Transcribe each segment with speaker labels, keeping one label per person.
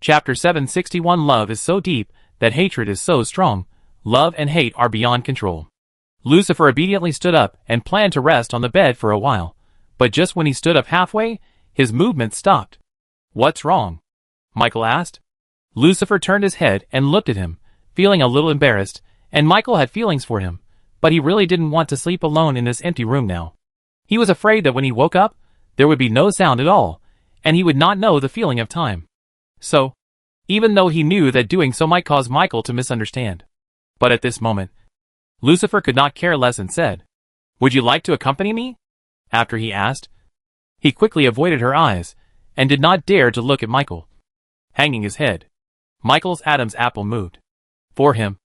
Speaker 1: Chapter 761 Love is so deep that hatred is so strong. Love and hate are beyond control. Lucifer obediently stood up and planned to rest on the bed for a while, but just when he stood up halfway, his movement stopped. "What's wrong?" Michael asked. Lucifer turned his head and looked at him, feeling a little embarrassed, and Michael had feelings for him, but he really didn't want to sleep alone in this empty room now. He was afraid that when he woke up, there would be no sound at all, and he would not know the feeling of time. So, even though he knew that doing so might cause Michael to misunderstand. But at this moment, Lucifer could not care less and said, "Would you like to accompany me?" After he asked, he quickly avoided her eyes, and did not dare to look at Michael. Hanging his head, Michael's Adam's apple moved. For him,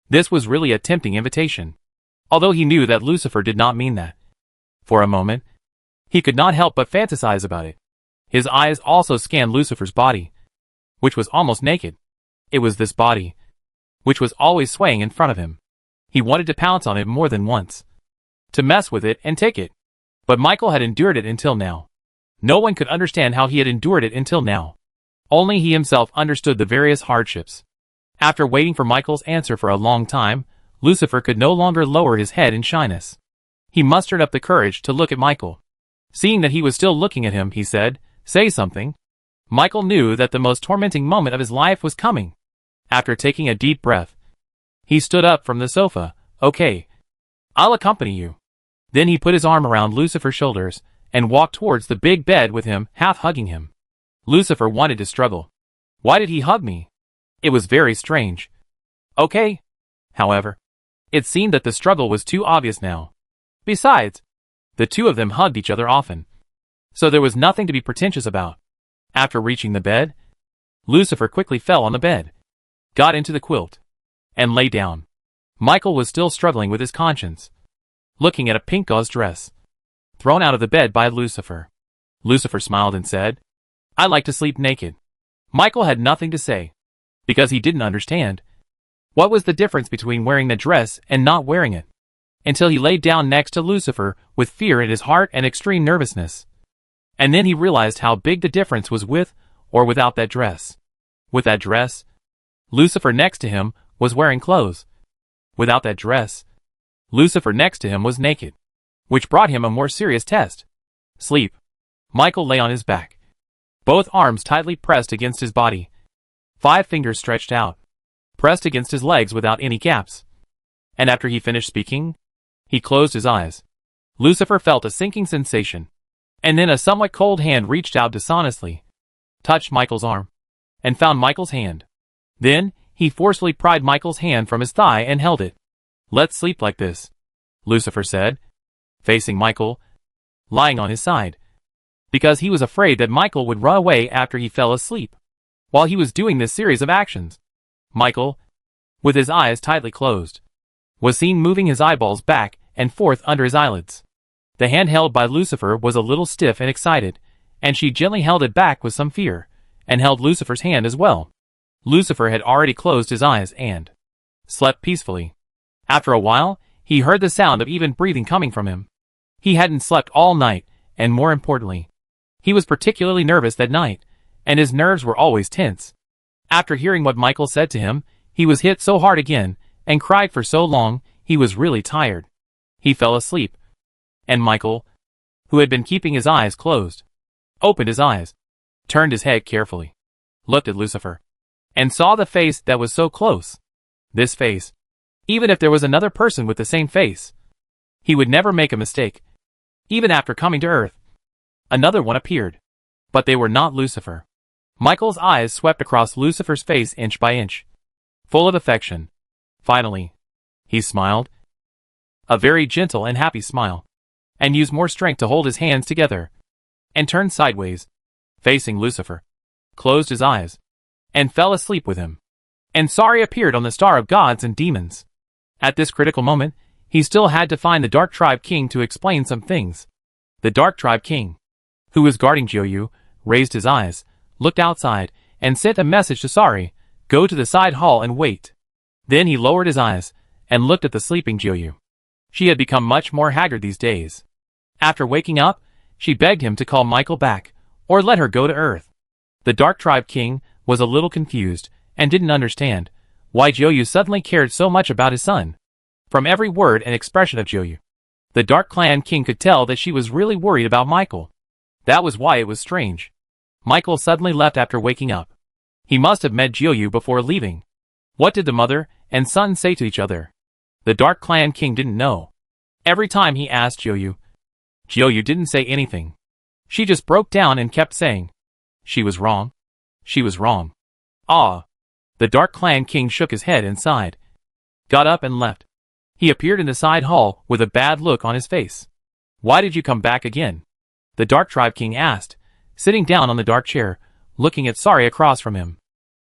Speaker 1: this was really a tempting invitation, although he knew that Lucifer did not mean that. For a moment, he could not help but fantasize about it. His eyes also scanned Lucifer's body, which was almost naked. It was this body, which was always swaying in front of him. He wanted to pounce on it more than once, to mess with it and take it. But Michael had endured it until now. No one could understand how he had endured it until now. Only he himself understood the various hardships. After waiting for Michael's answer for a long time, Lucifer could no longer lower his head in shyness. He mustered up the courage to look at Michael. Seeing that he was still looking at him, he said, "Say something." Michael knew that the most tormenting moment of his life was coming. After taking a deep breath, he stood up from the sofa. "Okay, I'll accompany you." Then he put his arm around Lucifer's shoulders and walked towards the big bed with him, half hugging him. Lucifer wanted to struggle. Why did he hug me? It was very strange. Okay. However, it seemed that the struggle was too obvious now. Besides, the two of them hugged each other often, so there was nothing to be pretentious about. After reaching the bed, Lucifer quickly fell on the bed, got into the quilt, and lay down. Michael was still struggling with his conscience, looking at a pink gauze dress, thrown out of the bed by Lucifer. Lucifer smiled and said, "I like to sleep naked." Michael had nothing to say, because he didn't understand. What was the difference between wearing the dress and not wearing it? Until he laid down next to Lucifer with fear in his heart and extreme nervousness. And then he realized how big the difference was with or without that dress. With that dress, Lucifer next to him was wearing clothes. Without that dress, Lucifer next to him was naked, which brought him a more serious test. Sleep. Michael lay on his back, both arms tightly pressed against his body, 5 fingers stretched out, pressed against his legs without any gaps. And after he finished speaking, he closed his eyes. Lucifer felt a sinking sensation, and then a somewhat cold hand reached out dishonestly, touched Michael's arm, and found Michael's hand. Then, he forcefully pried Michael's hand from his thigh and held it. "Let's sleep like this," Lucifer said, facing Michael, lying on his side, because he was afraid that Michael would run away after he fell asleep. While he was doing this series of actions, Michael, with his eyes tightly closed, was seen moving his eyeballs back and forth under his eyelids. The hand held by Lucifer was a little stiff and excited, and she gently held it back with some fear, and held Lucifer's hand as well. Lucifer had already closed his eyes and slept peacefully. After a while, he heard the sound of even breathing coming from him. He hadn't slept all night, and more importantly, he was particularly nervous that night, and his nerves were always tense. After hearing what Michael said to him, he was hit so hard again, and cried for so long, he was really tired. He fell asleep. And Michael, who had been keeping his eyes closed, opened his eyes, turned his head carefully, looked at Lucifer, and saw the face that was so close. This face, even if there was another person with the same face, he would never make a mistake. Even after coming to Earth, another one appeared, but they were not Lucifer. Michael's eyes swept across Lucifer's face inch by inch, full of affection. Finally, he smiled, a very gentle and happy smile, and used more strength to hold his hands together, and turned sideways, facing Lucifer, closed his eyes, and fell asleep with him. And Sari appeared on the star of gods and demons. At this critical moment, he still had to find the Dark Tribe King to explain some things. The Dark Tribe King, who was guarding Jiuyu, raised his eyes, looked outside, and sent a message to Sari, "Go to the side hall and wait." Then he lowered his eyes, and looked at the sleeping Jiuyu. She had become much more haggard these days. After waking up, she begged him to call Michael back, or let her go to Earth. The Dark Tribe King was a little confused, and didn't understand why Jiuyu suddenly cared so much about his son. From every word and expression of Jiuyu, the Dark Clan King could tell that she was really worried about Michael. That was why it was strange. Michael suddenly left after waking up. He must have met Jiuyu before leaving. What did the mother and son say to each other? The Dark Clan King didn't know. Every time he asked Jiuyu didn't say anything. She just broke down and kept saying, "She was wrong. She was wrong." Ah. The Dark Clan King shook his head and sighed, got up and left. He appeared in the side hall with a bad look on his face. "Why did you come back again?" the Dark Tribe King asked, sitting down on the dark chair, looking at Sari across from him.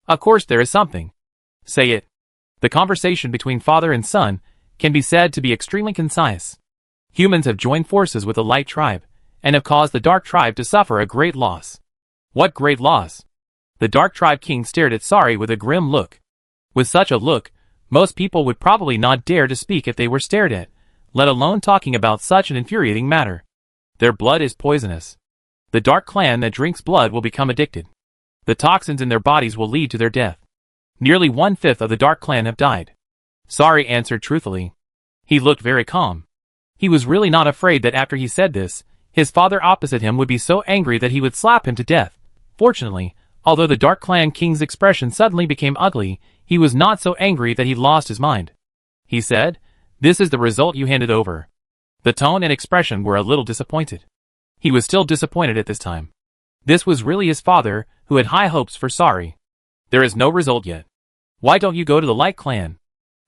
Speaker 1: "Of course there is something." "Say it." The conversation between father and son can be said to be extremely concise. Humans have joined forces with the Light Tribe, and have caused the Dark Tribe to suffer a great loss. "What great loss?" The Dark Tribe King stared at Sari with a grim look. With such a look, most people would probably not dare to speak if they were stared at, let alone talking about such an infuriating matter. Their blood is poisonous. The Dark Clan that drinks blood will become addicted. The toxins in their bodies will lead to their death. Nearly 1/5 of the Dark Clan have died. Sari answered truthfully. He looked very calm. He was really not afraid that after he said this, his father opposite him would be so angry that he would slap him to death. Fortunately, although the Dark Clan King's expression suddenly became ugly, he was not so angry that he lost his mind. He said, "This is the result you handed over." The tone and expression were a little disappointed. He was still disappointed at this time. This was really his father, who had high hopes for Sari. "There is no result yet. Why don't you go to the Light Clan?"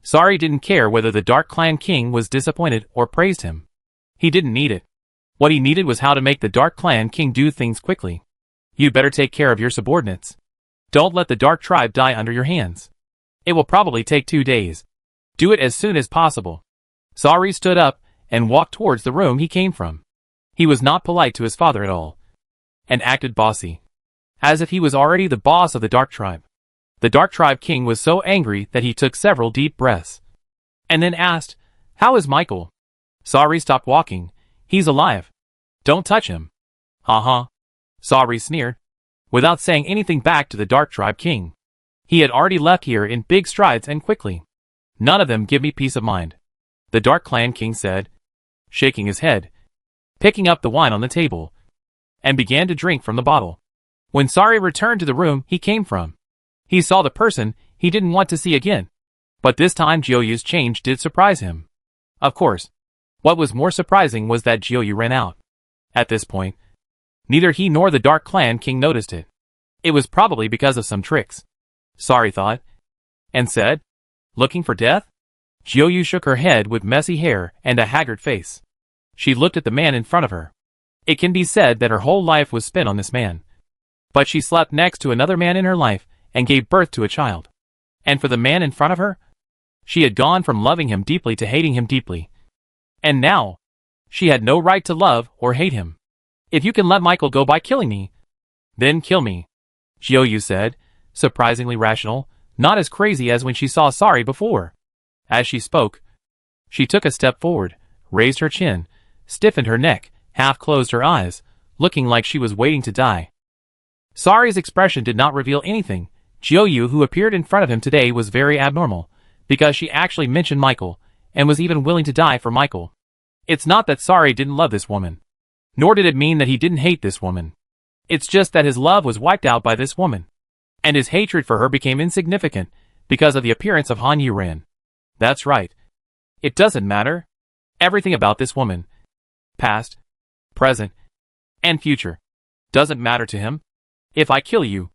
Speaker 1: Sari didn't care whether the Dark Clan King was disappointed or praised him. He didn't need it. What he needed was how to make the Dark Clan King do things quickly. "You'd better take care of your subordinates. Don't let the Dark Tribe die under your hands. It will probably take 2 days. Do it as soon as possible." Sari stood up and walked towards the room he came from. He was not polite to his father at all, and acted bossy, as if he was already the boss of the Dark Tribe. The Dark Tribe King was so angry that he took several deep breaths, and then asked, "How is Michael?" Sari stopped walking. "He's alive. Don't touch him." "Uh-huh." Sari sneered, without saying anything back to the Dark Tribe King. He had already left here in big strides and quickly. "None of them give me peace of mind," the Dark Clan King said, shaking his head, picking up the wine on the table, and began to drink from the bottle. When Sari returned to the room he came from, he saw the person he didn't want to see again. But this time Jiuyu's change did surprise him. Of course, what was more surprising was that Jiuyu ran out. At this point, neither he nor the Dark Clan King noticed it. It was probably because of some tricks, Sari thought, and said, "Looking for death?" Jiuyu shook her head with messy hair and a haggard face. She looked at the man in front of her. It can be said that her whole life was spent on this man. But she slept next to another man in her life and gave birth to a child. And for the man in front of her, she had gone from loving him deeply to hating him deeply. And now, she had no right to love or hate him. "If you can let Michael go by killing me, then kill me," Jiuyu said, surprisingly rational, not as crazy as when she saw Sari before. As she spoke, she took a step forward, raised her chin, stiffened her neck, half closed her eyes, looking like she was waiting to die. Sari's expression did not reveal anything. Jiuyu, who appeared in front of him today, was very abnormal, because she actually mentioned Michael, and was even willing to die for Michael. It's not that Sari didn't love this woman, nor did it mean that he didn't hate this woman. It's just that his love was wiped out by this woman, and his hatred for her became insignificant because of the appearance of Han Yuran. That's right. It doesn't matter. Everything about this woman, past, present, and future, doesn't matter to him. "If I kill you,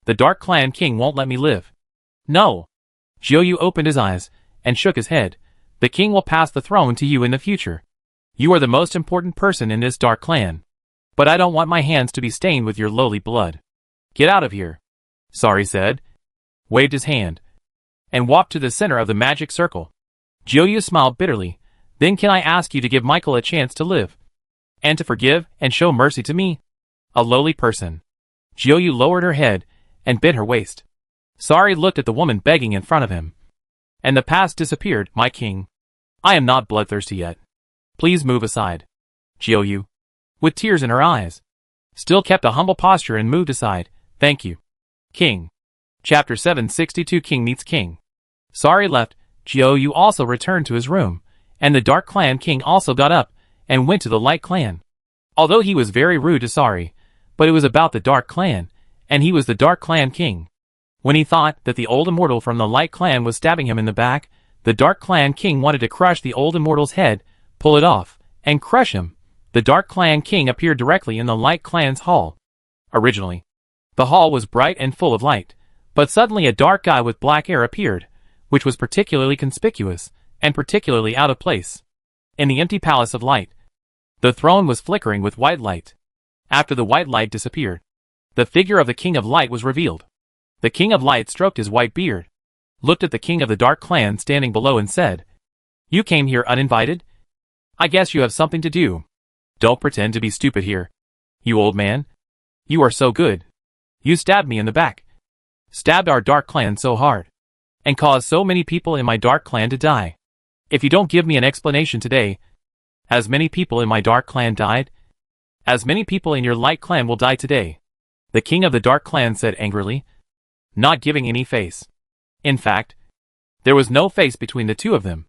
Speaker 1: the Dark Clan King won't let me live." "No." Jiuyu opened his eyes and shook his head. "The king will pass the throne to you in the future. You are the most important person in this Dark Clan. But I don't want my hands to be stained with your lowly blood. Get out of here," Sari said, waved his hand, and walked to the center of the magic circle. Jiuyu smiled bitterly. "Then can I ask you to give Michael a chance to live? And to forgive and show mercy to me, a lowly person?" Jiuyu lowered her head and bit her waist. Sari looked at the woman begging in front of him. "And the past disappeared, my king. I am not bloodthirsty yet. Please move aside." Jiuyu, with tears in her eyes, still kept a humble posture and moved aside. "Thank you, king." Chapter 762 King Meets King. Sari left, Jiou also returned to his room, and the Dark Clan King also got up, and went to the Light Clan. Although he was very rude to Sari, but it was about the Dark Clan, and he was the Dark Clan King. When he thought that the old immortal from the Light Clan was stabbing him in the back, the Dark Clan King wanted to crush the old immortal's head, pull it off, and crush him. The Dark Clan King appeared directly in the Light Clan's hall. Originally, the hall was bright and full of light, but suddenly a dark guy with black hair appeared, which was particularly conspicuous, and particularly out of place. In the empty palace of light, the throne was flickering with white light. After the white light disappeared, the figure of the King of Light was revealed. The King of Light stroked his white beard, looked at the King of the Dark Clan standing below and said, "You came here uninvited? I guess you have something to do. Don't pretend to be stupid here. You old man. You are so good. You stabbed me in the back. Stabbed our Dark Clan so hard. And caused so many people in my Dark Clan to die. If you don't give me an explanation today, as many people in my Dark Clan died, as many people in your Light Clan will die today," the King of the Dark Clan said angrily, not giving any face. In fact, there was no face between the two of them.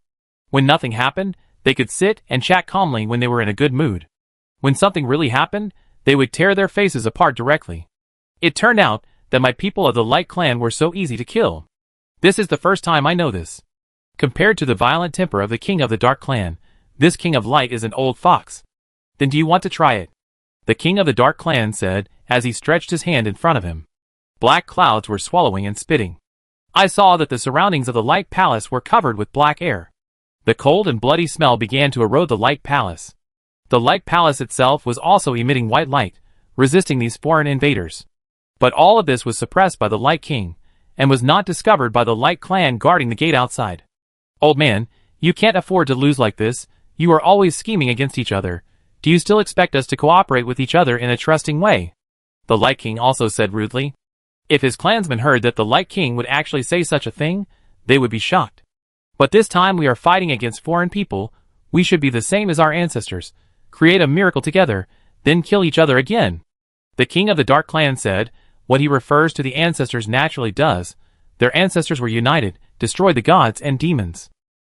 Speaker 1: When nothing happened, they could sit and chat calmly when they were in a good mood. When something really happened, they would tear their faces apart directly. It turned out that my people of the Light Clan were so easy to kill. This is the first time I know this. Compared to the violent temper of the King of the Dark Clan, this King of Light is an old fox. Then do you want to try it? The King of the Dark Clan said, as he stretched his hand in front of him. Black clouds were swallowing and spitting. I saw that the surroundings of the Light Palace were covered with black air. The cold and bloody smell began to erode the Light Palace. The Light Palace itself was also emitting white light, resisting these foreign invaders. But all of this was suppressed by the Light King, and was not discovered by the Light Clan guarding the gate outside. "Old man, you can't afford to lose like this. You are always scheming against each other. Do you still expect us to cooperate with each other in a trusting way?" The Light King also said rudely. If his clansmen heard that the Light King would actually say such a thing, they would be shocked. "But this time we are fighting against foreign people. We should be the same as our ancestors. Create a miracle together, then kill each other again." The King of the Dark Clan said, "What he refers to the ancestors naturally does. Their ancestors were united, destroyed the gods and demons.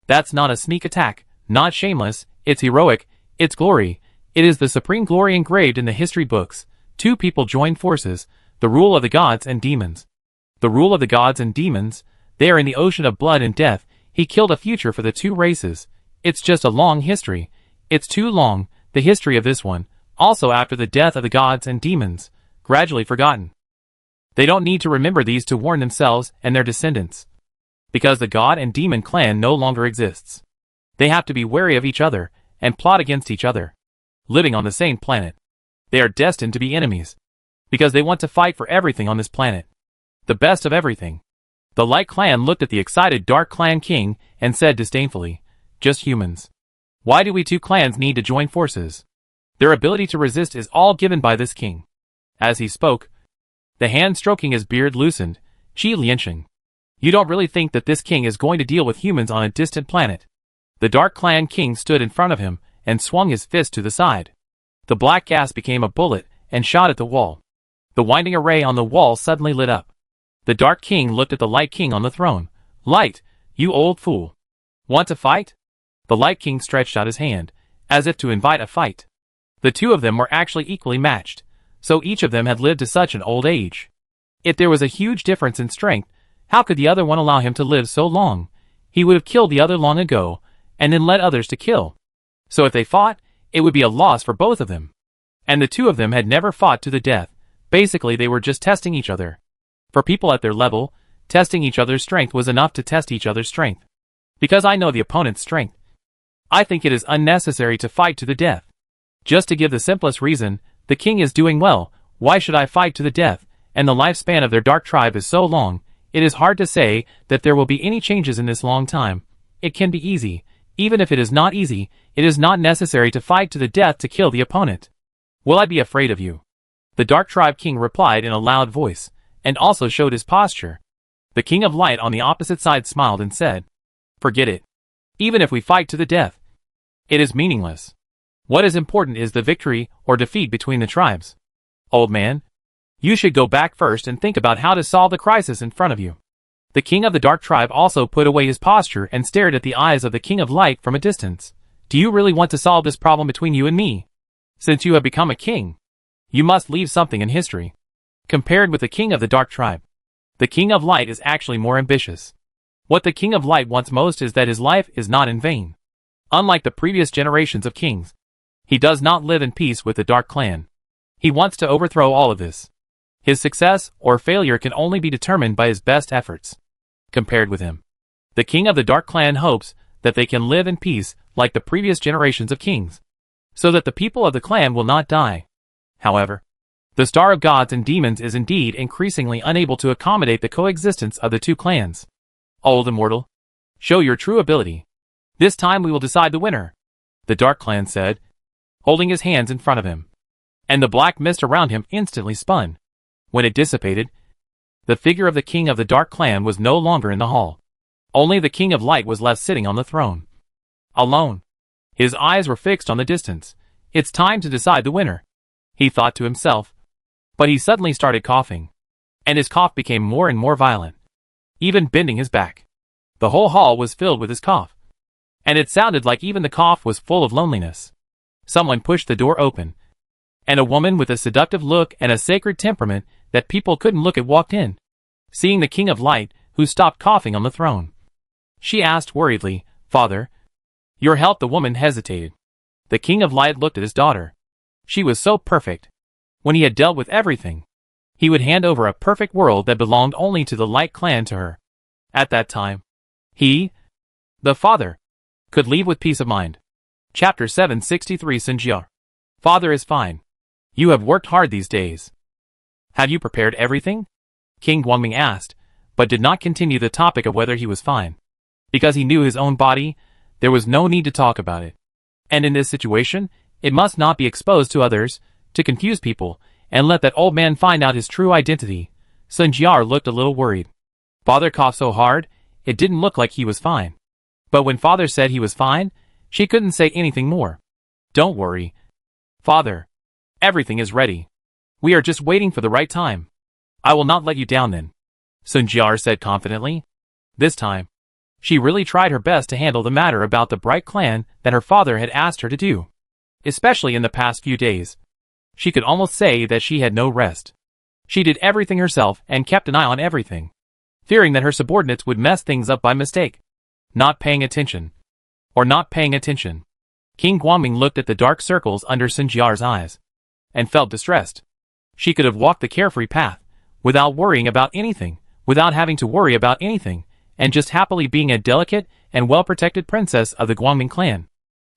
Speaker 1: That's not a sneak attack, not shameless, it's heroic, it's glory. It is the supreme glory engraved in the history books. Two people joined forces, the rule of the gods and demons. The rule of the gods and demons, there in the ocean of blood and death, he killed a future for the two races. It's just a long history. It's too long, the history of this one, also after the death of the gods and demons, gradually forgotten. They don't need to remember these to warn themselves and their descendants. Because the god and demon clan no longer exists. They have to be wary of each other, and plot against each other. Living on the same planet. They are destined to be enemies. Because they want to fight for everything on this planet. The best of everything. The Light Clan looked at the excited Dark Clan King and said disdainfully, "Just humans. Why do we two clans need to join forces? Their ability to resist is all given by this king." As he spoke, the hand stroking his beard loosened. "Qi Liansheng. You don't really think that this king is going to deal with humans on a distant planet?" The Dark Clan King stood in front of him and swung his fist to the side. The black gas became a bullet and shot at the wall. The winding array on the wall suddenly lit up. The Dark King looked at the Light King on the throne. "Light, you old fool. Want to fight?" The Light King stretched out his hand, as if to invite a fight. The two of them were actually equally matched, so each of them had lived to such an old age. If there was a huge difference in strength, how could the other one allow him to live so long? He would have killed the other long ago, and then led others to kill. So if they fought, it would be a loss for both of them. And the two of them had never fought to the death. Basically they were just testing each other. For people at their level, testing each other's strength was enough to test each other's strength. Because I know the opponent's strength, I think it is unnecessary to fight to the death. Just to give the simplest reason, the king is doing well, why should I fight to the death, and the lifespan of their dark tribe is so long, it is hard to say that there will be any changes in this long time. It can be easy. Even if it is not easy, it is not necessary to fight to the death to kill the opponent. Will I be afraid of you? The Dark Tribe King replied in a loud voice, and also showed his posture. The King of Light on the opposite side smiled and said, "Forget it. Even if we fight to the death, it is meaningless. What is important is the victory or defeat between the tribes. Old man, You should go back first and think about how to solve the crisis in front of you. The king of the dark tribe also put away his posture and stared at the eyes of the king of light from a distance. Do you really want to solve this problem between you and me? Since you have become a king, you must leave something in history. Compared with the king of the dark tribe, the king of light is actually more ambitious. What the king of light wants most is that his life is not in vain. Unlike the previous generations of kings, he does not live in peace with the dark clan. He wants to overthrow all of this. His success or failure can only be determined by his best efforts. Compared with him, the king of the dark clan hopes that they can live in peace like the previous generations of kings, so that the people of the clan will not die. However, the star of gods and demons is indeed increasingly unable to accommodate the coexistence of the two clans. Old Immortal, show your true ability. This time we will decide the winner, the dark clan said, holding his hands in front of him. And the black mist around him instantly spun. When it dissipated, the figure of the king of the dark clan was no longer in the hall. Only the king of light was left sitting on the throne. Alone. His eyes were fixed on the distance. It's time to decide the winner, he thought to himself. But he suddenly started coughing. And his cough became more and more violent, even bending his back. The whole hall was filled with his cough. And it sounded like even the cough was full of loneliness. Someone pushed the door open, and a woman with a seductive look and a sacred temperament that people couldn't look at walked in. Seeing the king of light, who stopped coughing on the throne, she asked worriedly, "Father, your health?" The woman hesitated. The king of light looked at his daughter. She was so perfect. When he had dealt with everything, he would hand over a perfect world that belonged only to the light clan to her. At that time, he, the father, could leave with peace of mind. Chapter 763 Sinjar. Father is fine. You have worked hard these days. Have you prepared everything? King Guangming asked, but did not continue the topic of whether he was fine. Because he knew his own body, there was no need to talk about it. And in this situation, it must not be exposed to others, to confuse people, and let that old man find out his true identity. Sun Jiar looked a little worried. Father coughed so hard, it didn't look like he was fine. But when father said he was fine, she couldn't say anything more. Don't worry, father. Everything is ready. We are just waiting for the right time. I will not let you down then, Sun Jiar said confidently. This time, she really tried her best to handle the matter about the bright clan that her father had asked her to do. Especially in the past few days. She could almost say that she had no rest. She did everything herself and kept an eye on everything, fearing that her subordinates would mess things up by mistake. Not paying attention. King Guangming looked at the dark circles under Sun Jiar's eyes, and felt distressed. She could have walked the carefree path, without worrying about anything, without having to worry about anything, and just happily being a delicate and well-protected princess of the Guangming clan.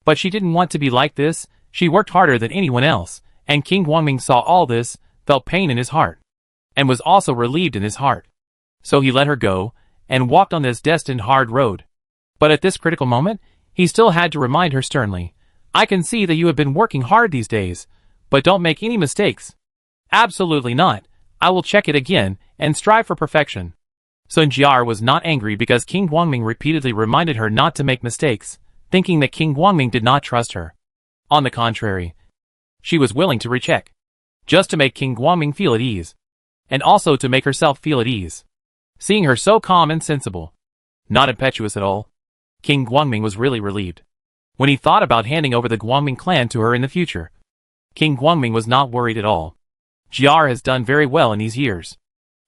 Speaker 1: But she didn't want to be like this. She worked harder than anyone else, and King Guangming saw all this, felt pain in his heart, and was also relieved in his heart. So he let her go, and walked on this destined hard road. But at this critical moment, he still had to remind her sternly, I can see that you have been working hard these days, but don't make any mistakes. Absolutely not. I will check it again, and strive for perfection. Sun Jiar was not angry because King Guangming repeatedly reminded her not to make mistakes, thinking that King Guangming did not trust her. On the contrary, she was willing to recheck, just to make King Guangming feel at ease, and also to make herself feel at ease. Seeing her so calm and sensible, not impetuous at all, King Guangming was really relieved. When he thought about handing over the Guangming clan to her in the future, King Guangming was not worried at all. Jiar has done very well in these years.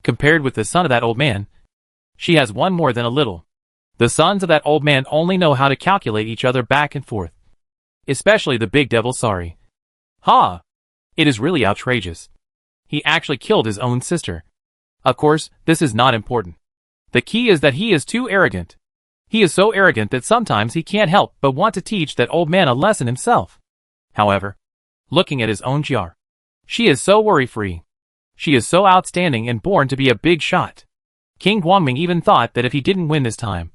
Speaker 1: Compared with the son of that old man, she has won more than a little. The sons of that old man only know how to calculate each other back and forth. Especially the big devil sorry. Ha! It is really outrageous. He actually killed his own sister. Of course, this is not important. The key is that he is too arrogant. He is so arrogant that sometimes he can't help but want to teach that old man a lesson himself. However, looking at his own Jiar, she is so worry-free. She is so outstanding and born to be a big shot. King Guangming even thought that if he didn't win this time,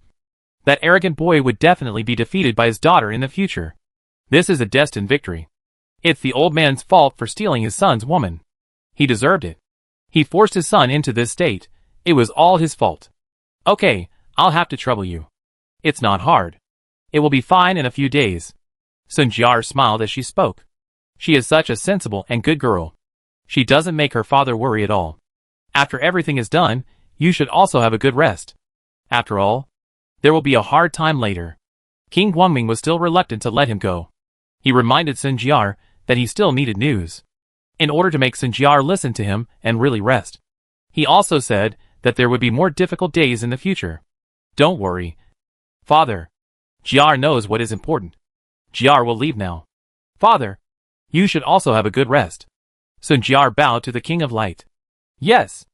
Speaker 1: that arrogant boy would definitely be defeated by his daughter in the future. This is a destined victory. It's the old man's fault for stealing his son's woman. He deserved it. He forced his son into this state. It was all his fault. Okay, I'll have to trouble you. It's not hard. It will be fine in a few days. Sun Jiar smiled as she spoke. She is such a sensible and good girl. She doesn't make her father worry at all. After everything is done, you should also have a good rest. After all, there will be a hard time later. King Guangming was still reluctant to let him go. He reminded Sun Jiar that he still needed news, in order to make Sun Jiar listen to him and really rest. He also said that there would be more difficult days in the future. Don't worry, father. Jiar knows what is important. Jiar will leave now. Father, you should also have a good rest. Sun Jiar bowed to the King of Light. Yes.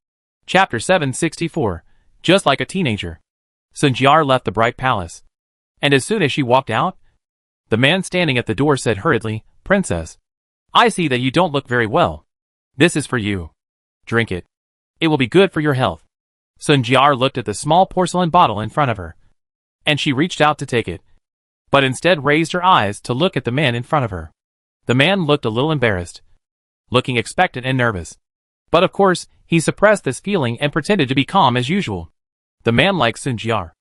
Speaker 1: Chapter 764. Just like a teenager. Sun Jiar left the bright palace. And as soon as she walked out, the man standing at the door said hurriedly, Princess, I see that you don't look very well. This is for you. Drink it. It will be good for your health. Sun Jiar looked at the small porcelain bottle in front of her, and she reached out to take it, but instead raised her eyes to look at the man in front of her. The man looked a little embarrassed, looking expectant and nervous. But of course, he suppressed this feeling and pretended to be calm as usual. The man likes Sun Jiar.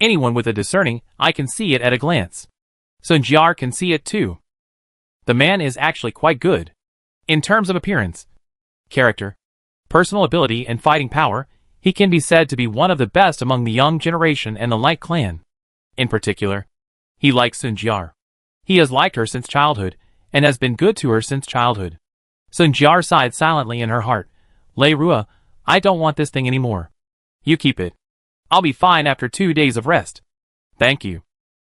Speaker 1: Anyone with a discerning eye can see it at a glance. Sun Jiar can see it too. The man is actually quite good. In terms of appearance, character, personal ability and fighting power, he can be said to be one of the best among the young generation and the Light clan. In particular, he likes Sun Jiar. He has liked her since childhood, and has been good to her since childhood. Sun Jiar sighed silently in her heart. Lei Rua, I don't want this thing anymore. You keep it. I'll be fine after 2 days of rest. Thank you.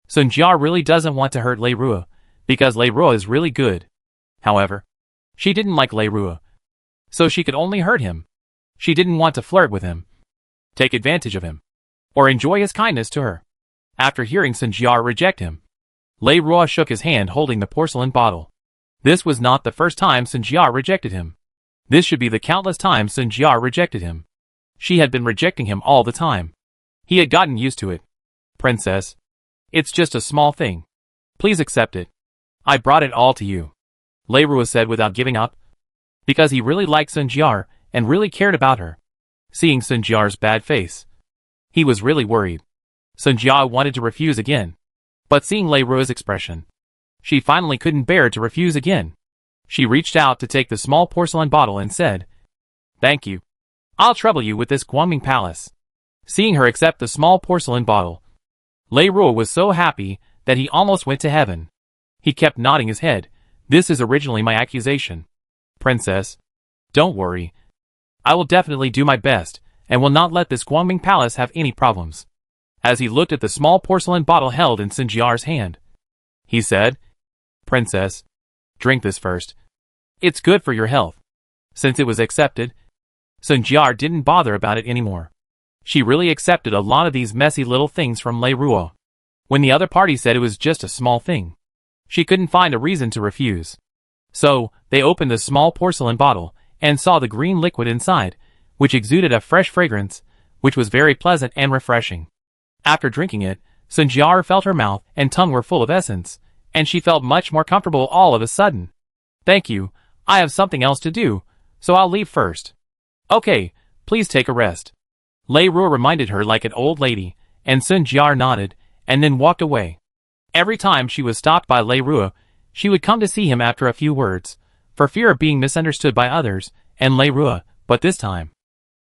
Speaker 1: Sun Jiar really doesn't want to hurt Lei Rua, because Lei Rua is really good. However, she didn't like Lei Rua, so she could only hurt him. She didn't want to flirt with him, take advantage of him, or enjoy his kindness to her. After hearing Sun Jiar reject him, Lei Rua shook his hand holding the porcelain bottle. This was not the first time Sun Jiar rejected him. This should be the countless times Sun Jiar rejected him. She had been rejecting him all the time. He had gotten used to it. Princess, it's just a small thing. Please accept it. I brought it all to you. Lei Rua said without giving up, because he really liked Sun Jiar and really cared about her. Seeing Sun Jiar's bad face, he was really worried. Sun Jiar wanted to refuse again, but seeing Lei Rua's expression, she finally couldn't bear to refuse again. She reached out to take the small porcelain bottle and said, Thank you. I'll trouble you with this Guangming Palace. Seeing her accept the small porcelain bottle, Lei Rua was so happy that he almost went to heaven. He kept nodding his head. This is originally my accusation. Princess, don't worry. I will definitely do my best, and will not let this Guangming Palace have any problems. As he looked at the small porcelain bottle held in Sun Jiar's hand, he said, Princess, drink this first. It's good for your health. Since it was accepted, Sun Jiar didn't bother about it anymore. She really accepted a lot of these messy little things from Lei Rua. When the other party said it was just a small thing, she couldn't find a reason to refuse. So, they opened the small porcelain bottle, and saw the green liquid inside, which exuded a fresh fragrance, which was very pleasant and refreshing. After drinking it, Sun Jiar felt her mouth and tongue were full of essence, and she felt much more comfortable all of a sudden. Thank you, I have something else to do, so I'll leave first. Okay, please take a rest. Lei Rua reminded her like an old lady, and Sun Jiar nodded, and then walked away. Every time she was stopped by Lei Rua, she would come to see him after a few words, for fear of being misunderstood by others, and Lei Rua, but this time,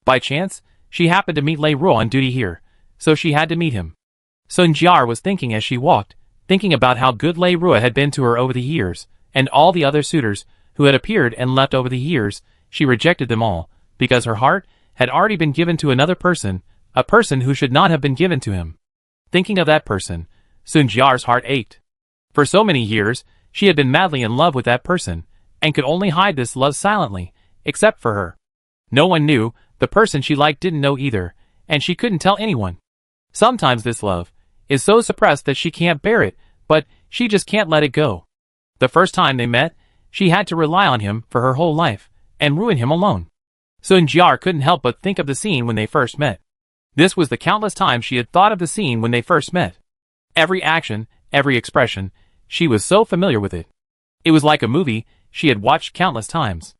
Speaker 1: by chance, she happened to meet Lei Rua on duty here, so she had to meet him. Sun Jiar was thinking as she walked, thinking about how good Lei Rua had been to her over the years, and all the other suitors who had appeared and left over the years. She rejected them all, because her heart had already been given to another person, a person who should not have been given to him. Thinking of that person, Sun Jiar's heart ached. For so many years, she had been madly in love with that person, and could only hide this love silently, except for her. No one knew, the person she liked didn't know either, and she couldn't tell anyone. Sometimes this love is so suppressed that she can't bear it, but she just can't let it go. The first time they met, she had to rely on him for her whole life, and ruin him alone. Sun Jiar couldn't help but think of the scene when they first met. This was the countless times she had thought of the scene when they first met. Every action, every expression, she was so familiar with it. It was like a movie she had watched countless times.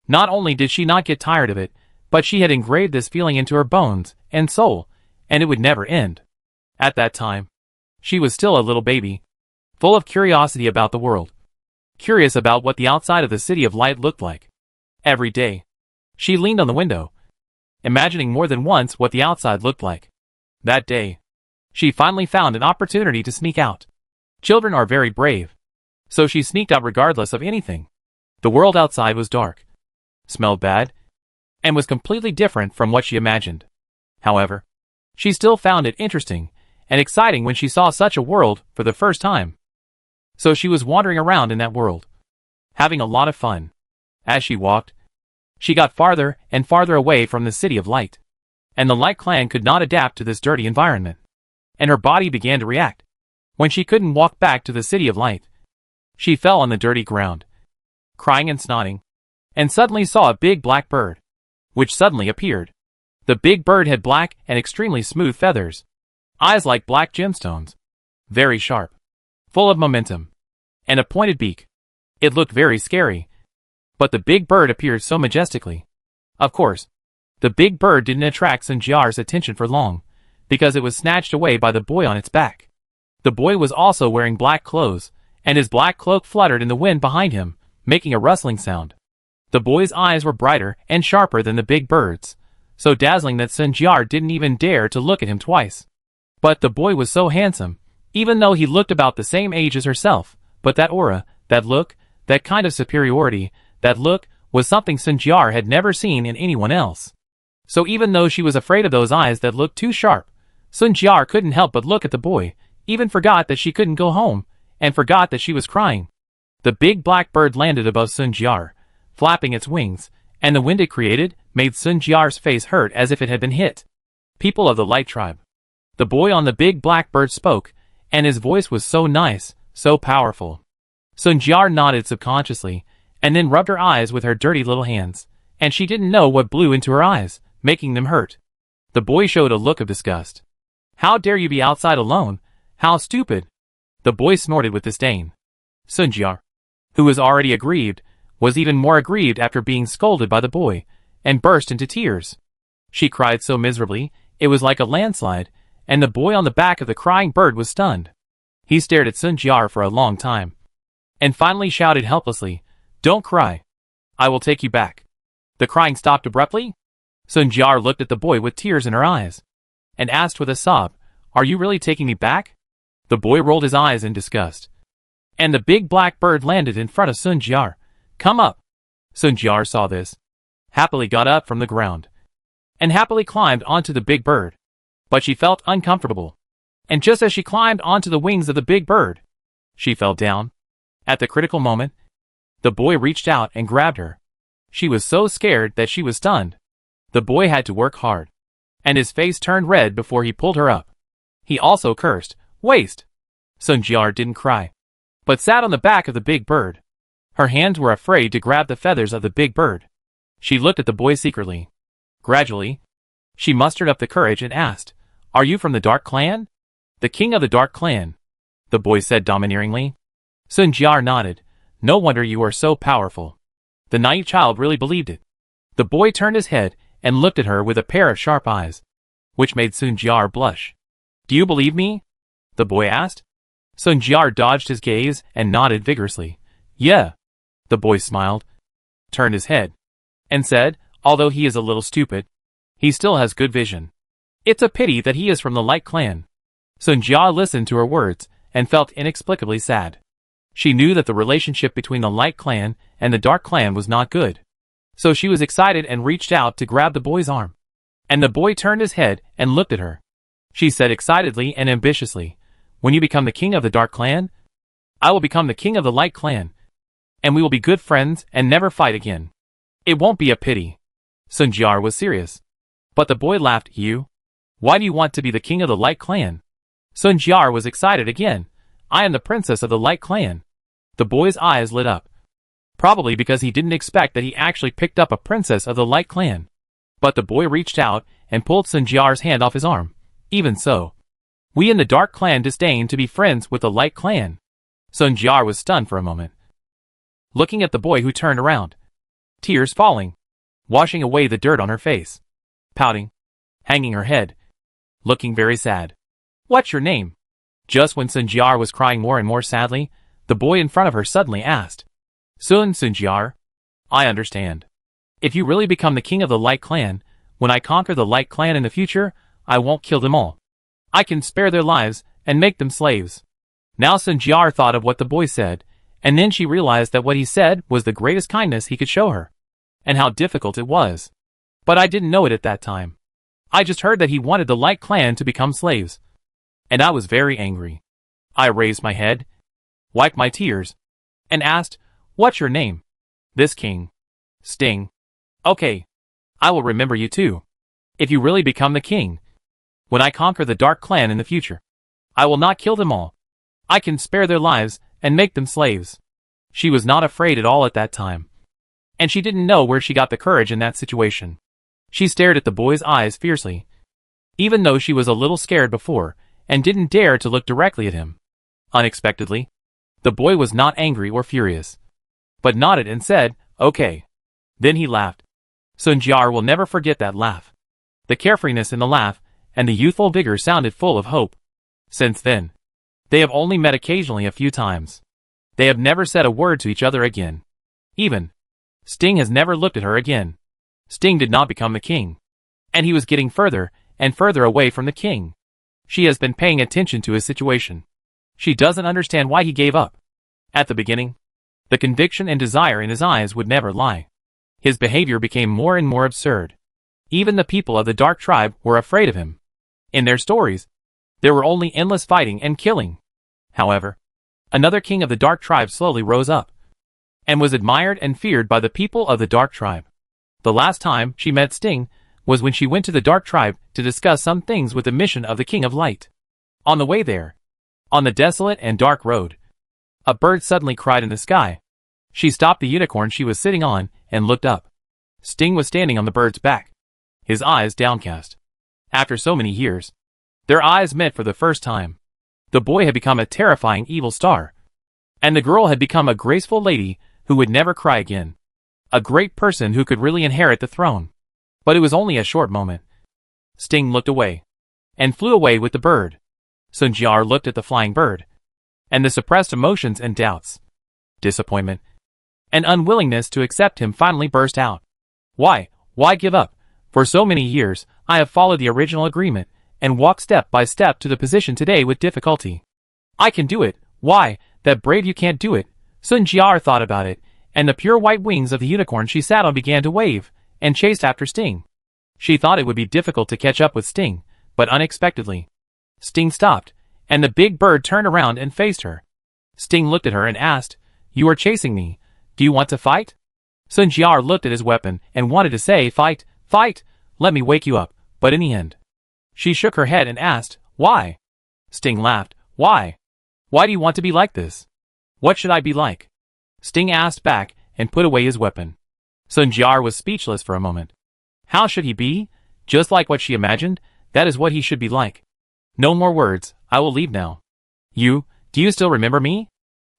Speaker 1: Not only did she not get tired of it, but she had engraved this feeling into her bones and soul, and it would never end. At that time, she was still a little baby, full of curiosity about the world, curious about what the outside of the City of Light looked like. Every day. She leaned on the window, imagining more than once what the outside looked like. That day, she finally found an opportunity to sneak out. Children are very brave. So she sneaked out regardless of anything. The world outside was dark, smelled bad, and was completely different from what she imagined. However, she still found it interesting and exciting when she saw such a world for the first time. So she was wandering around in that world, having a lot of fun. As she walked, she got farther and farther away from the City of Light. And the Light Clan could not adapt to this dirty environment. And her body began to react. When she couldn't walk back to the City of Light, she fell on the dirty ground, crying and snotting, and suddenly saw a big black bird, which suddenly appeared. The big bird had black and extremely smooth feathers, eyes like black gemstones, very sharp, full of momentum, and a pointed beak. It looked very scary. But the big bird appeared so majestically. Of course, the big bird didn't attract Sun Jiar's attention for long, because it was snatched away by the boy on its back. The boy was also wearing black clothes, and his black cloak fluttered in the wind behind him, making a rustling sound. The boy's eyes were brighter and sharper than the big bird's, so dazzling that Sun Jiar didn't even dare to look at him twice. But the boy was so handsome, even though he looked about the same age as herself, but that aura, that look, that kind of superiority, that look, was something Sun Jiar had never seen in anyone else. So even though she was afraid of those eyes that looked too sharp, Sun Jiar couldn't help but look at the boy, even forgot that she couldn't go home, and forgot that she was crying. The big black bird landed above Sun Jiar, flapping its wings, and the wind it created made Sun Jiar's face hurt as if it had been hit. People of the Light Tribe. The boy on the big black bird spoke, and his voice was so nice, so powerful. Sun Jiar nodded subconsciously, and then rubbed her eyes with her dirty little hands, and she didn't know what blew into her eyes, making them hurt. The boy showed a look of disgust. How dare you be outside alone? How stupid! The boy snorted with disdain. Sun Jiar, who was already aggrieved, was even more aggrieved after being scolded by the boy, and burst into tears. She cried so miserably, it was like a landslide, and the boy on the back of the crying bird was stunned. He stared at Sun Jiar for a long time, and finally shouted helplessly, "Don't cry. I will take you back." The crying stopped abruptly. Sun Jiar looked at the boy with tears in her eyes, and asked with a sob, "Are you really taking me back?" The boy rolled his eyes in disgust. And the big black bird landed in front of Sun Jiar. "Come up." Sun Jiar saw this, happily got up from the ground, and happily climbed onto the big bird. But she felt uncomfortable. And just as she climbed onto the wings of the big bird, she fell down. At the critical moment, the boy reached out and grabbed her. She was so scared that she was stunned. The boy had to work hard, and his face turned red before he pulled her up. He also cursed, "Waste!" Sun Jiar didn't cry, but sat on the back of the big bird. Her hands were afraid to grab the feathers of the big bird. She looked at the boy secretly. Gradually, she mustered up the courage and asked, "Are you from the Dark Clan?" "The king of the Dark Clan," the boy said domineeringly. Sun Jiar nodded. "No wonder you are so powerful." The naive child really believed it. The boy turned his head and looked at her with a pair of sharp eyes, which made Sun Jiar blush. "Do you believe me?" the boy asked. Sun Jiar dodged his gaze and nodded vigorously. "Yeah." The boy smiled, turned his head, and said, "Although he is a little stupid, he still has good vision. It's a pity that he is from the Light Clan." Sun Jiar listened to her words and felt inexplicably sad. She knew that the relationship between the Light Clan and the Dark Clan was not good. So she was excited and reached out to grab the boy's arm. And the boy turned his head and looked at her. She said excitedly and ambitiously, "When you become the king of the Dark Clan, I will become the king of the Light Clan. And we will be good friends and never fight again. It won't be a pity." Sun Jiar was serious. But the boy laughed. "You? Why do you want to be the king of the Light Clan?" Sun Jiar was excited again. "I am the princess of the Light Clan." The boy's eyes lit up. Probably because he didn't expect that he actually picked up a princess of the Light Clan. But the boy reached out and pulled Sun Jiar's hand off his arm. "Even so, we in the Dark Clan disdain to be friends with the Light Clan." Sun Jiar was stunned for a moment, looking at the boy who turned around, tears falling, washing away the dirt on her face, pouting, hanging her head, looking very sad. "What's your name?" Just when Sun Jiar was crying more and more sadly, the boy in front of her suddenly asked. Sun Jiar. "I understand. If you really become the king of the Light Clan, when I conquer the Light Clan in the future, I won't kill them all. I can spare their lives and make them slaves. Now Sun Jiar thought of what the boy said, and then she realized that what he said was the greatest kindness he could show her, and how difficult it was. But I didn't know it at that time. I just heard that he wanted the Light Clan to become slaves. And I was very angry. I raised my head, wiped my tears, and asked, "What's your name?" "This king." "Sting." "Okay. I will remember you too. If you really become the king, when I conquer the Dark Clan in the future, I will not kill them all. I can spare their lives and make them slaves." She was not afraid at all at that time. And she didn't know where she got the courage in that situation. She stared at the boy's eyes fiercely, even though she was a little scared before, and didn't dare to look directly at him. Unexpectedly, the boy was not angry or furious, but nodded and said, "Okay." Then he laughed. Sun Jiar will never forget that laugh. The carefreeness in the laugh and the youthful vigor sounded full of hope. Since then, they have only met occasionally a few times. They have never said a word to each other again. Even Sting has never looked at her again. Sting did not become the king, and he was getting further and further away from the king. She has been paying attention to his situation. She doesn't understand why he gave up. At the beginning, the conviction and desire in his eyes would never lie. His behavior became more and more absurd. Even the people of the Dark Tribe were afraid of him. In their stories, there were only endless fighting and killing. However, another king of the Dark Tribe slowly rose up, and was admired and feared by the people of the Dark Tribe. The last time she met Sting was when she went to the Dark Tribe to discuss some things with the mission of the King of Light. On the way there, on the desolate and dark road, a bird suddenly cried in the sky. She stopped the unicorn she was sitting on and looked up. Sting was standing on the bird's back, his eyes downcast. After so many years, their eyes met for the first time. The boy had become a terrifying evil star, and the girl had become a graceful lady who would never cry again. A great person who could really inherit the throne. But it was only a short moment. Sting looked away, and flew away with the bird. Sun Jiar looked at the flying bird, and the suppressed emotions and doubts, disappointment, and unwillingness to accept him finally burst out. Why give up? For so many years, I have followed the original agreement, and walked step by step to the position today with difficulty. I can do it. Why, that brave you can't do it. Sun Jiar thought about it, and the pure white wings of the unicorn she sat on began to wave, and chased after Sting. She thought it would be difficult to catch up with Sting, but unexpectedly, Sting stopped, and the big bird turned around and faced her. Sting looked at her and asked, "You are chasing me. Do you want to fight?" Sun Jiar looked at his weapon and wanted to say, "Fight, fight, let me wake you up," but in the end, she shook her head and asked, "Why?" Sting laughed. "Why? Why do you want to be like this?" "What should I be like?" Sting asked back and put away his weapon. Sun Jiar was speechless for a moment. How should he be? Just like what she imagined, that is what he should be like. "No more words, I will leave now." Do you still remember me?"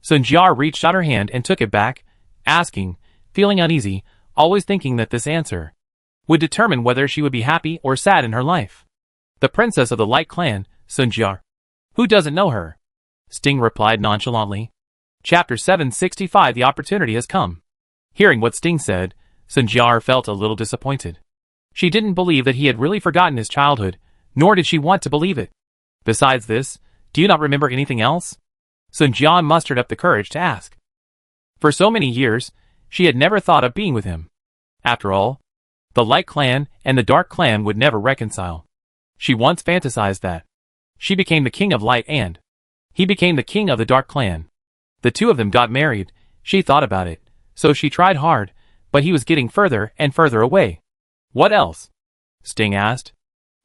Speaker 1: Sun Jiar reached out her hand and took it back, asking, feeling uneasy, always thinking that this answer would determine whether she would be happy or sad in her life. "The princess of the Light Clan, Sun Jiar. Who doesn't know her?" Sting replied nonchalantly. Chapter 765. The opportunity has come. Hearing what Sting said, Sun Jiar felt a little disappointed. She didn't believe that he had really forgotten his childhood, nor did she want to believe it. Besides this, do you not remember anything else? Sun Jiar mustered up the courage to ask. For so many years, she had never thought of being with him. After all, the Light Clan and the Dark Clan would never reconcile. She once fantasized that she became the King of Light and he became the King of the Dark Clan. The two of them got married. She thought about it, so she tried hard, but he was getting further and further away. "What else?" Sting asked.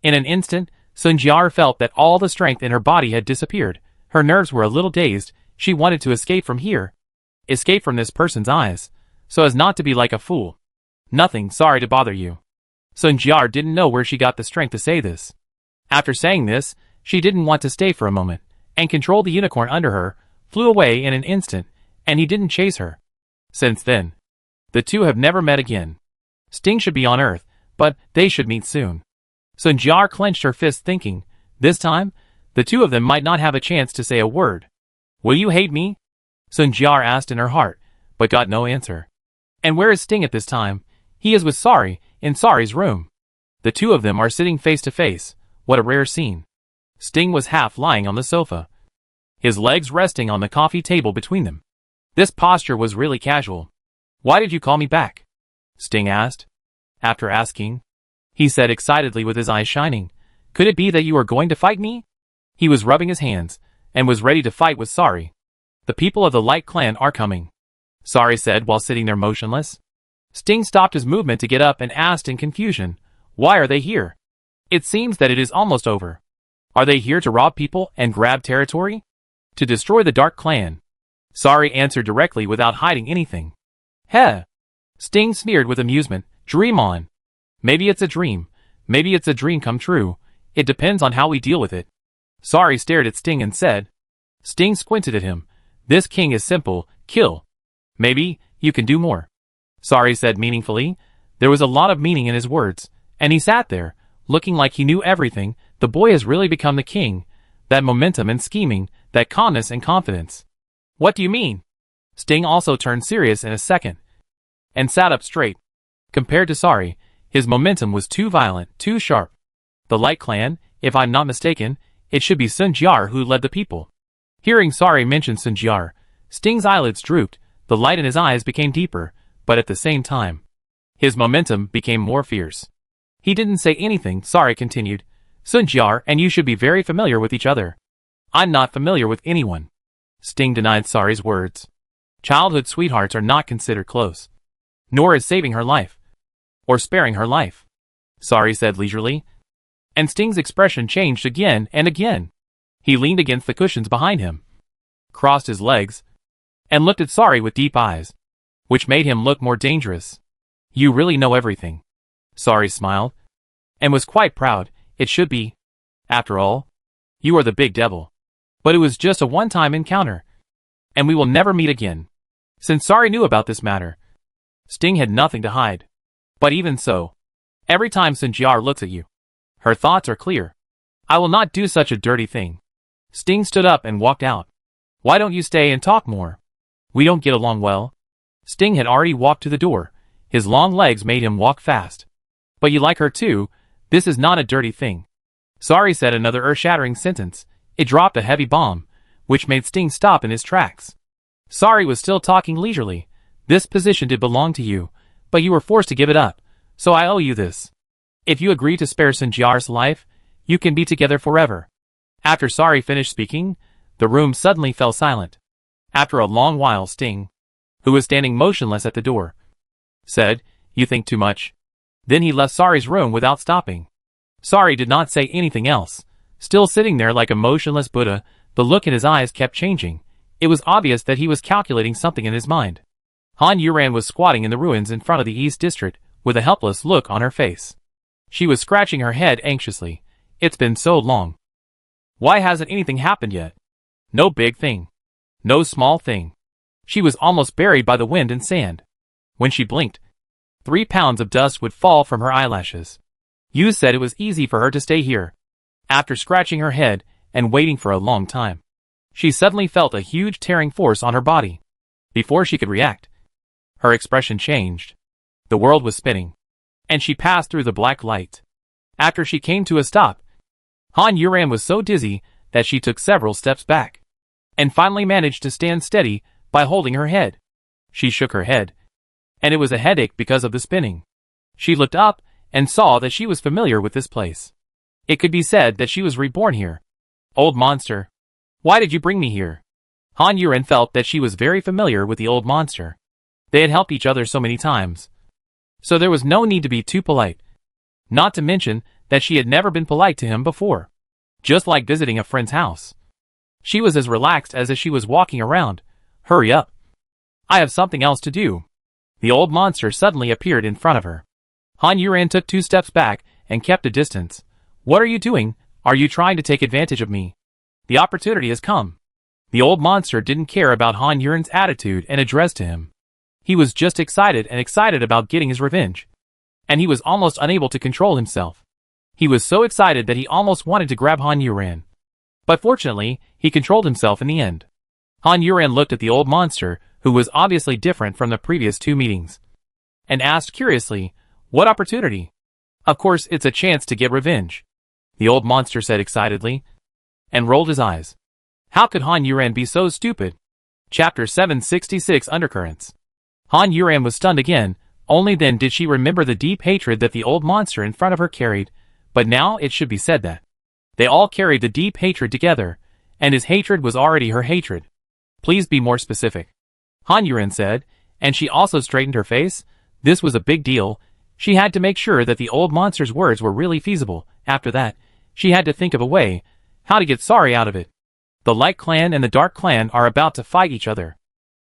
Speaker 1: In an instant, Sun Jiar felt that all the strength in her body had disappeared. Her nerves were a little dazed. She wanted to escape from here. Escape from this person's eyes, so as not to be like a fool. "Nothing, sorry to bother you." Sun Jiar didn't know where she got the strength to say this. After saying this, she didn't want to stay for a moment, and controlled the unicorn under her, flew away in an instant, and he didn't chase her. Since then, the two have never met again. Sting should be on Earth, but they should meet soon. Sun Jiar clenched her fist thinking, this time, the two of them might not have a chance to say a word. "Will you hate me?" Sun Jiar asked in her heart, but got no answer. "And where is Sting at this time? He is with Sari, in Sari's room. The two of them are sitting face to face. What a rare scene. Sting was half lying on the sofa, his legs resting on the coffee table between them. This posture was really casual. Why did you call me back? Sting asked. After asking, he said excitedly with his eyes shining, could it be that you are going to fight me? He was rubbing his hands, and was ready to fight with Sari. The people of the Light Clan are coming, Sari said while sitting there motionless. Sting stopped his movement to get up and asked in confusion, why are they here? It seems that it is almost over. Are they here to rob people and grab territory? To destroy the Dark Clan? Sari answered directly without hiding anything. Heh! Sting sneered with amusement, dream on. Maybe it's a dream. Maybe it's a dream come true. It depends on how we deal with it. Sari stared at Sting and said. Sting squinted at him. This king is simple, kill. Maybe, you can do more. Sari said meaningfully. There was a lot of meaning in his words, and he sat there, looking like he knew everything. The boy has really become the king. That momentum and scheming, that calmness and confidence. What do you mean? Sting also turned serious in a second, and sat up straight. Compared to Sari, his momentum was too violent, too sharp. The Light Clan, if I'm not mistaken, it should be Sun Jiar who led the people. Hearing Sari mention Sun Jiar, Sting's eyelids drooped, the light in his eyes became deeper, but at the same time, his momentum became more fierce. He didn't say anything, Sari continued. Sun Jiar and you should be very familiar with each other. I'm not familiar with anyone. Sting denied Sari's words. Childhood sweethearts are not considered close. Nor is saving her life. Or sparing her life. Sari said leisurely. And Sting's expression changed again and again. He leaned against the cushions behind him, crossed his legs, and looked at Sari with deep eyes, which made him look more dangerous. You really know everything. Sari smiled, and was quite proud. It should be. After all, you are the big devil. But it was just a one-time encounter, and we will never meet again. Since Sari knew about this matter, Sting had nothing to hide. But even so, every time Sun Jiar looks at you, her thoughts are clear. I will not do such a dirty thing. Sting stood up and walked out. Why don't you stay and talk more? We don't get along well. Sting had already walked to the door. His long legs made him walk fast. But you like her too. This is not a dirty thing. Sari said another earth-shattering sentence. It dropped a heavy bomb, which made Sting stop in his tracks. Sari was still talking leisurely. This position did belong to you, but you were forced to give it up, so I owe you this. If you agree to spare Sun Jiar's life, you can be together forever. After Sari finished speaking, the room suddenly fell silent. After a long while Sting, who was standing motionless at the door, said, You think too much. Then he left Sari's room without stopping. Sari did not say anything else. Still sitting there like a motionless Buddha, the look in his eyes kept changing. It was obvious that he was calculating something in his mind. Han Yuran was squatting in the ruins in front of the East District, with a helpless look on her face. She was scratching her head anxiously. It's been so long. Why hasn't anything happened yet? No big thing. No small thing. She was almost buried by the wind and sand. When she blinked, 3 pounds of dust would fall from her eyelashes. You said it was easy for her to stay here. After scratching her head and waiting for a long time, she suddenly felt a huge tearing force on her body. Before she could react, her expression changed. The world was spinning, and she passed through the black light. After she came to a stop, Han Yuran was so dizzy that she took several steps back, and finally managed to stand steady by holding her head. She shook her head, and it was a headache because of the spinning. She looked up and saw that she was familiar with this place. It could be said that she was reborn here. Old monster. Why did you bring me here? Han Yuran felt that she was very familiar with the old monster. They had helped each other so many times, so there was no need to be too polite. Not to mention that she had never been polite to him before. Just like visiting a friend's house. She was as relaxed as if she was walking around. Hurry up. I have something else to do. The old monster suddenly appeared in front of her. Han Yuran took 2 steps back and kept a distance. What are you doing? Are you trying to take advantage of me? The opportunity has come. The old monster didn't care about Han Yuran's attitude and addressed to him. He was just excited about getting his revenge. And he was almost unable to control himself. He was so excited that he almost wanted to grab Han Yuran. But fortunately, he controlled himself in the end. Han Yuran looked at the old monster, who was obviously different from the previous 2 meetings, and asked curiously, "What opportunity?" "Of course, it's a chance to get revenge," the old monster said excitedly, and rolled his eyes. How could Han Yuran be so stupid? Chapter 766 Undercurrents. Han Yuran was stunned again. Only then did she remember the deep hatred that the old monster in front of her carried, but now it should be said that they all carried the deep hatred together, and his hatred was already her hatred. "Please be more specific," Han Yuran said, and she also straightened her face. This was a big deal. She had to make sure that the old monster's words were really feasible. After that, she had to think of a way, how to get sorry out of it. "The Light Clan and the Dark Clan are about to fight each other,"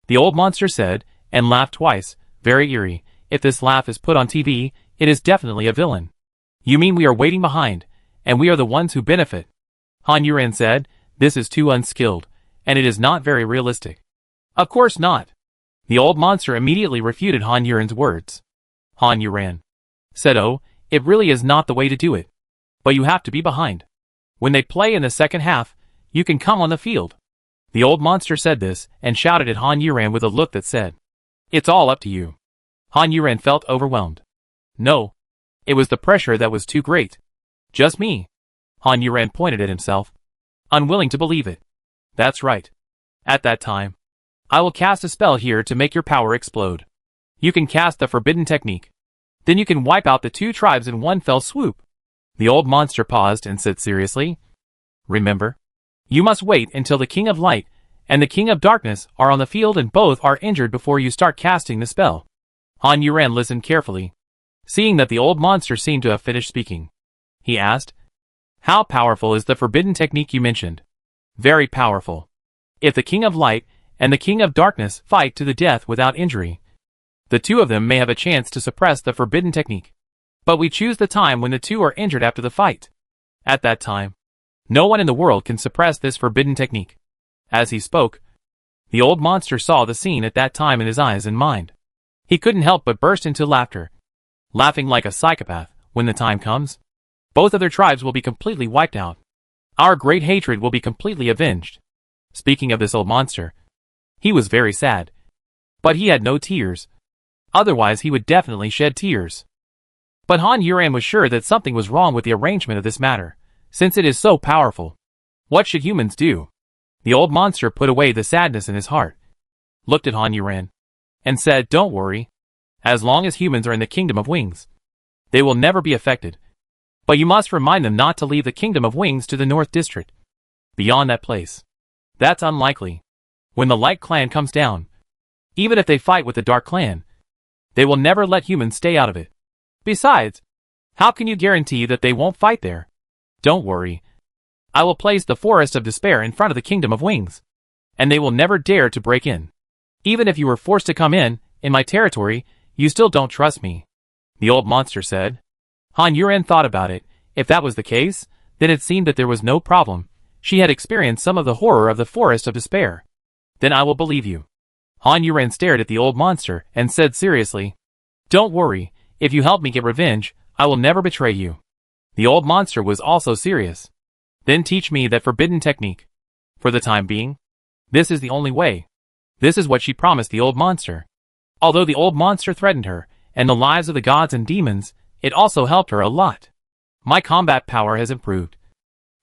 Speaker 1: the old monster said, and laughed twice, very eerie. If this laugh is put on TV, it is definitely a villain. "You mean we are waiting behind, and we are the ones who benefit?" Han Yuran said. "This is too unskilled, and it is not very realistic." "Of course not." The old monster immediately refuted Han Yuran's words. Han Yuran said, "Oh, it really is not the way to do it. But you have to be behind. When they play in the second half, you can come on the field." The old monster said this, and shouted at Han Yuran with a look that said, "It's all up to you." Han Yuran felt overwhelmed. No. It was the pressure that was too great. "Just me." Han Yuran pointed at himself, unwilling to believe it. "That's right. At that time, I will cast a spell here to make your power explode. You can cast the forbidden technique. Then you can wipe out the two tribes in one fell swoop." The old monster paused and said seriously, "Remember, you must wait until the King of Light and the King of Darkness are on the field and both are injured before you start casting the spell." Han Yuran listened carefully. Seeing that the old monster seemed to have finished speaking, he asked, "How powerful is the forbidden technique you mentioned?" "Very powerful. If the King of Light and the King of Darkness fight to the death without injury, the two of them may have a chance to suppress the forbidden technique. But we choose the time when the two are injured after the fight. At that time, no one in the world can suppress this forbidden technique." As he spoke, the old monster saw the scene at that time in his eyes and mind. He couldn't help but burst into laughter. Laughing like a psychopath. "When the time comes, both of their tribes will be completely wiped out. Our great hatred will be completely avenged." Speaking of this old monster, he was very sad. But he had no tears. Otherwise he would definitely shed tears. But Han Yuran was sure that something was wrong with the arrangement of this matter, since it is so powerful. What should humans do? The old monster put away the sadness in his heart, looked at Han Yuran, and said, "Don't worry. As long as humans are in the Kingdom of Wings, they will never be affected. But you must remind them not to leave the Kingdom of Wings to the North District. Beyond that place. That's unlikely. When the Light Clan comes down, even if they fight with the Dark Clan, they will never let humans stay out of it. Besides, how can you guarantee that they won't fight there? Don't worry. I will place the Forest of Despair in front of the Kingdom of Wings, and they will never dare to break in. Even if you were forced to come in my territory, you still don't trust me," the old monster said. Han Yuran thought about it. If that was the case, then it seemed that there was no problem. She had experienced some of the horror of the Forest of Despair. "Then I will believe you." Han Yuran stared at the old monster and said seriously, "Don't worry, if you help me get revenge, I will never betray you." The old monster was also serious. "Then teach me that forbidden technique. For the time being, this is the only way." This is what she promised the old monster. Although the old monster threatened her and the lives of the gods and demons, it also helped her a lot. "My combat power has improved.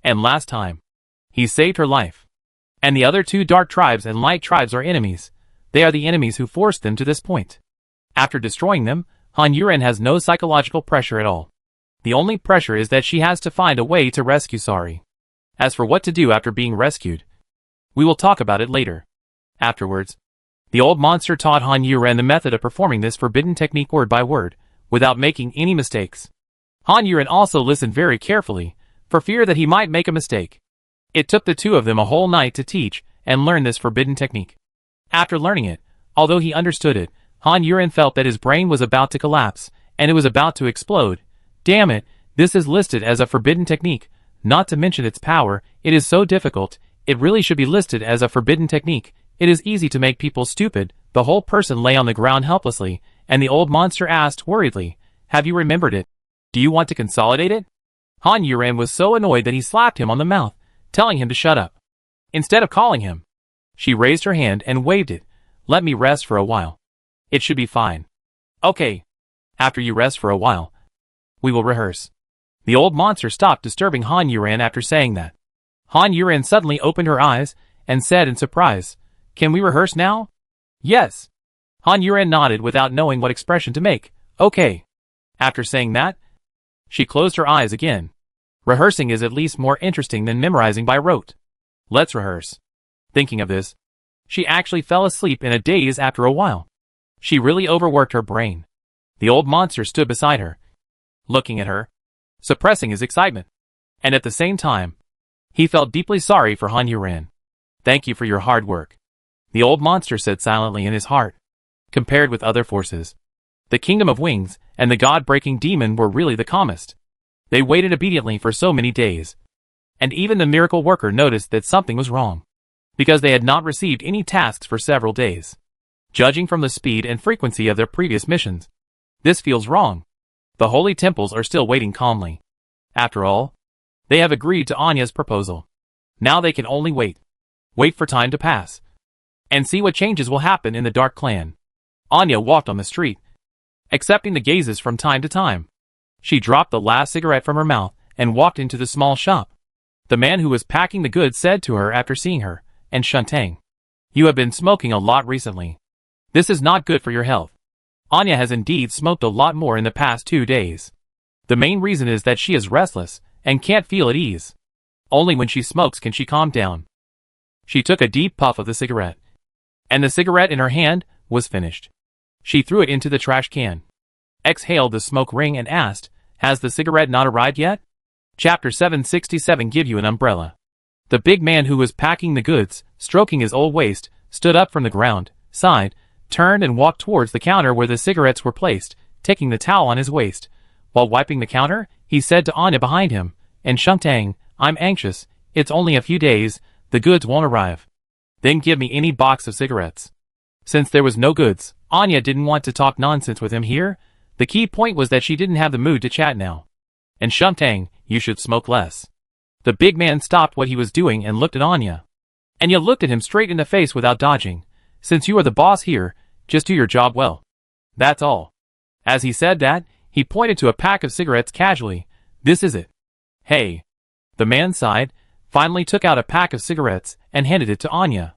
Speaker 1: And last time, he saved her life. And the other two dark tribes and light tribes are enemies. They are the enemies who forced them to this point. After destroying them, Han Yuran has no psychological pressure at all. The only pressure is that she has to find a way to rescue Sari. As for what to do after being rescued, we will talk about it later." Afterwards, the old monster taught Han Yuran the method of performing this forbidden technique word by word, without making any mistakes. Han Yuran also listened very carefully, for fear that he might make a mistake. It took the two of them a whole night to teach and learn this forbidden technique. After learning it, although he understood it, Han Yuran felt that his brain was about to collapse, and it was about to explode. Damn it, this is listed as a forbidden technique, not to mention its power. It is so difficult, it really should be listed as a forbidden technique. It is easy to make people stupid. The whole person lay on the ground helplessly, and the old monster asked worriedly, "Have you remembered it? Do you want to consolidate it?" Han Yuran was so annoyed that he slapped him on the mouth, telling him to shut up. Instead of calling him, she raised her hand and waved it. "Let me rest for a while. It should be fine." "Okay," After you rest for a while, we will rehearse. The old monster stopped disturbing Han Yuran after saying that. Han Yuran suddenly opened her eyes and said in surprise, "Can we rehearse now?" "Yes." Han Yuran nodded without knowing what expression to make. "Okay." After saying that, she closed her eyes again. Rehearsing is at least more interesting than memorizing by rote. Let's rehearse. Thinking of this, she actually fell asleep in a daze after a while. She really overworked her brain. The old monster stood beside her, looking at her, suppressing his excitement. And at the same time, he felt deeply sorry for Han Yuran. "Thank you for your hard work," the old monster said silently in his heart. Compared with other forces, the Kingdom of Wings and the God-breaking demon were really the calmest. They waited obediently for so many days. And even the miracle worker noticed that something was wrong, because they had not received any tasks for several days. Judging from the speed and frequency of their previous missions, this feels wrong. The holy temples are still waiting calmly. After all, they have agreed to Anya's proposal. Now they can only wait. Wait for time to pass. And see what changes will happen in the Dark Clan. Anya walked on the street, accepting the gazes from time to time. She dropped the last cigarette from her mouth and walked into the small shop. The man who was packing the goods said to her after seeing her, "And Shuntang, you have been smoking a lot recently. This is not good for your health." Anya has indeed smoked a lot more in the past 2 days. The main reason is that she is restless and can't feel at ease. Only when she smokes can she calm down. She took a deep puff of the cigarette, and the cigarette in her hand was finished. She threw it into the trash can, exhaled the smoke ring and asked, "Has the cigarette not arrived yet?" Chapter 767 Give you an umbrella. The big man who was packing the goods, stroking his old waist, stood up from the ground, sighed, turned and walked towards the counter where the cigarettes were placed, taking the towel on his waist. While wiping the counter, he said to Anya behind him, "And Shuntang, I'm anxious, it's only a few days, the goods won't arrive. Then give me any box of cigarettes." Since there was no goods, Anya didn't want to talk nonsense with him here. The key point was that she didn't have the mood to chat now. "And Shuntang, you should smoke less." The big man stopped what he was doing and looked at Anya. Anya looked at him straight in the face without dodging. "Since you are the boss here, just do your job well. That's all." As he said that, he pointed to a pack of cigarettes casually. "This is it." "Hey." The man sighed, finally took out a pack of cigarettes and handed it to Anya.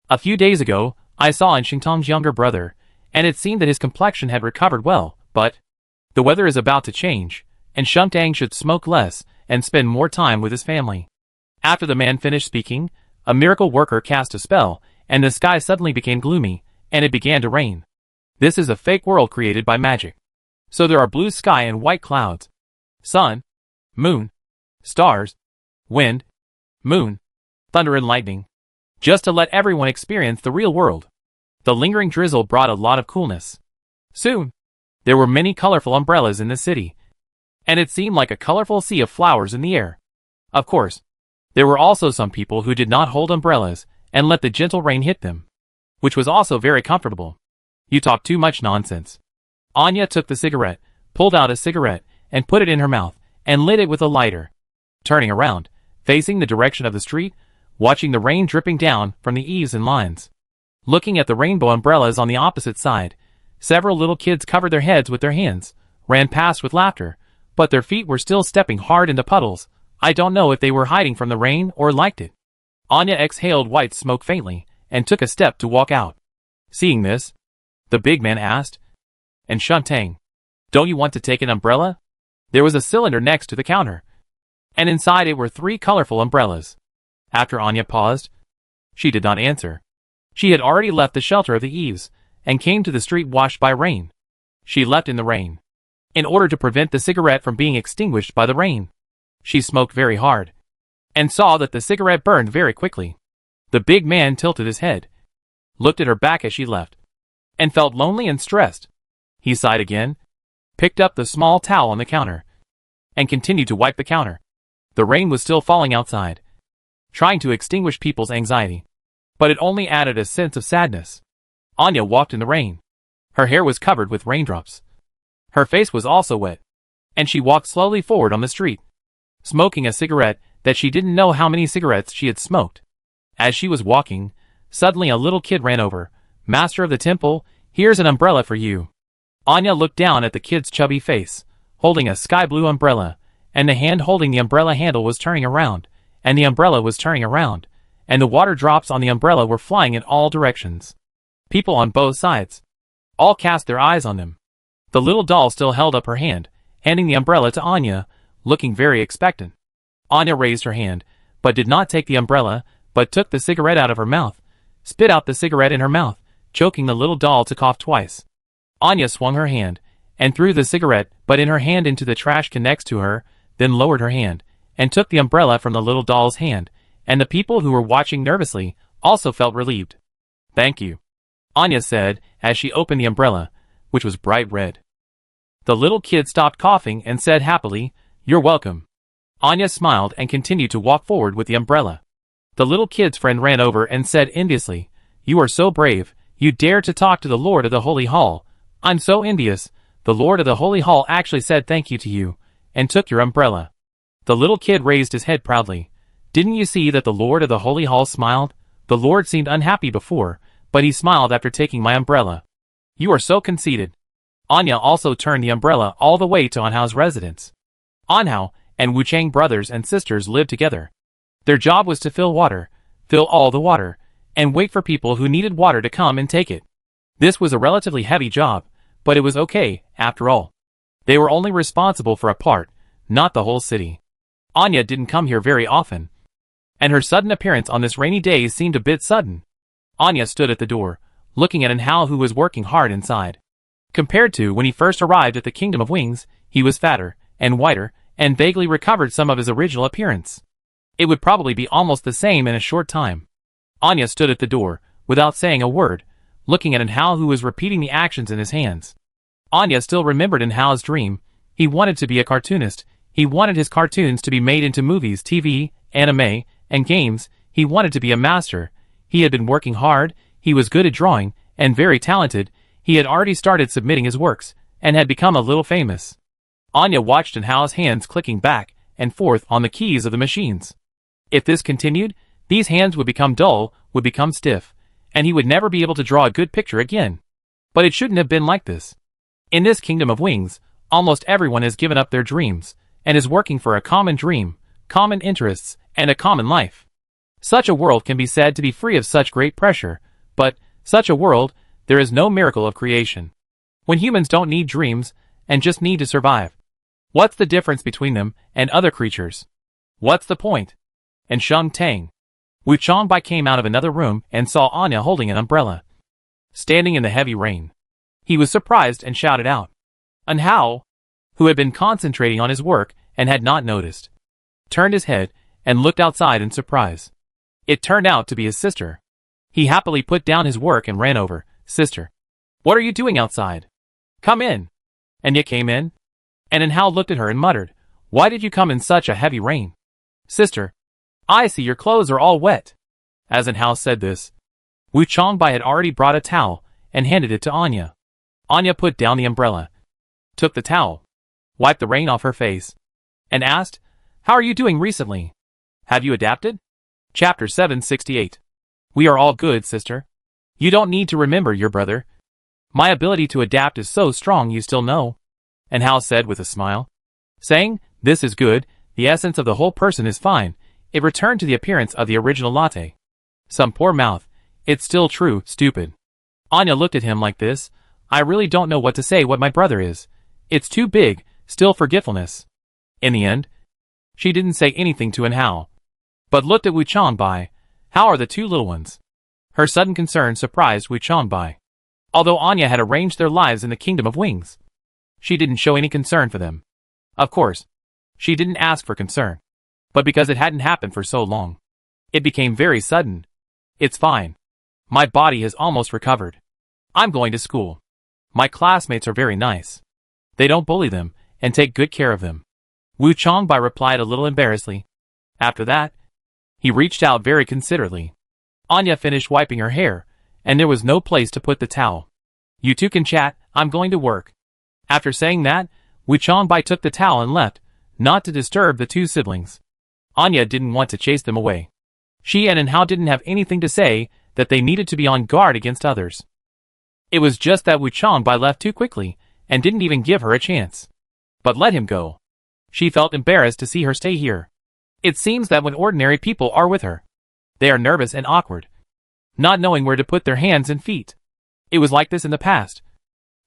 Speaker 1: "A few days ago, I saw in Xingtong's younger brother, and it seemed that his complexion had recovered well, but the weather is about to change, and Shuntang should smoke less and spend more time with his family." After the man finished speaking, a miracle worker cast a spell, and the sky suddenly became gloomy, and it began to rain. This is a fake world created by magic. So there are blue sky and white clouds, sun, moon, stars, wind, moon, thunder and lightning, just to let everyone experience the real world. The lingering drizzle brought a lot of coolness. Soon, there were many colorful umbrellas in the city, and it seemed like a colorful sea of flowers in the air. Of course, there were also some people who did not hold umbrellas and let the gentle rain hit them, which was also very comfortable. "You talk too much nonsense." Anya took the cigarette, pulled out a cigarette, and put it in her mouth, and lit it with a lighter. Turning around, facing the direction of the street, watching the rain dripping down from the eaves and lines. Looking at the rainbow umbrellas on the opposite side, several little kids covered their heads with their hands, ran past with laughter, but their feet were still stepping hard into puddles. I don't know if they were hiding from the rain or liked it. Anya exhaled white smoke faintly, and took a step to walk out. Seeing this, the big man asked, "And Shuntang, don't you want to take an umbrella?" There was a cylinder next to the counter, and inside it were 3 colorful umbrellas. After Anya paused, she did not answer. She had already left the shelter of the eaves, and came to the street washed by rain. She left in the rain, in order to prevent the cigarette from being extinguished by the rain. She smoked very hard, and saw that the cigarette burned very quickly. The big man tilted his head, looked at her back as she left, and felt lonely and stressed. He sighed again, picked up the small towel on the counter, and continued to wipe the counter. The rain was still falling outside, trying to extinguish people's anxiety, but it only added a sense of sadness. Anya walked in the rain. Her hair was covered with raindrops. Her face was also wet, and she walked slowly forward on the street, smoking a cigarette that she didn't know how many cigarettes she had smoked. As she was walking, suddenly a little kid ran over. "Master of the temple, here's an umbrella for you." Anya looked down at the kid's chubby face, holding a sky-blue umbrella, and the hand holding the umbrella handle was turning around, and the umbrella was turning around, and the water drops on the umbrella were flying in all directions. People on both sides all cast their eyes on them. The little doll still held up her hand, handing the umbrella to Anya, looking very expectant. Anya raised her hand, but did not take the umbrella, but took the cigarette out of her mouth, spit out the cigarette in her mouth, choking the little doll to cough twice. Anya swung her hand, and threw the cigarette butt in her hand into the trash can next to her, then lowered her hand, and took the umbrella from the little doll's hand, and the people who were watching nervously also felt relieved. "Thank you," Anya said as she opened the umbrella, which was bright red. The little kid stopped coughing and said happily, "You're welcome." Anya smiled and continued to walk forward with the umbrella. The little kid's friend ran over and said enviously, "You are so brave, you dare to talk to the Lord of the Holy Hall. I'm so envious. The Lord of the Holy Hall actually said thank you to you, and took your umbrella." The little kid raised his head proudly. "Didn't you see that the Lord of the Holy Hall smiled? The Lord seemed unhappy before, but he smiled after taking my umbrella. You are so conceited." Anya also turned the umbrella all the way to Anhao's residence. Anhao and Wuchang brothers and sisters lived together. Their job was to fill all the water, and wait for people who needed water to come and take it. This was a relatively heavy job, but it was okay, after all. They were only responsible for a part, not the whole city. Anya didn't come here very often, and her sudden appearance on this rainy day seemed a bit sudden. Anya stood at the door, looking at Anhao who was working hard inside. Compared to when he first arrived at the Kingdom of Wings, he was fatter, and whiter, and vaguely recovered some of his original appearance. It would probably be almost the same in a short time. Anya stood at the door, without saying a word, looking at Anhao who was repeating the actions in his hands. Anya still remembered Anhao's dream. He wanted to be a cartoonist. He wanted his cartoons to be made into movies, TV, anime, and games. He wanted to be a master. He had been working hard, he was good at drawing, and very talented. He had already started submitting his works, and had become a little famous. Anya watched Anhao's hands clicking back and forth on the keys of the machines. If this continued, these hands would become dull, would become stiff, and he would never be able to draw a good picture again. But it shouldn't have been like this. In this Kingdom of Wings, almost everyone has given up their dreams, and is working for a common dream, common interests, and a common life. Such a world can be said to be free of such great pressure, but, such a world, there is no miracle of creation. When humans don't need dreams, and just need to survive. What's the difference between them and other creatures? What's the point? And Sheng Tang. Wu Chongbai came out of another room and saw Anya holding an umbrella, standing in the heavy rain. He was surprised and shouted out. Anhao, who had been concentrating on his work and had not noticed, turned his head and looked outside in surprise. It turned out to be his sister. He happily put down his work and ran over. "Sister, what are you doing outside? Come in." Anya came in, and Anhao looked at her and muttered, "Why did you come in such a heavy rain?" "Sister, I see your clothes are all wet." As Anhao said this, Wu Chongbai had already brought a towel and handed it to Anya. Anya put down the umbrella, took the towel, wiped the rain off her face, and asked, "How are you doing recently? Have you adapted?" Chapter 768. We are all good, sister. You don't need to remember your brother. My ability to adapt is so strong you still know. Anhao said with a smile. Saying, "This is good, the essence of the whole person is fine," it returned to the appearance of the original latte. Some poor mouth. It's still true, stupid. Anya looked at him like this. I really don't know what to say what my brother is. It's too big, still forgetfulness. In the end, she didn't say anything to Anhao, but looked at Wu Chongbai. How are the two little ones? Her sudden concern surprised Wu Chongbai. Although Anya had arranged their lives in the Kingdom of Wings, she didn't show any concern for them. Of course, she didn't ask for concern, but because it hadn't happened for so long, it became very sudden. It's fine. My body has almost recovered. I'm going to school. My classmates are very nice. They don't bully them, and take good care of them. Wu Chongbai replied a little embarrassedly. After that, he reached out very considerately. Anya finished wiping her hair, and there was no place to put the towel. You two can chat, I'm going to work. After saying that, Wu Chongbai took the towel and left, not to disturb the two siblings. Anya didn't want to chase them away. She and Anhao didn't have anything to say that they needed to be on guard against others. It was just that Wu Chongbai left too quickly, and didn't even give her a chance, but let him go. She felt embarrassed to see her stay here. It seems that when ordinary people are with her, they are nervous and awkward, not knowing where to put their hands and feet. It was like this in the past,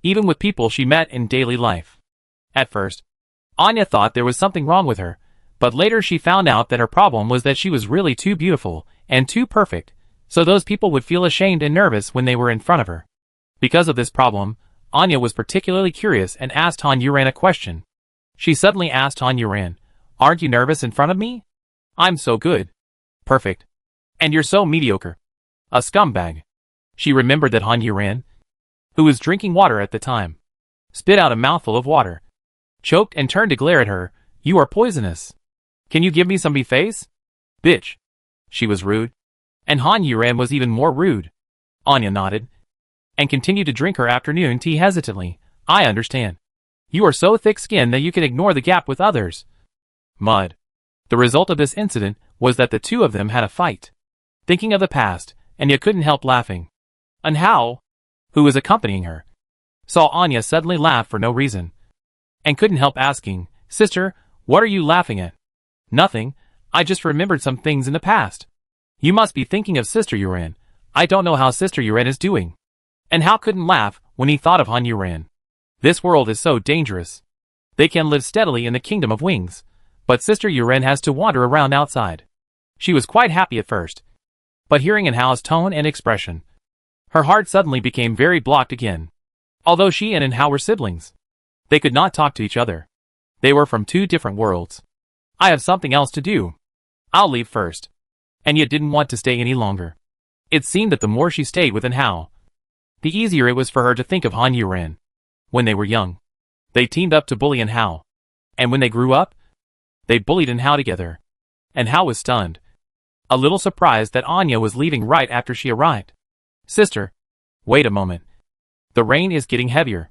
Speaker 1: even with people she met in daily life. At first, Anya thought there was something wrong with her, but later she found out that her problem was that she was really too beautiful and too perfect, so those people would feel ashamed and nervous when they were in front of her. Because of this problem, Anya was particularly curious and asked Han Yuran a question. She suddenly asked Han Yuran, "Aren't you nervous in front of me? I'm so good. Perfect. And you're so mediocre. A scumbag." She remembered that Han Yuran, who was drinking water at the time, spit out a mouthful of water, choked and turned to glare at her. "You are poisonous. Can you give me some face? Bitch." She was rude. And Han Yuran was even more rude. Anya nodded and continued to drink her afternoon tea hesitantly. "I understand. You are so thick-skinned that you can ignore the gap with others." Mud. The result of this incident was that the two of them had a fight. Thinking of the past, Anya couldn't help laughing. And Hao, who was accompanying her, saw Anya suddenly laugh for no reason, and couldn't help asking, "Sister, what are you laughing at?" "Nothing, I just remembered some things in the past." "You must be thinking of Sister Yuran. I don't know how Sister Yuran is doing." And Hao couldn't laugh when he thought of Han Yuran. This world is so dangerous. They can live steadily in the kingdom of wings, but Sister Yuran has to wander around outside. She was quite happy at first, but hearing in Hao's tone and expression, her heart suddenly became very blocked again. Although she and Hao were siblings, they could not talk to each other. They were from two different worlds. "I have something else to do. I'll leave first." And yet didn't want to stay any longer. It seemed that the more she stayed with Hao, the easier it was for her to think of Han Yuran. When they were young, they teamed up to bully Hao. And when they grew up, they bullied Hao together. And Hao was stunned, a little surprised that Anya was leaving right after she arrived. "Sister, wait a moment. The rain is getting heavier,"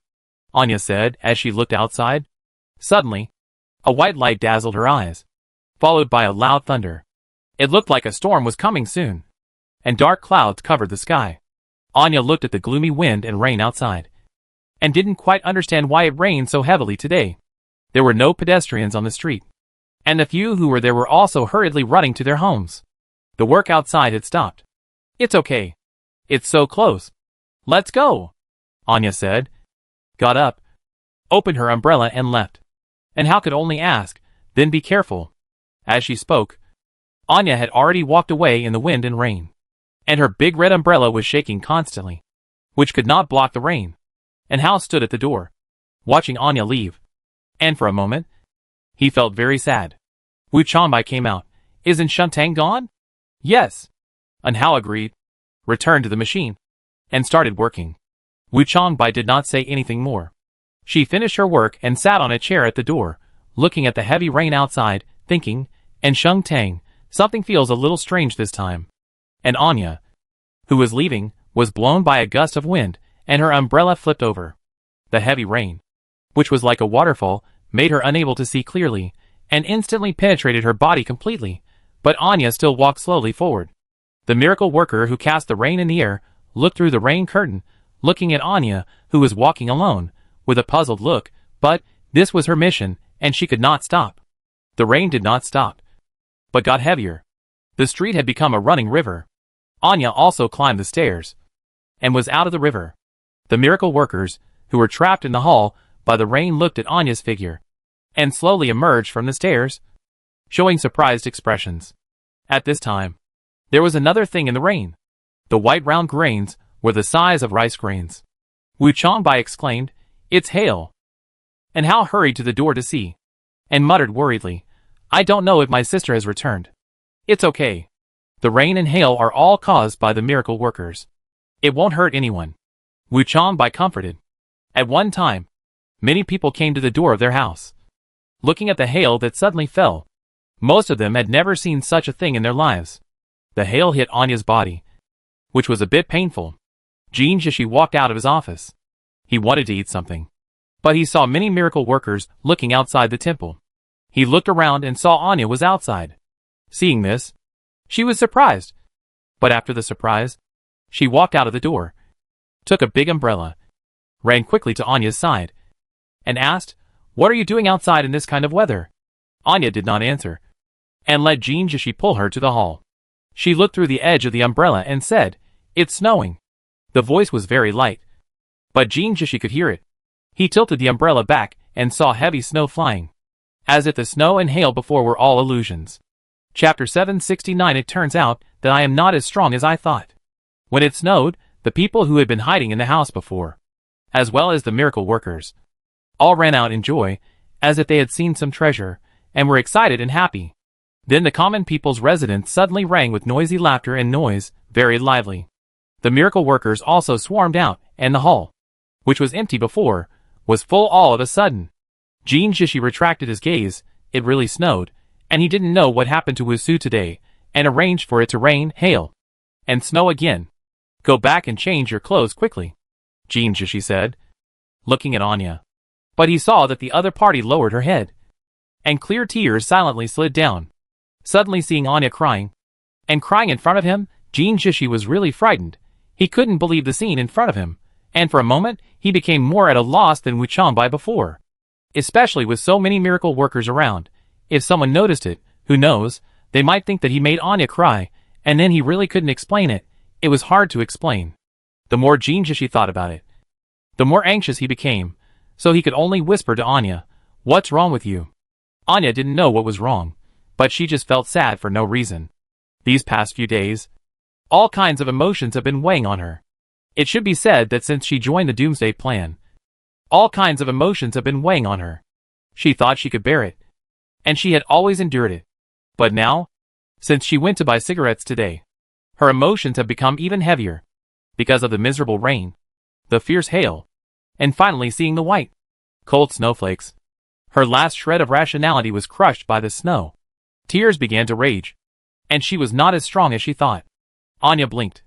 Speaker 1: Anya said as she looked outside. Suddenly, a white light dazzled her eyes, followed by a loud thunder. It looked like a storm was coming soon, and dark clouds covered the sky. Anya looked at the gloomy wind and rain outside, and didn't quite understand why it rained so heavily today. There were no pedestrians on the street, and the few who were there were also hurriedly running to their homes. The work outside had stopped. "It's okay. It's so close. Let's go," Anya said, got up, opened her umbrella and left. And Hao could only ask, "Then be careful." As she spoke, Anya had already walked away in the wind and rain, and her big red umbrella was shaking constantly, which could not block the rain. And Hao stood at the door, watching Anya leave. And for a moment, he felt very sad. Wu Changbai came out. "Isn't Shuntang gone?" "Yes." And Hao agreed, returned to the machine, and started working. Wu Changbai did not say anything more. She finished her work and sat on a chair at the door, looking at the heavy rain outside, thinking, "And Shuntang, something feels a little strange this time." And Anya, who was leaving, was blown by a gust of wind, and her umbrella flipped over. The heavy rain, which was like a waterfall, made her unable to see clearly, and instantly penetrated her body completely, but Anya still walked slowly forward. The miracle worker who cast the rain in the air looked through the rain curtain, looking at Anya, who was walking alone, with a puzzled look, but this was her mission, and she could not stop. The rain did not stop, but got heavier. The street had become a running river. Anya also climbed the stairs, and was out of the river. The miracle workers, who were trapped in the hall by the rain, looked at Anya's figure, and slowly emerged from the stairs, showing surprised expressions. At this time, there was another thing in the rain. The white round grains were the size of rice grains. Wu Changbai exclaimed, "It's hail." And Hao hurried to the door to see, and muttered worriedly, "I don't know if my sister has returned." "It's okay. The rain and hail are all caused by the miracle workers. It won't hurt anyone," Wu Changbai comforted. At one time, many people came to the door of their house, looking at the hail that suddenly fell. Most of them had never seen such a thing in their lives. The hail hit Anya's body, which was a bit painful. Jin Jishi walked out of his office. He wanted to eat something, but he saw many miracle workers looking outside the temple. He looked around and saw Anya was outside. Seeing this, she was surprised. But after the surprise, she walked out of the door, took a big umbrella, ran quickly to Anya's side, and asked, "What are you doing outside in this kind of weather?" Anya did not answer, and let Jean Jishi pull her to the hall. She looked through the edge of the umbrella and said, "It's snowing." The voice was very light, but Jean Jishi could hear it. He tilted the umbrella back and saw heavy snow flying, as if the snow and hail before were all illusions. Chapter 769. It turns out that I am not as strong as I thought. When it snowed, the people who had been hiding in the house before, as well as the miracle workers, all ran out in joy, as if they had seen some treasure, and were excited and happy. Then the common people's residence suddenly rang with noisy laughter and noise, very lively. The miracle workers also swarmed out, and the hall, which was empty before, was full all of a sudden. Jean Jishi retracted his gaze. It really snowed, and he didn't know what happened to Wusu today, and arranged for it to rain, hail, and snow again. "Go back and change your clothes quickly," Jean Jishi said, looking at Anya. But he saw that the other party lowered her head, and clear tears silently slid down. Suddenly seeing Anya crying, and crying in front of him, Jean Jishi was really frightened. He couldn't believe the scene in front of him, and for a moment, he became more at a loss than Wu Changbai before. Especially with so many miracle workers around. If someone noticed it, who knows, they might think that he made Anya cry, and then he really couldn't explain it. It was hard to explain. The more Jean Jishi thought about it, the more anxious he became, so he could only whisper to Anya, "What's wrong with you?" Anya didn't know what was wrong, but she just felt sad for no reason. These past few days, all kinds of emotions have been weighing on her. It should be said that since she joined the Doomsday plan, all kinds of emotions have been weighing on her. She thought she could bear it, and she had always endured it. But now, since she went to buy cigarettes today, her emotions have become even heavier, because of the miserable rain, the fierce hail, and finally seeing the white, cold snowflakes. Her last shred of rationality was crushed by the snow. Tears began to rage, and she was not as strong as she thought. Anya blinked,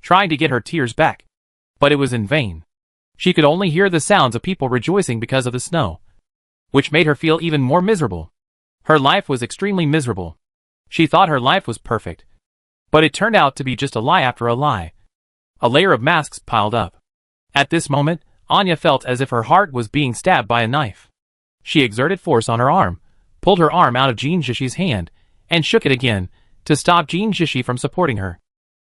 Speaker 1: trying to get her tears back, but it was in vain. She could only hear the sounds of people rejoicing because of the snow, which made her feel even more miserable. Her life was extremely miserable. She thought her life was perfect, but it turned out to be just a lie after a lie. A layer of masks piled up. At this moment, Anya felt as if her heart was being stabbed by a knife. She exerted force on her arm, pulled her arm out of Jean Jishi's hand, and shook it again, to stop Jean Jishi from supporting her.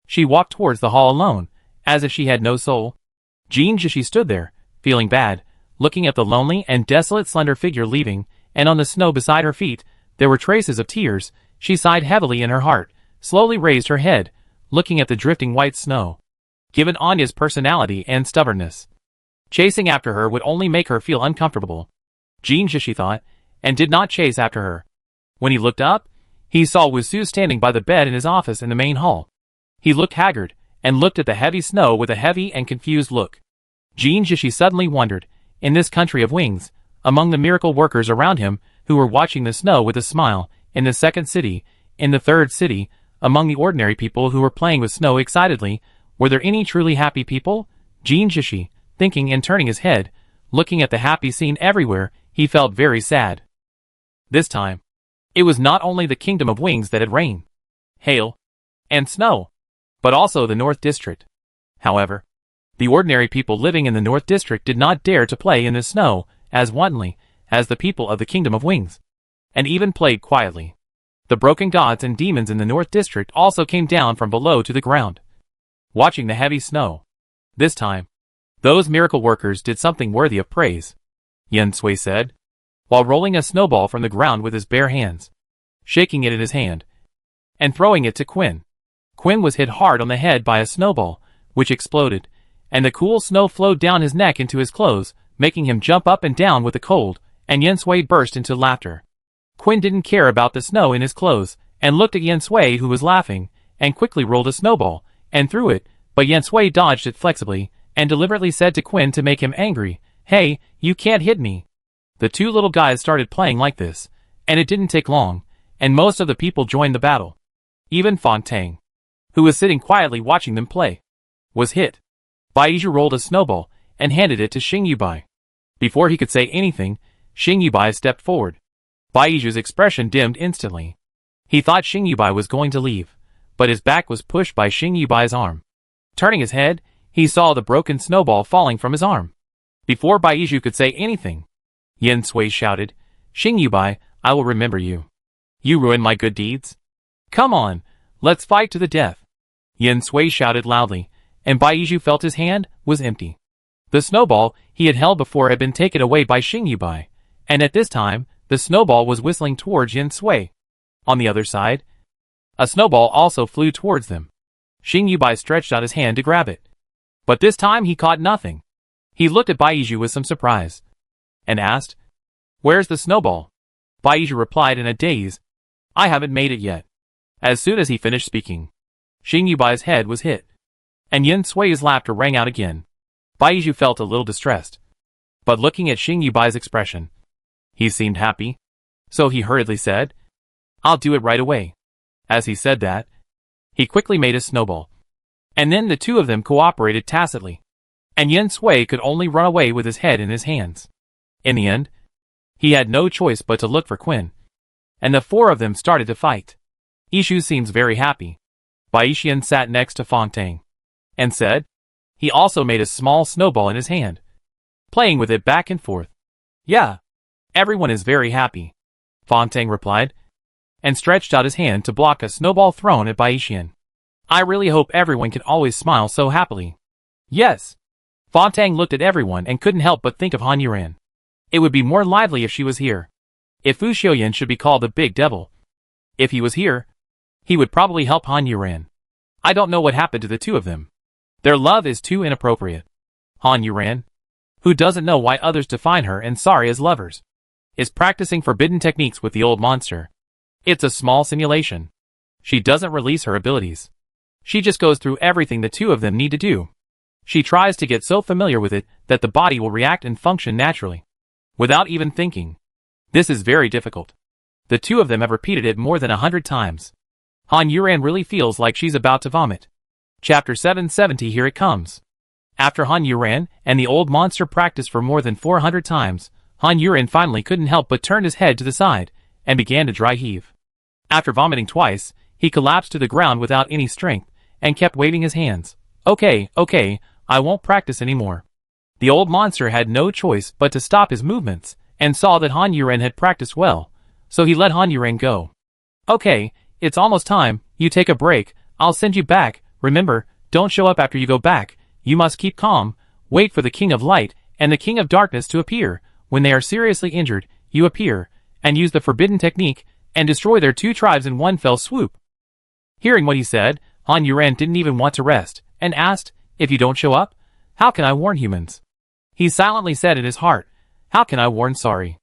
Speaker 1: She walked towards the hall alone, as if she had no soul. Jean Jishi stood there, feeling bad, looking at the lonely and desolate slender figure leaving, and on the snow beside her feet, there were traces of tears. She sighed heavily in her heart, slowly raised her head, looking at the drifting white snow. Given Anya's personality and stubbornness, chasing after her would only make her feel uncomfortable. Jean Jishi thought, and did not chase after her. When he looked up, he saw Wusu standing by the bed in his office in the main hall. He looked haggard, and looked at the heavy snow with a heavy and confused look. Jean Jishi suddenly wondered, in this country of wings, among the miracle workers around him, who were watching the snow with a smile, in the second city, in the third city, among the ordinary people who were playing with snow excitedly, were there any truly happy people? Jean Jishi, thinking and turning his head, looking at the happy scene everywhere, he felt very sad. This time, it was not only the kingdom of wings that had rain, hail, and snow, but also the North District. However, the ordinary people living in the North District did not dare to play in the snow as wantonly as the people of the Kingdom of Wings, and even played quietly. The broken gods and demons in the North District also came down from below to the ground, watching the heavy snow. This time, those miracle workers did something worthy of praise, Yen Sui said, while rolling a snowball from the ground with his bare hands, shaking it in his hand, and throwing it to Quinn. Quinn was hit hard on the head by a snowball, which exploded, and the cool snow flowed down his neck into his clothes, making him jump up and down with the cold, and Yen Sui burst into laughter. Quinn didn't care about the snow in his clothes, and looked at Yen Sui, who was laughing, and quickly rolled a snowball, and threw it, but Yen Sui dodged it flexibly, and deliberately said to Quinn to make him angry, "Hey, you can't hit me." The two little guys started playing like this, and it didn't take long, and most of the people joined the battle. Even Fontang, who was sitting quietly watching them play, was hit. Baiju rolled a snowball, and handed it to Xing Yubai. Before he could say anything, Xing Yubai stepped forward. Baiju's expression dimmed instantly. He thought Xing Yubai was going to leave, but his back was pushed by Xing Yubai's arm. Turning his head, he saw the broken snowball falling from his arm. Before Baiju could say anything, Yen Sui shouted. Xing Yubai, I will remember you. You ruined my good deeds. Come on, let's fight to the death. Yen Sui shouted loudly, and Baizhu felt his hand was empty. The snowball he had held before had been taken away by Xing Yubai, and at this time, the snowball was whistling towards Yen Sui. On the other side, a snowball also flew towards them. Xing Yubai stretched out his hand to grab it. But this time he caught nothing. He looked at Baizhu with some surprise, and asked, Where's the snowball? Baizhu replied in a daze, I haven't made it yet. As soon as he finished speaking, Xing Yubai's head was hit, and Yen Sui's laughter rang out again. Baizhu felt a little distressed, but looking at Xing Yubai's expression, he seemed happy, so he hurriedly said, I'll do it right away. As he said that, he quickly made a snowball, and then the two of them cooperated tacitly, and Yen Sui could only run away with his head in his hands. In the end, he had no choice but to look for Qin, and the four of them started to fight. Ishu seems very happy. Baixian sat next to Fangtang, and said, he also made a small snowball in his hand, playing with it back and forth. Yeah, everyone is very happy, Fangtang replied, and stretched out his hand to block a snowball thrown at Baixian. I really hope everyone can always smile so happily. Yes. Fangtang looked at everyone and couldn't help but think of Han Yuran. It would be more lively if she was here. If Fu Xiuyan should be called the Big Devil. If he was here, he would probably help Han Yuran. I don't know what happened to the two of them. Their love is too inappropriate. Han Yuran, who doesn't know why others define her and Sari as lovers, is practicing forbidden techniques with the old monster. It's a small simulation. She doesn't release her abilities. She just goes through everything the two of them need to do. She tries to get so familiar with it that the body will react and function naturally, without even thinking. This is very difficult. The two of them have repeated it more than 100 times. Han Yuran really feels like she's about to vomit. Chapter 770, here it comes. After Han Yuran and the old monster practiced for more than 400 times, Han Yuran finally couldn't help but turn his head to the side, and began to dry heave. After vomiting twice, he collapsed to the ground without any strength, and kept waving his hands. Okay, I won't practice anymore. The old monster had no choice but to stop his movements, and saw that Han Yuran had practiced well, so he let Han Yuran go. Okay, it's almost time, you take a break, I'll send you back, remember, don't show up after you go back, you must keep calm, wait for the King of Light and the King of Darkness to appear. When they are seriously injured, you appear, and use the forbidden technique, and destroy their two tribes in one fell swoop. Hearing what he said, Han Yuran didn't even want to rest, and asked, if you don't show up, how can I warn humans? He silently said in his heart, how can I warn Sari?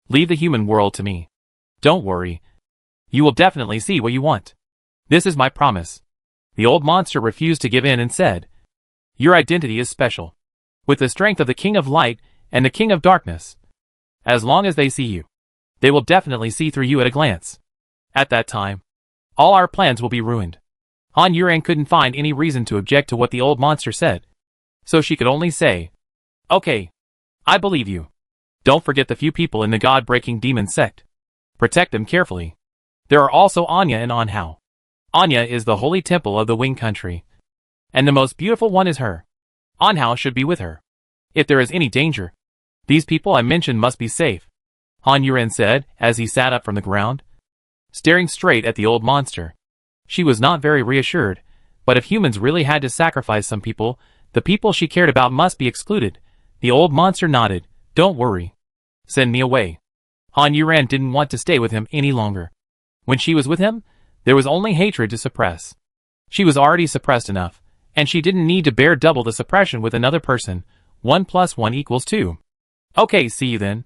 Speaker 1: Leave the human world to me. Don't worry. You will definitely see what you want. This is my promise. The old monster refused to give in and said, your identity is special. With the strength of the King of Light and the King of Darkness. As long as they see you, they will definitely see through you at a glance. At that time, all our plans will be ruined. Han Yuran couldn't find any reason to object to what the old monster said, so she could only say, okay, I believe you. Don't forget the few people in the God-breaking demon sect. Protect them carefully. There are also Anya and Anhao. Anya is the holy temple of the Wing Country, and the most beautiful one is her. Anhao should be with her. If there is any danger, these people I mentioned must be safe, Han Yuran said as he sat up from the ground, staring straight at the old monster. She was not very reassured, but if humans really had to sacrifice some people, the people she cared about must be excluded. The old monster nodded. Don't worry. Send me away. Han Yuran didn't want to stay with him any longer. When she was with him, there was only hatred to suppress. She was already suppressed enough, and she didn't need to bear double the suppression with another person. 1 + 1 = 2. Okay, see you then,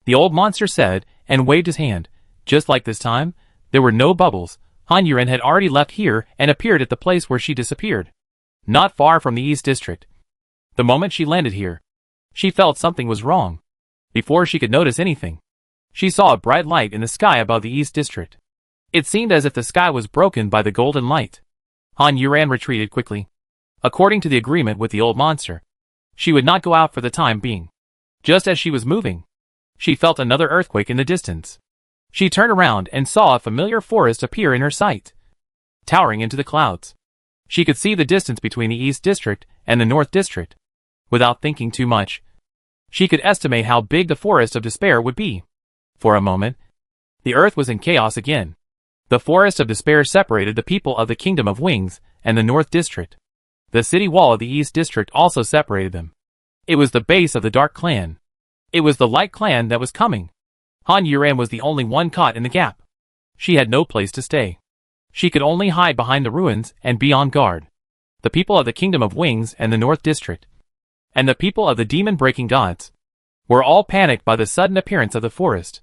Speaker 1: the old monster said, and waved his hand. Just like this time, there were no bubbles. Han Yuran had already left here and appeared at the place where she disappeared, not far from the East District. The moment she landed here, she felt something was wrong. Before she could notice anything, she saw a bright light in the sky above the East District. It seemed as if the sky was broken by the golden light. Han Yuran retreated quickly. According to the agreement with the old monster, she would not go out for the time being. Just as she was moving, she felt another earthquake in the distance. She turned around and saw a familiar forest appear in her sight, towering into the clouds. She could see the distance between the East District and the North District. Without thinking too much, She could estimate how big the Forest of Despair would be. For a moment, the earth was in chaos again. The Forest of Despair separated the people of the Kingdom of Wings and the North District. The city wall of the East District also separated them. It was the base of the Dark Clan. It was the Light Clan that was coming. Han Yuran was the only one caught in the gap. She had no place to stay. She could only hide behind the ruins and be on guard. The people of the Kingdom of Wings and the North District, and the people of the demon-breaking gods, were all panicked by the sudden appearance of the forest.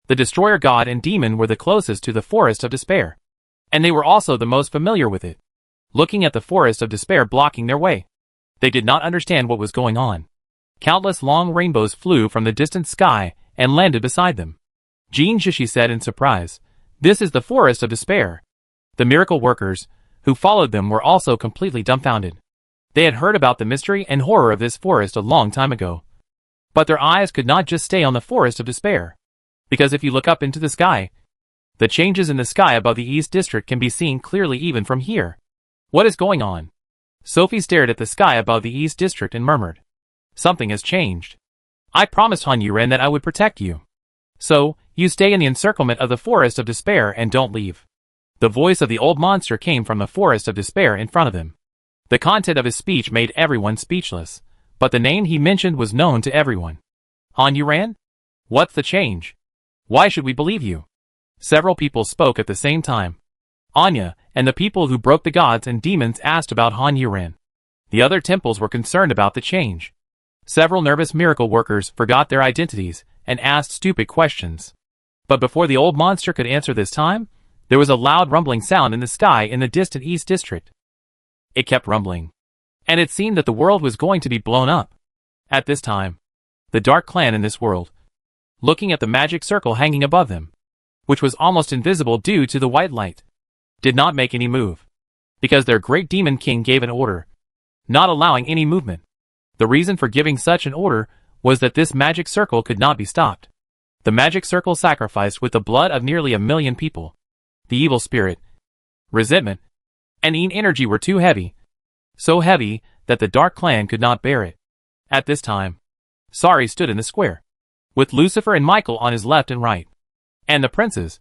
Speaker 1: The Destroyer God and Demon were the closest to the Forest of Despair, and they were also the most familiar with it. Looking at the Forest of Despair blocking their way, they did not understand what was going on. Countless long rainbows flew from the distant sky and landed beside them. Jin Shishi said in surprise, "This is the Forest of Despair." The miracle workers, who followed them, were also completely dumbfounded. They had heard about the mystery and horror of this forest a long time ago. But their eyes could not just stay on the Forest of Despair. Because if you look up into the sky, the changes in the sky above the East District can be seen clearly even from here. What is going on? Sophie stared at the sky above the East District and murmured, "Something has changed. I promised Han Yuren that I would protect you. So, you stay in the encirclement of the Forest of Despair and don't leave." The voice of the old monster came from the Forest of Despair in front of them. The content of his speech made everyone speechless, but the name he mentioned was known to everyone. "Han Yuran? What's the change? Why should we believe you?" Several people spoke at the same time. Anya and the people who broke the gods and demons asked about Han Yuran. The other temples were concerned about the change. Several nervous miracle workers forgot their identities and asked stupid questions. But before the old monster could answer this time, there was a loud rumbling sound in the sky in the distant East District. It kept rumbling, and it seemed that the world was going to be blown up. At this time, the Dark Clan in this world, looking at the magic circle hanging above them, which was almost invisible due to the white light, did not make any move, because their great demon king gave an order, not allowing any movement. The reason for giving such an order was that this magic circle could not be stopped. The magic circle sacrificed with the blood of nearly 1,000,000 people. The evil spirit, resentment, and energy were too heavy, so heavy that the Dark Clan could not bear it. At this time, Sari stood in the square, with Lucifer and Michael on his left and right, and the princes,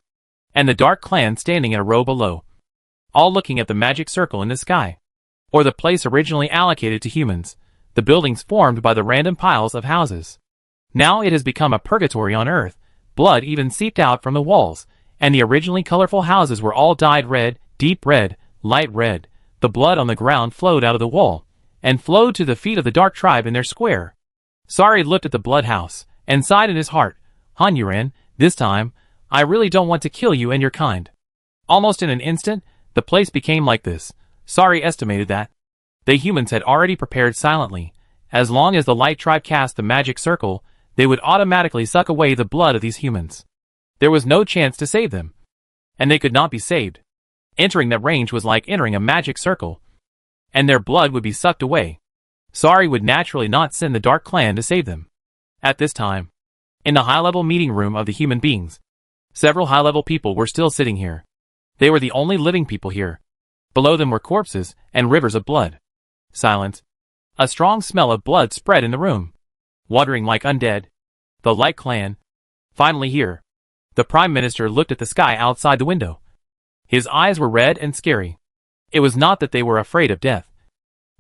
Speaker 1: and the Dark Clan standing in a row below, all looking at the magic circle in the sky, or the place originally allocated to humans, the buildings formed by the random piles of houses. Now it has become a purgatory on earth. Blood even seeped out from the walls, and the originally colorful houses were all dyed red, deep red, light red. The blood on the ground flowed out of the wall, and flowed to the feet of the Dark Tribe in their square. Sari looked at the blood house, and sighed in his heart, "Han Yuran, this time, I really don't want to kill you and your kind." Almost in an instant, the place became like this. Sari estimated that the humans had already prepared silently. As long as the Light Tribe cast the magic circle, they would automatically suck away the blood of these humans. There was no chance to save them, and they could not be saved. Entering that range was like entering a magic circle, and their blood would be sucked away. Sari would naturally not send the Dark Clan to save them. At this time, in the high-level meeting room of the human beings, several high-level people were still sitting here. They were the only living people here. Below them were corpses and rivers of blood. Silence. A strong smell of blood spread in the room. Wandering like undead. The Light Clan. Finally here. The Prime Minister looked at the sky outside the window. His eyes were red and scary. It was not that they were afraid of death,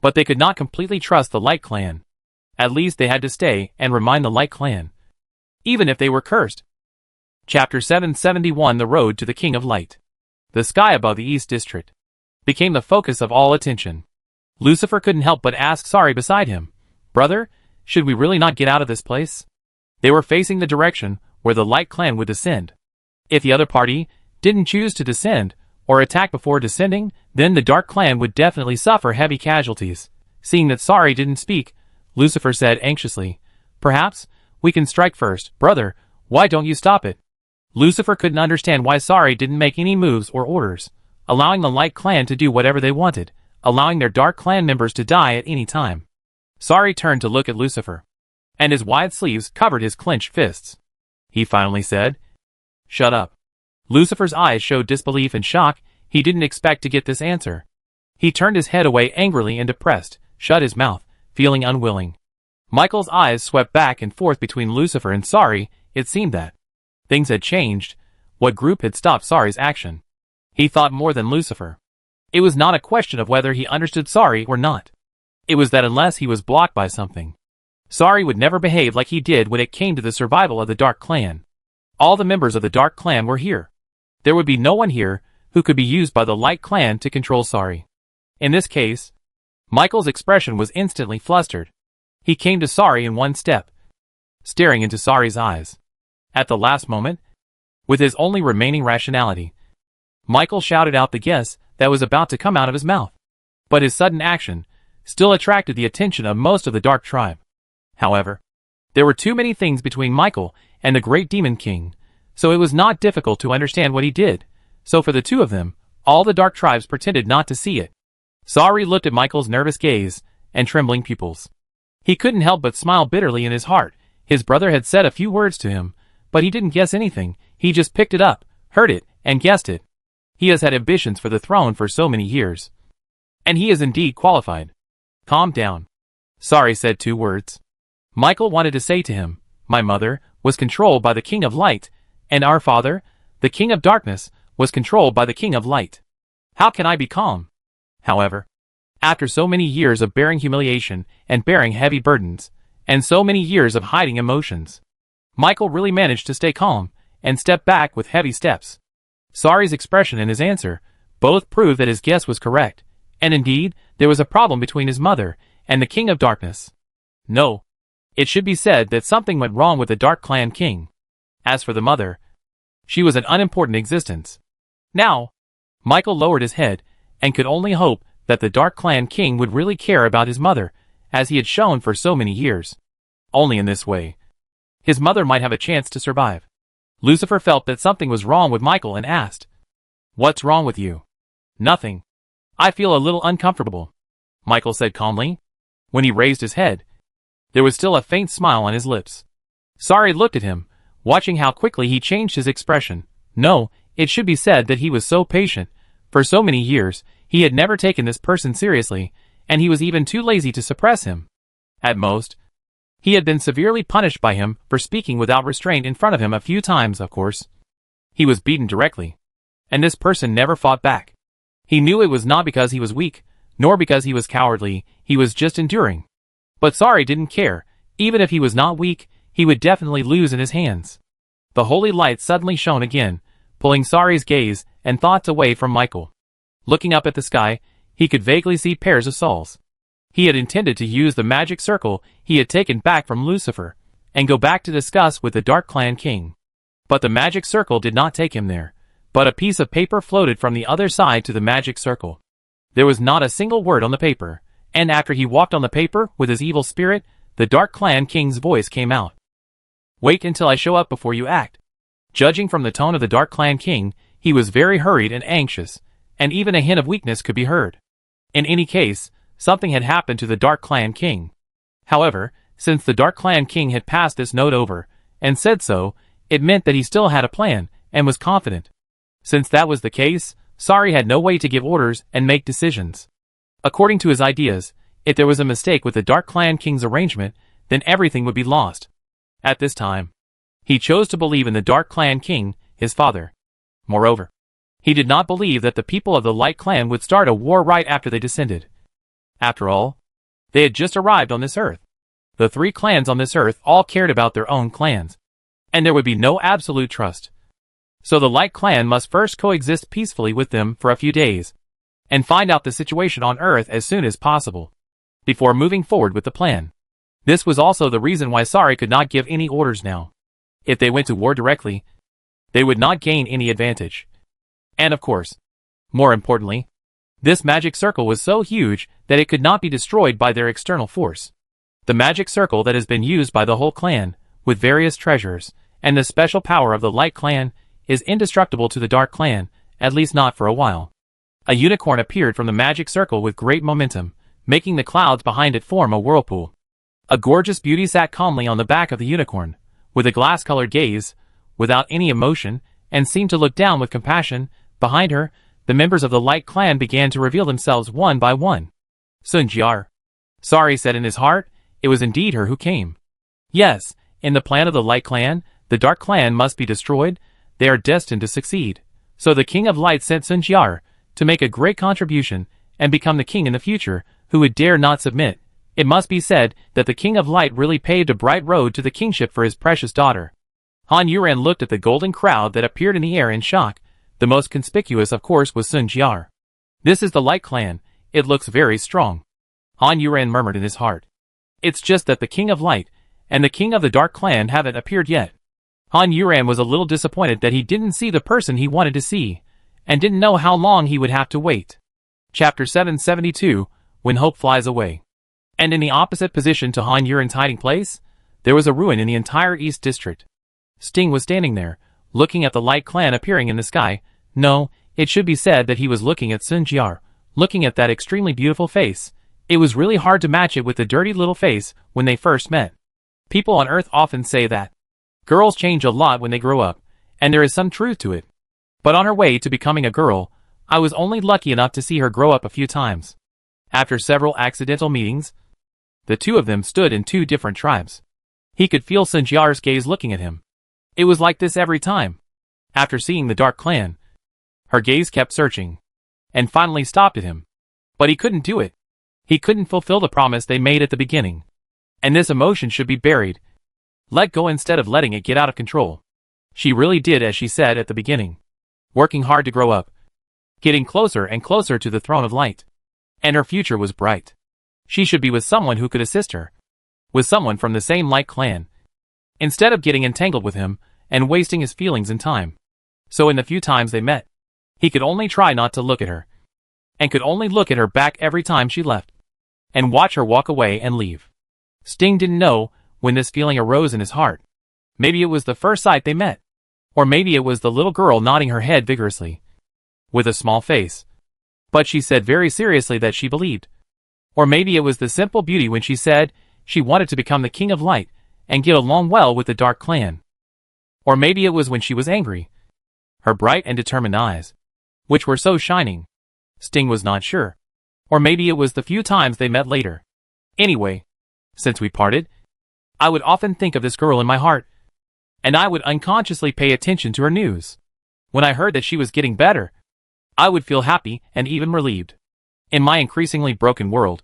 Speaker 1: but they could not completely trust the Light Clan. At least they had to stay and remind the Light Clan, even if they were cursed. Chapter 771, The Road to the King of Light. The sky above the East District became the focus of all attention. Lucifer couldn't help but ask Sari beside him, "Brother, should we really not get out of this place?" They were facing the direction where the Light Clan would descend. If the other party didn't choose to descend, or attack before descending, then the Dark Clan would definitely suffer heavy casualties. Seeing that Sari didn't speak, Lucifer said anxiously, "Perhaps we can strike first. Brother, why don't you stop it?" Lucifer couldn't understand why Sari didn't make any moves or orders, allowing the Light Clan to do whatever they wanted, allowing their Dark Clan members to die at any time. Sari turned to look at Lucifer, and his wide sleeves covered his clenched fists. He finally said, "Shut up." Lucifer's eyes showed disbelief and shock. He didn't expect to get this answer. He turned his head away angrily and depressed, shut his mouth, feeling unwilling. Michael's eyes swept back and forth between Lucifer and Sari. It seemed that things had changed. What group had stopped Sari's action? He thought more than Lucifer. It was not a question of whether he understood Sari or not. It was that unless he was blocked by something, Sari would never behave like he did when it came to the survival of the Dark Clan. All the members of the Dark Clan were here. There would be no one here who could be used by the Light Clan to control Sari. In this case, Michael's expression was instantly flustered. He came to Sari in one step, staring into Sari's eyes. At the last moment, with his only remaining rationality, Michael shouted out the guess that was about to come out of his mouth. But his sudden action still attracted the attention of most of the Dark Tribe. However, there were too many things between Michael and the Great Demon King, so it was not difficult to understand what he did. So for the two of them, all the Dark Tribes pretended not to see it. Sari looked at Michael's nervous gaze and trembling pupils. He couldn't help but smile bitterly in his heart. His brother had said a few words to him, but he didn't guess anything. He just picked it up, heard it, and guessed it. He has had ambitions for the throne for so many years. And he is indeed qualified. Calm down. Sari said 2 words. Michael wanted to say to him, my mother was controlled by the King of Light, and our father, the King of Darkness, was controlled by the King of Light. How can I be calm? However, after so many years of bearing humiliation and bearing heavy burdens, and so many years of hiding emotions, Michael really managed to stay calm and step back with heavy steps. Sari's expression and his answer both proved that his guess was correct, and indeed, there was a problem between his mother and the King of Darkness. No, it should be said that something went wrong with the Dark Clan King. As for the mother, she was an unimportant existence. Now, Michael lowered his head and could only hope that the Dark Clan King would really care about his mother, as he had shown for so many years. Only in this way, his mother might have a chance to survive. Lucifer felt that something was wrong with Michael and asked, "What's wrong with you?" "Nothing. I feel a little uncomfortable," Michael said calmly. When he raised his head, there was still a faint smile on his lips. Sari looked at him, watching how quickly he changed his expression. No, it should be said that he was so patient. For so many years, he had never taken this person seriously, and he was even too lazy to suppress him. At most, he had been severely punished by him for speaking without restraint in front of him a few times, of course. He was beaten directly, and this person never fought back. He knew it was not because he was weak, nor because he was cowardly, he was just enduring. But Sari didn't care. Even if he was not weak, he would definitely lose in his hands. The holy light suddenly shone again, pulling Sari's gaze and thoughts away from Michael. Looking up at the sky, he could vaguely see pairs of souls. He had intended to use the magic circle he had taken back from Lucifer, and go back to discuss with the Dark Clan King. But the magic circle did not take him there, but a piece of paper floated from the other side to the magic circle. There was not a single word on the paper, and after he walked on the paper with his evil spirit, the Dark Clan King's voice came out. "Wait until I show up before you act." Judging from the tone of the Dark Clan King, he was very hurried and anxious, and even a hint of weakness could be heard. In any case, something had happened to the Dark Clan King. However, since the Dark Clan King had passed this note over, and said so, it meant that he still had a plan, and was confident. Since that was the case, Sari had no way to give orders and make decisions. According to his ideas, if there was a mistake with the Dark Clan King's arrangement, then everything would be lost. At this time, he chose to believe in the Dark Clan King, his father. Moreover, he did not believe that the people of the Light Clan would start a war right after they descended. After all, they had just arrived on this earth. The 3 clans on this earth all cared about their own clans, and there would be no absolute trust. So the Light Clan must first coexist peacefully with them for a few days, and find out the situation on Earth as soon as possible, before moving forward with the plan. This was also the reason why Sari could not give any orders now. If they went to war directly, they would not gain any advantage. And of course, more importantly, this magic circle was so huge that it could not be destroyed by their external force. The magic circle that has been used by the whole clan, with various treasures, and the special power of the Light Clan, is indestructible to the Dark Clan, at least not for a while. A unicorn appeared from the magic circle with great momentum, making the clouds behind it form a whirlpool. A gorgeous beauty sat calmly on the back of the unicorn, with a glass-colored gaze, without any emotion, and seemed to look down with compassion. Behind her, the members of the Light Clan began to reveal themselves one by one. "Sunjiar," Sari said in his heart, it was indeed her who came. Yes, in the plan of the Light Clan, the Dark Clan must be destroyed. They are destined to succeed. So the King of Light sent Sun Jiar to make a great contribution and become the king in the future, who would dare not submit. It must be said that the King of Light really paved a bright road to the kingship for his precious daughter. Han Yuran looked at the golden crowd that appeared in the air in shock. The most conspicuous, of course, was Sun Jiar. This is the Light Clan. It looks very strong. Han Yuran murmured in his heart. It's just that the King of Light and the King of the Dark Clan haven't appeared yet. Han Yuran was a little disappointed that he didn't see the person he wanted to see, and didn't know how long he would have to wait. Chapter 772, When Hope Flies Away. And in the opposite position to Han Yuran's hiding place, there was a ruin in the entire East District. Sting was standing there, looking at the Light Clan appearing in the sky. No, it should be said that he was looking at Sun Jiar, looking at that extremely beautiful face. It was really hard to match it with the dirty little face when they first met. People on Earth often say that girls change a lot when they grow up, and there is some truth to it. But on her way to becoming a girl, I was only lucky enough to see her grow up a few times. After several accidental meetings, the two of them stood in two different tribes. He could feel Sun Jiar's gaze looking at him. It was like this every time. After seeing the Dark Clan, her gaze kept searching, and finally stopped at him. But he couldn't do it. He couldn't fulfill the promise they made at the beginning. And this emotion should be buried. Let go instead of letting it get out of control. She really did as she said at the beginning. Working hard to grow up. Getting closer and closer to the throne of light. And her future was bright. She should be with someone who could assist her. With someone from the same Light Clan. Instead of getting entangled with him, and wasting his feelings and time. So in the few times they met, he could only try not to look at her. And could only look at her back every time she left. And watch her walk away and leave. Sting didn't know when this feeling arose in his heart. Maybe it was the first sight they met. Or maybe it was the little girl nodding her head vigorously. With a small face. But she said very seriously that she believed. Or maybe it was the simple beauty when she said she wanted to become the King of Light and get along well with the Dark Clan. Or maybe it was when she was angry. Her bright and determined eyes, which were so shining. Sting was not sure. Or maybe it was the few times they met later. Anyway, since we parted, I would often think of this girl in my heart, and I would unconsciously pay attention to her news. When I heard that she was getting better, I would feel happy and even relieved. In my increasingly broken world,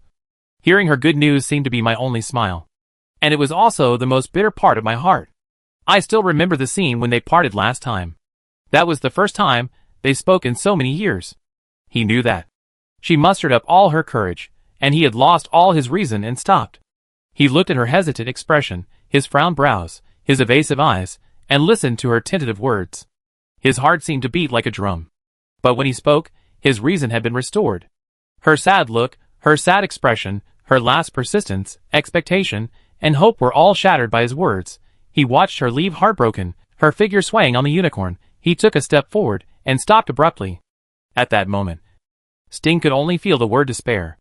Speaker 1: hearing her good news seemed to be my only smile. And it was also the most bitter part of my heart. I still remember the scene when they parted last time. That was the first time they spoke in so many years. He knew that. She mustered up all her courage, and he had lost all his reason and stopped. He looked at her hesitant expression, his frowned brows, his evasive eyes, and listened to her tentative words. His heart seemed to beat like a drum. But when he spoke, his reason had been restored. Her sad look, her sad expression, her last persistence, expectation, and hope were all shattered by his words. He watched her leave heartbroken, her figure swaying on the unicorn. He took a step forward, and stopped abruptly. At that moment, Sting could only feel the word despair.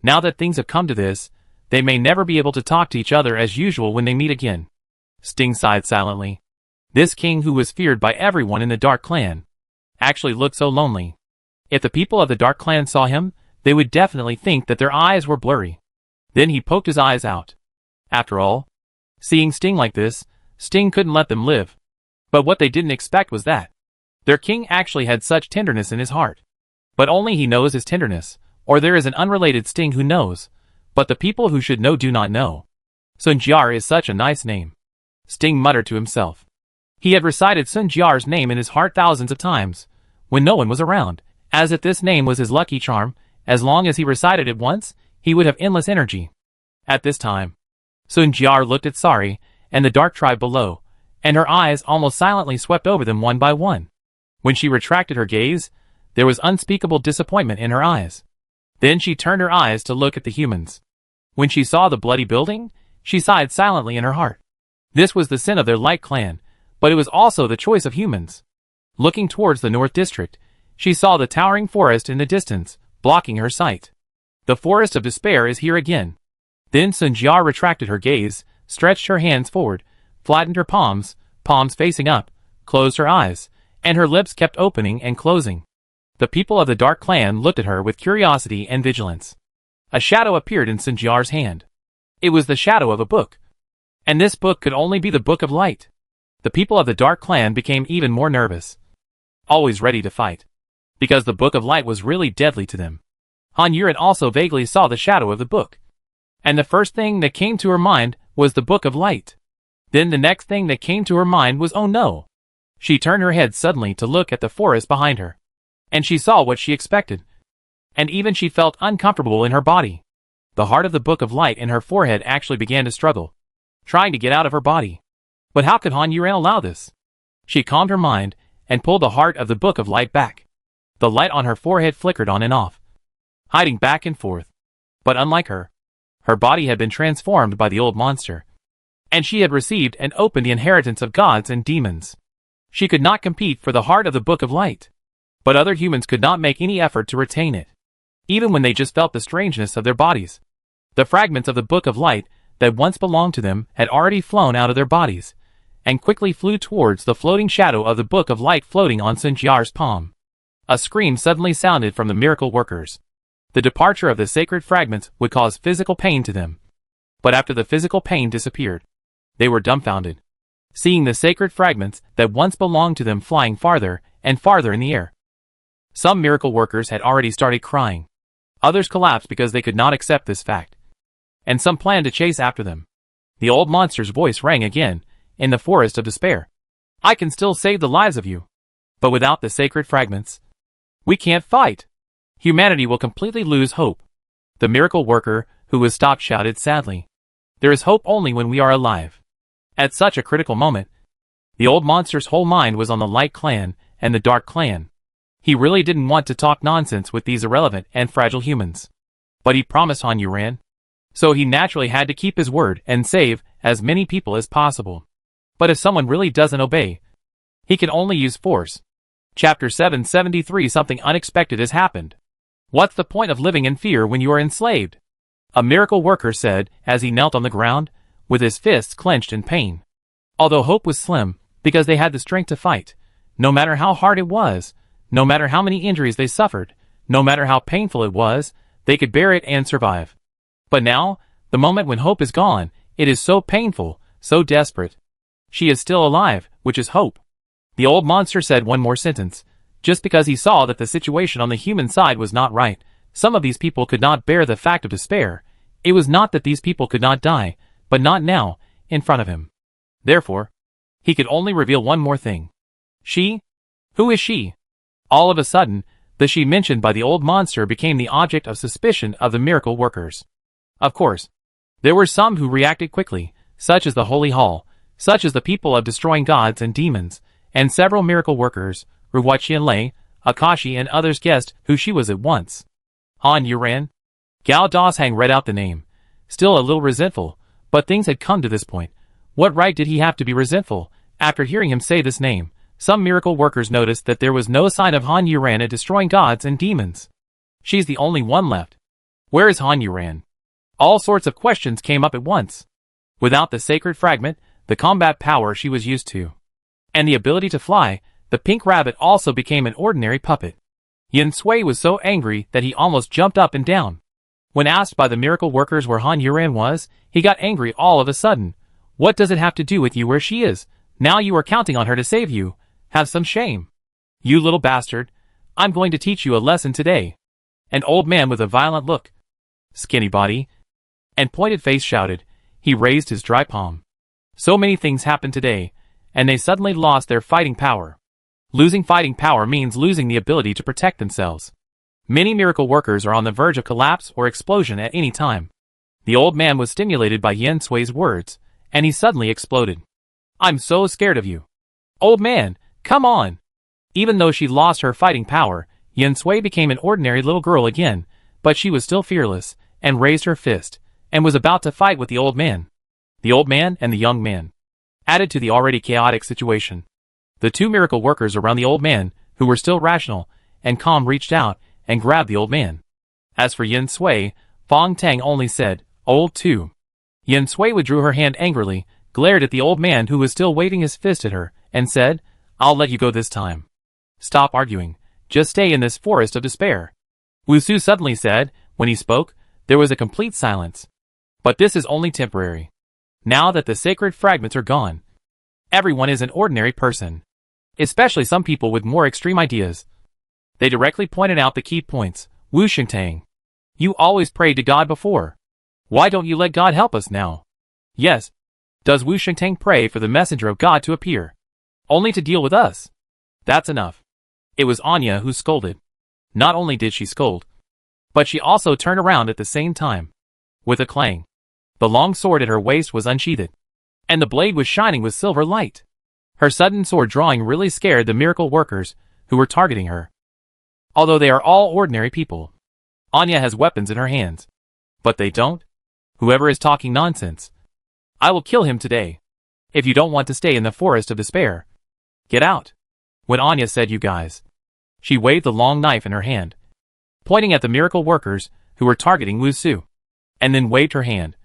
Speaker 1: Now that things have come to this, they may never be able to talk to each other as usual when they meet again. Sting sighed silently. This king who was feared by everyone in the Dark Clan actually looked so lonely. If the people of the Dark Clan saw him, they would definitely think that their eyes were blurry. Then he poked his eyes out. After all, seeing Sting like this, Sting couldn't let them live. But what they didn't expect was that their king actually had such tenderness in his heart. But only he knows his tenderness, or there is an unrelated Sting who knows, but the people who should know do not know. Sun Jiar is such a nice name. Sting muttered to himself. He had recited Sun Jiar's name in his heart thousands of times, when no one was around, as if this name was his lucky charm. As long as he recited it once, he would have endless energy. At this time, Sun Jiar looked at Sari and the dark tribe below, and her eyes almost silently swept over them one by one. When she retracted her gaze, there was unspeakable disappointment in her eyes. Then she turned her eyes to look at the humans. When she saw the bloody building, she sighed silently in her heart. This was the sin of their Light Clan, but it was also the choice of humans. Looking towards the North District, she saw the towering forest in the distance, blocking her sight. The forest of despair is here again. Then Sun Jiar retracted her gaze, stretched her hands forward, flattened her palms facing up, closed her eyes, and her lips kept opening and closing. The people of the Dark Clan looked at her with curiosity and vigilance. A shadow appeared in Sun Jiar's hand. It was the shadow of a book. And this book could only be the Book of Light. The people of the Dark Clan became even more nervous, always ready to fight, because the Book of Light was really deadly to them. Han Yuren also vaguely saw the shadow of the book, and the first thing that came to her mind was the Book of Light. Then the next thing that came to her mind was, oh no. She turned her head suddenly to look at the forest behind her, and she saw what she expected, and even she felt uncomfortable in her body. The heart of the Book of Light in her forehead actually began to struggle, trying to get out of her body. But how could Han Yuren allow this? She calmed her mind and pulled the heart of the Book of Light back. The light on her forehead flickered on and off, hiding back and forth. But unlike her body had been transformed by the old monster, and she had received and opened the inheritance of gods and demons. She could not compete for the heart of the Book of Light, but other humans could not make any effort to retain it, even when they just felt the strangeness of their bodies. The fragments of the Book of Light that once belonged to them had already flown out of their bodies, and quickly flew towards the floating shadow of the Book of Light floating on Sun Jiar's palm. A scream suddenly sounded from the miracle workers. The departure of the sacred fragments would cause physical pain to them. But after the physical pain disappeared, they were dumbfounded, seeing the sacred fragments that once belonged to them flying farther and farther in the air. Some miracle workers had already started crying. Others collapsed because they could not accept this fact, and some planned to chase after them. The old monster's voice rang again in the forest of despair. I can still save the lives of you, but without the sacred fragments, we can't fight. Humanity will completely lose hope. The miracle worker who was stopped shouted sadly, there is hope only when we are alive. At such a critical moment, the old monster's whole mind was on the Light Clan and the Dark Clan. He really didn't want to talk nonsense with these irrelevant and fragile humans. But he promised Han Yuren, so he naturally had to keep his word and save as many people as possible. But if someone really doesn't obey, he can only use force. Chapter 773. Something unexpected has happened. What's the point of living in fear when you are enslaved? A miracle worker said as he knelt on the ground, with his fists clenched in pain. Although hope was slim, because they had the strength to fight, no matter how hard it was, no matter how many injuries they suffered, no matter how painful it was, they could bear it and survive. But now, the moment when hope is gone, it is so painful, so desperate. She is still alive, which is hope. The old monster said one more sentence, just because he saw that the situation on the human side was not right. Some of these people could not bear the fact of despair. It was not that these people could not die, but not now, in front of him. Therefore, he could only reveal one more thing. She? Who is she? All of a sudden, the she mentioned by the old monster became the object of suspicion of the miracle workers. Of course, there were some who reacted quickly, such as the Holy Hall, such as the people of destroying gods and demons, and several miracle workers, Ruwachian Akashi and others guessed who she was at once. Han Yuren? Gao Dashang read out the name, still a little resentful, but things had come to this point. What right did he have to be resentful? After hearing him say this name, some miracle workers noticed that there was no sign of Han Yuren at destroying gods and demons. She's the only one left. Where is Han Yuren? All sorts of questions came up at once. Without the sacred fragment, the combat power she was used to, and the ability to fly, the pink rabbit also became an ordinary puppet. Yin Sui was so angry that he almost jumped up and down. When asked by the miracle workers where Han Yuren was, he got angry all of a sudden. What does it have to do with you where she is? Now you are counting on her to save you. Have some shame. You little bastard. I'm going to teach you a lesson today. An old man with a violent look, skinny body, and pointed face shouted. He raised his dry palm. So many things happened today, and they suddenly lost their fighting power. Losing fighting power means losing the ability to protect themselves. Many miracle workers are on the verge of collapse or explosion at any time. The old man was stimulated by Yen Sui's words, and he suddenly exploded. I'm so scared of you. Old man, come on! Even though she lost her fighting power, Yen Sui became an ordinary little girl again, but she was still fearless, and raised her fist, and was about to fight with the old man. The old man and the young man added to the already chaotic situation. The two miracle workers around the old man, who were still rational and calm, reached out and grabbed the old man. As for Yen Sui, Fong Tang only said, old too. Yen Sui withdrew her hand angrily, glared at the old man who was still waving his fist at her, and said, I'll let you go this time. Stop arguing. Just stay in this forest of despair. Wu Su suddenly said. When he spoke, there was a complete silence. But this is only temporary. Now that the sacred fragments are gone, everyone is an ordinary person. Especially some people with more extreme ideas. They directly pointed out the key points. Wu Xingtang, you always prayed to God before. Why don't you let God help us now? Yes. Does Wu Xingtang pray for the messenger of God to appear? Only to deal with us? That's enough. It was Anya who scolded. Not only did she scold, but she also turned around at the same time. With a clang, the long sword at her waist was unsheathed, and the blade was shining with silver light. Her sudden sword drawing really scared the miracle workers who were targeting her. Although they are all ordinary people, Anya has weapons in her hands. But they don't? Whoever is talking nonsense, I will kill him today. If you don't want to stay in the forest of despair, get out. When Anya said you guys, she waved the long knife in her hand, pointing at the miracle workers who were targeting Wu Su, and then waved her hand,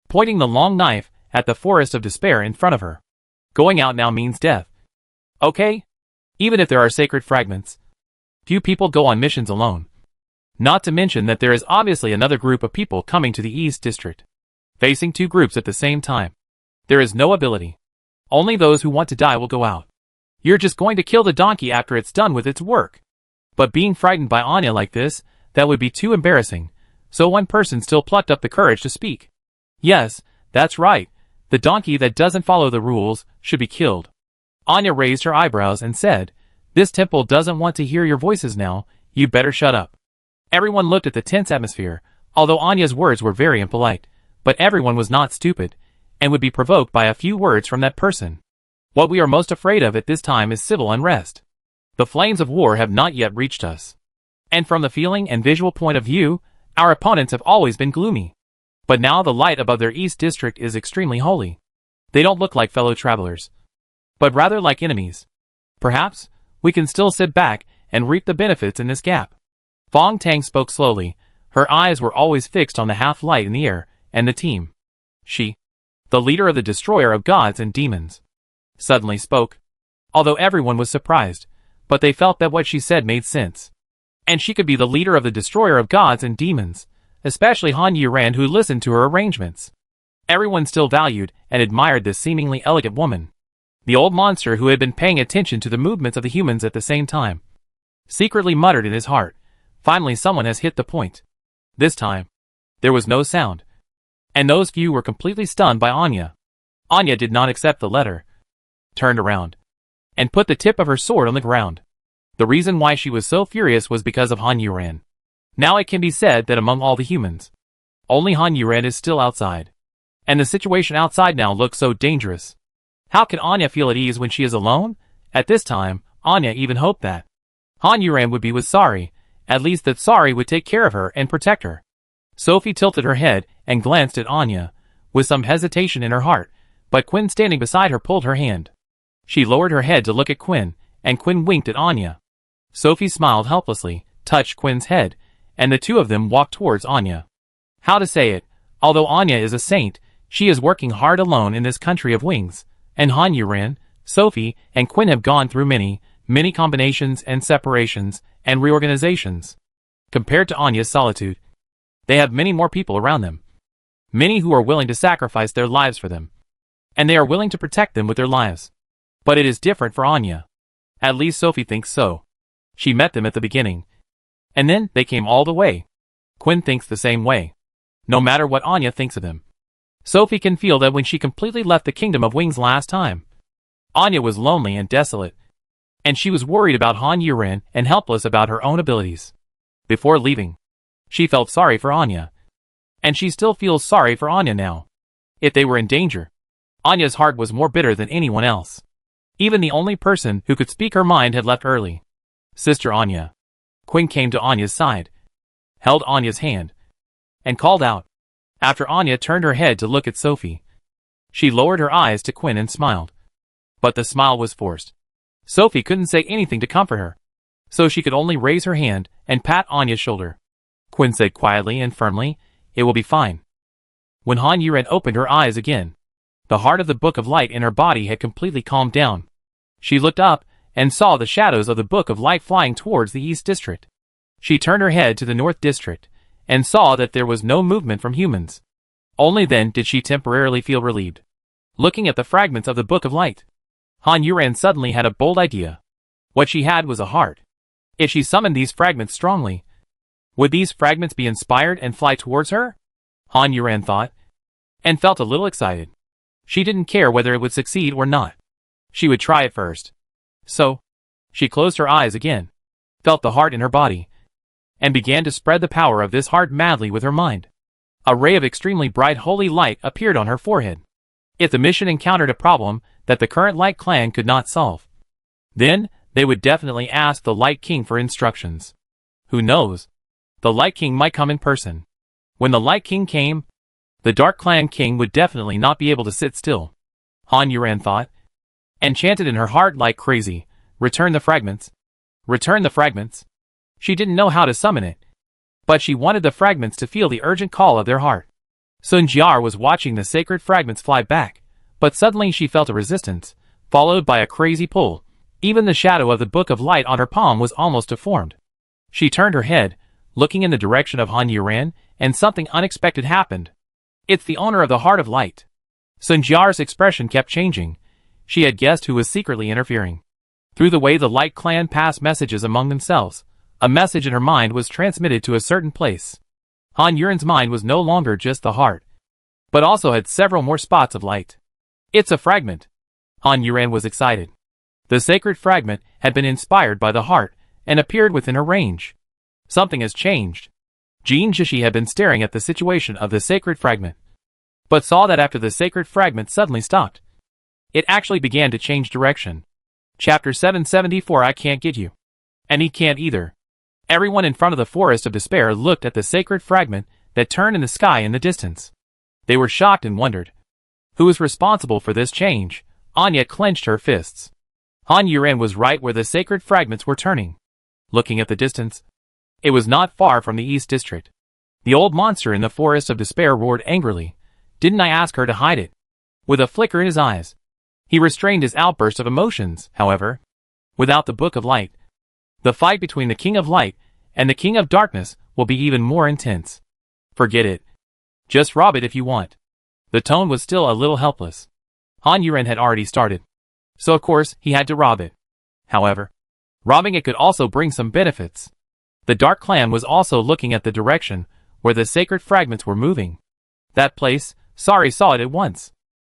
Speaker 1: pointing the long knife at the forest of despair in front of her. Going out now means death. Okay? Even if there are sacred fragments, few people go on missions alone. Not to mention that there is obviously another group of people coming to the East District, facing two groups at the same time. There is no ability. Only those who want to die will go out. You're just going to kill the donkey after it's done with its work. But being frightened by Anya like this, that would be too embarrassing, so one person still plucked up the courage to speak. Yes, that's right. The donkey that doesn't follow the rules should be killed. Anya raised her eyebrows and said, "This temple doesn't want to hear your voices now, you better shut up." Everyone looked at the tense atmosphere, although Anya's words were very impolite, but everyone was not stupid, and would be provoked by a few words from that person. What we are most afraid of at this time is civil unrest. The flames of war have not yet reached us. And from the feeling and visual point of view, our opponents have always been gloomy. But now the light above their East District is extremely holy. They don't look like fellow travelers, but rather like enemies. Perhaps, we can still sit back and reap the benefits in this gap. Fong Tang spoke slowly. Her eyes were always fixed on the half-light in the air, and the team. She, the leader of the destroyer of gods and demons, suddenly spoke. Although everyone was surprised, but they felt that what she said made sense. And she could be the leader of the destroyer of gods and demons, especially Han Yuran, who listened to her arrangements. Everyone still valued and admired this seemingly elegant woman. The old monster who had been paying attention to the movements of the humans at the same time secretly muttered in his heart, "Finally someone has hit the point." This time, there was no sound. And those few were completely stunned by Anya. Anya did not accept the letter, turned around, and put the tip of her sword on the ground. The reason why she was so furious was because of Han Yuran. Now it can be said that among all the humans, only Han Yuran is still outside. And the situation outside now looks so dangerous. How can Anya feel at ease when she is alone? At this time, Anya even hoped that Han Yuran would be with Sari, at least that Sari would take care of her and protect her. Sophie tilted her head and glanced at Anya, with some hesitation in her heart, but Quinn standing beside her pulled her hand. She lowered her head to look at Quinn, and Quinn winked at Anya. Sophie smiled helplessly, touched Quinn's head, and the two of them walked towards Anya. How to say it, although Anya is a saint, she is working hard alone in this country of wings, and Han Yuran, Sophie, and Quinn have gone through many combinations and separations and reorganizations. Compared to Anya's solitude, they have many more people around them. Many who are willing to sacrifice their lives for them. And they are willing to protect them with their lives. But it is different for Anya. At least Sophie thinks so. She met them at the beginning. And then they came all the way. Quinn thinks the same way. No matter what Anya thinks of him, Sophie can feel that when she completely left the Kingdom of Wings last time, Anya was lonely and desolate. And she was worried about Han Yuran and helpless about her own abilities. Before leaving, she felt sorry for Anya. And she still feels sorry for Anya now. If they were in danger, Anya's heart was more bitter than anyone else. Even the only person who could speak her mind had left early. Sister Anya. Quinn came to Anya's side, held Anya's hand, and called out. After Anya turned her head to look at Sophie, she lowered her eyes to Quinn and smiled. But the smile was forced. Sophie couldn't say anything to comfort her, so she could only raise her hand and pat Anya's shoulder. Quinn said quietly and firmly, "It will be fine." When Han Yuran opened her eyes again, the heart of the Book of Light in her body had completely calmed down. She looked up and saw the shadows of the Book of Light flying towards the East District. She turned her head to the North District and saw that there was no movement from humans. Only then did she temporarily feel relieved. Looking at the fragments of the Book of Light, Han Yuran suddenly had a bold idea. What she had was a heart. If she summoned these fragments strongly, would these fragments be inspired and fly towards her? Han Yuran thought, and felt a little excited. She didn't care whether it would succeed or not. She would try it first. So, she closed her eyes again, felt the heart in her body, and began to spread the power of this heart madly with her mind. A ray of extremely bright holy light appeared on her forehead. If the mission encountered a problem that the current Light Clan could not solve, then they would definitely ask the Light King for instructions. Who knows? The Light King might come in person. When the Light King came, the Dark Clan King would definitely not be able to sit still. Han Yuran thought, and chanted in her heart like crazy, "Return the fragments. Return the fragments." She didn't know how to summon it, but she wanted the fragments to feel the urgent call of their heart. Sun Jiar was watching the sacred fragments fly back, but suddenly she felt a resistance, followed by a crazy pull. Even the shadow of the Book of Light on her palm was almost deformed. She turned her head, looking in the direction of Han Yuran, and something unexpected happened. "It's the owner of the Heart of Light." Sun Jiar's expression kept changing. She had guessed who was secretly interfering. Through the way the Light Clan passed messages among themselves, a message in her mind was transmitted to a certain place. Han Yuran's mind was no longer just the heart, but also had several more spots of light. "It's a fragment." Han Yuran was excited. The sacred fragment had been inspired by the heart and appeared within her range. Something has changed. Jin Jishi had been staring at the situation of the sacred fragment, but saw that after the sacred fragment suddenly stopped, it actually began to change direction. Chapter 774. I can't get you. And he can't either. Everyone in front of the Forest of Despair looked at the sacred fragment that turned in the sky in the distance. They were shocked and wondered, who was responsible for this change? Anya clenched her fists. Han Yuran was right where the sacred fragments were turning. Looking at the distance, it was not far from the East District. The old monster in the Forest of Despair roared angrily. "Didn't I ask her to hide it?" With a flicker in his eyes, he restrained his outburst of emotions. However, without the Book of Light, the fight between the King of Light and the King of Darkness will be even more intense. "Forget it. Just rob it if you want." The tone was still a little helpless. Han Yuran had already started, so of course he had to rob it. However, robbing it could also bring some benefits. The Dark Clan was also looking at the direction where the sacred fragments were moving. That place, Sari saw it at once.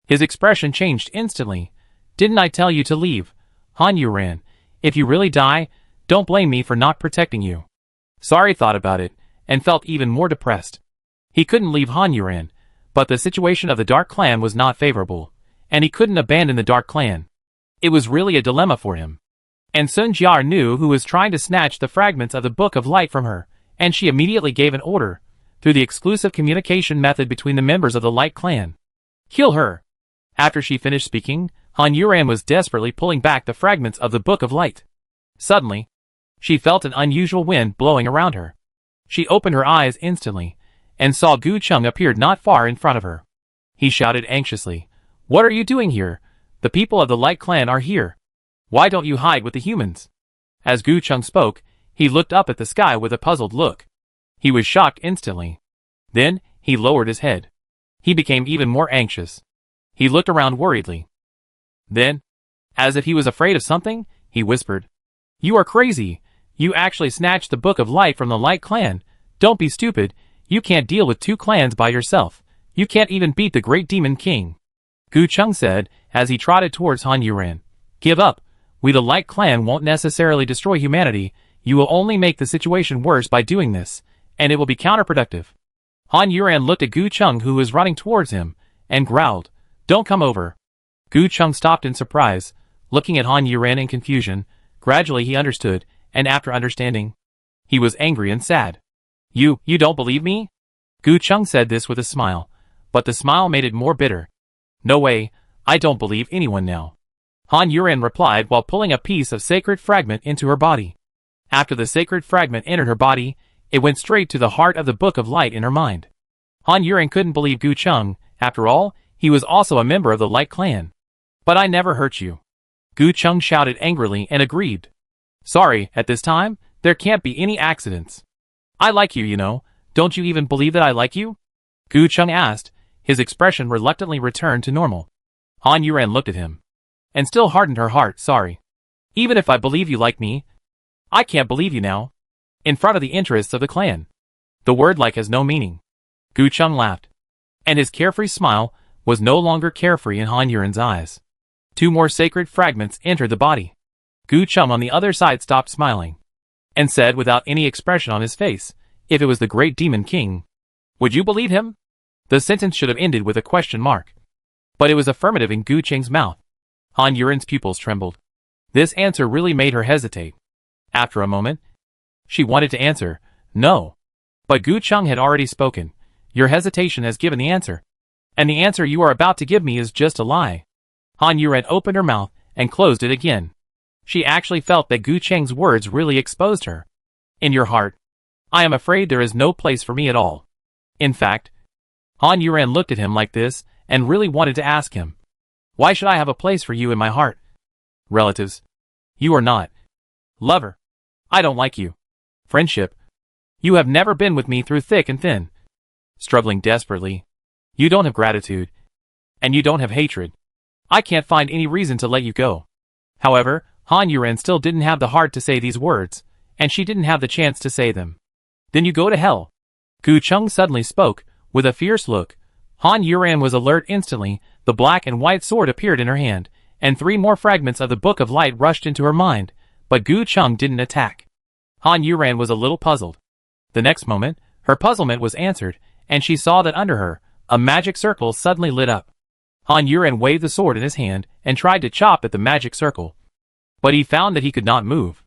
Speaker 1: His expression changed instantly. "Didn't I tell you to leave? Han Yuran, if you really die, don't blame me for not protecting you." Sari thought about it, and felt even more depressed. He couldn't leave Han Yuran, but the situation of the Dark Clan was not favorable, and he couldn't abandon the Dark Clan. It was really a dilemma for him. And Sun Jiar knew who was trying to snatch the fragments of the Book of Light from her, and she immediately gave an order, through the exclusive communication method between the members of the Light Clan. "Kill her." After she finished speaking, Han Yuran was desperately pulling back the fragments of the Book of Light. Suddenly, she felt an unusual wind blowing around her. She opened her eyes instantly, and saw Gu Chung appeared not far in front of her. He shouted anxiously, "What are you doing here? The people of the Light Clan are here. Why don't you hide with the humans?" As Gu Chung spoke, he looked up at the sky with a puzzled look. He was shocked instantly. Then, he lowered his head. He became even more anxious. He looked around worriedly. Then, as if he was afraid of something, he whispered, "You are crazy. You actually snatched the Book of Light from the Light Clan. Don't be stupid. You can't deal with two clans by yourself. You can't even beat the Great Demon King." Gu Chung said, as he trotted towards Han Yuran. "Give up. We the Light Clan won't necessarily destroy humanity. You will only make the situation worse by doing this, and it will be counterproductive." Han Yuran looked at Gu Chung, who was running towards him, and growled, "Don't come over." Gu Chung stopped in surprise, looking at Han Yuran in confusion. Gradually he understood, and after understanding, he was angry and sad. You don't believe me?" Gu Chung said this with a smile, but the smile made it more bitter. "No way, I don't believe anyone now." Han Yuran replied while pulling a piece of sacred fragment into her body. After the sacred fragment entered her body, it went straight to the heart of the Book of Light in her mind. Han Yuran couldn't believe Gu Chung. After all, he was also a member of the Light Clan. "But I never hurt you." Gu Chung shouted angrily and agreed. "Sorry, at this time, there can't be any accidents. I like you, you know. Don't you even believe that I like you?" Gu Chung asked, his expression reluctantly returned to normal. Han Yuran looked at him. And still hardened her heart. Sorry. Even if I believe you like me, I can't believe you now. In front of the interests of the clan. The word like has no meaning. Gu Chung laughed. And his carefree smile was no longer carefree in Han Yuran's eyes. 2 more sacred fragments entered the body. Gu Chung on the other side stopped smiling. And said without any expression on his face, if it was the great demon king, would you believe him? The sentence should have ended with a question mark. But it was affirmative in Gu Cheng's mouth. Han Yuran's pupils trembled. This answer really made her hesitate. After a moment, she wanted to answer, no. But Gu Chung had already spoken. Your hesitation has given the answer. And the answer you are about to give me is just a lie. Han Yuran opened her mouth and closed it again. She actually felt that Gu Cheng's words really exposed her. In your heart, I am afraid there is no place for me at all. In fact, Han Yuran looked at him like this and really wanted to ask him, why should I have a place for you in my heart? Relatives. You are not. Lover. I don't like you. Friendship. You have never been with me through thick and thin. Struggling desperately. You don't have gratitude. And you don't have hatred. I can't find any reason to let you go. However, Han Yuran still didn't have the heart to say these words, and she didn't have the chance to say them. Then you go to hell. Gu Chung suddenly spoke, with a fierce look. Han Yuran was alert instantly. The black and white sword appeared in her hand, and 3 more fragments of the Book of Light rushed into her mind, but Gu Chung didn't attack. Han Yuran was a little puzzled. The next moment, her puzzlement was answered, and she saw that under her, a magic circle suddenly lit up. Han Yuran waved the sword in his hand and tried to chop at the magic circle. But he found that he could not move.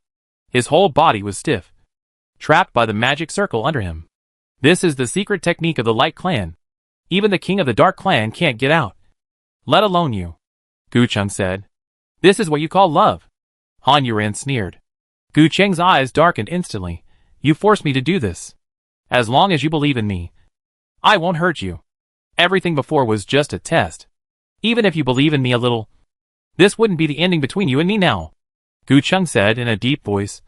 Speaker 1: His whole body was stiff, trapped by the magic circle under him. This is the secret technique of the Light Clan. Even the king of the Dark Clan can't get out. Let alone you. Gu Chung said. This is what you call love. Han Yuran sneered. Gu Cheng's eyes darkened instantly. You forced me to do this. As long as you believe in me, I won't hurt you. Everything before was just a test. Even if you believe in me a little, this wouldn't be the ending between you and me now. Gu Chung said in a deep voice.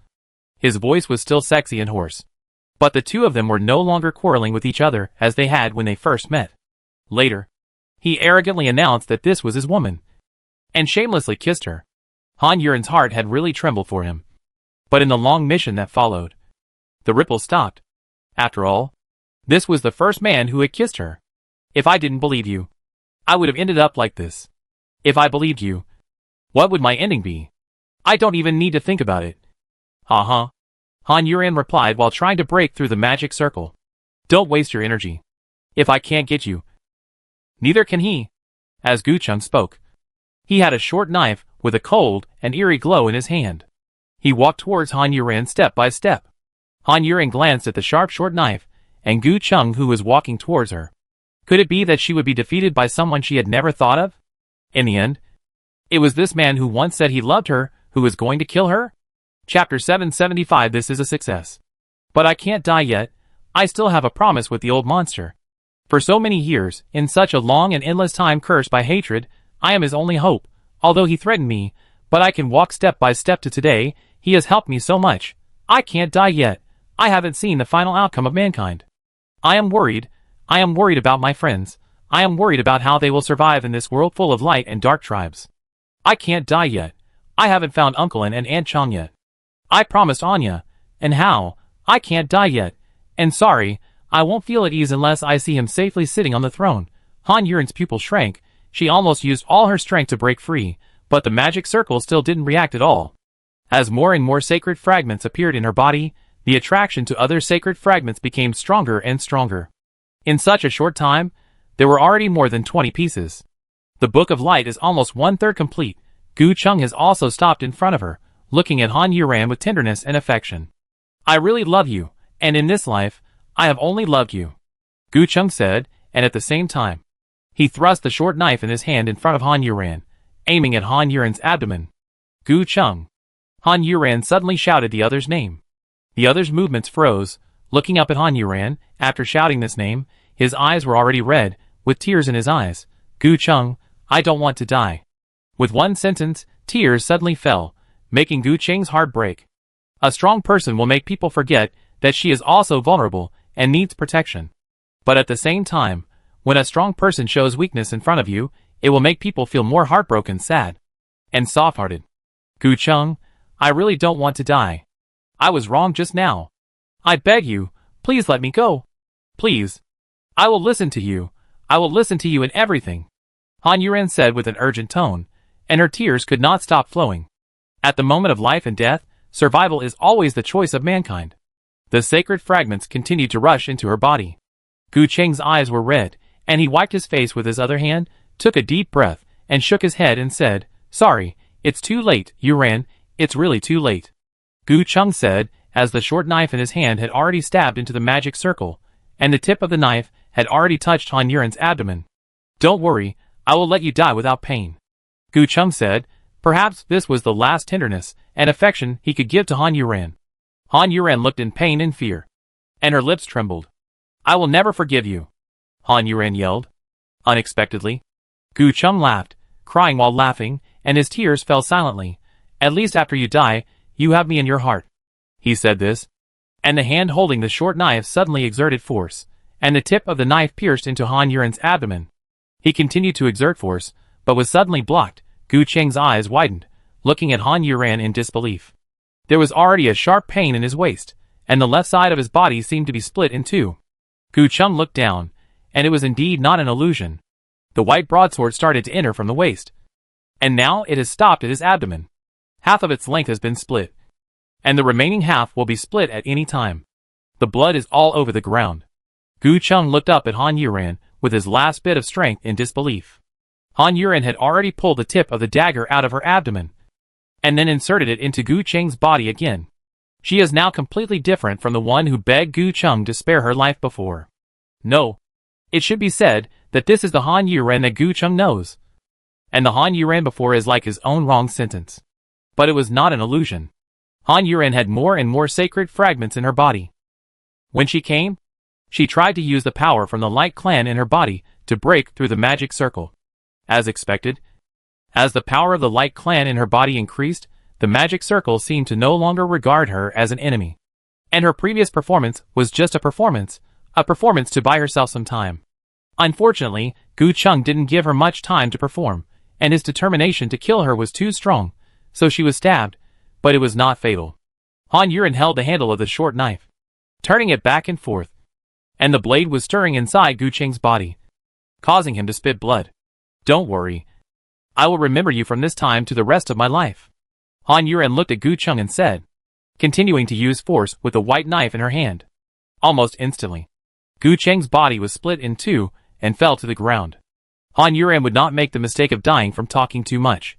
Speaker 1: His voice was still sexy and hoarse. But the 2 of them were no longer quarreling with each other as they had when they first met. Later, he arrogantly announced that this was his woman, and shamelessly kissed her. Han Yuran's heart had really trembled for him. But in the long mission that followed, the ripple stopped. After all, this was the first man who had kissed her. If I didn't believe you, I would have ended up like this. If I believed you, what would my ending be? I don't even need to think about it. Han Yuran replied while trying to break through the magic circle. Don't waste your energy. If I can't get you, neither can he. As Gu Chung spoke, he had a short knife with a cold and eerie glow in his hand. He walked towards Han Yuran step by step. Han Yuran glanced at the sharp short knife, and Gu Chung who was walking towards her. Could it be that she would be defeated by someone she had never thought of? In the end, it was this man who once said he loved her who was going to kill her? Chapter 775. This is a success. But I can't die yet. I still have a promise with the old monster. For so many years, in such a long and endless time cursed by hatred, I am his only hope. Although he threatened me, but I can walk step by step to today. He has helped me so much. I can't die yet. I haven't seen the final outcome of mankind. I am worried. I am worried about my friends. I am worried about how they will survive in this world full of light and dark tribes. I can't die yet. I haven't found Uncle and Aunt Chang yet. I promised Anya. And how? I can't die yet. And sorry, I won't feel at ease unless I see him safely sitting on the throne. Han Yuran's pupil shrank. She almost used all her strength to break free, but the magic circle still didn't react at all. As more and more sacred fragments appeared in her body, the attraction to other sacred fragments became stronger and stronger. In such a short time, there were already more than 20 pieces. The Book of Light is almost 1/3 complete. Gu Chung has also stopped in front of her, looking at Han Yuran with tenderness and affection. I really love you, and in this life, I have only loved you. Gu Chung said, and at the same time, he thrust the short knife in his hand in front of Han Yuran, aiming at Han Yuran's abdomen. Gu Chung. Han Yuran suddenly shouted the other's name. The other's movements froze, looking up at Han Yuran. After shouting this name, his eyes were already red, with tears in his eyes. Gu Chung, I don't want to die. With one sentence, tears suddenly fell, making Gu Cheng's heart break. A strong person will make people forget that she is also vulnerable and needs protection. But at the same time, When a strong person shows weakness in front of you, it will make people feel more heartbroken, sad, and soft-hearted. Gu Cheng, I really don't want to die. I was wrong just now. I beg you, please let me go. Please. I will listen to you. I will listen to you in everything. Han Yuren said with an urgent tone, and her tears could not stop flowing. At the moment of life and death, survival is always the choice of mankind. The sacred fragments continued to rush into her body. Gu Cheng's eyes were red, and he wiped his face with his other hand, took a deep breath, and shook his head and said, Sorry, it's too late, Yuren, it's really too late. Gu Cheng said, as the short knife in his hand had already stabbed into the magic circle, and the tip of the knife had already touched Han Yuren's abdomen. Don't worry, I will let you die without pain. Gu Cheng said, perhaps this was the last tenderness and affection he could give to Han Yuren. Han Yuren looked in pain and fear, and her lips trembled. I will never forgive you, Han Yuren yelled. Unexpectedly, Gu Cheng laughed, crying while laughing, and his tears fell silently. At least after you die, you have me in your heart. He said this, and the hand holding the short knife suddenly exerted force, and the tip of the knife pierced into Han Yuren's abdomen. He continued to exert force, but was suddenly blocked. Gu Cheng's eyes widened, looking at Han Yuren in disbelief. There was already a sharp pain in his waist, and the left side of his body seemed to be split in two. Gu Cheng looked down, and it was indeed not an illusion. The white broadsword started to enter from the waist, and now it has stopped at his abdomen. Half of its length has been split, and the remaining half will be split at any time. The blood is all over the ground. Gu Cheng looked up at Han Yuren with his last bit of strength in disbelief. Han Yuren had already pulled the tip of the dagger out of her abdomen, and then inserted it into Gu Cheng's body again. She is now completely different from the one who begged Gu Cheng to spare her life before. No. It should be said that this is the Han Yuren that Gu Cheng knows. And the Han Yuren before is like his own wrong sentence. But it was not an illusion. Han Yuren had more and more sacred fragments in her body. When she came, she tried to use the power from the Light Clan in her body to break through the magic circle. As expected, as the power of the Light Clan in her body increased, the magic circle seemed to no longer regard her as an enemy. And her previous performance was just a performance to buy herself some time. Unfortunately, Gu Cheng didn't give her much time to perform, and his determination to kill her was too strong, so she was stabbed, but it was not fatal. Han Yuren held the handle of the short knife, turning it back and forth, and the blade was stirring inside Gu Cheng's body, causing him to spit blood. Don't worry. I will remember you from this time to the rest of my life. Han Yuren looked at Gu Cheng and said, continuing to use force with the white knife in her hand. Almost instantly, Gu Cheng's body was split in two and fell to the ground. Han Yuren would not make the mistake of dying from talking too much,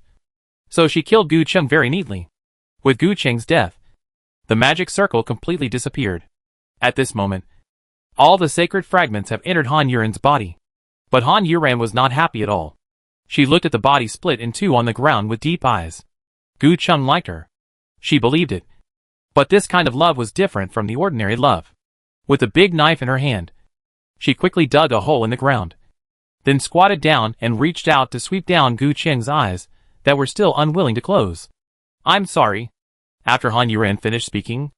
Speaker 1: so she killed Gu Cheng very neatly. With Gu Cheng's death, the magic circle completely disappeared. At this moment, all the sacred fragments have entered Han Yuren's body. But Han Yuren was not happy at all. She looked at the body split in two on the ground with deep eyes. Gu Cheng liked her. She believed it. But this kind of love was different from the ordinary love. With a big knife in her hand, she quickly dug a hole in the ground, then squatted down and reached out to sweep down Gu Cheng's eyes that were still unwilling to close. I'm sorry. After Han Yuren finished speaking,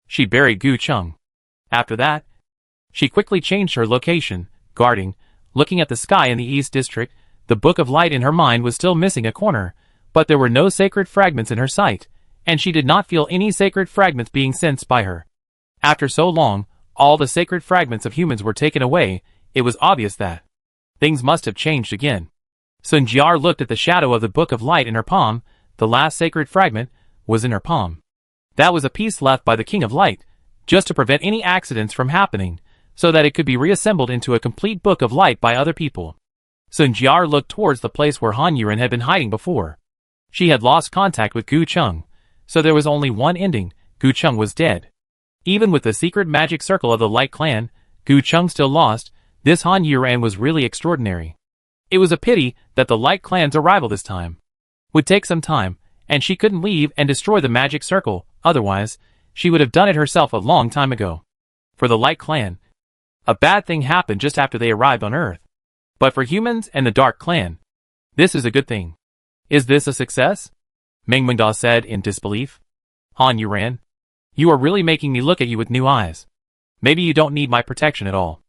Speaker 1: she buried Gu Cheng. After that, she quickly changed her location, guarding, looking at the sky in the East District. The Book of Light in her mind was still missing a corner, but there were no sacred fragments in her sight, and she did not feel any sacred fragments being sensed by her. After so long, all the sacred fragments of humans were taken away. It was obvious that things must have changed again. Sun Jiar looked at the shadow of the Book of Light in her palm. The last sacred fragment was in her palm. That was a piece left by the King of Light, just to prevent any accidents from happening, so that it could be reassembled into a complete Book of Light by other people. Sun Jiar looked towards the place where Han Yuren had been hiding before. She had lost contact with Gu Cheng, so there was only one ending. Gu Cheng was dead. Even with the secret magic circle of the Light Clan, Gu Cheng still lost. This Han Yuren was really extraordinary. It was a pity that the Light Clan's arrival this time would take some time, and she couldn't leave and destroy the magic circle. Otherwise, she would have done it herself a long time ago. For the Light Clan, a bad thing happened just after they arrived on Earth. But for humans and the Dark Clan, this is a good thing. Is this a success? Meng Mengda said in disbelief. Han Yuren, you are really making me look at you with new eyes. Maybe you don't need my protection at all.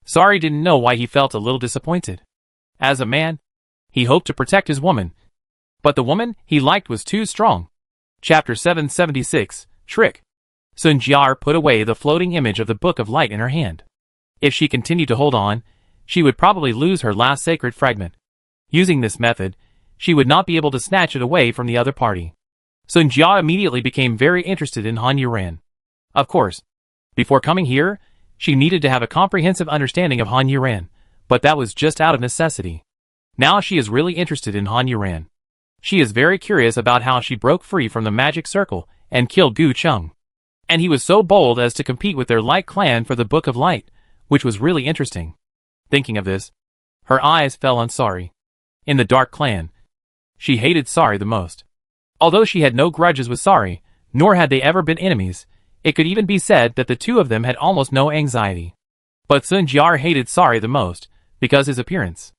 Speaker 1: Sorry didn't know why he felt a little disappointed. As a man, he hoped to protect his woman, but the woman he liked was too strong. Chapter 776, Trick. Sun Jiar put away the floating image of the Book of Light in her hand. If she continued to hold on, she would probably lose her last sacred fragment. Using this method, she would not be able to snatch it away from the other party. Sun Jia immediately became very interested in Han Yuran. Of course, before coming here, she needed to have a comprehensive understanding of Han Yuran, but that was just out of necessity. Now she is really interested in Han Yuran. She is very curious about how she broke free from the magic circle and killed Gu Chung. And he was so bold as to compete with their Light clan for the Book of Light, which was really interesting. Thinking of this, her eyes fell on Sari. In the Dark Clan, she hated Sari the most. Although she had no grudges with Sari, nor had they ever been enemies, it could even be said that the two of them had almost no anxiety. But Sun Jiar hated Sari the most, because his appearance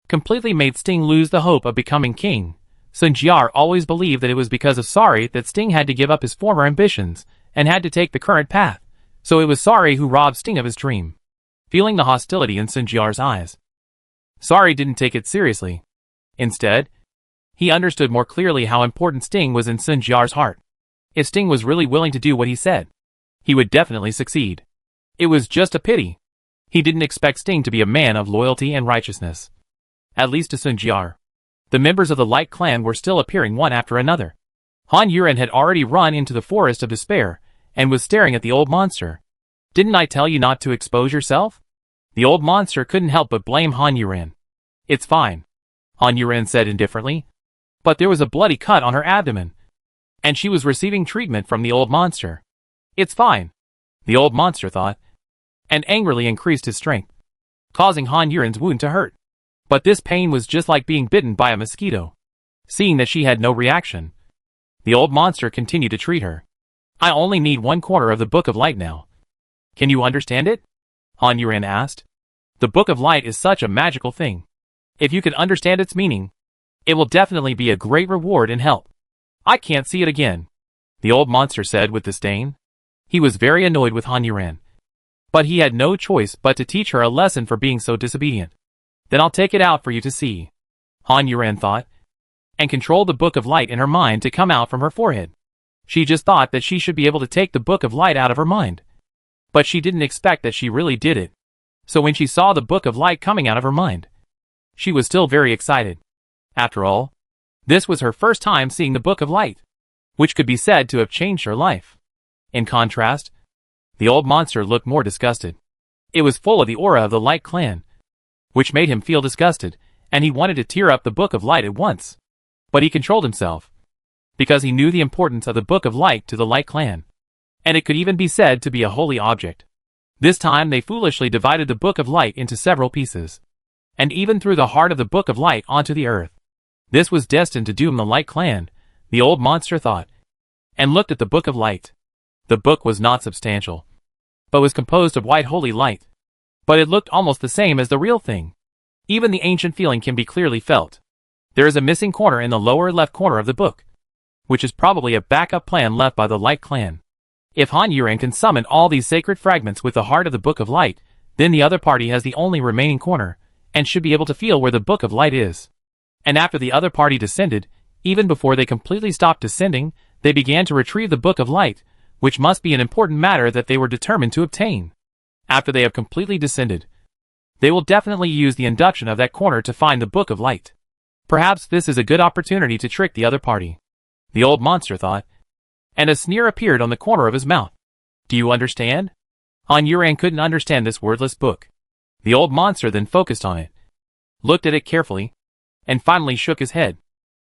Speaker 1: completely made Sting lose the hope of becoming king. Sun Jiar always believed that it was because of Sari that Sting had to give up his former ambitions, and had to take the current path, so it was Sari who robbed Sting of his dream. Feeling the hostility in Sun Jiar's eyes, Sari didn't take it seriously. Instead, he understood more clearly how important Sting was in Sun Jiar's heart. If Sting was really willing to do what he said, he would definitely succeed. It was just a pity he didn't expect Sting to be a man of loyalty and righteousness. At least to Sun Jiar. The members of the Light clan were still appearing one after another. Han Yuran had already run into the Forest of Despair, and was staring at the old monster. Didn't I tell you not to expose yourself? The old monster couldn't help but blame Han Yuran. It's fine, Han Yuran said indifferently. But there was a bloody cut on her abdomen, and she was receiving treatment from the old monster. It's fine, the old monster thought, and angrily increased his strength, causing Han Yuran's wound to hurt. But this pain was just like being bitten by a mosquito. Seeing that she had no reaction, the old monster continued to treat her. I only need 1/4 of the Book of Light now. Can you understand it? Han Yuran asked. The Book of Light is such a magical thing. If you can understand its meaning, it will definitely be a great reward and help. I can't see it again, the old monster said with disdain. He was very annoyed with Han Yuran. But he had no choice but to teach her a lesson for being so disobedient. Then I'll take it out for you to see, Han Yuran thought, and controlled the Book of Light in her mind to come out from her forehead. She just thought that she should be able to take the Book of Light out of her mind. But she didn't expect that she really did it. So when she saw the Book of Light coming out of her mind, she was still very excited. After all, this was her first time seeing the Book of Light, which could be said to have changed her life. In contrast, the old monster looked more disgusted. It was full of the aura of the Light clan, which made him feel disgusted, and he wanted to tear up the Book of Light at once. But he controlled himself, because he knew the importance of the Book of Light to the Light clan, and it could even be said to be a holy object. This time they foolishly divided the Book of Light into several pieces, and even threw the heart of the Book of Light onto the earth. This was destined to doom the Light clan, the old monster thought, and looked at the Book of Light. The book was not substantial, but was composed of white holy light. But it looked almost the same as the real thing. Even the ancient feeling can be clearly felt. There is a missing corner in the lower left corner of the book, which is probably a backup plan left by the Light clan. If Han Yuran can summon all these sacred fragments with the heart of the Book of Light, then the other party has the only remaining corner, and should be able to feel where the Book of Light is. And after the other party descended, even before they completely stopped descending, they began to retrieve the Book of Light, which must be an important matter that they were determined to obtain. After they have completely descended, they will definitely use the induction of that corner to find the Book of Light. Perhaps this is a good opportunity to trick the other party, the old monster thought, and a sneer appeared on the corner of his mouth. Do you understand? Han Yuran couldn't understand this wordless book. The old monster then focused on it, looked at it carefully, and finally shook his head.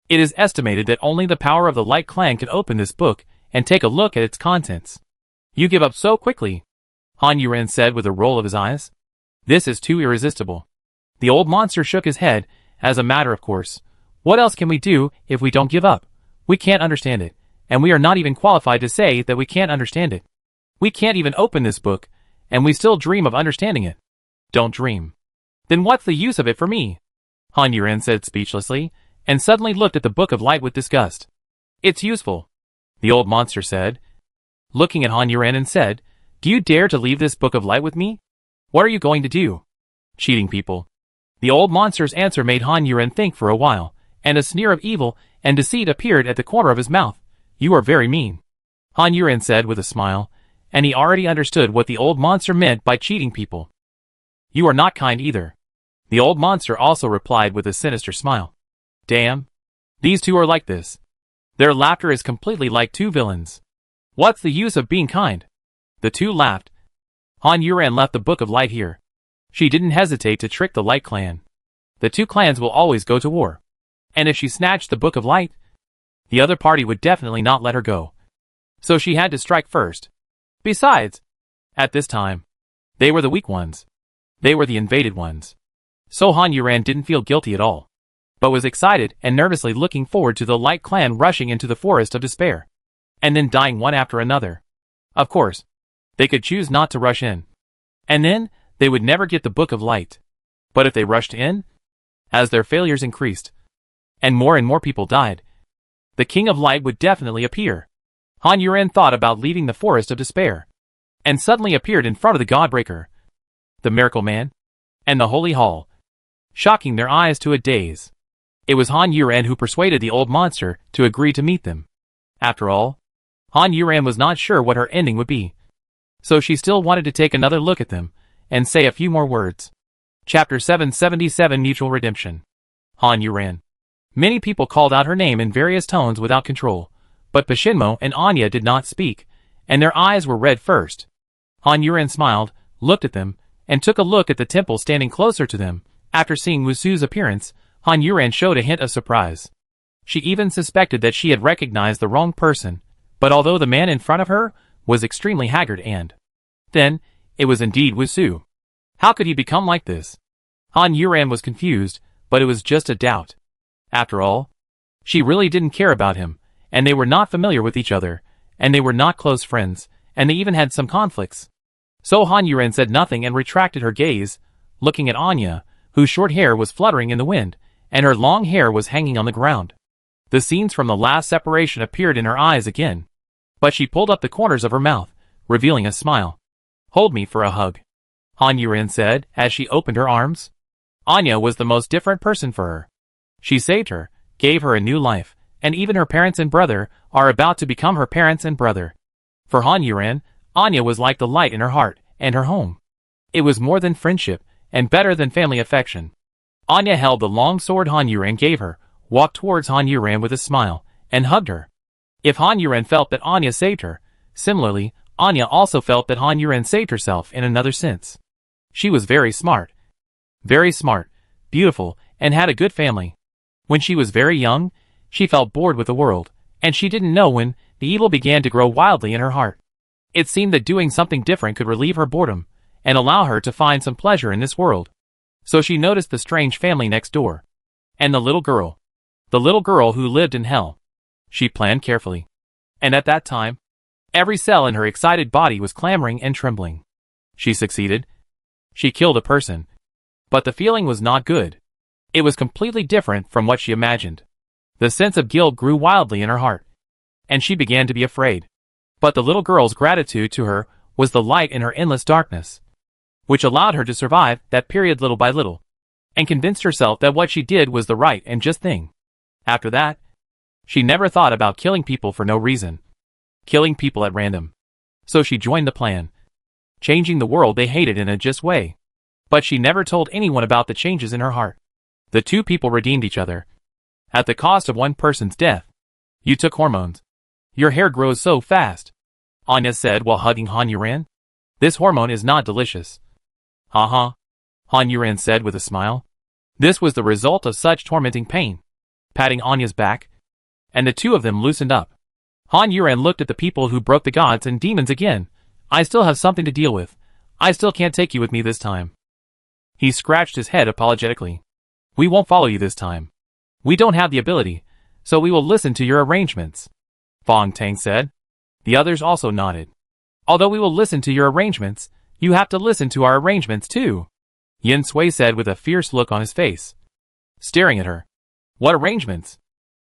Speaker 1: It is estimated that only the power of the Light clan can open this book and take a look at its contents. You give up so quickly, Han Yuran said with a roll of his eyes. This is too irresistible. The old monster shook his head. As a matter of course, what else can we do if we don't give up? We can't understand it, and we are not even qualified to say that we can't understand it. We can't even open this book, and we still dream of understanding it. Don't dream. Then what's the use of it for me? Han Yuran said speechlessly, and suddenly looked at the Book of Light with disgust. It's useful, the old monster said, looking at Han Yuran and said, Do you dare to leave this Book of Light with me? What are you going to do? Cheating people. The old monster's answer made Han Yuren think for a while, and a sneer of evil and deceit appeared at the corner of his mouth. You are very mean, Han Yuren said with a smile, and he already understood what the old monster meant by cheating people. You are not kind either, the old monster also replied with a sinister smile. Damn. These two are like this. Their laughter is completely like two villains. What's the use of being kind? The two laughed. Han Yuren left the Book of Light here. She didn't hesitate to trick the Light Clan. The two clans will always go to war. And if she snatched the Book of Light, the other party would definitely not let her go. So she had to strike first. Besides, at this time, they were the weak ones. They were the invaded ones. So Han Yuren didn't feel guilty at all, but was excited and nervously looking forward to the Light Clan rushing into the Forest of Despair, and then dying one after another. Of course, they could choose not to rush in, and then they would never get the Book of Light. But if they rushed in, as their failures increased, and more people died, the King of Light would definitely appear. Han Yuren thought about leaving the Forest of Despair, and suddenly appeared in front of the Godbreaker, the Miracle Man, and the Holy Hall, shocking their eyes to a daze. It was Han Yuren who persuaded the old monster to agree to meet them. After all, Han Yuren was not sure what her ending would be, so she still wanted to take another look at them, and say a few more words. Chapter 777 Mutual Redemption. Han Yuren. Many people called out her name in various tones without control, but Pashinmo and Anya did not speak, and their eyes were red first. Han Yuren smiled, looked at them, and took a look at the temple standing closer to them. After seeing Wusu's appearance, Han Yuren showed a hint of surprise. She even suspected that she had recognized the wrong person, but although the man in front of her was extremely haggard and then, it was indeed Wusu. How could he become like this? Han Yuren was confused, but it was just a doubt. After all, she really didn't care about him, and they were not familiar with each other, and they were not close friends, and they even had some conflicts. So Han Yuren said nothing and retracted her gaze, looking at Anya, whose short hair was fluttering in the wind, and her long hair was hanging on the ground. The scenes from the last separation appeared in her eyes again, but she pulled up the corners of her mouth, revealing a smile. Hold me for a hug, Han Yuren said as she opened her arms. Anya was the most different person for her. She saved her, gave her a new life, and even her parents and brother are about to become her parents and brother. For Han Yuren, Anya was like the light in her heart and her home. It was more than friendship, and better than family affection. Anya held the long sword Han Yuren gave her, walked towards Han Yuren with a smile, and hugged her. If Han Yuren felt that Anya saved her, similarly, Anya also felt that Han Yuren saved herself in another sense. She was very smart, beautiful, and had a good family. When she was very young, she felt bored with the world, and she didn't know when the evil began to grow wildly in her heart. It seemed that doing something different could relieve her boredom, and allow her to find some pleasure in this world. So she noticed the strange family next door, and the little girl who lived in hell. She planned carefully, and at that time, every cell in her excited body was clamoring and trembling. She succeeded. She killed a person, but the feeling was not good. It was completely different from what she imagined. The sense of guilt grew wildly in her heart, and she began to be afraid. But the little girl's gratitude to her was the light in her endless darkness, which allowed her to survive that period little by little, and convinced herself that what she did was the right and just thing. After that, she never thought about killing people for no reason, killing people at random. So she joined the plan, changing the world they hated in a just way. But she never told anyone about the changes in her heart. The two people redeemed each other, at the cost of one person's death. You took hormones. Your hair grows so fast, Anya said while hugging Han Yuren. This hormone is not delicious. Han Yuren said with a smile. This was the result of such tormenting pain. Patting Anya's back, and the two of them loosened up. Han Yuren looked at the people who broke the gods and demons again. I still have something to deal with. I still can't take you with me this time. He scratched his head apologetically. We won't follow you this time. We don't have the ability, so we will listen to your arrangements, Fong Tang said. The others also nodded. Although we will listen to your arrangements, you have to listen to our arrangements too, Yin Sui said with a fierce look on his face, staring at her. What arrangements?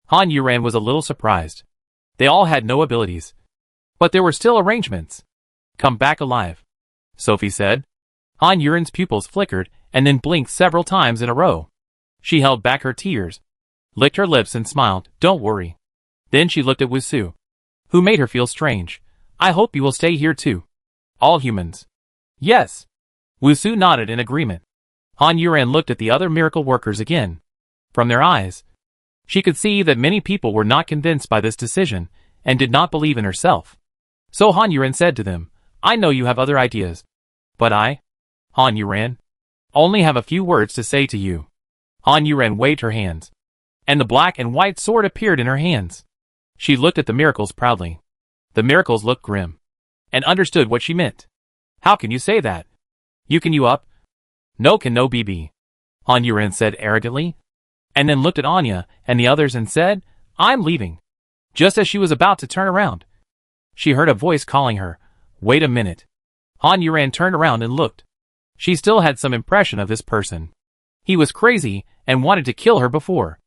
Speaker 1: Han Yuren was a little surprised. They all had no abilities, but there were still arrangements. Come back alive, Sophie said. Han Yuren's pupils flickered, and then blinked several times in a row. She held back her tears, licked her lips and smiled. Don't worry. Then she looked at Wusu, who made her feel strange. I hope you will stay here too. All humans. Yes. Wusu nodded in agreement. Han Yuran looked at the other miracle workers again. From their eyes, she could see that many people were not convinced by this decision and did not believe in herself. So Han Yuran said to them, I know you have other ideas. But I, Han Yuran, only have a few words to say to you. Han Yuran waved her hands, and the black and white sword appeared in her hands. She looked at the miracles proudly. The miracles looked grim, and understood what she meant. How can you say that? You up? No can no BB. Han Yuran said arrogantly, and then looked at Anya and the others and said, I'm leaving. Just as she was about to turn around, she heard a voice calling her. Wait a minute. Han Yuran turned around and looked. She still had some impression of this person. He was crazy and wanted to kill her before.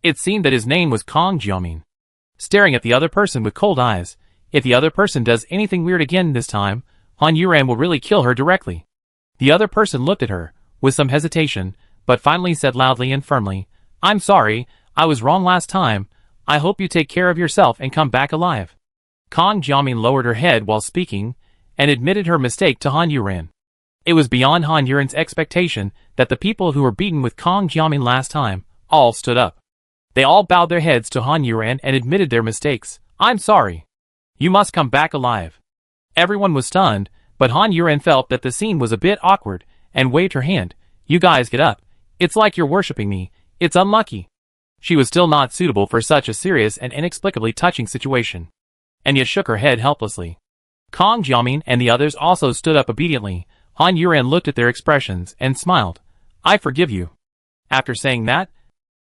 Speaker 1: It seemed that his name was Kong Jiamin. Staring at the other person with cold eyes, if the other person does anything weird again this time, Han Yuran will really kill her directly. The other person looked at her, with some hesitation, but finally said loudly and firmly, I'm sorry, I was wrong last time. I hope you take care of yourself and come back alive. Kong Jiamin lowered her head while speaking, and admitted her mistake to Han Yuran. It was beyond Han Yuran's expectation that the people who were beaten with Kong Jiamin last time, all stood up. They all bowed their heads to Han Yuran and admitted their mistakes. I'm sorry. You must come back alive. Everyone was stunned, but Han Yuran felt that the scene was a bit awkward, and waved her hand. You guys get up. It's like you're worshipping me. It's unlucky. She was still not suitable for such a serious and inexplicably touching situation. Anya shook her head helplessly. Kong Jiamin and the others also stood up obediently. Han Yuran looked at their expressions and smiled. I forgive you. After saying that,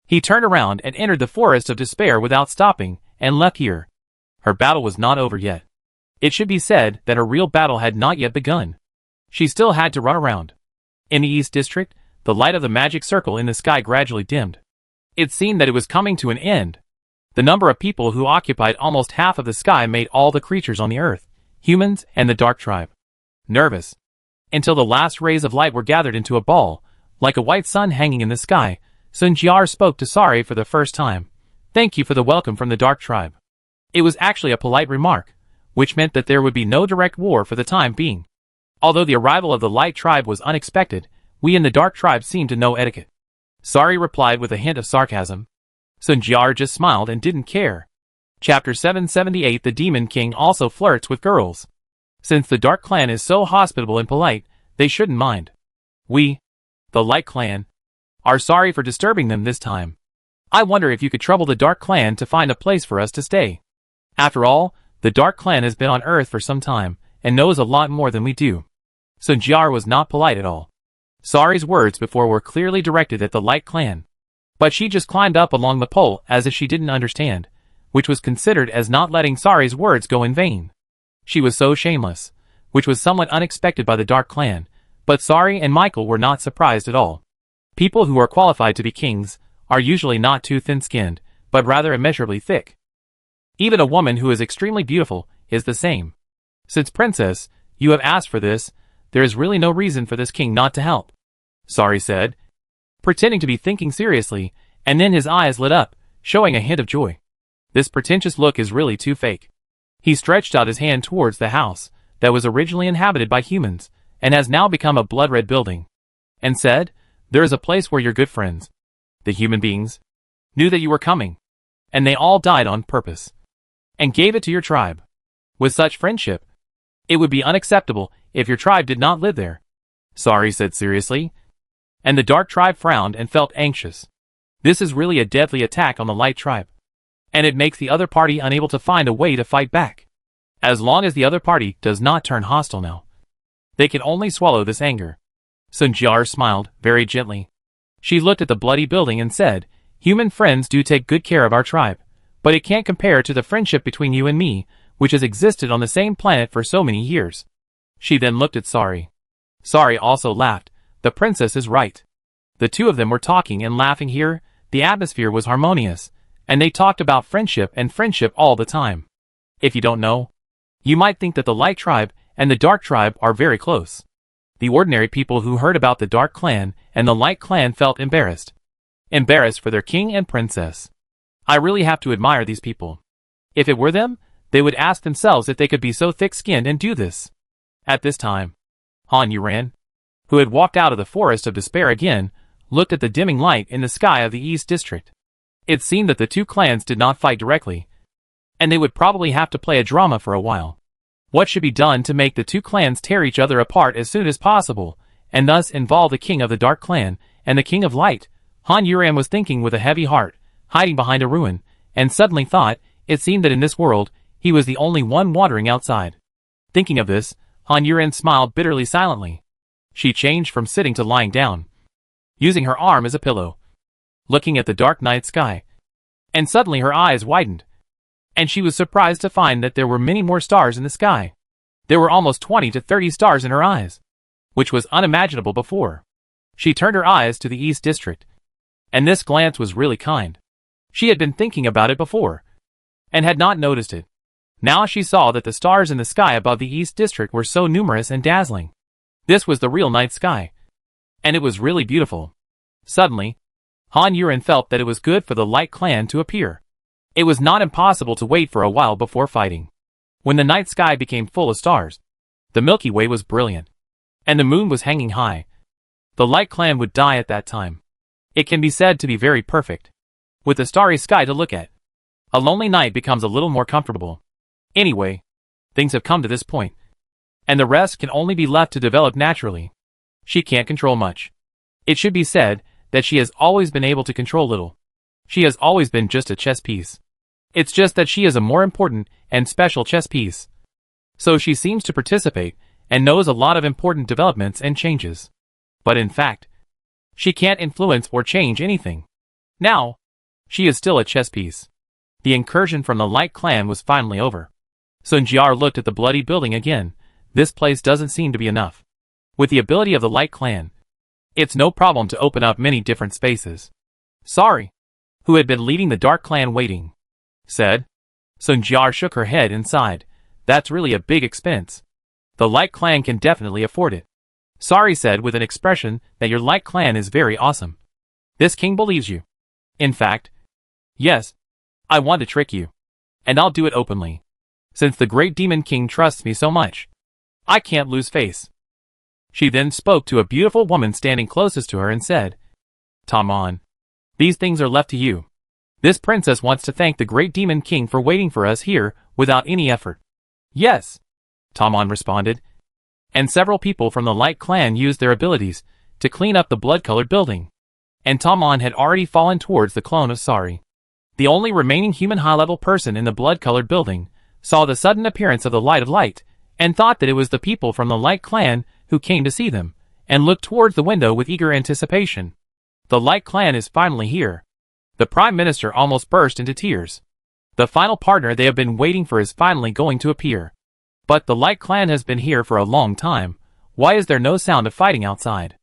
Speaker 1: he turned around and entered the forest of despair without stopping, and left here. Her battle was not over yet. It should be said that her real battle had not yet begun. She still had to run around. In the East District, the light of the magic circle in the sky gradually dimmed. It seemed that it was coming to an end. The number of people who occupied almost half of the sky made all the creatures on the earth, humans and the dark tribe, nervous. Until the last rays of light were gathered into a ball, like a white sun hanging in the sky, Sun Jiar spoke to Sari for the first time. Thank you for the welcome from the dark tribe. It was actually a polite remark, which meant that there would be no direct war for the time being. Although the arrival of the light tribe was unexpected, we in the dark tribe seemed to know etiquette. Sari replied with a hint of sarcasm. Sun Jiar just smiled and didn't care. Chapter 778 The Demon King also flirts with girls. Since the Dark Clan is so hospitable and polite, they shouldn't mind. We, the Light Clan, are sorry for disturbing them this time. I wonder if you could trouble the Dark Clan to find a place for us to stay. After all, the Dark Clan has been on Earth for some time, and knows a lot more than we do. Sun Jiar was not polite at all. Sari's words before were clearly directed at the Light Clan. But she just climbed up along the pole as if she didn't understand, which was considered as not letting Sari's words go in vain. She was so shameless, which was somewhat unexpected by the Dark Clan, but Sari and Michael were not surprised at all. People who are qualified to be kings are usually not too thin-skinned, but rather immeasurably thick. Even a woman who is extremely beautiful is the same. Since Princess, you have asked for this, there is really no reason for this king not to help, Sari said, pretending to be thinking seriously, and then his eyes lit up, showing a hint of joy. This pretentious look is really too fake. He stretched out his hand towards the house that was originally inhabited by humans, and has now become a blood-red building, and said, there is a place where your good friends, the human beings, knew that you were coming, and they all died on purpose, and gave it to your tribe. With such friendship, it would be unacceptable if your tribe did not live there, Sari said seriously, and the Dark Tribe frowned and felt anxious. This is really a deadly attack on the Light Tribe, and it makes the other party unable to find a way to fight back. As long as the other party does not turn hostile now, they can only swallow this anger. Sun Jiar smiled, very gently. She looked at the bloody building and said, human friends do take good care of our tribe, but it can't compare to the friendship between you and me, which has existed on the same planet for so many years. She then looked at Sari. Sari also laughed. The princess is right. The two of them were talking and laughing here. The atmosphere was harmonious, and they talked about friendship and friendship all the time. If you don't know, you might think that the Light Tribe and the Dark Tribe are very close. The ordinary people who heard about the Dark Clan and the Light Clan felt embarrassed. Embarrassed for their king and princess. I really have to admire these people. If it were them, they would ask themselves if they could be so thick-skinned and do this. At this time, Han Yuran, who had walked out of the forest of despair again, looked at the dimming light in the sky of the East District. It seemed that the two clans did not fight directly, and they would probably have to play a drama for a while. What should be done to make the two clans tear each other apart as soon as possible, and thus involve the king of the Dark Clan and the king of Light? Han Yuran was thinking with a heavy heart, hiding behind a ruin, and suddenly thought, it seemed that in this world, he was the only one wandering outside. Thinking of this, Han Yuran smiled bitterly silently. She changed from sitting to lying down, using her arm as a pillow, looking at the dark night sky. And suddenly her eyes widened, and she was surprised to find that there were many more stars in the sky. There were almost 20 to 30 stars in her eyes, which was unimaginable before. She turned her eyes to the East District, and this glance was really kind. She had been thinking about it before, and had not noticed it. Now she saw that the stars in the sky above the East District were so numerous and dazzling. This was the real night sky, and it was really beautiful. Suddenly, Han Yuran felt that it was good for the Light Clan to appear. It was not impossible to wait for a while before fighting. When the night sky became full of stars, the Milky Way was brilliant, and the moon was hanging high. The Light Clan would die at that time. It can be said to be very perfect, with the starry sky to look at. A lonely night becomes a little more comfortable. Anyway, things have come to this point, and the rest can only be left to develop naturally. She can't control much. It should be said that she has always been able to control little. She has always been just a chess piece. It's just that she is a more important and special chess piece. So she seems to participate and knows a lot of important developments and changes. But in fact, she can't influence or change anything. Now, she is still a chess piece. The incursion from the Light Clan was finally over. Sun Jiar looked at the bloody building again. This place doesn't seem to be enough. With the ability of the Light Clan, it's no problem to open up many different spaces. Sorry, who had been leading the Dark Clan waiting, said. Sun Jiar shook her head and sighed. That's really a big expense. The Light Clan can definitely afford it. Sari said with an expression that your Light Clan is very awesome. This king believes you. In fact, yes, I want to trick you. And I'll do it openly. Since the great demon king trusts me so much, I can't lose face. She then spoke to a beautiful woman standing closest to her and said, Tamon, these things are left to you. This princess wants to thank the great demon king for waiting for us here without any effort. Yes, Tamon responded. And several people from the Light Clan used their abilities to clean up the blood-colored building. And Tamon had already fallen towards the clone of Sari. The only remaining human high-level person in the blood-colored building saw the sudden appearance of the Light of Light, and thought that it was the people from the Light Clan who came to see them, and looked towards the window with eager anticipation. The Light Clan is finally here. The Prime Minister almost burst into tears. The final partner they have been waiting for is finally going to appear. But the Light Clan has been here for a long time. Why is there no sound of fighting outside?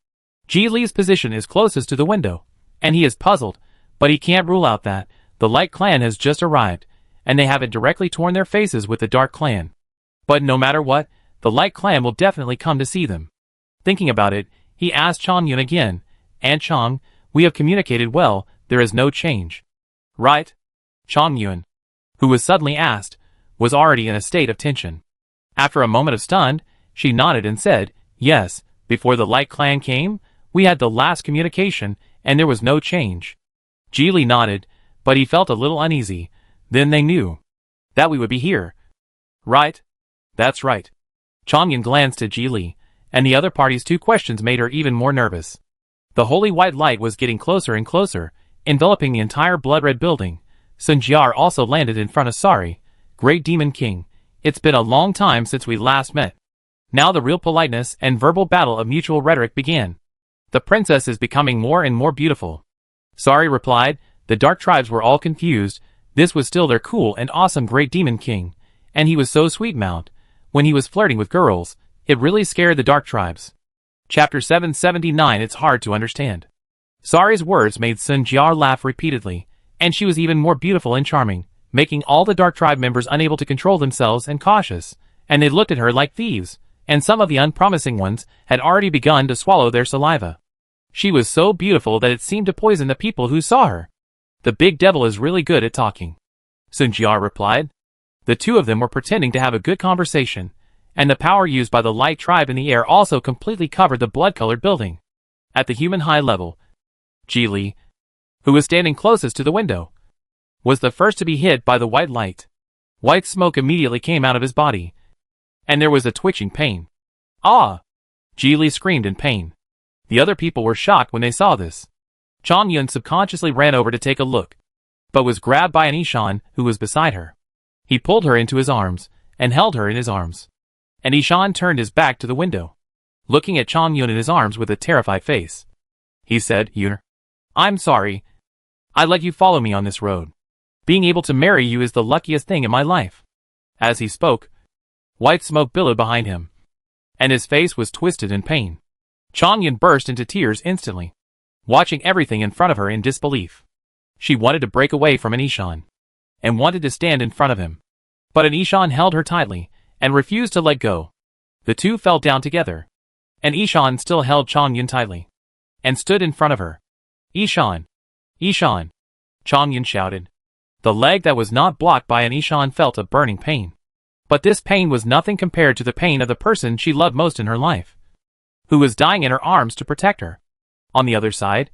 Speaker 1: Ji Li's position is closest to the window, and he is puzzled, but he can't rule out that the Light Clan has just arrived, and they haven't directly torn their faces with the Dark Clan. But no matter what, the Light Clan will definitely come to see them. Thinking about it, he asked Chong Yun again, Aunt Chong, we have communicated well, there is no change. Right? Chong Yun, who was suddenly asked, was already in a state of tension. After a moment of stunned, she nodded and said, yes, before the Light Clan came, we had the last communication, and there was no change. Ji Li nodded, but he felt a little uneasy. Then they knew that we would be here. Right? That's right. Chong Yun glanced at Ji Li, and the other party's two questions made her even more nervous. The holy white light was getting closer and closer, enveloping the entire blood-red building. Sun Jiar also landed in front of Sari. Great Demon King, it's been a long time since we last met. Now the real politeness and verbal battle of mutual rhetoric began. The princess is becoming more and more beautiful. Sari replied. The dark tribes were all confused. This was still their cool and awesome Great Demon King, and he was so sweet-mouthed. When he was flirting with girls, it really scared the dark tribes. Chapter 779. It's hard to understand. Sari's words made Sun Jiar laugh repeatedly, and she was even more beautiful and charming, making all the dark tribe members unable to control themselves and cautious, and they looked at her like thieves, and some of the unpromising ones had already begun to swallow their saliva. She was so beautiful that it seemed to poison the people who saw her. The big devil is really good at talking, Sun Jia replied. The two of them were pretending to have a good conversation, and the power used by the light tribe in the air also completely covered the blood-colored building. At the human high level, Ji Li, who was standing closest to the window, was the first to be hit by the white light. White smoke immediately came out of his body, and there was a twitching pain. Ah! Ji Li screamed in pain. The other people were shocked when they saw this. Chang Yun subconsciously ran over to take a look, but was grabbed by an Ishan who was beside her. He pulled her into his arms, and held her in his arms. And Ishan turned his back to the window, looking at Chang Yun in his arms with a terrified face. He said, Yun, I'm sorry. I let you follow me on this road. Being able to marry you is the luckiest thing in my life. As he spoke, white smoke billowed behind him, and his face was twisted in pain. Chang Yun burst into tears instantly, watching everything in front of her in disbelief. She wanted to break away from an Ishan, and wanted to stand in front of him. But an Ishan held her tightly, and refused to let go. The two fell down together, and Ishan still held Chang Yun tightly, and stood in front of her. Ishan! Ishan! Chang Yun shouted. The leg that was not blocked by an Ishan felt a burning pain. But this pain was nothing compared to the pain of the person she loved most in her life, who was dying in her arms to protect her. On the other side,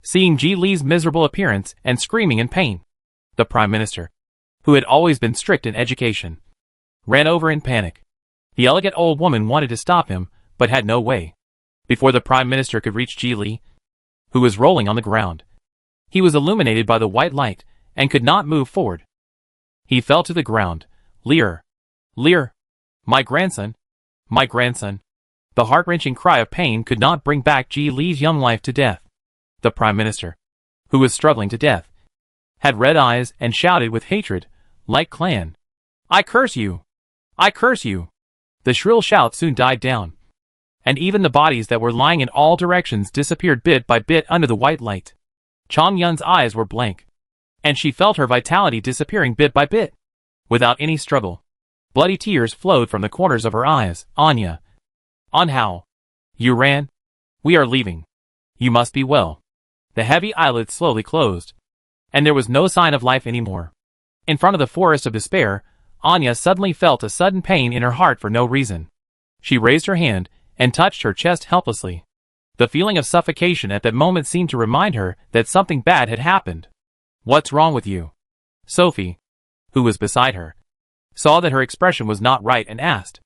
Speaker 1: seeing Ji Li's miserable appearance and screaming in pain, the Prime Minister, who had always been strict in education, ran over in panic. The elegant old woman wanted to stop him, but had no way. Before the Prime Minister could reach Ji Li, who was rolling on the ground, he was illuminated by the white light, and could not move forward. He fell to the ground. Lear! Lear! My grandson! My grandson! The heart-wrenching cry of pain could not bring back Ji Li's young life to death. The Prime Minister, who was struggling to death, had red eyes and shouted with hatred, like Clan. I curse you! I curse you! The shrill shout soon died down, and even the bodies that were lying in all directions disappeared bit by bit under the white light. Chang Yun's eyes were blank, and she felt her vitality disappearing bit by bit. Without any struggle, bloody tears flowed from the corners of her eyes. Anya! How? You ran? We are leaving. You must be well. The heavy eyelids slowly closed, and there was no sign of life anymore. In front of the forest of despair, Anya suddenly felt a sudden pain in her heart for no reason. She raised her hand and touched her chest helplessly. The feeling of suffocation at that moment seemed to remind her that something bad had happened. What's wrong with you? Sophie, who was beside her, saw that her expression was not right and asked.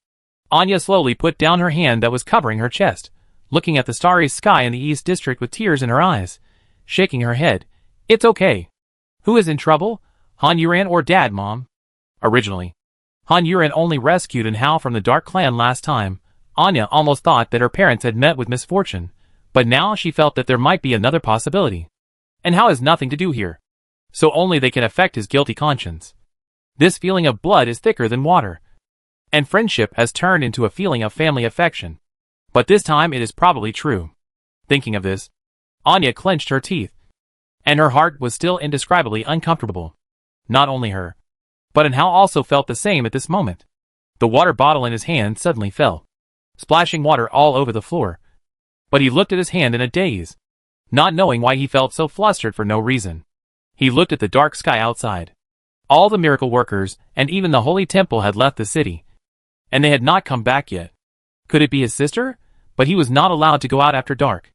Speaker 1: Anya slowly put down her hand that was covering her chest, looking at the starry sky in the East District with tears in her eyes, shaking her head. It's okay. Who is in trouble? Han Yuran or Dad, Mom? Originally, Han Yuran only rescued An Hao from the Dark Clan last time. Anya almost thought that her parents had met with misfortune, but now she felt that there might be another possibility. An Hao has nothing to do here, so only they can affect his guilty conscience. This feeling of blood is thicker than water, and friendship has turned into a feeling of family affection. But this time it is probably true. Thinking of this, Anya clenched her teeth, and her heart was still indescribably uncomfortable. Not only her, but An Hao also felt the same at this moment. The water bottle in his hand suddenly fell, splashing water all over the floor. But he looked at his hand in a daze, not knowing why he felt so flustered for no reason. He looked at the dark sky outside. All the miracle workers and even the holy temple had left the city, and they had not come back yet. Could it be his sister? But he was not allowed to go out after dark.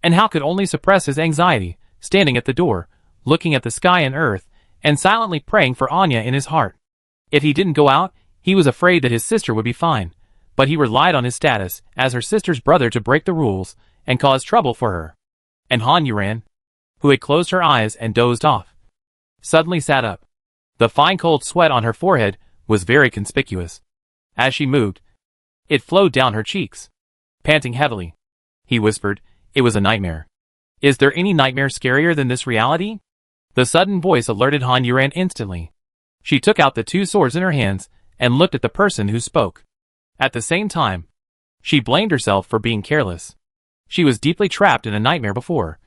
Speaker 1: And Hao could only suppress his anxiety, standing at the door, looking at the sky and earth, and silently praying for Anya in his heart. If he didn't go out, he was afraid that his sister would be fine, but he relied on his status as her sister's brother to break the rules and cause trouble for her. And Han Yuran, who had closed her eyes and dozed off, suddenly sat up. The fine cold sweat on her forehead was very conspicuous. As she moved, it flowed down her cheeks. Panting heavily, he whispered, "It was a nightmare." Is there any nightmare scarier than this reality? The sudden voice alerted Han Yuran instantly. She took out the two swords in her hands and looked at the person who spoke. At the same time, she blamed herself for being careless. She was deeply trapped in a nightmare before,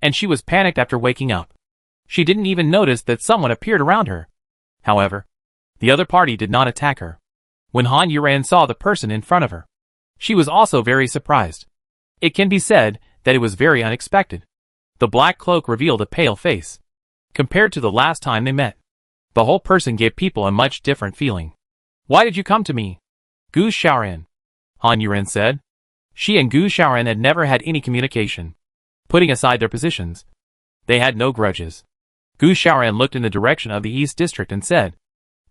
Speaker 1: and she was panicked after waking up. She didn't even notice that someone appeared around her. However, the other party did not attack her. when Han Yuran saw the person in front of her. She was also very surprised. It can be said that it was very unexpected. The black cloak revealed a pale face. Compared to the last time they met, the whole person gave people a much different feeling. Why did you come to me? Gu Xiaoran, Han Yuran said. She and Gu Xiaoran had never had any communication. Putting aside their positions, they had no grudges. Gu Xiaoran looked in the direction of the East District and said,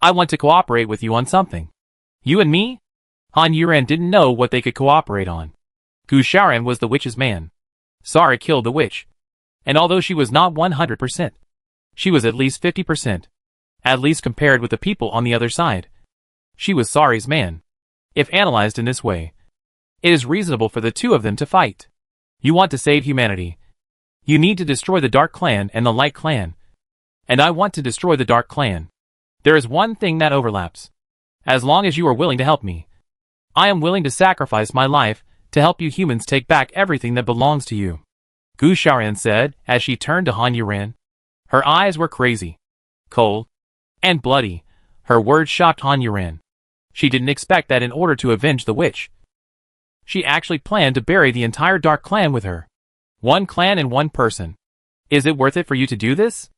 Speaker 1: I want to cooperate with you on something. You and me? Han Yuran didn't know what they could cooperate on. Gu Xiaoran was the witch's man. Sari killed the witch. And although she was not 100%, she was at least 50%. At least compared with the people on the other side. She was Sari's man. If analyzed in this way, it is reasonable for the two of them to fight. You want to save humanity. You need to destroy the Dark Clan and the Light Clan. And I want to destroy the Dark Clan. There is one thing that overlaps. As long as you are willing to help me, I am willing to sacrifice my life to help you humans take back everything that belongs to you. Gu Xiaoran said as she turned to Han Yuran. Her eyes were crazy, cold, and bloody. Her words shocked Han Yuran. She didn't expect that in order to avenge the witch, she actually planned to bury the entire Dark Clan with her. One clan and one person. Is it worth it for you to do this?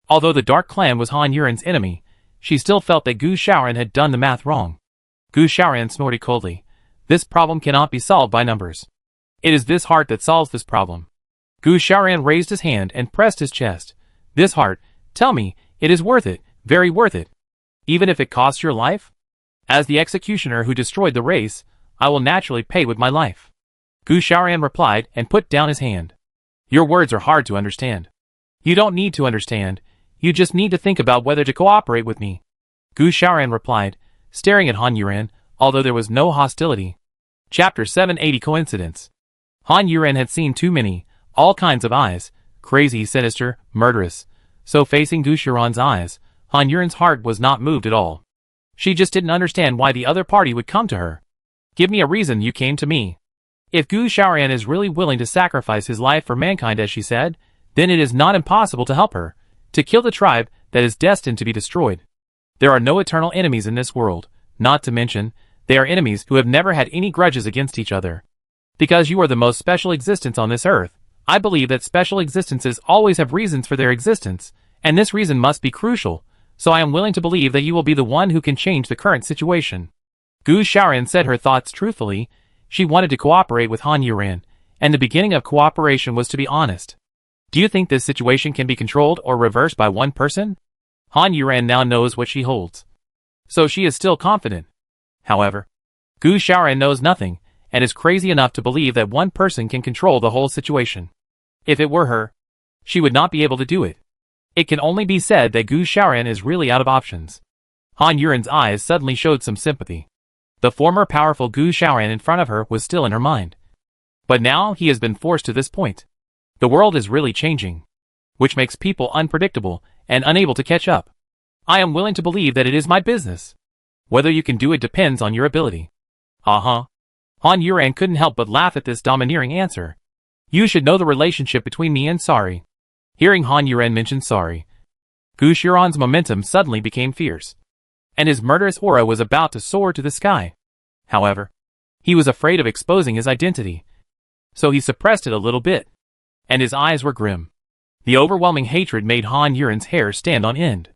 Speaker 1: Although the Dark Clan was Han Yuran's enemy, she still felt that Gu Xiaoran had done the math wrong. Gu Xiaoran snorted coldly. This problem cannot be solved by numbers. It is this heart that solves this problem. Gu Xiaoran raised his hand and pressed his chest. This heart, tell me, it is worth it, very worth it. Even if it costs your life? As the executioner who destroyed the race, I will naturally pay with my life. Gu Xiaoran replied and put down his hand. Your words are hard to understand. You don't need to understand, you just need to think about whether to cooperate with me. Gu Xiaoran replied, staring at Han Yuran, although there was no hostility. Chapter 780 Coincidence. Han Yuran had seen too many, all kinds of eyes, crazy, sinister, murderous. So facing Gu Xiaoran's eyes, Han Yuran's heart was not moved at all. She just didn't understand why the other party would come to her. Give me a reason you came to me. If Gu Xiaoran is really willing to sacrifice his life for mankind as she said, then it is not impossible to help her, to kill the tribe that is destined to be destroyed. There are no eternal enemies in this world, not to mention, they are enemies who have never had any grudges against each other. Because you are the most special existence on this earth, I believe that special existences always have reasons for their existence, and this reason must be crucial, so I am willing to believe that you will be the one who can change the current situation. Gu Xiaoran said her thoughts truthfully. She wanted to cooperate with Han Yuran, and the beginning of cooperation was to be honest. Do you think this situation can be controlled or reversed by one person? Han Yuran now knows what she holds, so she is still confident. However, Gu Xiaoran knows nothing, and is crazy enough to believe that one person can control the whole situation. If it were her, she would not be able to do it. It can only be said that Gu Xiaoran is really out of options. Han Yuran's eyes suddenly showed some sympathy. The former powerful Gu Xiaoran in front of her was still in her mind. But now he has been forced to this point. The world is really changing, which makes people unpredictable and unable to catch up. I am willing to believe that it is my business. Whether you can do it depends on your ability. Han Yuran couldn't help but laugh at this domineering answer. You should know the relationship between me and Sari. Hearing Han Yuran mention Sari, Gu Xiaoran's momentum suddenly became fierce, and his murderous aura was about to soar to the sky. However, he was afraid of exposing his identity, so he suppressed it a little bit, and his eyes were grim. The overwhelming hatred made Han Yuran's hair stand on end.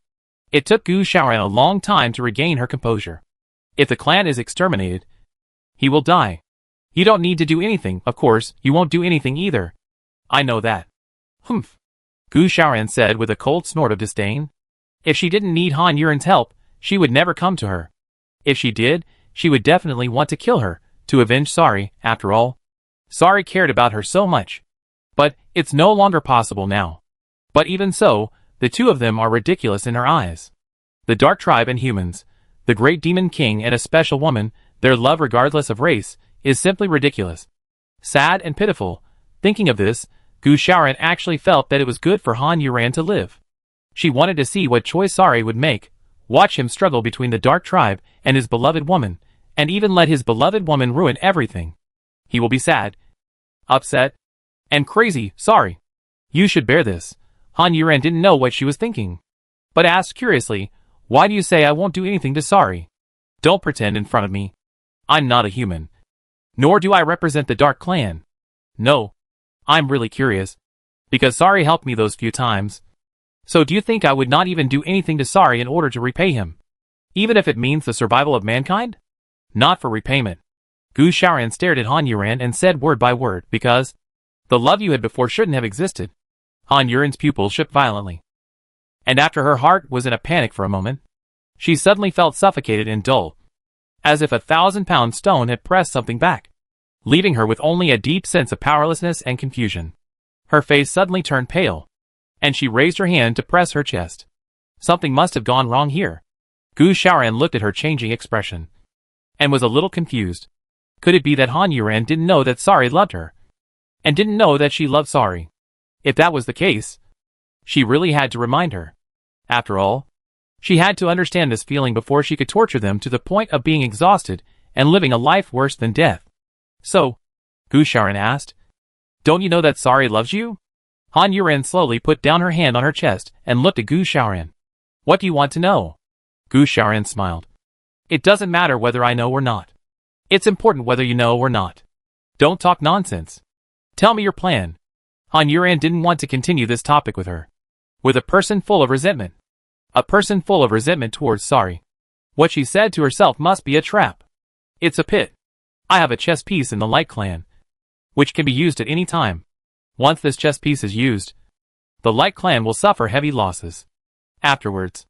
Speaker 1: It took Gu Xiaoran a long time to regain her composure. If the clan is exterminated, he will die. You don't need to do anything, of course, you won't do anything either. I know that. Humph. Gu Xiaoran said with a cold snort of disdain. If she didn't need Han Yuran's help, she would never come to her. If she did, she would definitely want to kill her, to avenge Sari, after all. Sari cared about her so much. But, it's no longer possible now. But even so, the two of them are ridiculous in her eyes. The Dark Tribe and humans, the Great Demon King and a special woman, their love regardless of race, is simply ridiculous. Sad and pitiful. Thinking of this, Gu Xiaoran actually felt that it was good for Han Yuran to live. She wanted to see what choice Sari would make, watch him struggle between the Dark Tribe and his beloved woman, and even let his beloved woman ruin everything. He will be sad, upset, and crazy. Sorry. You should bear this. Han Yuran didn't know what she was thinking, but asked curiously, why do you say I won't do anything to Sari? Don't pretend in front of me. I'm not a human. Nor do I represent the Dark Clan. No. I'm really curious. Because Sari helped me those few times. So do you think I would not even do anything to Sari in order to repay him? Even if it means the survival of mankind? Not for repayment. Gu Xiaoran stared at Han Yuran and said word by word, because the love you had before shouldn't have existed. Han Yuran's pupils shook violently. And after her heart was in a panic for a moment, she suddenly felt suffocated and dull, as if 1,000-pound stone had pressed something back, leaving her with only a deep sense of powerlessness and confusion. Her face suddenly turned pale, and she raised her hand to press her chest. Something must have gone wrong here. Gu Xiaoran looked at her changing expression, and was a little confused. Could it be that Han Yuran didn't know that Sari loved her, and didn't know that she loved Sari? If that was the case, she really had to remind her. After all, she had to understand this feeling before she could torture them to the point of being exhausted and living a life worse than death. So, Gu Xiaoran asked, don't you know that Sari loves you? Han Yuran slowly put down her hand on her chest and looked at Gu Xiaoran. What do you want to know? Gu Xiaoran smiled. It doesn't matter whether I know or not. It's important whether you know or not. Don't talk nonsense. Tell me your plan. Han Yuran didn't want to continue this topic with her. With a person full of resentment. A person full of resentment towards Sari. What she said to herself must be a trap. It's a pit. I have a chess piece in the Light Clan, which can be used at any time. Once this chess piece is used, the Light Clan will suffer heavy losses. Afterwards,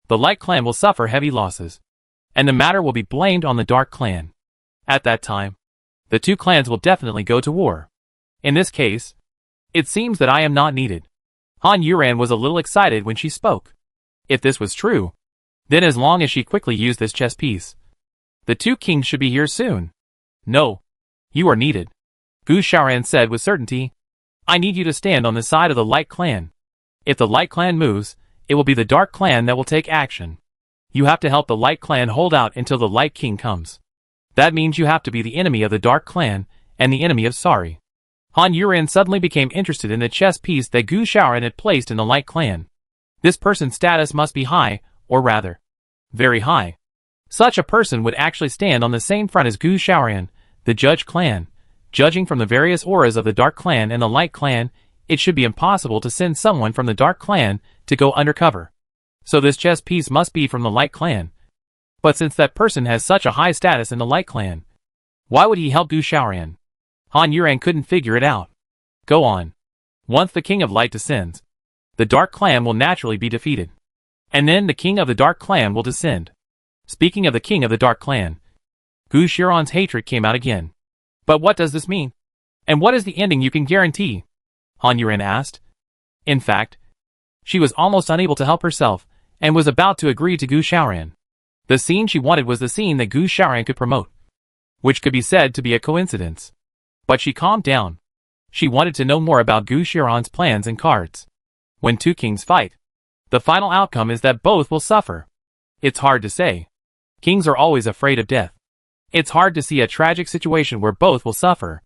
Speaker 1: the Light Clan will suffer heavy losses, and the matter will be blamed on the Dark Clan. At that time, the two clans will definitely go to war. In this case, it seems that I am not needed. Han Yuran was a little excited when she spoke. If this was true, then as long as she quickly used this chess piece, the two kings should be here soon. No, you are needed. Gu Xiaoran said with certainty. I need you to stand on the side of the Light Clan. If the Light Clan moves, it will be the Dark Clan that will take action. You have to help the Light Clan hold out until the Light King comes. That means you have to be the enemy of the Dark Clan and the enemy of Sari. Han Yuran suddenly became interested in the chess piece that Gu Xiaoran had placed in the Light Clan. This person's status must be high, or rather, very high. Such a person would actually stand on the same front as Gu Xiaoran, the Judge Clan. Judging from the various auras of the Dark Clan and the Light Clan, it should be impossible to send someone from the Dark Clan to go undercover. So this chess piece must be from the Light Clan. But since that person has such a high status in the Light Clan, why would he help Gu Xiaoran? Han Yuran couldn't figure it out. Go on. Once the King of Light descends, the Dark Clan will naturally be defeated. And then the King of the Dark Clan will descend. Speaking of the King of the Dark Clan, Gu Xiaoran's hatred came out again. But what does this mean? And what is the ending you can guarantee? Han Yuran asked. In fact, she was almost unable to help herself, and was about to agree to Gu Xiaoran. The scene she wanted was the scene that Gu Xiaoran could promote, which could be said to be a coincidence. But she calmed down. She wanted to know more about Gu Xiaoran's plans and cards. When two kings fight, the final outcome is that both will suffer. It's hard to say. Kings are always afraid of death. It's hard to see a tragic situation where both will suffer.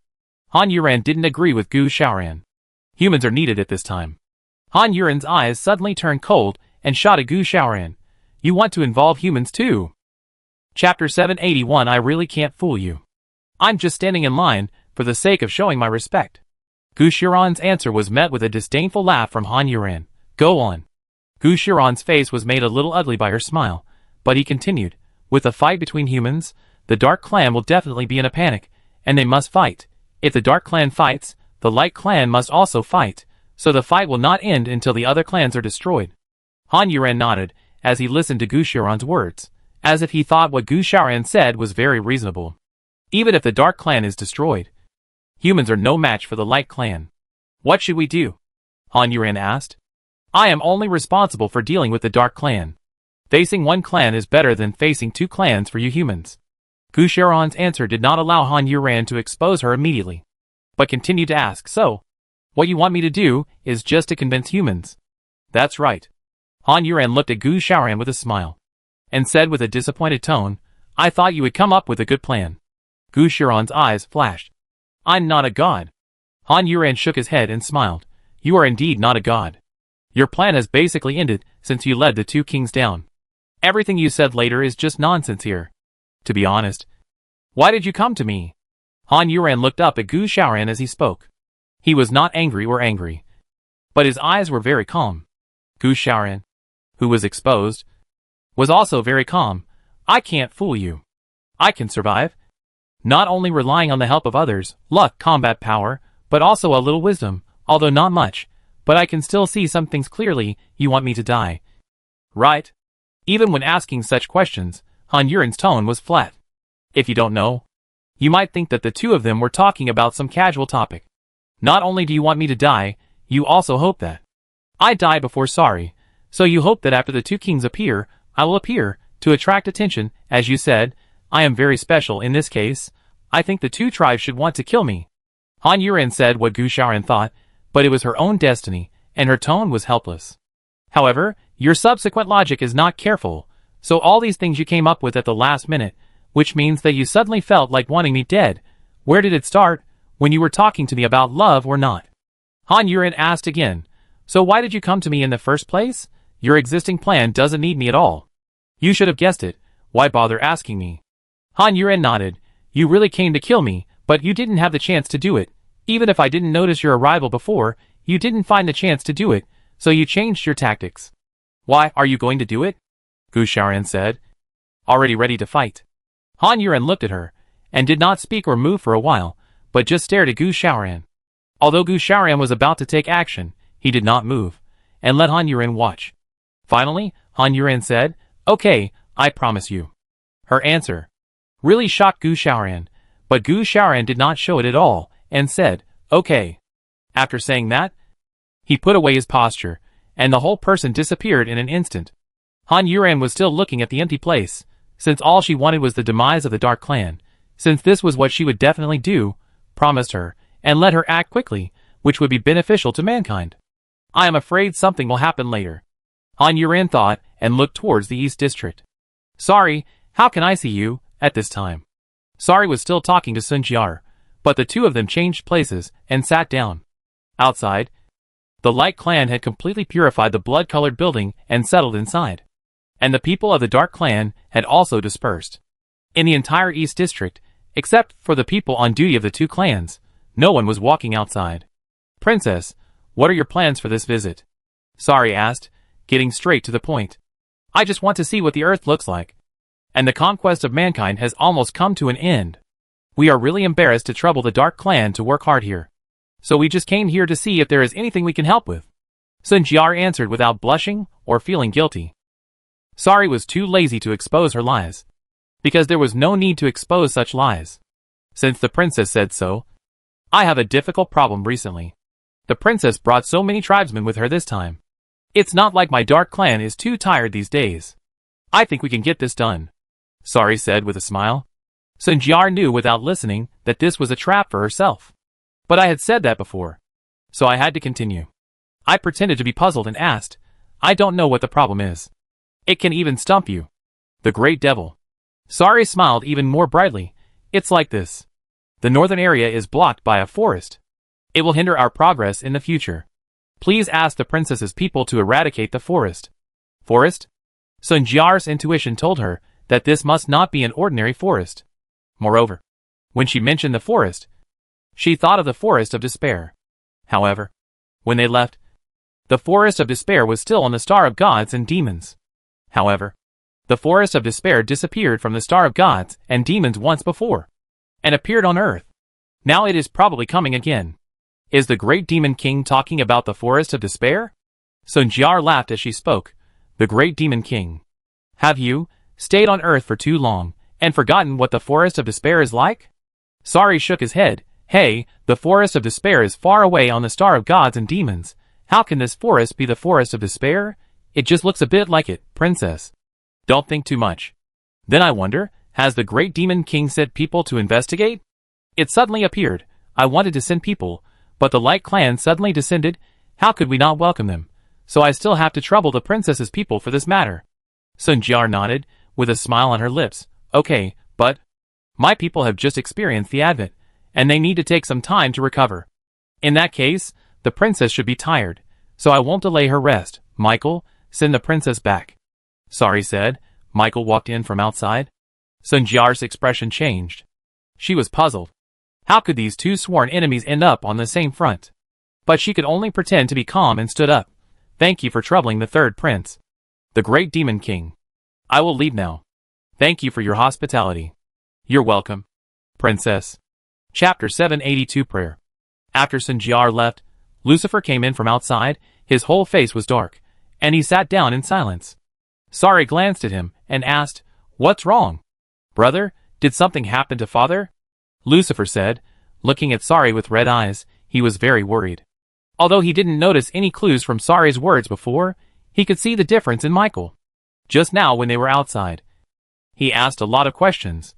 Speaker 1: Han Yuran didn't agree with Gu Xiaoran. Humans are needed at this time. Han Yuran's eyes suddenly turned cold and shot at Gu Xiaoran. You want to involve humans too? Chapter 781. I really can't fool you. I'm just standing in line for the sake of showing my respect. Gu Xiaoran's answer was met with a disdainful laugh from Han Yuran. Go on. Gu Xiaoran's face was made a little ugly by her smile, but he continued. With a fight between humans, the Dark Clan will definitely be in a panic, and they must fight. If the Dark Clan fights, the Light Clan must also fight, so the fight will not end until the other clans are destroyed. Han Yuran nodded as he listened to Gu Xiaoran's words, as if he thought what Gu Xiaoran said was very reasonable. Even if the Dark Clan is destroyed, humans are no match for the Light Clan. What should we do? Han Yuran asked. I am only responsible for dealing with the Dark Clan. Facing one clan is better than facing two clans for you humans. Gu Xiaoran's answer did not allow Han Yuran to expose her immediately, but continued to ask, so, what you want me to do is just to convince humans? That's right. Han Yuran looked at Gu Xiaoran with a smile, and said with a disappointed tone, I thought you would come up with a good plan. Gu Xiaoran's eyes flashed. I'm not a god. Han Yuran shook his head and smiled. You are indeed not a god. Your plan has basically ended since you led the two kings down. Everything you said later is just nonsense here. To be honest. Why did you come to me? Han Yuan looked up at Gu Xiaoran as he spoke. He was not angry, but his eyes were very calm. Gu Xiaoran, who was exposed, was also very calm. I can't fool you. I can survive. Not only relying on the help of others, luck, combat power, but also a little wisdom, although not much, but I can still see some things clearly. You want me to die, right? Even when asking such questions, Han Yuan's tone was flat. If you don't know, you might think that the two of them were talking about some casual topic. Not only do you want me to die, you also hope that I die before sorry, so you hope that after the two kings appear, I will appear, to attract attention. As you said, I am very special in this case. I think the two tribes should want to kill me. Han Yuan said what Gu Xiaoran thought, but it was her own destiny, and her tone was helpless. However, your subsequent logic is not careful, so all these things you came up with at the last minute, which means that you suddenly felt like wanting me dead. Where did it start? When you were talking to me about love or not? Han Yuan asked again. So why did you come to me in the first place? Your existing plan doesn't need me at all. You should have guessed it. Why bother asking me? Han Yuan nodded. You really came to kill me, but you didn't have the chance to do it. Even if I didn't notice your arrival before, you didn't find the chance to do it, so you changed your tactics. Why, are you going to do it? Gu Xiaoran said. Already ready to fight. Han Yuan looked at her, and did not speak or move for a while, but just stared at Gu Xiaoran. Although Gu Xiaoran was about to take action, he did not move, and let Han Yuan watch. Finally, Han Yuan said, Okay, I promise you. Her answer really shocked Gu Xiaoran, but Gu Xiaoran did not show it at all, and said, Okay. After saying that, he put away his posture, and the whole person disappeared in an instant. Han Yuan was still looking at the empty place, since all she wanted was the demise of the Dark Clan, since this was what she would definitely do, promised her, and let her act quickly, which would be beneficial to mankind. I am afraid something will happen later. Han Yuan thought, and looked towards the East District. Sorry, how can I see you, at this time? Sorry was still talking to Sun Jiar, but the two of them changed places, and sat down. Outside, the Light Clan had completely purified the blood-colored building and settled inside. And the people of the Dark Clan had also dispersed. In the entire East District, except for the people on duty of the two clans, no one was walking outside. Princess, what are your plans for this visit? Sari asked, getting straight to the point. I just want to see what the Earth looks like. And the conquest of mankind has almost come to an end. We are really embarrassed to trouble the Dark Clan to work hard here. So we just came here to see if there is anything we can help with. Sun Jiar answered without blushing or feeling guilty. Sari was too lazy to expose her lies, because there was no need to expose such lies. Since the princess said so, I have a difficult problem recently. The princess brought so many tribesmen with her this time. It's not like my Dark Clan is too tired these days. I think we can get this done, Sari said with a smile. Sun Jiar knew without listening that this was a trap for herself. But I had said that before, so I had to continue. I pretended to be puzzled and asked, I don't know what the problem is. It can even stump you. The Great Devil. Sari smiled even more brightly. It's like this. The northern area is blocked by a forest. It will hinder our progress in the future. Please ask the princess's people to eradicate the forest. Forest? Sun Jiar's intuition told her that this must not be an ordinary forest. Moreover, when she mentioned the forest, she thought of the Forest of Despair. However, when they left, the Forest of Despair was still on the Star of Gods and Demons. However, the Forest of Despair disappeared from the Star of Gods and Demons once before, and appeared on Earth. Now it is probably coming again. Is the Great Demon King talking about the Forest of Despair? Sun Jiar laughed as she spoke. The Great Demon King. Have you stayed on Earth for too long, and forgotten what the Forest of Despair is like? Sari shook his head. Hey, the Forest of Despair is far away on the Star of Gods and Demons. How can this forest be the Forest of Despair? It just looks a bit like it, princess. Don't think too much. Then I wonder, has the Great Demon King sent people to investigate? It suddenly appeared. I wanted to send people, but the Light Clan suddenly descended. How could we not welcome them? So I still have to trouble the princess's people for this matter. Sun Jiar nodded, with a smile on her lips. Okay, but my people have just experienced the Advent, and they need to take some time to recover. In that case, the princess should be tired, so I won't delay her rest. Michael, send the princess back. Sari said. Michael walked in from outside. Sunjiar's expression changed. She was puzzled. How could these two sworn enemies end up on the same front? But she could only pretend to be calm and stood up. Thank you for troubling the third prince. The great demon king. I will leave now. Thank you for your hospitality. You're welcome, princess. Chapter 782 Prayer. After Sunjiar left, Lucifer came in from outside. His whole face was dark, and he sat down in silence. Sari glanced at him and asked, "What's wrong? Brother, did something happen to father?" Lucifer said, looking at Sari with red eyes. He was very worried. Although he didn't notice any clues from Sari's words before, he could see the difference in Michael. Just now when they were outside, he asked a lot of questions.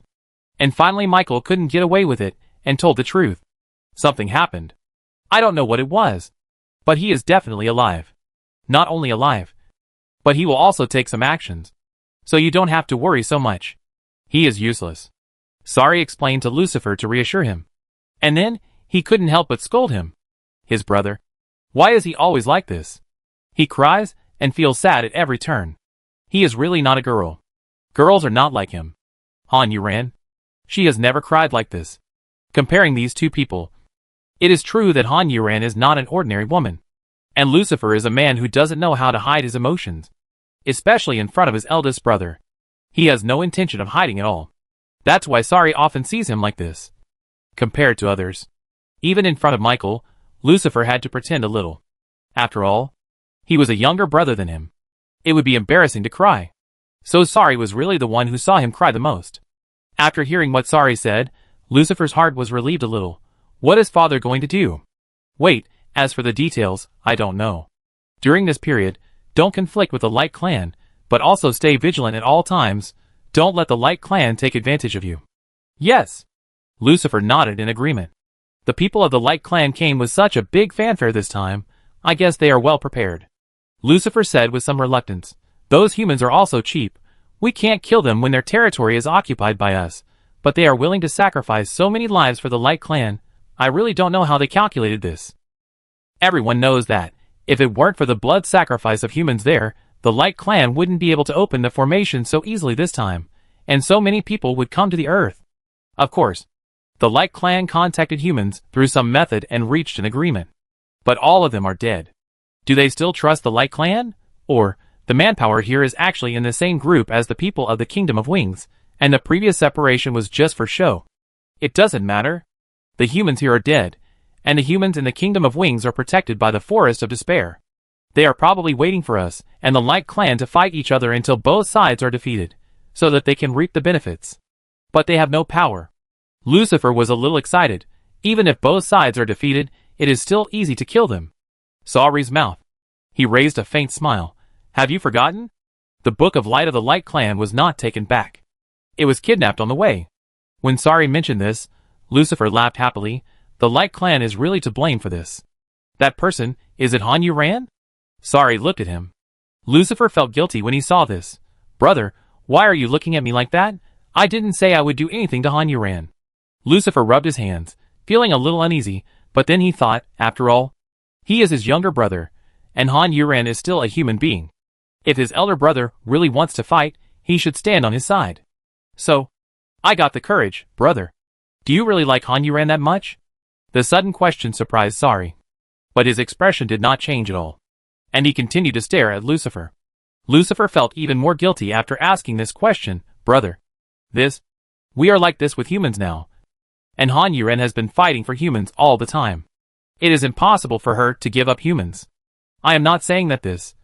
Speaker 1: And finally Michael couldn't get away with it and told the truth. Something happened. I don't know what it was. But he is definitely alive. Not only alive, but he will also take some actions. So you don't have to worry so much. He is useless. Sari explained to Lucifer to reassure him. And then, he couldn't help but scold him. His brother. Why is he always like this? He cries and feels sad at every turn. He is really not a girl. Girls are not like him. Han Yuran. She has never cried like this. Comparing these two people, it is true that Han Yuran is not an ordinary woman. And Lucifer is a man who doesn't know how to hide his emotions. Especially in front of his eldest brother. He has no intention of hiding at all. That's why Sari often sees him like this. Compared to others. Even in front of Michael, Lucifer had to pretend a little. After all, he was a younger brother than him. It would be embarrassing to cry. So Sari was really the one who saw him cry the most. After hearing what Sari said, Lucifer's heart was relieved a little. What is father going to do? Wait, as for the details, I don't know. During this period, don't conflict with the Light Clan, but also stay vigilant at all times. Don't let the Light Clan take advantage of you. Yes. Lucifer nodded in agreement. The people of the Light Clan came with such a big fanfare this time. I guess they are well prepared. Lucifer said with some reluctance. Those humans are also cheap. We can't kill them when their territory is occupied by us, but they are willing to sacrifice so many lives for the Light Clan. I really don't know how they calculated this. Everyone knows that, if it weren't for the blood sacrifice of humans there, the Light Clan wouldn't be able to open the formation so easily this time, and so many people would come to the earth. Of course, the Light Clan contacted humans through some method and reached an agreement. But all of them are dead. Do they still trust the Light Clan? Or, the manpower here is actually in the same group as the people of the Kingdom of Wings, and the previous separation was just for show. It doesn't matter. The humans here are dead, and the humans in the Kingdom of Wings are protected by the Forest of Despair. They are probably waiting for us and the Light Clan to fight each other until both sides are defeated, so that they can reap the benefits. But they have no power. Lucifer was a little excited. Even if both sides are defeated, it is still easy to kill them. Sari's mouth. He raised a faint smile. Have you forgotten? The Book of Light of the Light Clan was not taken back. It was kidnapped on the way. When Sari mentioned this, Lucifer laughed happily. The Light Clan is really to blame for this. That person, is it Han Yuran? Sari looked at him. Lucifer felt guilty when he saw this. Brother, why are you looking at me like that? I didn't say I would do anything to Han Yuran. Lucifer rubbed his hands, feeling a little uneasy, but then he thought, after all, he is his younger brother, and Han Yuran is still a human being. If his elder brother really wants to fight, he should stand on his side. So, I got the courage, brother. Do you really like Han Yuran that much? The sudden question surprised Sari. But his expression did not change at all. And he continued to stare at Lucifer. Lucifer felt even more guilty after asking this question. Brother. We are like this with humans now. And Han Yuran has been fighting for humans all the time. It is impossible for her to give up humans. I am not saying that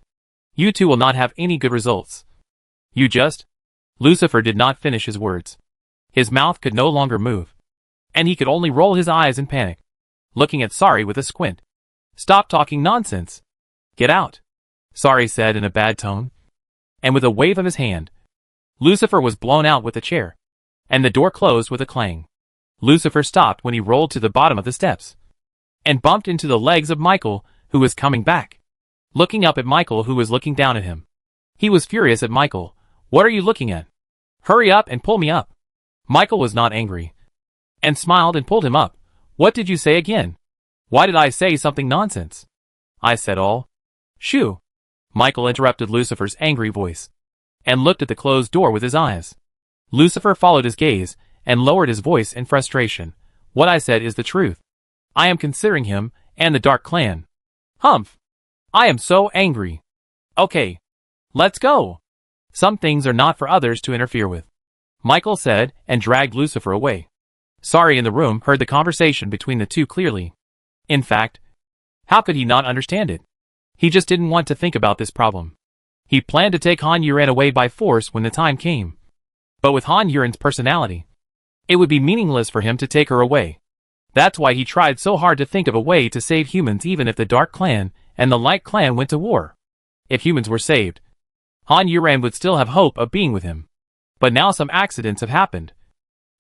Speaker 1: you two will not have any good results. Lucifer did not finish his words. His mouth could no longer move. And he could only roll his eyes in panic, looking at Sari with a squint. Stop talking nonsense. Get out, Sari said in a bad tone. And with a wave of his hand, Lucifer was blown out with a chair. And the door closed with a clang. Lucifer stopped when he rolled to the bottom of the steps. And bumped into the legs of Michael, who was coming back. Looking up at Michael, who was looking down at him. He was furious at Michael. What are you looking at? Hurry up and pull me up. Michael was not angry. And smiled and pulled him up. What did you say again? Why did I say something nonsense? I said all. Shoo! Michael interrupted Lucifer's angry voice. And looked at the closed door with his eyes. Lucifer followed his gaze, and lowered his voice in frustration. What I said is the truth. I am considering him, and the Dark Clan. Humph! I am so angry. Okay. Let's go. Some things are not for others to interfere with, Michael said, and dragged Lucifer away. Sorry in the room heard the conversation between the two clearly. In fact, how could he not understand it? He just didn't want to think about this problem. He planned to take Han Yuren away by force when the time came. But with Han Yuren's personality, it would be meaningless for him to take her away. That's why he tried so hard to think of a way to save humans even if the Dark Clan and the Light Clan went to war. If humans were saved, Han Yuren would still have hope of being with him. But now some accidents have happened,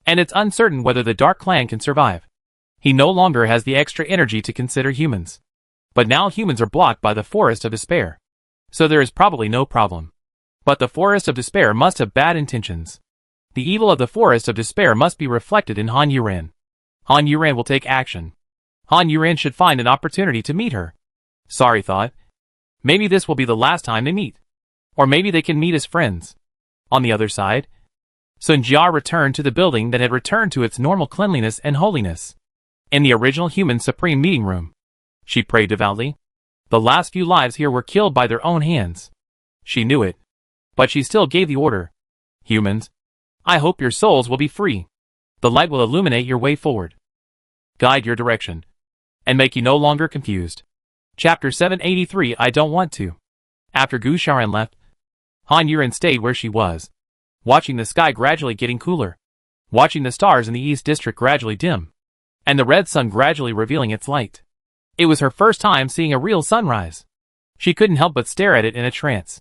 Speaker 1: and it's uncertain whether the Dark Clan can survive. He no longer has the extra energy to consider humans. But now humans are blocked by the Forest of Despair. So there is probably no problem. But the Forest of Despair must have bad intentions. The evil of the Forest of Despair must be reflected in Han Yuren. Han Yuren will take action. Han Yuren should find an opportunity to meet her. Sorry thought. Maybe this will be the last time they meet. Or maybe they can meet as friends. On the other side, Sun Jia returned to the building that had returned to its normal cleanliness and holiness. In the original human supreme meeting room, she prayed devoutly. The last few lives here were killed by their own hands. She knew it. But she still gave the order. Humans, I hope your souls will be free. The light will illuminate your way forward, guide your direction, and make you no longer confused. Chapter 783 I Don't Want To. After Gu Shaoran left, Han Yuren stayed where she was, watching the sky gradually getting cooler, watching the stars in the East District gradually dim, and the red sun gradually revealing its light. It was her first time seeing a real sunrise. She couldn't help but stare at it in a trance.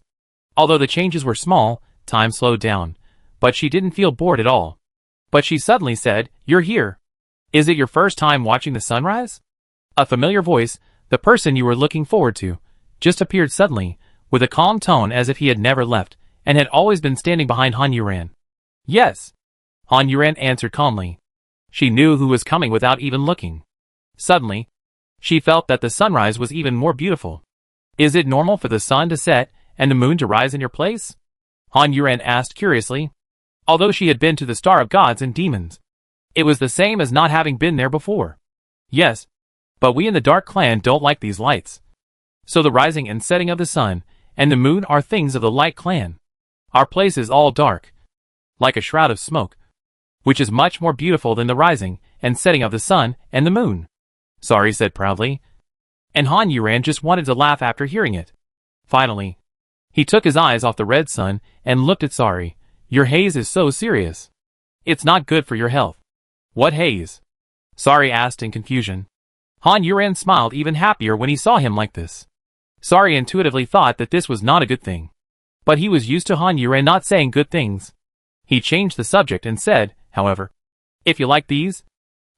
Speaker 1: Although the changes were small, time slowed down, but she didn't feel bored at all. But she suddenly said, "You're here. Is it your first time watching the sunrise?" A familiar voice, the person you were looking forward to, just appeared suddenly, with a calm tone as if he had never left, and had always been standing behind Han Yuren. "Yes," Han Yuren answered calmly. She knew who was coming without even looking. Suddenly, she felt that the sunrise was even more beautiful. "Is it normal for the sun to set and the moon to rise in your place?" Han Yuren asked curiously. Although she had been to the Star of Gods and Demons, it was the same as not having been there before. "Yes, but we in the Dark Clan don't like these lights. So the rising and setting of the sun and the moon are things of the Light Clan. Our place is all dark, like a shroud of smoke, which is much more beautiful than the rising and setting of the sun and the moon," Sari said proudly. And Han Yuren just wanted to laugh after hearing it. Finally, he took his eyes off the red sun and looked at Sari. "Your haze is so serious. It's not good for your health." "What haze?" Sari asked in confusion. Han Yuren smiled even happier when he saw him like this. Sari intuitively thought that this was not a good thing. But he was used to Han Yuren not saying good things. He changed the subject and said, however, "If you like these,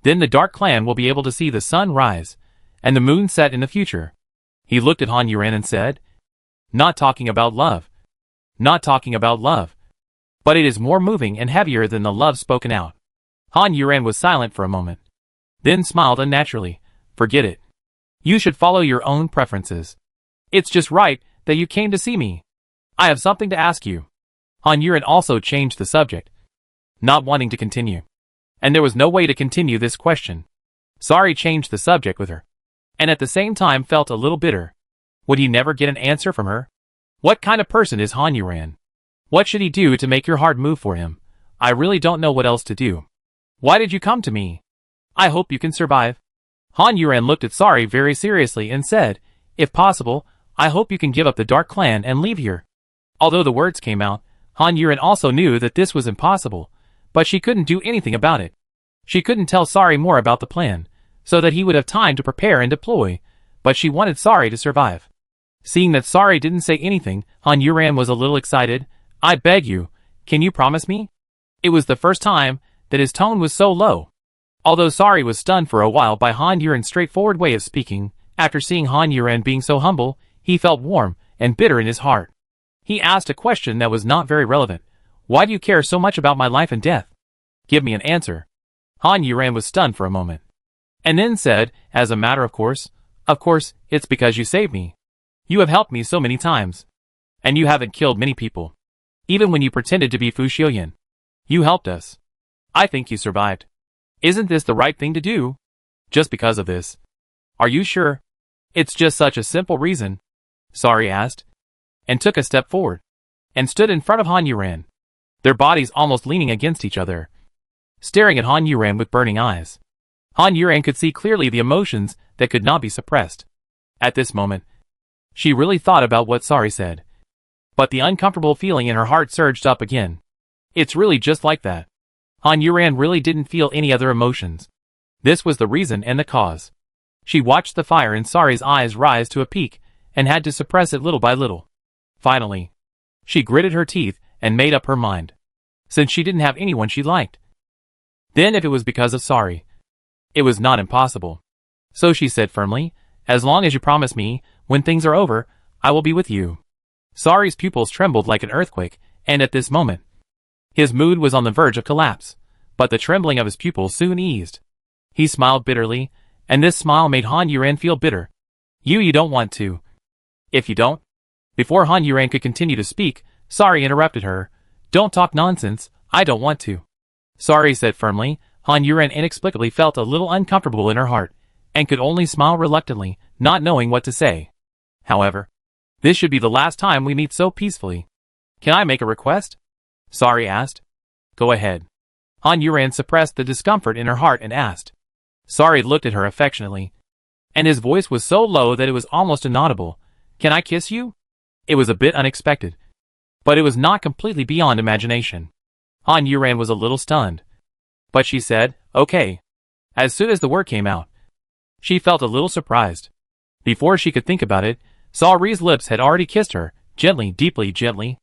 Speaker 1: then the Dark Clan will be able to see the sun rise and the moon set in the future." He looked at Han Yuren and said, "Not talking about love. Not talking about love. But it is more moving and heavier than the love spoken out." Han Yuren was silent for a moment, then smiled unnaturally. "Forget it. You should follow your own preferences. It's just right that you came to see me. I have something to ask you." Han Yuren also changed the subject, not wanting to continue. And there was no way to continue this question. Sari changed the subject with her, and at the same time felt a little bitter. Would he never get an answer from her? What kind of person is Han Yuren? What should he do to make your heart move for him? I really don't know what else to do. Why did you come to me? I hope you can survive. Han Yuren looked at Sari very seriously and said, "If possible, I hope you can give up the Dark Clan and leave here." Although the words came out, Han Yuren also knew that this was impossible, but she couldn't do anything about it. She couldn't tell Sari more about the plan, so that he would have time to prepare and deploy, but she wanted Sari to survive. Seeing that Sari didn't say anything, Han Yuren was a little excited. "I beg you, can you promise me?" It was the first time that his tone was so low. Although Sari was stunned for a while by Han Yuren's straightforward way of speaking, after seeing Han Yuren being so humble, he felt warm and bitter in his heart. He asked a question that was not very relevant. "Why do you care so much about my life and death? Give me an answer." Han Yuren was stunned for a moment, and then said, as a matter of course, it's because you saved me. You have helped me so many times. And you haven't killed many people. Even when you pretended to be Fu Xiuyan. You helped us. I think you survived. Isn't this the right thing to do? Just because of this. Are you sure? It's just such a simple reason. Sari asked, and took a step forward, and stood in front of Han Yuran, their bodies almost leaning against each other, staring at Han Yuran with burning eyes. Han Yuran could see clearly the emotions that could not be suppressed. At this moment, she really thought about what Sari said. But the uncomfortable feeling in her heart surged up again. It's really just like that. Han Yuran really didn't feel any other emotions. This was the reason and the cause. She watched the fire in Sari's eyes rise to a peak, and had to suppress it little by little. Finally, she gritted her teeth and made up her mind. Since she didn't have anyone she liked. Then if it was because of Sari, it was not impossible. So she said firmly, as long as you promise me, when things are over, I will be with you. Sari's pupils trembled like an earthquake, and at this moment, his mood was on the verge of collapse, but the trembling of his pupils soon eased. He smiled bitterly, and this smile made Han Yuran feel bitter. You don't want to. If you don't. Before Han Yuran could continue to speak, Sari interrupted her. Don't talk nonsense, I don't want to. Sari said firmly. Han Yuran inexplicably felt a little uncomfortable in her heart, and could only smile reluctantly, not knowing what to say. However, this should be the last time we meet so peacefully. Can I make a request? Sari asked. Go ahead. Han Yuran suppressed the discomfort in her heart and asked. Sari looked at her affectionately, and his voice was so low that it was almost inaudible. Can I kiss you? It was a bit unexpected, but it was not completely beyond imagination. Han Yuran was a little stunned, but she said, okay. As soon as the word came out, she felt a little surprised. Before she could think about it, Sari's lips had already kissed her, gently, deeply, gently.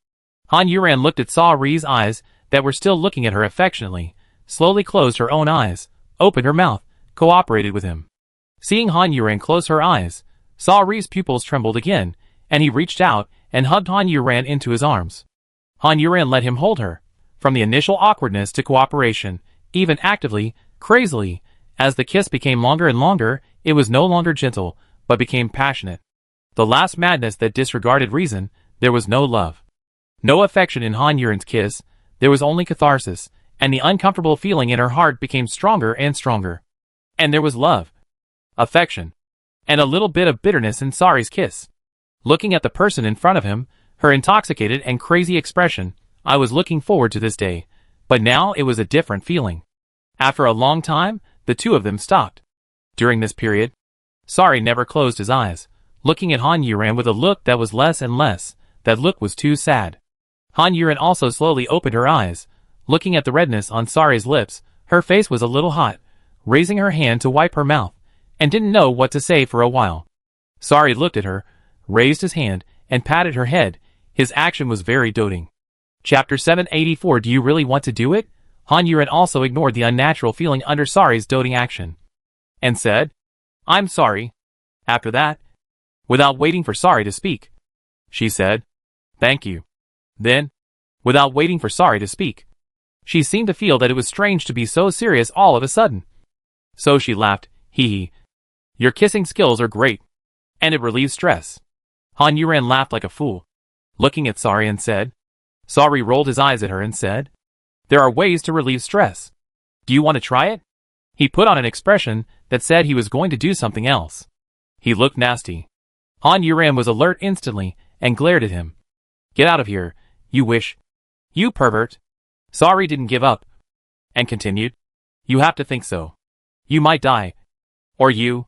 Speaker 1: Han Yuran looked at Sari's eyes that were still looking at her affectionately, slowly closed her own eyes, opened her mouth, cooperated with him. Seeing Han Yuran close her eyes, Sari's pupils trembled again, and he reached out and hugged Han Yuran into his arms. Han Yuran let him hold her, from the initial awkwardness to cooperation, even actively, crazily. As the kiss became longer and longer, it was no longer gentle, but became passionate. The last madness that disregarded reason. There was no love, no affection in Han Yuran's kiss. There was only catharsis, and the uncomfortable feeling in her heart became stronger and stronger. And there was love, affection, and a little bit of bitterness in Sari's kiss. Looking at the person in front of him, her intoxicated and crazy expression, I was looking forward to this day, but now it was a different feeling. After a long time, the two of them stopped. During this period, Sari never closed his eyes, looking at Han Yuran with a look that was less and less. That look was too sad. Han Yuran also slowly opened her eyes, looking at the redness on Sari's lips. Her face was a little hot, raising her hand to wipe her mouth, and didn't know what to say for a while. Sari looked at her, raised his hand, and patted her head. His action was very doting. Chapter 784. Do you really want to do it? Han Yuran also ignored the unnatural feeling under Sari's doting action, and said, I'm sorry. After that, without waiting for Sari to speak, she said, thank you. Then, without waiting for Sari to speak, she seemed to feel that it was strange to be so serious all of a sudden. So she laughed, hee hee. Your kissing skills are great, and it relieves stress. Han Yuran laughed like a fool, looking at Sari and said. Sari rolled his eyes at her and said, there are ways to relieve stress. Do you want to try it? He put on an expression that said he was going to do something else. He looked nasty. Han Yuran was alert instantly and glared at him. Get out of here, you wish. You pervert. Sari didn't give up, and continued. You have to think so. You might die. Or you.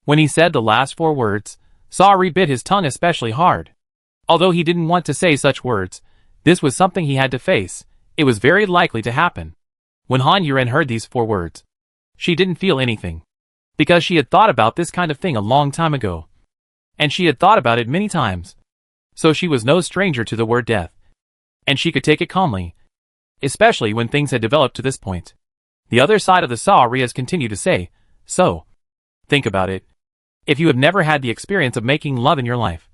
Speaker 1: When he said the last 4 words, Sari bit his tongue especially hard. Although he didn't want to say such words, this was something he had to face. It was very likely to happen. When Han Yuran heard these 4 words, she didn't feel anything, because she had thought about this kind of thing a long time ago, and she had thought about it many times. So she was no stranger to the word death, and she could take it calmly, especially when things had developed to this point. The other side of the Sari has continued to say, so, think about it. If you have never had the experience of making love in your life,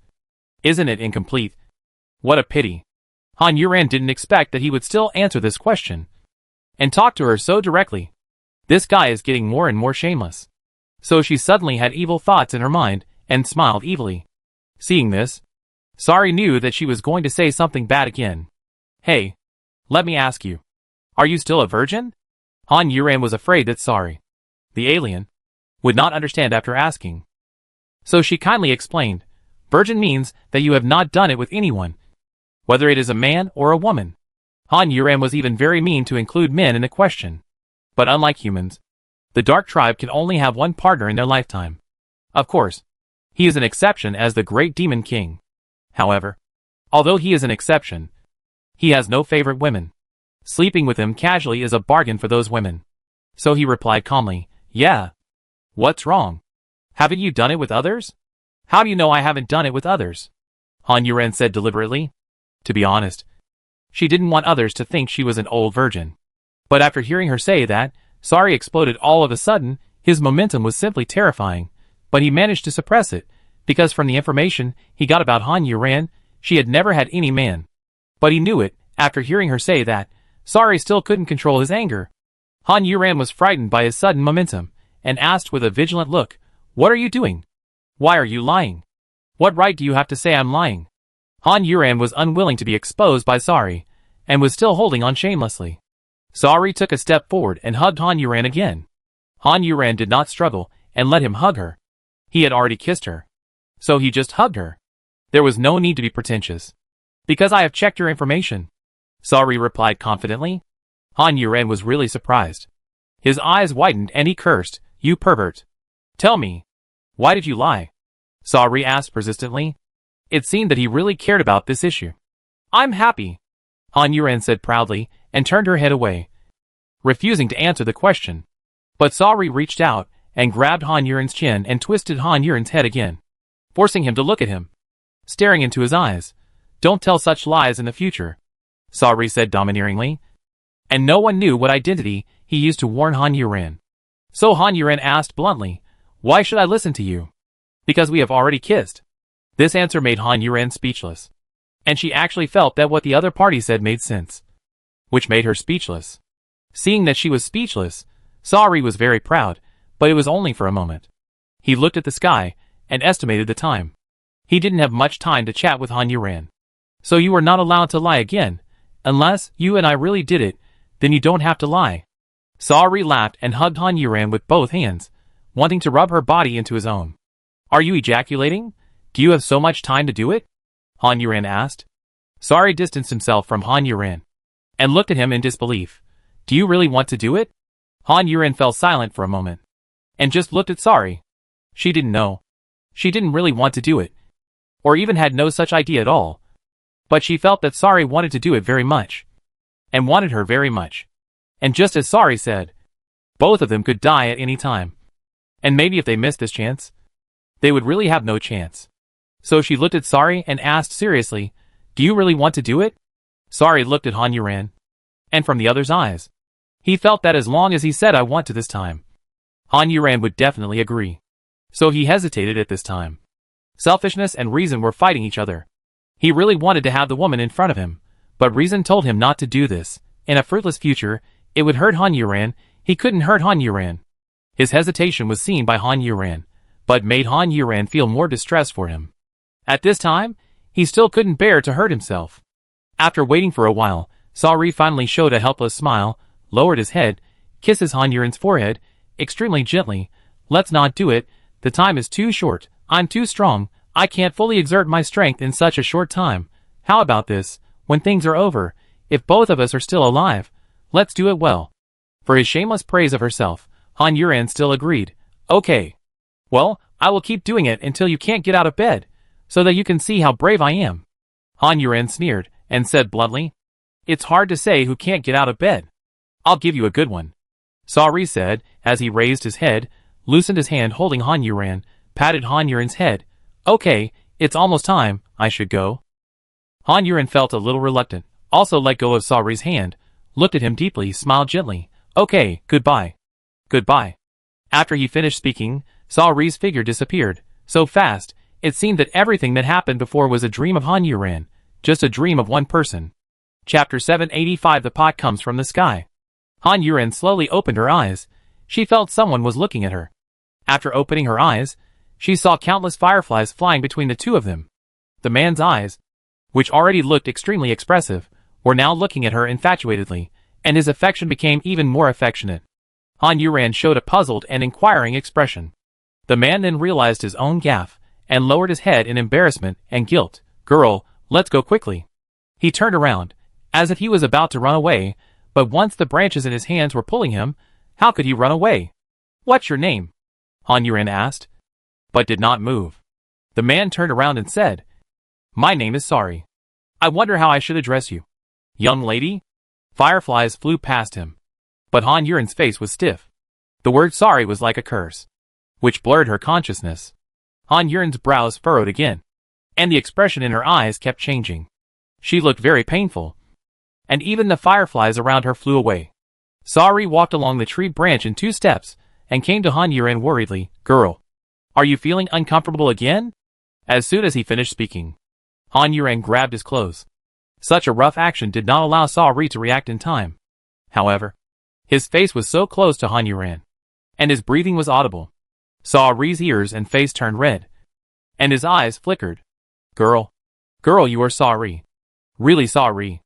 Speaker 1: isn't it incomplete? What a pity. Han Yuran didn't expect that he would still answer this question, and talk to her so directly. This guy is getting more and more shameless. So she suddenly had evil thoughts in her mind, and smiled evilly. Seeing this, Sari knew that she was going to say something bad again. Hey, let me ask you. Are you still a virgin? Han Yuran was afraid that Sari, the alien, would not understand after asking. So she kindly explained, virgin means that you have not done it with anyone, whether it is a man or a woman. Han Yuran was even very mean to include men in the question. But unlike humans, the Dark Tribe can only have one partner in their lifetime. Of course, he is an exception as the Great Demon King. However, although he is an exception, he has no favorite women. Sleeping with him casually is a bargain for those women. So he replied calmly, yeah. What's wrong? Haven't you done it with others? How do you know I haven't done it with others? Han Yuran said deliberately. To be honest, she didn't want others to think she was an old virgin. But after hearing her say that, Sari exploded all of a sudden. His momentum was simply terrifying, but he managed to suppress it, because from the information he got about Han Yuran, she had never had any man. But he knew it, after hearing her say that, Sari still couldn't control his anger. Han Yuran was frightened by his sudden momentum, and asked with a vigilant look, what are you doing? Why are you lying? What right do you have to say I'm lying? Han Yuran was unwilling to be exposed by Sari, and was still holding on shamelessly. Sari took a step forward and hugged Han Yuran again. Han Yuran did not struggle, and let him hug her. He had already kissed her. So he just hugged her. There was no need to be pretentious. Because I have checked your information, Sari replied confidently. Han Yuran was really surprised. His eyes widened and he cursed, you pervert. Tell me, why did you lie? Sari asked persistently. It seemed that he really cared about this issue. I'm happy, Han Yuran said proudly, and turned her head away, refusing to answer the question. But Sari reached out, and grabbed Han Yuran's chin and twisted Han Yuran's head again, forcing him to look at him, staring into his eyes. Don't tell such lies in the future, Sari said domineeringly. And no one knew what identity he used to warn Han Yuran. So Han Yuran asked bluntly, why should I listen to you? Because we have already kissed. This answer made Han Yuran speechless. And she actually felt that what the other party said made sense, which made her speechless. Seeing that she was speechless, Sari was very proud, but it was only for a moment. He looked at the sky, and estimated the time. He didn't have much time to chat with Han Yuran. So you are not allowed to lie again, unless you and I really did it, then you don't have to lie. Sari laughed and hugged Han Yuran with both hands, wanting to rub her body into his own. Are you ejaculating? Do you have so much time to do it? Han Yuran asked. Sari distanced himself from Han Yuran, and looked at him in disbelief. Do you really want to do it? Han Yuran fell silent for a moment, and just looked at Sari. She didn't know. She didn't really want to do it, or even had no such idea at all. But she felt that Sari wanted to do it very much, and wanted her very much. And just as Sari said, both of them could die at any time. And maybe if they missed this chance, they would really have no chance. So she looked at Sari and asked seriously, do you really want to do it? Sari looked at Han Yuran, and from the other's eyes, he felt that as long as he said I want to this time, Han Yuran would definitely agree. So he hesitated at this time. Selfishness and reason were fighting each other. He really wanted to have the woman in front of him, but reason told him not to do this. In a fruitless future, it would hurt Han Yuran. He couldn't hurt Han Yuran. His hesitation was seen by Han Yuran, but made Han Yuran feel more distressed for him. At this time, he still couldn't bear to hurt himself. After waiting for a while, Sari finally showed a helpless smile, lowered his head, kisses Han Yuran's forehead, extremely gently. Let's not do it, the time is too short, I'm too strong, I can't fully exert my strength in such a short time. How about this, when things are over, if both of us are still alive, let's do it well. For his shameless praise of herself, Han Yuran still agreed. Okay. Well, I will keep doing it until you can't get out of bed, so that you can see how brave I am. Han Yuran sneered, and said bluntly, it's hard to say who can't get out of bed. I'll give you a good one. Sari said, as he raised his head, loosened his hand holding Han Yuran, patted Han Yuran's head. Okay, it's almost time, I should go. Han Yuran felt a little reluctant, also let go of Sari's hand, looked at him deeply, smiled gently. Okay, goodbye. Goodbye. After he finished speaking, Sari's figure disappeared, so fast, it seemed that everything that happened before was a dream of Han Yuran, just a dream of one person. Chapter 785. The pot comes from the sky. Han Yuran slowly opened her eyes. She felt someone was looking at her. After opening her eyes, she saw countless fireflies flying between the two of them. The man's eyes, which already looked extremely expressive, were now looking at her infatuatedly, and his affection became even more affectionate. Han Yuran showed a puzzled and inquiring expression. The man then realized his own gaffe, and lowered his head in embarrassment and guilt. Girl, let's go quickly. He turned around, as if he was about to run away, but once the branches in his hands were pulling him, how could he run away? What's your name? Han Yuran asked, but did not move. The man turned around and said, My name is Sorry. I wonder how I should address you. Young lady? Fireflies flew past him. But Han Yuran's face was stiff. The word sorry was like a curse, which blurred her consciousness. Han Yuran's brows furrowed again, and the expression in her eyes kept changing. She looked very painful, and even the fireflies around her flew away. Sorry walked along the tree branch in 2 steps, and came to Han Yuran worriedly. Girl, are you feeling uncomfortable again? As soon as he finished speaking, Han Yuran grabbed his clothes. Such a rough action did not allow Sorry to react in time. However, his face was so close to Han Yuran, and his breathing was audible. Sorry's ears and face turned red, and his eyes flickered. Girl, you are sorry. Really sorry.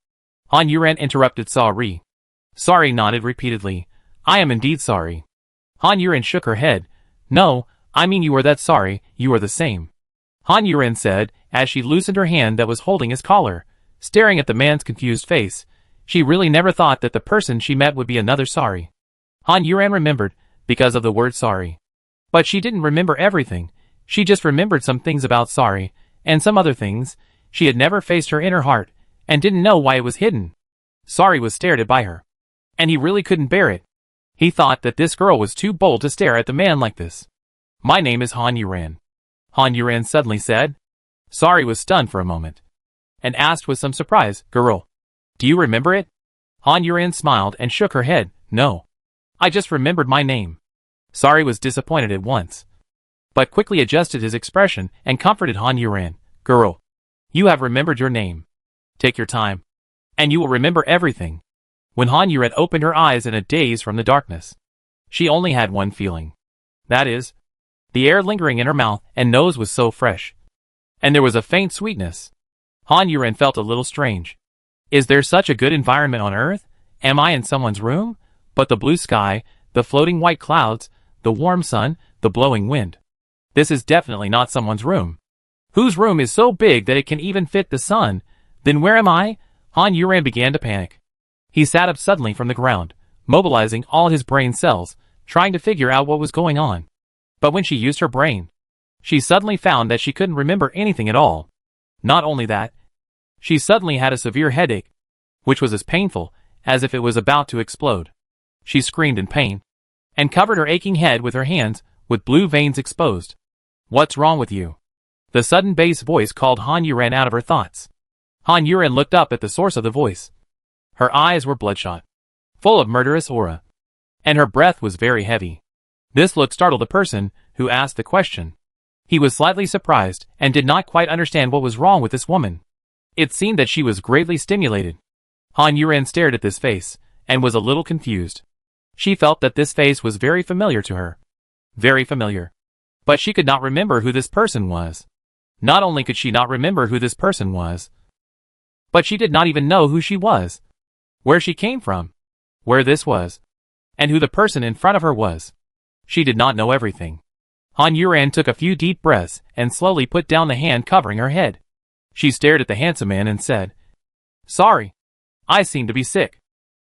Speaker 1: Han Yuran interrupted Sorry. Sorry nodded repeatedly. I am indeed sorry. Han Yuran shook her head. No, I mean you are that sorry, you are the same. Han Yuran said, as she loosened her hand that was holding his collar, staring at the man's confused face. She really never thought that the person she met would be another Sorry. Han Yuran remembered, because of the word sorry. But she didn't remember everything. She just remembered some things about Sorry, and some other things. She had never faced her inner heart, and didn't know why it was hidden. Sorry was stared at by her, and he really couldn't bear it. He thought that this girl was too bold to stare at the man like this. My name is Han Yuran. Han Yuran suddenly said. Sorry was stunned for a moment, and asked with some surprise, Girl, do you remember it? Han Yuran smiled and shook her head. No. I just remembered my name. Sorry was disappointed at once, but quickly adjusted his expression and comforted Han Yuran. Girl, you have remembered your name. Take your time, and you will remember everything. When Han Yuran opened her eyes in a daze from the darkness, she only had one feeling. That is, the air lingering in her mouth and nose was so fresh, and there was a faint sweetness. Han Yuran felt a little strange. Is there such a good environment on Earth? Am I in someone's room? But the blue sky, the floating white clouds, the warm sun, the blowing wind. This is definitely not someone's room. Whose room is so big that it can even fit the sun? Then where am I? Han Yuran began to panic. He sat up suddenly from the ground, mobilizing all his brain cells, trying to figure out what was going on. But when she used her brain, she suddenly found that she couldn't remember anything at all. Not only that, she suddenly had a severe headache, which was as painful as if it was about to explode. She screamed in pain, and covered her aching head with her hands, with blue veins exposed. What's wrong with you? The sudden bass voice called Han Yuran out of her thoughts. Han Yuran looked up at the source of the voice. Her eyes were bloodshot, full of murderous aura, and her breath was very heavy. This look startled the person who asked the question. He was slightly surprised and did not quite understand what was wrong with this woman. It seemed that she was greatly stimulated. Han Yuran stared at this face, and was a little confused. She felt that this face was very familiar to her. Very familiar. But she could not remember who this person was. Not only could she not remember who this person was, but she did not even know who she was, where she came from, where this was, and who the person in front of her was. She did not know everything. Han Yuran took a few deep breaths and slowly put down the hand covering her head. She stared at the handsome man and said, Sorry, I seem to be sick.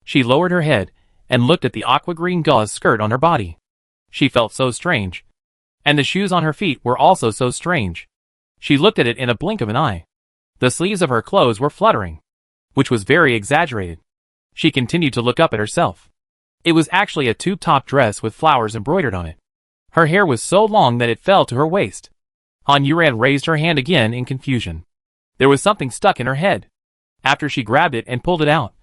Speaker 1: She lowered her head and looked at the aqua green gauze skirt on her body. She felt so strange, and the shoes on her feet were also so strange. She looked at it in a blink of an eye. The sleeves of her clothes were fluttering, which was very exaggerated. She continued to look up at herself. It was actually a tube-top dress with flowers embroidered on it. Her hair was so long that it fell to her waist. Han Yuran raised her hand again in confusion. There was something stuck in her head. After she grabbed it and pulled it out,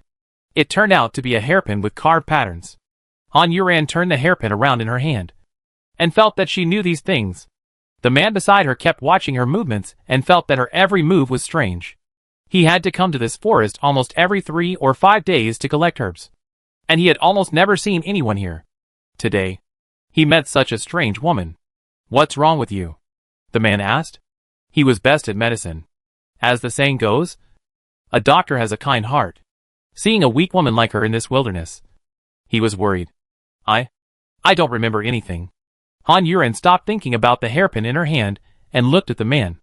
Speaker 1: it turned out to be a hairpin with carved patterns. Han Yuran turned the hairpin around in her hand, and felt that she knew these things. The man beside her kept watching her movements and felt that her every move was strange. He had to come to this forest almost every 3 or 5 days to collect herbs, and he had almost never seen anyone here. Today, he met such a strange woman. What's wrong with you? The man asked. He was best at medicine. As the saying goes, a doctor has a kind heart. seeing a weak woman like her in this wilderness. He was worried. I don't remember anything. Han Yuren stopped thinking about the hairpin in her hand and looked at the man.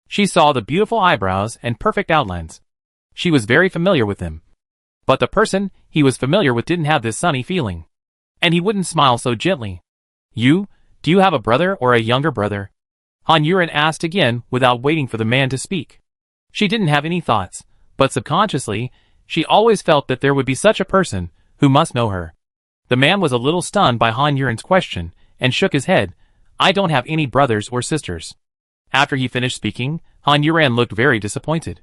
Speaker 1: She saw the beautiful eyebrows and perfect outlines. She was very familiar with him. But the person he was familiar with didn't have this sunny feeling. And he wouldn't smile so gently. Do you have a brother or a younger brother? Han Yuren asked again without waiting for the man to speak. She didn't have any thoughts, but subconsciously, she always felt that there would be such a person who must know her. The man was a little stunned by Han Yuren's question and shook his head. I don't have any brothers or sisters. After he finished speaking, Han Yuren looked very disappointed.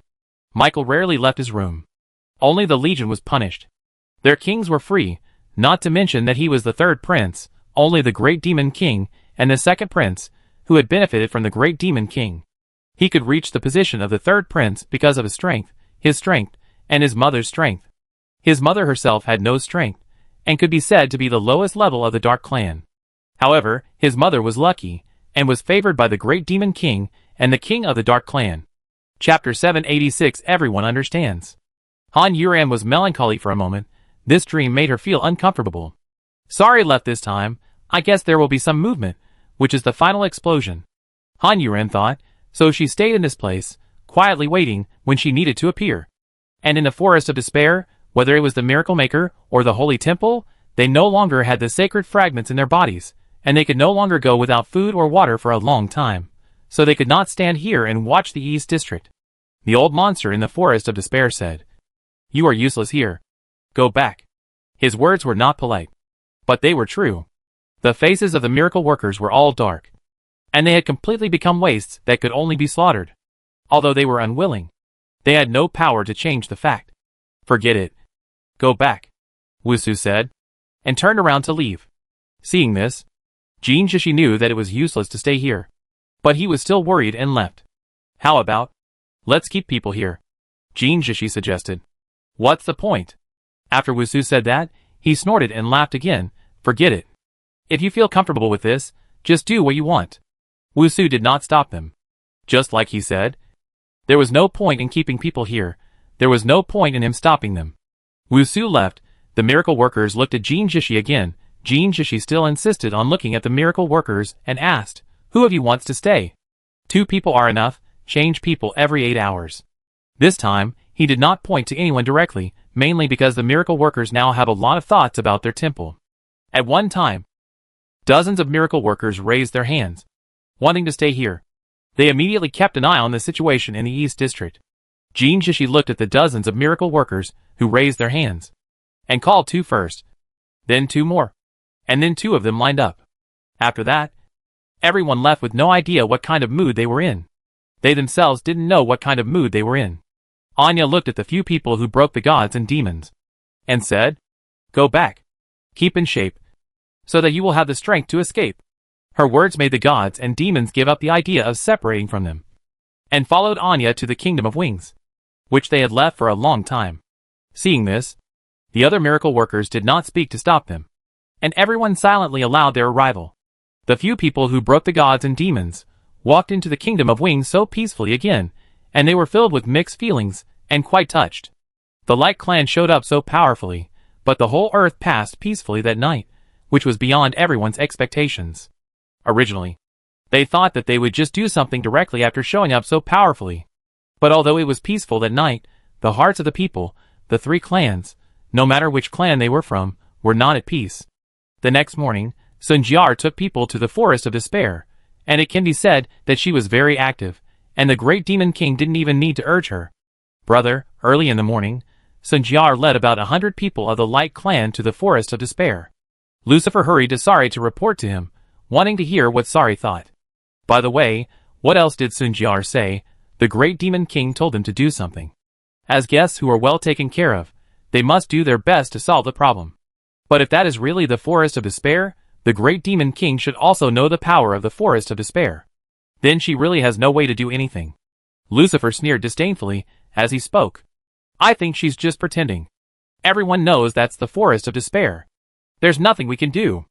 Speaker 1: Michael rarely left his room. Only the Legion was punished. Their kings were free, not to mention that he was the third prince, only the Great Demon King, and the second prince, who had benefited from the Great Demon King. He could reach the position of the third prince because of his strength, and his mother's strength. His mother herself had no strength, and could be said to be the lowest level of the Dark Clan. However, his mother was lucky, and was favored by the Great Demon King and the King of the Dark Clan. Chapter 786. Everyone understands. Han Yuren was melancholy for a moment. This dream made her feel uncomfortable. Sorry left this time. I guess there will be some movement, which is the final explosion. Han Yuren thought, so she stayed in this place, quietly waiting when she needed to appear. And in the Forest of Despair, whether it was the Miracle Maker or the Holy Temple, they no longer had the sacred fragments in their bodies, and they could no longer go without food or water for a long time. So they could not stand here and watch the East District. The old monster in the Forest of Despair said, "You are useless here. Go back." His words were not polite, but they were true. The faces of the miracle workers were all dark, and they had completely become wastes that could only be slaughtered. Although they were unwilling, they had no power to change the fact. Forget it. Go back, Wusu said, and turned around to leave. Seeing this, Jin Shishi knew that it was useless to stay here, but he was still worried and left. How about, let's keep people here, Jin Shishi suggested. What's the point? After Wusu said that, he snorted and laughed again. Forget it. If you feel comfortable with this, just do what you want. Wusu did not stop them. Just like he said, there was no point in keeping people here. There was no point in him stopping them. Wusu left. The miracle workers looked at Jin Shishi again. Jin Shishi still insisted on looking at the miracle workers and asked, "Who of you wants to stay?" 2 people are enough. Change people every 8 hours. This time, he did not point to anyone directly, mainly because the miracle workers now have a lot of thoughts about their temple. At one time, dozens of miracle workers raised their hands, wanting to stay here. They immediately kept an eye on the situation in the East District. Jin Shishi looked at the dozens of miracle workers who raised their hands, and called 2 first, then 2 more, and then 2 of them lined up. After that, everyone left with no idea what kind of mood they were in. They themselves didn't know what kind of mood they were in. Anya looked at the few people who broke the gods and demons, and said, "Go back. Keep in shape, so that you will have the strength to escape." Her words made the gods and demons give up the idea of separating from them, and followed Anya to the Kingdom of Wings, which they had left for a long time. Seeing this, the other miracle workers did not speak to stop them, and everyone silently allowed their arrival. The few people who broke the gods and demons walked into the Kingdom of Wings so peacefully again, and they were filled with mixed feelings and quite touched. The Light Clan showed up so powerfully, but the whole earth passed peacefully that night, which was beyond everyone's expectations. Originally, they thought that they would just do something directly after showing up so powerfully. But although it was peaceful that night, the hearts of the people, the 3 clans, no matter which clan they were from, were not at peace. The next morning, Sun Jiar took people to the Forest of Despair, and it can be said that she was very active, and the Great Demon King didn't even need to urge her. Brother, early in the morning, Sun Jiar led about 100 people of the Light Clan to the Forest of Despair. Lucifer hurried to Sari to report to him, wanting to hear what Sari thought. By the way, what else did Sun Jiar say? The Great Demon King told them to do something. As guests who are well taken care of, they must do their best to solve the problem. But if that is really the Forest of Despair, the Great Demon King should also know the power of the Forest of Despair. Then she really has no way to do anything. Lucifer sneered disdainfully as he spoke. I think she's just pretending. Everyone knows that's the Forest of Despair. There's nothing we can do.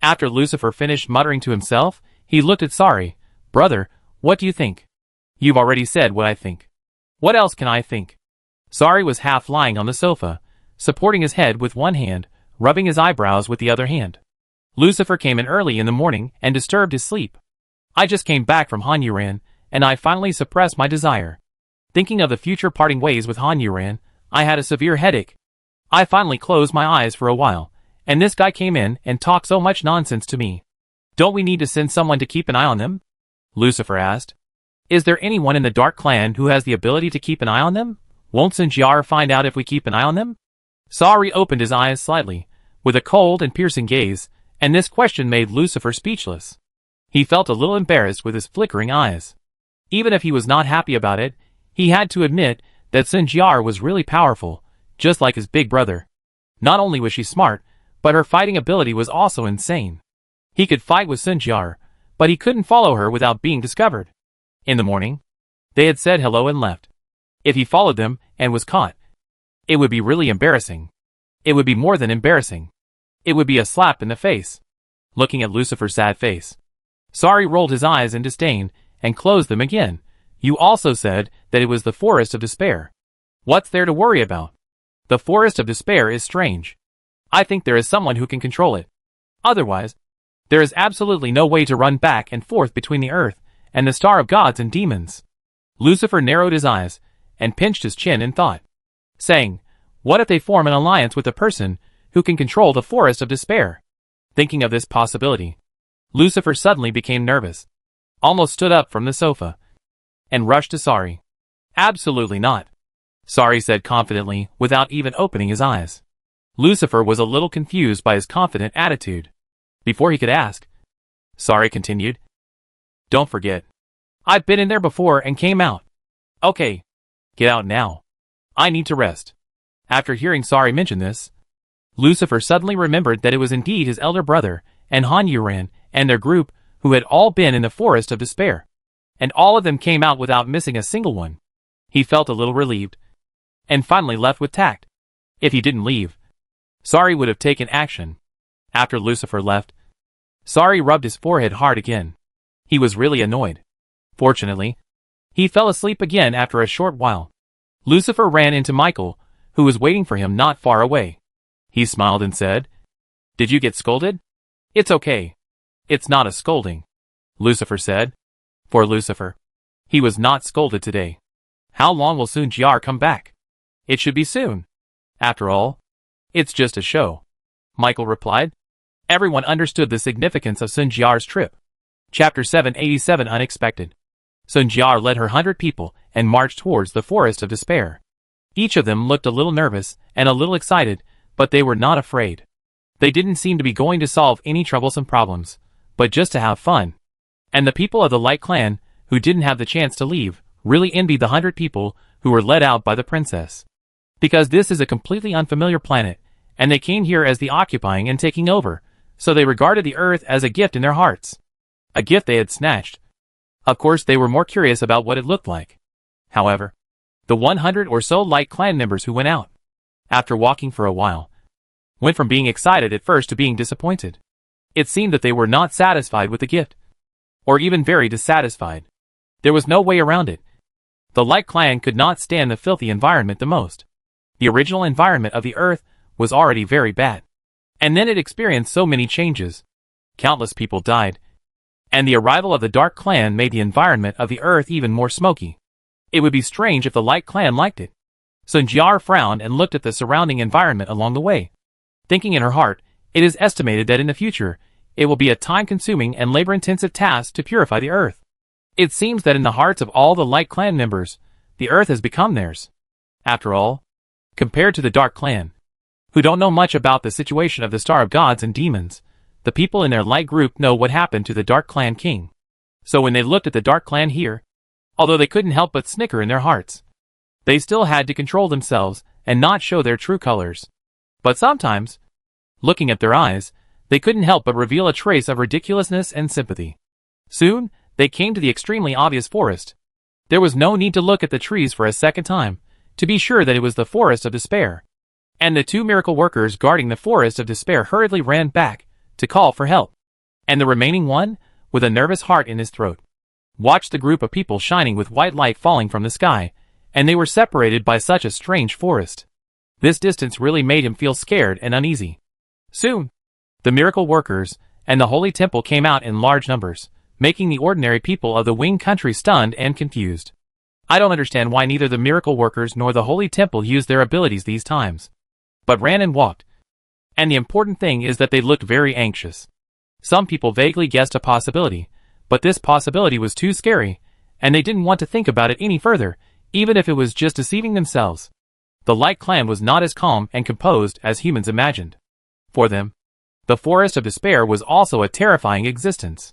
Speaker 1: After Lucifer finished muttering to himself, he looked at Sari. Brother, what do you think? You've already said what I think. What else can I think? Sari was half lying on the sofa, supporting his head with one hand, rubbing his eyebrows with the other hand. Lucifer came in early in the morning and disturbed his sleep. I just came back from Han Yuran, and I finally suppressed my desire. Thinking of the future parting ways with Han Yuran, I had a severe headache. I finally closed my eyes for a while, and this guy came in and talked so much nonsense to me. Don't we need to send someone to keep an eye on them? Lucifer asked. Is there anyone in the Dark Clan who has the ability to keep an eye on them? Won't Sinjar find out if we keep an eye on them? Sari opened his eyes slightly, with a cold and piercing gaze, and this question made Lucifer speechless. He felt a little embarrassed with his flickering eyes. Even if he was not happy about it, he had to admit that Sinjar was really powerful, just like his big brother. Not only was she smart, but her fighting ability was also insane. He could fight with Sinjar, but he couldn't follow her without being discovered. In the morning, they had said hello and left. If he followed them and was caught, it would be really embarrassing. It would be more than embarrassing. It would be a slap in the face. Looking at Lucifer's sad face, Sari rolled his eyes in disdain and closed them again. You also said that it was the Forest of Despair. What's there to worry about? The Forest of Despair is strange. I think there is someone who can control it. Otherwise, there is absolutely no way to run back and forth between the earth and the star of gods and demons. Lucifer narrowed his eyes and pinched his chin in thought, saying, what if they form an alliance with a person who can control the Forest of Despair? Thinking of this possibility, Lucifer suddenly became nervous, almost stood up from the sofa, and rushed to Sari. Absolutely not, Sari said confidently without even opening his eyes. Lucifer was a little confused by his confident attitude. Before he could ask, Sari continued, don't forget, I've been in there before and came out. Okay, get out now. I need to rest. After hearing Sari mention this, Lucifer suddenly remembered that it was indeed his elder brother and Han Yuran and their group who had all been in the Forest of Despair. And all of them came out without missing a single one. He felt a little relieved, and finally left with tact. If he didn't leave, Sari would have taken action. After Lucifer left, Sari rubbed his forehead hard again. He was really annoyed. Fortunately, he fell asleep again after a short while. Lucifer ran into Michael, who was waiting for him not far away. He smiled and said, did you get scolded? It's okay. It's not a scolding, Lucifer said. For Lucifer, he was not scolded today. How long will Sinjar come back? It should be soon. After all, it's just a show, Michael replied. Everyone understood the significance of Sinjar's trip. Chapter 787 Unexpected. Sinjar led her 100 people and marched towards the Forest of Despair. Each of them looked a little nervous and a little excited, but they were not afraid. They didn't seem to be going to solve any troublesome problems, but just to have fun. And the people of the Light Clan, who didn't have the chance to leave, really envied the 100 people who were led out by the princess. Because this is a completely unfamiliar planet, and they came here as the occupying and taking over, so they regarded the earth as a gift in their hearts. A gift they had snatched. Of course they were more curious about what it looked like. However, the 100 or so Light Clan members who went out, after walking for a while, went from being excited at first to being disappointed. It seemed that they were not satisfied with the gift, or even very dissatisfied. There was no way around it. The Light Clan could not stand the filthy environment the most. The original environment of the earth was already very bad. And then it experienced so many changes. Countless people died. And the arrival of the Dark Clan made the environment of the earth even more smoky. It would be strange if the Light Clan liked it. Sinjar frowned and looked at the surrounding environment along the way. Thinking in her heart, it is estimated that in the future, it will be a time-consuming and labor-intensive task to purify the earth. It seems that in the hearts of all the Light Clan members, the earth has become theirs. After all, compared to the Dark Clan, who don't know much about the situation of the Star of Gods and Demons, the people in their Light group know what happened to the Dark Clan king. So when they looked at the Dark Clan here, although they couldn't help but snicker in their hearts, they still had to control themselves and not show their true colors. But sometimes, looking at their eyes, they couldn't help but reveal a trace of ridiculousness and sympathy. Soon, they came to the extremely obvious forest. There was no need to look at the trees for a second time, to be sure that it was the Forest of Despair. And the 2 miracle workers guarding the Forest of Despair hurriedly ran back to call for help. And the remaining one, with a nervous heart in his throat, watched the group of people shining with white light falling from the sky, and they were separated by such a strange forest. This distance really made him feel scared and uneasy. Soon, the miracle workers and the holy temple came out in large numbers, making the ordinary people of the Wing country stunned and confused. I don't understand why neither the miracle workers nor the holy temple used their abilities these times, but ran and walked. And the important thing is that they looked very anxious. Some people vaguely guessed a possibility, but this possibility was too scary, and they didn't want to think about it any further, even if it was just deceiving themselves. The Light Clan was not as calm and composed as humans imagined. For them, the Forest of Despair was also a terrifying existence.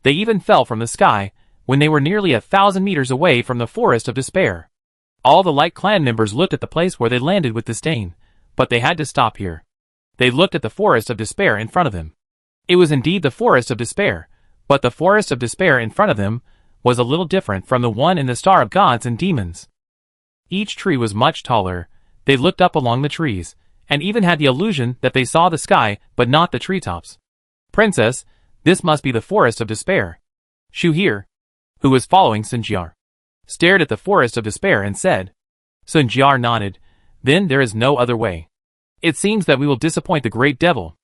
Speaker 1: They even fell from the sky when they were nearly 1,000 meters away from the Forest of Despair. All the Light Clan members looked at the place where they landed with disdain, but they had to stop here. They looked at the Forest of Despair in front of them. It was indeed the Forest of Despair, but the Forest of Despair in front of them was a little different from the one in the Star of Gods and Demons. Each tree was much taller. They looked up along the trees, and even had the illusion that they saw the sky but not the treetops. Princess, this must be the Forest of Despair. Shu here, who was following Sunjiar, stared at the Forest of Despair and said. Sunjiar nodded. Then there is no other way. It seems that we will disappoint the great devil.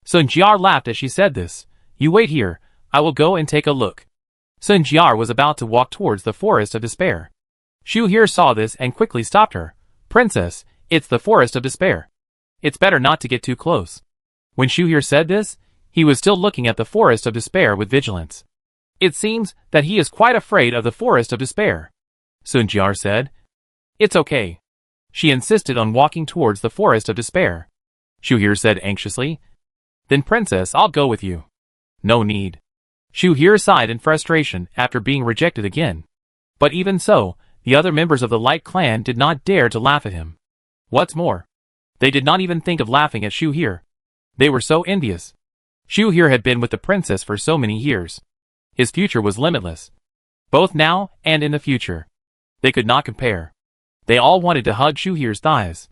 Speaker 1: Sunjiar laughed as she said this. You wait here, I will go and take a look. Sunjiar was about to walk towards the Forest of Despair. Shu here saw this and quickly stopped her. Princess, it's the Forest of Despair. It's better not to get too close. When Shu here said this, he was still looking at the Forest of Despair with vigilance. It seems that he is quite afraid of the Forest of Despair. Sunjiar said. It's okay. She insisted on walking towards the Forest of Despair. Shu here said anxiously. Then Princess, I'll go with you. No need. Shu here sighed in frustration after being rejected again. But even so, the other members of the Light Clan did not dare to laugh at him. What's more, they did not even think of laughing at Shu here. They were so envious. Shu here had been with the princess for so many years. His future was limitless. Both now and in the future. They could not compare. They all wanted to hug Shu here's thighs.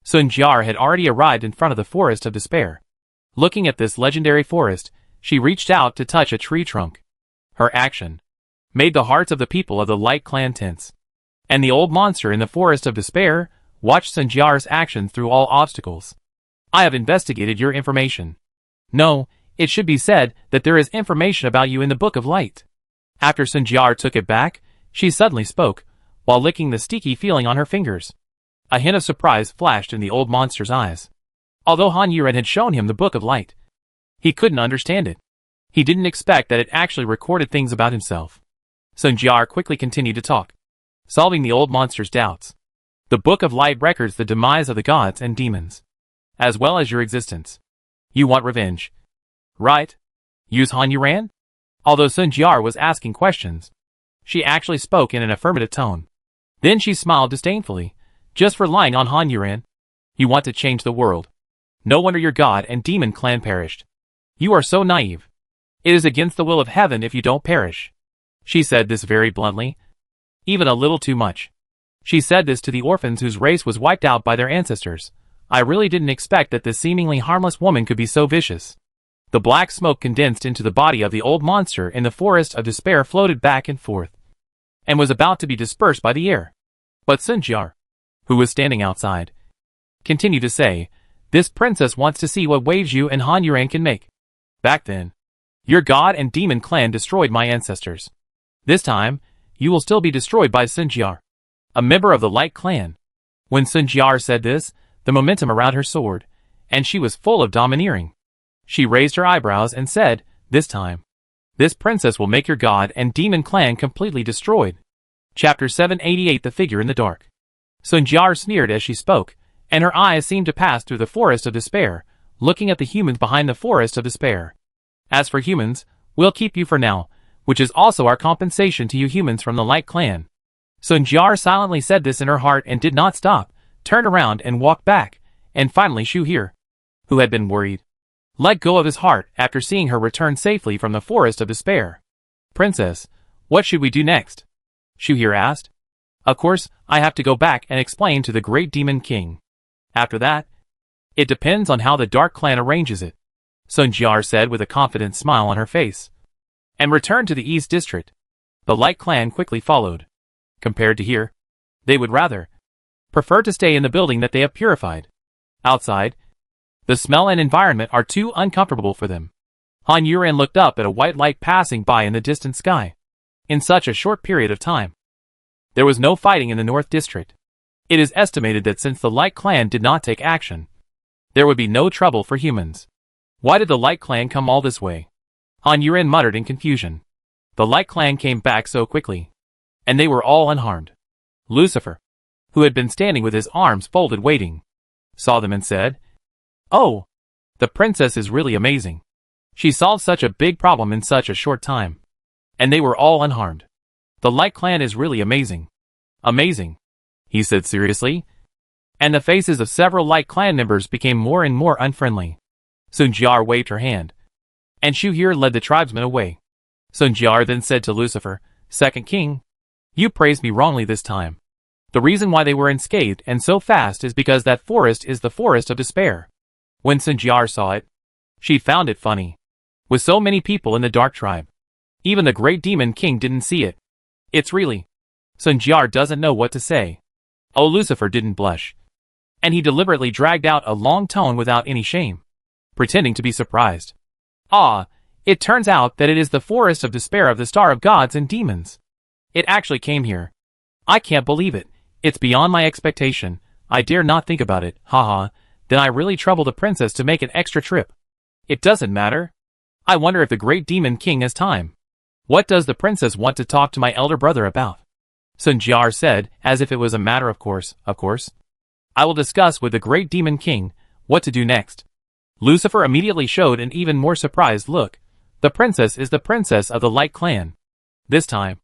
Speaker 1: Sunjiar had already arrived in front of the Forest of Despair. Looking at this legendary forest, she reached out to touch a tree trunk. Her action made the hearts of the people of the Light Clan tense. And the old monster in the Forest of Despair watched Sunjiar's actions through all obstacles. I have investigated your information. No, it should be said that there is information about you in the Book of Light. After Sunjiar took it back, she suddenly spoke, while licking the sticky feeling on her fingers. A hint of surprise flashed in the old monster's eyes. Although Han Yuren had shown him the Book of Light, he couldn't understand it. He didn't expect that it actually recorded things about himself. Sunjiar quickly continued to talk, solving the old monster's doubts. The Book of Light records the demise of the gods and demons, as well as your existence. You want revenge, right? Use Han Yuren? Although Sunjiar was asking questions, she actually spoke in an affirmative tone. Then she smiled disdainfully. Just for lying on Han Yuren? You want to change the world. No wonder your god and demon clan perished. You are so naive. It is against the will of heaven if you don't perish. She said this very bluntly. Even a little too much. She said this to the orphans whose race was wiped out by their ancestors. I really didn't expect that this seemingly harmless woman could be so vicious. The black smoke condensed into the body of the old monster in the Forest of Despair floated back and forth, and was about to be dispersed by the air. But Sunjiar, who was standing outside, continued to say, this princess wants to see what waves you and Han Yuren can make. Back then, your god and demon clan destroyed my ancestors. This time, you will still be destroyed by Sunjiar, a member of the Light Clan. When Sunjiar said this, the momentum around her soared, and she was full of domineering. She raised her eyebrows and said, this time, this princess will make your god and demon clan completely destroyed. Chapter 788 The Figure in the Dark. Sunjiar sneered as she spoke, and her eyes seemed to pass through the Forest of Despair, looking at the humans behind the Forest of Despair. As for humans, we'll keep you for now, which is also our compensation to you humans from the Light Clan. Sunjiar silently said this in her heart and did not stop, turned around and walked back, and finally Shu here, who had been worried, let go of his heart after seeing her return safely from the Forest of Despair. Princess, what should we do next? Shu here asked. Of course, I have to go back and explain to the great demon king. After that, it depends on how the Dark Clan arranges it, Sunjiar said with a confident smile on her face, and returned to the East District. The Light Clan quickly followed. Compared to here, they would rather prefer to stay in the building that they have purified. Outside, the smell and environment are too uncomfortable for them. Han Yuren looked up at a white light passing by in the distant sky. In such a short period of time, there was no fighting in the North District. It is estimated that since the Light Clan did not take action, there would be no trouble for humans. Why did the Light Clan come all this way? Han Yuren muttered in confusion. The Light Clan came back so quickly, and they were all unharmed. Lucifer, who had been standing with his arms folded waiting, saw them and said, "Oh, the princess is really amazing. She solved such a big problem in such a short time. And they were all unharmed. The Light Clan is really amazing." "Amazing," he said seriously. And the faces of several Light Clan members became more and more unfriendly. Sun Jiar waved her hand, and Shu Here led the tribesmen away. Sun Jiar then said to Lucifer, "Second King, you praised me wrongly this time. The reason why they were unscathed and so fast is because that forest is the forest of despair." When Sun Jiar saw it, she found it funny. With so many people in the Dark Tribe, even the Great Demon King didn't see it. It's really... Sun Jiar doesn't know what to say. Oh, Lucifer didn't blush. And he deliberately dragged out a long tone without any shame, pretending to be surprised. "Ah, it turns out that it is the forest of despair of the Star of Gods and Demons. It actually came here. I can't believe it. It's beyond my expectation. I dare not think about it. Haha. Then I really troubled the princess to make an extra trip. It doesn't matter. I wonder if the Great Demon King has time. What does the princess want to talk to my elder brother about?" Sun Jiar said, as if it was a matter of course. "Of course. I will discuss with the Great Demon King what to do next." Lucifer immediately showed an even more surprised look. The princess is the princess of the Light Clan. This time,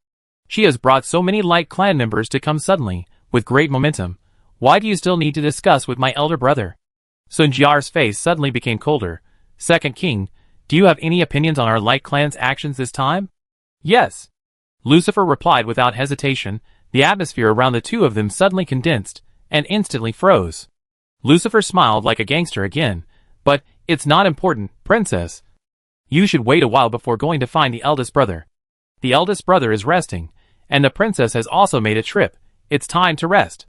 Speaker 1: she has brought so many Light Clan members to come suddenly, with great momentum. Why do you still need to discuss with my elder brother? Sun Jiar's face suddenly became colder. "Second King, do you have any opinions on our Light Clan's actions this time?" "Yes," Lucifer replied without hesitation. The atmosphere around the two of them suddenly condensed, and instantly froze. Lucifer smiled like a gangster again. "But, it's not important, princess. You should wait a while before going to find the eldest brother. The eldest brother is resting, and the princess has also made a trip. It's time to rest."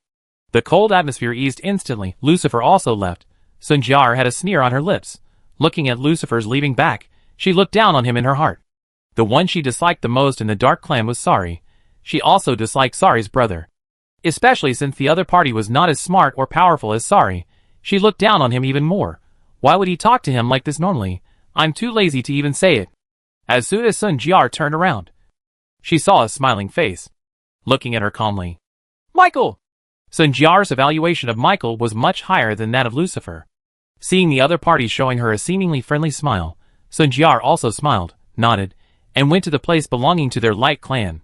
Speaker 1: The cold atmosphere eased instantly. Lucifer also left. Sun Jiar had a sneer on her lips. Looking at Lucifer's leaving back, she looked down on him in her heart. The one she disliked the most in the Dark Clan was Sari. She also disliked Sari's brother. Especially since the other party was not as smart or powerful as Sari, she looked down on him even more. Why would he talk to him like this normally? I'm too lazy to even say it. As soon as Sun Jiar turned around, she saw a smiling face, looking at her calmly. "Michael!" Sun Jiar's evaluation of Michael was much higher than that of Lucifer. Seeing the other party showing her a seemingly friendly smile, Sun Jiar also smiled, nodded, and went to the place belonging to their Light Clan.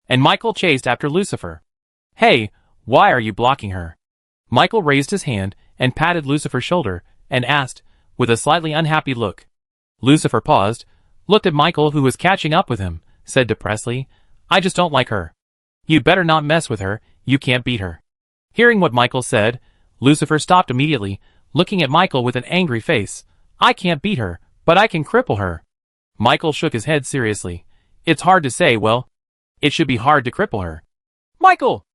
Speaker 1: And Michael chased after Lucifer. "Hey, why are you blocking her?" Michael raised his hand and patted Lucifer's shoulder, and asked, with a slightly unhappy look. Lucifer paused, looked at Michael, who was catching up with him, said depressedly, "I just don't like her. You better not mess with her, you can't beat her." Hearing what Michael said, Lucifer stopped immediately, looking at Michael with an angry face. "I can't beat her, but I can cripple her." Michael shook his head seriously. "It's hard to say. Well, it should be hard to cripple her." "Michael!"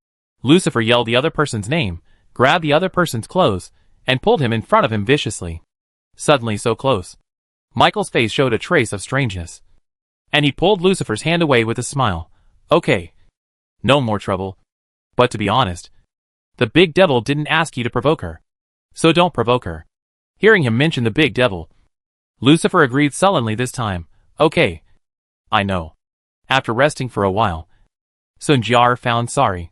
Speaker 1: Lucifer yelled the other person's name, grabbed the other person's clothes, and pulled him in front of him viciously. Suddenly so close, Michael's face showed a trace of strangeness. And he pulled Lucifer's hand away with a smile. "Okay. No more trouble. But to be honest, the big devil didn't ask you to provoke her. So don't provoke her." Hearing him mention the big devil, Lucifer agreed sullenly this time. "Okay. I know." After resting for a while, Sun Jiar found Sari.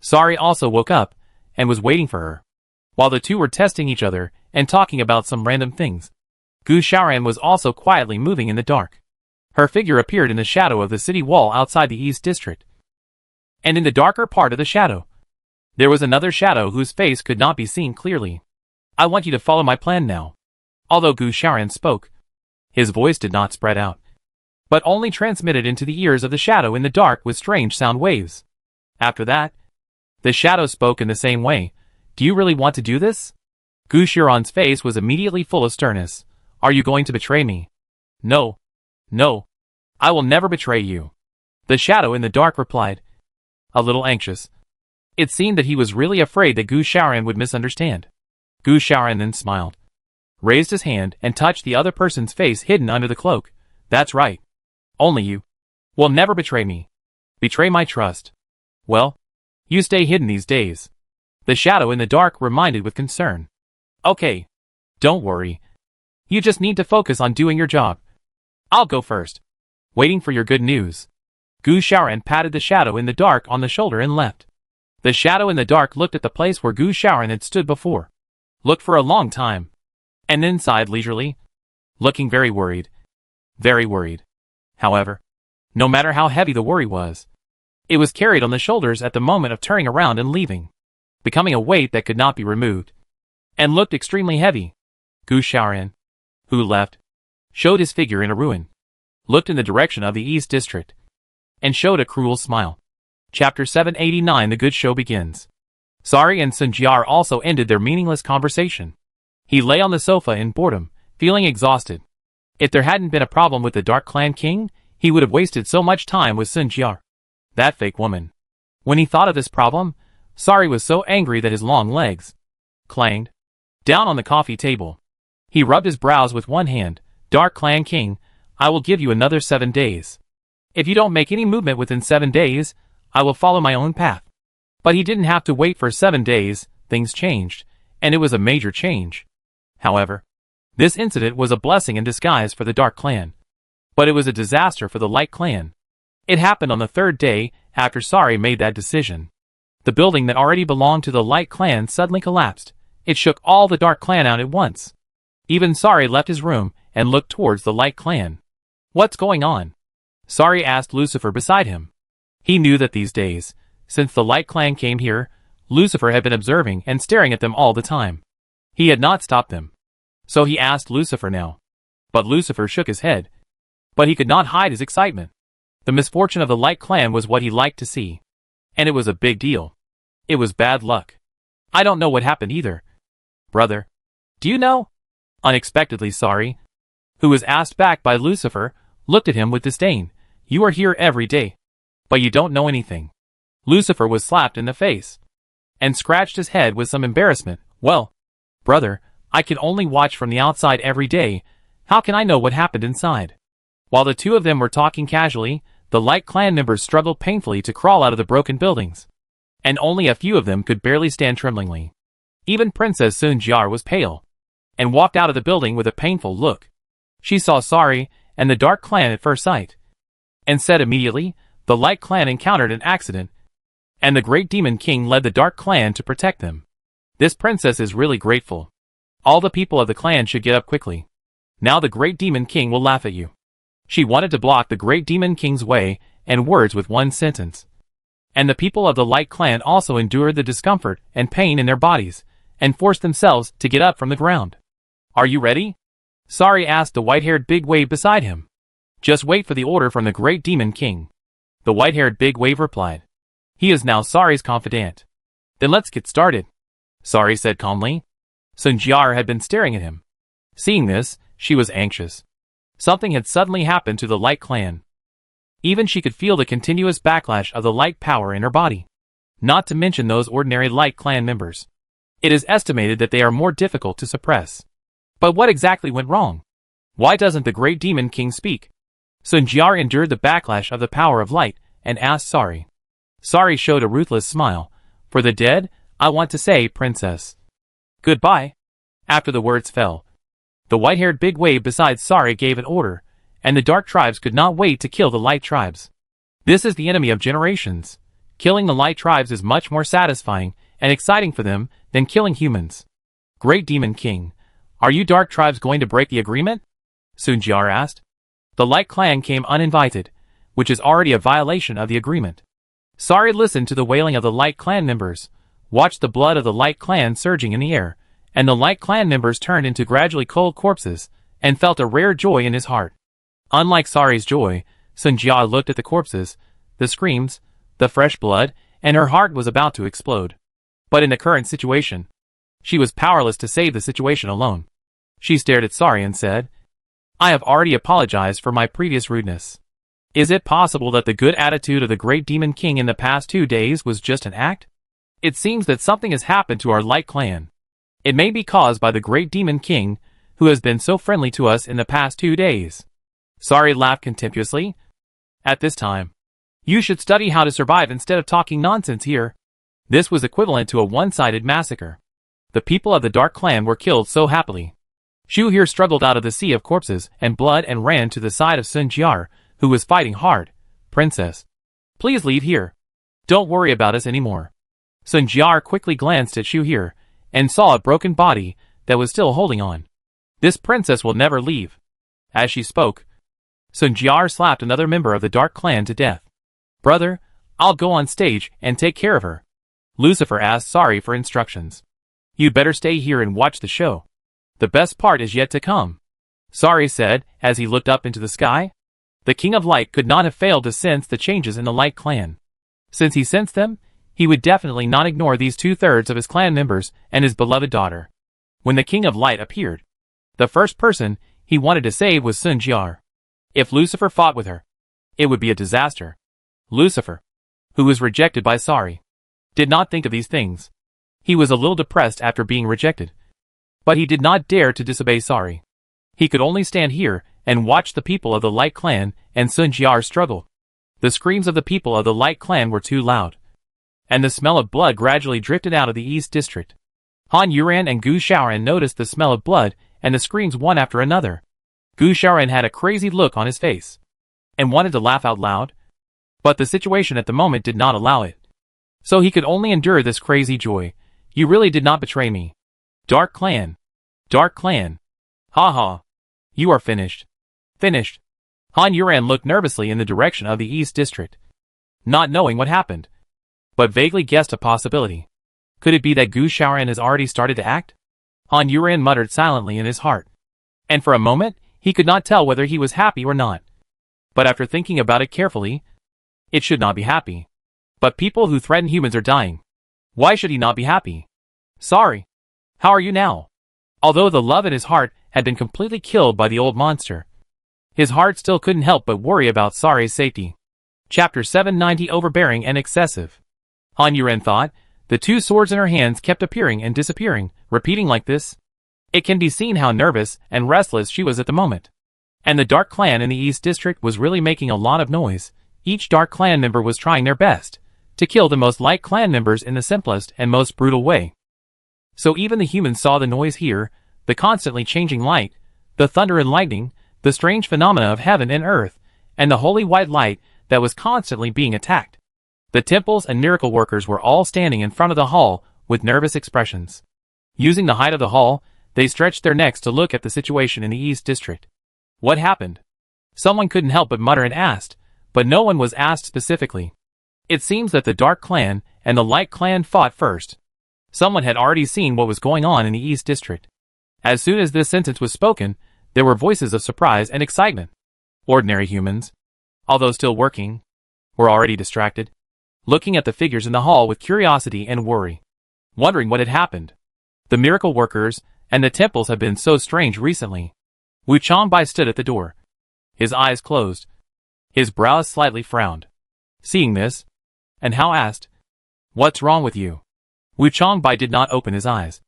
Speaker 1: Sari also woke up, and was waiting for her. While the two were testing each other, and talking about some random things, Gu Shaoran was also quietly moving in the dark. Her figure appeared in the shadow of the city wall outside the East District. And in the darker part of the shadow, there was another shadow whose face could not be seen clearly. "I want you to follow my plan now." Although Gu Shaoran spoke, his voice did not spread out, but only transmitted into the ears of the shadow in the dark with strange sound waves. After that, the shadow spoke in the same way. "Do you really want to do this?" Gu Shaoran's face was immediately full of sternness. "Are you going to betray me?" "No. No. I will never betray you," the shadow in the dark replied, a little anxious. It seemed that he was really afraid that Gu Xiaoran would misunderstand. Gu Xiaoran then smiled, raised his hand, and touched the other person's face hidden under the cloak. That's right. Only you will never betray me. Betray my trust. Well, you stay hidden these days. The shadow in the dark reminded with concern. Okay. Don't worry. You just need to focus on doing your job. I'll go first. Waiting for your good news. Gu Xiaoran patted the shadow in the dark on the shoulder and left. The shadow in the dark looked at the place where Gu Xiaoran had stood before. Looked for a long time. And then sighed leisurely. Looking very worried. Very worried. However, no matter how heavy the worry was, it was carried on the shoulders at the moment of turning around and leaving, becoming a weight that could not be removed, and looked extremely heavy. Gu Xiaoran, who left, showed his figure in a ruin, looked in the direction of the East District, and showed a cruel smile. Chapter 789. The good show begins. Sari and Sun Jiar also ended their meaningless conversation. He lay on the sofa in boredom, feeling exhausted. If there hadn't been a problem with the Dark Clan King, he would have wasted so much time with Sun Jiar. That fake woman. When he thought of this problem, Sari was so angry that his long legs clanged down on the coffee table. He rubbed his brows with one hand. Dark Clan King, I will give you another 7 days. If you don't make any movement within 7 days, I will follow my own path. But he didn't have to wait for 7 days. Things changed, and it was a major change. However, this incident was a blessing in disguise for the Dark Clan. But it was a disaster for the Light Clan. It happened on the 3rd day after Sari made that decision. The building that already belonged to the Light Clan suddenly collapsed. It shook all the Dark Clan out at once. Even Sari left his room and looked towards the Light Clan. What's going on? Sari asked Lucifer beside him. He knew that these days, since the Light Clan came here, Lucifer had been observing and staring at them all the time. He had not stopped them. So he asked Lucifer now. But Lucifer shook his head. But he could not hide his excitement. The misfortune of the Light Clan was what he liked to see. And it was a big deal. It was bad luck. I don't know what happened either. Brother, do you know? Unexpectedly Sari, who was asked back by Lucifer, looked at him with disdain. You are here every day. But you don't know anything. Lucifer was slapped in the face. And scratched his head with some embarrassment. Well, brother, I can only watch from the outside every day. How can I know what happened inside? While the two of them were talking casually, the Light Clan members struggled painfully to crawl out of the broken buildings. And only a few of them could barely stand tremblingly. Even Princess Sun Jiar was pale, and walked out of the building with a painful look. She saw Sari and the Dark Clan at first sight, and said immediately, the Light Clan encountered an accident, and the Great Demon King led the Dark Clan to protect them. This princess is really grateful. All the people of the clan should get up quickly. Now the Great Demon King will laugh at you. She wanted to block the Great Demon King's way and words with one sentence. And the people of the Light Clan also endured the discomfort and pain in their bodies, and forced themselves to get up from the ground. Are you ready? Sari asked the white-haired big-wave beside him. Just wait for the order from the Great Demon King. The white-haired big-wave replied. He is now Sari's confidant. Then let's get started, Sari said calmly. Sun Jiar had been staring at him. Seeing this, she was anxious. Something had suddenly happened to the Light Clan. Even she could feel the continuous backlash of the light power in her body. Not to mention those ordinary Light Clan members. It is estimated that they are more difficult to suppress. But what exactly went wrong? Why doesn't the Great Demon King speak? Sun Jiar endured the backlash of the power of light, and asked Sari. Sari showed a ruthless smile. For the dead, I want to say, Princess. Goodbye. After the words fell, the white-haired big wave beside Sari gave an order, and the dark tribes could not wait to kill the light tribes. This is the enemy of generations. Killing the light tribes is much more satisfying and exciting for them than killing humans. Great Demon King, are you dark tribes going to break the agreement? Sun Jiar asked. The Light Clan came uninvited, which is already a violation of the agreement. Sari listened to the wailing of the Light Clan members, watched the blood of the Light Clan surging in the air, and the Light Clan members turned into gradually cold corpses, and felt a rare joy in his heart. Unlike Sari's joy, Sun Jiar looked at the corpses, the screams, the fresh blood, and her heart was about to explode. But in the current situation, she was powerless to save the situation alone. She stared at Sari and said, I have already apologized for my previous rudeness. Is it possible that the good attitude of the Great Demon King in the past 2 days was just an act? It seems that something has happened to our light clan. It may be caused by the great demon king, who has been so friendly to us in the past 2 days. Sari laughed contemptuously. At this time, you should study how to survive instead of talking nonsense here. This was equivalent to a one-sided massacre. The people of the Dark Clan were killed so happily. Shu here struggled out of the sea of corpses and blood and ran to the side of Sun Jiar, who was fighting hard. Princess, please leave here. Don't worry about us anymore. Sun Jiar quickly glanced at Shu here, and saw a broken body that was still holding on. This princess will never leave. As she spoke, Sun Jiar slapped another member of the Dark Clan to death. Brother, I'll go on stage and take care of her. Lucifer asked Sari for instructions. You'd better stay here and watch the show. The best part is yet to come. Sari said as he looked up into the sky. The King of Light could not have failed to sense the changes in the Light Clan. Since he sensed them, he would definitely not ignore these 2/3 of his clan members and his beloved daughter. When the King of Light appeared, the first person he wanted to save was Sun Jiar. If Lucifer fought with her, it would be a disaster. Lucifer, who was rejected by Sari, did not think of these things. He was a little depressed after being rejected. But he did not dare to disobey Sari. He could only stand here and watch the people of the Light Clan and Sun Jiar struggle. The screams of the people of the Light Clan were too loud, and the smell of blood gradually drifted out of the East District. Han Yuran and Gu Shaoran noticed the smell of blood and the screams one after another. Gu Shaoran had a crazy look on his face, and wanted to laugh out loud, but the situation at the moment did not allow it. So he could only endure this crazy joy. You really did not betray me. Dark Clan. Dark Clan. Ha ha. You are finished. Finished. Han Yuran looked nervously in the direction of the East District, not knowing what happened, but vaguely guessed a possibility. Could it be that Gu Shaoran has already started to act? Han Yuran muttered silently in his heart, and for a moment, he could not tell whether he was happy or not. But after thinking about it carefully, it should not be happy. But people who threaten humans are dying. Why should he not be happy? Sorry. How are you now? Although the love in his heart had been completely killed by the old monster, his heart still couldn't help but worry about Sari's safety. Chapter 790 Overbearing and Excessive. Han Yuran thought. The 2 swords in her hands kept appearing and disappearing, repeating like this. It can be seen how nervous and restless she was at the moment. And the Dark Clan in the East District was really making a lot of noise. Each Dark Clan member was trying their best to kill the most Light Clan members in the simplest and most brutal way. So even the humans saw the noise here, the constantly changing light, the thunder and lightning, the strange phenomena of heaven and earth, and the holy white light that was constantly being attacked. The temples and miracle workers were all standing in front of the hall with nervous expressions. Using the height of the hall, they stretched their necks to look at the situation in the East District. What happened? Someone couldn't help but mutter and asked, but no one was asked specifically. It seems that the Dark Clan and the Light Clan fought first. Someone had already seen what was going on in the East District. As soon as this sentence was spoken, there were voices of surprise and excitement. Ordinary humans, although still working, were already distracted, looking at the figures in the hall with curiosity and worry, wondering what had happened. The miracle workers and the temples have been so strange recently. Wu Changbai stood at the door, his eyes closed, his brows slightly frowned. Seeing this, and Hao asked, "What's wrong with you?" Wu Changbai did not open his eyes,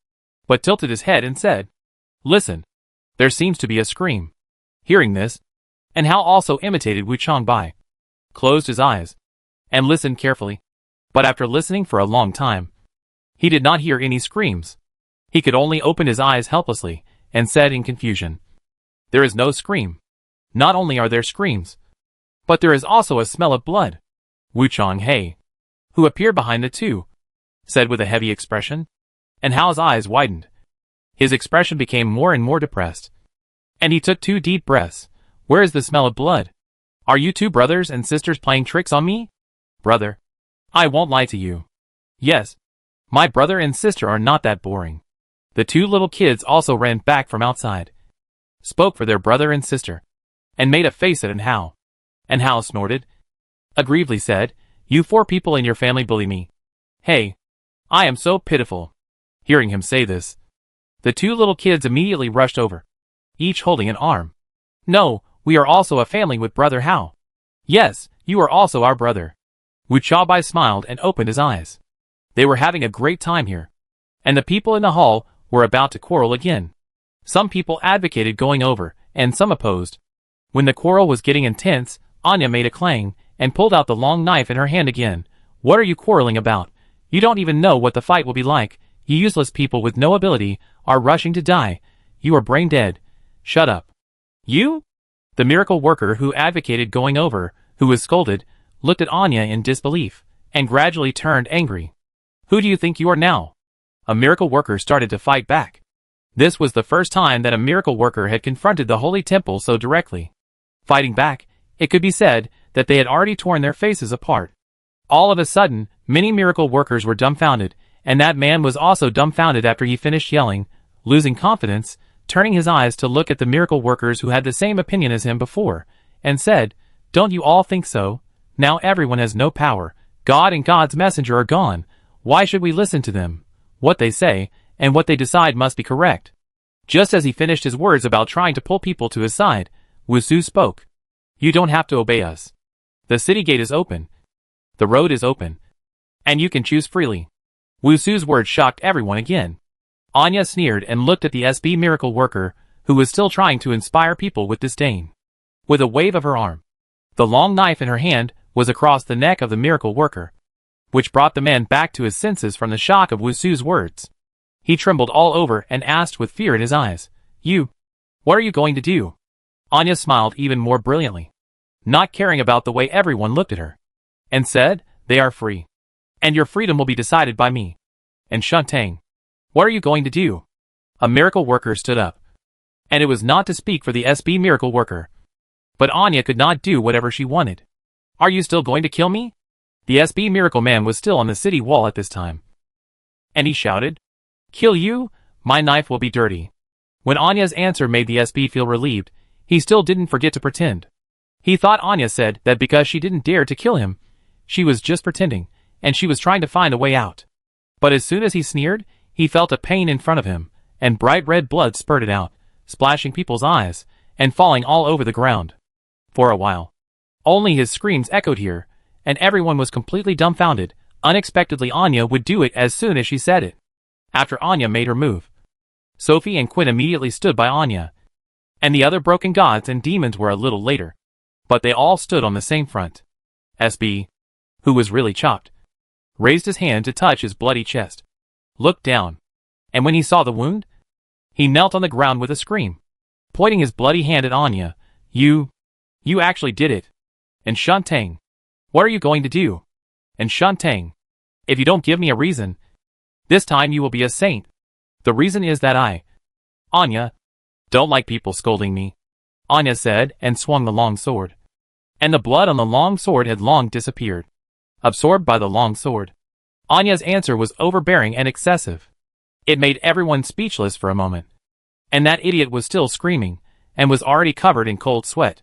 Speaker 1: but tilted his head and said, "Listen, there seems to be a scream." Hearing this, and Hao also imitated Wu Changbai, closed his eyes, and listened carefully. But after listening for a long time, he did not hear any screams. He could only open his eyes helplessly, and said in confusion, "There is no scream. Not only are there screams, but there is also a smell of blood." Wu Changhe, who appeared behind the 2, said with a heavy expression, and Hao's eyes widened. His expression became more and more depressed, and he took 2 deep breaths. "Where is the smell of blood? Are you 2 brothers and sisters playing tricks on me?" "Brother, I won't lie to you. Yes, my brother and sister are not that boring." The 2 little kids also ran back from outside, spoke for their brother and sister, and made a face at Hao. And Hao snorted, aggrievedly said, "You 4 people in your family bully me. Hey, I am so pitiful." Hearing him say this, the 2 little kids immediately rushed over, each holding an arm. "No, we are also a family with Brother Hao." "Yes, you are also our brother." Wu Chaobai smiled and opened his eyes. They were having a great time here. And the people in the hall were about to quarrel again. Some people advocated going over, and some opposed. When the quarrel was getting intense, Anya made a clang, and pulled out the long knife in her hand again. What are you quarreling about? You don't even know what the fight will be like. You useless people with no ability are rushing to die. You are brain dead. Shut up. You? The miracle worker who advocated going over, who was scolded, looked at Anya in disbelief, and gradually turned angry. Who do you think you are now? A miracle worker started to fight back. This was the first time that a miracle worker had confronted the holy temple so directly. Fighting back, it could be said that they had already torn their faces apart. All of a sudden, many miracle workers were dumbfounded, and that man was also dumbfounded after he finished yelling, losing confidence, turning his eyes to look at the miracle workers who had the same opinion as him before, and said, "Don't you all think so? Now everyone has no power. God and God's messenger are gone. Why should we listen to them? What they say, and what they decide must be correct." Just as he finished his words about trying to pull people to his side, Wusu spoke. "You don't have to obey us. The city gate is open. The road is open. And you can choose freely." Wusu's words shocked everyone again. Anya sneered and looked at the SB miracle worker, who was still trying to inspire people with disdain. With a wave of her arm, the long knife in her hand was across the neck of the miracle worker, which brought the man back to his senses from the shock of Wusu's words. He trembled all over and asked with fear in his eyes, What are you going to do?" Anya smiled even more brilliantly, not caring about the way everyone looked at her, and said, "They are free. And your freedom will be decided by me." And Shuntang, what are you going to do? A miracle worker stood up. And it was not to speak for the SB miracle worker. But Anya could not do whatever she wanted. "Are you still going to kill me?" The SB miracle man was still on the city wall at this time. And he shouted, "Kill you? My knife will be dirty." When Anya's answer made the SB feel relieved, he still didn't forget to pretend. He thought Anya said that because she didn't dare to kill him, she was just pretending, and she was trying to find a way out. But as soon as he sneered, he felt a pain in front of him, and bright red blood spurted out, splashing people's eyes, and falling all over the ground. For a while, only his screams echoed here, and everyone was completely dumbfounded. Unexpectedly, Anya would do it as soon as she said it. After Anya made her move, Sophie and Quinn immediately stood by Anya, and the other broken gods and demons were a little later. But they all stood on the same front. SB, who was really chopped, raised his hand to touch his bloody chest, looked down, and when he saw the wound, he knelt on the ground with a scream, pointing his bloody hand at Anya. You actually did it. And Shuntang, what are you going to do? And Shuntang, if you don't give me a reason, this time you will be a saint. The reason is that Anya, don't like people scolding me, Anya said, and swung the long sword. And the blood on the long sword had long disappeared, absorbed by the long sword. Anya's answer was overbearing and excessive. It made everyone speechless for a moment. And that idiot was still screaming, and was already covered in cold sweat.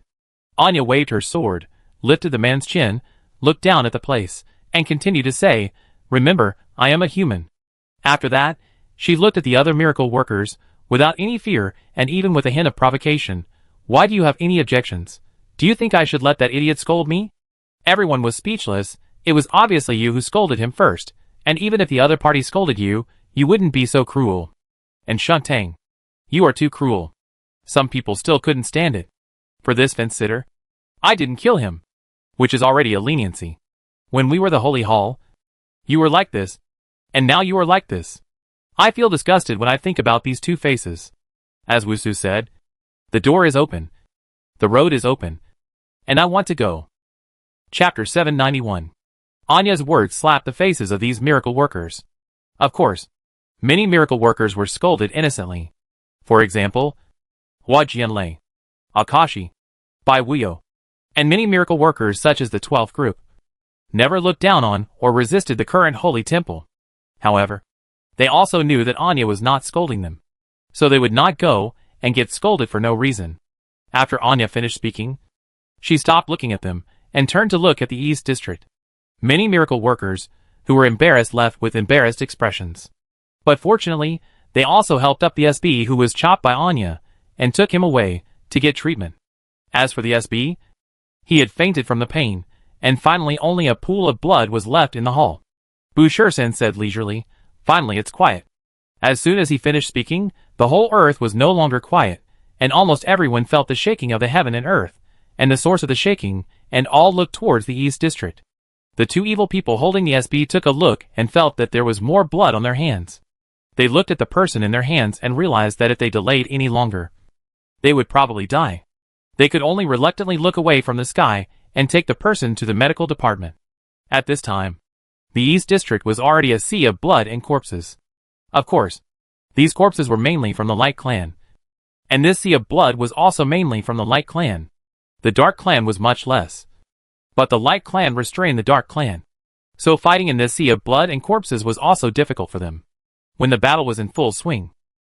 Speaker 1: Anya waved her sword, lifted the man's chin, looked down at the place, and continued to say, "Remember, I am a human." After that, she looked at the other miracle workers, without any fear and even with a hint of provocation. "Why do you have any objections? Do you think I should let that idiot scold me?" Everyone was speechless. It was obviously you who scolded him first, and even if the other party scolded you, you wouldn't be so cruel. And Shuntang, you are too cruel. Some people still couldn't stand it. For this fence sitter, I didn't kill him, which is already a leniency. When we were the Holy Hall, you were like this, and now you are like this. I feel disgusted when I think about these two faces. As Wusu said, the door is open, the road is open, and I want to go. Chapter 791. Anya's words slapped the faces of these miracle workers. Of course, many miracle workers were scolded innocently. For example, Hua Jianlei, Akashi, Bai Wuyo, and many miracle workers such as the 12th group never looked down on or resisted the current holy temple. However, they also knew that Anya was not scolding them, so they would not go and get scolded for no reason. After Anya finished speaking, she stopped looking at them and turned to look at the East District. Many miracle workers who were embarrassed left with embarrassed expressions. But fortunately, they also helped up the SB who was chopped by Anya and took him away to get treatment. As for the SB, he had fainted from the pain, and finally only a pool of blood was left in the hall. Bushirsen said leisurely. Finally it's quiet. As soon as he finished speaking, the whole earth was no longer quiet, and almost everyone felt the shaking of the heaven and earth, and the source of the shaking, and all looked towards the East District. The two evil people holding the SB took a look and felt that there was more blood on their hands. They looked at the person in their hands and realized that if they delayed any longer, they would probably die. They could only reluctantly look away from the sky and take the person to the medical department. At this time, the East District was already a sea of blood and corpses. Of course, these corpses were mainly from the Light Clan. And this sea of blood was also mainly from the Light Clan. The Dark Clan was much less. But the Light Clan restrained the Dark Clan. So fighting in this sea of blood and corpses was also difficult for them. When the battle was in full swing,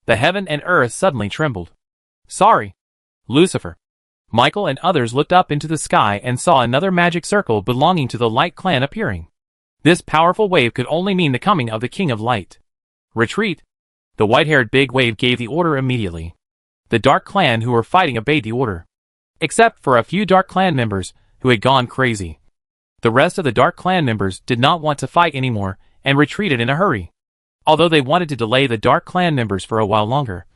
Speaker 1: the heaven and earth suddenly trembled. Sorry, Lucifer. Michael and others looked up into the sky and saw another magic circle belonging to the Light Clan appearing. This powerful wave could only mean the coming of the King of Light. Retreat! The white-haired big wave gave the order immediately. The Dark Clan who were fighting obeyed the order. Except for a few Dark Clan members who had gone crazy. The rest of the Dark Clan members did not want to fight anymore and retreated in a hurry. Although they wanted to delay the Dark Clan members for a while longer,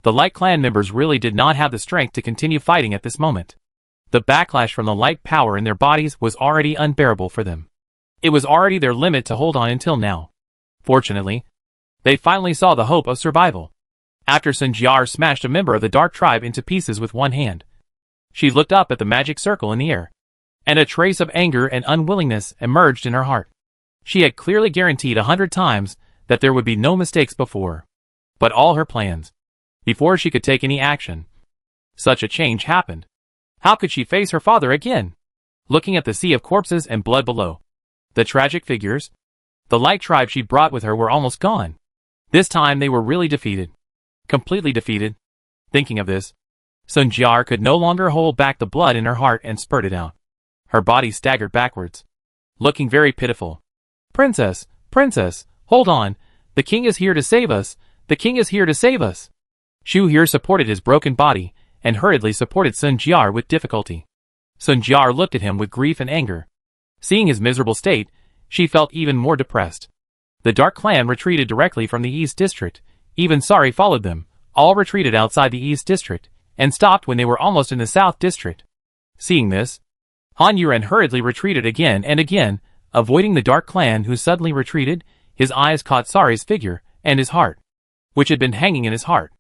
Speaker 1: the Light Clan members really did not have the strength to continue fighting at this moment. The backlash from the light power in their bodies was already unbearable for them. It was already their limit to hold on until now. Fortunately, they finally saw the hope of survival. After Sun Jiar smashed a member of the Dark Tribe into pieces with one hand, she looked up at the magic circle in the air, and a trace of anger and unwillingness emerged in her heart. She had clearly guaranteed 100 times that there would be no mistakes before. But all her plans, before she could take any action, such a change happened. How could she face her father again? Looking at the sea of corpses and blood below, the tragic figures, the Light Tribe she brought with her were almost gone. This time they were really defeated. Completely defeated. Thinking of this, Sun Jiar could no longer hold back the blood in her heart and spurted out. Her body staggered backwards, looking very pitiful. Princess, princess, hold on. The king is here to save us. The king is here to save us. Shu here supported his broken body and hurriedly supported Sun Jiar with difficulty. Sun Jiar looked at him with grief and anger. Seeing his miserable state, she felt even more depressed. The Dark Clan retreated directly from the East District. Even Sari followed them. All retreated outside the East District and stopped when they were almost in the South District. Seeing this, Han Yuren hurriedly retreated again and again, avoiding the Dark Clan who suddenly retreated. His eyes caught Sari's figure, and his heart, which had been hanging in his heart,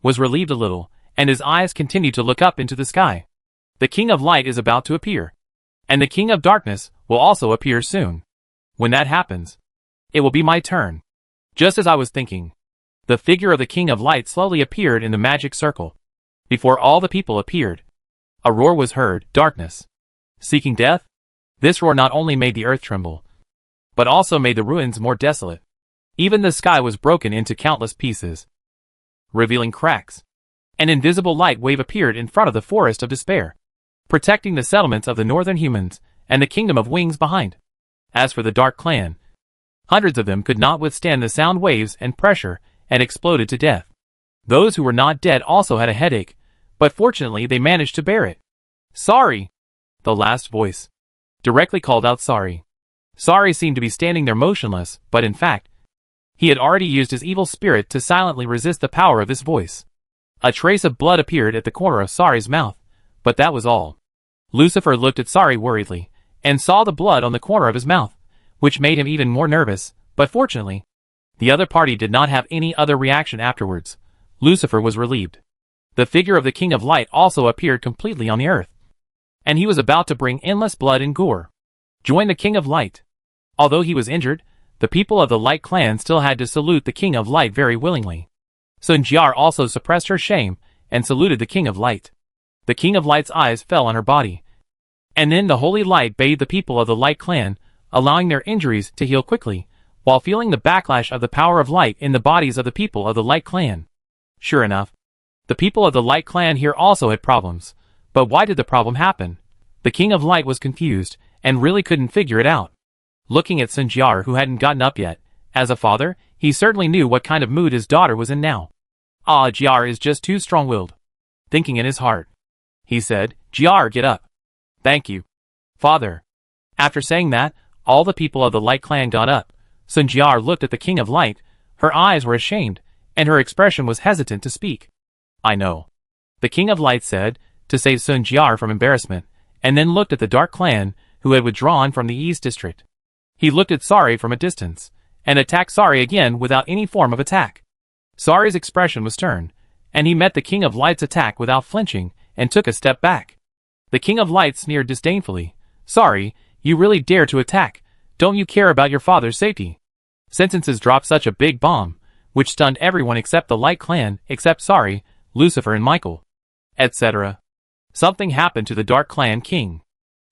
Speaker 1: was relieved a little, and his eyes continued to look up into the sky. The King of Light is about to appear, and the King of Darkness will also appear soon. When that happens, it will be my turn. Just as I was thinking, the figure of the King of Light slowly appeared in the magic circle. Before all the people appeared, a roar was heard. Darkness. Seeking death? This roar not only made the earth tremble, but also made the ruins more desolate. Even the sky was broken into countless pieces, revealing cracks. An invisible light wave appeared in front of the Forest of Despair, protecting the settlements of the northern humans and the Kingdom of Wings behind. As for the Dark Clan, hundreds of them could not withstand the sound waves and pressure and exploded to death. Those who were not dead also had a headache, but fortunately they managed to bear it. Sorry! The last voice directly called out Sari. Sari seemed to be standing there motionless, but in fact, he had already used his evil spirit to silently resist the power of this voice. A trace of blood appeared at the corner of Sari's mouth, but that was all. Lucifer looked at Sari worriedly, and saw the blood on the corner of his mouth, which made him even more nervous, but fortunately, the other party did not have any other reaction afterwards. Lucifer was relieved. The figure of the King of Light also appeared completely on the earth, and he was about to bring endless blood and gore. Join the King of Light. Although he was injured, the people of the Light Clan still had to salute the King of Light very willingly. Sun Jiar also suppressed her shame and saluted the King of Light. The King of Light's eyes fell on her body, and then the holy light bathed the people of the Light Clan, allowing their injuries to heal quickly, while feeling the backlash of the power of light in the bodies of the people of the Light Clan. Sure enough, the people of the Light Clan here also had problems. But why did the problem happen? The King of Light was confused, and really couldn't figure it out. Looking at Sun Jiar who hadn't gotten up yet, as a father, he certainly knew what kind of mood his daughter was in now. Ah, Jiar is just too strong-willed. Thinking in his heart, he said, Jiar, get up. Thank you, father. After saying that, all the people of the Light Clan got up, Sun Jiar looked at the King of Light. Her eyes were ashamed, and her expression was hesitant to speak. I know, the King of Light said, to save Sun Jiar from embarrassment, and then looked at the Dark Clan, who had withdrawn from the East District. He looked at Sari from a distance, and attacked Sari again without any form of attack. Sari's expression was stern, and he met the King of Light's attack without flinching, and took a step back. The King of Light sneered disdainfully. Sari, you really dare to attack? Don't you care about your father's safety? Sentences dropped such a big bomb, which stunned everyone except the Light Clan, except Sari, Lucifer and Michael, etc. Something happened to the Dark Clan king.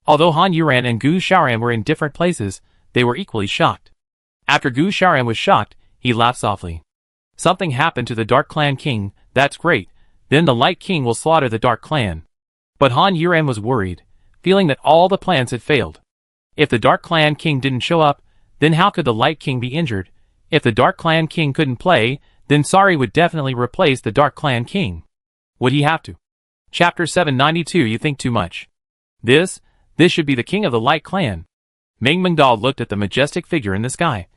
Speaker 1: Although Han Yuran and Gu Xiaoran were in different places, they were equally shocked. After Gu Xiaoran was shocked, he laughed softly. Something happened to the Dark Clan king, that's great, then the Light King will slaughter the Dark Clan. But Han Yuran was worried, feeling that all the plans had failed. If the Dark Clan king didn't show up, then how could the Light King be injured? If the Dark Clan king couldn't play, then Sari would definitely replace the Dark Clan king. Would he have to? Chapter 792. You think too much. This should be the king of the Light Clan. Ming Mengdao looked at the majestic figure in the sky,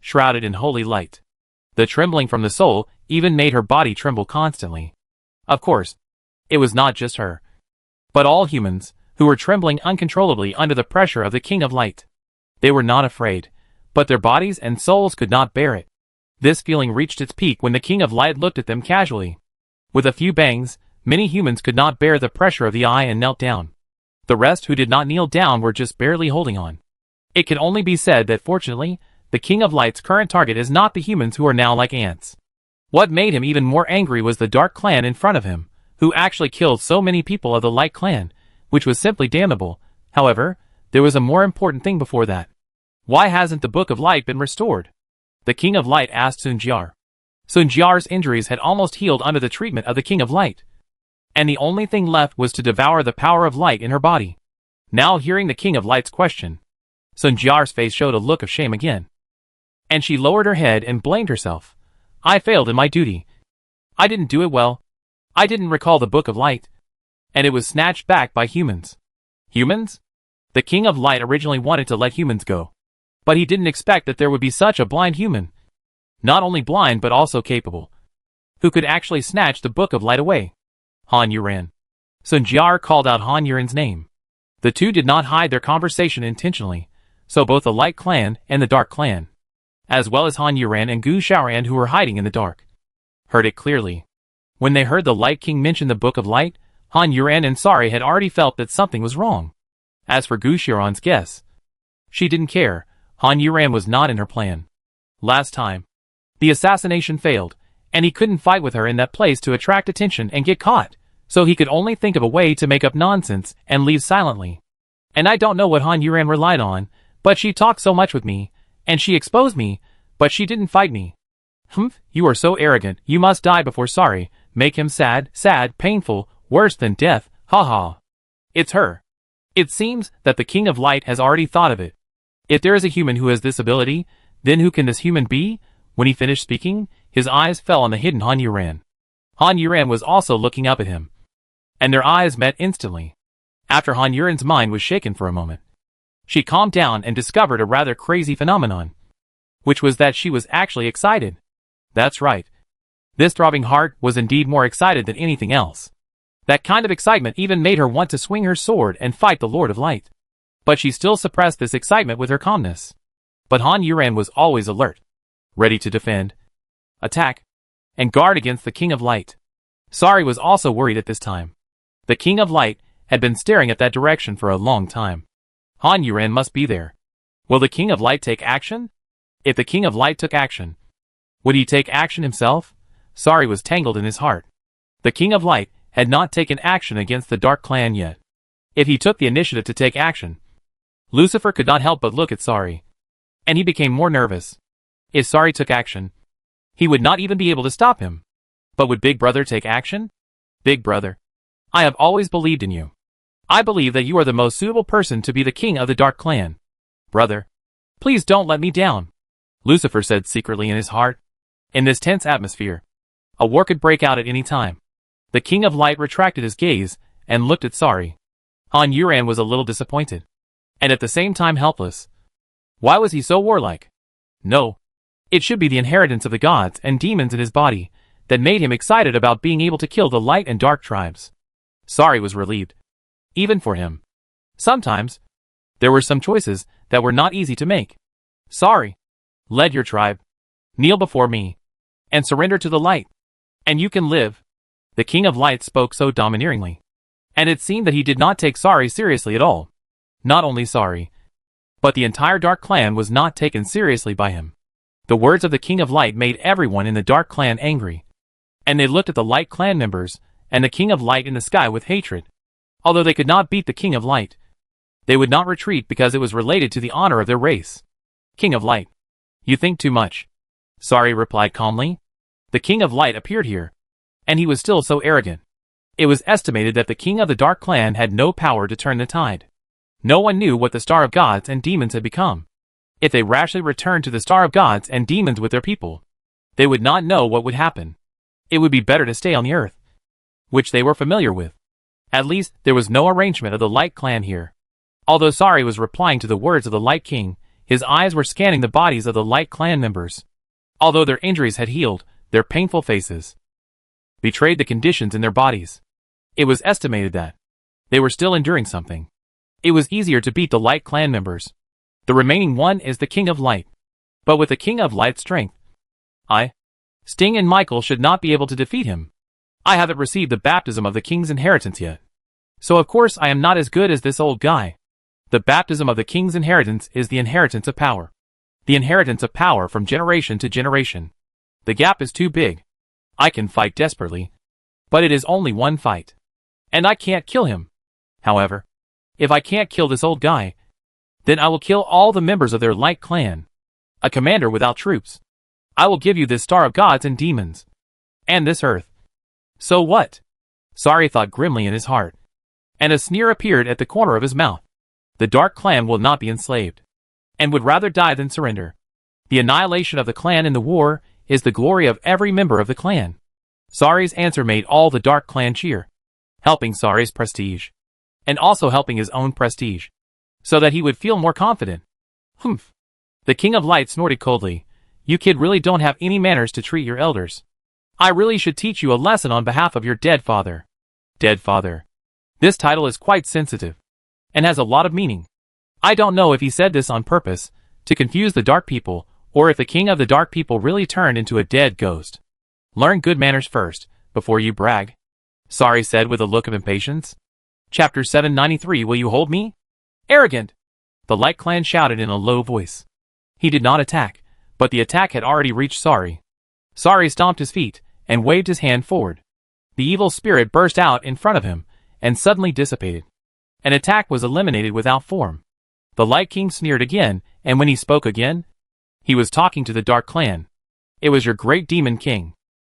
Speaker 1: shrouded in holy light. The trembling from the soul even made her body tremble constantly. Of course, it was not just her, but all humans, who were trembling uncontrollably under the pressure of the King of Light. They were not afraid, but their bodies and souls could not bear it. This feeling reached its peak when the King of Light looked at them casually. With a few bangs, many humans could not bear the pressure of the eye and knelt down. The rest who did not kneel down were just barely holding on. It can only be said that fortunately, the King of Light's current target is not the humans who are now like ants. What made him even more angry was the Dark Clan in front of him, who actually killed so many people of the Light Clan, which was simply damnable. However, there was a more important thing before that. Why hasn't the Book of Light been restored? The King of Light asked Sun Jiar. Sun Jiar's injuries had almost healed under the treatment of the King of Light, and the only thing left was to devour the power of light in her body. Now hearing the King of Light's question, Sun Jiar's face showed a look of shame again, and she lowered her head and blamed herself. I failed in my duty. I didn't do it well. I didn't recall the Book of Light, and it was snatched back by humans. Humans? The King of Light originally wanted to let humans go, but he didn't expect that there would be such a blind human. Not only blind but also capable, who could actually snatch the Book of Light away. Han Yuran. Sun Jiar called out Han Yuran's name. The two did not hide their conversation intentionally, so both the Light Clan and the Dark Clan, as well as Han Yuran and Gu Xiaoran who were hiding in the dark, heard it clearly. When they heard the Light King mention the Book of Light, Han Yuran and Sari had already felt that something was wrong. As for Gu Xiaoran's guess, she didn't care. Han Yuran was not in her plan. Last time, the assassination failed, and he couldn't fight with her in that place to attract attention and get caught, so he could only think of a way to make up nonsense and leave silently. And I don't know what Han Yuran relied on, but she talked so much with me, and she exposed me, but she didn't fight me. Humph, you are so arrogant, you must die before Sari, make him sad, painful, worse than death, ha. It's her. It seems that the King of Light has already thought of it. If there is a human who has this ability, then who can this human be? When he finished speaking, his eyes fell on the hidden Han Yuran. Han Yuran was also looking up at him, and their eyes met instantly. After Han Yuran's mind was shaken for a moment, she calmed down and discovered a rather crazy phenomenon, which was that she was actually excited. That's right. This throbbing heart was indeed more excited than anything else. That kind of excitement even made her want to swing her sword and fight the Lord of Light. But she still suppressed this excitement with her calmness. But Han Yuran was always alert, ready to defend, attack, and guard against the King of Light. Sari was also worried at this time. The King of Light had been staring at that direction for a long time. Han Yuran must be there. Will the King of Light take action? If the King of Light took action, would he take action himself? Sari was tangled in his heart. The King of Light had not taken action against the Dark Clan yet. If he took the initiative to take action, Lucifer could not help but look at Sari, and he became more nervous. If Sari took action, he would not even be able to stop him. But would Big Brother take action? Big Brother, I have always believed in you. I believe that you are the most suitable person to be the king of the Dark Clan. Brother, please don't let me down, Lucifer said secretly in his heart. In this tense atmosphere, a war could break out at any time. The King of Light retracted his gaze and looked at Sari. Han Yuran was a little disappointed, and at the same time helpless. Why was he so warlike? No. It should be the inheritance of the gods and demons in his body that made him excited about being able to kill the light and dark tribes. Sari was relieved. Even for him. Sometimes, there were some choices that were not easy to make. Sari, lead your tribe. Kneel before me. And surrender to the light. And you can live. The King of Light spoke so domineeringly. And it seemed that he did not take Sari seriously at all. Not only Sari, but the entire Dark Clan was not taken seriously by him. The words of the King of Light made everyone in the Dark Clan angry. And they looked at the Light Clan members and the King of Light in the sky with hatred. Although they could not beat the King of Light, they would not retreat because it was related to the honor of their race. King of Light, you think too much. Sari replied calmly. The King of Light appeared here, and he was still so arrogant. It was estimated that the King of the Dark Clan had no power to turn the tide. No one knew what the Star of Gods and Demons had become. If they rashly returned to the Star of Gods and Demons with their people, they would not know what would happen. It would be better to stay on the earth, which they were familiar with. At least, there was no arrangement of the Light Clan here. Although Sari was replying to the words of the Light King, his eyes were scanning the bodies of the Light Clan members. Although their injuries had healed, their painful faces betrayed the conditions in their bodies. It was estimated that they were still enduring something. It was easier to beat the Light Clan members. The remaining one is the King of Light. But with the King of Light's strength, Sting and Michael should not be able to defeat him. I haven't received the baptism of the King's inheritance yet. So of course I am not as good as this old guy. The baptism of the King's inheritance is the inheritance of power. The inheritance of power from generation to generation. The gap is too big. I can fight desperately. But it is only one fight. And I can't kill him. However, if I can't kill this old guy, then I will kill all the members of their Light Clan. A commander without troops. I will give you this Star of Gods and Demons. And this earth. So what? Sari thought grimly in his heart. And a sneer appeared at the corner of his mouth. The Dark Clan will not be enslaved. And would rather die than surrender. The annihilation of the clan in the war is the glory of every member of the clan. Sari's answer made all the Dark Clan cheer. Helping Sari's prestige. And also helping his own prestige. So that he would feel more confident. Humph. The King of Light snorted coldly. You kid really don't have any manners to treat your elders. I really should teach you a lesson on behalf of your dead father. Dead father. This title is quite sensitive. And has a lot of meaning. I don't know if he said this on purpose, to confuse the Dark People, or if the King of the Dark People really turned into a dead ghost. Learn good manners first, before you brag. Sari said with a look of impatience. Chapter 793. Will you hold me? Arrogant! The Light Clan shouted in a low voice. He did not attack, but the attack had already reached Sari. Sari stomped his feet, and waved his hand forward. The evil spirit burst out in front of him, and suddenly dissipated. An attack was eliminated without form. The Light King sneered again, and when he spoke again, he was talking to the Dark Clan. It was your great demon king.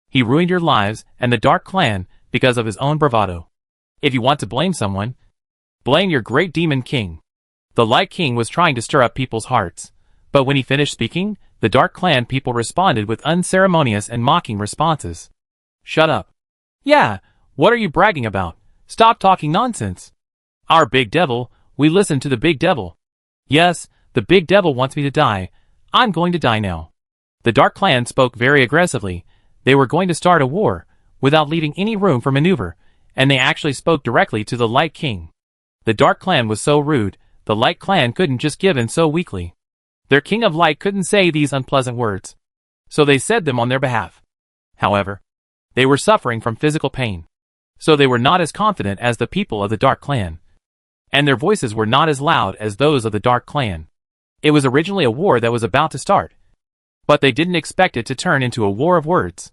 Speaker 1: He ruined your lives and the Dark Clan because of his own bravado. If you want to blame someone, blame your great demon king. The Light King was trying to stir up people's hearts, but when he finished speaking, the Dark Clan people responded with unceremonious and mocking responses. Shut up. Yeah, what are you bragging about? Stop talking nonsense. Our big devil, we listen to the big devil. Yes, the big devil wants me to die. I'm going to die now. The Dark Clan spoke very aggressively. They were going to start a war, without leaving any room for maneuver, and they actually spoke directly to the Light King. The Dark Clan was so rude, the Light Clan couldn't just give in so weakly. Their King of Light couldn't say these unpleasant words, so they said them on their behalf. However, they were suffering from physical pain, so they were not as confident as the people of the Dark Clan. And their voices were not as loud as those of the Dark Clan. It was originally a war that was about to start, but they didn't expect it to turn into a war of words.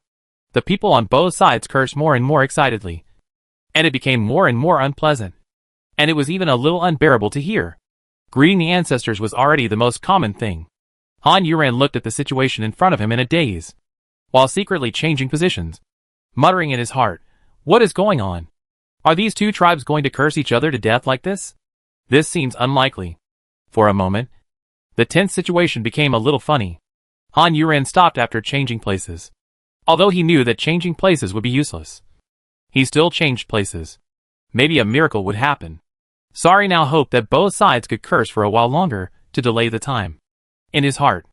Speaker 1: The people on both sides cursed more and more excitedly, and it became more and more unpleasant. And it was even a little unbearable to hear. Greeting the ancestors was already the most common thing. Han Yuran looked at the situation in front of him in a daze, while secretly changing positions, muttering in his heart, what is going on? Are these two tribes going to curse each other to death like this? This seems unlikely. For a moment, the tense situation became a little funny. Han Yuran stopped after changing places. Although he knew that changing places would be useless, he still changed places. Maybe a miracle would happen. Sari now hoped that both sides could curse for a while longer, to delay the time. In his heart,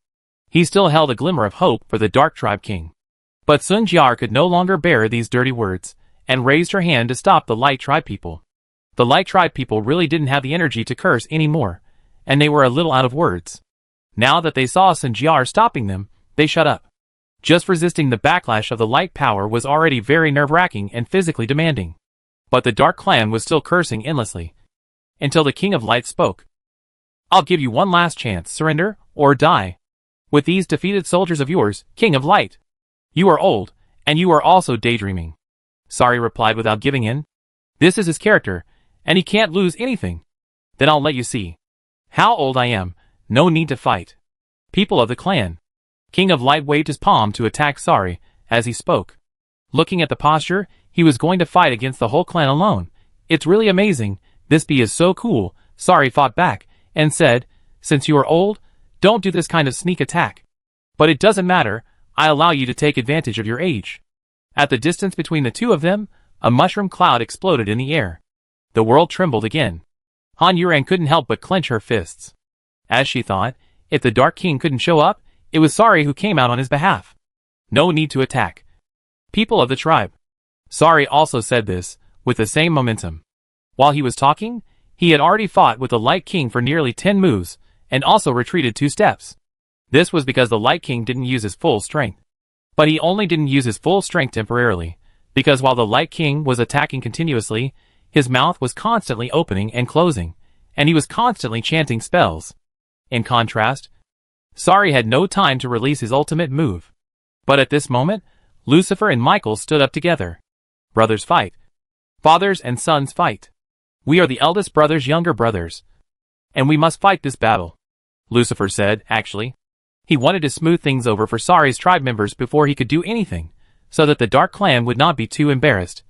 Speaker 1: He still held a glimmer of hope for the Dark Tribe King. But Sun Jiar could no longer bear these dirty words, and raised her hand to stop the Light Tribe people. The Light Tribe people really didn't have the energy to curse anymore, and they were a little out of words. Now that they saw Sun Jiar stopping them, they shut up. Just resisting the backlash of the light power was already very nerve-wracking and physically demanding. But the Dark Clan was still cursing endlessly, until the King of Light spoke. I'll give you one last chance, surrender, or die. With these defeated soldiers of yours, King of Light. You are old, and you are also daydreaming. Sari replied without giving in. This is his character, and he can't lose anything. Then I'll let you see how old I am. No need to fight. People of the clan. King of Light waved his palm to attack Sari as he spoke. Looking at the posture, he was going to fight against the whole clan alone. It's really amazing. This bee is so cool. Sari fought back and said, since you are old, don't do this kind of sneak attack. But it doesn't matter. I allow you to take advantage of your age. At the distance between the two of them, a mushroom cloud exploded in the air. The world trembled again. Han Yuran couldn't help but clench her fists. As she thought, if the Dark King couldn't show up, it was Sari who came out on his behalf. No need to attack. People of the tribe. Sari also said this, with the same momentum. While he was talking, he had already fought with the Light King for nearly 10 moves, and also retreated 2 steps. This was because the Light King didn't use his full strength. But he only didn't use his full strength temporarily, because while the Light King was attacking continuously, his mouth was constantly opening and closing, and he was constantly chanting spells. In contrast, Sari had no time to release his ultimate move. But at this moment, Lucifer and Michael stood up together. Brothers fight. Fathers and sons fight. We are the eldest brothers' younger brothers. And we must fight this battle. Lucifer said, actually. He wanted to smooth things over for Sari's tribe members before he could do anything, so that the Dark Clan would not be too embarrassed.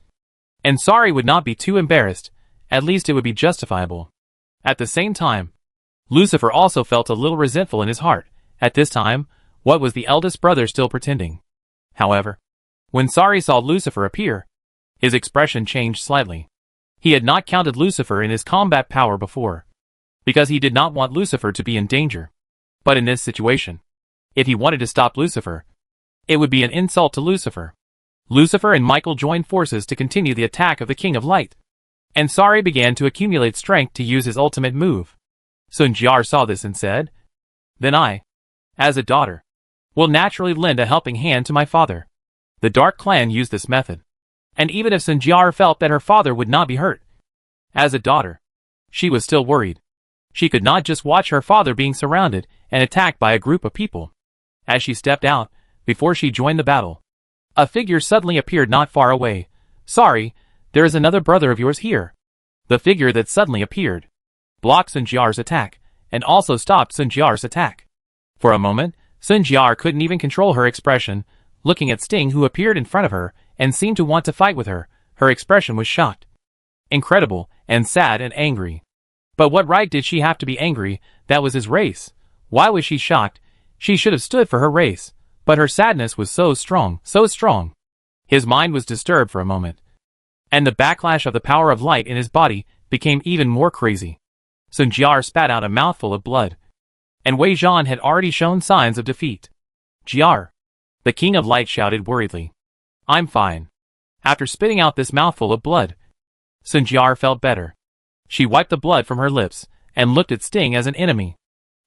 Speaker 1: And Sari would not be too embarrassed, at least it would be justifiable. At the same time, Lucifer also felt a little resentful in his heart. At this time, what was the eldest brother still pretending? However, when Sari saw Lucifer appear, his expression changed slightly. He had not counted Lucifer in his combat power before, because he did not want Lucifer to be in danger. But in this situation, if he wanted to stop Lucifer, it would be an insult to Lucifer. Lucifer and Michael joined forces to continue the attack of the King of Light, and Sari began to accumulate strength to use his ultimate move. Sun Jiar saw this and said, then I, as a daughter, will naturally lend a helping hand to my father. The Dark Clan used this method, and even if Sun Jiar felt that her father would not be hurt, as a daughter, she was still worried. She could not just watch her father being surrounded and attacked by a group of people. As she stepped out, before she joined the battle, a figure suddenly appeared not far away. Sari, there is another brother of yours here. The figure that suddenly appeared blocked Sun Jiar's attack, and also stopped Sun Jiar's attack. For a moment, Sun Jiar couldn't even control her expression, looking at Sting who appeared in front of her, and seemed to want to fight with her. Her expression was shocked, incredible, and sad and angry. But what right did she have to be angry? That was his race. Why was she shocked? She should have stood for her race. But her sadness was so strong, so strong. His mind was disturbed for a moment, and the backlash of the power of light in his body became even more crazy. Sun Jiar spat out a mouthful of blood, and Wei Zhan had already shown signs of defeat. Jiar, the King of Light shouted worriedly. I'm fine. After spitting out this mouthful of blood, Sun Jiar felt better. She wiped the blood from her lips, and looked at Sting as an enemy.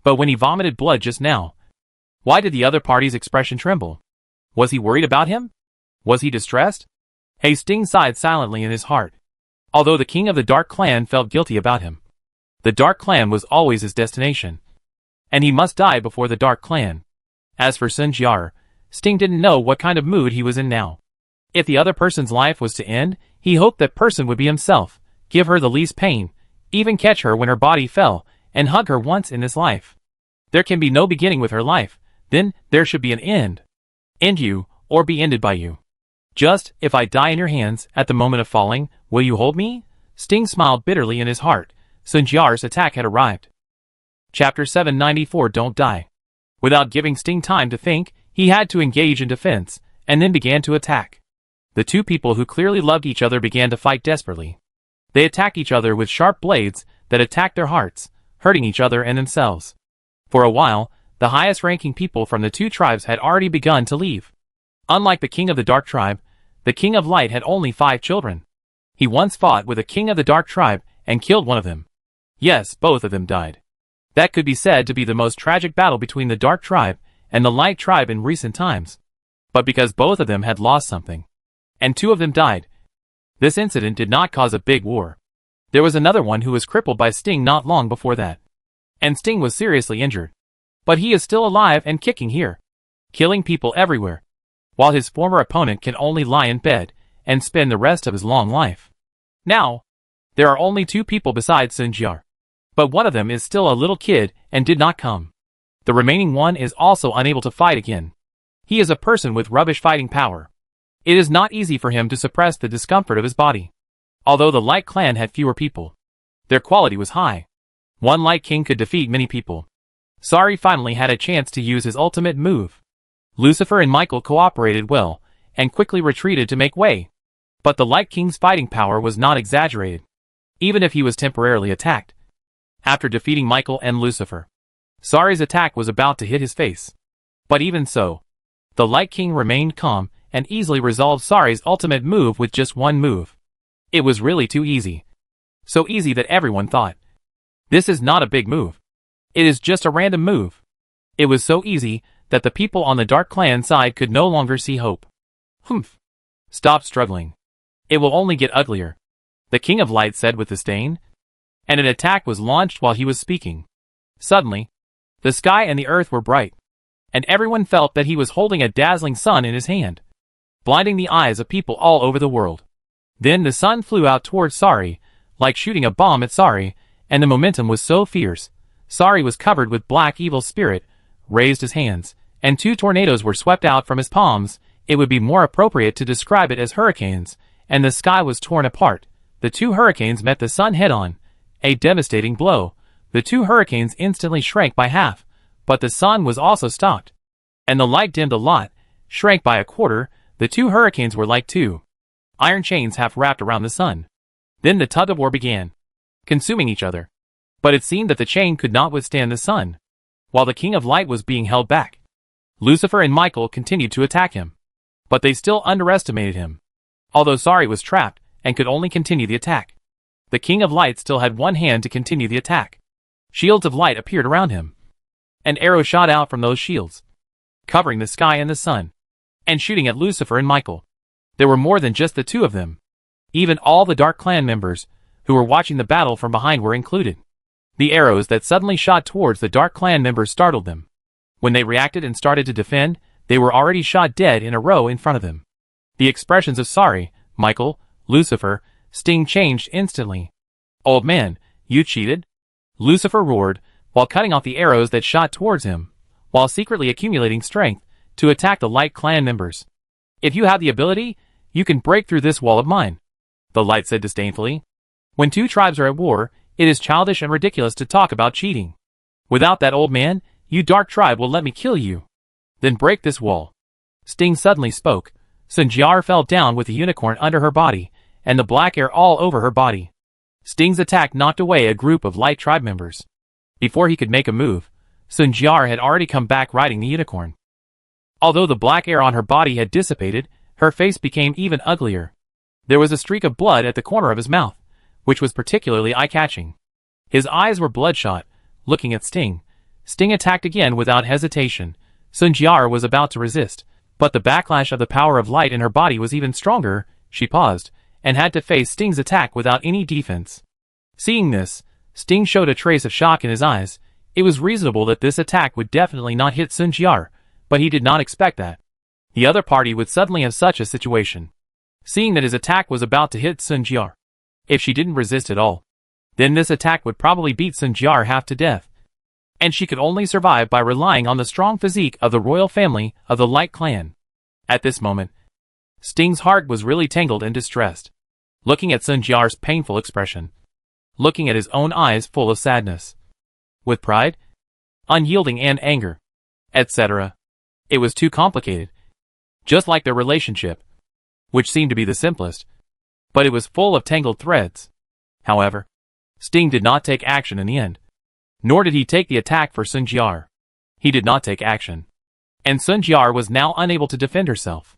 Speaker 1: But when he vomited blood just now, why did the other party's expression tremble? Was he worried about him? Was he distressed? Hey, Sting sighed silently in his heart. Although the King of the Dark Clan felt guilty about him, the Dark Clan was always his destination, and he must die before the Dark Clan. As for Sun Jiar, Sting didn't know what kind of mood he was in now. If the other person's life was to end, he hoped that person would be himself, give her the least pain, even catch her when her body fell, and hug her once in this life. There can be no beginning with her life, then there should be an end. End you, or be ended by you. Just, if I die in your hands, at the moment of falling, will you hold me? Sting smiled bitterly in his heart. Sun Jiar's attack had arrived. Chapter 794 Don't Die. Without giving Sting time to think, he had to engage in defense, and then began to attack. The two people who clearly loved each other began to fight desperately. They attacked each other with sharp blades that attacked their hearts, hurting each other and themselves. For a while, the highest-ranking people from the two tribes had already begun to leave. Unlike the king of the Dark tribe, the king of Light had only 5 children. He once fought with a king of the Dark tribe and killed one of them. Yes, both of them died. That could be said to be the most tragic battle between the Dark tribe and the Light tribe in recent times. But because both of them had lost something, and 2 of them died, this incident did not cause a big war. There was another one who was crippled by Sting not long before that. And Sting was seriously injured. But he is still alive and kicking here, killing people everywhere, while his former opponent can only lie in bed and spend the rest of his long life. Now, there are only 2 people besides Sun Jiar. But one of them is still a little kid and did not come. The remaining one is also unable to fight again. He is a person with rubbish fighting power. It is not easy for him to suppress the discomfort of his body. Although the Light clan had fewer people, their quality was high. One Light king could defeat many people. Sari finally had a chance to use his ultimate move. Lucifer and Michael cooperated well, and quickly retreated to make way. But the Light King's fighting power was not exaggerated, even if he was temporarily attacked. After defeating Michael and Lucifer, Sari's attack was about to hit his face. But even so, the Light King remained calm and easily resolved Sari's ultimate move with just one move. It was really too easy. So easy that everyone thought, this is not a big move. It is just a random move. It was so easy that the people on the Dark Clan side could no longer see hope. Humph. Stop struggling. It will only get uglier, the King of Light said with disdain. And an attack was launched while he was speaking. Suddenly, the sky and the earth were bright, and everyone felt that he was holding a dazzling sun in his hand, blinding the eyes of people all over the world. Then the sun flew out towards Sari, like shooting a bomb at Sari, and the momentum was so fierce. Sari was covered with black evil spirit, raised his hands, and 2 tornadoes were swept out from his palms. It would be more appropriate to describe it as hurricanes, and the sky was torn apart. The 2 hurricanes met the sun head-on, a devastating blow. The 2 hurricanes instantly shrank by half, but the sun was also stopped. And the light dimmed a lot, shrank by a quarter. The 2 hurricanes were like 2 iron chains half wrapped around the sun. Then the tug-of-war began, consuming each other. But it seemed that the chain could not withstand the sun, while the King of Light was being held back. Lucifer and Michael continued to attack him, but they still underestimated him. Although Sari was trapped and could only continue the attack, the King of Light still had one hand to continue the attack. Shields of light appeared around him, and arrows shot out from those shields, covering the sky and the sun, and shooting at Lucifer and Michael. There were more than just the 2 of them. Even all the Dark Clan members who were watching the battle from behind were included. The arrows that suddenly shot towards the Dark Clan members startled them. When they reacted and started to defend, they were already shot dead in a row in front of them. The expressions of Sari, Michael, Lucifer, Sting changed instantly. "Old man, you cheated?" Lucifer roared, while cutting off the arrows that shot towards him, while secretly accumulating strength to attack the Light Clan members. "If you have the ability, you can break through this wall of mine," the Light said disdainfully. "When 2 tribes are at war, it is childish and ridiculous to talk about cheating. Without that, old man, you Dark tribe will let me kill you. Then break this wall." Sting suddenly spoke. Sun Jiar fell down with the unicorn under her body, and the black air all over her body. Sting's attack knocked away a group of Light tribe members. Before he could make a move, Sun Jiar had already come back riding the unicorn. Although the black air on her body had dissipated, her face became even uglier. There was a streak of blood at the corner of his mouth, which was particularly eye-catching. His eyes were bloodshot, looking at Sting. Sting attacked again without hesitation. Sun Jiar was about to resist, but the backlash of the power of light in her body was even stronger. She paused, and had to face Sting's attack without any defense. Seeing this, Sting showed a trace of shock in his eyes. It was reasonable that this attack would definitely not hit Sun Jiar, but he did not expect that the other party would suddenly have such a situation. Seeing that his attack was about to hit Sun Jiar, if she didn't resist at all, then this attack would probably beat Sun Jiar half to death. And she could only survive by relying on the strong physique of the royal family of the Light Clan. At this moment, Sting's heart was really tangled and distressed, looking at Sun Jiar's painful expression, looking at his own eyes full of sadness, with pride, unyielding and anger, etc. It was too complicated, just like their relationship, which seemed to be the simplest, but it was full of tangled threads. However, Sting did not take action in the end, nor did he take the attack for Sun Jiar. He did not take action. And Sun Jiar was now unable to defend herself.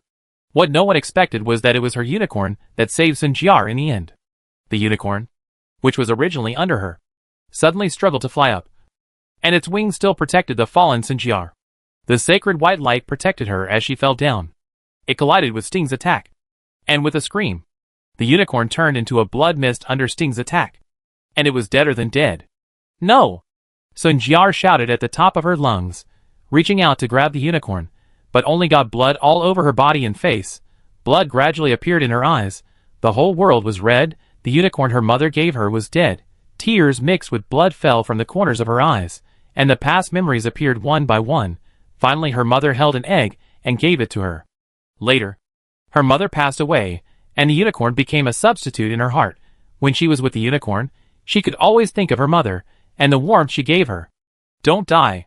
Speaker 1: What no one expected was that it was her unicorn that saved Sun Jiar in the end. The unicorn, which was originally under her, suddenly struggled to fly up, and its wings still protected the fallen Sun Jiar. The sacred white light protected her as she fell down. It collided with Sting's attack, and with a scream, the unicorn turned into a blood mist under Sting's attack, and it was deader than dead. No! Sun Jiar shouted at the top of her lungs, reaching out to grab the unicorn, but only got blood all over her body and face. Blood gradually appeared in her eyes. The whole world was red. The unicorn her mother gave her was dead. Tears mixed with blood fell from the corners of her eyes, and the past memories appeared one by one. Finally her mother held an egg and gave it to her. Later, her mother passed away, and the unicorn became a substitute in her heart. When she was with the unicorn, she could always think of her mother, and the warmth she gave her. Don't die.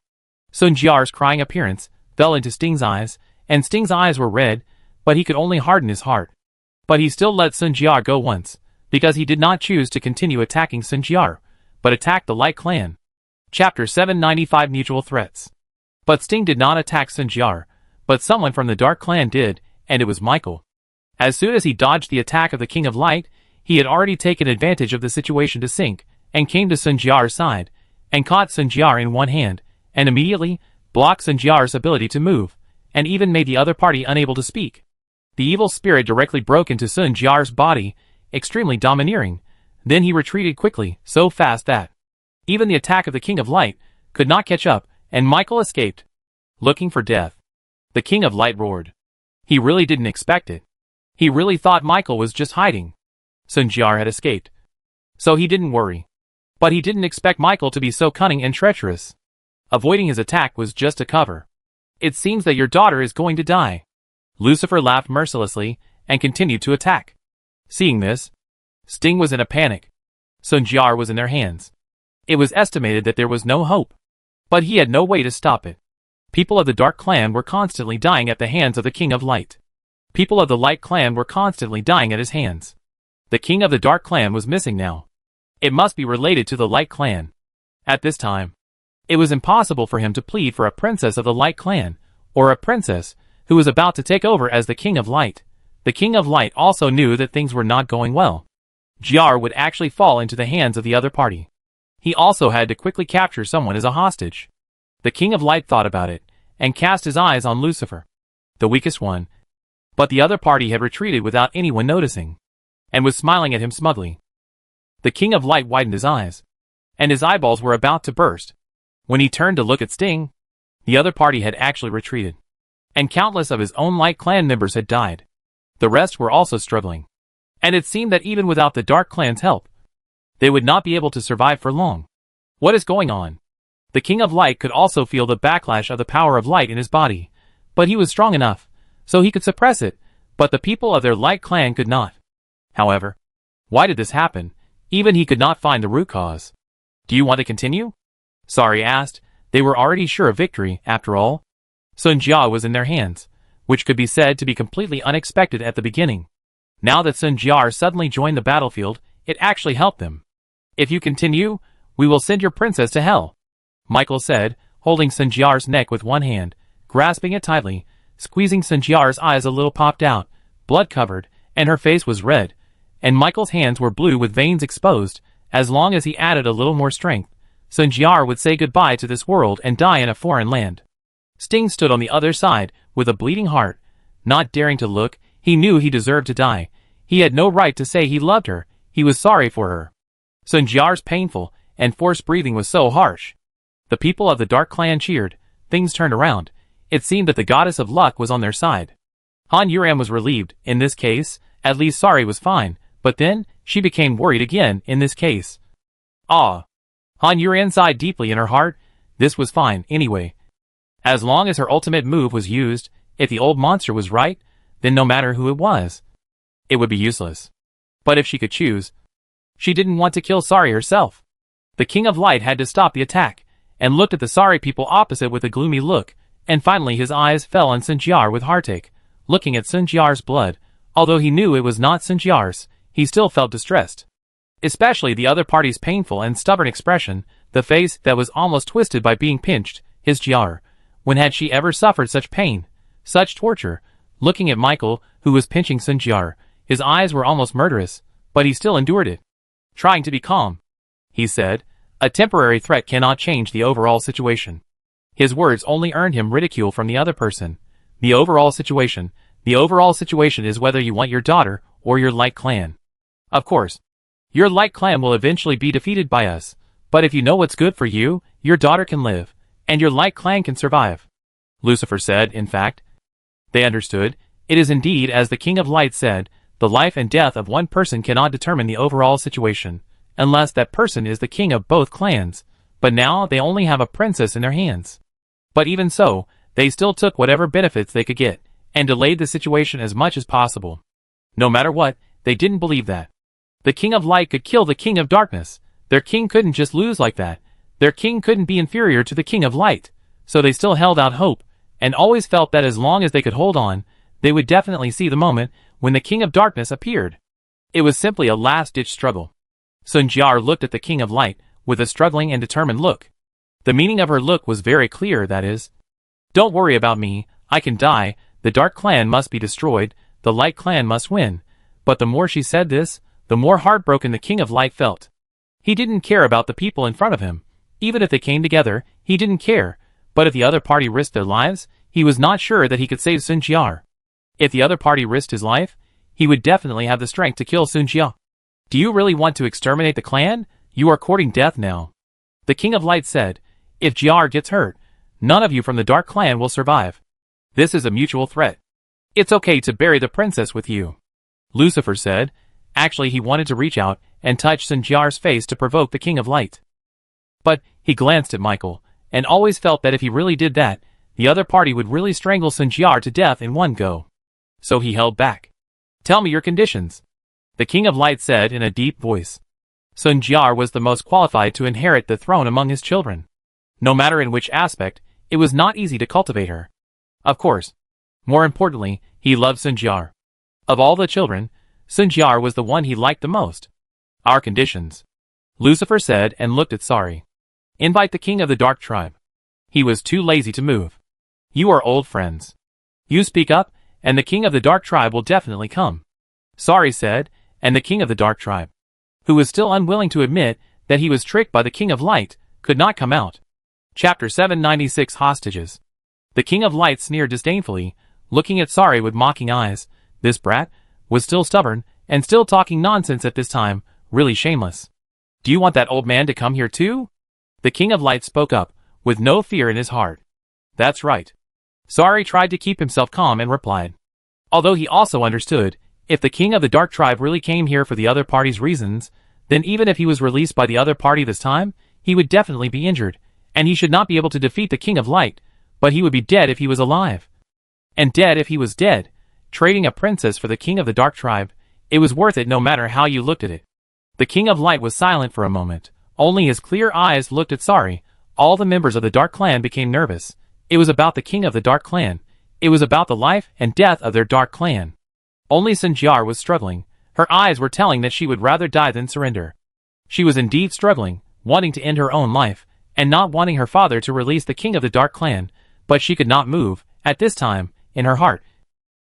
Speaker 1: Sun Jiar's crying appearance fell into Sting's eyes, and Sting's eyes were red, but he could only harden his heart. But he still let Sun Jiar go once, because he did not choose to continue attacking Sun Jiar, but attacked the Light Clan. Chapter 795 Mutual Threats. But Sting did not attack Sun Jiar, but someone from the Dark Clan did, and it was Michael. As soon as he dodged the attack of the King of Light, he had already taken advantage of the situation to sink, and came to Sun Jiar's side, and caught Sun Jiar in one hand, and immediately blocked Sun Jiar's ability to move, and even made the other party unable to speak. The evil spirit directly broke into Sun Jiar's body, extremely domineering. Then he retreated quickly, so fast that even the attack of the King of Light could not catch up, and Michael escaped, looking for death. The King of Light roared. He really didn't expect it. He really thought Michael was just hiding. Sun Jiar had escaped, so he didn't worry. But he didn't expect Michael to be so cunning and treacherous. Avoiding his attack was just a cover. It seems that your daughter is going to die. Lucifer laughed mercilessly and continued to attack. Seeing this, Sting was in a panic. Sun Jiar was in their hands. It was estimated that there was no hope, but he had no way to stop it. People of the Dark Clan were constantly dying at the hands of the King of Light. People of the Light Clan were constantly dying at his hands. The King of the Dark Clan was missing now. It must be related to the Light Clan. At this time, it was impossible for him to plead for a princess of the Light Clan, or a princess who was about to take over as the King of Light. The King of Light also knew that things were not going well. Jiar would actually fall into the hands of the other party. He also had to quickly capture someone as a hostage. The King of Light thought about it, and cast his eyes on Lucifer, the weakest one. But the other party had retreated without anyone noticing, and was smiling at him smugly. The King of Light widened his eyes, and his eyeballs were about to burst. When he turned to look at Sting, the other party had actually retreated, and countless of his own Light Clan members had died. The rest were also struggling, and it seemed that even without the Dark Clan's help, they would not be able to survive for long. What is going on? The King of Light could also feel the backlash of the power of light in his body, but he was strong enough, so he could suppress it, but the people of their Light Clan could not. However, why did this happen? Even he could not find the root cause. Do you want to continue? Sari asked. They were already sure of victory, after all. Sun Jiar was in their hands, which could be said to be completely unexpected at the beginning. Now that Sun Jiar suddenly joined the battlefield, it actually helped them. If you continue, we will send your princess to hell, Michael said, holding Sun Jiar's neck with one hand, grasping it tightly, squeezing Sun Jiar's eyes a little popped out, blood-covered, and her face was red, and Michael's hands were blue with veins exposed. As long as he added a little more strength, Sun Jiar would say goodbye to this world and die in a foreign land. Sting stood on the other side, with a bleeding heart, not daring to look. He knew he deserved to die. He had no right to say he loved her. He was sorry for her. Sun Jiar's painful and forced breathing was so harsh. The people of the Dark Clan cheered. Things turned around. It seemed that the goddess of luck was on their side. Han Yuran was relieved. In this case, at least Sari was fine, but then, she became worried again in this case. Ah! Han Yuran sighed deeply in her heart. This was fine, anyway. As long as her ultimate move was used, if the old monster was right, then no matter who it was, it would be useless. But if she could choose, she didn't want to kill Sari herself. The King of Light had to stop the attack, and looked at the Sari people opposite with a gloomy look, and finally his eyes fell on Sun Jiar with heartache, looking at Sun Jiar's blood. Although he knew it was not Sun Jiar's, he still felt distressed. Especially the other party's painful and stubborn expression, the face that was almost twisted by being pinched. His Jiar, When had she ever suffered such pain, such torture? Looking at Michael, who was pinching Sun Jiar, his eyes were almost murderous, but he still endured it. Trying to be calm, he said, a temporary threat cannot change the overall situation. His words only earned him ridicule from the other person. The overall situation is whether you want your daughter or your Light Clan. Of course, your Light Clan will eventually be defeated by us, but if you know what's good for you, your daughter can live, and your Light Clan can survive. Lucifer said, in fact. They understood. It is indeed as the King of Light said, the life and death of one person cannot determine the overall situation, unless that person is the king of both clans, but now they only have a princess in their hands. But even so, they still took whatever benefits they could get, and delayed the situation as much as possible. No matter what, they didn't believe that the King of Light could kill the King of Darkness. Their king couldn't just lose like that. Their king couldn't be inferior to the King of Light, so they still held out hope, and always felt that as long as they could hold on, they would definitely see the moment when the King of Darkness appeared. It was simply a last-ditch struggle. Sun Jiar looked at the King of Light with a struggling and determined look. The meaning of her look was very clear, that is, don't worry about me, I can die, the Dark Clan must be destroyed, the Light Clan must win. But the more she said this, the more heartbroken the King of Light felt. He didn't care about the people in front of him. Even if they came together, he didn't care. But if the other party risked their lives, he was not sure that he could save Sun Jiar. If the other party risked his life, he would definitely have the strength to kill Sun Jiar. Do you really want to exterminate the clan? You are courting death now. The King of Light said, if Jiar gets hurt, none of you from the Dark Clan will survive. This is a mutual threat. It's okay to bury the princess with you. Lucifer said. Actually, he wanted to reach out and touch Sun Jiar's face to provoke the King of Light. But he glanced at Michael, and always felt that if he really did that, the other party would really strangle Sun Jiar to death in one go. So he held back. Tell me your conditions, the King of Light said in a deep voice. Sun Jiar was the most qualified to inherit the throne among his children. No matter in which aspect, it was not easy to cultivate her. Of course. More importantly, he loved Sun Jiar. Of all the children, Sun Jiar was the one he liked the most. Our conditions, Lucifer said and looked at Sari. Invite the King of the Dark Tribe. He was too lazy to move. You are old friends. You speak up, and the King of the Dark Tribe will definitely come. Sari said, and the King of the Dark Tribe, who was still unwilling to admit that he was tricked by the King of Light, could not come out. Chapter 796 Hostages. The King of Light sneered disdainfully, looking at Sari with mocking eyes. This brat was still stubborn, and still talking nonsense at this time, really shameless. Do you want that old man to come here too? The King of Light spoke up, with no fear in his heart. That's right. Sari tried to keep himself calm and replied. Although he also understood, if the King of the Dark Tribe really came here for the other party's reasons, then even if he was released by the other party this time, he would definitely be injured, and he should not be able to defeat the King of Light, but he would be dead if he was alive. And dead if he was dead. Trading a princess for the King of the Dark Tribe, it was worth it no matter how you looked at it. The King of Light was silent for a moment. Only his clear eyes looked at Sari. All the members of the Dark Clan became nervous. It was about the King of the Dark Clan. It was about the life and death of their Dark Clan. Only Sun Jiar was struggling. Her eyes were telling that she would rather die than surrender. She was indeed struggling, wanting to end her own life, and not wanting her father to release the King of the Dark Clan, but she could not move. At this time, in her heart,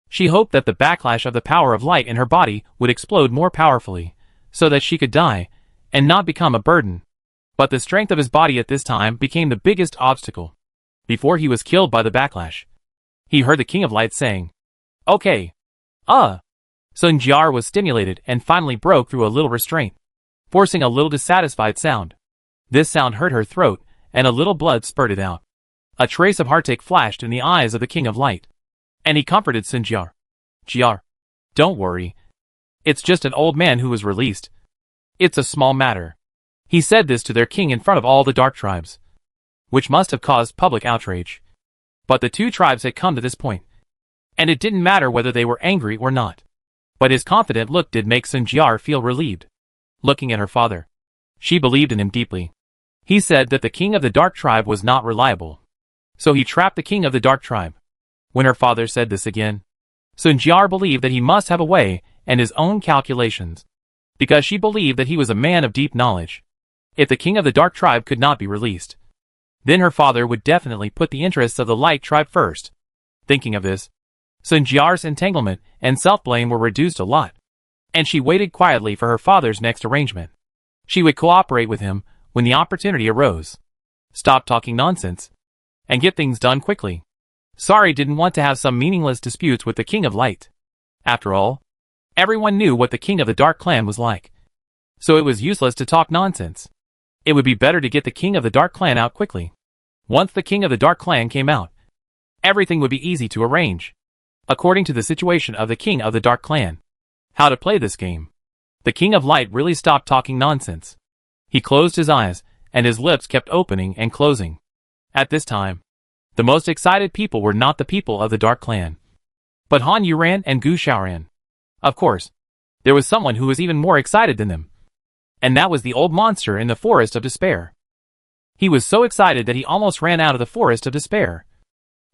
Speaker 1: she hoped that the backlash of the power of light in her body would explode more powerfully, so that she could die, and not become a burden. But the strength of his body at this time became the biggest obstacle. Before he was killed by the backlash, he heard the King of Light saying, Okay. Sun Jiar was stimulated and finally broke through a little restraint, forcing a little dissatisfied sound. This sound hurt her throat, and a little blood spurted out. A trace of heartache flashed in the eyes of the King of Light. And he comforted Sun Jiar. Jiar, don't worry. It's just an old man who was released. It's a small matter. He said this to their king in front of all the Dark Tribes, which must have caused public outrage. But the two tribes had come to this point, and it didn't matter whether they were angry or not. But his confident look did make Sun Jiar feel relieved. Looking at her father, she believed in him deeply. He said that the King of the Dark Tribe was not reliable, so he trapped the King of the Dark Tribe. When her father said this again, Sun Jiar believed that he must have a way and his own calculations, because she believed that he was a man of deep knowledge. If the King of the Dark Tribe could not be released, then her father would definitely put the interests of the Light tribe first. Thinking of this, Sunjiar's entanglement and self-blame were reduced a lot, and she waited quietly for her father's next arrangement. She would cooperate with him when the opportunity arose. Stop talking nonsense, and get things done quickly. Sari didn't want to have some meaningless disputes with the King of Light. After all, everyone knew what the King of the Dark Clan was like, so it was useless to talk nonsense. It would be better to get the King of the Dark Clan out quickly. Once the King of the Dark Clan came out, everything would be easy to arrange, according to the situation of the King of the Dark Clan. How to play this game. The King of Light really stopped talking nonsense. He closed his eyes, and his lips kept opening and closing. At this time, the most excited people were not the people of the Dark Clan, but Han Yuran and Gu Xiaoran. Of course, there was someone who was even more excited than them, and that was the old monster in the Forest of Despair. He was so excited that he almost ran out of the Forest of Despair,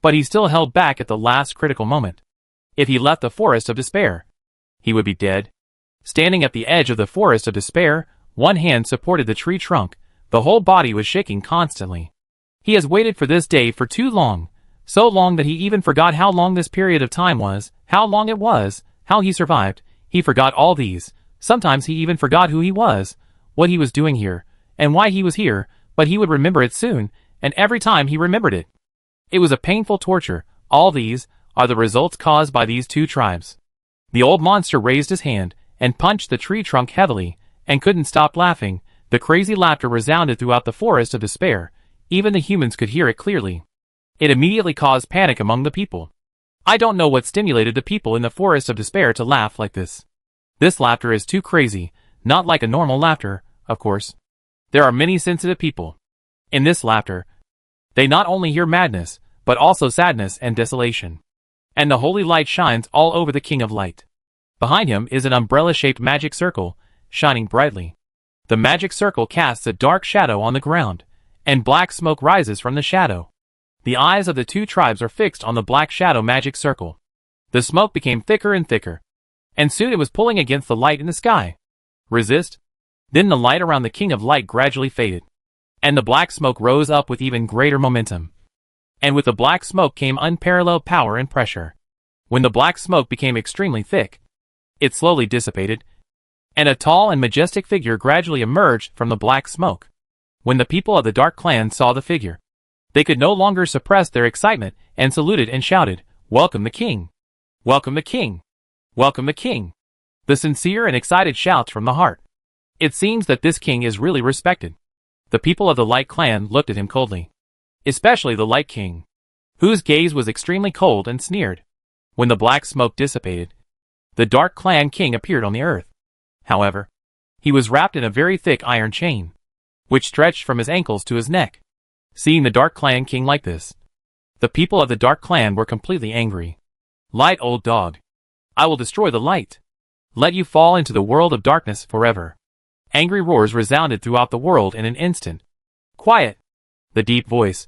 Speaker 1: but he still held back at the last critical moment. If he left the Forest of Despair, he would be dead. Standing at the edge of the Forest of Despair, one hand supported the tree trunk, the whole body was shaking constantly. He has waited for this day for too long, so long that he even forgot how long this period of time was, how long it was, how he survived. He forgot all these. Sometimes he even forgot who he was, what he was doing here, and why he was here, but he would remember it soon, and every time he remembered it, it was a painful torture. All these are the results caused by these two tribes. The old monster raised his hand and punched the tree trunk heavily, and couldn't stop laughing. The crazy laughter resounded throughout the Forest of Despair. Even the humans could hear it clearly. It immediately caused panic among the people. I don't know what stimulated the people in the Forest of Despair to laugh like this. This laughter is too crazy, not like a normal laughter, of course. There are many sensitive people. In this laughter, they not only hear madness, but also sadness and desolation. And the holy light shines all over the King of Light. Behind him is an umbrella-shaped magic circle, shining brightly. The magic circle casts a dark shadow on the ground, and black smoke rises from the shadow. The eyes of the two tribes are fixed on the black shadow magic circle. The smoke became thicker and thicker, and soon it was pulling against the light in the sky. Resist? Then the light around the King of Light gradually faded, and the black smoke rose up with even greater momentum. And with the black smoke came unparalleled power and pressure. When the black smoke became extremely thick, it slowly dissipated, and a tall and majestic figure gradually emerged from the black smoke. When the people of the Dark Clan saw the figure, they could no longer suppress their excitement and saluted and shouted, "Welcome the King! Welcome the King! Welcome the King!" The sincere and excited shouts from the heart. It seems that this king is really respected. The people of the Light Clan looked at him coldly, especially the Light King, whose gaze was extremely cold and sneered. When the black smoke dissipated, the Dark Clan King appeared on the earth. However, he was wrapped in a very thick iron chain, which stretched from his ankles to his neck. Seeing the Dark Clan King like this, the people of the Dark Clan were completely angry. "Light, old dog! I will destroy the light! Let you fall into the world of darkness forever!" Angry roars resounded throughout the world in an instant. "Quiet!" The deep voice,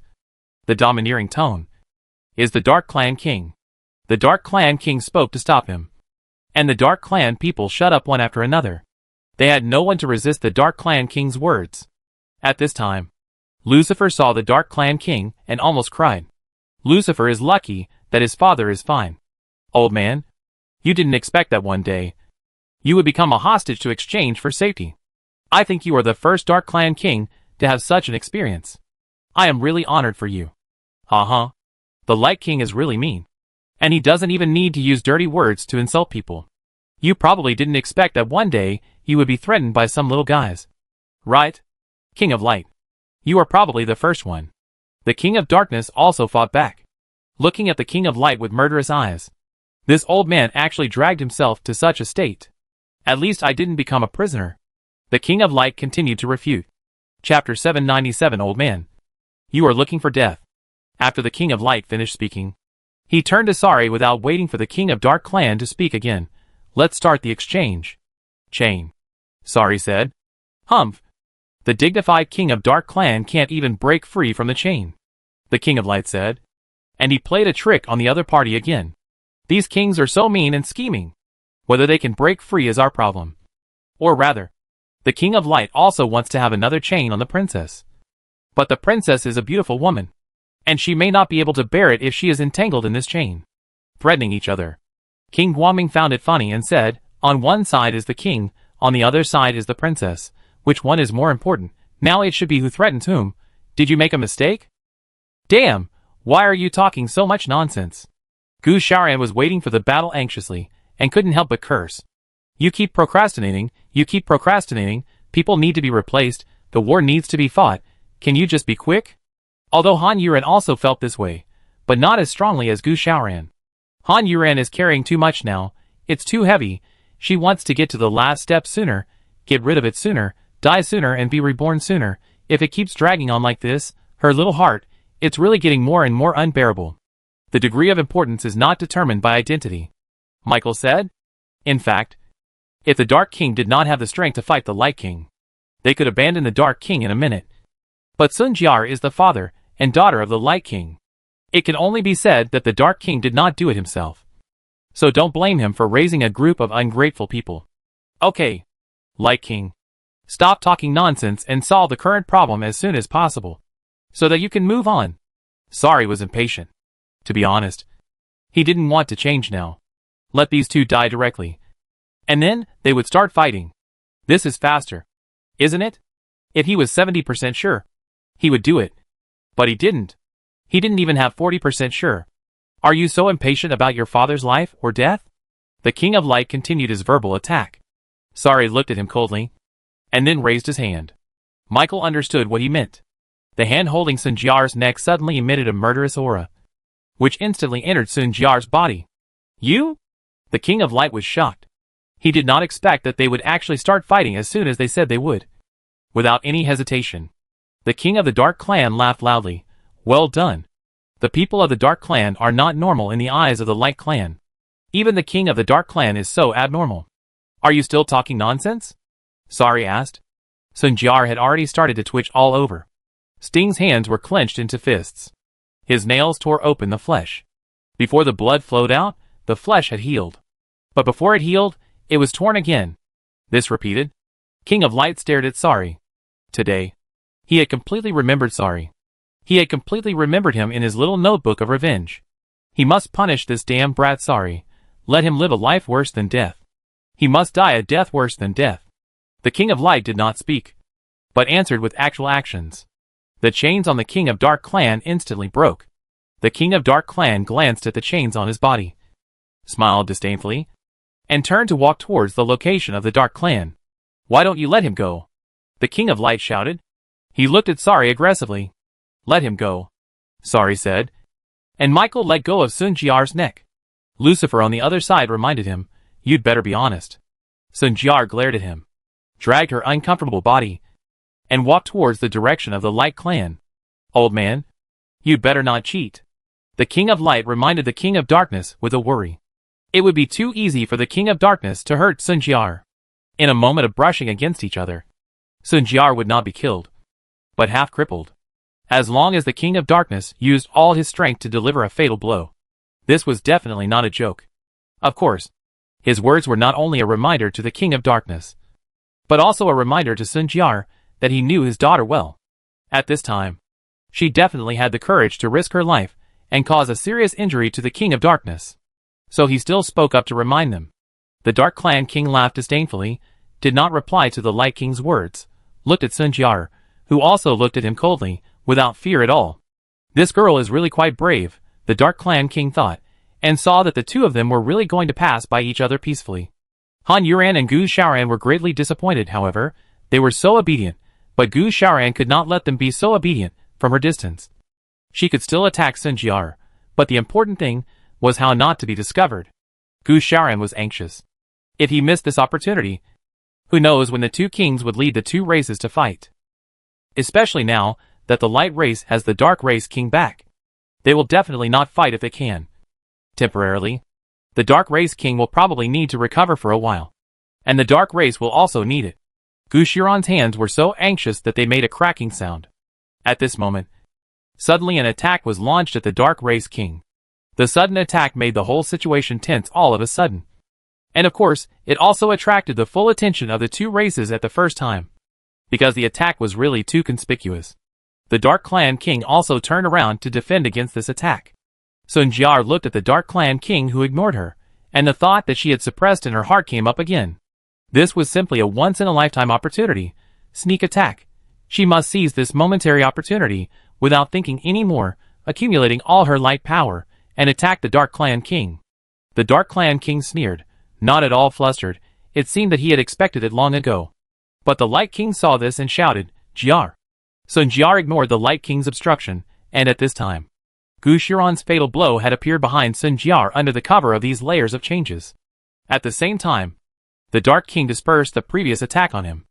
Speaker 1: the domineering tone, is the Dark Clan King. The Dark Clan King spoke to stop him, and the Dark Clan people shut up one after another. They had no one to resist the Dark Clan King's words. At this time, Lucifer saw the Dark Clan King and almost cried. Lucifer is lucky that his father is fine. "Old man, you didn't expect that one day you would become a hostage to exchange for safety. I think you are the first Dark Clan King to have such an experience. I am really honored for you." "Uh-huh. The Light King is really mean. And he doesn't even need to use dirty words to insult people. You probably didn't expect that one day you would be threatened by some little guys. Right? King of Light. You are probably the first one." The King of Darkness also fought back, looking at the King of Light with murderous eyes. This old man actually dragged himself to such a state. "At least I didn't become a prisoner." The King of Light continued to refute. Chapter 797. Old man, you are looking for death. After the King of Light finished speaking, he turned to Sari without waiting for the King of Dark Clan to speak again. "Let's start the exchange." "Chain," Sari said. "Humph. The dignified King of Dark Clan can't even break free from the chain," the King of Light said. And he played a trick on the other party again. "These kings are so mean and scheming. Whether they can break free is our problem. Or rather, the King of Light also wants to have another chain on the princess." But the princess is a beautiful woman, and she may not be able to bear it if she is entangled in this chain. Threatening each other. King Guoming found it funny and said, on one side is the king, on the other side is the princess. Which one is more important? Now it should be who threatens whom. Did you make a mistake? Damn, why are you talking so much nonsense? Gu Xiaoran was waiting for the battle anxiously, and couldn't help but curse. You keep procrastinating, people need to be replaced, the war needs to be fought, can you just be quick? Although Han Yuren also felt this way, but not as strongly as Gu Xiaoran. Han Yuren is carrying too much now, it's too heavy, she wants to get to the last step sooner, get rid of it sooner, die sooner and be reborn sooner. If it keeps dragging on like this, her little heart, it's really getting more and more unbearable. The degree of importance is not determined by identity. Michael said. In fact, if the Dark King did not have the strength to fight the Light King, they could abandon the Dark King in a minute. But Sun Jiar is the father and daughter of the Light King. It can only be said that the Dark King did not do it himself. So don't blame him for raising a group of ungrateful people. Okay, Light King. Stop talking nonsense and solve the current problem as soon as possible, so that you can move on. Sari was impatient. To be honest, he didn't want to change now. Let these two die directly. And then, they would start fighting. This is faster. Isn't it? If he was 70% sure, he would do it. But he didn't. He didn't even have 40% sure. Are you so impatient about your father's life or death? The King of Light continued his verbal attack. Sari looked at him coldly, and then raised his hand. Michael understood what he meant. The hand holding Sun Jiar's neck suddenly emitted a murderous aura, which instantly entered Sun Jiar's body. You? The King of Light was shocked. He did not expect that they would actually start fighting as soon as they said they would. Without any hesitation, the King of the Dark Clan laughed loudly. Well done. The people of the Dark Clan are not normal in the eyes of the Light Clan. Even the King of the Dark Clan is so abnormal. Are you still talking nonsense? Sari asked. Sun Jiar had already started to twitch all over. Sting's hands were clenched into fists. His nails tore open the flesh. Before the blood flowed out, the flesh had healed. But before it healed, it was torn again. This repeated. King of Light stared at Sari. Today, he had completely remembered Sari. He had completely remembered him in his little notebook of revenge. He must punish this damn brat Sari. Let him live a life worse than death. He must die a death worse than death. The King of Light did not speak, but answered with actual actions. The chains on the King of Dark Clan instantly broke. The King of Dark Clan glanced at the chains on his body, smiled disdainfully, and turned to walk towards the location of the Dark Clan. Why don't you let him go? The King of Light shouted. He looked at Sari aggressively. Let him go, Sari said. And Michael let go of Sun Jiar's neck. Lucifer on the other side reminded him, you'd better be honest. Sun Jiar glared at him, dragged her uncomfortable body, and walked towards the direction of the Light Clan. Old man, you'd better not cheat. The King of Light reminded the King of Darkness with a worry. It would be too easy for the King of Darkness to hurt Sun Jiar. In a moment of brushing against each other, Sun Jiar would not be killed, but half crippled, as long as the King of Darkness used all his strength to deliver a fatal blow. This was definitely not a joke. Of course, his words were not only a reminder to the King of Darkness, but also a reminder to Sun Jiar that he knew his daughter well. At this time, she definitely had the courage to risk her life and cause a serious injury to the King of Darkness. So he still spoke up to remind them. The Dark Clan King laughed disdainfully, did not reply to the Light King's words, looked at Sun Jiar, who also looked at him coldly, without fear at all. This girl is really quite brave, the Dark Clan King thought, and saw that the two of them were really going to pass by each other peacefully. Han Yuran and Gu Xiaoran were greatly disappointed, however. They were so obedient, but Gu Xiaoran could not let them be so obedient from her distance. She could still attack Sun Jiar, but the important thing was how not to be discovered. Gu Xiaoran was anxious. If he missed this opportunity, who knows when the two kings would lead the two races to fight. Especially now that the Light race has the Dark race king back. They will definitely not fight if they can. Temporarily, the Dark race king will probably need to recover for a while. And the Dark race will also need it. Gu Xiaoran's hands were so anxious that they made a cracking sound. At this moment, suddenly an attack was launched at the Dark race king. The sudden attack made the whole situation tense all of a sudden. And of course, it also attracted the full attention of the two races at the first time. Because the attack was really too conspicuous. The Dark Clan King also turned around to defend against this attack. Sun Jiar looked at the Dark Clan King who ignored her, and the thought that she had suppressed in her heart came up again. This was simply a once-in-a-lifetime opportunity. Sneak attack. She must seize this momentary opportunity, without thinking any more, accumulating all her light power, and attack the Dark Clan King. The Dark Clan King sneered, not at all flustered. It seemed that he had expected it long ago. But the Light King saw this and shouted, Jiar. Sun Jiar ignored the Light King's obstruction, and at this time, Gu Shiran's fatal blow had appeared behind Sun Jiar under the cover of these layers of changes. At the same time, the Dark King dispersed the previous attack on him,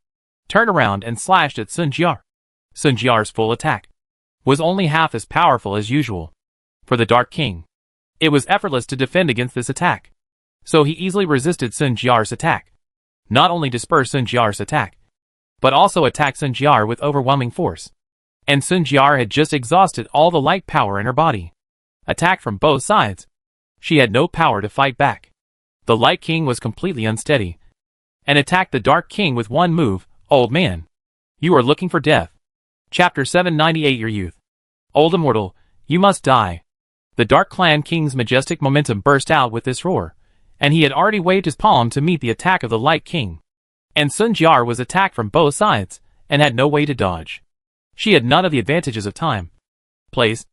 Speaker 1: turned around and slashed at Sun Jiar. Sun Jiar's full attack was only half as powerful as usual. For the Dark King, it was effortless to defend against this attack. So he easily resisted Sun Jiar's attack. Not only dispersed Sun Jiar's attack, but also attacked Sun Jiar with overwhelming force. And Sun Jiar had just exhausted all the light power in her body. Attacked from both sides, she had no power to fight back. The Light King was completely unsteady, and attacked the Dark King with one move. Old man, you are looking for death. Chapter 798 Your youth. Old immortal, you must die. The Dark Clan King's majestic momentum burst out with this roar, and he had already waved his palm to meet the attack of the Light King. And Sun Jiar was attacked from both sides, and had no way to dodge. She had none of the advantages of time, place,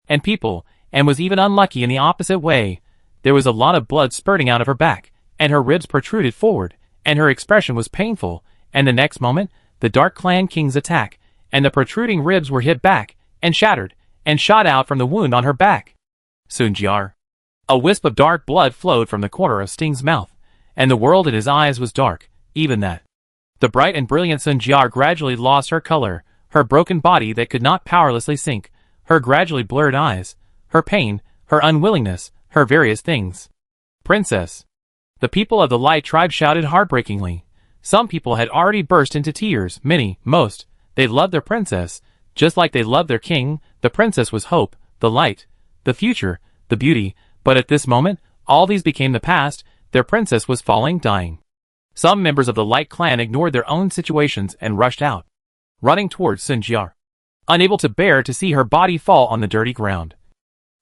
Speaker 1: and people, and was even unlucky in the opposite way. There was a lot of blood spurting out of her back, and her ribs protruded forward, and her expression was painful, and the next moment, the Dark Clan King's attack, and the protruding ribs were hit back, and shattered, and shot out from the wound on her back. Sun Jiar. A wisp of dark blood flowed from the corner of Sting's mouth, and the world in his eyes was dark, even that. The bright and brilliant Sun Jiar gradually lost her color, her broken body that could not powerlessly sink, her gradually blurred eyes, her pain, her unwillingness, her various things. Princess. The people of the Light Tribe shouted heartbreakingly. Some people had already burst into tears, most. They loved their princess, just like they loved their king. The princess was hope, the light, the future, the beauty, but at this moment, all these became the past. Their princess was falling, dying. Some members of the Light Clan ignored their own situations and rushed out, running towards Sun Jiar, unable to bear to see her body fall on the dirty ground,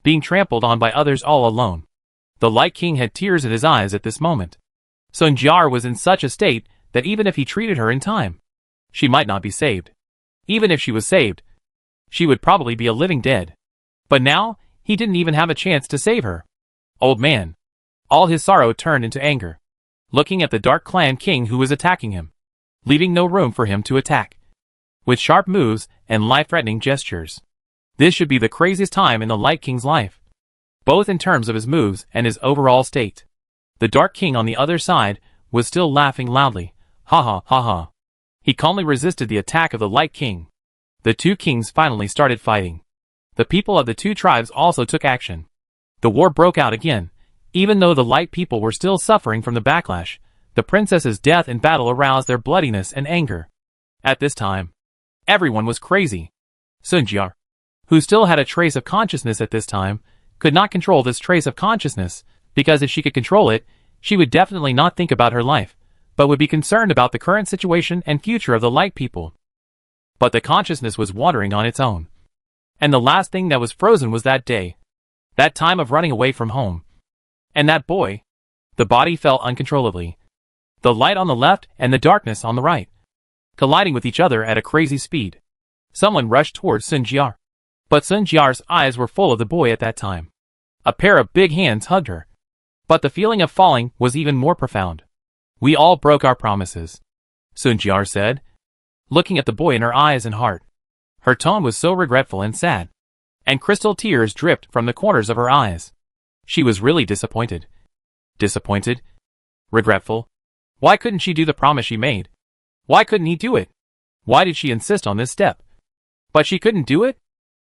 Speaker 1: being trampled on by others all alone. The Light King had tears in his eyes at this moment. Sun Jiar was in such a state that even if he treated her in time, she might not be saved. Even if she was saved, she would probably be a living dead. But now, he didn't even have a chance to save her. Old man. All his sorrow turned into anger, looking at the Dark Clan King who was attacking him, leaving no room for him to attack. With sharp moves and life-threatening gestures. This should be the craziest time in the Light King's life, both in terms of his moves and his overall state. The Dark King on the other side was still laughing loudly. Ha ha ha ha. He calmly resisted the attack of the Light King. The two kings finally started fighting. The people of the two tribes also took action. The war broke out again. Even though the Light people were still suffering from the backlash, the princess's death in battle aroused their bloodiness and anger. At this time, everyone was crazy. Sun Jiar, who still had a trace of consciousness at this time, could not control this trace of consciousness, because if she could control it, she would definitely not think about her life, but would be concerned about the current situation and future of the Light people. But the consciousness was wandering on its own. And the last thing that was frozen was that day. That time of running away from home. And that boy. The body fell uncontrollably. The light on the left and the darkness on the right, colliding with each other at a crazy speed. Someone rushed towards Sun Jiar. But Sun Jiar's eyes were full of the boy at that time. A pair of big hands hugged her. But the feeling of falling was even more profound. We all broke our promises, Sun Jiar said, looking at the boy in her eyes and heart. Her tone was so regretful and sad, and crystal tears dripped from the corners of her eyes. She was really disappointed. Disappointed? Regretful? Why couldn't she do the promise she made? Why couldn't he do it? Why did she insist on this step? But she couldn't do it?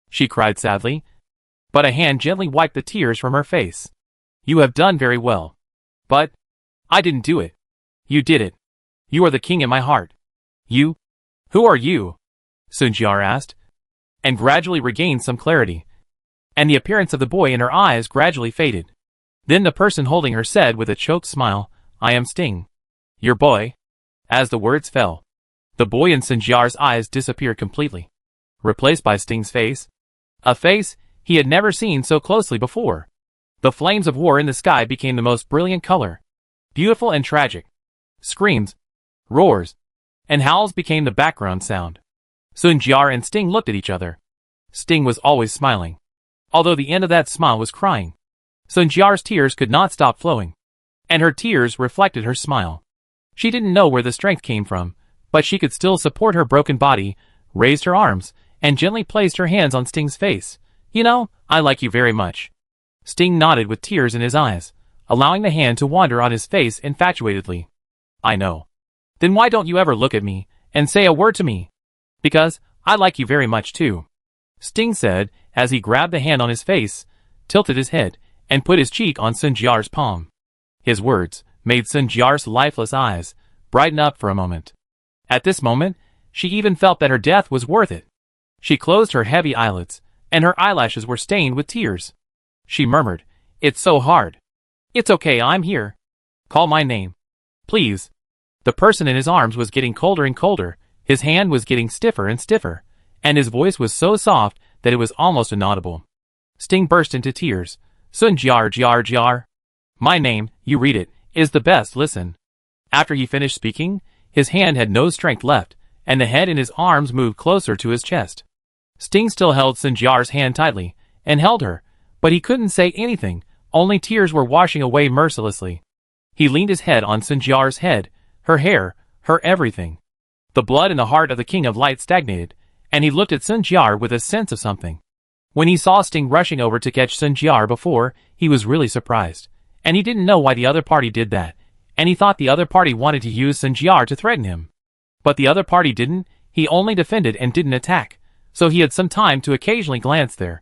Speaker 1: She cried sadly. But a hand gently wiped the tears from her face. You have done very well. But I didn't do it. You did it. You are the king in my heart. You? Who are you? Sun Jiar asked, and gradually regained some clarity. And the appearance of the boy in her eyes gradually faded. Then the person holding her said with a choked smile, I am Sting. Your boy? As the words fell, the boy in Sun Jiar's eyes disappeared completely. replaced by Sting's face. A face he had never seen so closely before. The flames of war in the sky became the most brilliant color. Beautiful and tragic. Screams, roars, and howls became the background sound. Sun Jiar and Sting looked at each other. Sting was always smiling, although the end of that smile was crying. Sun Jiar's tears could not stop flowing, and her tears reflected her smile. She didn't know where the strength came from, but she could still support her broken body, raised her arms, and gently placed her hands on Sting's face. You know, I like you very much. Sting nodded with tears in his eyes, allowing the hand to wander on his face infatuatedly. I know. Then why don't you ever look at me, and say a word to me? Because, I like you very much too. Sting said, as he grabbed the hand on his face, tilted his head, and put his cheek on Sun Jiar's palm. His words made Sun Jiar's lifeless eyes brighten up for a moment. At this moment, she even felt that her death was worth it. She closed her heavy eyelids, and her eyelashes were stained with tears. She murmured, "It's so hard." "It's okay, I'm here. Call my name. Please." The person in his arms was getting colder and colder, his hand was getting stiffer and stiffer, and his voice was so soft that it was almost inaudible. Sting burst into tears. "Sun Jiar, Jiar, Jiar. My name, you read it, is the best, listen." After he finished speaking, his hand had no strength left, and the head in his arms moved closer to his chest. Sting still held Sun Jiar's hand tightly, and held her, but he couldn't say anything, only tears were washing away mercilessly. He leaned his head on Sun Jiar's head, her hair, her everything. The blood in the heart of the King of Light stagnated, and he looked at Sun Jiar with a sense of something. When he saw Sting rushing over to catch Sun Jiar before, he was really surprised, and he didn't know why the other party did that, and he thought the other party wanted to use Sun Jiar to threaten him. But the other party didn't, he only defended and didn't attack, so he had some time to occasionally glance there.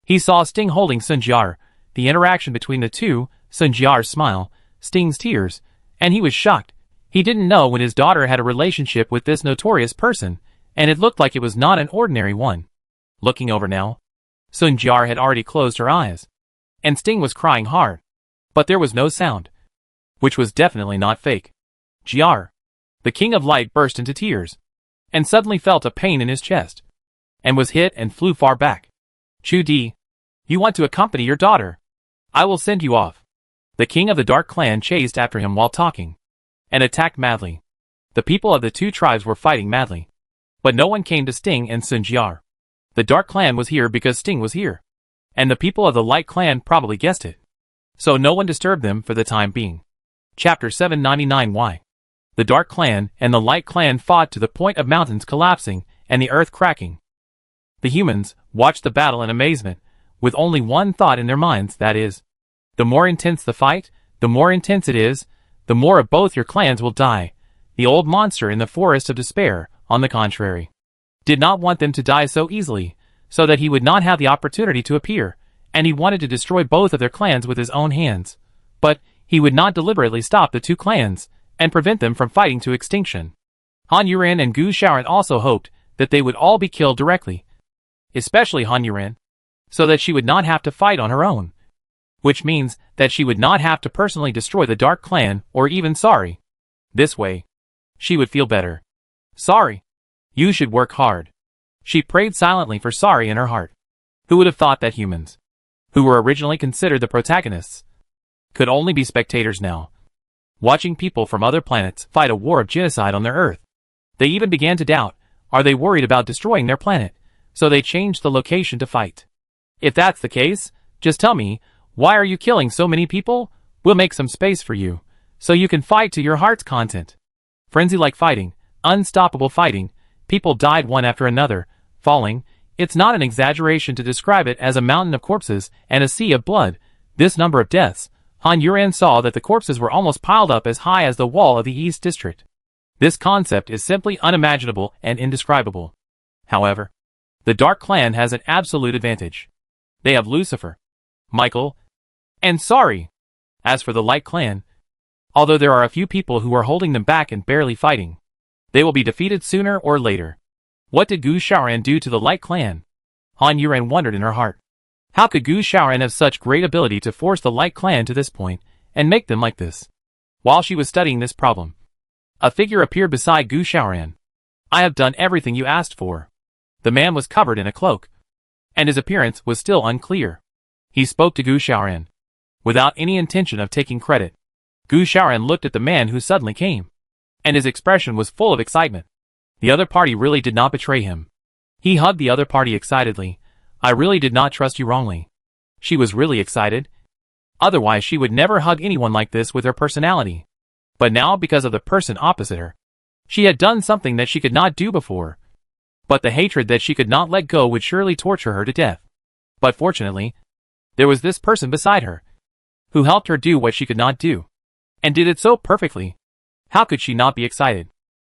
Speaker 1: He saw Sting holding Sun Jiar, the interaction between the two, Sun Jiar's smile, Sting's tears, and he was shocked. He didn't know when his daughter had a relationship with this notorious person, and it looked like it was not an ordinary one. Looking over now, Sun Jiar had already closed her eyes, and Sting was crying hard. But there was no sound, which was definitely not fake. Jiar, the King of Light, burst into tears, and suddenly felt a pain in his chest, and was hit and flew far back. "Chu Di, you want to accompany your daughter? I will send you off." The King of the Dark Clan chased after him while talking, and attacked madly. The people of the two tribes were fighting madly, but no one came to Sting and Sun Jiar. The Dark Clan was here because Sting was here, and the people of the Light Clan probably guessed it, so no one disturbed them for the time being. Chapter 799. Why? The Dark Clan and the Light Clan fought to the point of mountains collapsing and the earth cracking. The humans watched the battle in amazement, with only one thought in their minds, that is, the more intense the fight, the more intense it is, the more of both your clans will die. The old monster in the forest of despair, on the contrary, did not want them to die so easily, so that he would not have the opportunity to appear, and he wanted to destroy both of their clans with his own hands. But he would not deliberately stop the two clans, and prevent them from fighting to extinction. Han Yuren and Gu Shaoran also hoped that they would all be killed directly, especially Han Yuren, so that she would not have to fight on her own, which means that she would not have to personally destroy the Dark Clan or even Sari. This way, she would feel better. "Sari, you should work hard." She prayed silently for Sari in her heart. Who would have thought that humans, who were originally considered the protagonists, could only be spectators now, watching people from other planets fight a war of genocide on their Earth. They even began to doubt, are they worried about destroying their planet, so they changed the location to fight. If that's the case, just tell me, why are you killing so many people? We'll make some space for you, so you can fight to your heart's content. Frenzy-like fighting, unstoppable fighting, people died one after another, falling. It's not an exaggeration to describe it as a mountain of corpses and a sea of blood. This number of deaths, Han Yuren saw that the corpses were almost piled up as high as the wall of the East District. This concept is simply unimaginable and indescribable. However, the Dark Clan has an absolute advantage. They have Lucifer, Michael, and Sari. As for the Light Clan, although there are a few people who are holding them back and barely fighting, they will be defeated sooner or later. What did Gu Shaoran do to the Light Clan? Han Yuren wondered in her heart. How could Gu Shaoran have such great ability to force the Light Clan to this point, and make them like this? While she was studying this problem, a figure appeared beside Gu Shaoran. "I have done everything you asked for. The man was covered in a cloak, and his appearance was still unclear. He spoke to Gu Xiaoran, without any intention of taking credit. Gu Xiaoran looked at the man who suddenly came, and his expression was full of excitement. The other party really did not betray him. He hugged the other party excitedly. I really did not trust you wrongly. She was really excited. Otherwise she would never hug anyone like this with her personality. But now, because of the person opposite her, she had done something that she could not do before. But the hatred that she could not let go would surely torture her to death. But fortunately, there was this person beside her, who helped her do what she could not do, and did it so perfectly. How could she not be excited?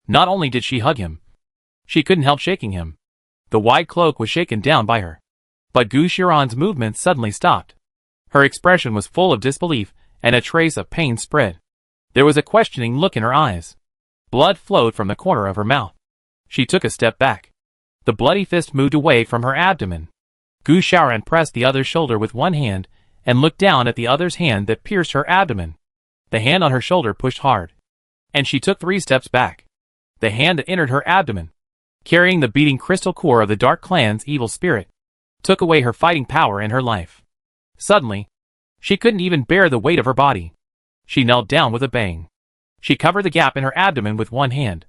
Speaker 1: Not only did she hug him, she couldn't help shaking him. The white cloak was shaken down by her. But Gu Xiaoran's movements suddenly stopped. Her expression was full of disbelief, and a trace of pain spread. There was a questioning look in her eyes. Blood flowed from the corner of her mouth. She took a step back. The bloody fist moved away from her abdomen. Gu Xiaoran pressed the other's shoulder with one hand, and looked down at the other's hand that pierced her abdomen. The hand on her shoulder pushed hard, and she took 3 steps back. The hand that entered her abdomen, carrying the beating crystal core of the Dark Clan's evil spirit, took away her fighting power and her life. Suddenly, she couldn't even bear the weight of her body. She knelt down with a bang. She covered the gap in her abdomen with one hand,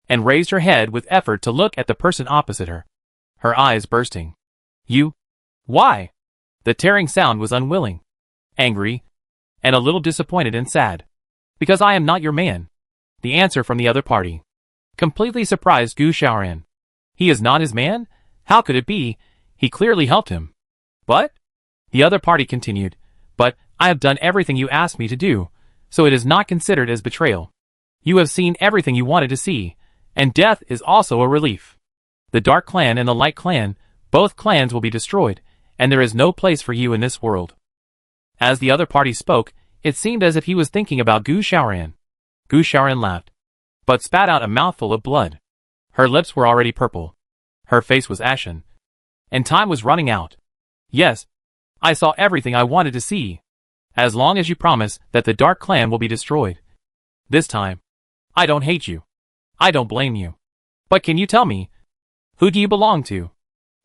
Speaker 1: and raised her head with effort to look at the person opposite her, her eyes bursting. You? Why? The tearing sound was unwilling, angry, and a little disappointed and sad. Because I am not your man. The answer from the other party completely surprised Gu Xiaoran. He is not his man? How could it be? He clearly helped him. But? The other party continued. But I have done everything you asked me to do, so it is not considered as betrayal. You have seen everything you wanted to see, and death is also a relief. The Dark Clan and the Light Clan, both clans will be destroyed, and there is no place for you in this world. As the other party spoke, it seemed as if he was thinking about Gu Xiaoran. Gu Xiaoran laughed, but spat out a mouthful of blood. Her lips were already purple. Her face was ashen. And time was running out. Yes, I saw everything I wanted to see. As long as you promise that the Dark Clan will be destroyed. This time, I don't hate you. I don't blame you. But can you tell me, who do you belong to?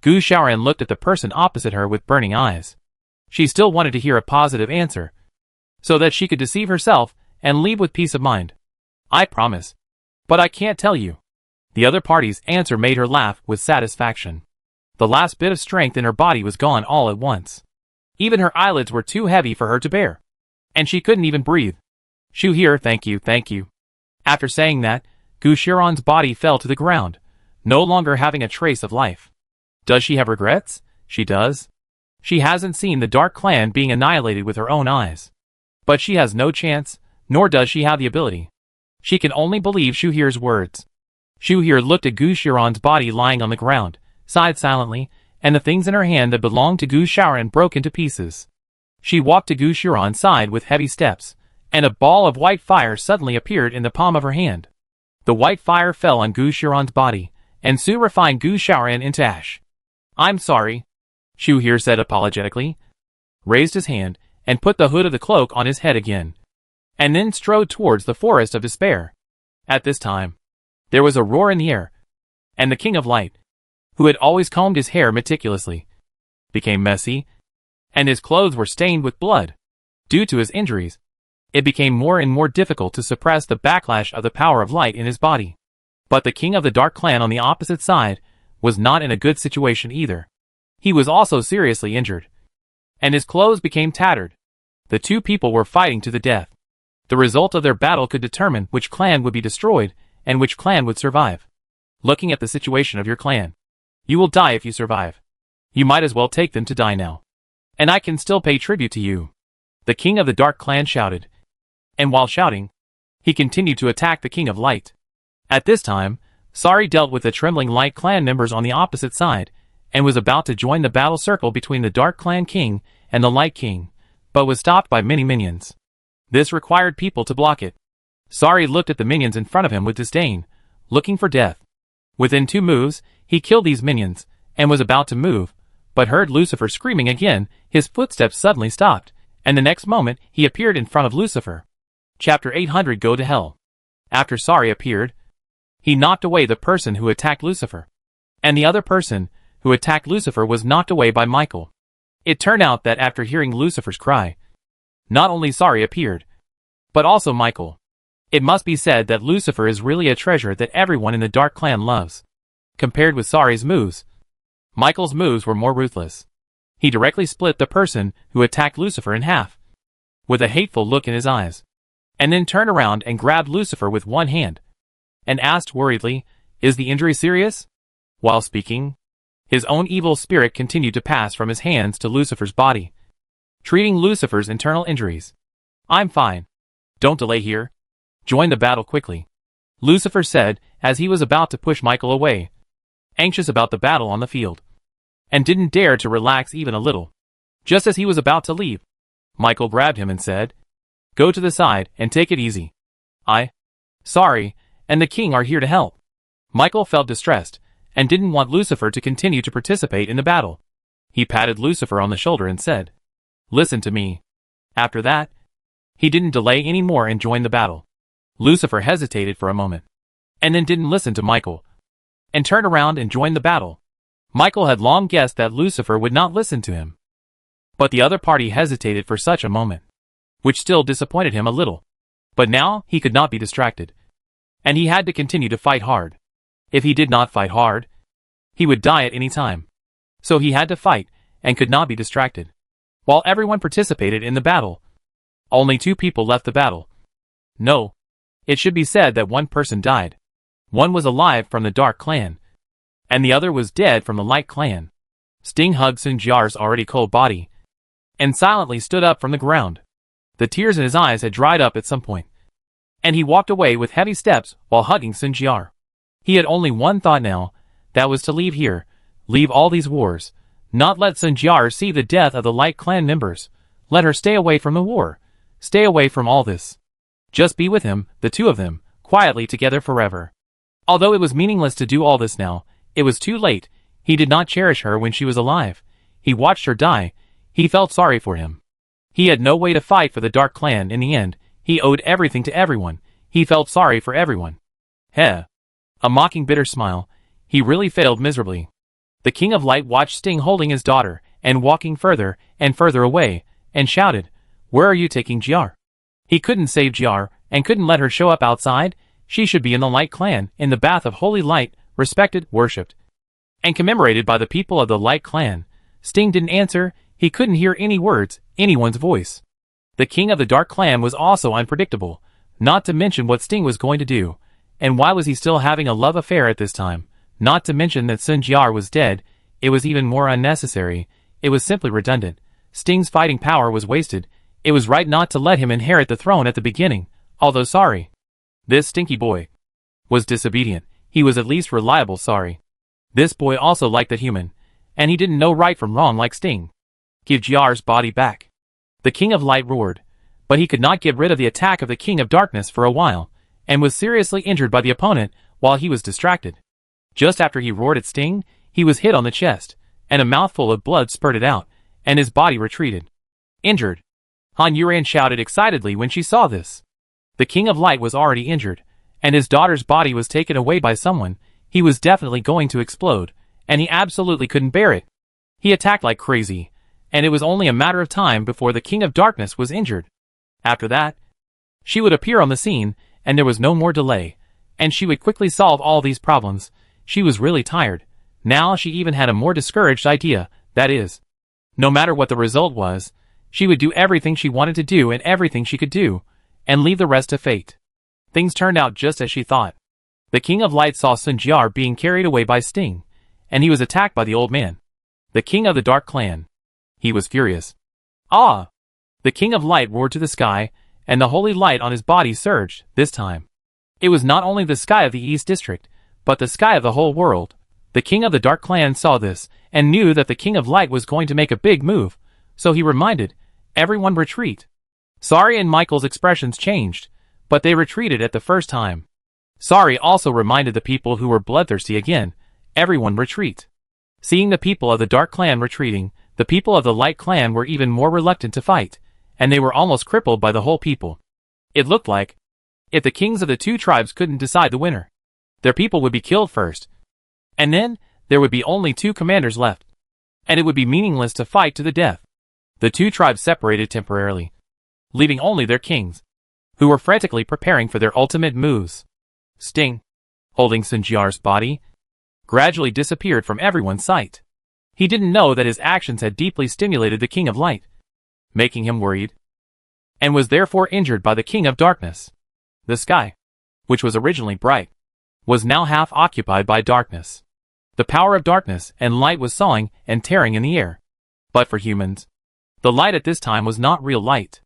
Speaker 1: Gu Xiaoran looked at the person opposite her with burning eyes. She still wanted to hear a positive answer, so that she could deceive herself and leave with peace of mind. I promise. But I can't tell you. The other party's answer made her laugh with satisfaction. The last bit of strength in her body was gone all at once. Even her eyelids were too heavy for her to bear, and she couldn't even breathe. Shu here, thank you, thank you. After saying that, Gu Xiaoran's body fell to the ground, no longer having a trace of life. Does she have regrets? She does. She hasn't seen the Dark Clan being annihilated with her own eyes. But she has no chance, nor does she have the ability. She can only believe Shu Here's words. Shu Here looked at Gu Xiaoran's body lying on the ground, sighed silently, and the things in her hand that belonged to Gu Xiaoran broke into pieces. She walked to Gu Xiaoran's side with heavy steps, and a ball of white fire suddenly appeared in the palm of her hand. The white fire fell on Gu Xiaoran's body, and soon refined Gu Xiaoran into ash. I'm sorry, Shu Here said apologetically, raised his hand, and put the hood of the cloak on his head again, and then strode towards the forest of despair. At this time, there was a roar in the air, and the King of Light, who had always combed his hair meticulously, became messy, and his clothes were stained with blood. Due to his injuries, it became more and more difficult to suppress the backlash of the power of light in his body. But the king of the Dark Clan on the opposite side was not in a good situation either. He was also seriously injured, and his clothes became tattered. The two people were fighting to the death. The result of their battle could determine which clan would be destroyed and which clan would survive. Looking at the situation of your clan, you will die if you survive. You might as well take them to die now, and I can still pay tribute to you. The king of the Dark Clan shouted, and while shouting, he continued to attack the King of Light. At this time, Sari dealt with the trembling Light Clan members on the opposite side, and was about to join the battle circle between the Dark Clan King and the Light King, but was stopped by many minions. This required people to block it. Sari looked at the minions in front of him with disdain, looking for death. Within 2 moves, he killed these minions, and was about to move, but heard Lucifer screaming again. His footsteps suddenly stopped, and the next moment he appeared in front of Lucifer. Chapter 800 Go to Hell. After Sari appeared, he knocked away the person who attacked Lucifer. And the other person who attacked Lucifer was knocked away by Michael. It turned out that after hearing Lucifer's cry, not only Sorry appeared, but also Michael. It must be said that Lucifer is really a treasure that everyone in the Dark Clan loves. Compared with Sorry's moves, Michael's moves were more ruthless. He directly split the person who attacked Lucifer in half, with a hateful look in his eyes, and then turned around and grabbed Lucifer with one hand, and asked worriedly, "Is the injury serious?" While speaking, his own evil spirit continued to pass from his hands to Lucifer's body, treating Lucifer's internal injuries. "I'm fine. Don't delay here. Join the battle quickly," Lucifer said as he was about to push Michael away, anxious about the battle on the field, and didn't dare to relax even a little. Just as he was about to leave, Michael grabbed him and said, "Go to the side and take it easy. Sorry, and the king are here to help." Michael felt distressed and didn't want Lucifer to continue to participate in the battle. He patted Lucifer on the shoulder and said, "Listen to me." After that, he didn't delay any more and joined the battle. Lucifer hesitated for a moment, and then didn't listen to Michael, and turned around and joined the battle. Michael had long guessed that Lucifer would not listen to him, but the other party hesitated for such a moment, which still disappointed him a little. But now he could not be distracted, and he had to continue to fight hard. If he did not fight hard, he would die at any time. So he had to fight and could not be distracted. While everyone participated in the battle, only 2 people left the battle. No, it should be said that one person died. One was alive from the Dark Clan, and the other was dead from the Light Clan. Sting hugged Sinjar's already cold body, and silently stood up from the ground. The tears in his eyes had dried up at some point, and he walked away with heavy steps while hugging Sinjar. He had only one thought now, that was to leave here, leave all these wars, not let Sinjar see the death of the Light Clan members, let her stay away from the war, stay away from all this. Just be with him, the 2 of them, quietly together forever. Although it was meaningless to do all this now, it was too late. He did not cherish her when she was alive. He watched her die. He felt sorry for him. He had no way to fight for the Dark Clan in the end. He owed everything to everyone. He felt sorry for everyone. Heh. A mocking bitter smile. He really failed miserably. The King of Light watched Sting holding his daughter, and walking further and further away, and shouted, "Where are you taking Jiar?" He couldn't save Jiar, and couldn't let her show up outside. She should be in the Light Clan, in the bath of holy light, respected, worshipped, and commemorated by the people of the Light Clan. Sting didn't answer. He couldn't hear any words, anyone's voice. The King of the Dark Clan was also unpredictable, not to mention what Sting was going to do. And why was he still having a love affair at this time? Not to mention that Sinjar was dead. It was even more unnecessary. It was simply redundant. Sting's fighting power was wasted. It was right not to let him inherit the throne at the beginning, although Sorry, this stinky boy, was disobedient. He was at least reliable. Sorry. This boy also liked the human, and he didn't know right from wrong like Sting. Give Jiar's body back. The King of Light roared, but he could not get rid of the attack of the King of Darkness for a while, and was seriously injured by the opponent while he was distracted. Just after he roared at Sting, he was hit on the chest, and a mouthful of blood spurted out, and his body retreated. Injured. Han Yuran shouted excitedly when she saw this. The King of Light was already injured, and his daughter's body was taken away by someone. He was definitely going to explode, and he absolutely couldn't bear it. He attacked like crazy, and it was only a matter of time before the King of Darkness was injured. After that, she would appear on the scene, and there was no more delay, and she would quickly solve all these problems. She was really tired. Now she even had a more discouraged idea, that is, no matter what the result was, she would do everything she wanted to do and everything she could do, and leave the rest to fate. Things turned out just as she thought. The King of Light saw Sinjar being carried away by Sting, and he was attacked by the old man, the King of the Dark Clan. He was furious. Ah! The King of Light roared to the sky, and the holy light on his body surged, this time. It was not only the sky of the East District, but the sky of the whole world. The King of the Dark Clan saw this, and knew that the King of Light was going to make a big move, so he reminded everyone retreat. Sorry and Michael's expressions changed, but they retreated at the first time. Sorry also reminded the people who were bloodthirsty again, everyone retreat. Seeing the people of the Dark Clan retreating, the people of the Light Clan were even more reluctant to fight, and they were almost crippled by the whole people. It looked like, if the kings of the 2 tribes couldn't decide the winner, their people would be killed first, and then there would be only 2 commanders left, and it would be meaningless to fight to the death. The 2 tribes separated temporarily, leaving only their kings, who were frantically preparing for their ultimate moves. Sting, holding Sun Jiar's body, gradually disappeared from everyone's sight. He didn't know that his actions had deeply stimulated the King of Light, making him worried, and was therefore injured by the King of Darkness. The sky, which was originally bright, was now half occupied by darkness. The power of darkness and light was sawing and tearing in the air. But for humans, the light at this time was not real light.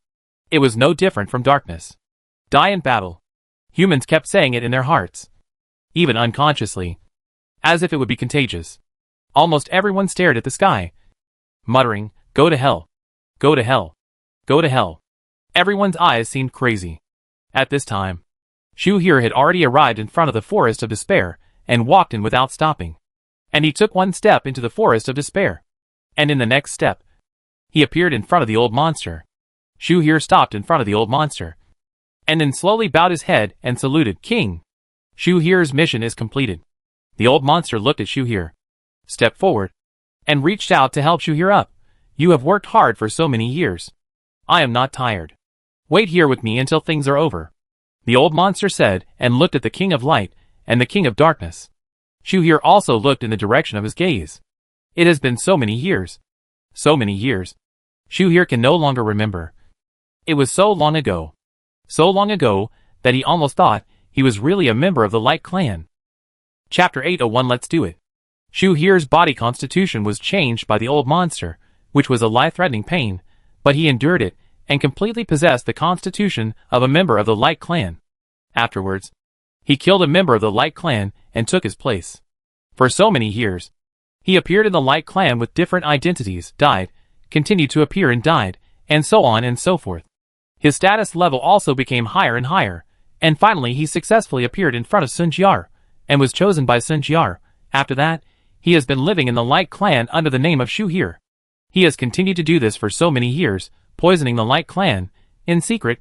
Speaker 1: It was no different from darkness. Die in battle. Humans kept saying it in their hearts, even unconsciously, as if it would be contagious. Almost everyone stared at the sky, muttering, "Go to hell. Go to hell. Go to hell." Everyone's eyes seemed crazy. At this time, Shu Here had already arrived in front of the Forest of Despair and walked in without stopping. And he took one step into the Forest of Despair. And in the next step, he appeared in front of the old monster. Shu Here stopped in front of the old monster, and then slowly bowed his head and saluted, "King, Shu Here's mission is completed." The old monster looked at Shu Here, stepped forward, and reached out to help Shu Here up. "You have worked hard for so many years. I am not tired. Wait here with me until things are over," the old monster said, and looked at the King of Light and the King of Darkness. Shu Here also looked in the direction of his gaze. It has been so many years. So many years. Shu Here can no longer remember. It was so long ago. So long ago that he almost thought he was really a member of the Light Clan. Chapter 801. Let's do it. Shu Here's body constitution was changed by the old monster, which was a life-threatening pain, but he endured it and completely possessed the constitution of a member of the Light Clan. Afterwards, he killed a member of the Light Clan and took his place. For so many years, he appeared in the Light Clan with different identities, died, continued to appear and died, and so on and so forth. His status level also became higher and higher, and finally he successfully appeared in front of Sun Jiar, and was chosen by Sun Jiar. After that, he has been living in the Light Clan under the name of Shu Here. He has continued to do this for so many years, poisoning the Light Clan, in secret.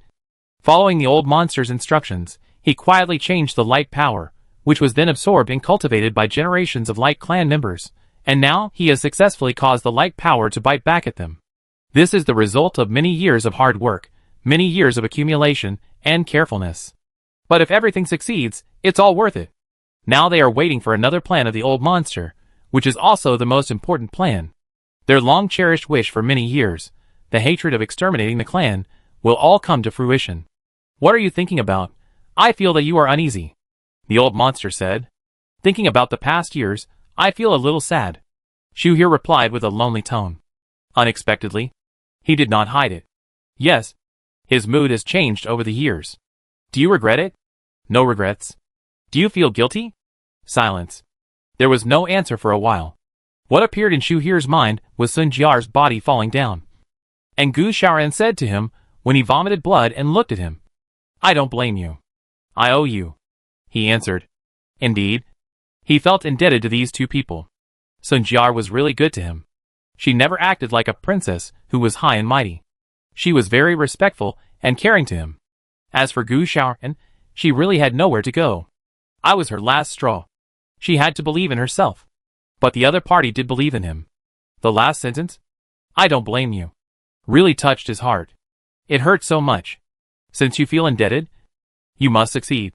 Speaker 1: Following the old monster's instructions, he quietly changed the light power, which was then absorbed and cultivated by generations of Light Clan members, and now he has successfully caused the light power to bite back at them. This is the result of many years of hard work, many years of accumulation and carefulness. But if everything succeeds, it's all worth it. Now they are waiting for another plan of the old monster, which is also the most important plan. Their long-cherished wish for many years, the hatred of exterminating the clan, will all come to fruition. "What are you thinking about? I feel that you are uneasy," the old monster said. "Thinking about the past years, I feel a little sad," Shu Here replied with a lonely tone. Unexpectedly, he did not hide it. Yes, his mood has changed over the years. "Do you regret it?" "No regrets." "Do you feel guilty?" Silence. There was no answer for a while. What appeared in Shu Here's mind was Sun Jiar's body falling down. And Gu Shaoran said to him, when he vomited blood and looked at him, "I don't blame you. I owe you," he answered. Indeed, he felt indebted to these 2 people. Sun Jiar was really good to him. She never acted like a princess who was high and mighty. She was very respectful and caring to him. As for Gu Shaoran, she really had nowhere to go. I was her last straw. She had to believe in herself. But the other party did believe in him. The last sentence, "I don't blame you," really touched his heart. It hurt so much. Since you feel indebted, you must succeed.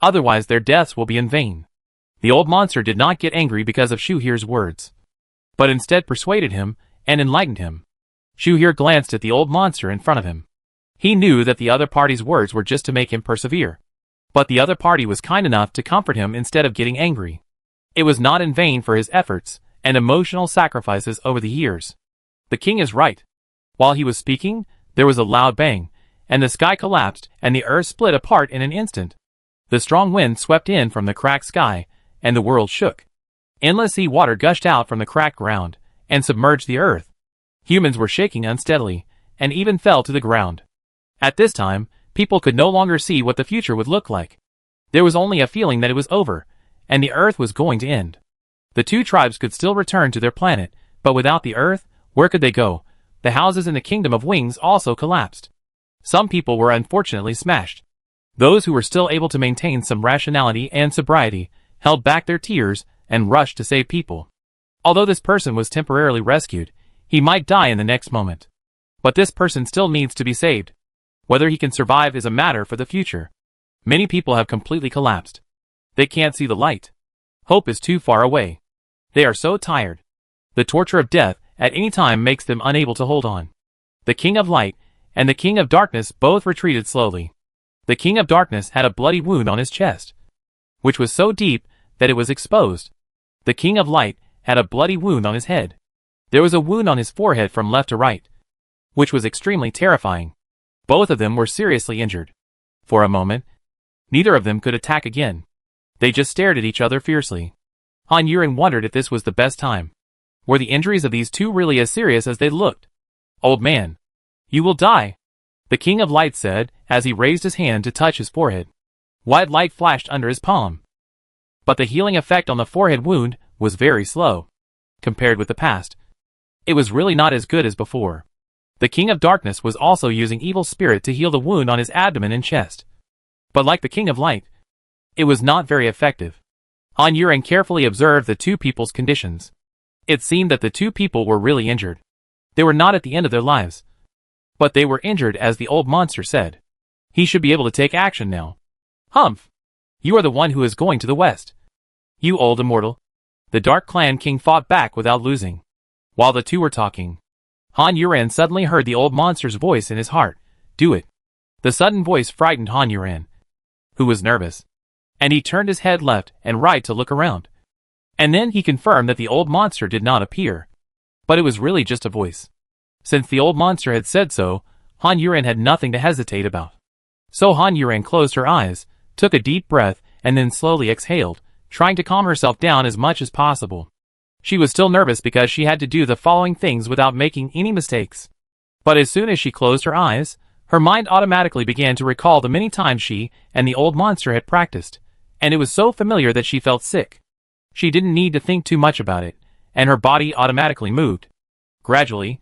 Speaker 1: Otherwise their deaths will be in vain. The old monster did not get angry because of Shu Here's words, but instead persuaded him and enlightened him. Shu Here glanced at the old monster in front of him. He knew that the other party's words were just to make him persevere. But the other party was kind enough to comfort him instead of getting angry. It was not in vain for his efforts and emotional sacrifices over the years. The king is right. While he was speaking, there was a loud bang, and the sky collapsed and the earth split apart in an instant. The strong wind swept in from the cracked sky, and the world shook. Endless sea water gushed out from the cracked ground and submerged the earth. Humans were shaking unsteadily, and even fell to the ground. At this time, people could no longer see what the future would look like. There was only a feeling that it was over, and the earth was going to end. The 2 tribes could still return to their planet, but without the earth, where could they go? The houses in the Kingdom of Wings also collapsed. Some people were unfortunately smashed. Those who were still able to maintain some rationality and sobriety held back their tears and rushed to save people. Although this person was temporarily rescued, he might die in the next moment. But this person still needs to be saved. Whether he can survive is a matter for the future. Many people have completely collapsed. They can't see the light. Hope is too far away. They are so tired. The torture of death at any time makes them unable to hold on. The King of Light and the King of Darkness both retreated slowly. The King of Darkness had a bloody wound on his chest, which was so deep that it was exposed. The King of Light had a bloody wound on his head. There was a wound on his forehead from left to right, which was extremely terrifying. Both of them were seriously injured. For a moment, neither of them could attack again. They just stared at each other fiercely. Han Yuren wondered if this was the best time. Were the injuries of these two really as serious as they looked? "Old man, you will die," the King of Light said as he raised his hand to touch his forehead. White light flashed under his palm. But the healing effect on the forehead wound was very slow. Compared with the past, it was really not as good as before. The King of Darkness was also using evil spirit to heal the wound on his abdomen and chest. But like the King of Light, it was not very effective. Han Yuren carefully observed the two people's conditions. It seemed that the two people were really injured. They were not at the end of their lives, but they were injured, as the old monster said. He should be able to take action now. "Humph! You are the one who is going to the west. You old immortal." The Dark Clan King fought back without losing. While the two were talking, Han Yuren suddenly heard the old monster's voice in his heart. "Do it." The sudden voice frightened Han Yuren, who was nervous, and he turned his head left and right to look around. And then he confirmed that the old monster did not appear, but it was really just a voice. Since the old monster had said so, Han Yuren had nothing to hesitate about. So Han Yuren closed her eyes, took a deep breath, and then slowly exhaled, trying to calm herself down as much as possible. She was still nervous because she had to do the following things without making any mistakes. But as soon as she closed her eyes, her mind automatically began to recall the many times she and the old monster had practiced, and it was so familiar that she felt sick. She didn't need to think too much about it, and her body automatically moved. Gradually,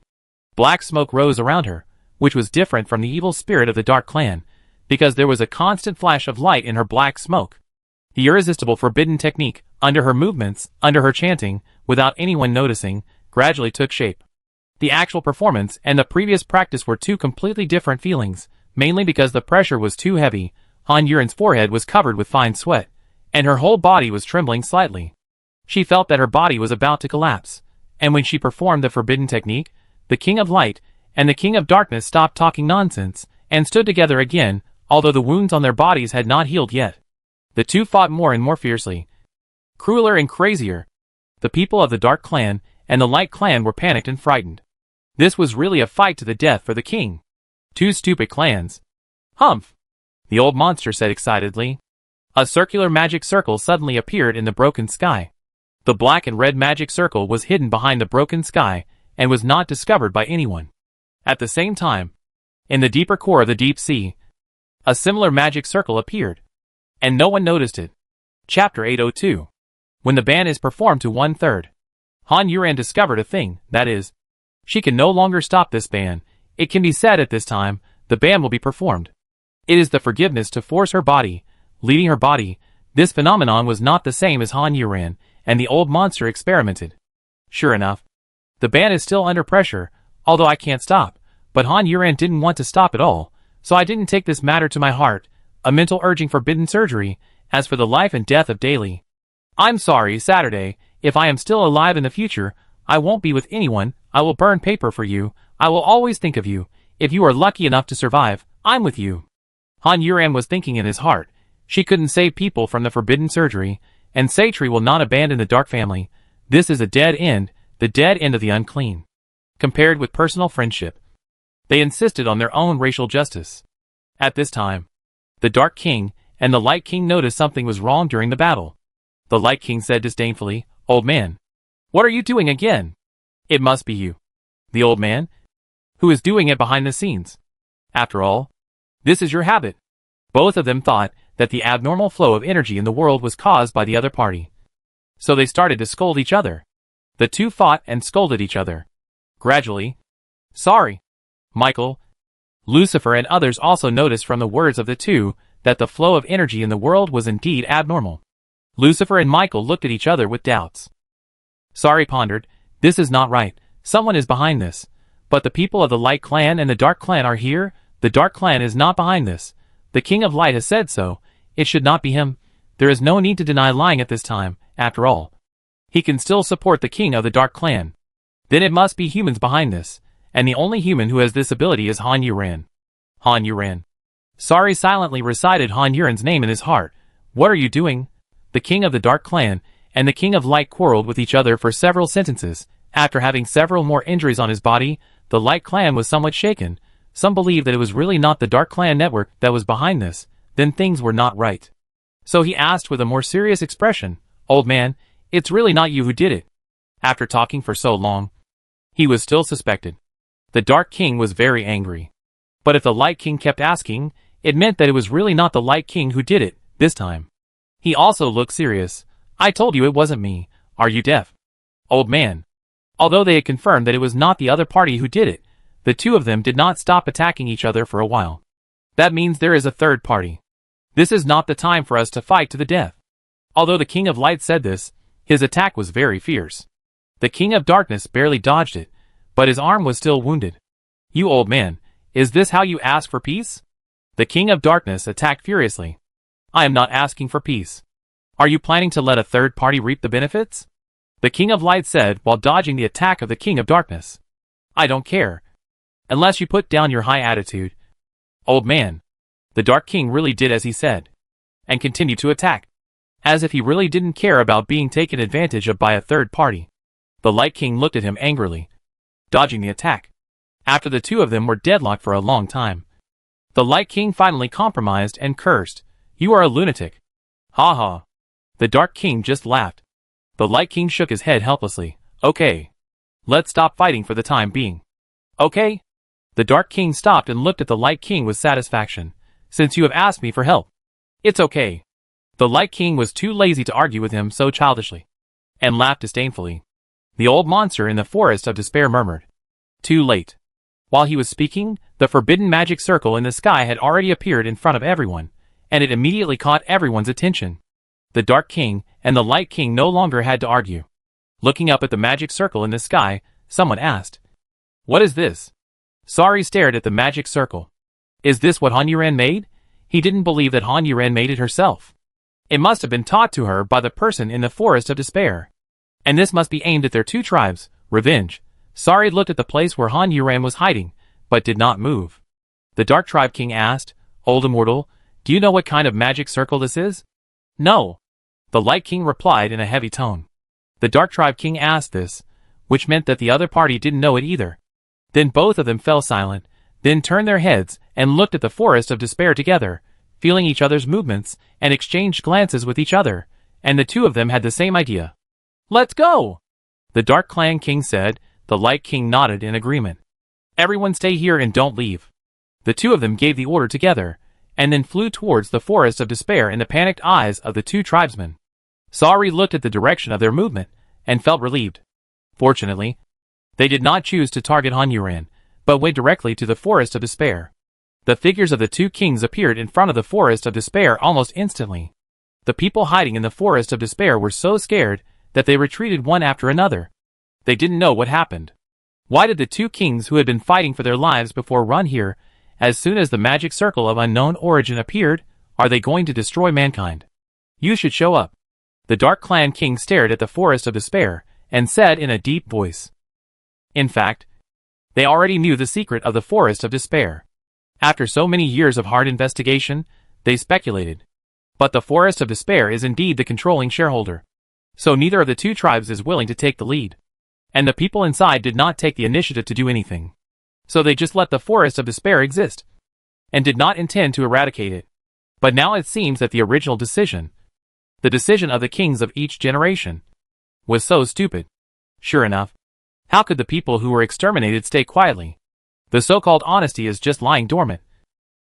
Speaker 1: black smoke rose around her, which was different from the evil spirit of the Dark Clan, because there was a constant flash of light in her black smoke. The irresistible forbidden technique, under her movements, under her chanting, without anyone noticing, gradually took shape. The actual performance and the previous practice were two completely different feelings, mainly because the pressure was too heavy. Han Yuren's forehead was covered with fine sweat, and her whole body was trembling slightly. She felt that her body was about to collapse, and when she performed the forbidden technique, the King of Light and the King of Darkness stopped talking nonsense and stood together again, although the wounds on their bodies had not healed yet. The two fought more and more fiercely, crueler and crazier. The people of the Dark Clan and the Light Clan were panicked and frightened. This was really a fight to the death for the king. Two stupid clans. "Humph!" the old monster said excitedly. A circular magic circle suddenly appeared in the broken sky. The black and red magic circle was hidden behind the broken sky and was not discovered by anyone. At the same time, in the deeper core of the deep sea, a similar magic circle appeared, and no one noticed it. Chapter 802. When the ban is performed to 1/3. Han Yuren discovered a thing, that is, she can no longer stop this ban. It can be said at this time, the ban will be performed. It is the forgiveness to force her body, leading her body. This phenomenon was not the same as Han Yuren and the old monster experimented. Sure enough, the ban is still under pressure, although I can't stop, but Han Yuren didn't want to stop at all, so I didn't take this matter to my heart, a mental urging forbidden surgery. As for the life and death of Daily, I'm sorry, Saturday, if I am still alive in the future, I won't be with anyone. I will burn paper for you. I will always think of you. If you are lucky enough to survive, I'm with you. Han Yuren was thinking in his heart. She couldn't save people from the forbidden surgery, and Satri will not abandon the Dark family. This is a dead end, the dead end of the unclean. Compared with personal friendship, they insisted on their own racial justice. At this time, the Dark King and the Light King noticed something was wrong during the battle. The Light King said disdainfully, "Old man, what are you doing again?" "It must be you, the old man, who is doing it behind the scenes. After all, this is your habit." Both of them thought that the abnormal flow of energy in the world was caused by the other party. So they started to scold each other. The two fought and scolded each other. Gradually, sorry, Michael, Lucifer and others also noticed from the words of the two that the flow of energy in the world was indeed abnormal. Lucifer and Michael looked at each other with doubts. Sorry pondered, this is not right, someone is behind this. But the people of the Light Clan and the Dark Clan are here, the Dark Clan is not behind this. The King of Light has said so, it should not be him. There is no need to deny lying at this time, after all. He can still support the King of the Dark Clan. Then it must be humans behind this, and the only human who has this ability is Han Yuran. Han Yuran. Sari silently recited Han Yuran's name in his heart. What are you doing? The King of the Dark Clan and the King of Light quarreled with each other for several sentences. After having several more injuries on his body, the Light Clan was somewhat shaken. Some believed that it was really not the Dark Clan network that was behind this. Then things were not right. So he asked with a more serious expression, Old man, it's really not you who did it. After talking for so long, he was still suspected. The Dark King was very angry. But if the Light King kept asking, it meant that it was really not the Light King who did it, this time. He also looked serious. I told you it wasn't me. Are you deaf? Old man. Although they had confirmed that it was not the other party who did it, the two of them did not stop attacking each other for a while. That means there is a third party. This is not the time for us to fight to the death. Although the King of Light said this, his attack was very fierce. The King of Darkness barely dodged it, but his arm was still wounded. You old man, is this how you ask for peace? The King of Darkness attacked furiously. I am not asking for peace. Are you planning to let a third party reap the benefits? The King of Light said while dodging the attack of the King of Darkness. I don't care. Unless you put down your high attitude. Old man. The Dark King really did as he said. And continued to attack. As if he really didn't care about being taken advantage of by a third party. The Light King looked at him angrily. Dodging the attack. After the two of them were deadlocked for a long time. The Light King finally compromised and cursed. You are a lunatic. Ha ha. The Dark King just laughed. The Light King shook his head helplessly. Okay. Let's stop fighting for the time being. Okay? The Dark King stopped and looked at the Light King with satisfaction. Since you have asked me for help. It's okay. The Light King was too lazy to argue with him so childishly. And laughed disdainfully. The old monster in the forest of despair murmured. Too late. While he was speaking, the forbidden magic circle in the sky had already appeared in front of everyone, and it immediately caught everyone's attention. The Dark King and the Light King no longer had to argue. Looking up at the magic circle in the sky, someone asked. What is this? Sari stared at the magic circle. Is this what Han Yuran made? He didn't believe that Han Yuran made it herself. It must have been taught to her by the person in the forest of despair. And this must be aimed at their two tribes, revenge. Sari looked at the place where Han Yuran was hiding, but did not move. The Dark Tribe King asked, Old Immortal, do you know what kind of magic circle this is? No. The Light King replied in a heavy tone. The Dark Tribe King asked this, which meant that the other party didn't know it either. Then both of them fell silent, then turned their heads and looked at the forest of despair together, feeling each other's movements, and exchanged glances with each other, and the two of them had the same idea. Let's go! The Dark Clan King said. The Light King nodded in agreement. Everyone stay here and don't leave. The two of them gave the order together, and then flew towards the forest of despair in the panicked eyes of the two tribesmen. Sari looked at the direction of their movement, and felt relieved. Fortunately, they did not choose to target Han Yuran, but went directly to the forest of despair. The figures of the two kings appeared in front of the forest of despair almost instantly. The people hiding in the forest of despair were so scared that they retreated one after another. They didn't know what happened. Why did the two kings who had been fighting for their lives before run here? As soon as the magic circle of unknown origin appeared, are they going to destroy mankind? You should show up. The Dark Clan King stared at the forest of despair, and said in a deep voice. In fact, they already knew the secret of the forest of despair. After so many years of hard investigation, they speculated. But the forest of despair is indeed the controlling shareholder. So neither of the two tribes is willing to take the lead. And the people inside did not take the initiative to do anything. So they just let the forest of despair exist, and did not intend to eradicate it. But now it seems that the original decision, the decision of the kings of each generation, was so stupid. Sure enough, how could the people who were exterminated stay quietly? The so-called honesty is just lying dormant,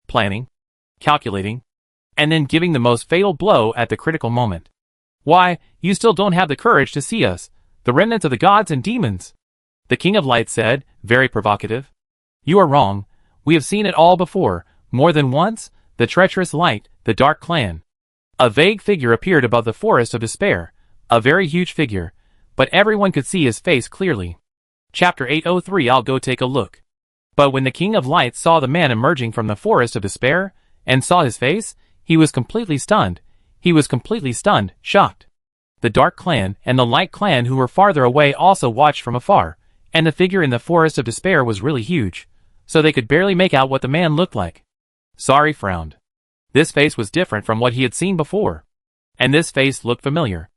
Speaker 1: planning, calculating, and then giving the most fatal blow at the critical moment. Why, you still don't have the courage to see us, the remnants of the gods and demons. The King of Light said, very provocative. You are wrong. We have seen it all before, more than once, the treacherous Light, the Dark Clan. A vague figure appeared above the forest of despair, a very huge figure, but everyone could see his face clearly. Chapter 803. I'll go take a look. But when the King of Light saw the man emerging from the forest of despair, and saw his face, he was completely stunned. Shocked. The Dark Clan and the Light Clan who were farther away also watched from afar, and the figure in the forest of despair was really huge, so they could barely make out what the man looked like. Sorry frowned. This face was different from what he had seen before. And this face looked familiar.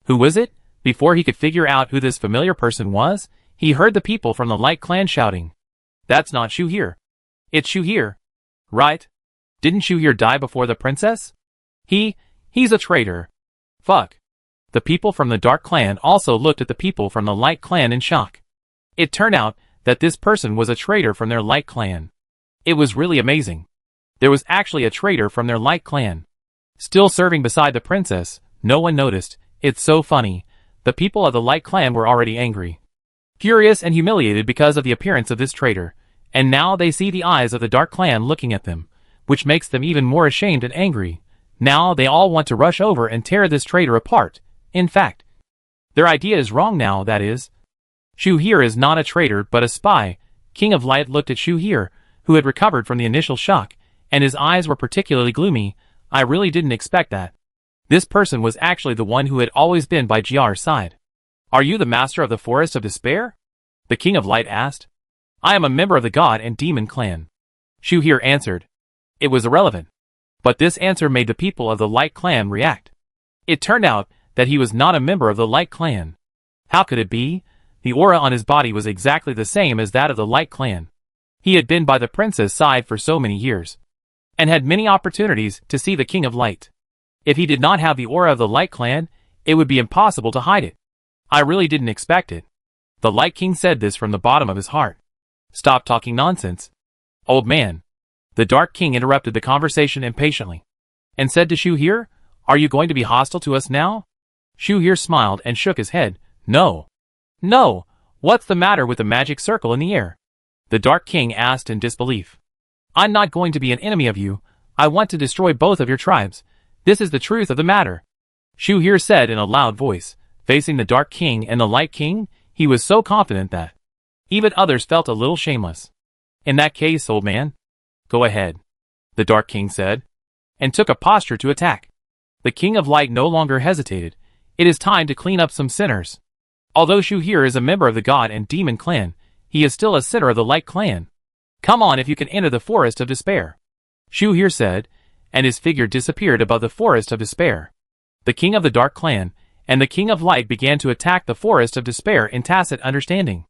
Speaker 1: Who was it? Before he could figure out who this familiar person was, he heard the people from the Light Clan shouting. That's not Shuhir. It's Shuhir. Right? Didn't Shuhir die before the princess? He's a traitor. Fuck. The people from the Dark Clan also looked at the people from the Light Clan in shock. It turned out that this person was a traitor from their Light Clan. It was really amazing. There was actually a traitor from their Light Clan. Still serving beside the princess, no one noticed. It's so funny. The people of the Light Clan were already angry, furious and humiliated because of the appearance of this traitor, and now they see the eyes of the Dark Clan looking at them, which makes them even more ashamed and angry. Now they all want to rush over and tear this traitor apart. In fact, their idea is wrong now, that is. Shuhir is not a traitor but a spy. King of Light looked at Shuhir, who had recovered from the initial shock, and his eyes were particularly gloomy. I really didn't expect that. This person was actually the one who had always been by Jiar's side. Are you the master of the Forest of Despair? The King of Light asked. I am a member of the God and Demon Clan. Shuhir answered. It was irrelevant. But this answer made the people of the Light Clan react. It turned out that he was not a member of the Light Clan. How could it be? The aura on his body was exactly the same as that of the Light Clan. He had been by the princess' side for so many years, and had many opportunities to see the King of Light. If he did not have the aura of the Light Clan, it would be impossible to hide it. I really didn't expect it. The Light King said this from the bottom of his heart. Stop talking nonsense. Old man. The Dark King interrupted the conversation impatiently, and said to Shuhir, Are you going to be hostile to us now? Shuhir smiled and shook his head. No. No. What's the matter with the magic circle in the air? The Dark King asked in disbelief. I'm not going to be an enemy of you. I want to destroy both of your tribes. This is the truth of the matter. Shuhir said in a loud voice, facing the Dark King and the Light King. He was so confident that even others felt a little shameless. In that case, old man, go ahead, the Dark King said, and took a posture to attack. The King of Light no longer hesitated. It is time to clean up some sinners. Although Shuhir is a member of the God and Demon Clan, he is still a sinner of the Light Clan. Come on if you can enter the Forest of Despair, Shuhir said, and his figure disappeared above the Forest of Despair. The King of the Dark Clan and the King of Light began to attack the Forest of Despair in tacit understanding.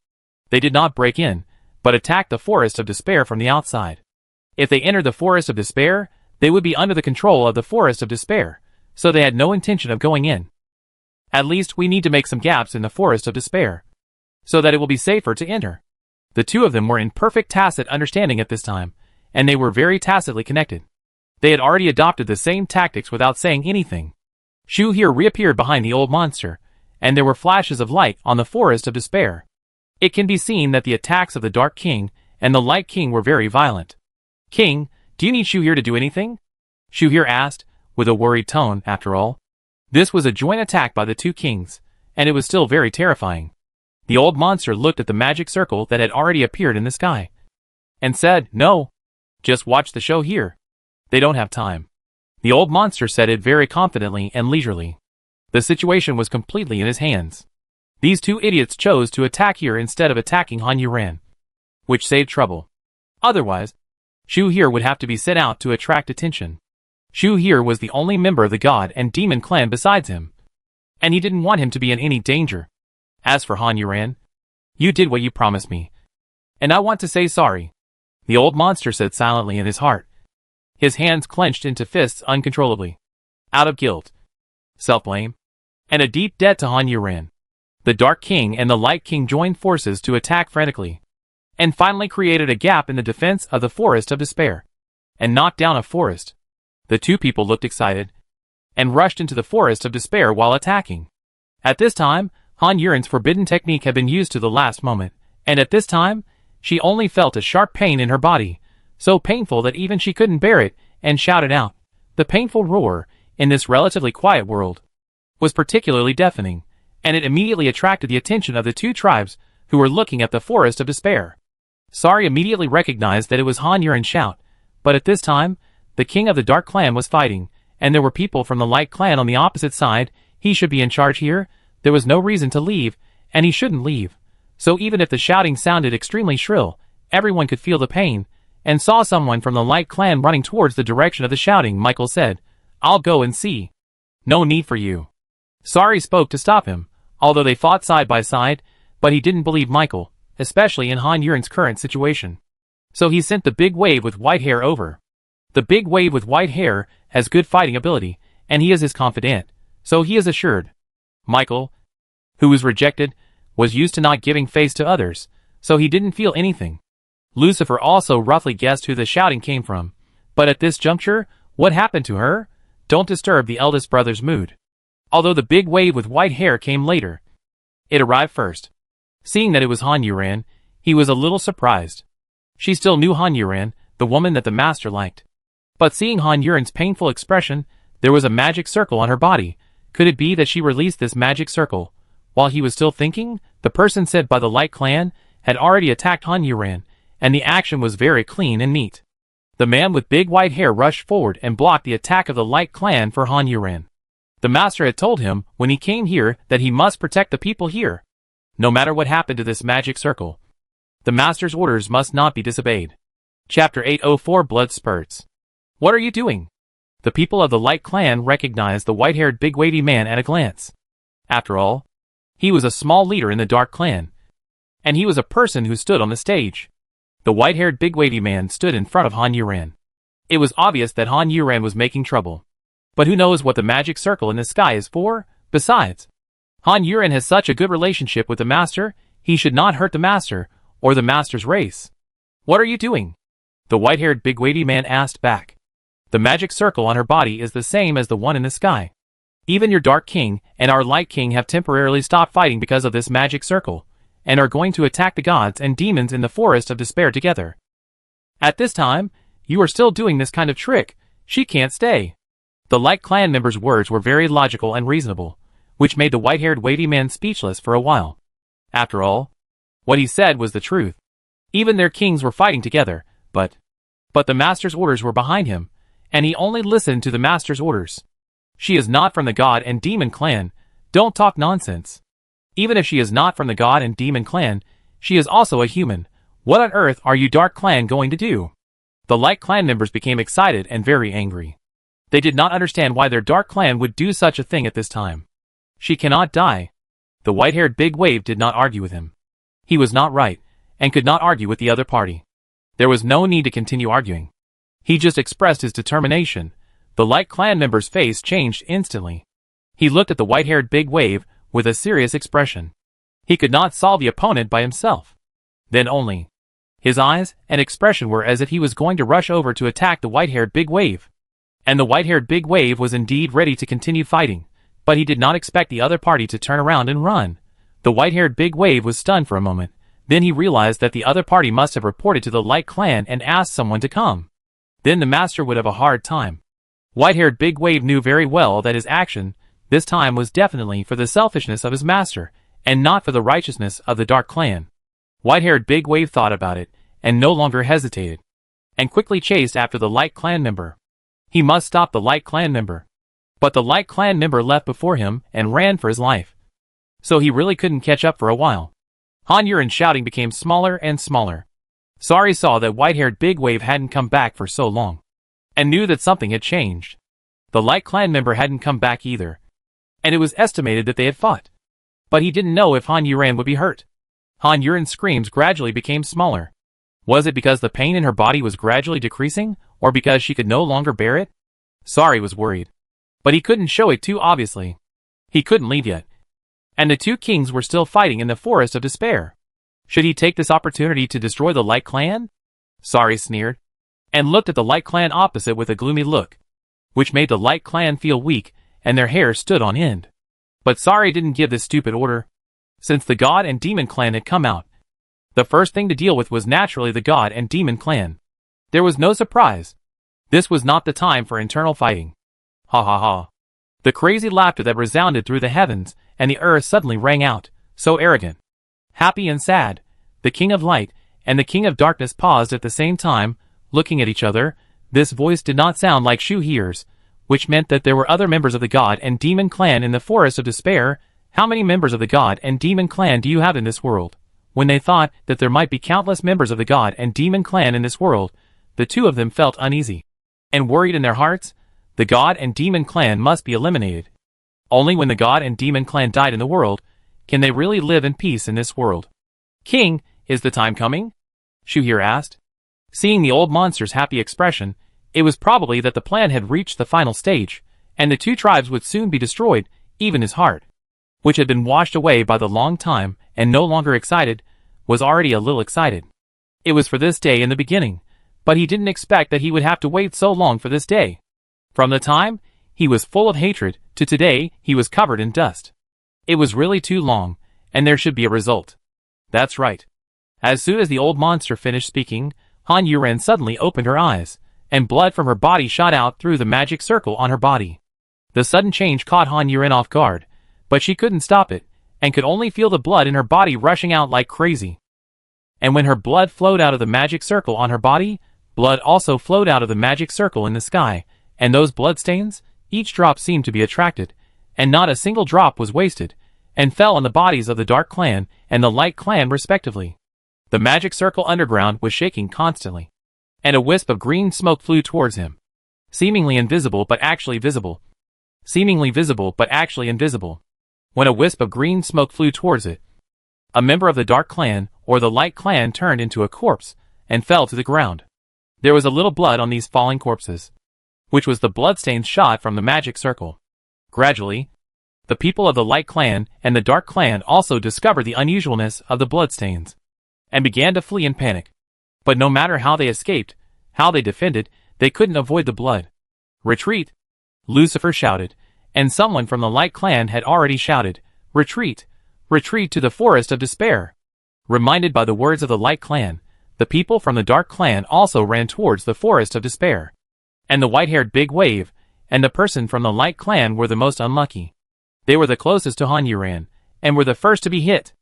Speaker 1: They did not break in, but attacked the Forest of Despair from the outside. If they entered the Forest of Despair, they would be under the control of the Forest of Despair, so they had no intention of going in. At least we need to make some gaps in the Forest of Despair, so that it will be safer to enter. The two of them were in perfect tacit understanding at this time, and they were very tacitly connected. They had already adopted the same tactics without saying anything. Shuhir reappeared behind the old monster, and there were flashes of light on the Forest of Despair. It can be seen that the attacks of the Dark King and the Light King were very violent. King, do you need Shuhir to do anything? Shuhir asked, with a worried tone. After all, this was a joint attack by the two kings, and it was still very terrifying. The old monster looked at the magic circle that had already appeared in the sky, and said, No. Just watch the show here. They don't have time. The old monster said it very confidently and leisurely. The situation was completely in his hands. These two idiots chose to attack here instead of attacking Han Yuran, which saved trouble. Otherwise, Shuhir would have to be sent out to attract attention. Shuhir was the only member of the God and Demon Clan besides him, and he didn't want him to be in any danger. As for Han Yuran, you did what you promised me, and I want to say sorry, the old monster said silently in his heart. His hands clenched into fists uncontrollably, out of guilt, self-blame, and a deep debt to Han Yuran. The Dark King and the Light King joined forces to attack frantically, and finally created a gap in the defense of the Forest of Despair, and knocked down a forest. The two people looked excited, and rushed into the Forest of Despair while attacking. At this time, Han Yuran's forbidden technique had been used to the last moment, and at this time, she only felt a sharp pain in her body, so painful that even she couldn't bear it, and shouted out. The painful roar, in this relatively quiet world, was particularly deafening, and it immediately attracted the attention of the two tribes who were looking at the Forest of Despair. Sari immediately recognized that it was Han Yuren's shout, but at this time, the king of the Dark Clan was fighting, and there were people from the Light Clan on the opposite side. He should be in charge here. There was no reason to leave, and he shouldn't leave. So even if the shouting sounded extremely shrill, everyone could feel the pain, and saw someone from the Light Clan running towards the direction of the shouting. Michael said, "I'll go and see." "No need for you." Sari spoke to stop him, although they fought side by side, but he didn't believe Michael, especially in Han Yuren's current situation. So he sent the big wave with white hair over. The big wave with white hair has good fighting ability, and he is his confidant, so he is assured. Michael, who was rejected, was used to not giving face to others, so he didn't feel anything. Lucifer also roughly guessed who the shouting came from, but at this juncture, what happened to her? Don't disturb the eldest brother's mood. Although the big wave with white hair came later, it arrived first. Seeing that it was Han Yuren, he was a little surprised. She still knew Han Yuren, the woman that the master liked. But seeing Han Yuren's painful expression, there was a magic circle on her body. Could it be that she released this magic circle? While he was still thinking, the person sent by the Light Clan had already attacked Han Yuren, and the action was very clean and neat. The man with big white hair rushed forward and blocked the attack of the Light Clan for Han Yuren. The master had told him when he came here that he must protect the people here. No matter what happened to this magic circle, the master's orders must not be disobeyed. Chapter 804 Blood Spurts. What are you doing? The people of the Light Clan recognized the white-haired big weighty man at a glance. After all, he was a small leader in the Dark Clan, and he was a person who stood on the stage. The white-haired big weighty man stood in front of Han Yuren. It was obvious that Han Yuren was making trouble. But who knows what the magic circle in the sky is for? Besides, Han Yuren has such a good relationship with the master, he should not hurt the master, or the master's race. What are you doing? The white-haired big weighty man asked back. The magic circle on her body is the same as the one in the sky. Even your Dark King and our Light King have temporarily stopped fighting because of this magic circle, and are going to attack the gods and demons in the Forest of Despair together. At this time, you are still doing this kind of trick. She can't stay. The Light Clan members' words were very logical and reasonable, which made the white-haired weighty man speechless for a while. After all, what he said was the truth. Even their kings were fighting together, but the master's orders were behind him, and he only listened to the master's orders. She is not from the God and Demon Clan. Don't talk nonsense. Even if she is not from the God and Demon Clan, she is also a human. What on earth are you Dark Clan going to do? The Light Clan members became excited and very angry. They did not understand why their Dark Clan would do such a thing at this time. She cannot die. The white-haired big wave did not argue with him. He was not right, and could not argue with the other party. There was no need to continue arguing. He just expressed his determination. The Light Clan member's face changed instantly. He looked at the white-haired big wave with a serious expression. He could not solve the opponent by himself. Then only. His eyes and expression were as if he was going to rush over to attack the white-haired big wave. And the white-haired big wave was indeed ready to continue fighting, but he did not expect the other party to turn around and run. The white-haired big wave was stunned for a moment. Then he realized that the other party must have reported to the Light Clan and asked someone to come. Then the master would have a hard time. White-haired big wave knew very well that his action, this time, was definitely for the selfishness of his master, and not for the righteousness of the Dark Clan. White-haired big wave thought about it, and no longer hesitated, and quickly chased after the Light Clan member. He must stop the Light Clan member. But the Light Clan member left before him and ran for his life. So he really couldn't catch up for a while. Han Yuren's shouting became smaller and smaller. Sari saw that white-haired big wave hadn't come back for so long, and knew that something had changed. The Light Clan member hadn't come back either, and it was estimated that they had fought. But he didn't know if Han Yuren would be hurt. Han Yuren's screams gradually became smaller. Was it because the pain in her body was gradually decreasing, or because she could no longer bear it? Sari was worried. But he couldn't show it too obviously. He couldn't leave yet. And the two kings were still fighting in the Forest of Despair. Should he take this opportunity to destroy the Light Clan? Sari sneered, and looked at the Light Clan opposite with a gloomy look, which made the Light Clan feel weak, and their hair stood on end. But Sari didn't give this stupid order. Since the God and Demon Clan had come out, the first thing to deal with was naturally the God and Demon Clan. There was no surprise. This was not the time for internal fighting. Ha ha ha. The crazy laughter that resounded through the heavens and the earth suddenly rang out, so arrogant. Happy and sad, the King of Light and the King of Darkness paused at the same time, looking at each other. This voice did not sound like Shu Here's, which meant that there were other members of the God and Demon clan in the Forest of Despair. How many members of the God and Demon clan do you have in this world? When they thought that there might be countless members of the God and Demon clan in this world, the two of them felt uneasy and worried in their hearts. The God and Demon clan must be eliminated. Only when the God and Demon clan died in the world, can they really live in peace in this world. King, is the time coming? Shu Here asked. Seeing the old monster's happy expression, it was probably that the plan had reached the final stage, and the two tribes would soon be destroyed. Even his heart, which had been washed away by the long time and no longer excited, was already a little excited. It was for this day in the beginning, but he didn't expect that he would have to wait so long for this day. From the time he was full of hatred to today he was covered in dust. It was really too long, and there should be a result. That's right. As soon as the old monster finished speaking, Han Yuren suddenly opened her eyes, and blood from her body shot out through the magic circle on her body. The sudden change caught Han Yuren off guard, but she couldn't stop it, and could only feel the blood in her body rushing out like crazy. And when her blood flowed out of the magic circle on her body, blood also flowed out of the magic circle in the sky, and those bloodstains, each drop seemed to be attracted, and not a single drop was wasted, and fell on the bodies of the Dark Clan and the Light Clan respectively. The magic circle underground was shaking constantly, and a wisp of green smoke flew towards him. Seemingly invisible but actually visible. Seemingly visible but actually invisible. When a wisp of green smoke flew towards it, a member of the Dark Clan or the Light Clan turned into a corpse and fell to the ground. There was a little blood on these falling corpses, which was the bloodstains shot from the magic circle. Gradually, the people of the Light Clan and the Dark Clan also discovered the unusualness of the bloodstains, and began to flee in panic. But no matter how they escaped, how they defended, they couldn't avoid the blood. Retreat! Lucifer shouted, and someone from the Light Clan had already shouted, Retreat! Retreat to the Forest of Despair! Reminded by the words of the Light Clan, the people from the Dark Clan also ran towards the Forest of Despair. And the white-haired Big Wave and the person from the Light Clan were the most unlucky. They were the closest to Han Yuren, and were the first to be hit.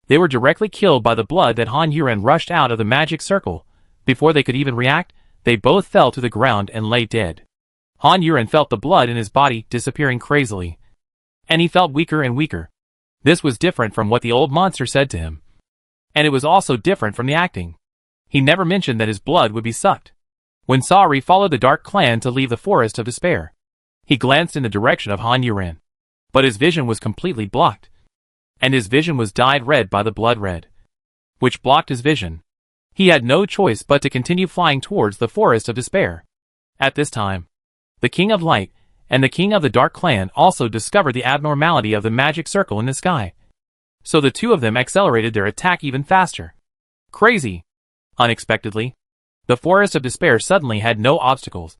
Speaker 1: They were directly killed by the blood that Han Yuren rushed out of the magic circle. Before they could even react, they both fell to the ground and lay dead. Han Yuren felt the blood in his body disappearing crazily, and he felt weaker and weaker. This was different from what the old monster said to him. And it was also different from the acting. He never mentioned that his blood would be sucked. When Sari followed the Dark Clan to leave the Forest of Despair, he glanced in the direction of Han Yuren, but his vision was completely blocked, and his vision was dyed red by the blood red, which blocked his vision. He had no choice but to continue flying towards the Forest of Despair. At this time, the King of Light and the King of the Dark Clan also discovered the abnormality of the magic circle in the sky. So the two of them accelerated their attack even faster. Crazy! Unexpectedly, the Forest of Despair suddenly had no obstacles,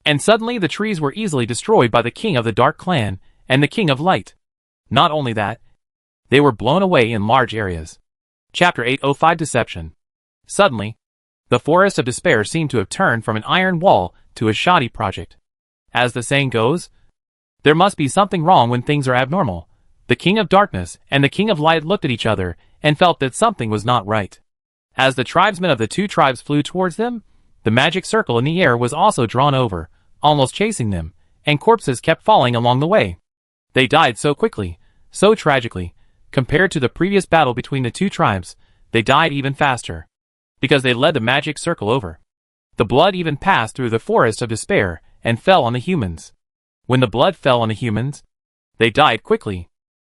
Speaker 1: and suddenly the trees were easily destroyed by the King of the Dark Clan and the King of Light. Not only that, they were blown away in large areas. Chapter 805 Deception. Suddenly, the Forest of Despair seemed to have turned from an iron wall to a shoddy project. As the saying goes, there must be something wrong when things are abnormal. The King of Darkness and the King of Light looked at each other and felt that something was not right. As the tribesmen of the two tribes flew towards them, the magic circle in the air was also drawn over, almost chasing them, and corpses kept falling along the way. They died so quickly, so tragically. Compared to the previous battle between the two tribes, they died even faster, because they led the magic circle over. The blood even passed through the Forest of Despair and fell on the humans. When the blood fell on the humans, they died quickly,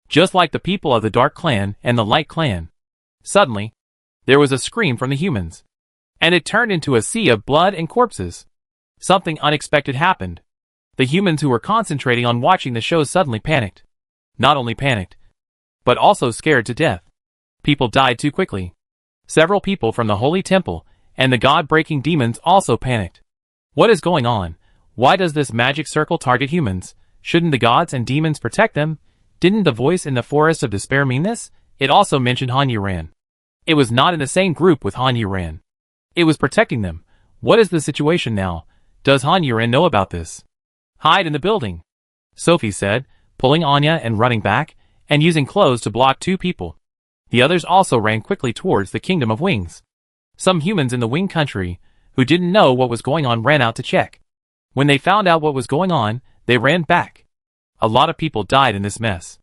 Speaker 1: just like the people of the Dark Clan and the Light Clan. Suddenly, there was a scream from the humans, and it turned into a sea of blood and corpses. Something unexpected happened. The humans who were concentrating on watching the show suddenly panicked. Not only panicked, but also scared to death. People died too quickly. Several people from the Holy Temple and the God-breaking demons also panicked. What is going on? Why does this magic circle target humans? Shouldn't the gods and demons protect them? Didn't the voice in the Forest of Despair mean this? It also mentioned Han Yuren. It was not in the same group with Han Yuren. It was protecting them. What is the situation now? Does Han Yuren know about this? Hide in the building, Sophie said, pulling Anya and running back, and using clothes to block two people. The others also ran quickly towards the Kingdom of Wings. Some humans in the Wing Country, who didn't know what was going on, ran out to check. When they found out what was going on, they ran back. A lot of people died in this mess.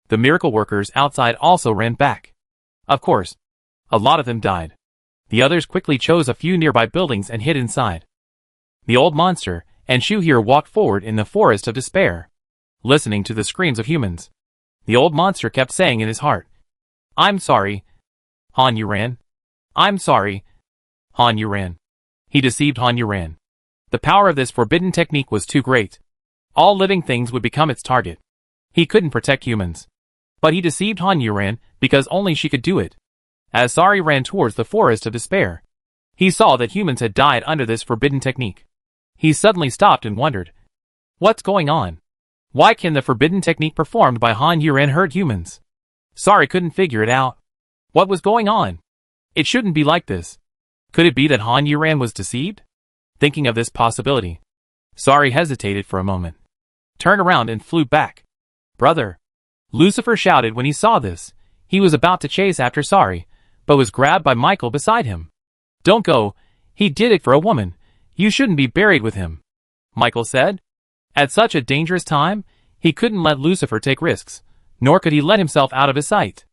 Speaker 1: The miracle workers outside also ran back. Of course, a lot of them died. The others quickly chose a few nearby buildings and hid inside. The old monster and Shuhir walked forward in the forest of despair, listening to the screams of humans. The old monster kept saying in his heart, "I'm sorry, Han Yuran. I'm sorry, Han Yuran." He deceived Han Yuran. The power of this forbidden technique was too great. All living things would become its target. He couldn't protect humans. But he deceived Han Yuran because only she could do it. As Sari ran towards the forest of despair, he saw that humans had died under this forbidden technique. He suddenly stopped and wondered, what's going on? Why can the forbidden technique performed by Han Yuran hurt humans? Sari couldn't figure it out. What was going on? It shouldn't be like this. Could it be that Han Yuran was deceived? Thinking of this possibility, Sari hesitated for a moment, turned around and flew back. "Brother!" Lucifer shouted when he saw this. He was about to chase after Sari, but was grabbed by Michael beside him. "Don't go. He did it for a woman. You shouldn't be buried with him," Michael said. At such a dangerous time, he couldn't let Lucifer take risks, nor could he let himself out of his sight.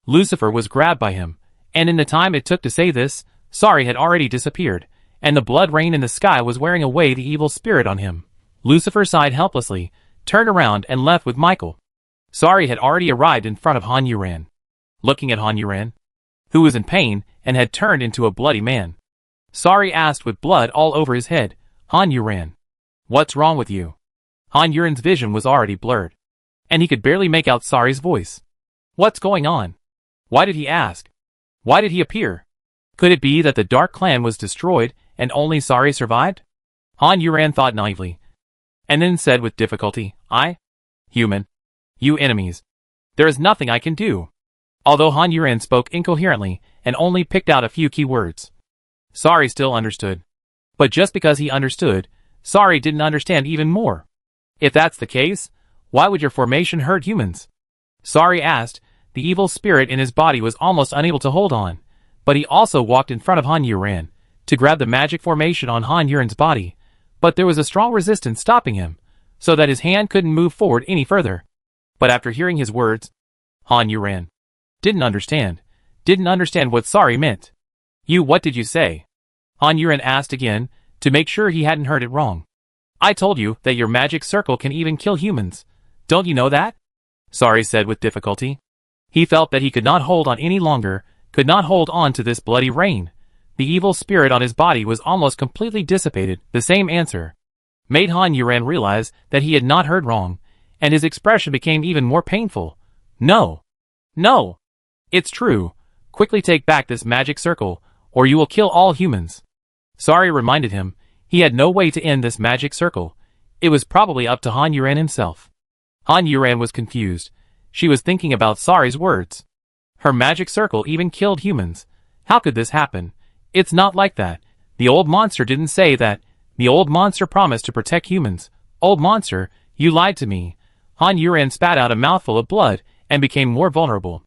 Speaker 1: Lucifer was grabbed by him, and in the time it took to say this, Sari had already disappeared, and the blood rain in the sky was wearing away the evil spirit on him. Lucifer sighed helplessly, turned around and left with Michael. Sari had already arrived in front of Han Yuran. Looking at Han Yuran, who was in pain and had turned into a bloody man, Sari asked with blood all over his head, "Han Yuran, what's wrong with you?" Han Yuran's vision was already blurred, and he could barely make out Sari's voice. What's going on? Why did he ask? Why did he appear? Could it be that the Dark Clan was destroyed and only Sari survived? Han Yuran thought naively, and then said with difficulty, Human. You enemies. There is nothing I can do." Although Han Yuran spoke incoherently and only picked out a few key words, Sari still understood. But just because he understood, Sari didn't understand even more. "If that's the case, why would your formation hurt humans?" Sari asked. The evil spirit in his body was almost unable to hold on, but he also walked in front of Han Yuran to grab the magic formation on Han Yuran's body, but there was a strong resistance stopping him, so that his hand couldn't move forward any further. But after hearing his words, Han Yuran didn't understand what Sari meant. What did you say?" Han Yuran asked again, to make sure he hadn't heard it wrong. "I told you that your magic circle can even kill humans. Don't you know that?" Sari said with difficulty. He felt that he could not hold on any longer, could not hold on to this bloody rain. The evil spirit on his body was almost completely dissipated. The same answer made Han Yuran realize that he had not heard wrong, and his expression became even more painful. No. No. It's true. Quickly take back this magic circle, or you will kill all humans." Sari reminded him he had no way to end this magic circle. It was probably up to Han Yuran himself. Han Yuran was confused. She was thinking about Sari's words. Her magic circle even killed humans. How could this happen? It's not like that. The old monster didn't say that. The old monster promised to protect humans. Old monster, you lied to me. Han Yuran spat out a mouthful of blood and became more vulnerable.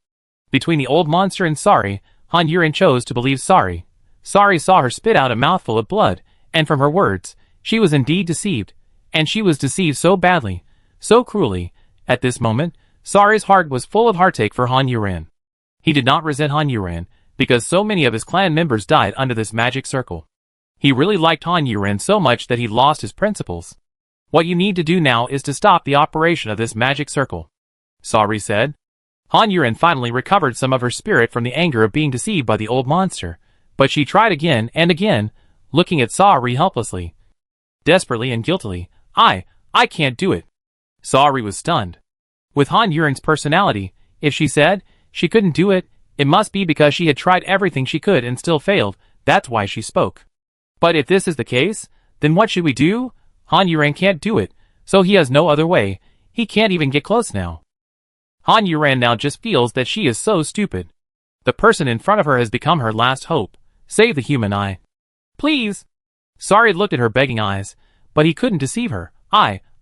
Speaker 1: Between the old monster and Sari, Han Yuran chose to believe Sari. Sari saw her spit out a mouthful of blood, and from her words, she was indeed deceived. And she was deceived so badly, so cruelly. At this moment, Sari's heart was full of heartache for Han Yuran. He did not resent Han Yuran, because so many of his clan members died under this magic circle. He really liked Han Yuran so much that he lost his principles. "What you need to do now is to stop the operation of this magic circle," Sari said. Han Yuran finally recovered some of her spirit from the anger of being deceived by the old monster, but she tried again and again, looking at Sari helplessly, desperately and guiltily. I can't do it." Sari was stunned. With Han Yuran's personality, if she said she couldn't do it, it must be because she had tried everything she could and still failed. That's why she spoke. "But if this is the case, then what should we do? Han Yuran can't do it, so he has no other way. He can't even get close now." Han Yuran now just feels that she is so stupid. The person in front of her has become her last hope. Save the human Please. Sari looked at her begging eyes, but he couldn't deceive her.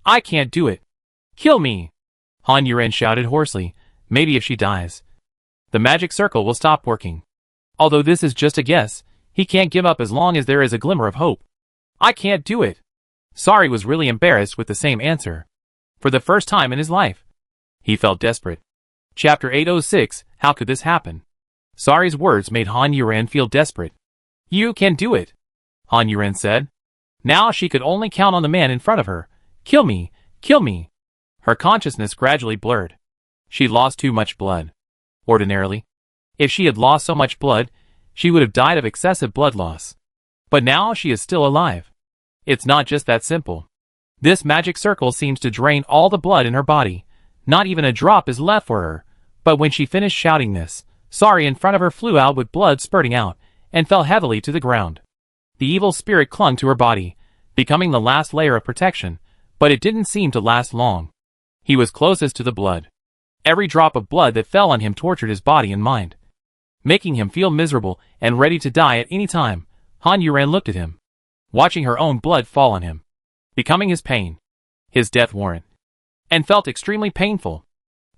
Speaker 1: I can't do it. Kill me! Han Yuren shouted hoarsely. Maybe if she dies, the magic circle will stop working. Although this is just a guess, he can't give up as long as there is a glimmer of hope. I can't do it. Sari was really embarrassed with the same answer. For the first time in his life, he felt desperate. Chapter 806, How could this happen? Sari's words made Han Yuren feel desperate. You can do it, Han Yuren said. Now she could only count on the man in front of her. Kill me, kill me. Her consciousness gradually blurred. She lost too much blood. Ordinarily, if she had lost so much blood, she would have died of excessive blood loss. But now she is still alive. It's not just that simple. This magic circle seems to drain all the blood in her body. Not even a drop is left for her. But when she finished shouting this, Sari in front of her flew out with blood spurting out, and fell heavily to the ground. The evil spirit clung to her body, becoming the last layer of protection, but it didn't seem to last long. He was closest to the blood. Every drop of blood that fell on him tortured his body and mind, making him feel miserable and ready to die at any time. Han Yuren looked at him, watching her own blood fall on him, becoming his pain, his death warrant, and felt extremely painful.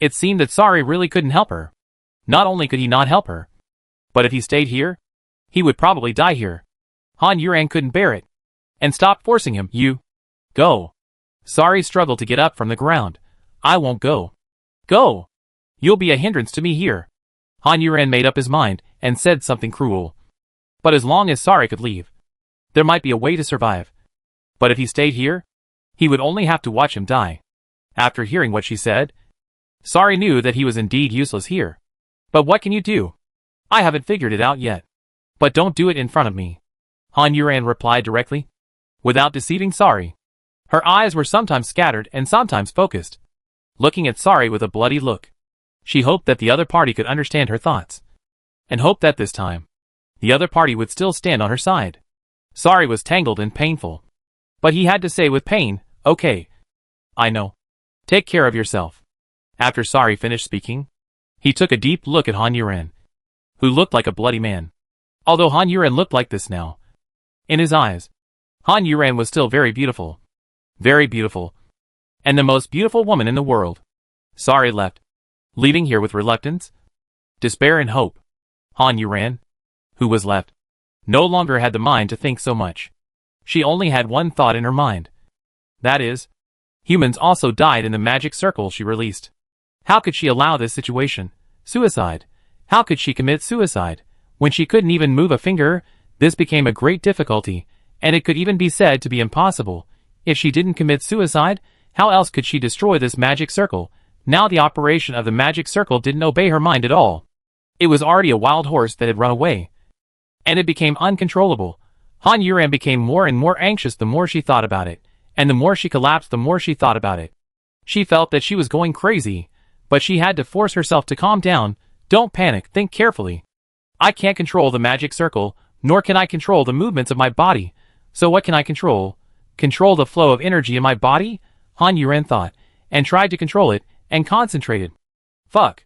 Speaker 1: It seemed that Sari really couldn't help her. Not only could he not help her, but if he stayed here, he would probably die here. Han Yuren couldn't bear it, and stopped forcing him. You go. Sari struggled to get up from the ground. I won't go. Go. You'll be a hindrance to me here. Han Yuren made up his mind and said something cruel. But as long as Sari could leave, there might be a way to survive. But if he stayed here, he would only have to watch him die. After hearing what she said, Sari knew that he was indeed useless here. But what can you do? I haven't figured it out yet. But don't do it in front of me, Han Yuren replied directly, without deceiving Sari. Her eyes were sometimes scattered and sometimes focused, looking at Sari with a bloody look. She hoped that the other party could understand her thoughts, and hoped that this time, the other party would still stand on her side. Sari was tangled and painful, but he had to say with pain, okay. I know. Take care of yourself. After Sari finished speaking, he took a deep look at Han Yuren, who looked like a bloody man. Although Han Yuren looked like this now, in his eyes, Han Yuren was still very beautiful, and the most beautiful woman in the world. Sari left, leaving here with reluctance, despair and hope. Han Yuren, who was left, no longer had the mind to think so much. She only had one thought in her mind. That is, humans also died in the magic circle she released. How could she allow this situation? Suicide. How could she commit suicide? When she couldn't even move a finger, this became a great difficulty, and it could even be said to be impossible. If she didn't commit suicide, how else could she destroy this magic circle? Now the operation of the magic circle didn't obey her mind at all. It was already a wild horse that had run away, and it became uncontrollable. Han Yuren became more and more anxious the more she thought about it, and the more she collapsed the more she thought about it. She felt that she was going crazy, but she had to force herself to calm down. Don't panic, think carefully. I can't control the magic circle, nor can I control the movements of my body. So what can I control? Control the flow of energy in my body? Han Yuren thought, and tried to control it, and concentrated. Fuck.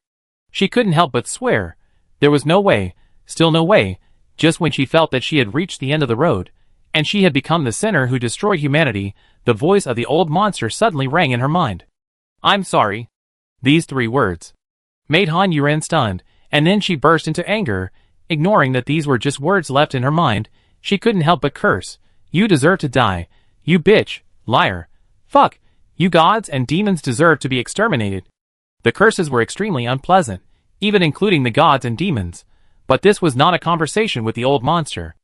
Speaker 1: She couldn't help but swear. There was no way, still no way, just when she felt that she had reached the end of the road, and she had become the sinner who destroyed humanity, the voice of the old monster suddenly rang in her mind. I'm sorry. These 3 words made Han Yuren stunned, and then she burst into anger. Ignoring that these were just words left in her mind, she couldn't help but curse. You deserve to die. You bitch, liar. Fuck. You gods and demons deserve to be exterminated. The curses were extremely unpleasant, even including the gods and demons. But this was not a conversation with the old monster.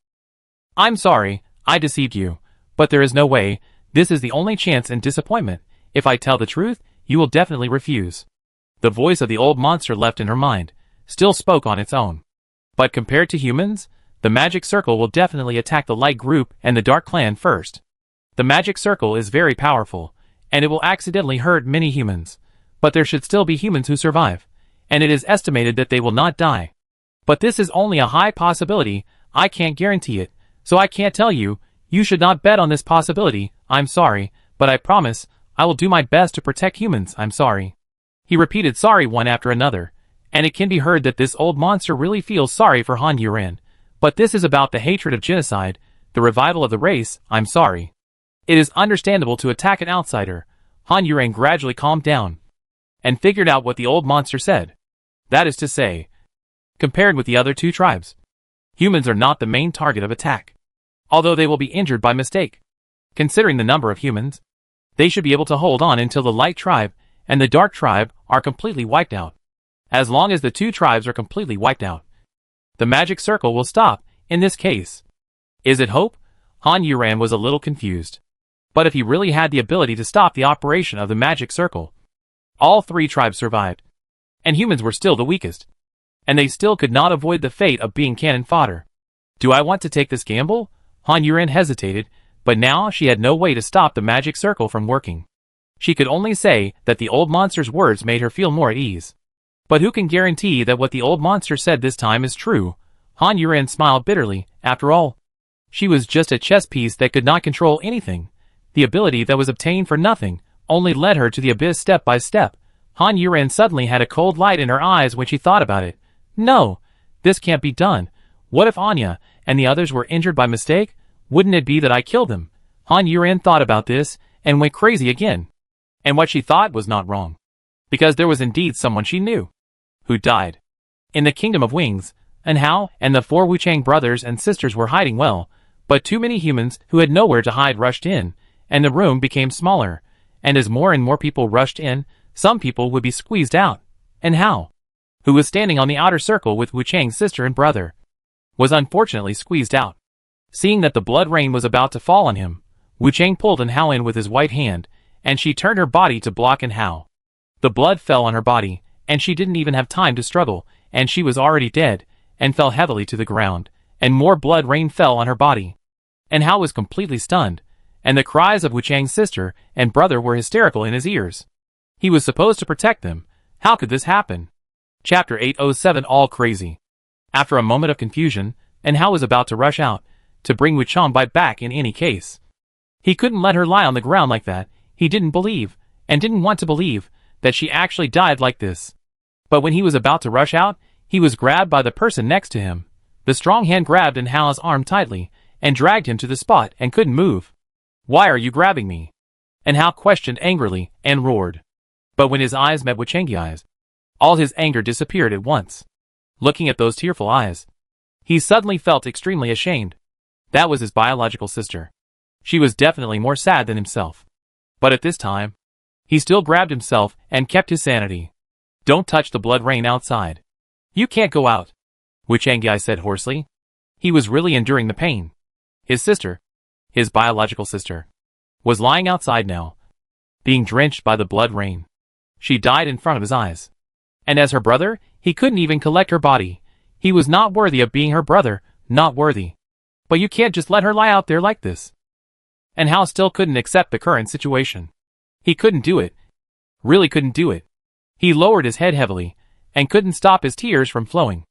Speaker 1: I'm sorry, I deceived you. But there is no way. This is the only chance and disappointment. If I tell the truth, you will definitely refuse. The voice of the old monster left in her mind still spoke on its own. But compared to humans, the magic circle will definitely attack the light group and the dark clan first. The magic circle is very powerful, and it will accidentally hurt many humans. But there should still be humans who survive, and it is estimated that they will not die. But this is only a high possibility. I can't guarantee it, so I can't tell you. You should not bet on this possibility. I'm sorry, but I promise, I will do my best to protect humans. I'm sorry. He repeated sorry one after another, and it can be heard that this old monster really feels sorry for Han Yuren. But this is about the hatred of genocide, the revival of the race. I'm sorry. It is understandable to attack an outsider. Han Yuan gradually calmed down and figured out what the old monster said. That is to say, compared with the other two tribes, humans are not the main target of attack, although they will be injured by mistake. Considering the number of humans, they should be able to hold on until the Light Tribe and the Dark Tribe are completely wiped out. As long as the two tribes are completely wiped out, the magic circle will stop, in this case. Is it hope? Han Yuan was a little confused. But if he really had the ability to stop the operation of the magic circle, all three tribes survived. And humans were still the weakest. And they still could not avoid the fate of being cannon fodder. Do I want to take this gamble? Han Yuan hesitated, but now she had no way to stop the magic circle from working. She could only say that the old monster's words made her feel more at ease. But who can guarantee that what the old monster said this time is true? Han Yuan smiled bitterly. After all, she was just a chess piece that could not control anything. The ability that was obtained for nothing only led her to the abyss step by step. Han Yuan suddenly had a cold light in her eyes when she thought about it. No, this can't be done. What if Anya and the others were injured by mistake? Wouldn't it be that I killed them? Han Yuan thought about this and went crazy again. And what she thought was not wrong, because there was indeed someone she knew who died in the Kingdom of Wings, and Hao and the four Wuchang brothers and sisters were hiding well, but too many humans who had nowhere to hide rushed in, and the room became smaller, and as more and more people rushed in, some people would be squeezed out, and Hao, who was standing on the outer circle with Wuchang's sister and brother, was unfortunately squeezed out. Seeing that the blood rain was about to fall on him, Wuchang pulled Hao in with his white hand, and she turned her body to block Hao. The blood fell on her body, and she didn't even have time to struggle, and she was already dead, and fell heavily to the ground, and more blood rain fell on her body. And Hao was completely stunned, and the cries of Wuchang's sister and brother were hysterical in his ears. He was supposed to protect them. How could this happen? Chapter 807 All Crazy. After a moment of confusion, Hao was about to rush out, to bring Wuchang back in any case. He couldn't let her lie on the ground like that. He didn't believe, and didn't want to believe, that she actually died like this. But when he was about to rush out, he was grabbed by the person next to him. The strong hand grabbed Hao's arm tightly, and dragged him to the spot and couldn't move. Why are you grabbing me? Hao questioned angrily, and roared. But when his eyes met Wuchang's eyes, all his anger disappeared at once. Looking at those tearful eyes, he suddenly felt extremely ashamed. That was his biological sister. She was definitely more sad than himself. But at this time, he still grabbed himself and kept his sanity. Don't touch the blood rain outside. You can't go out, Wuchang said hoarsely. He was really enduring the pain. His sister, his biological sister, was lying outside now, being drenched by the blood rain. She died in front of his eyes. And as her brother, he couldn't even collect her body. He was not worthy of being her brother, not worthy. But you can't just let her lie out there like this. And Hao still couldn't accept the current situation. He couldn't do it. Really couldn't do it. He lowered his head heavily, and couldn't stop his tears from flowing.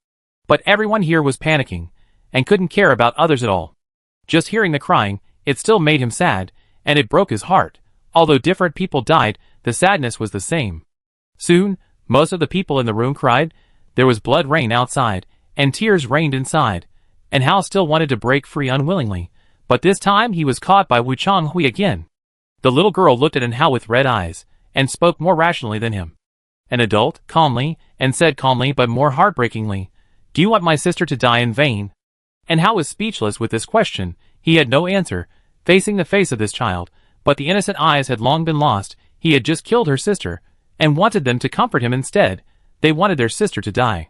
Speaker 1: But everyone here was panicking, and couldn't care about others at all. Just hearing the crying, it still made him sad, and it broke his heart. Although different people died, the sadness was the same. Soon, most of the people in the room cried. There was blood rain outside, and tears rained inside. And Hao still wanted to break free unwillingly, but this time he was caught by Wuchang Hui again. The little girl looked at Hao with red eyes, and spoke more rationally than him. An adult, calmly, and said calmly but more heartbreakingly, "Do you want my sister to die in vain?" And Hao was speechless with this question. He had no answer, facing the face of this child, but the innocent eyes had long been lost. He had just killed her sister, and wanted them to comfort him instead. They wanted their sister to die.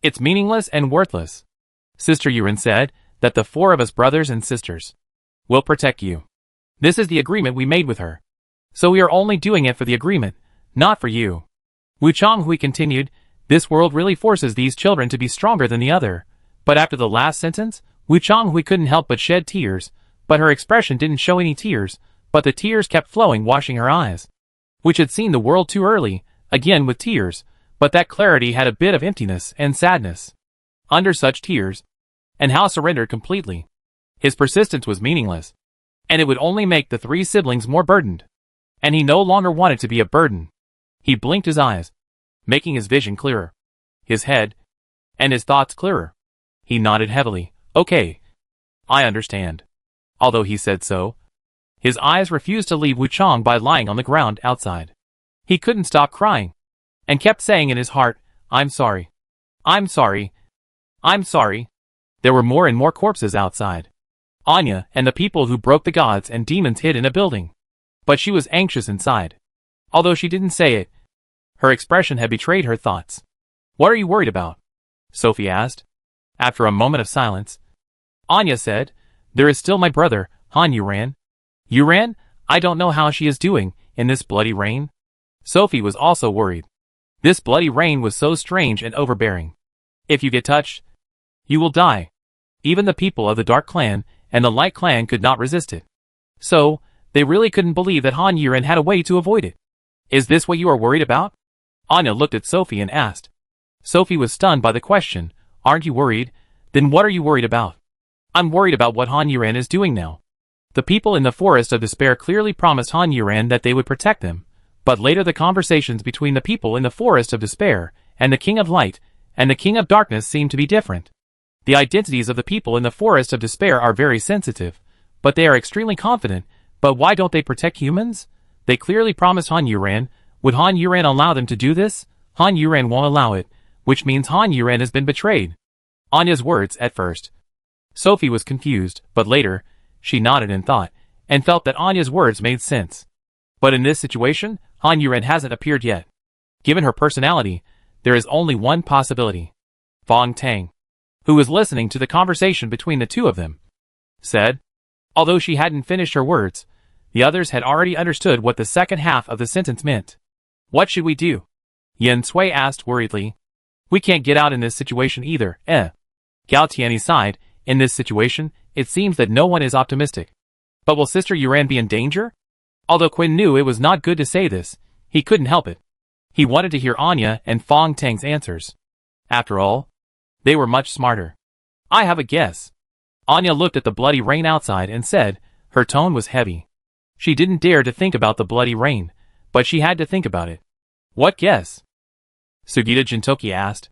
Speaker 1: It's meaningless and worthless. Sister Yuan said, that the four of us brothers and sisters will protect you. This is the agreement we made with her. So we are only doing it for the agreement, not for you. Wuchang Hui continued, this world really forces these children to be stronger than the other. But after the last sentence, Wuchang Hui couldn't help but shed tears, but her expression didn't show any tears, but the tears kept flowing, washing her eyes, which had seen the world too early, again with tears, but that clarity had a bit of emptiness and sadness. Under such tears, Hao surrendered completely. His persistence was meaningless, and it would only make the three siblings more burdened. And he no longer wanted to be a burden. He blinked his eyes, making his vision clearer, his head, and his thoughts clearer. He nodded heavily. Okay. I understand. Although he said so, His eyes refused to leave Wuchang by lying on the ground outside. He couldn't stop crying, and kept saying in his heart, "I'm sorry. I'm sorry. I'm sorry." There were more and more corpses outside. Anya and the people who broke the gods and demons hid in a building. But she was anxious inside. Although she didn't say it, her expression had betrayed her thoughts. "What are you worried about?" Sophie asked. After a moment of silence, Anya said, "There is still my brother, Han Yuran. Yuran, I don't know how she is doing in this bloody rain." Sophie was also worried. This bloody rain was so strange and overbearing. If you get touched, you will die. Even the people of the Dark Clan and the Light Clan could not resist it. So, they really couldn't believe that Han Yuran had a way to avoid it. "Is this what you are worried about?" Anya looked at Sophie and asked. Sophie was stunned by the question. "Aren't you worried? Then what are you worried about?" "I'm worried about what Han Yuran is doing now." The people in the Forest of Despair clearly promised Han Yuran that they would protect them, but later the conversations between the people in the Forest of Despair and the King of Light and the King of Darkness seemed to be different. The identities of the people in the Forest of Despair are very sensitive, but they are extremely confident. But why don't they protect humans? They clearly promised Han Yuran. Would Han Yuran allow them to do this? Han Yuran won't allow it, which means Han Yuran has been betrayed. Anya's words at first. Sophie was confused, but later, she nodded in thought, and felt that Anya's words made sense. But in this situation, Han Yuran hasn't appeared yet. Given her personality, there is only one possibility. Fong Tang, who was listening to the conversation between the two of them, said. Although she hadn't finished her words, the others had already understood what the second half of the sentence meant. "What should we do?" Yen Sui asked worriedly. "We can't get out in this situation either, eh?" Gao Tianyi sighed. "In this situation, it seems that no one is optimistic. But will Sister Yuran be in danger?" Although Quinn knew it was not good to say this, he couldn't help it. He wanted to hear Anya and Fong Tang's answers. After all, they were much smarter. "I have a guess." Anya looked at the bloody rain outside and said, her tone was heavy. She didn't dare to think about the bloody rain, but she had to think about it. "What guess?" Sugita Jintoki asked.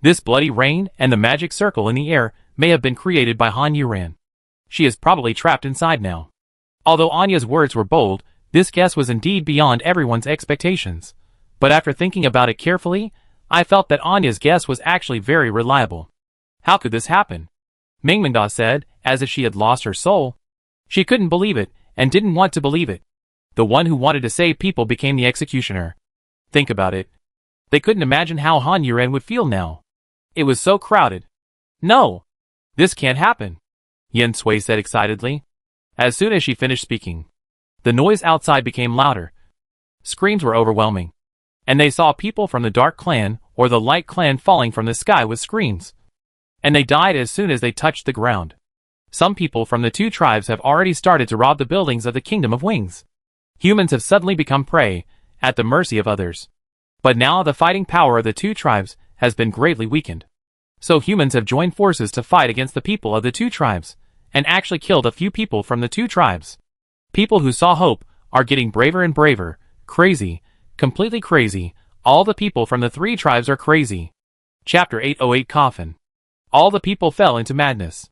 Speaker 1: "This bloody rain and the magic circle in the air may have been created by Han Yuran. She is probably trapped inside now." Although Anya's words were bold, this guess was indeed beyond everyone's expectations. But after thinking about it carefully, I felt that Anya's guess was actually very reliable. "How could this happen?" Mingmingda said, as if she had lost her soul. She couldn't believe it, and didn't want to believe it. The one who wanted to save people became the executioner. Think about it. They couldn't imagine how Han Yuran would feel now. It was so crowded. "No! This can't happen," Yen Sui said excitedly. As soon as she finished speaking, the noise outside became louder. Screams were overwhelming. And they saw people from the Dark Clan or the Light Clan falling from the sky with screams. And they died as soon as they touched the ground. Some people from the two tribes have already started to rob the buildings of the Kingdom of Wings. Humans have suddenly become prey, at the mercy of others. But now the fighting power of the two tribes has been greatly weakened. So humans have joined forces to fight against the people of the two tribes, and actually killed a few people from the two tribes. People who saw hope are getting braver and braver, crazy, completely crazy. All the people from the three tribes are crazy. Chapter 808 Coffin. All the people fell into madness.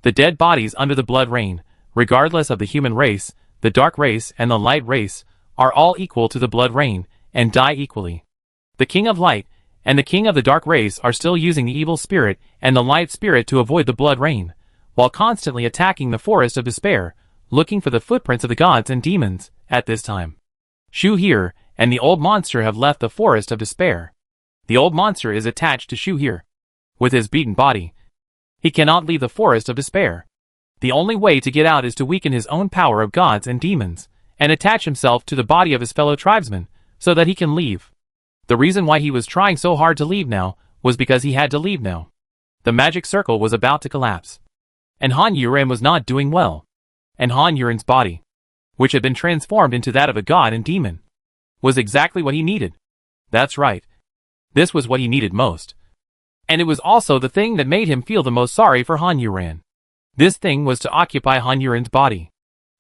Speaker 1: The dead bodies under the blood rain, regardless of the human race, the dark race and the light race, are all equal to the blood rain, and die equally. The King of Light and the King of the Dark race are still using the evil spirit and the light spirit to avoid the blood rain, while constantly attacking the Forest of Despair, looking for the footprints of the gods and demons, at this time. Shu Here and the old monster have left the Forest of Despair. The old monster is attached to Shu Here. With his beaten body, he cannot leave the Forest of Despair. The only way to get out is to weaken his own power of gods and demons, and attach himself to the body of his fellow tribesmen, so that he can leave. The reason why he was trying so hard to leave now, was because he had to leave now. The magic circle was about to collapse. And Han Yuran was not doing well. And Han Yuran's body, which had been transformed into that of a god and demon, was exactly what he needed. That's right. This was what he needed most. And it was also the thing that made him feel the most sorry for Han Yuran. This thing was to occupy Han Yuran's body.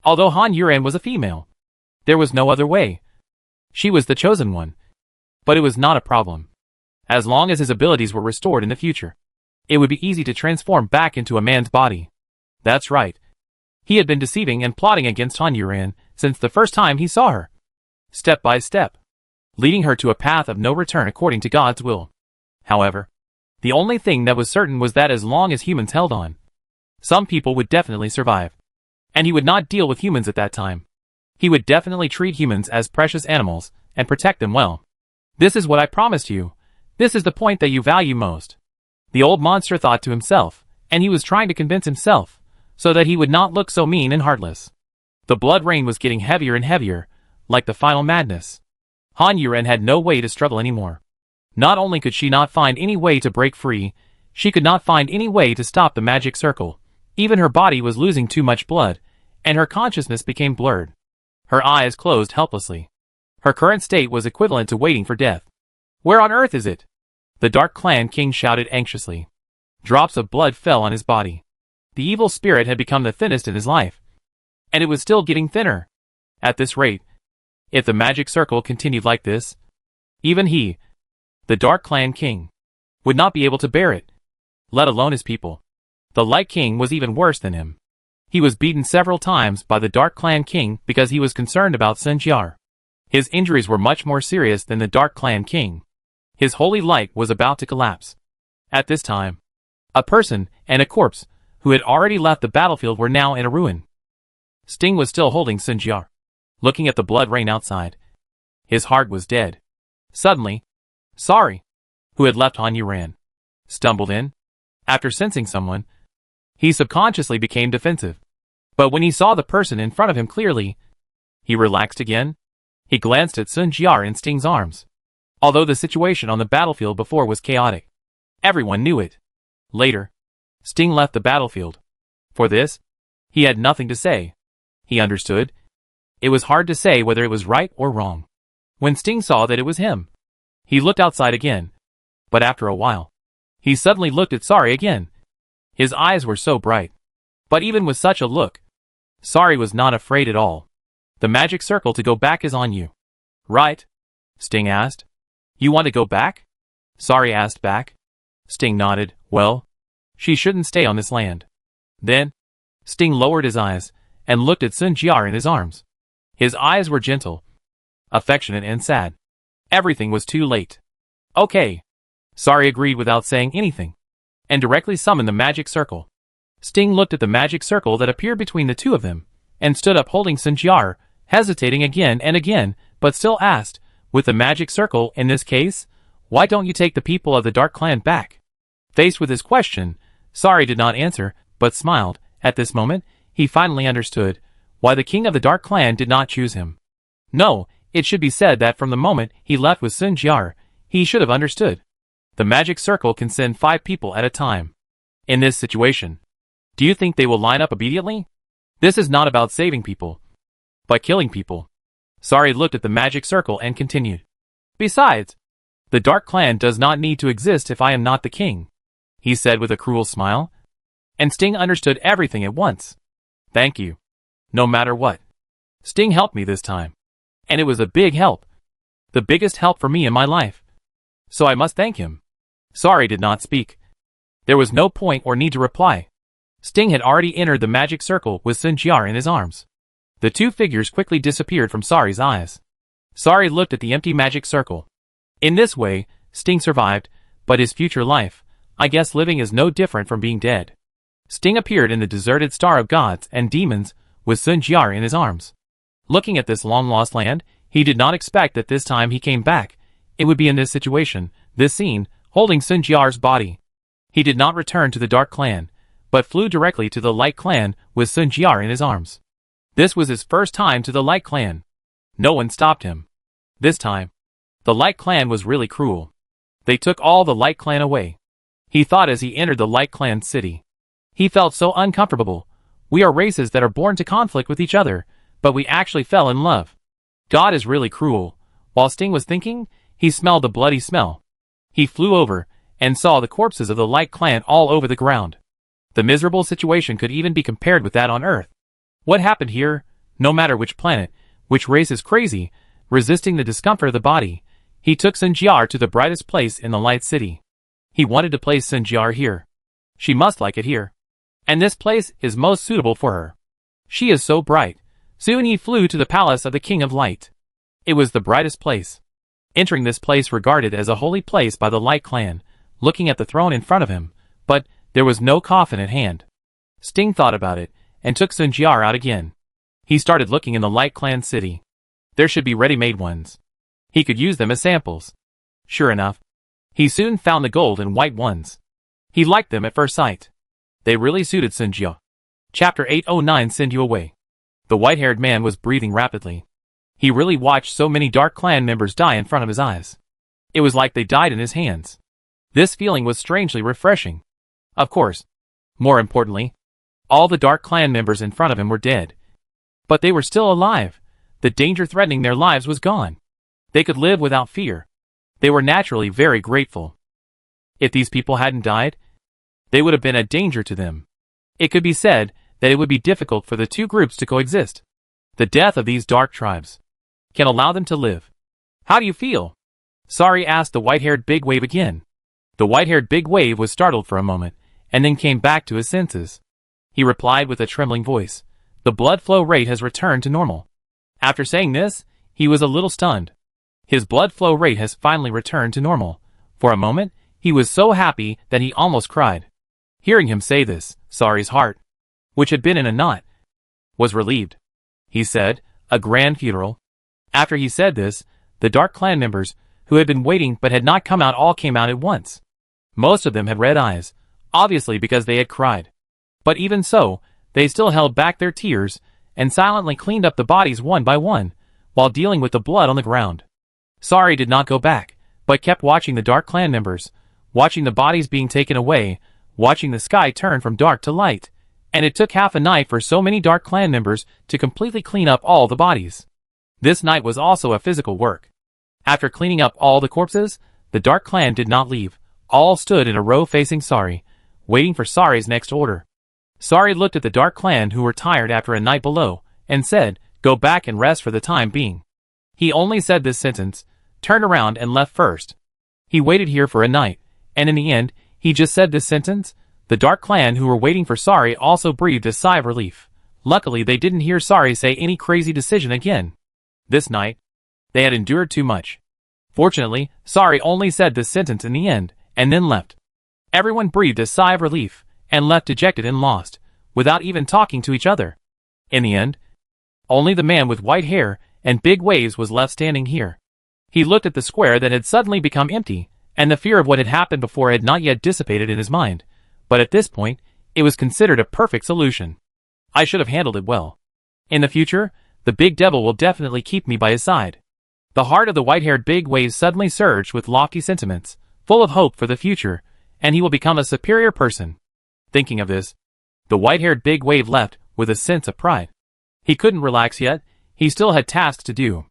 Speaker 1: Although Han Yuran was a female, there was no other way. She was the chosen one. But it was not a problem. As long as his abilities were restored in the future, it would be easy to transform back into a man's body. That's right. He had been deceiving and plotting against Han Yuran since the first time he saw her. Step by step, leading her to a path of no return according to God's will. However, the only thing that was certain was that as long as humans held on, some people would definitely survive. And he would not deal with humans at that time. He would definitely treat humans as precious animals and protect them well. This is what I promised you. This is the point that you value most. The old monster thought to himself, and he was trying to convince himself, so that he would not look so mean and heartless. The blood rain was getting heavier and heavier, like the final madness. Han Yuren had no way to struggle anymore. Not only could she not find any way to break free, she could not find any way to stop the magic circle. Even her body was losing too much blood, and her consciousness became blurred. Her eyes closed helplessly. Her current state was equivalent to waiting for death. Where on earth is it? The Dark Clan King shouted anxiously. Drops of blood fell on his body. The evil spirit had become the thinnest in his life. And it was still getting thinner. At this rate, if the magic circle continued like this, even he, the Dark Clan King, would not be able to bear it, let alone his people. The Light King was even worse than him. He was beaten several times by the Dark Clan King because he was concerned about Sun Jiar. His injuries were much more serious than the Dark Clan King. His holy light was about to collapse. At this time, a person and a corpse who had already left the battlefield were now in a ruin. Sting was still holding Sun Jiar, looking at the blood rain outside. His heart was dead. Suddenly, Sari, who had left Han Yuran, stumbled in. After sensing someone, he subconsciously became defensive. But when he saw the person in front of him clearly, he relaxed again. He glanced at Sun Jiar in Sting's arms. Although the situation on the battlefield before was chaotic, everyone knew it. Later, Sting left the battlefield. For this, he had nothing to say. He understood. It was hard to say whether it was right or wrong. When Sting saw that it was him, he looked outside again. But after a while, he suddenly looked at Sari again. His eyes were so bright. But even with such a look, Sari was not afraid at all. The magic circle to go back is on you. Right? Sting asked. You want to go back? Sari asked back. Sting nodded. Well, she shouldn't stay on this land. Then, Sting lowered his eyes and looked at Sun Jiar in his arms. His eyes were gentle, affectionate and sad. Everything was too late. Okay. Sari agreed without saying anything, and directly summoned the magic circle. Sting looked at the magic circle that appeared between the two of them, and stood up holding Sun Jiar, hesitating again and again, but still asked, with the magic circle in this case, why don't you take the people of the Dark Clan back? Faced with his question, Sari did not answer, but smiled. At this moment, he finally understood why the king of the Dark Clan did not choose him. No, it should be said that from the moment he left with Sun Jiar, he should have understood. The magic circle can send 5 people at a time. In this situation, do you think they will line up obediently? This is not about saving people, but killing people. Sari looked at the magic circle and continued. Besides, the Dark Clan does not need to exist if I am not the king, he said with a cruel smile. And Sting understood everything at once. Thank you. No matter what. Sting helped me this time. And it was a big help. The biggest help for me in my life. So I must thank him. Sari did not speak. There was no point or need to reply. Sting had already entered the magic circle with Sun Jiar in his arms. The two figures quickly disappeared from Sari's eyes. Sari looked at the empty magic circle. In this way, Sting survived, but his future life, I guess living is no different from being dead. Sting appeared in the deserted Star of Gods and Demons with Sun Jiar in his arms. Looking at this long-lost land, he did not expect that this time he came back, it would be in this situation, this scene, holding Sun Jiar's body. He did not return to the Dark Clan, but flew directly to the Light Clan with Sun Jiar in his arms. This was his first time to the Light Clan. No one stopped him. This time, the Light Clan was really cruel. They took all the Light Clan away. He thought as he entered the Light Clan city. He felt so uncomfortable. We are races that are born to conflict with each other, but we actually fell in love. God is really cruel. While Sting was thinking, he smelled the bloody smell. He flew over, and saw the corpses of the Light Clan all over the ground. The miserable situation could even be compared with that on Earth. What happened here? No matter which planet, which race is crazy, resisting the discomfort of the body, he took Sun Jiar to the brightest place in the Light City. He wanted to place Sun Jiar here. She must like it here. And this place is most suitable for her. She is so bright. Soon he flew to the palace of the King of Light. It was the brightest place. Entering this place regarded as a holy place by the Light clan, looking at the throne in front of him, but there was no coffin at hand. Sting thought about it, and took Sunjiar out again. He started looking in the Light clan city. There should be ready-made ones. He could use them as samples. Sure enough, he soon found the gold and white ones. He liked them at first sight. They really suited Sunjiar. Chapter 809 Send You Away. The white-haired man was breathing rapidly. He really watched so many Dark Clan members die in front of his eyes. It was like they died in his hands. This feeling was strangely refreshing. Of course, more importantly, all the Dark Clan members in front of him were dead. But they were still alive. The danger threatening their lives was gone. They could live without fear. They were naturally very grateful. If these people hadn't died, they would have been a danger to them. It could be said that it would be difficult for the two groups to coexist. The death of these dark tribes can allow them to live. How do you feel? Sari asked the white-haired big wave again. The white-haired big wave was startled for a moment, and then came back to his senses. He replied with a trembling voice, "The blood flow rate has returned to normal." After saying this, he was a little stunned. His blood flow rate has finally returned to normal. For a moment, he was so happy that he almost cried. Hearing him say this, Sari's heart, which had been in a knot, was relieved. He said, "A grand funeral." After he said this, the Dark Clan members, who had been waiting but had not come out, all came out at once. Most of them had red eyes, obviously because they had cried. But even so, they still held back their tears, and silently cleaned up the bodies one by one, while dealing with the blood on the ground. Sari did not go back, but kept watching the Dark Clan members, watching the bodies being taken away, watching the sky turn from dark to light, and it took half a night for so many Dark Clan members to completely clean up all the bodies. This night was also a physical work. After cleaning up all the corpses, the Dark Clan did not leave. All stood in a row facing Sari, waiting for Sari's next order. Sari looked at the Dark Clan who were tired after a night below, and said, "Go back and rest for the time being." He only said this sentence, turned around and left first. He waited here for a night, and in the end, he just said this sentence. The Dark Clan who were waiting for Sari also breathed a sigh of relief. Luckily they didn't hear Sari say any crazy decision again. This night, they had endured too much. Fortunately, Sari only said this sentence in the end, and then left. Everyone breathed a sigh of relief, and left dejected and lost, without even talking to each other. In the end, only the man with white hair and big waves was left standing here. He looked at the square that had suddenly become empty, and the fear of what had happened before had not yet dissipated in his mind, but at this point, it was considered a perfect solution. I should have handled it well. In the future, the big devil will definitely keep me by his side. The heart of the white-haired big wave suddenly surged with lofty sentiments, full of hope for the future, and he will become a superior person. Thinking of this, the white-haired big wave left with a sense of pride. He couldn't relax yet, he still had tasks to do.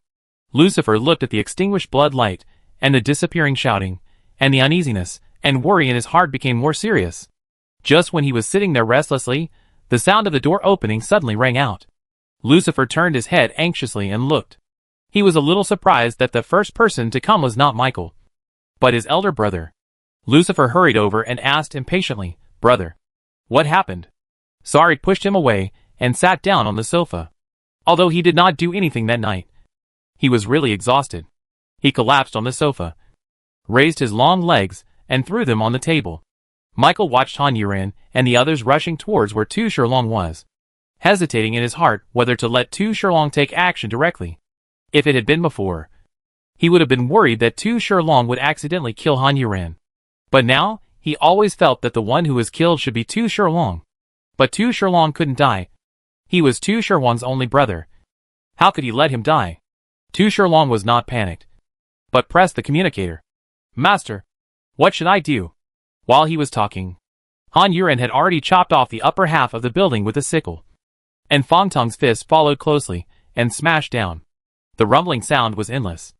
Speaker 1: Lucifer looked at the extinguished blood light, and the disappearing shouting, and the uneasiness and worry in his heart became more serious. Just when he was sitting there restlessly, the sound of the door opening suddenly rang out. Lucifer turned his head anxiously and looked. He was a little surprised that the first person to come was not Michael, but his elder brother. Lucifer hurried over and asked impatiently, "Brother, what happened?" Sari pushed him away and sat down on the sofa. Although he did not do anything that night, he was really exhausted. He collapsed on the sofa, raised his long legs, and threw them on the table. Michael watched Han Yuran and the others rushing towards where Tu Shilong was, hesitating in his heart whether to let Tu Shilong take action directly. If it had been before, he would have been worried that Tu Shilong would accidentally kill Han Yuran. But now, he always felt that the one who was killed should be Tu Shilong. But Tu Shilong couldn't die. He was Tu Shilong's only brother. How could he let him die? Tu Shilong was not panicked, but pressed the communicator. "Master, what should I do?" While he was talking, Han Yuran had already chopped off the upper half of the building with a sickle, and Fang Tong's fist followed closely, and smashed down. The rumbling sound was endless.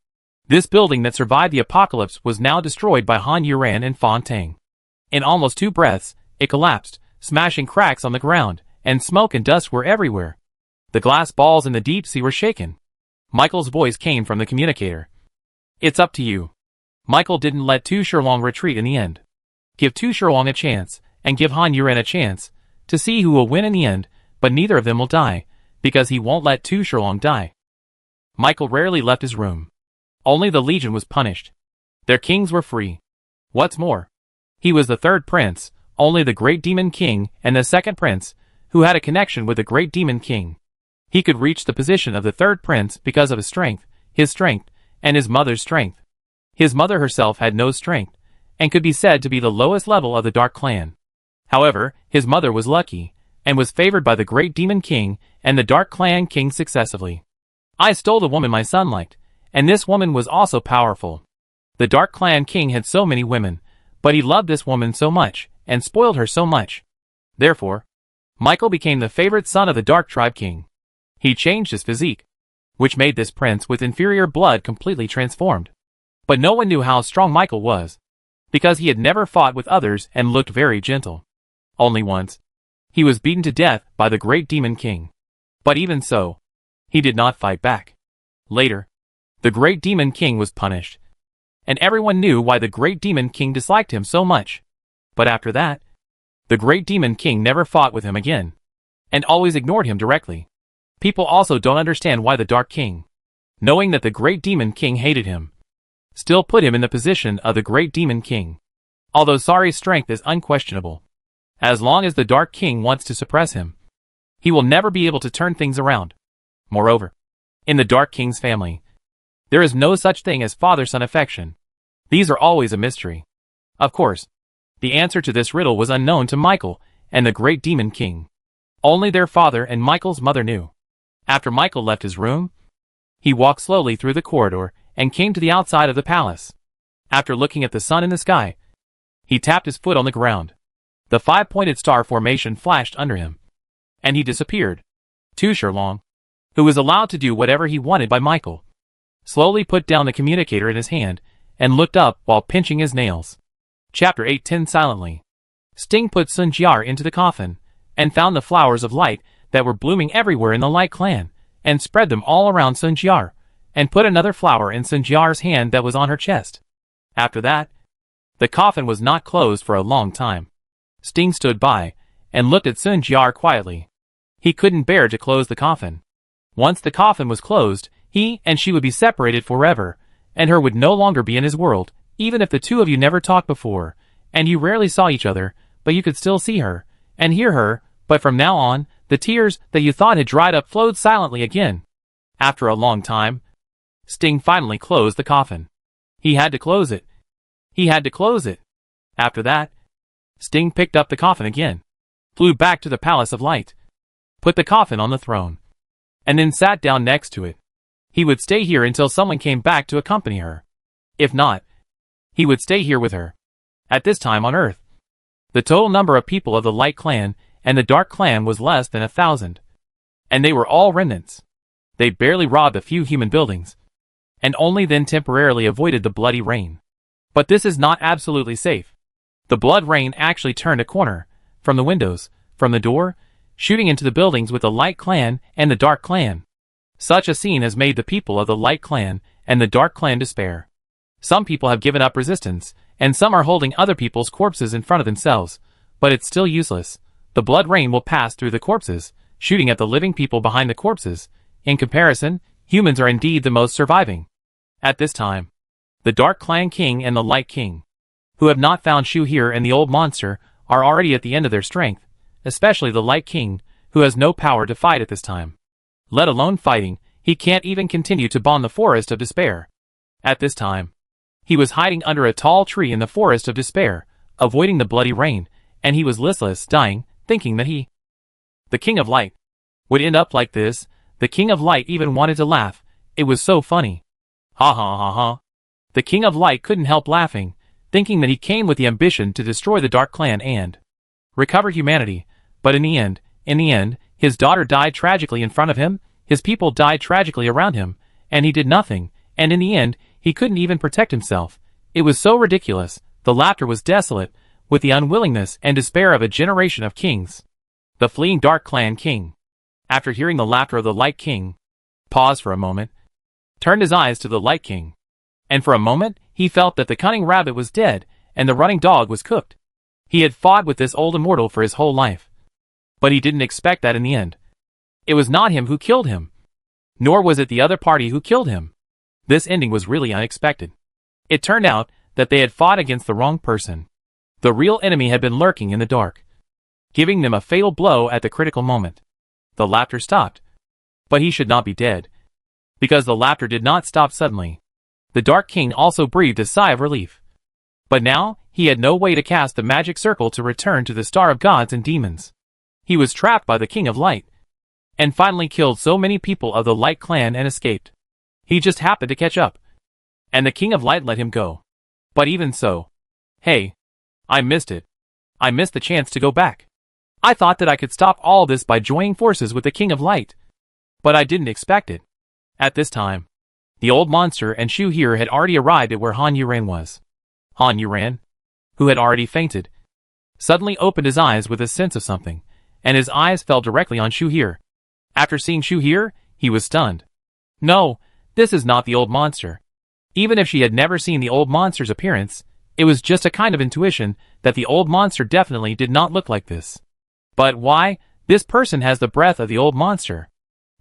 Speaker 1: This building that survived the apocalypse was now destroyed by Han Yuran and Fang Tang. In almost 2 breaths, it collapsed, smashing cracks on the ground, and smoke and dust were everywhere. The glass balls in the deep sea were shaken. Michael's voice came from the communicator. "It's up to you." Michael didn't let Tu Shilong retreat in the end. Give Tu Shilong a chance, and give Han Yuran a chance, to see who will win in the end, but neither of them will die, because he won't let Tu Shilong die. Michael rarely left his room. Only the Legion was punished. Their kings were free. What's more, he was the third prince, only the Great Demon King and the second prince, who had a connection with the Great Demon King. He could reach the position of the third prince because of his strength, and his mother's strength. His mother herself had no strength, and could be said to be the lowest level of the Dark Clan. However, his mother was lucky, and was favored by the Great Demon King and the Dark Clan King successively. I stole the woman my son liked, and this woman was also powerful. The Dark Clan King had so many women, but he loved this woman so much, and spoiled her so much. Therefore, Michael became the favorite son of the Dark Tribe King. He changed his physique, which made this prince with inferior blood completely transformed. But no one knew how strong Michael was, because he had never fought with others and looked very gentle. Only once, he was beaten to death by the Great Demon King. But even so, he did not fight back. Later, the Great Demon King was punished, and everyone knew why the Great Demon King disliked him so much. But after that, the Great Demon King never fought with him again, and always ignored him directly. People also don't understand why the Dark King, knowing that the Great Demon King hated him, still put him in the position of the Great Demon King. Although Sari's strength is unquestionable, as long as the Dark King wants to suppress him, he will never be able to turn things around. Moreover, in the Dark King's family, there is no such thing as father-son affection. These are always a mystery. Of course, the answer to this riddle was unknown to Michael and the Great Demon King. Only their father and Michael's mother knew. After Michael left his room, he walked slowly through the corridor and came to the outside of the palace. After looking at the sun in the sky, he tapped his foot on the ground. The five-pointed star formation flashed under him, and he disappeared. Tu Shilong, who was allowed to do whatever he wanted by Michael, slowly put down the communicator in his hand and looked up while pinching his nails. Chapter 8:10 Silently. Sting put Sun Jiar into the coffin, and found the flowers of light that were blooming everywhere in the Light Clan, and spread them all around Sun Jiar, and put another flower in Sun Jiar's hand that was on her chest. After that, the coffin was not closed for a long time. Sting stood by, and looked at Sun Jiar quietly. He couldn't bear to close the coffin. Once the coffin was closed, he and she would be separated forever, and her would no longer be in his world, even if the two of you never talked before, and you rarely saw each other, but you could still see her, and hear her, but from now on, the tears that you thought had dried up flowed silently again. After a long time, Sting finally closed the coffin. He had to close it. He had to close it. After that, Sting picked up the coffin again, flew back to the Palace of Light, put the coffin on the throne, and then sat down next to it. He would stay here until someone came back to accompany her. If not, he would stay here with her. At this time on Earth, the total number of people of the Light Clan and the Dark Clan was less than 1,000. And they were all remnants. They barely robbed a few human buildings, and only then temporarily avoided the bloody rain. But this is not absolutely safe. The blood rain actually turned a corner, from the windows, from the door, shooting into the buildings with the Light Clan and the Dark Clan. Such a scene has made the people of the Light Clan and the Dark Clan despair. Some people have given up resistance, and some are holding other people's corpses in front of themselves, but it's still useless. The blood rain will pass through the corpses, shooting at the living people behind the corpses. In comparison, humans are indeed the most surviving. At this time, the Dark Clan King and the Light King, who have not found Shu here and the old monster, are already at the end of their strength, especially the Light King, who has no power to fight at this time. Let alone fighting, he can't even continue to bond the Forest of Despair. At this time, he was hiding under a tall tree in the Forest of Despair, avoiding the bloody rain, and he was listless, dying, thinking that he, the King of Light, would end up like this. The King of Light even wanted to laugh. It was so funny. Ha ha ha ha. The King of Light couldn't help laughing, thinking that he came with the ambition to destroy the Dark Clan and recover humanity, but in the end, his daughter died tragically in front of him, his people died tragically around him, and he did nothing, and in the end, he couldn't even protect himself. It was so ridiculous. The laughter was desolate, with the unwillingness and despair of a generation of kings. The fleeing Dark Clan King, after hearing the laughter of the Light King, paused for a moment, turned his eyes to the Light King, and for a moment, he felt that the cunning rabbit was dead, and the running dog was cooked. He had fought with this old immortal for his whole life, but he didn't expect that in the end. It was not him who killed him. Nor was it the other party who killed him. This ending was really unexpected. It turned out that they had fought against the wrong person. The real enemy had been lurking in the dark, giving them a fatal blow at the critical moment. The laughter stopped. But he should not be dead, because the laughter did not stop suddenly. The Dark King also breathed a sigh of relief. But now, he had no way to cast the magic circle to return to the Star of Gods and Demons. He was trapped by the King of Light, and finally killed so many people of the Light clan and escaped. He just happened to catch up, and the King of Light let him go. But even so, hey, I missed it. I missed the chance to go back. I thought that I could stop all this by joining forces with the King of Light. But I didn't expect it. At this time, the old monster and Shu Here had already arrived at where Han Yuran was. Han Yuran, who had already fainted, suddenly opened his eyes with a sense of something, and his eyes fell directly on Shu Here. After seeing Shu Here, he was stunned. No, this is not the old monster. Even if she had never seen the old monster's appearance, it was just a kind of intuition that the old monster definitely did not look like this. But why? This person has the breath of the old monster.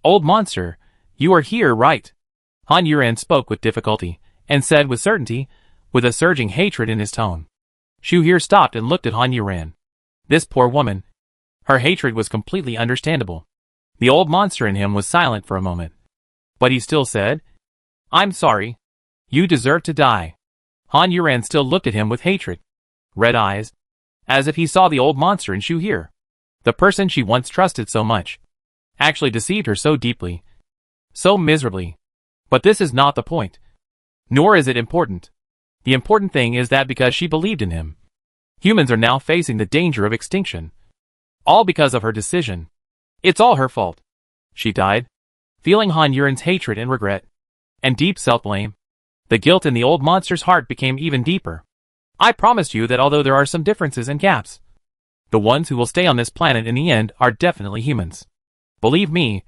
Speaker 1: Old monster, you are here, right? Han Yuran spoke with difficulty, and said with certainty, with a surging hatred in his tone. Shu Here stopped and looked at Han Yuran. This poor woman. Her hatred was completely understandable. The old monster in him was silent for a moment. But he still said, I'm sorry. You deserve to die. Han Yuran still looked at him with hatred. Red eyes. As if he saw the old monster in Shu Here. The person she once trusted so much. Actually deceived her so deeply. So miserably. But this is not the point. Nor is it important. The important thing is that because she believed in him, humans are now facing the danger of extinction. All because of her decision. It's all her fault. She died, feeling Han Yuran's hatred and regret, and deep self-blame. The guilt in the old monster's heart became even deeper. I promised you that although there are some differences and gaps, the ones who will stay on this planet in the end are definitely humans. Believe me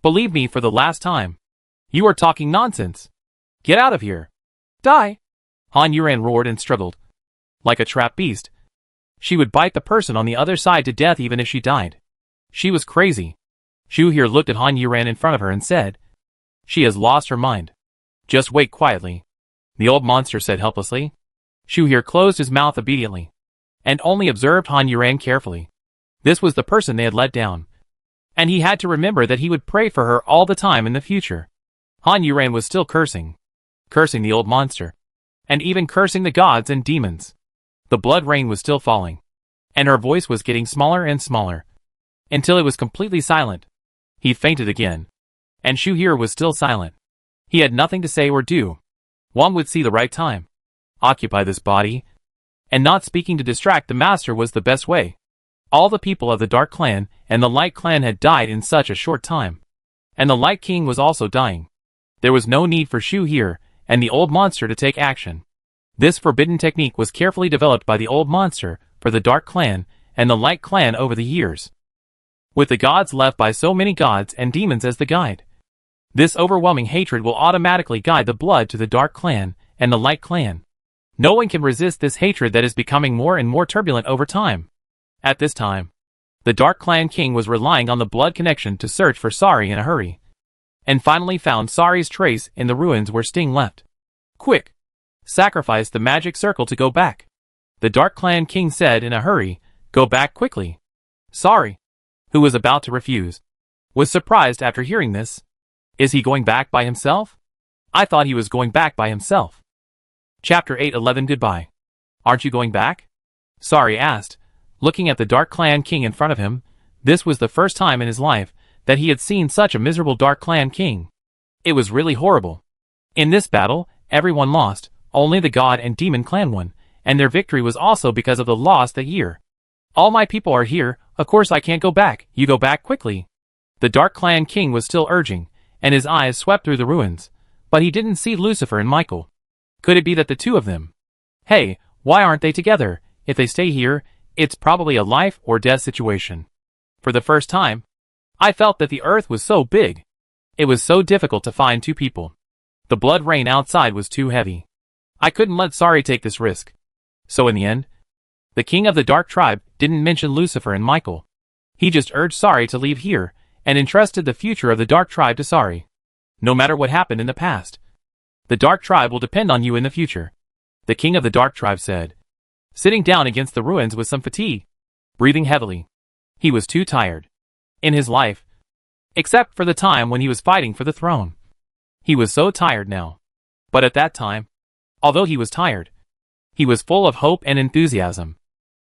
Speaker 1: for the last time. You are talking nonsense. Get out of here. Die. Han Yuran roared and struggled. Like a trapped beast. She would bite the person on the other side to death even if she died. She was crazy. Shu Here looked at Han Yuran in front of her and said, She has lost her mind. Just wait quietly. The old monster said helplessly. Shu Here closed his mouth obediently, and only observed Han Yuran carefully. This was the person they had let down. And he had to remember that he would pray for her all the time in the future. Han Yuran was still cursing. Cursing the old monster. And even cursing the gods and demons. The blood rain was still falling. And her voice was getting smaller and smaller. Until it was completely silent. He fainted again. And Shu Here was still silent. He had nothing to say or do. One would see the right time. Occupy this body. And not speaking to distract the master was the best way. All the people of the Dark Clan and the Light Clan had died in such a short time. And the Light King was also dying. There was no need for Shu Here and the old monster to take action. This forbidden technique was carefully developed by the old monster for the Dark Clan and the Light Clan over the years. With the gods left by so many gods and demons as the guide. This overwhelming hatred will automatically guide the blood to the Dark Clan and the Light Clan. No one can resist this hatred that is becoming more and more turbulent over time. At this time, the Dark Clan King was relying on the blood connection to search for Sari in a hurry. And finally found Sari's trace in the ruins where Sting left. Quick! Sacrifice the magic circle to go back. The Dark Clan King said in a hurry, Go back quickly. Sari, who was about to refuse, was surprised after hearing this. Is he going back by himself? I thought he was going back by himself. Chapter 8:11 Goodbye. Aren't you going back? Sari asked, looking at the Dark Clan King in front of him. This was the first time in his life that he had seen such a miserable Dark Clan King. It was really horrible. In this battle, everyone lost, only the God and Demon Clan won, and their victory was also because of the loss that year. All my people are here, of course I can't go back, you go back quickly. The Dark Clan King was still urging, and his eyes swept through the ruins, but he didn't see Lucifer and Michael. Could it be that the two of them? Hey, why aren't they together? If they stay here, it's probably a life or death situation. For the first time, I felt that the earth was so big. It was so difficult to find two people. The blood rain outside was too heavy. I couldn't let Sari take this risk. So in the end, the king of the Dark Tribe didn't mention Lucifer and Michael. He just urged Sari to leave here, and entrusted the future of the Dark Tribe to Sari. No matter what happened in the past, the Dark Tribe will depend on you in the future, the king of the Dark Tribe said, sitting down against the ruins with some fatigue, breathing heavily. He was too tired. In his life, except for the time when he was fighting for the throne, he was so tired now. But at that time, although he was tired, he was full of hope and enthusiasm.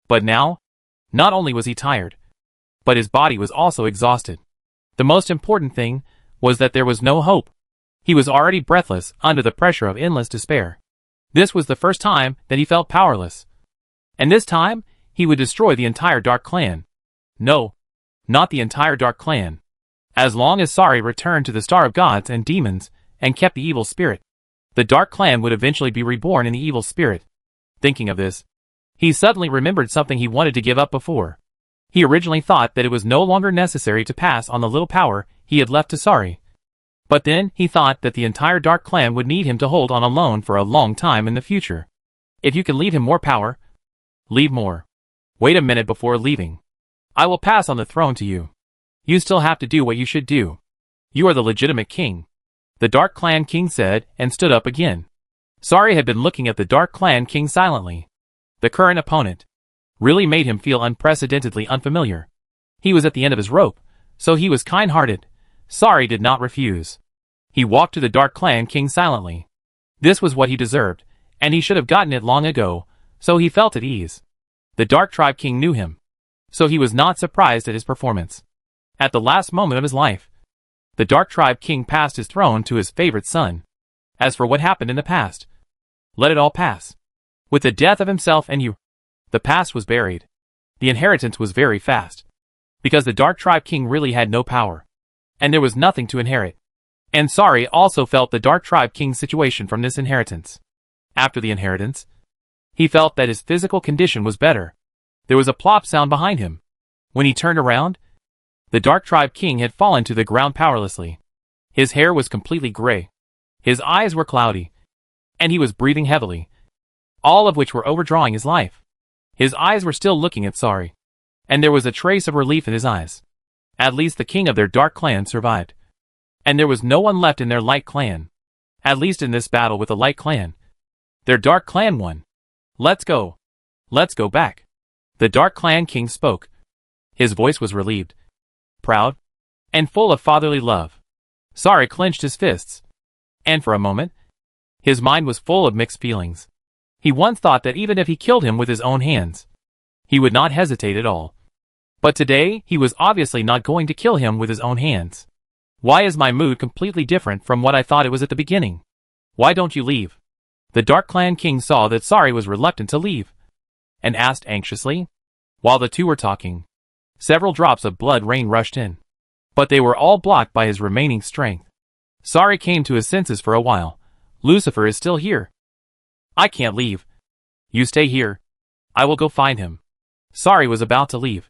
Speaker 1: But now, not only was he tired, but his body was also exhausted. The most important thing was that there was no hope. He was already breathless under the pressure of endless despair. This was the first time that he felt powerless. And this time, he would destroy the entire Dark Clan. No, not the entire Dark Clan. As long as Sari returned to the Star of Gods and Demons and kept the evil spirit, the Dark Clan would eventually be reborn in the evil spirit. Thinking of this, he suddenly remembered something he wanted to give up before. He originally thought that it was no longer necessary to pass on the little power he had left to Sari. But then he thought that the entire Dark Clan would need him to hold on alone for a long time in the future. If you can leave him more power, leave more. Wait a minute before leaving. I will pass on the throne to you. You still have to do what you should do. You are the legitimate king, the Dark Clan king said, and stood up again. Sari had been looking at the Dark Clan king silently. The current opponent really made him feel unprecedentedly unfamiliar. He was at the end of his rope, so he was kind-hearted. Sari did not refuse. He walked to the Dark Clan king silently. This was what he deserved, and he should have gotten it long ago, so he felt at ease. The Dark Tribe king knew him, so he was not surprised at his performance. At the last moment of his life, the Dark Tribe king passed his throne to his favorite son. As for what happened in the past, let it all pass. With the death of himself and you, the past was buried. The inheritance was very fast, because the Dark Tribe king really had no power, and there was nothing to inherit. And Sari also felt the Dark Tribe king's situation from this inheritance. After the inheritance, he felt that his physical condition was better. There was a plop sound behind him. When he turned around, the Dark Tribe king had fallen to the ground powerlessly. His hair was completely gray. His eyes were cloudy, and he was breathing heavily, all of which were overdrawing his life. His eyes were still looking at Sari, and there was a trace of relief in his eyes. At least the king of their Dark Clan survived. And there was no one left in their Light Clan. At least in this battle with the Light Clan. Their Dark Clan won. Let's go. Let's go back. The Dark Clan king spoke. His voice was relieved, proud, and full of fatherly love. Sari clenched his fists, and for a moment, his mind was full of mixed feelings. He once thought that even if he killed him with his own hands, he would not hesitate at all. But today, he was obviously not going to kill him with his own hands. Why is my mood completely different from what I thought it was at the beginning? Why don't you leave? The Dark Clan king saw that Sari was reluctant to leave, and asked anxiously. While the two were talking, several drops of blood rain rushed in, but they were all blocked by his remaining strength. Sari came to his senses for a while. Lucifer is still here. I can't leave. You stay here. I will go find him. Sari was about to leave,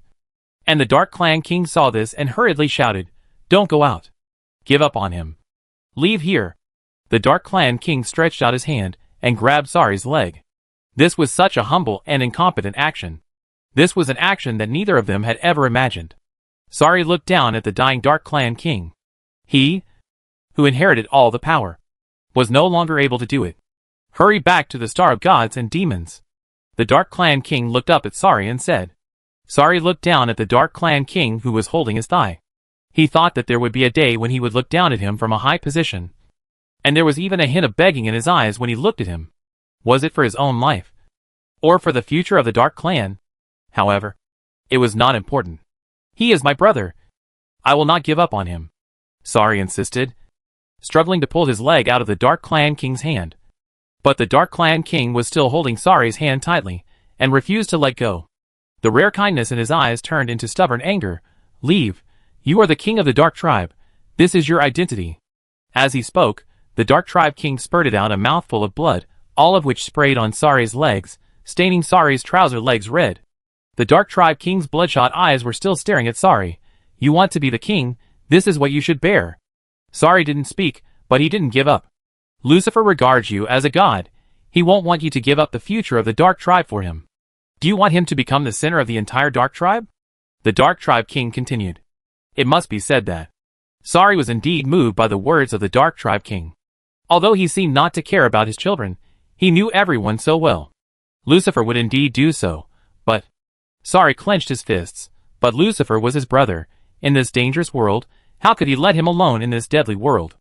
Speaker 1: and the Dark Clan king saw this and hurriedly shouted, Don't go out. Give up on him. Leave here. The Dark Clan king stretched out his hand and grabbed Sari's leg. This was such a humble and incompetent action. This was an action that neither of them had ever imagined. Sari looked down at the dying Dark Clan king. He, who inherited all the power, was no longer able to do it. Hurry back to the Star of Gods and Demons. The Dark Clan king looked up at Sari and said. Sari looked down at the Dark Clan king who was holding his thigh. He thought that there would be a day when he would look down at him from a high position. And there was even a hint of begging in his eyes when he looked at him. Was it for his own life? Or for the future of the Dark Clan? However, it was not important. He is my brother. I will not give up on him, Sari insisted, struggling to pull his leg out of the Dark Clan king's hand. But the Dark Clan king was still holding Sari's hand tightly, and refused to let go. The rare kindness in his eyes turned into stubborn anger. Leave. You are the king of the Dark Tribe. This is your identity. As he spoke, the Dark Tribe king spurted out a mouthful of blood, all of which sprayed on Sari's legs, staining Sari's trouser legs red. The Dark Tribe king's bloodshot eyes were still staring at Sari. You want to be the king, this is what you should bear. Sari didn't speak, but he didn't give up. Lucifer regards you as a god. He won't want you to give up the future of the Dark Tribe for him. Do you want him to become the center of the entire Dark Tribe? The Dark Tribe king continued. It must be said that Sari was indeed moved by the words of the Dark Tribe King. Although he seemed not to care about his children, he knew everyone so well. Lucifer would indeed do so, but Sari clenched his fists. But Lucifer was his brother. In this dangerous world, how could he let him alone in this deadly world?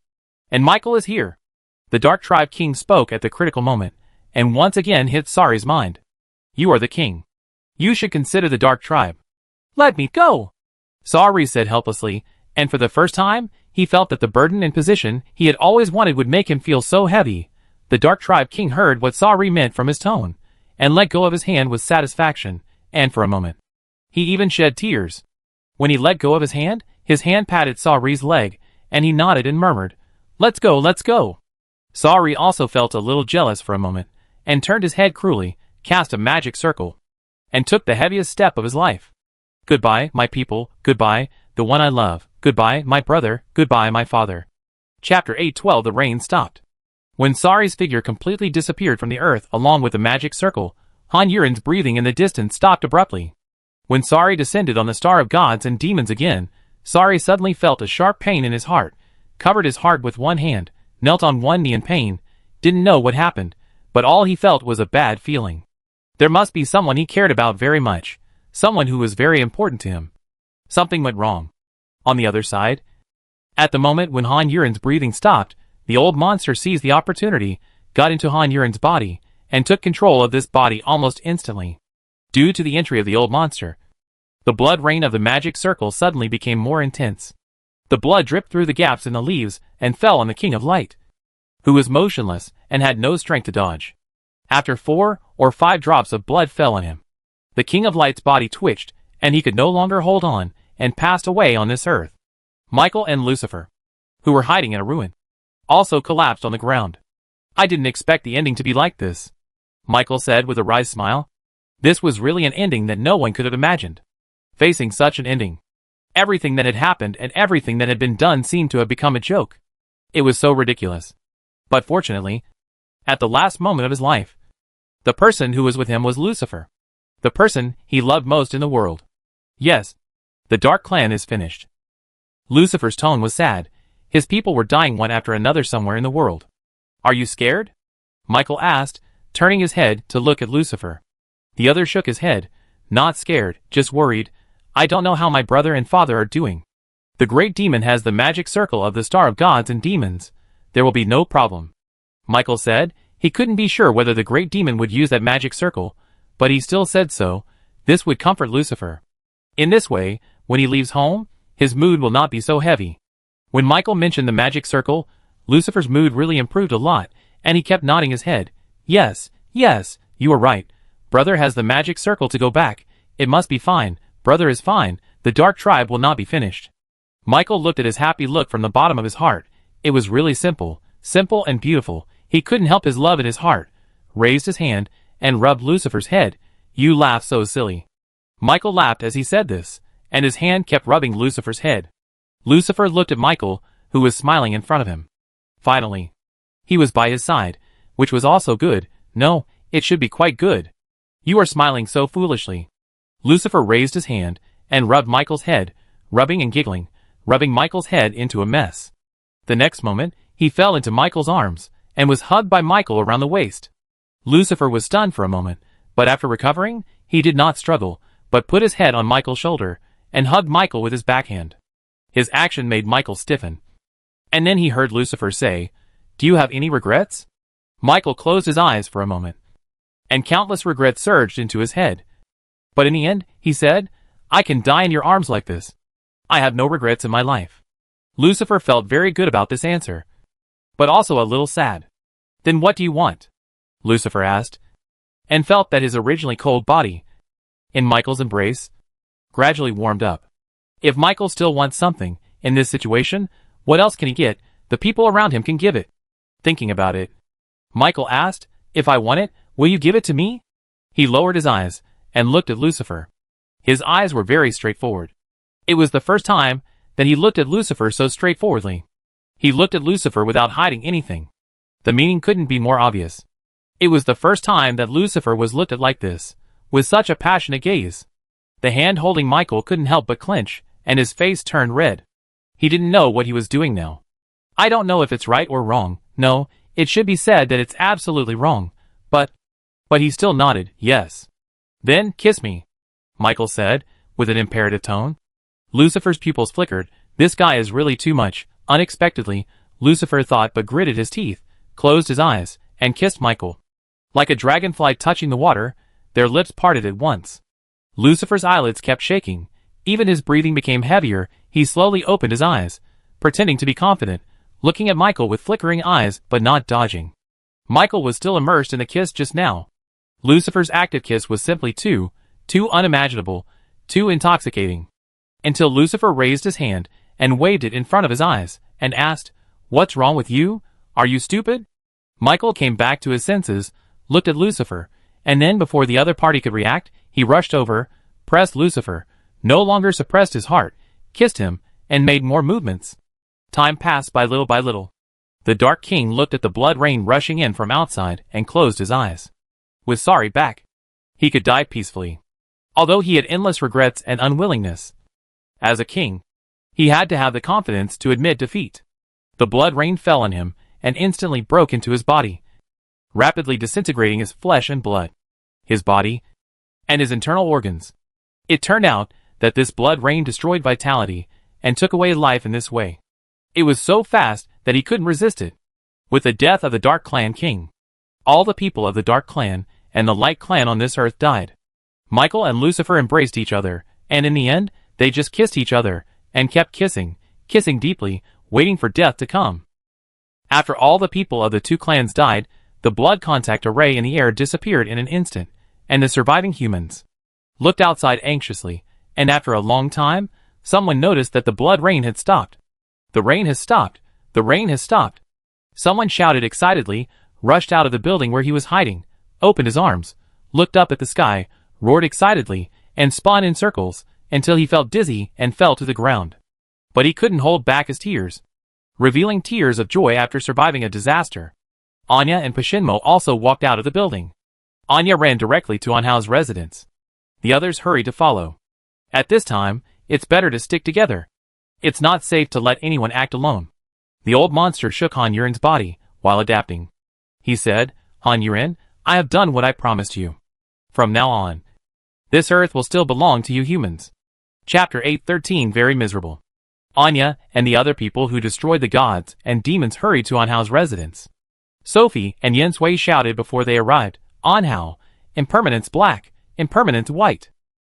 Speaker 1: And Michael is here. The Dark Tribe King spoke at the critical moment, and once again hit Sari's mind. You are the king. You should consider the Dark Tribe. Let me go, Sari said helplessly, and for the first time, he felt that the burden and position he had always wanted would make him feel so heavy. The Dark Tribe King heard what Sari meant from his tone, and let go of his hand with satisfaction, and for a moment, he even shed tears. When he let go of his hand patted Sari's leg, and he nodded and murmured, let's go, let's go. Sari also felt a little jealous for a moment, and turned his head cruelly, cast a magic circle, and took the heaviest step of his life. Goodbye, my people, goodbye, the one I love, goodbye, my brother, goodbye, my father. Chapter 8:12 The rain stopped. When Sari's figure completely disappeared from the earth along with the magic circle, Han Yuren's breathing in the distance stopped abruptly. When Sari descended on the star of gods and demons again, Sari suddenly felt a sharp pain in his heart, covered his heart with one hand, knelt on one knee in pain, didn't know what happened, but all he felt was a bad feeling. There must be someone he cared about very much, someone who was very important to him. Something went wrong. On the other side, at the moment when Han Yuren's breathing stopped, the old monster seized the opportunity, got into Han Yuren's body, and took control of this body almost instantly. Due to the entry of the old monster, the blood rain of the magic circle suddenly became more intense. The blood dripped through the gaps in the leaves and fell on the King of Light, who was motionless and had no strength to dodge. After 4 or 5 drops of blood fell on him, the King of Light's body twitched, and he could no longer hold on, and passed away on this earth. Michael and Lucifer, who were hiding in a ruin, also collapsed on the ground. I didn't expect the ending to be like this, Michael said with a wry smile. This was really an ending that no one could have imagined. Facing such an ending, everything that had happened and everything that had been done seemed to have become a joke. It was so ridiculous. But fortunately, at the last moment of his life, the person who was with him was Lucifer, the person he loved most in the world. Yes, the Dark Clan is finished. Lucifer's tone was sad. His people were dying one after another somewhere in the world. Are you scared? Michael asked, turning his head to look at Lucifer. The other shook his head. Not scared, just worried. I don't know how my brother and father are doing. The great demon has the magic circle of the star of gods and demons. There will be no problem, Michael said. He couldn't be sure whether the great demon would use that magic circle, but he still said so. This would comfort Lucifer. In this way, when he leaves home, his mood will not be so heavy. When Michael mentioned the magic circle, Lucifer's mood really improved a lot, and he kept nodding his head. Yes, yes, you are right. Brother has the magic circle to go back. It must be fine. Brother is fine. The Dark Tribe will not be finished. Michael looked at his happy look from the bottom of his heart. It was really simple and beautiful. He couldn't help his love in his heart. Raised his hand and rubbed Lucifer's head. You laugh so silly. Michael laughed as he said this, and his hand kept rubbing Lucifer's head. Lucifer looked at Michael, who was smiling in front of him. Finally, he was by his side, which was also good. No, it should be quite good. You are smiling so foolishly. Lucifer raised his hand and rubbed Michael's head, rubbing and giggling, rubbing Michael's head into a mess. The next moment, he fell into Michael's arms and was hugged by Michael around the waist. Lucifer was stunned for a moment, but after recovering, he did not struggle, but put his head on Michael's shoulder and hugged Michael with his backhand. His action made Michael stiffen. And then he heard Lucifer say, "Do you have any regrets?" Michael closed his eyes for a moment, and countless regrets surged into his head. But in the end, he said, "I can die in your arms like this. I have no regrets in my life." Lucifer felt very good about this answer, but also a little sad. "Then what do you want?" Lucifer asked, and felt that his originally cold body, in Michael's embrace, gradually warmed up. If Michael still wants something, in this situation, what else can he get? The people around him can give it. Thinking about it, Michael asked, "If I want it, will you give it to me?" He lowered his eyes and looked at Lucifer. His eyes were very straightforward. It was the first time that he looked at Lucifer so straightforwardly. He looked at Lucifer without hiding anything. The meaning couldn't be more obvious. It was the first time that Lucifer was looked at like this, with such a passionate gaze. The hand holding Michael couldn't help but clench, and his face turned red. He didn't know what he was doing now. I don't know if it's right or wrong. No, it should be said that it's absolutely wrong. But he still nodded, yes. Then, kiss me, Michael said, with an imperative tone. Lucifer's pupils flickered. This guy is really too much. Unexpectedly, Lucifer thought but gritted his teeth, closed his eyes, and kissed Michael. Like a dragonfly touching the water, their lips parted at once. Lucifer's eyelids kept shaking. Even his breathing became heavier. He slowly opened his eyes, pretending to be confident, looking at Michael with flickering eyes but not dodging. Michael was still immersed in the kiss just now. Lucifer's active kiss was simply too unimaginable, too intoxicating. Until Lucifer raised his hand and waved it in front of his eyes, and asked, "What's wrong with you? Are you stupid?" Michael came back to his senses, looked at Lucifer, and then before the other party could react, he rushed over, pressed Lucifer, no longer suppressed his heart, kissed him, and made more movements. Time passed by little by little. The Dark King looked at the blood rain rushing in from outside and closed his eyes. With sorry back, he could die peacefully. Although he had endless regrets and unwillingness. As a king, he had to have the confidence to admit defeat. The blood rain fell on him and instantly broke into his body, rapidly disintegrating his flesh and blood, his body, and his internal organs. It turned out that this blood rain destroyed vitality and took away life in this way. It was so fast that he couldn't resist it. With the death of the Dark Clan king, all the people of the Dark Clan and the Light Clan on this earth died. Michael and Lucifer embraced each other, and in the end, they just kissed each other, and kept kissing, kissing deeply, waiting for death to come. After all the people of the two clans died, the blood contact array in the air disappeared in an instant, and the surviving humans looked outside anxiously, and after a long time, someone noticed that the blood rain had stopped. The rain has stopped. The rain has stopped. Someone shouted excitedly, rushed out of the building where he was hiding, opened his arms, looked up at the sky, roared excitedly, and spun in circles, until he felt dizzy and fell to the ground. But he couldn't hold back his tears, revealing tears of joy after surviving a disaster. Anya and Pashinmo also walked out of the building. Anya ran directly to Anhao's residence. The others hurried to follow. At this time, it's better to stick together. It's not safe to let anyone act alone. The old monster shook Han Yuren's body, while adapting. He said, "Han Yuren, I have done what I promised you. From now on, this earth will still belong to you humans." Chapter 813 Very miserable. Anya and the other people who destroyed the gods and demons hurried to Anhao's residence. Sophie and Yen Sui shouted before they arrived, "Anhao, impermanence black, impermanence white."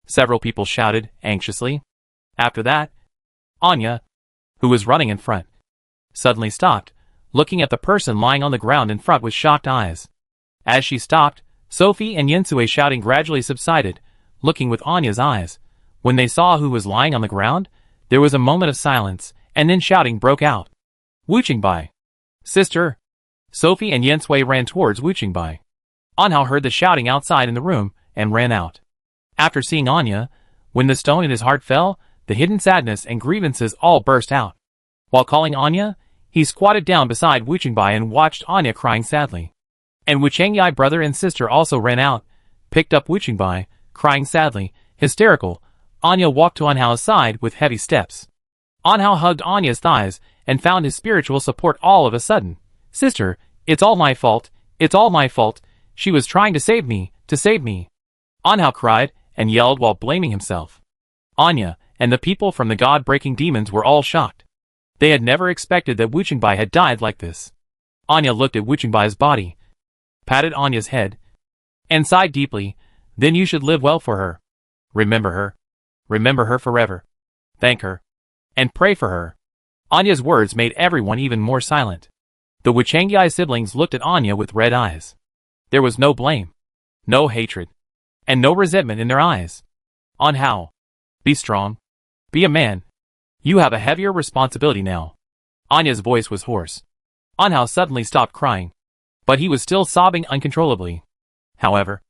Speaker 1: Several people shouted, anxiously. After that, Anya, who was running in front, suddenly stopped, looking at the person lying on the ground in front with shocked eyes. As she stopped, Sophie and Yen Sui shouting gradually subsided, looking with Anya's eyes. When they saw who was lying on the ground, there was a moment of silence, and then shouting broke out. "Wu Qingbai! Sister!" Sophie and Yen Sui ran towards Wu Qingbai. Anhao heard the shouting outside in the room, and ran out. After seeing Anya, when the stone in his heart fell, the hidden sadness and grievances all burst out. While calling Anya, he squatted down beside Wu Qingbai and watched Anya crying sadly. And Wu Chengyai brother and sister also ran out, picked up Wu Qingbai, crying sadly, hysterical. Anya walked to Anhao's side with heavy steps. Anhao hugged Anya's thighs and found his spiritual support all of a sudden. "Sister, it's all my fault, it's all my fault. She was trying to save me, to save me." Anhao cried and yelled while blaming himself. Anya and the people from the god-breaking demons were all shocked. They had never expected that Wu Qingbai had died like this. Anya looked at Wu Qingbai's body, patted Anya's head, and sighed deeply. "Then you should live well for her. Remember her. Remember her forever. Thank her. And pray for her." Anya's words made everyone even more silent. The Wu Chengyai siblings looked at Anya with red eyes. There was no blame, no hatred, and no resentment in their eyes. "Anhao, be strong. Be a man. You have a heavier responsibility now." Anya's voice was hoarse. Anhao suddenly stopped crying, but he was still sobbing uncontrollably. However,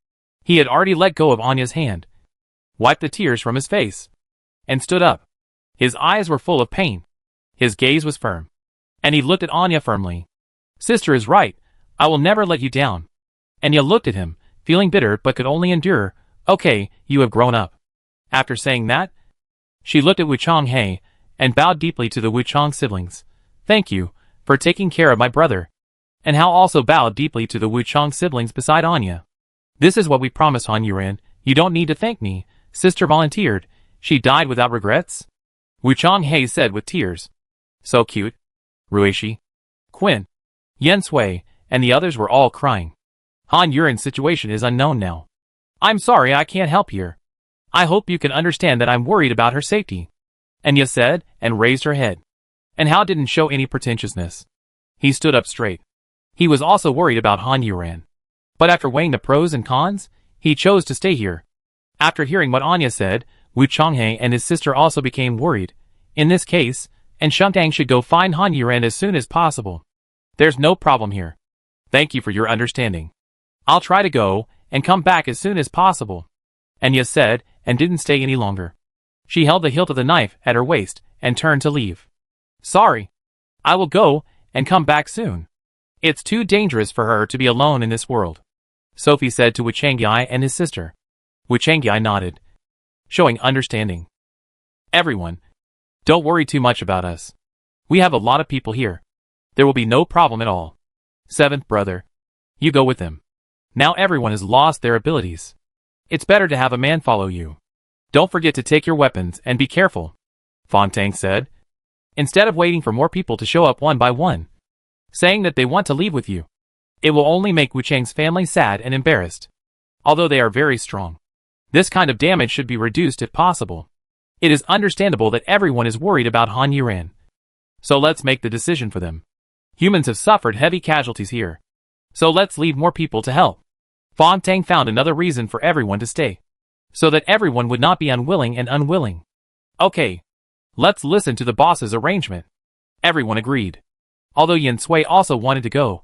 Speaker 1: he had already let go of Anya's hand, wiped the tears from his face, and stood up. His eyes were full of pain. His gaze was firm, and he looked at Anya firmly. "Sister is right. I will never let you down." Anya looked at him, feeling bitter but could only endure. "Okay, you have grown up." After saying that, She looked at Wuchang He, and bowed deeply to the Wuchang siblings. Thank you, for taking care of my brother. And Hao also bowed deeply to the Wuchang siblings beside Anya. This is what we promised Han Yuran. You don't need to thank me, sister volunteered. She died without regrets? Wuchang He said with tears. So cute. Ruishi, Quinn, Yen Sui, and the others were all crying. Han Yuran's situation is unknown now. I'm sorry I can't help here. I hope you can understand that I'm worried about her safety. Anya said, and raised her head. And Hao didn't show any pretentiousness. He stood up straight. He was also worried about Han Yuran. But after weighing the pros and cons, he chose to stay here. After hearing what Anya said, Wu Changhe and his sister also became worried. In this case, and Shengtang should go find Han Yuran as soon as possible. There's no problem here. Thank you for your understanding. I'll try to go, and come back as soon as possible. Anya said, and didn't stay any longer. She held the hilt of the knife at her waist, and turned to leave. Sorry. I will go, and come back soon. It's too dangerous for her to be alone in this world. Sophie said to Wu Changyai and his sister. Wu Changyai nodded, showing understanding. Everyone, don't worry too much about us. We have a lot of people here. There will be no problem at all. Seventh brother, you go with them. Now everyone has lost their abilities. It's better to have a man follow you. Don't forget to take your weapons and be careful, Fontang said, instead of waiting for more people to show up one by one, saying that they want to leave with you. It will only make Wu Chang's family sad and embarrassed. Although they are very strong, this kind of damage should be reduced if possible. It is understandable that everyone is worried about Han Yuran. So let's make the decision for them. Humans have suffered heavy casualties here. So let's leave more people to help. Fontang found another reason for everyone to stay, so that everyone would not be unwilling. Okay. Let's listen to the boss's arrangement. Everyone agreed. Although Yen Sui also wanted to go.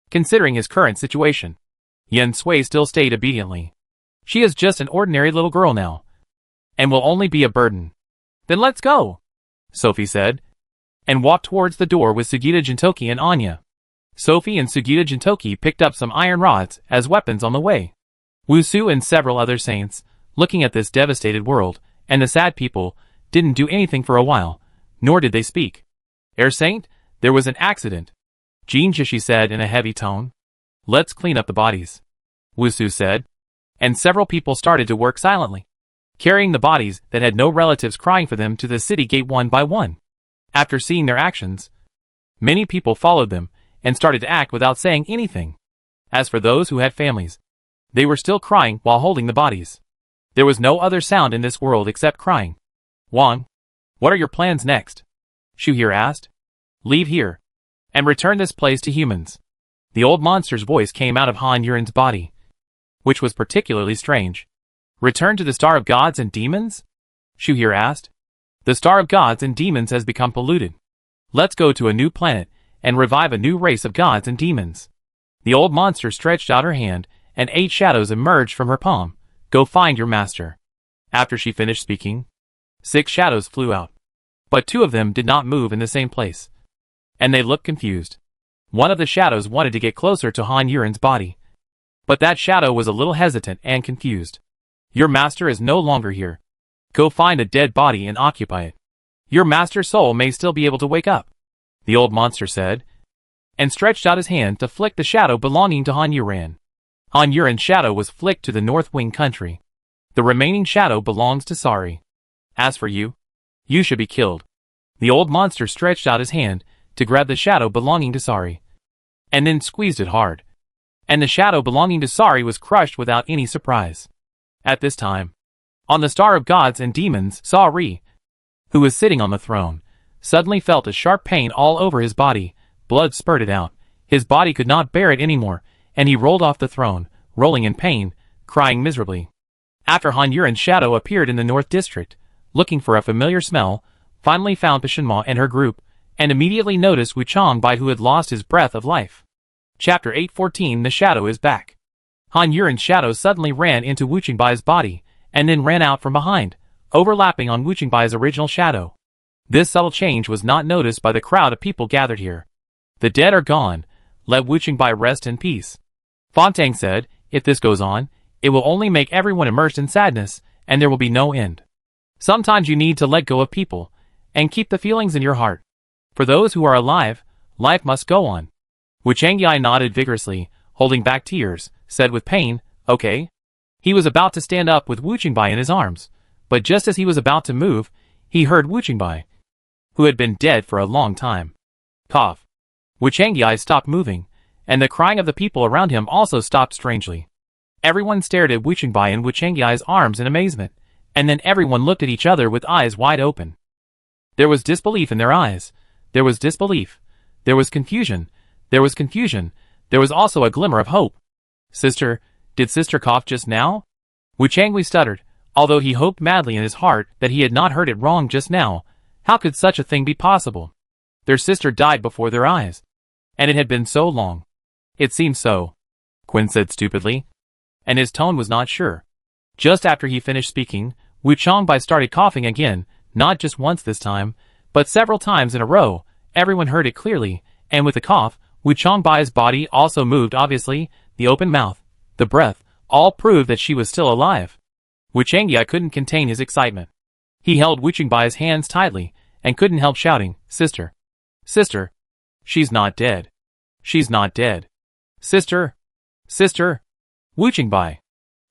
Speaker 1: Considering his current situation, Yen Sui still stayed obediently. She is just an ordinary little girl now, and will only be a burden. Then let's go, Sophie said, and walked towards the door with Sugita Jintoki and Anya. Sophie and Sugita Jintoki picked up some iron rods as weapons on the way. Wusu and several other saints, looking at this devastated world, and the sad people, didn't do anything for a while, nor did they speak. Saint, there was an accident, Jean Jishi said in a heavy tone. Let's clean up the bodies, Wusu said, and several people started to work silently, carrying the bodies that had no relatives crying for them to the city gate one by one. After seeing their actions, many people followed them, and started to act without saying anything. As for those who had families, they were still crying while holding the bodies. There was no other sound in this world except crying. Wang, what are your plans next? Shuhir asked. Leave here, and return this place to humans. The old monster's voice came out of Han Yuran's body, which was particularly strange. Return to the Star of Gods and Demons? Shuhir asked. The Star of Gods and Demons has become polluted. Let's go to a new planet, and revive a new race of gods and demons. The old monster stretched out her hand, and 8 shadows emerged from her palm. Go find your master. After she finished speaking, 6 shadows flew out. But 2 of them did not move in the same place, and they looked confused. One of the shadows wanted to get closer to Han Yuran's body, but that shadow was a little hesitant and confused. Your master is no longer here. Go find a dead body and occupy it. Your master's soul may still be able to wake up, the old monster said, and stretched out his hand to flick the shadow belonging to Han Yuran. Han Yuran's shadow was flicked to the North Wing country. The remaining shadow belongs to Sari. As for you, you should be killed. The old monster stretched out his hand to grab the shadow belonging to Sari, and then squeezed it hard. And the shadow belonging to Sari was crushed without any surprise. At this time, on the Star of Gods and Demons, Sari, who was sitting on the throne, suddenly felt a sharp pain all over his body. Blood spurted out. His body could not bear it anymore, and he rolled off the throne, rolling in pain, crying miserably. After Han Yuran's shadow appeared in the North District, looking for a familiar smell, finally found Pishinma and her group, and immediately noticed Wu Changbai, who had lost his breath of life. Chapter 814. The Shadow is Back. Han Yuran's shadow suddenly ran into Wu Changbai's body, and then ran out from behind, overlapping on Wu Changbai's original shadow. This subtle change was not noticed by the crowd of people gathered here. The dead are gone. Let Wu Changbai rest in peace. Fontang said, if this goes on, it will only make everyone immersed in sadness, and there will be no end. Sometimes you need to let go of people, and keep the feelings in your heart. For those who are alive, life must go on. Wu Changyi nodded vigorously, holding back tears, said with pain, okay. He was about to stand up with Wu Qingbai in his arms, but just as he was about to move, he heard Wu Qingbai, who had been dead for a long time, cough. Wu Changyi stopped moving, and the crying of the people around him also stopped strangely. Everyone stared at Wu Qingbai and Wu Changyi's arms in amazement, and then everyone looked at each other with eyes wide open. There was disbelief in their eyes. There was disbelief. There was confusion. There was confusion. There was also a glimmer of hope. Sister, did sister cough just now? Wu Changyi stuttered, although he hoped madly in his heart that he had not heard it wrong just now. How could such a thing be possible? Their sister died before their eyes. And it had been so long. It seemed so, Quinn said stupidly. And his tone was not sure. Just after he finished speaking, Wu Changbai started coughing again, not just once this time, but several times in a row. Everyone heard it clearly, and with the cough, Wu Changbai's body also moved obviously, the open mouth, the breath, all proved that she was still alive. Wu Changyi couldn't contain his excitement. He held Wu Changbai's hands tightly, and couldn't help shouting, Sister! Sister! She's not dead! She's not dead! Sister! Sister! Wu Qingbai!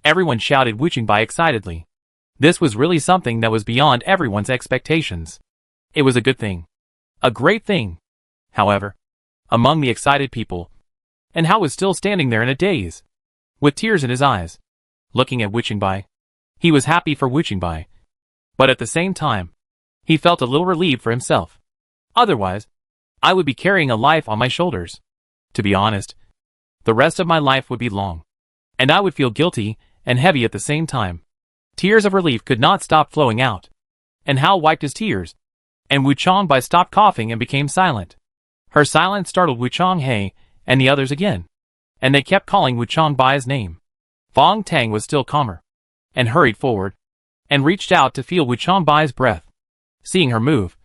Speaker 1: Everyone shouted Wu Qingbai excitedly. This was really something that was beyond everyone's expectations. It was a good thing. A great thing. However, among the excited people, and Hao was still standing there in a daze, with tears in his eyes, looking at Wu Qingbai. He was happy for Wu Qingbai, but at the same time, he felt a little relieved for himself. Otherwise, I would be carrying a life on my shoulders. To be honest, the rest of my life would be long, and I would feel guilty and heavy at the same time. Tears of relief could not stop flowing out, and Hao wiped his tears, and Wu Changbai stopped coughing and became silent. Her silence startled Wu Changhe and the others again, and they kept calling Wu Changbai's name. Fong Tang was still calmer, and hurried forward, and reached out to feel Wu Changbai's breath. Seeing her move,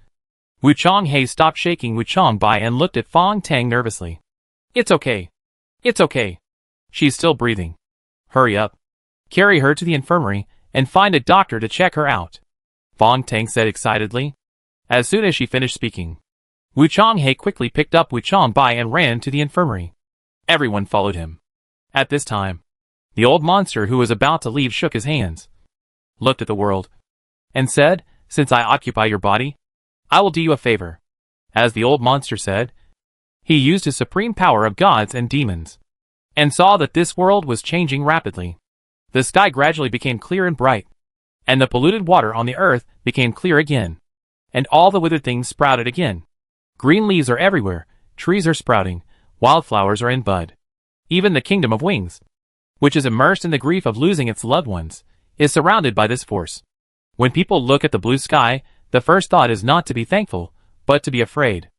Speaker 1: Wu Changhe stopped shaking Wu Changbai and looked at Fong Tang nervously. It's okay. It's okay. She's still breathing. Hurry up. Carry her to the infirmary, and find a doctor to check her out, Fong Tang said excitedly. As soon as she finished speaking, Wu Changhe quickly picked up Wu Changbai and ran to the infirmary. Everyone followed him. At this time, the old monster who was about to leave shook his hands, looked at the world, and said, Since I occupy your body, I will do you a favor. As the old monster said, he used his supreme power of gods and demons, and saw that this world was changing rapidly. The sky gradually became clear and bright, and the polluted water on the earth became clear again, and all the withered things sprouted again. Green leaves are everywhere, trees are sprouting, wildflowers are in bud. Even the kingdom of wings, which is immersed in the grief of losing its loved ones, is surrounded by this force. When people look at the blue sky, the first thought is not to be thankful, but to be afraid.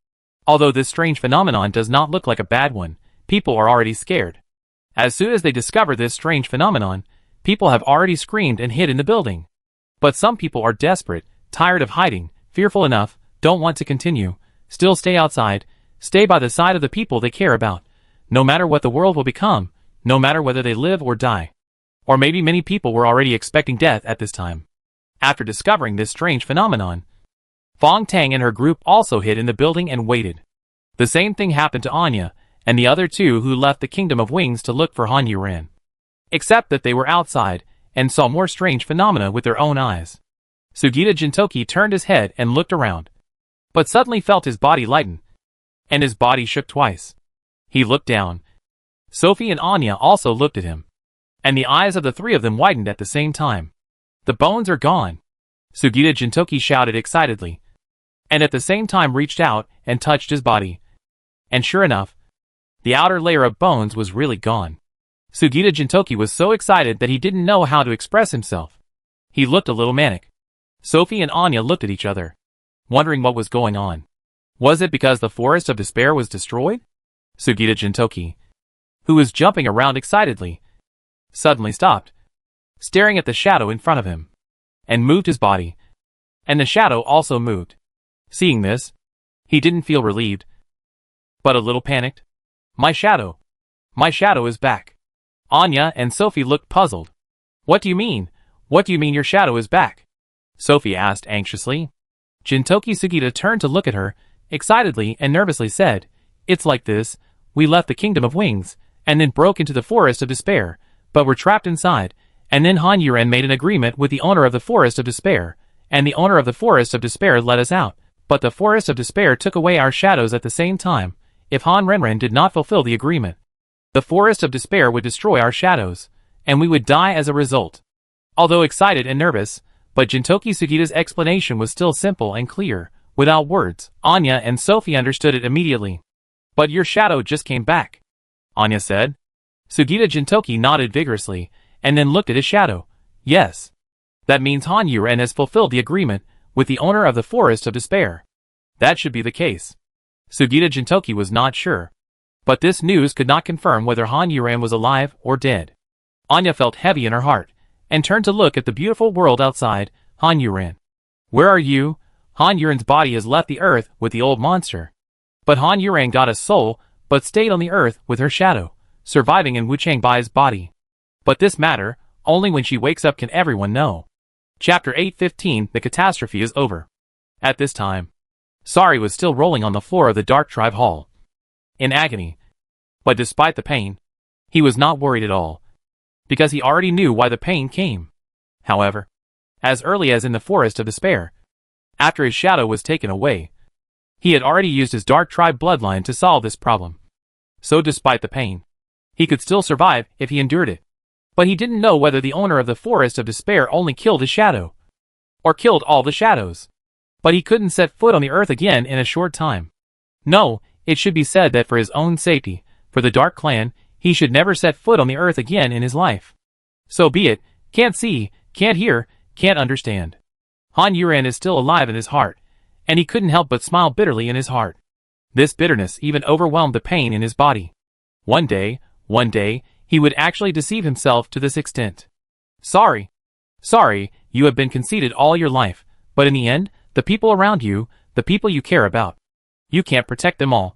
Speaker 1: Although this strange phenomenon does not look like a bad one, people are already scared. As soon as they discover this strange phenomenon, people have already screamed and hid in the building. But some people are desperate, tired of hiding, fearful enough, don't want to continue, still stay outside, stay by the side of the people they care about, no matter what the world will become, no matter whether they live or die. Or maybe many people were already expecting death at this time. After discovering this strange phenomenon, Fong Tang and her group also hid in the building and waited. The same thing happened to Anya, and the other two who left the Kingdom of Wings to look for Han Yuran. Except that they were outside, and saw more strange phenomena with their own eyes. Sugita Jintoki turned his head and looked around, but suddenly felt his body lighten, and his body shook twice. He looked down. Sophie and Anya also looked at him, and the eyes of the three of them widened at the same time. The bones are gone, Sugita Jintoki shouted excitedly, and at the same time reached out and touched his body. And sure enough, the outer layer of bones was really gone. Sugita Jintoki was so excited that he didn't know how to express himself. He looked a little manic. Sophie and Anya looked at each other, wondering what was going on. Was it because the Forest of Despair was destroyed? Sugita Jintoki, who was jumping around excitedly, suddenly stopped, staring at the shadow in front of him, and moved his body, and the shadow also moved. Seeing this, he didn't feel relieved, but a little panicked. My shadow is back. Anya and Sophie looked puzzled. What do you mean? What do you mean your shadow is back? Sophie asked anxiously. Jintoki Sugita turned to look at her, excitedly and nervously said, "It's like this. We left the Kingdom of Wings, and then broke into the Forest of Despair, but were trapped inside, and then Han Yuren made an agreement with the owner of the Forest of Despair, and the owner of the Forest of Despair let us out, but the Forest of Despair took away our shadows at the same time. If Han Renren did not fulfill the agreement, the Forest of Despair would destroy our shadows, and we would die as a result." Although excited and nervous, but Jintoki Sugita's explanation was still simple and clear, without words. Anya and Sophie understood it immediately. "But your shadow just came back," Anya said. Sugita Jintoki nodded vigorously, and then looked at his shadow. "Yes. That means Han Yuren has fulfilled the agreement with the owner of the Forest of Despair. That should be the case." Sugita Jintoki was not sure. But this news could not confirm whether Han Yuren was alive or dead. Anya felt heavy in her heart, and turned to look at the beautiful world outside. "Han Yuren. Where are you? Han Yuren's body has left the earth with the old monster. But Han Yuren got a soul, but stayed on the earth with her shadow, surviving in Wu Changbai's body. But this matter, only when she wakes up can everyone know." Chapter 8:15. The catastrophe is over. At this time, Sari was still rolling on the floor of the Dark Tribe Hall, in agony. But despite the pain, he was not worried at all, because he already knew why the pain came. However, as early as in the Forest of Despair, after his shadow was taken away, he had already used his Dark Tribe bloodline to solve this problem. So despite the pain, he could still survive if he endured it. But he didn't know whether the owner of the Forest of Despair only killed his shadow, or killed all the shadows. But he couldn't set foot on the earth again in a short time. No, it should be said that for his own safety, for the Dark Clan, he should never set foot on the earth again in his life. So be it. Can't see, can't hear, can't understand. Han Yuren is still alive in his heart, and he couldn't help but smile bitterly in his heart. This bitterness even overwhelmed the pain in his body. One day, he would actually deceive himself to this extent. Sorry, you have been conceited all your life, but in the end, the people around you, the people you care about, you can't protect them all.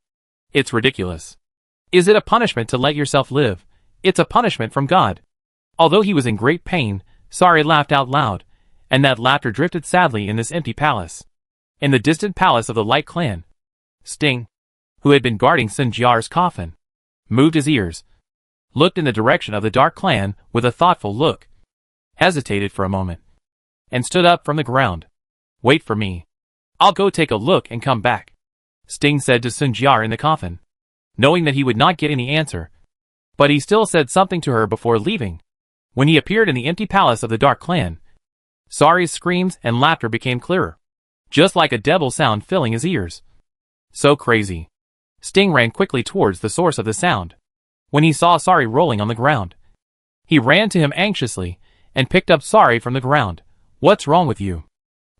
Speaker 1: It's ridiculous. Is it a punishment to let yourself live? It's a punishment from God. Although he was in great pain, Sari laughed out loud, and that laughter drifted sadly in this empty palace. In the distant palace of the Light Clan, Sting, who had been guarding Sun Jiar's coffin, moved his ears, looked in the direction of the Dark Clan with a thoughtful look, hesitated for a moment, and stood up from the ground. "Wait for me. I'll go take a look and come back," Sting said to Sun Jiar in the coffin, knowing that he would not get any answer. But he still said something to her before leaving. When he appeared in the empty palace of the Dark Clan, Sari's screams and laughter became clearer, just like a devil sound filling his ears. So crazy. Sting ran quickly towards the source of the sound. When he saw Sari rolling on the ground, he ran to him anxiously, and picked up Sari from the ground. "What's wrong with you?"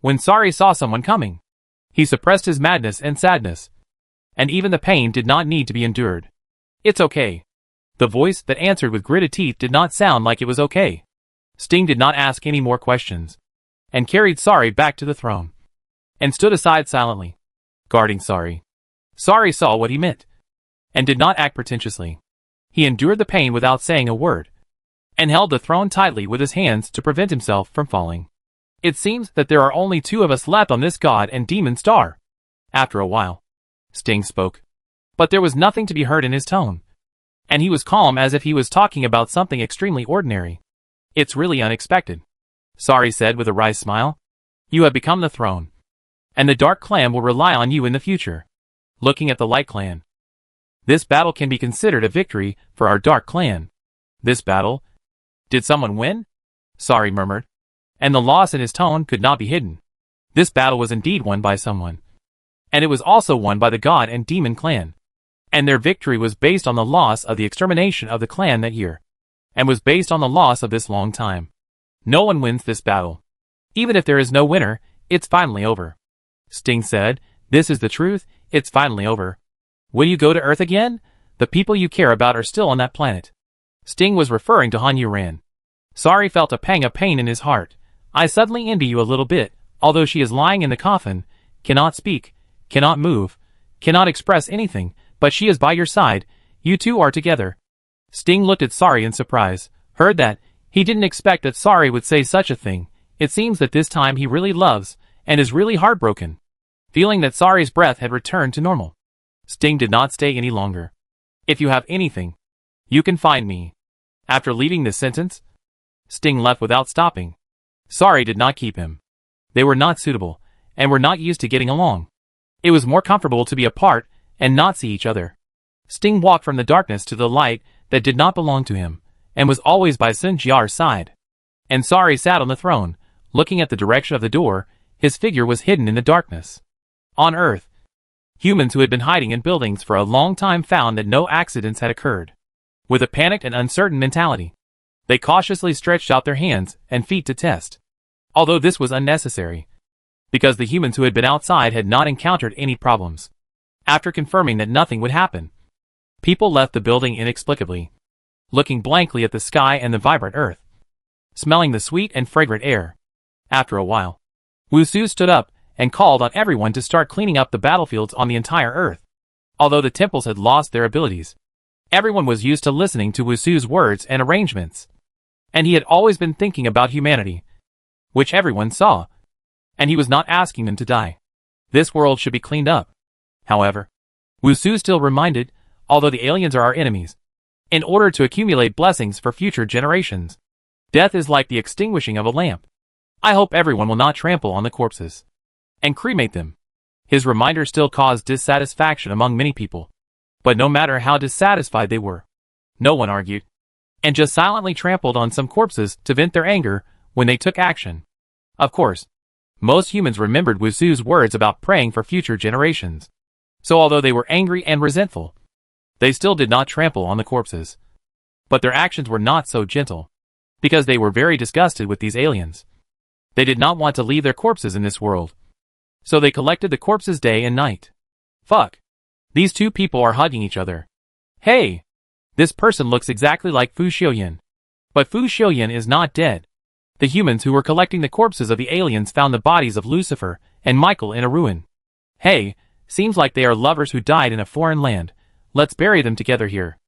Speaker 1: When Sari saw someone coming, he suppressed his madness and sadness, and even the pain did not need to be endured. "It's okay." The voice that answered with gritted teeth did not sound like it was okay. Sting did not ask any more questions, and carried Sari back to the throne, and stood aside silently, guarding Sari. Sari saw what he meant, and did not act pretentiously. He endured the pain without saying a word, and held the throne tightly with his hands to prevent himself from falling. "It seems that there are only two of us left on this god and demon star." After a while, Sting spoke, but there was nothing to be heard in his tone, and he was calm as if he was talking about something extremely ordinary. "It's really unexpected," Sari said with a wry smile. "You have become the throne, and the Dark Clan will rely on you in the future." Looking at the Light Clan, "This battle can be considered a victory for our Dark Clan." "This battle? Did someone win?" Sari murmured, and the loss in his tone could not be hidden. This battle was indeed won by someone, and it was also won by the God and Demon Clan, and their victory was based on the loss of the extermination of the clan that year, and was based on the loss of this long time. No one wins this battle. Even if there is no winner, it's finally over. Sting said, "This is the truth, it's finally over. Will you go to Earth again? The people you care about are still on that planet." Sting was referring to Han Yuren. Sari felt a pang of pain in his heart. "I suddenly envy you a little bit, although she is lying in the coffin, cannot speak, cannot move, cannot express anything, but she is by your side, you two are together." Sting looked at Sari in surprise, heard that, he didn't expect that Sari would say such a thing, It seems that this time he really loves, and is really heartbroken. Feeling that Sari's breath had returned to normal, Sting did not stay any longer. If you have anything, you can find me. After leaving this sentence, Sting left without stopping. Sari did not keep him. They were not suitable, and were not used to getting along. It was more comfortable to be apart, and not see each other. Sting walked from the darkness to the light that did not belong to him, and was always by Sun Jiar's side. And Sari sat on the throne, looking at the direction of the door. His figure was hidden in the darkness. On Earth, humans who had been hiding in buildings for a long time found that no accidents had occurred. With a panicked and uncertain mentality, they cautiously stretched out their hands and feet to test. Although this was unnecessary, because the humans who had been outside had not encountered any problems. After confirming that nothing would happen, people left the building inexplicably, looking blankly at the sky and the vibrant earth, smelling the sweet and fragrant air. After a while, Wusu stood up and called on everyone to start cleaning up the battlefields on the entire earth. Although the temples had lost their abilities, everyone was used to listening to Wusu's words and arrangements. And he had always been thinking about humanity, which everyone saw, and he was not asking them to die. This world should be cleaned up. However, Wusu still reminded, although the aliens are our enemies, in order to accumulate blessings for future generations, death is like the extinguishing of a lamp. I hope everyone will not trample on the corpses and cremate them. His reminder still caused dissatisfaction among many people. But no matter how dissatisfied they were, no one argued, and just silently trampled on some corpses to vent their anger when they took action. Of course, most humans remembered Wusu's words about praying for future generations. So although they were angry and resentful, they still did not trample on the corpses. But their actions were not so gentle, because they were very disgusted with these aliens. They did not want to leave their corpses in this world. So they collected the corpses day and night. Fuck. These two people are hugging each other. Hey! This person looks exactly like Fu Xiuyan. But Fu Xiuyan is not dead. The humans who were collecting the corpses of the aliens found the bodies of Lucifer and Michael in a ruin. Hey, seems like they are lovers who died in a foreign land. Let's bury them together here.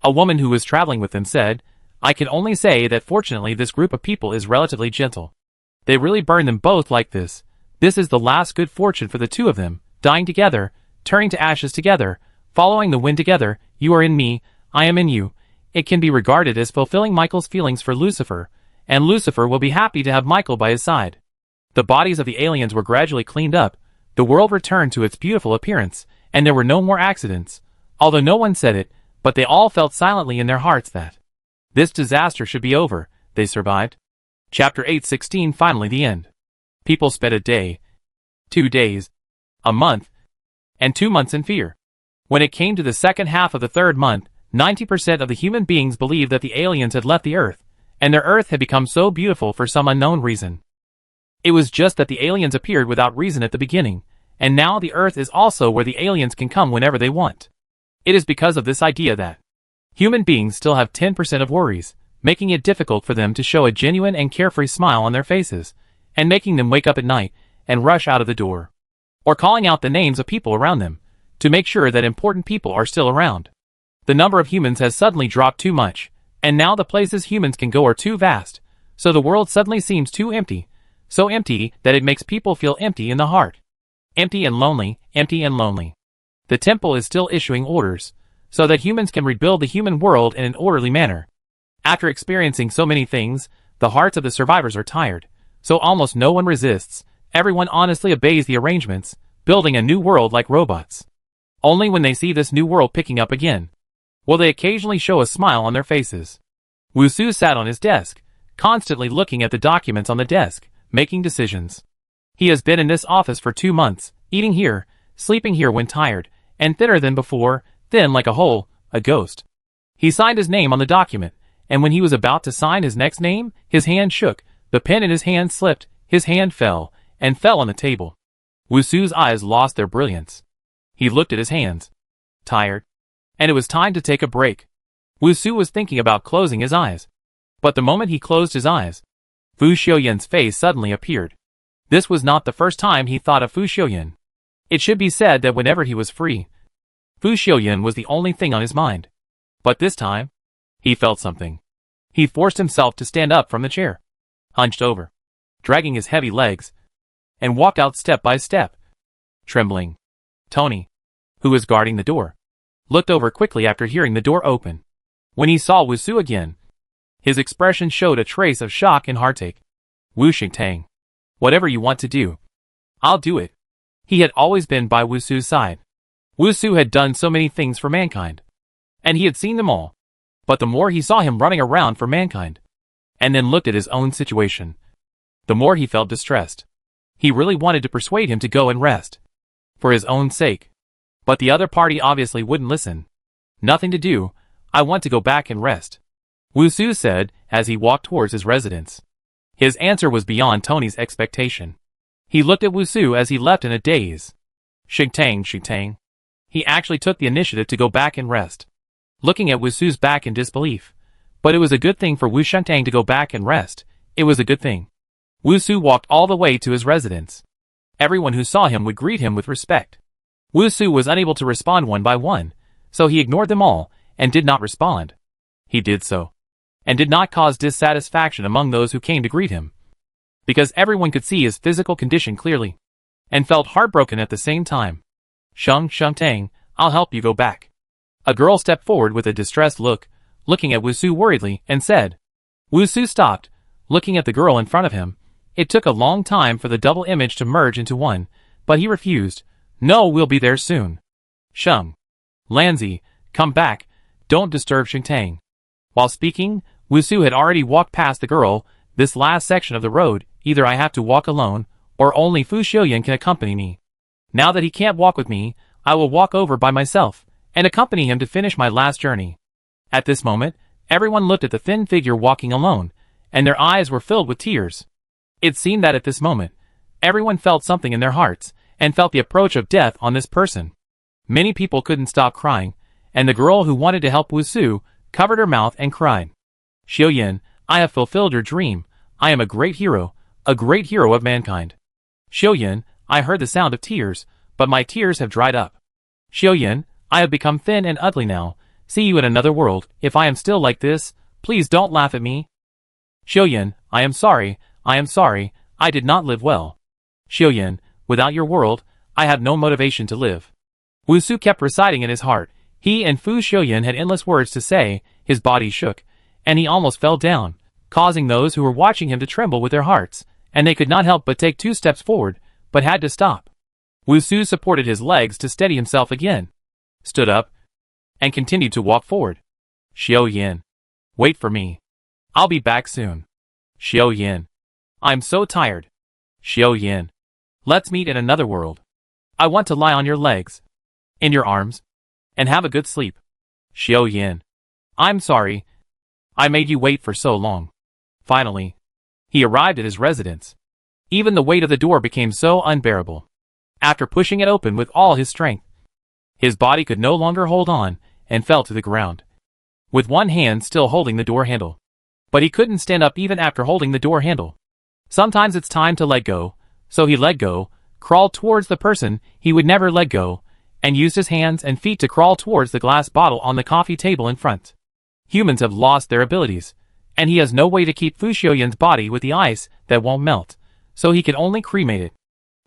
Speaker 1: A woman who was traveling with them said, I can only say that fortunately this group of people is relatively gentle. They really burn them both like this. This is the last good fortune for the two of them, dying together, turning to ashes together, following the wind together. You are in me, I am in you. It can be regarded as fulfilling Michael's feelings for Lucifer, and Lucifer will be happy to have Michael by his side. The bodies of the aliens were gradually cleaned up, the world returned to its beautiful appearance, and there were no more accidents. Although no one said it, but they all felt silently in their hearts that this disaster should be over. They survived. Chapter 816. Finally the end. People spent a day, 2 days, a month, and 2 months in fear. When it came to the second half of the third month, 90% of the human beings believed that the aliens had left the Earth, and their Earth had become so beautiful for some unknown reason. It was just that the aliens appeared without reason at the beginning, and now the Earth is also where the aliens can come whenever they want. It is because of this idea that human beings still have 10% of worries, making it difficult for them to show a genuine and carefree smile on their faces, and making them wake up at night and rush out of the door, or calling out the names of people around them, to make sure that important people are still around. The number of humans has suddenly dropped too much, and now the places humans can go are too vast, so the world suddenly seems too empty, so empty that it makes people feel empty in the heart. Empty and lonely, empty and lonely. The temple is still issuing orders, so that humans can rebuild the human world in an orderly manner. After experiencing so many things, the hearts of the survivors are tired, so almost no one resists. Everyone honestly obeys the arrangements, building a new world like robots. Only when they see this new world picking up again will they occasionally show a smile on their faces. Wusu sat on his desk, constantly looking at the documents on the desk, making decisions. He has been in this office for 2 months, eating here, sleeping here when tired, and thinner than before, thin like a hole, a ghost. He signed his name on the document, and when he was about to sign his next name, his hand shook, the pen in his hand slipped, his hand fell on the table. Wusu's eyes lost their brilliance. He looked at his hands, tired, and it was time to take a break. Wusu was thinking about closing his eyes. But the moment he closed his eyes, Fu Xiuyan's face suddenly appeared. This was not the first time he thought of Fu Xiuyan. It should be said that whenever he was free, Fu Xiuyan was the only thing on his mind. But this time, he felt something. He forced himself to stand up from the chair, hunched over, dragging his heavy legs, and walked out step by step, trembling. Tony, who was guarding the door, looked over quickly after hearing the door open. When he saw Wusu again, his expression showed a trace of shock and heartache. Wu Xingtang, whatever you want to do, I'll do it. He had always been by Wusu's side. Wusu had done so many things for mankind, and he had seen them all. But the more he saw him running around for mankind, and then looked at his own situation, the more he felt distressed. He really wanted to persuade him to go and rest, for his own sake. But the other party obviously wouldn't listen. Nothing to do, I want to go back and rest, Wusu said as he walked towards his residence. His answer was beyond Tony's expectation. He looked at Wusu as he left in a daze. Xingtang. He actually took the initiative to go back and rest, looking at Wusu's back in disbelief. But it was a good thing for Wu Xingtang to go back and rest. It was a good thing. Wusu walked all the way to his residence. Everyone who saw him would greet him with respect. Wusu was unable to respond one by one, so he ignored them all and did not respond. He did so, and did not cause dissatisfaction among those who came to greet him, because everyone could see his physical condition clearly, and felt heartbroken at the same time. Xingtang, I'll help you go back. A girl stepped forward with a distressed look, looking at Wusu worriedly, and said. Wusu stopped, looking at the girl in front of him. It took a long time for the double image to merge into one, but he refused. No, we'll be there soon. Lanzi, come back, don't disturb Xingtang. While speaking, Wusu had already walked past the girl. This last section of the road, either I have to walk alone, or only Fu Xiuyan can accompany me. Now that he can't walk with me, I will walk over by myself, and accompany him to finish my last journey. At this moment, everyone looked at the thin figure walking alone, and their eyes were filled with tears. It seemed that at this moment, everyone felt something in their hearts, and felt the approach of death on this person. Many people couldn't stop crying, and the girl who wanted to help Wusu covered her mouth and cried. Xiuyan, I have fulfilled your dream. I am a great hero of mankind. Xiuyan, I heard the sound of tears, but my tears have dried up. Xiuyan, I have become thin and ugly now. See you in another world. If I am still like this, please don't laugh at me. Xiuyan, I am sorry, I did not live well. Xiuyan, without your world, I have no motivation to live. Wusu kept reciting in his heart. He and Fu Xiuyan had endless words to say. His body shook, and he almost fell down, causing those who were watching him to tremble with their hearts, and they could not help but take 2 steps forward, but had to stop. Wusu supported his legs to steady himself again, stood up, and continued to walk forward. Xiuyan, wait for me. I'll be back soon. Xiuyan, I'm so tired. Xiuyan, let's meet in another world. I want to lie on your legs, in your arms, and have a good sleep. Xiuyan, I'm sorry. I made you wait for so long. Finally, he arrived at his residence. Even the weight of the door became so unbearable. After pushing it open with all his strength, his body could no longer hold on and fell to the ground, with one hand still holding the door handle. But he couldn't stand up even after holding the door handle. Sometimes it's time to let go, so he let go, crawled towards the person he would never let go, and used his hands and feet to crawl towards the glass bottle on the coffee table in front. Humans have lost their abilities, and he has no way to keep Fu Xiuyan's body with the ice that won't melt, so he could only cremate it.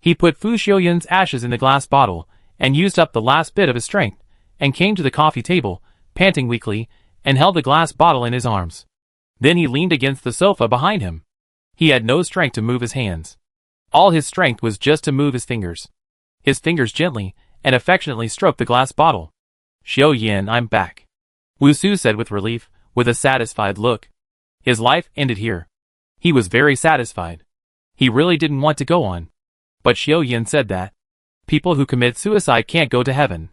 Speaker 1: He put Fu Xiuyan's ashes in the glass bottle, and used up the last bit of his strength, and came to the coffee table, panting weakly, and held the glass bottle in his arms. Then he leaned against the sofa behind him. He had no strength to move his hands. All his strength was just to move his fingers. His fingers gently and affectionately stroked the glass bottle. Xiuyan, I'm back, Wusu said with relief, with a satisfied look. His life ended here. He was very satisfied. He really didn't want to go on. But Xiuyan said that people who commit suicide can't go to heaven.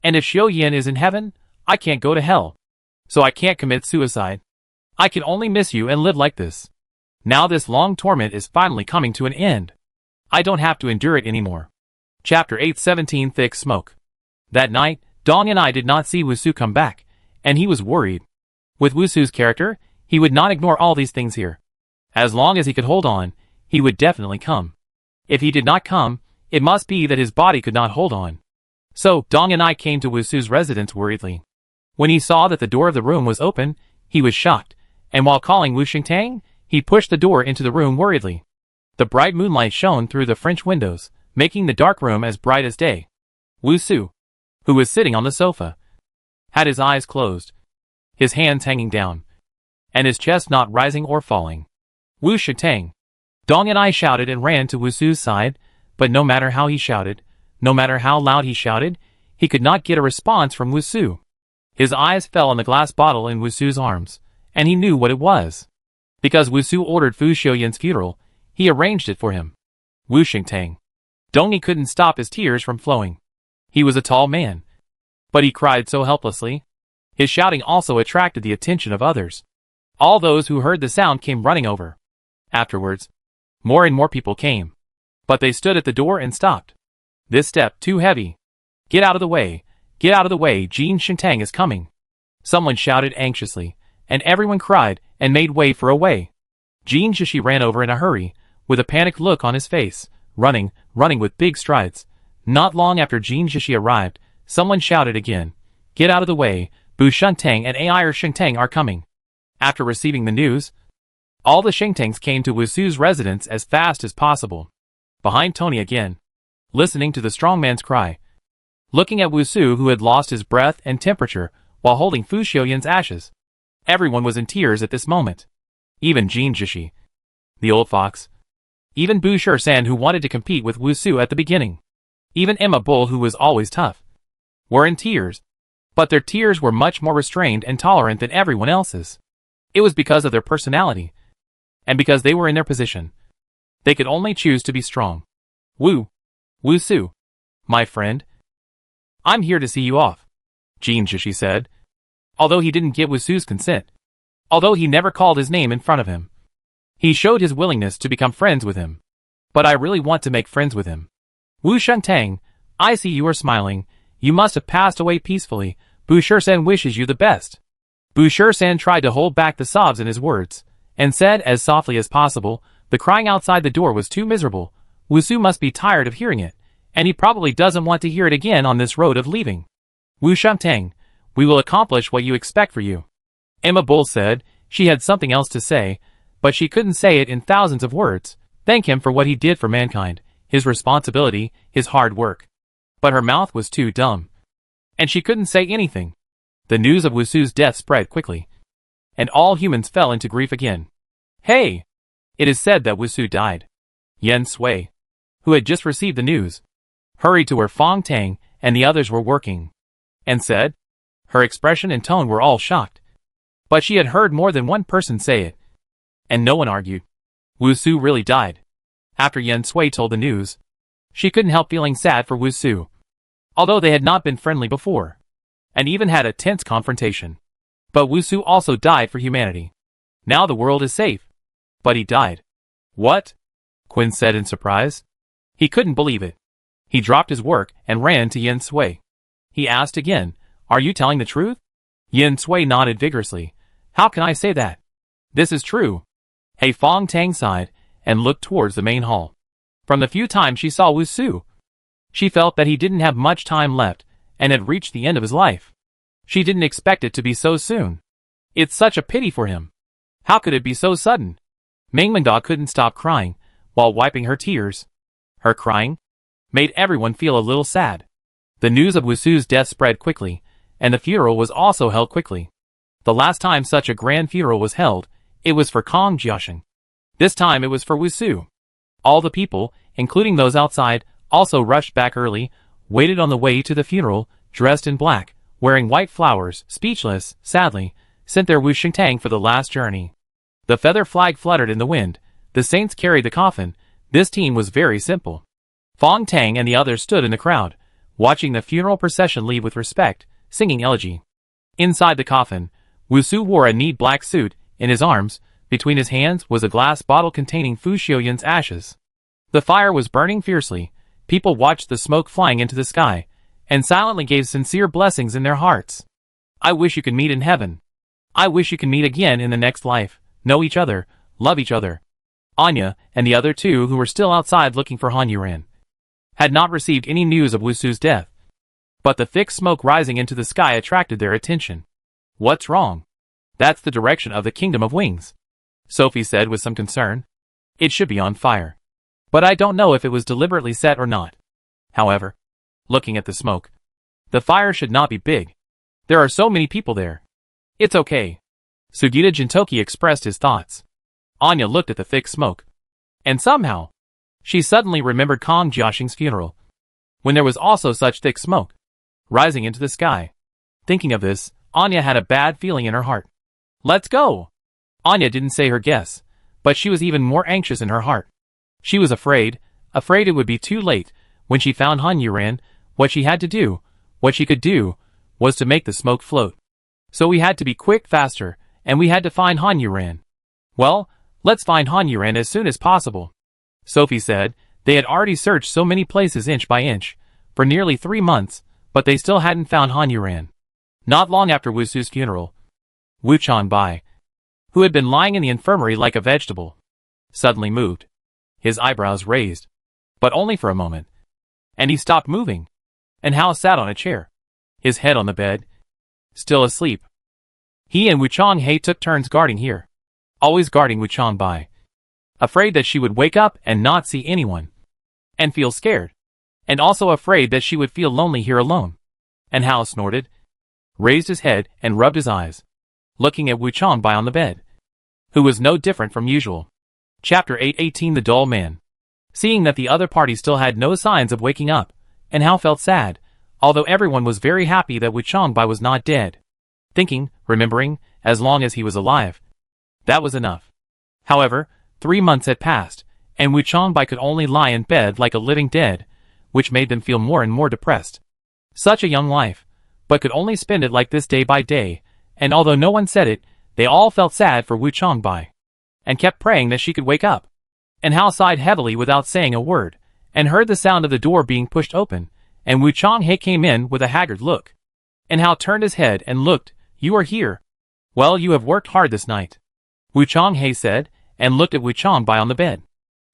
Speaker 1: And if Xiuyan is in heaven, I can't go to hell. So I can't commit suicide. I can only miss you and live like this. Now this long torment is finally coming to an end. I don't have to endure it anymore. Chapter 817 Thick Smoke. That night, Dong and I did not see Wusu come back, and he was worried. With Wusu's character, he would not ignore all these things here. As long as he could hold on, he would definitely come. If he did not come, it must be that his body could not hold on. So, Dong and I came to Wusu's residence worriedly. When he saw that the door of the room was open, he was shocked, and while calling Wu Xingtang, he pushed the door into the room worriedly. The bright moonlight shone through the French windows, making the dark room as bright as day. Wu Su, who was sitting on the sofa, had his eyes closed, his hands hanging down, and his chest not rising or falling. Wu Shitang. Dong and I shouted and ran to Wu Su's side, but no matter how he shouted, no matter how loud he shouted, he could not get a response from Wu Su. His eyes fell on the glass bottle in Wu Su's arms, and he knew what it was. Because Wu Su ordered Fu Xiuyan's funeral, he arranged it for him. Wu Xingtang. Dongyi couldn't stop his tears from flowing. He was a tall man, but he cried so helplessly. His shouting also attracted the attention of others. All those who heard the sound came running over. Afterwards, more and more people came, but they stood at the door and stopped. This step too heavy. Get out of the way, get out of the way, Jin Xingtang is coming. Someone shouted anxiously, and everyone cried and made way for a way. Jin Shishi ran over in a hurry, with a panicked look on his face, running with big strides. Not long after Jin Shishi arrived, someone shouted again, "Get out of the way, Bu Shentang and Ai Shengtang are coming." After receiving the news, all the Shengtangs came to Wu Su's residence as fast as possible. Behind Tony again, listening to the strong man's cry, looking at Wu Su who had lost his breath and temperature while holding Fu Xiuyan's ashes. Everyone was in tears at this moment. Even Jin Shishi, the old fox. Even Bu Shisan who wanted to compete with Wu Su at the beginning. Even Emma Bull who was always tough. Were in tears. But their tears were much more restrained and tolerant than everyone else's. It was because of their personality. And because they were in their position. They could only choose to be strong. Wu Su, my friend. I'm here to see you off, Jin Shishi said. Although he didn't get Wu Su's consent. Although he never called his name in front of him. He showed his willingness to become friends with him. But I really want to make friends with him. Wu Shentang, I see you are smiling. You must have passed away peacefully. Bu Shisan wishes you the best. Bu Shisan tried to hold back the sobs in his words, and said as softly as possible, the crying outside the door was too miserable. Wu Su must be tired of hearing it, and he probably doesn't want to hear it again on this road of leaving. Wu Shentang, we will accomplish what you expect for you. Emma Bull said. She had something else to say, but she couldn't say it in thousands of words. Thank him for what he did for mankind, his responsibility, his hard work. But her mouth was too dumb. And she couldn't say anything. The news of Wu Su's death spread quickly. And all humans fell into grief again. Hey! It is said that Wu Su died. Yen Sui, who had just received the news, hurried to where Fong Tang and the others were working, and said. Her expression and tone were all shocked. But she had heard more than one person say it. And no one argued. Wu Su really died. After Yen Sui told the news, she couldn't help feeling sad for Wu Su. Although they had not been friendly before, and even had a tense confrontation. But Wu Su also died for humanity. Now the world is safe. But he died. What? Quinn said in surprise. He couldn't believe it. He dropped his work and ran to Yen Sui. He asked again, are you telling the truth? Yen Sui nodded vigorously. How can I say that? This is true. Hey Fong Tang sighed and looked towards the main hall. From the few times she saw Wu Su, she felt that he didn't have much time left and had reached the end of his life. She didn't expect it to be so soon. It's such a pity for him. How could it be so sudden? Mingmenda couldn't stop crying while wiping her tears. Her crying made everyone feel a little sad. The news of Wu Su's death spread quickly, and the funeral was also held quickly. The last time such a grand funeral was held, it was for Kong Jiasheng. This time it was for Wu Su. All the people, including those outside, also rushed back early, waited on the way to the funeral, dressed in black, wearing white flowers, speechless, sadly, sent their Wu Shentang for the last journey. The feather flag fluttered in the wind. The saints carried the coffin. This team was very simple. Fong Tang and the others stood in the crowd, watching the funeral procession leave with respect, singing elegy. Inside the coffin, Wu Su wore a neat black suit. In his arms, between his hands, was a glass bottle containing Fu Xiuyan's ashes. The fire was burning fiercely. People watched the smoke flying into the sky, and silently gave sincere blessings in their hearts. I wish you could meet in heaven. I wish you could meet again in the next life, know each other, love each other. Anya, and the other two who were still outside looking for Han Yuran, had not received any news of Wu Su's death. But the thick smoke rising into the sky attracted their attention. What's wrong? That's the direction of the Kingdom of Wings, Sophie said with some concern. It should be on fire. but I don't know if it was deliberately set or not. However, looking at the smoke, the fire should not be big. There are so many people there. It's okay. Sugita Jintoki expressed his thoughts. Anya looked at the thick smoke. And somehow, she suddenly remembered Kong Jiaxing's funeral, when there was also such thick smoke rising into the sky. Thinking of this, Anya had a bad feeling in her heart. Let's go! Anya didn't say her guess, but she was even more anxious in her heart. She was afraid it would be too late when she found Han Yuran. What she had to do, what she could do, was to make the smoke float. So we had to be quick, faster, and we had to find Han Yuran. Well, let's find Han Yuran as soon as possible. Sophie said they had already searched so many places inch by inch, for nearly 3 months, but they still hadn't found Han Yuran. Not long after Wusu's funeral, Wu Changbai, who had been lying in the infirmary like a vegetable, suddenly moved. His eyebrows raised, but only for a moment. And he stopped moving. And Hao sat on a chair, his head on the bed, still asleep. He and Wu Changhe took turns guarding here, always guarding Wu Changbai, afraid that she would wake up and not see anyone, and feel scared, and also afraid that she would feel lonely here alone. And Hao snorted, raised his head and rubbed his eyes, looking at Wu Changbai on the bed, who was no different from usual. Chapter 818 The Dull Man. Seeing that the other party still had no signs of waking up, and Hao felt sad, although everyone was very happy that Wu Changbai was not dead. Thinking, remembering, as long as he was alive, that was enough. However, 3 months had passed, and Wu Changbai could only lie in bed like a living dead, which made them feel more and more depressed. Such a young life, but could only spend it like this day by day, and although no one said it, they all felt sad for Wu Changbai, and kept praying that she could wake up. And Hao sighed heavily without saying a word, and heard the sound of the door being pushed open, and Wu Changhe came in with a haggard look. And Hao turned his head and looked. You are here. Well, you have worked hard this night, Wu Changhe said, and looked at Wu Changbai on the bed.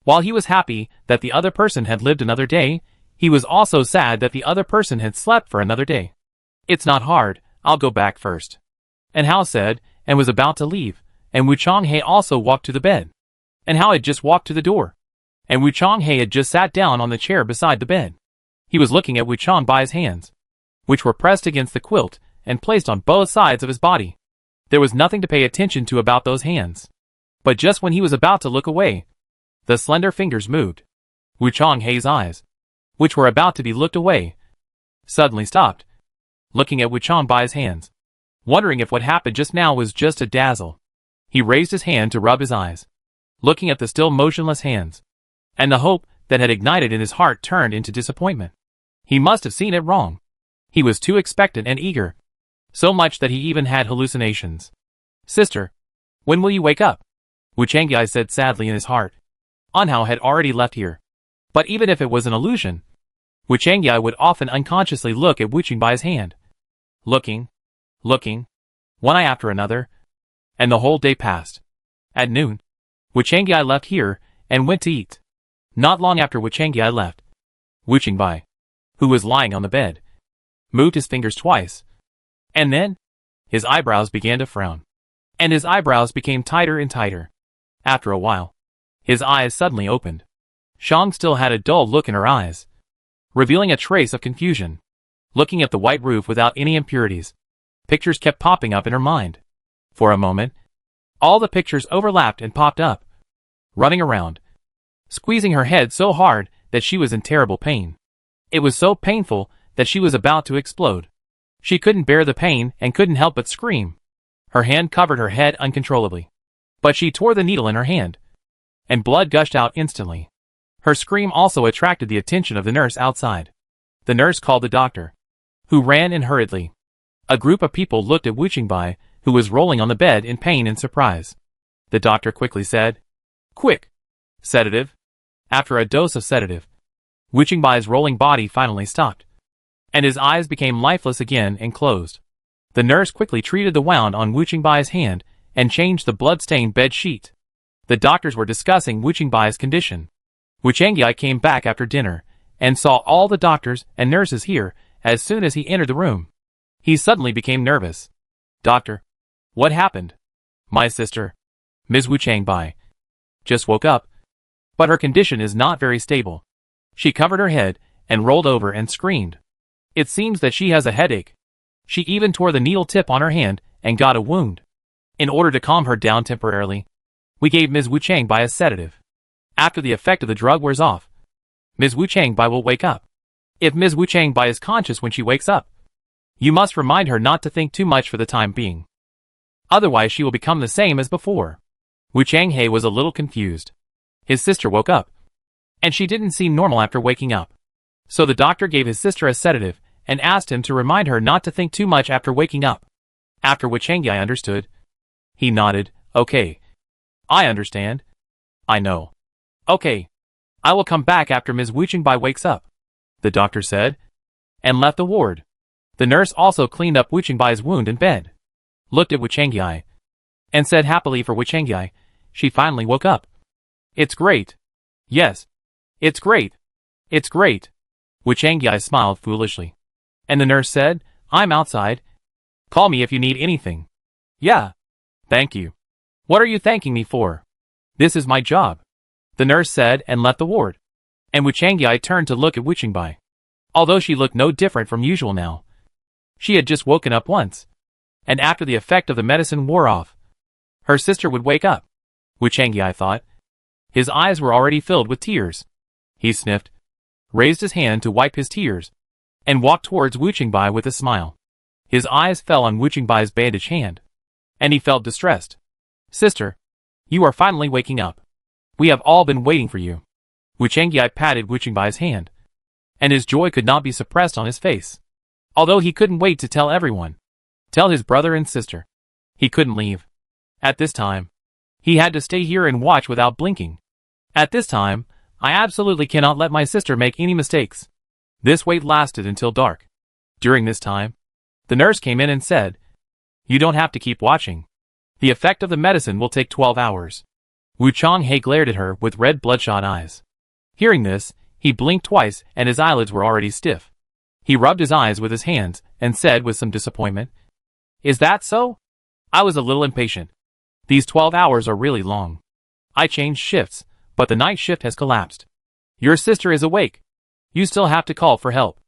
Speaker 1: While he was happy that the other person had lived another day, he was also sad that the other person had slept for another day. It's not hard, I'll go back first. And Hao said, and was about to leave, and Wu Changhe also walked to the bed. And Hao had just walked to the door, and Wu Changhe had just sat down on the chair beside the bed. He was looking at Wu Changbai's hands, which were pressed against the quilt and placed on both sides of his body. There was nothing to pay attention to about those hands. But just when he was about to look away, the slender fingers moved. Wu Changhe's eyes, which were about to be looked away, suddenly stopped, looking at Wu Changbai's hands, wondering if what happened just now was just a dazzle. He raised his hand to rub his eyes, looking at the still motionless hands, and the hope that had ignited in his heart turned into disappointment. He must have seen it wrong. He was too expectant and eager, so much that he even had hallucinations. Sister, when will you wake up? Wu Changyai said sadly in his heart. Anhao had already left here. But even if it was an illusion, Wu Changyai would often unconsciously look at Wu Qingbai's hand. Looking, one eye after another, and the whole day passed. At noon, Wu Changyai left here and went to eat. Not long after Wu Changyai left, Wu Qingbai, who was lying on the bed, moved his fingers twice, and then his eyebrows began to frown, and his eyebrows became tighter and tighter. After a while, his eyes suddenly opened. Shang still had a dull look in her eyes, revealing a trace of confusion. Looking at the white roof without any impurities, pictures kept popping up in her mind. For a moment, all the pictures overlapped and popped up, running around, squeezing her head so hard that she was in terrible pain. It was so painful that she was about to explode. She couldn't bear the pain and couldn't help but scream. Her hand covered her head uncontrollably. But she tore the needle in her hand, and blood gushed out instantly. Her scream also attracted the attention of the nurse outside. The nurse called the doctor, who ran in hurriedly. A group of people looked at Wu Qingbai, who was rolling on the bed in pain and surprise. The doctor quickly said, "Quick! Sedative." After a dose of sedative, Wu Qingbai's rolling body finally stopped, and his eyes became lifeless again and closed. The nurse quickly treated the wound on Wu Qingbai's hand and changed the blood-stained bed sheet. The doctors were discussing Wu Qingbai's condition. Wu Changyai came back after dinner and saw all the doctors and nurses here as soon as he entered the room. He suddenly became nervous. "Doctor, what happened?" "My sister, Ms. Wu Changbai, just woke up, but her condition is not very stable. She covered her head and rolled over and screamed. It seems that she has a headache. She even tore the needle tip on her hand and got a wound. In order to calm her down temporarily, we gave Ms. Wu Changbai a sedative. After the effect of the drug wears off, Ms. Wu Changbai will wake up. If Ms. Wu Changbai is conscious when she wakes up, you must remind her not to think too much for the time being. Otherwise she will become the same as before. Wu Changhe was a little confused. His sister woke up, and she didn't seem normal after waking up. So the doctor gave his sister a sedative and asked him to remind her not to think too much after waking up. After Wu Changhe understood, he nodded. Okay. I understand. I know. Okay. I will come back after Ms. Wu Changbai wakes up, the doctor said, and left the ward. The nurse also cleaned up Wu Changbai's wound in bed, looked at Wu Changhe, and said happily for Wu Changhe, she finally woke up. It's great. Yes. It's great. It's great. Wu Changhe smiled foolishly. And the nurse said, I'm outside. Call me if you need anything. Yeah. Thank you. What are you thanking me for? This is my job, the nurse said and left the ward. And Wu Changhe turned to look at Wu Changbai. Although she looked no different from usual now. She had just woken up once. And after the effect of the medicine wore off, her sister would wake up. Wu Changhe thought. His eyes were already filled with tears. He sniffed, raised his hand to wipe his tears, and walked towards Wu Changbai with a smile. His eyes fell on Wu Changbai's bandaged hand, and he felt distressed. Sister, you are finally waking up. We have all been waiting for you. Wu Changhe patted Wu Changbai's hand, and his joy could not be suppressed on his face. Although he couldn't wait to tell everyone, tell his brother and sister. He couldn't leave. At this time, he had to stay here and watch without blinking. At this time, I absolutely cannot let my sister make any mistakes. This wait lasted until dark. During this time, the nurse came in and said, you don't have to keep watching. The effect of the medicine will take 12 hours. Wu Changhe glared at her with red bloodshot eyes. Hearing this, he blinked twice and his eyelids were already stiff. He rubbed his eyes with his hands and said with some disappointment, Is that so? I was a little impatient. These 12 hours are really long. I changed shifts, but the night shift has collapsed. Your sister is awake. You still have to call for help.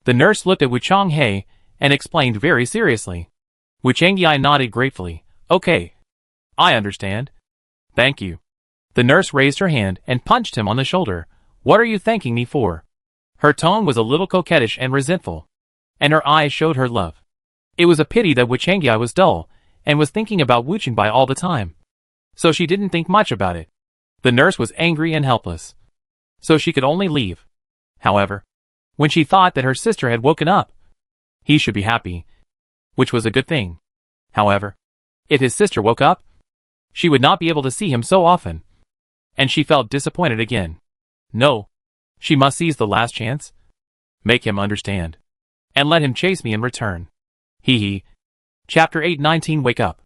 Speaker 1: The nurse looked at Wu Changhe and explained very seriously. Wu Changhe nodded gratefully. Okay. I understand. Thank you. The nurse raised her hand and punched him on the shoulder. What are you thanking me for? Her tone was a little coquettish and resentful, and her eyes showed her love. It was a pity that Wu Changhe was dull and was thinking about Wu Changbai all the time. So she didn't think much about it. The nurse was angry and helpless, so she could only leave. However, when she thought that her sister had woken up, he should be happy, which was a good thing. However, if his sister woke up, she would not be able to see him so often, and she felt disappointed again. No, she must seize the last chance, make him understand, and let him chase me in return. Hee hee. Chapter 819 Wake Up.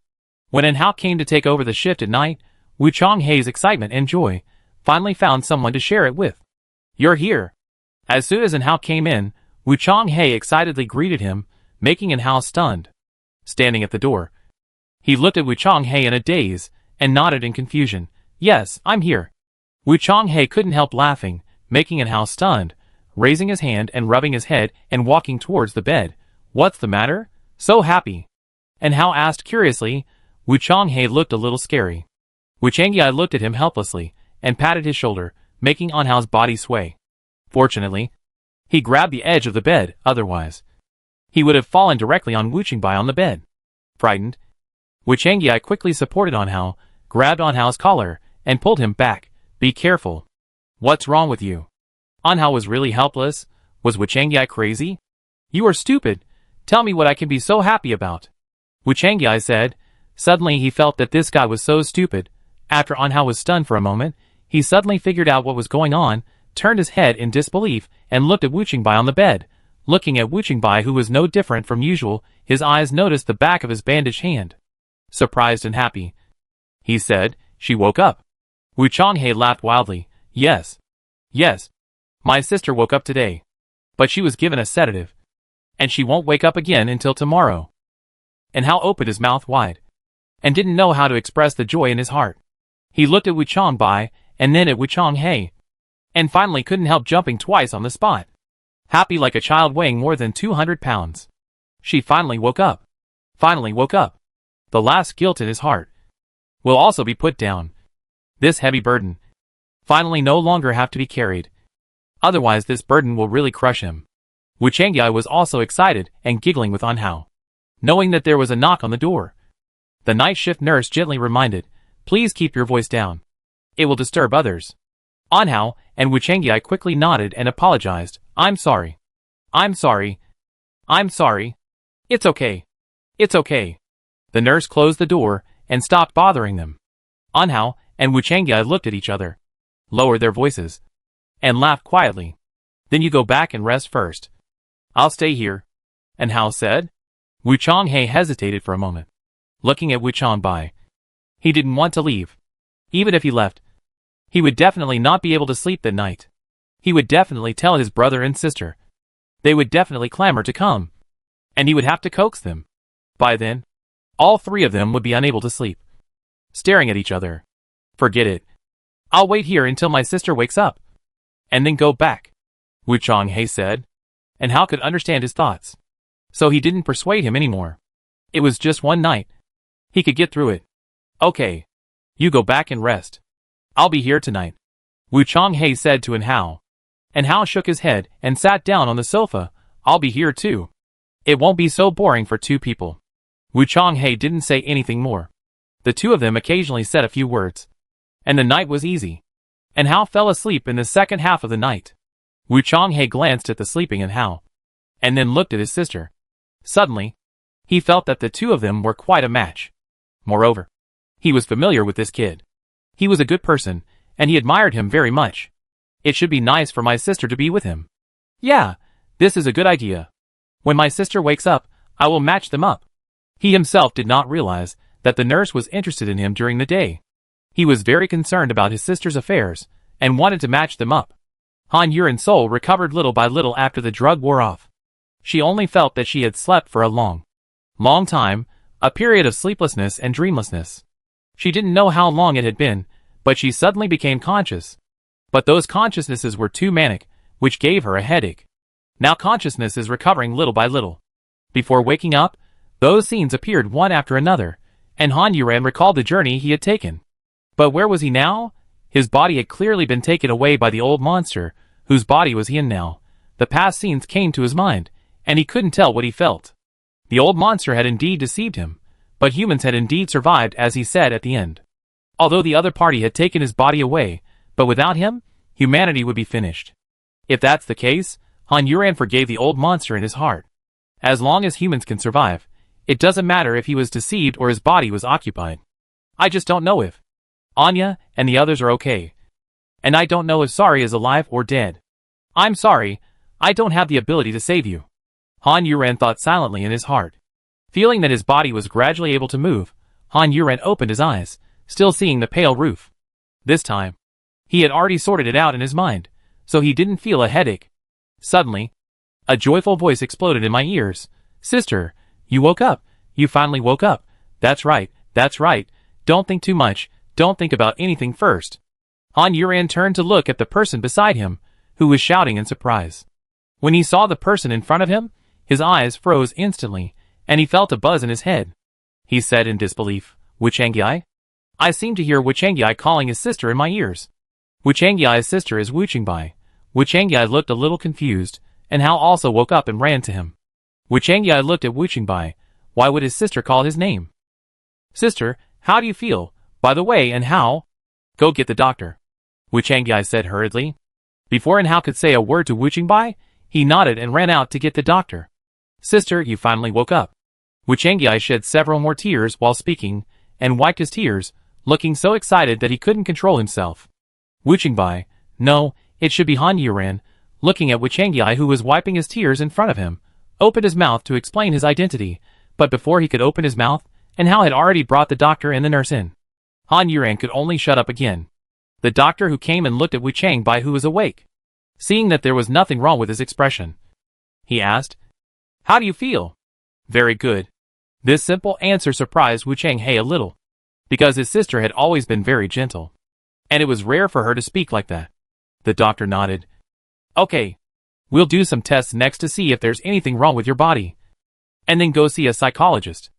Speaker 1: When En Hao came to take over the shift at night, Wu Changhe's excitement and joy finally found someone to share it with. You're here. As soon as En Hao came in, Wu Changhe excitedly greeted him, making En Hao stunned. Standing at the door, he looked at Wu Changhe in a daze and nodded in confusion. Yes, I'm here. Wu Changhe couldn't help laughing, making En Hao stunned, raising his hand and rubbing his head and walking towards the bed. What's the matter? So happy. En Hao asked curiously. Wu Changhe looked a little scary. Wu Changhe looked at him helplessly and patted his shoulder, making En Hao's body sway. Fortunately, he grabbed the edge of the bed, otherwise he would have fallen directly on Wu Changbai on the bed. Frightened, Wu Changhe quickly supported En Hao, grabbed En Hao's collar, and pulled him back. Be careful. What's wrong with you? En Hao was really helpless. Was Wu Changhe crazy? You are stupid. Tell me what I can be so happy about. Wu Changhe said. Suddenly he felt that this guy was so stupid. After En Hao was stunned for a moment, he suddenly figured out what was going on, turned his head in disbelief, and looked at Wu Changbai on the bed. Looking at Wu Changbai, who was no different from usual, his eyes noticed the back of his bandaged hand. Surprised and happy, he said, She woke up. Wu Changhe laughed wildly. Yes. Yes. My sister woke up today. But she was given a sedative. And she won't wake up again until tomorrow. En Hao opened his mouth wide, and didn't know how to express the joy in his heart. He looked at Wu Changbai and then at Wu Chang-hei, and finally couldn't help jumping twice on the spot. Happy like a child weighing more than 200 pounds. She finally woke up. Finally woke up. The last guilt in his heart will also be put down. This heavy burden finally no longer have to be carried. Otherwise this burden will really crush him. Wu Changyi was also excited and giggling with An Hao, knowing that there was a knock on the door. The night shift nurse gently reminded, "Please keep your voice down. It will disturb others." An Hao and Wu Changyi quickly nodded and apologized. "I'm sorry. I'm sorry. I'm sorry. It's okay. It's okay." The nurse closed the door and stopped bothering them. An Hao and Wu Changyi looked at each other, lowered their voices, and laughed quietly. "Then you go back and rest first. I'll stay here." An Hao said. Wu Chang-hei hesitated for a moment, looking at Wu Chang-bai. He didn't want to leave. Even if he left, he would definitely not be able to sleep that night. He would definitely tell his brother and sister. They would definitely clamor to come, and he would have to coax them. By then, all three of them would be unable to sleep, staring at each other. "Forget it. I'll wait here until my sister wakes up, and then go back," Wu Chang-hei said, and Hao could understand his thoughts. So he didn't persuade him anymore. It was just one night. He could get through it. "Okay. You go back and rest. I'll be here tonight," Wu Chang-hei said to An Hao. And Hao shook his head and sat down on the sofa. "I'll be here too. It won't be so boring for two people." Wu Chang-hei didn't say anything more. The two of them occasionally said a few words, and the night was easy. And Hao fell asleep in the second half of the night. Wu Chang-hei glanced at the sleeping An Hao, and then looked at his sister. Suddenly, he felt that the two of them were quite a match. Moreover, he was familiar with this kid. He was a good person, and he admired him very much. It should be nice for my sister to be with him. Yeah, this is a good idea. When my sister wakes up, I will match them up. He himself did not realize that the nurse was interested in him during the day. He was very concerned about his sister's affairs, and wanted to match them up. Han Yuren's soul recovered little by little after the drug wore off. She only felt that she had slept for a long time, a period of sleeplessness and dreamlessness. She didn't know how long it had been, but she suddenly became conscious. But those consciousnesses were too manic, which gave her a headache. Now consciousness is recovering little by little. Before waking up, those scenes appeared one after another, and Han Yuren recalled the journey he had taken. But where was he now? His body had clearly been taken away by the old monster, whose body was he in now. The past scenes came to his mind, and he couldn't tell what he felt. The old monster had indeed deceived him, but humans had indeed survived, as he said at the end. Although the other party had taken his body away, but without him, humanity would be finished. If that's the case, Han Yuren forgave the old monster in his heart. As long as humans can survive, it doesn't matter if he was deceived or his body was occupied. I just don't know if Anya and the others are okay. And I don't know if Sari is alive or dead. I'm sorry, I don't have the ability to save you. Han Yuren thought silently in his heart. Feeling that his body was gradually able to move, Han Yuren opened his eyes, still seeing the pale roof. This time, he had already sorted it out in his mind, so he didn't feel a headache. Suddenly, a joyful voice exploded in my ears. "Sister, you woke up. You finally woke up. That's right, that's right. Don't think too much. Don't think about anything first." Han Yuren turned to look at the person beside him, who was shouting in surprise. When he saw the person in front of him, his eyes froze instantly, and he felt a buzz in his head. He said in disbelief, "Wu Changyi?" I seemed to hear Wu Changyi calling his sister in my ears. Wu Changyi's sister is Wu Changbai. Wu Changyi looked a little confused, and Hao also woke up and ran to him. Wu Changyi looked at Wu Changbai. Why would his sister call his name? "Sister, how do you feel? By the way, and Hao?" "Go get the doctor," Wu Changyi said hurriedly. Before Hao could say a word to Wu Changbai, he nodded and ran out to get the doctor. "Sister, you finally woke up." Wu Changyi shed several more tears while speaking, and wiped his tears, looking so excited that he couldn't control himself. Wu Changbai, no, it should be Han Yuren, looking at Wu Changyi who was wiping his tears in front of him, opened his mouth to explain his identity, but before he could open his mouth, and Hao had already brought the doctor and the nurse in. Han Yuren could only shut up again. The doctor who came and looked at Wu Changbai who was awake. Seeing that there was nothing wrong with his expression, he asked, "How do you feel?" "Very good." This simple answer surprised Wu Changbai a little, because his sister had always been very gentle, and it was rare for her to speak like that. The doctor nodded. Okay. We'll do some tests next to see if there's anything wrong with your body. And then go see a psychologist.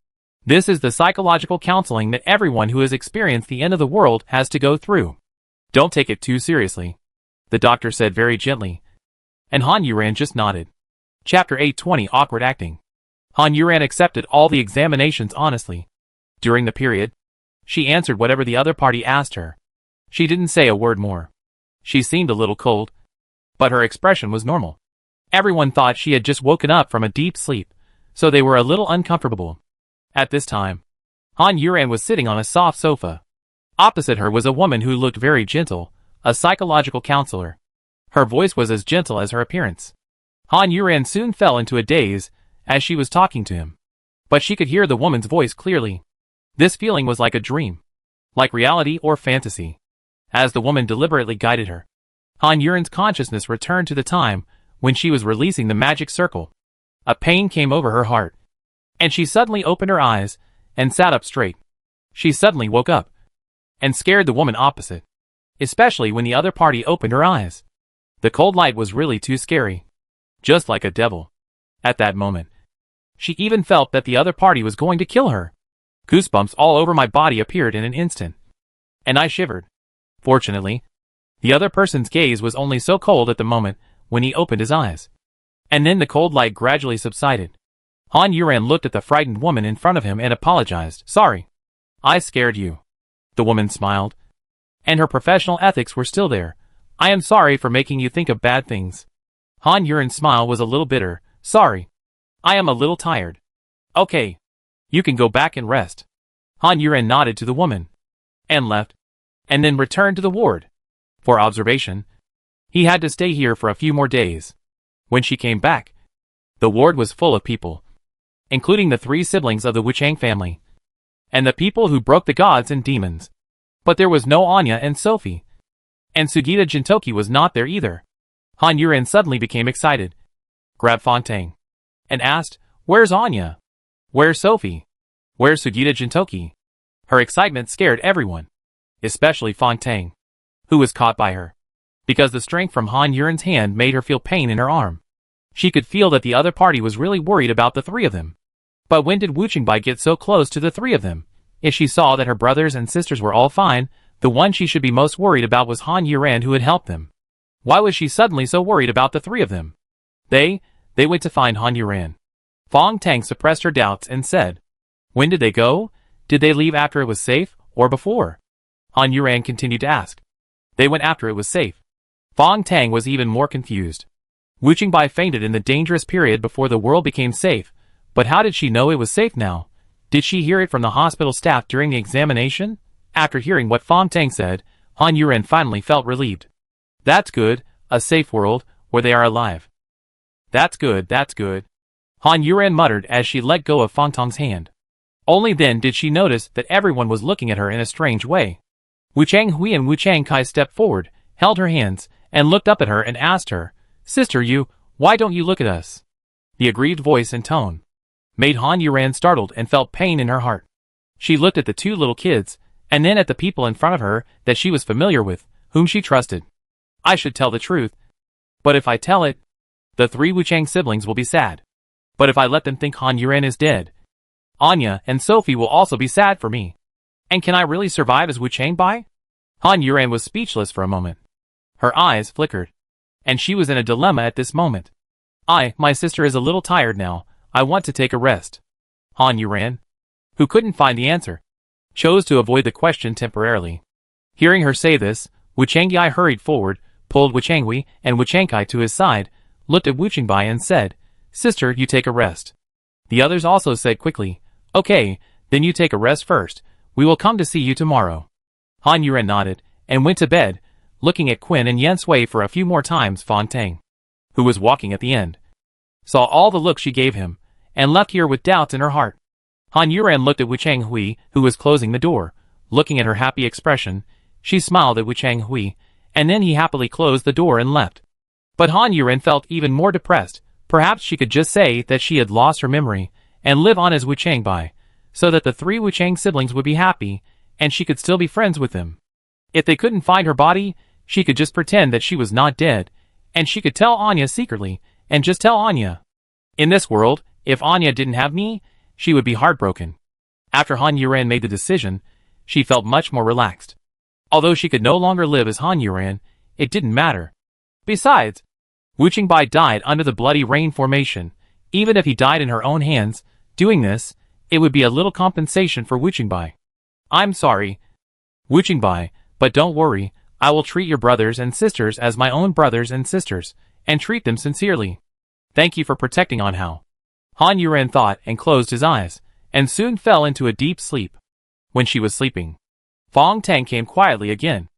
Speaker 1: This is the psychological counseling that everyone who has experienced the end of the world has to go through. Don't take it too seriously, the doctor said very gently. And Han Yuran just nodded. Chapter 820 Awkward Acting. Han Yuran accepted all the examinations honestly. During the period, she answered whatever the other party asked her. She didn't say a word more. She seemed a little cold, but her expression was normal. Everyone thought she had just woken up from a deep sleep, so they were a little uncomfortable. At this time, Han Yuran was sitting on a soft sofa. Opposite her was a woman who looked very gentle, a psychological counselor. Her voice was as gentle as her appearance. Han Yuran soon fell into a daze as she was talking to him. But she could hear the woman's voice clearly. This feeling was like a dream, like reality or fantasy. As the woman deliberately guided her, Han Yuran's consciousness returned to the time when she was releasing the magic circle. A pain came over her heart, and she suddenly opened her eyes and sat up straight. She suddenly woke up and scared the woman opposite, especially when the other party opened her eyes. The cold light was really too scary, just like a devil. At that moment, she even felt that the other party was going to kill her. Goosebumps all over my body appeared in an instant, and I shivered. Fortunately, the other person's gaze was only so cold at the moment when he opened his eyes, and then the cold light gradually subsided. Han Yuran looked at the frightened woman in front of him and apologized. Sorry, I scared you. The woman smiled, and her professional ethics were still there. I am sorry for making you think of bad things. Han Yuran's smile was a little bitter. Sorry. I am a little tired. Okay. You can go back and rest. Han Yuran nodded to the woman and left, and then returned to the ward for observation. He had to stay here for a few more days. When she came back, the ward was full of people, including the 3 siblings of the Wuchang family, and the people who broke the gods and demons. But there was no Anya and Sophie, and Sugita Jintoki was not there either. Han Yuran suddenly became excited, grabbed Fangtang, and asked, Where's Anya? Where's Sophie? Where's Sugita Jintoki? Her excitement scared everyone, especially Fangtang, who was caught by her, because the strength from Han Yuran's hand made her feel pain in her arm. She could feel that the other party was really worried about the 3 of them. But when did Wu Qingbai get so close to the 3 of them? If she saw that her brothers and sisters were all fine, the one she should be most worried about was Han Yuran, who had helped them. Why was she suddenly so worried about the 3 of them? They went to find Han Yuran. Fangtang suppressed her doubts and said, When did they go? Did they leave after it was safe, or before? Han Yuran continued to ask. They went after it was safe. Fangtang was even more confused. Wu Qingbai fainted in the dangerous period before the world became safe, but how did she know it was safe now? Did she hear it from the hospital staff during the examination? After hearing what Fangtang said, Han Yuran finally felt relieved. That's good, a safe world, where they are alive. That's good, that's good. Han Yuran muttered as she let go of Fangtang's hand. Only then did she notice that everyone was looking at her in a strange way. Wu Changhui and Wu Changkai stepped forward, held her hands, and looked up at her and asked her, Sister Yu, why don't you look at us? The aggrieved voice and tone made Han Yuran startled and felt pain in her heart. She looked at the 2 little kids, and then at the people in front of her that she was familiar with, whom she trusted. I should tell the truth. But if I tell it, the 3 Wuchang siblings will be sad. But if I let them think Han Yuran is dead, Anya and Sophie will also be sad for me. And can I really survive as Wu Changbai? Han Yuran was speechless for a moment. Her eyes flickered, and she was in a dilemma at this moment. My sister is a little tired now. I want to take a rest. Han Yuran, who couldn't find the answer, chose to avoid the question temporarily. Hearing her say this, Wu Changyi hurried forward, pulled Wu Changhui and Wu Changkai to his side, looked at Wu Qingbai and said, Sister, you take a rest. The others also said quickly, Okay, then you take a rest first. We will come to see you tomorrow. Han Yuran nodded, and went to bed, looking at Qin and Yan Sui for a few more times. Fangtang, who was walking at the end, saw all the looks she gave him, and left here with doubts in her heart. Han Yuran looked at Wu Changhui, who was closing the door. Looking at her happy expression, she smiled at Wu Changhui, and then he happily closed the door and left. But Han Yuran felt even more depressed. Perhaps she could just say that she had lost her memory, and live on as Wu Changbai, so that the 3 Wuchang siblings would be happy, and she could still be friends with them. If they couldn't find her body, she could just pretend that she was not dead, and she could tell Anya secretly, and just tell Anya. In this world, if Anya didn't have me, she would be heartbroken. After Han Yuran made the decision, she felt much more relaxed. Although she could no longer live as Han Yuran, it didn't matter. Besides, Wu Qingbai died under the Bloody Rain formation. Even if he died in her own hands, doing this, it would be a little compensation for Wu Qingbai. I'm sorry, Wu Qingbai, but don't worry, I will treat your brothers and sisters as my own brothers and sisters, and treat them sincerely. Thank you for protecting On Hao. Han Yuran thought and closed his eyes, and soon fell into a deep sleep. When she was sleeping, Fong Tang came quietly again,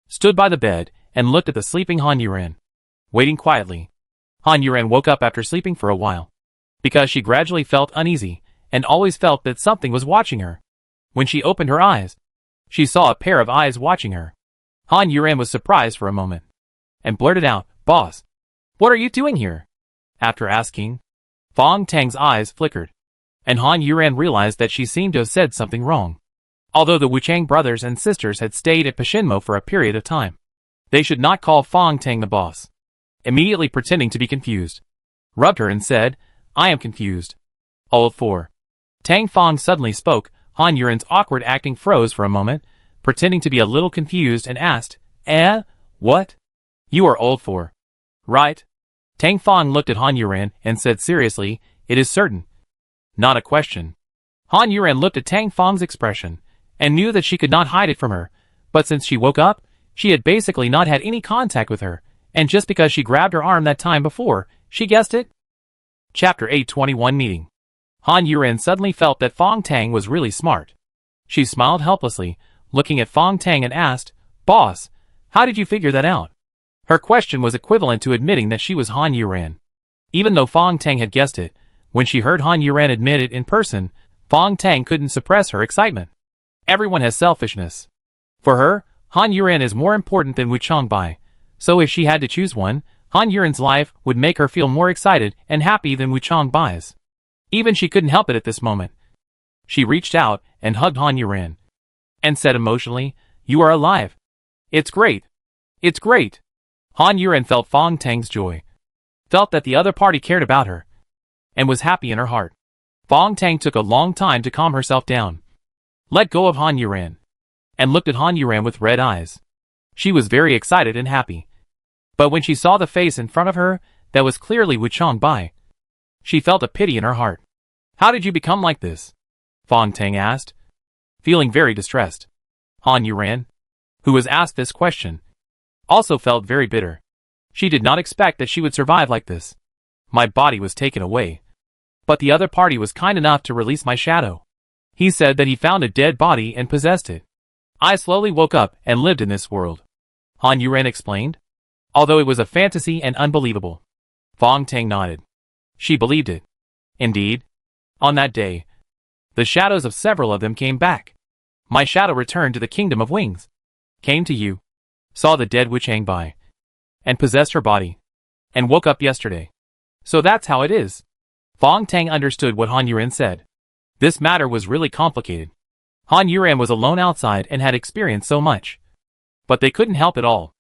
Speaker 1: stood by the bed, and looked at the sleeping Han Yuran. Waiting quietly, Han Yuran woke up after sleeping for a while, because she gradually felt uneasy, and always felt that something was watching her. When she opened her eyes, she saw a pair of eyes watching her. Han Yuran was surprised for a moment, and blurted out, "Boss, what are you doing here?" After asking, Fong Tang's eyes flickered, and Han Yuran realized that she seemed to have said something wrong. Although the Wuchang brothers and sisters had stayed at Pashinmo for a period of time, they should not call Fong Tang the boss. Immediately pretending to be confused, rubbed her and said, "I am confused." Old 4. Tang Fong suddenly spoke. Han Yuran's awkward acting froze for a moment, pretending to be a little confused, and asked, What? You are old 4. Right? Tang Fong looked at Han Yuran and said seriously, "It is certain." Not a question. Han Yuran looked at Tang Fong's expression, and knew that she could not hide it from her, but since she woke up, she had basically not had any contact with her, and just because she grabbed her arm that time before, she guessed it. Chapter 821 Meeting. Han Yuran suddenly felt that Fong Tang was really smart. She smiled helplessly, looking at Fong Tang, and asked, "Boss, how did you figure that out?" Her question was equivalent to admitting that she was Han Yuran. Even though Fong Tang had guessed it, when she heard Han Yuran admit it in person, Fong Tang couldn't suppress her excitement. Everyone has selfishness. For her, Han Yuran is more important than Wu Qingbai, so if she had to choose one, Han Yuran's life would make her feel more excited and happy than Wu Qingbai's. Even she couldn't help it at this moment. She reached out and hugged Han Yuran, and said emotionally, "You are alive. It's great. It's great." Han Yuran felt Fong Tang's joy, felt that the other party cared about her, and was happy in her heart. Fong Tang took a long time to calm herself down, let go of Han Yuran, and looked at Han Yuran with red eyes. She was very excited and happy. But when she saw the face in front of her, that was clearly Wu Qingbai, she felt a pity in her heart. "How did you become like this?" Fong Tang asked, feeling very distressed. Han Yuran, who was asked this question, also felt very bitter. She did not expect that she would survive like this. "My body was taken away, but the other party was kind enough to release my shadow. He said that he found a dead body and possessed it. I slowly woke up and lived in this world," Han Yuran explained. Although it was a fantasy and unbelievable, Fong Tang nodded. She believed it. Indeed, on that day, the shadows of several of them came back. "My shadow returned to the kingdom of wings, came to you, saw the dead Wu Qingbai, and possessed her body, and woke up yesterday. So that's how it is." Fong Tang understood what Han Yuran said. This matter was really complicated. Han Yuran was alone outside and had experienced so much. But they couldn't help it all.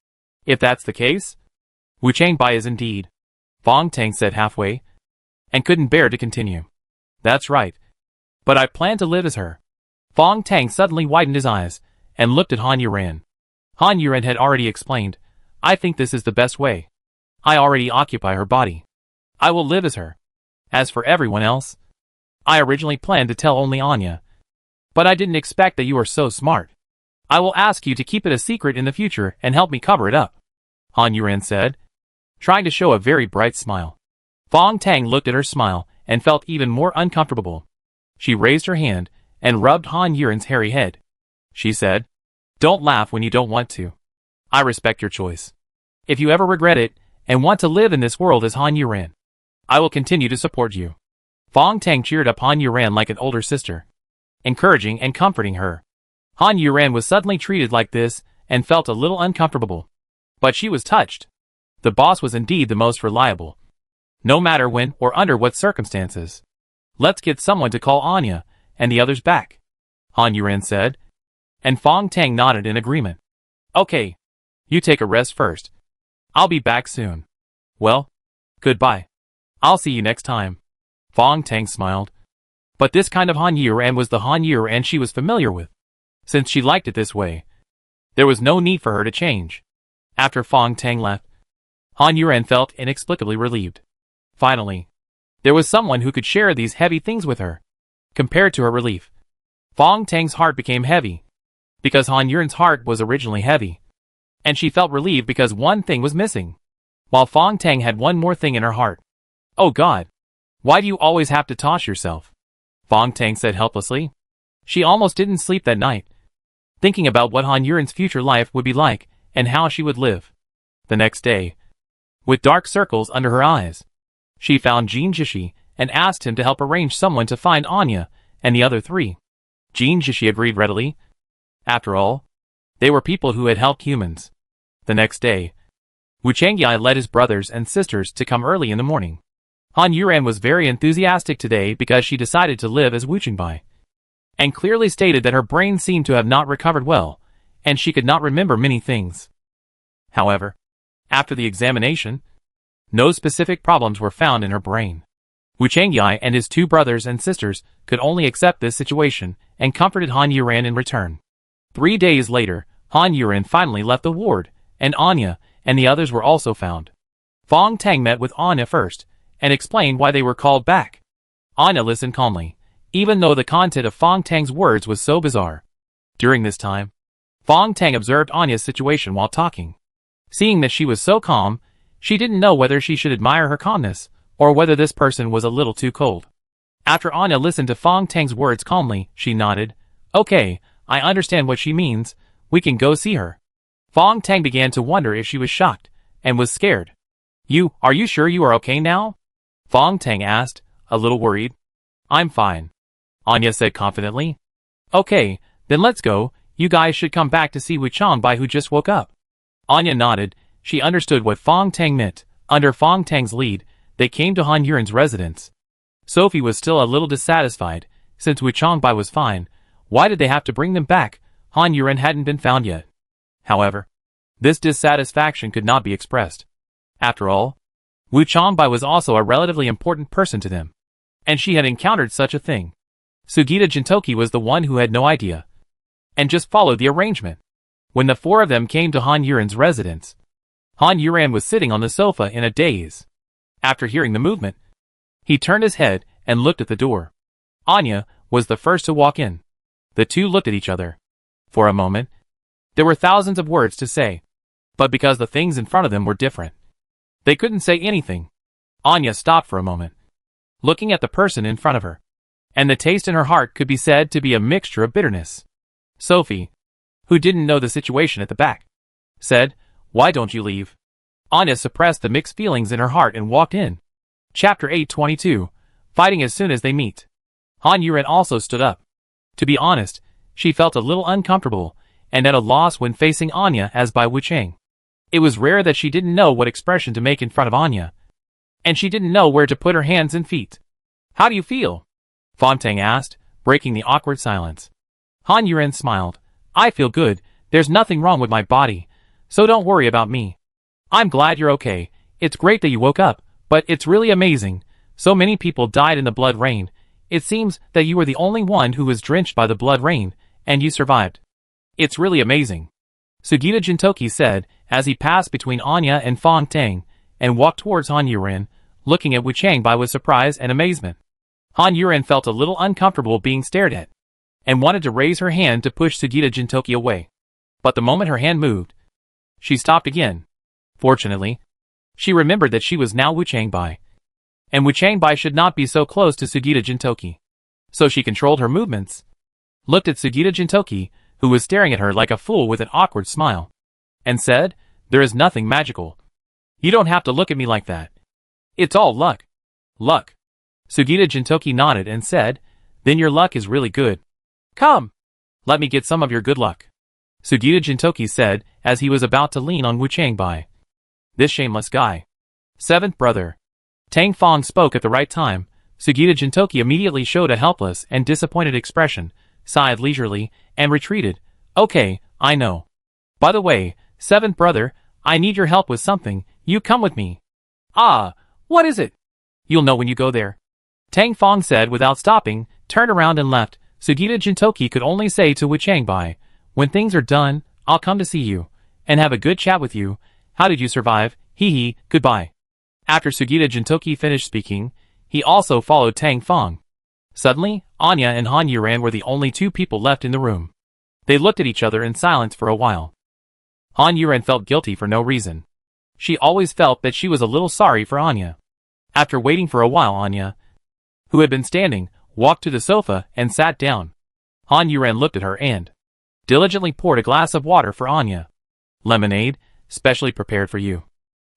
Speaker 1: If that's the case, Wu Qingbai is indeed, Fong Tang said halfway, and couldn't bear to continue. "That's right. But I plan to live as her." Fong Tang suddenly widened his eyes, and looked at Han Yuran. Han Yuran had already explained, "I think this is the best way. I already occupy her body. I will live as her. As for everyone else, I originally planned to tell only Anya. But I didn't expect that you are so smart. I will ask you to keep it a secret in the future and help me cover it up," Han Yuran said, trying to show a very bright smile. Fong Tang looked at her smile and felt even more uncomfortable. She raised her hand and rubbed Han Yuran's hairy head. She said, "Don't laugh when you don't want to. I respect your choice. If you ever regret it and want to live in this world as Han Yuran, I will continue to support you." Fong Tang cheered up Han Yuran like an older sister, encouraging and comforting her. Han Yuran was suddenly treated like this and felt a little uncomfortable. But she was touched. The boss was indeed the most reliable, no matter when or under what circumstances. "Let's get someone to call Anya and the others back," Han Yuran said, and Fong Tang nodded in agreement. Okay. You take a rest first. I'll be back soon. Well, goodbye. I'll see you next time. Fong Tang smiled. But this kind of Han Yuan was the Han Yuan she was familiar with. Since she liked it this way, there was no need for her to change. After Fong Tang left, Han Yuan felt inexplicably relieved. Finally, there was someone who could share these heavy things with her. Compared to her relief, Fong Tang's heart became heavy, because Han Yuan's heart was originally heavy. And she felt relieved because one thing was missing, while Fong Tang had one more thing in her heart. Oh God, why do you always have to toss yourself? Fong Tang said helplessly. She almost didn't sleep that night, thinking about what Han Yuan's future life would be like and how she would live. The next day, with dark circles under her eyes, she found Jin Jishi and asked him to help arrange someone to find Anya and the other three. Jin Jishi agreed readily. After all, they were people who had helped humans. The next day, Wu Changyai led his brothers and sisters to come early in the morning. Han Yuan was very enthusiastic today because she decided to live as Wu Qingbai, and clearly stated that her brain seemed to have not recovered well, and she could not remember many things. However, after the examination, no specific problems were found in her brain. Wu Changyai and his two brothers and sisters could only accept this situation and comforted Han Yuan in return. 3 days later, Han Yuan finally left the ward, and Anya and the others were also found. Fong Tang met with Anya first, and explained why they were called back. Anya listened calmly, even though the content of Fong Tang's words was so bizarre. During this time, Fong Tang observed Anya's situation while talking. Seeing that she was so calm, she didn't know whether she should admire her calmness, or whether this person was a little too cold. After Anya listened to Fong Tang's words calmly, she nodded. Okay, I understand what she means, we can go see her. Fong Tang began to wonder if she was shocked, and was scared. Are you sure you are okay now? Fong Tang asked, a little worried. I'm fine, Anya said confidently. Okay, then let's go, you guys should come back to see Wu Changbei who just woke up. Anya nodded, she understood what Fong Tang meant. Under Fong Tang's lead, they came to Han Yuan's residence. Sophie was still a little dissatisfied, since Wu Changbei was fine, why did they have to bring them back? Han Yuan hadn't been found yet. However, this dissatisfaction could not be expressed. After all, Wu Changbei was also a relatively important person to them, and she had encountered such a thing. Sugita Jintoki was the one who had no idea, and just followed the arrangement. When the four of them came to Han Yuan's residence, Han Yuan was sitting on the sofa in a daze. After hearing the movement, he turned his head and looked at the door. Anya was the first to walk in. The two looked at each other. For a moment, there were thousands of words to say, but because the things in front of them were different, they couldn't say anything. Anya stopped for a moment, looking at the person in front of her, and the taste in her heart could be said to be a mixture of bitterness. Sophie, who didn't know the situation at the back, said, "Why don't you leave?" Anya suppressed the mixed feelings in her heart and walked in. Chapter 822, Fighting as soon as they meet. Han Yuan also stood up. To be honest, she felt a little uncomfortable, and at a loss when facing Anya as by Wu Chang. It was rare that she didn't know what expression to make in front of Anya, and she didn't know where to put her hands and feet. "How do you feel?" Fong Tang asked, breaking the awkward silence. Han Yuan smiled. "I feel good, there's nothing wrong with my body, so don't worry about me. I'm glad you're okay, it's great that you woke up, but it's really amazing. So many people died in the blood rain. It seems that you were the only one who was drenched by the blood rain, and you survived. It's really amazing," Sugita Jintoki said, as he passed between Anya and Fong Tang, and walked towards Han Yuan, looking at Wu Changbei with surprise and amazement. Han Yuan felt a little uncomfortable being stared at, and wanted to raise her hand to push Sugita Jintoki away. But the moment her hand moved, she stopped again. Fortunately, she remembered that she was now Wu Changbei, and Wu Changbei should not be so close to Sugita Jintoki. So she controlled her movements, looked at Sugita Jintoki, who was staring at her like a fool with an awkward smile, and said, "There is nothing magical. You don't have to look at me like that. It's all luck." "Luck?" Sugita Jintoki nodded and said, "Then your luck is really good. Come, let me get some of your good luck," Sugita Jintoki said as he was about to lean on Wu Changbei. "This shameless guy." Seventh brother. Tang Fong spoke at the right time. Sugita Jintoki immediately showed a helpless and disappointed expression, sighed leisurely, and retreated. "Okay, I know. By the way, seventh brother, I need your help with something, you come with me. Ah, what is it? You'll know when you go there. Tang Fong said without stopping, turned around and left. Sugita Jintoki could only say to Wu Changbai, when things are done, I'll come to see you, and have a good chat with you. How did you survive? Hee hee, goodbye. After Sugita Jintoki finished speaking, he also followed Tang Fong. Suddenly, Anya and Han Yuran were the only two people left in the room. They looked at each other in silence for a while. Han Yuran felt guilty for no reason. She always felt that she was a little sorry for Anya. After waiting for a while, Anya, who had been standing, walked to the sofa and sat down. Han Yuran looked at her and diligently poured a glass of water for Anya. Lemonade, specially prepared for you,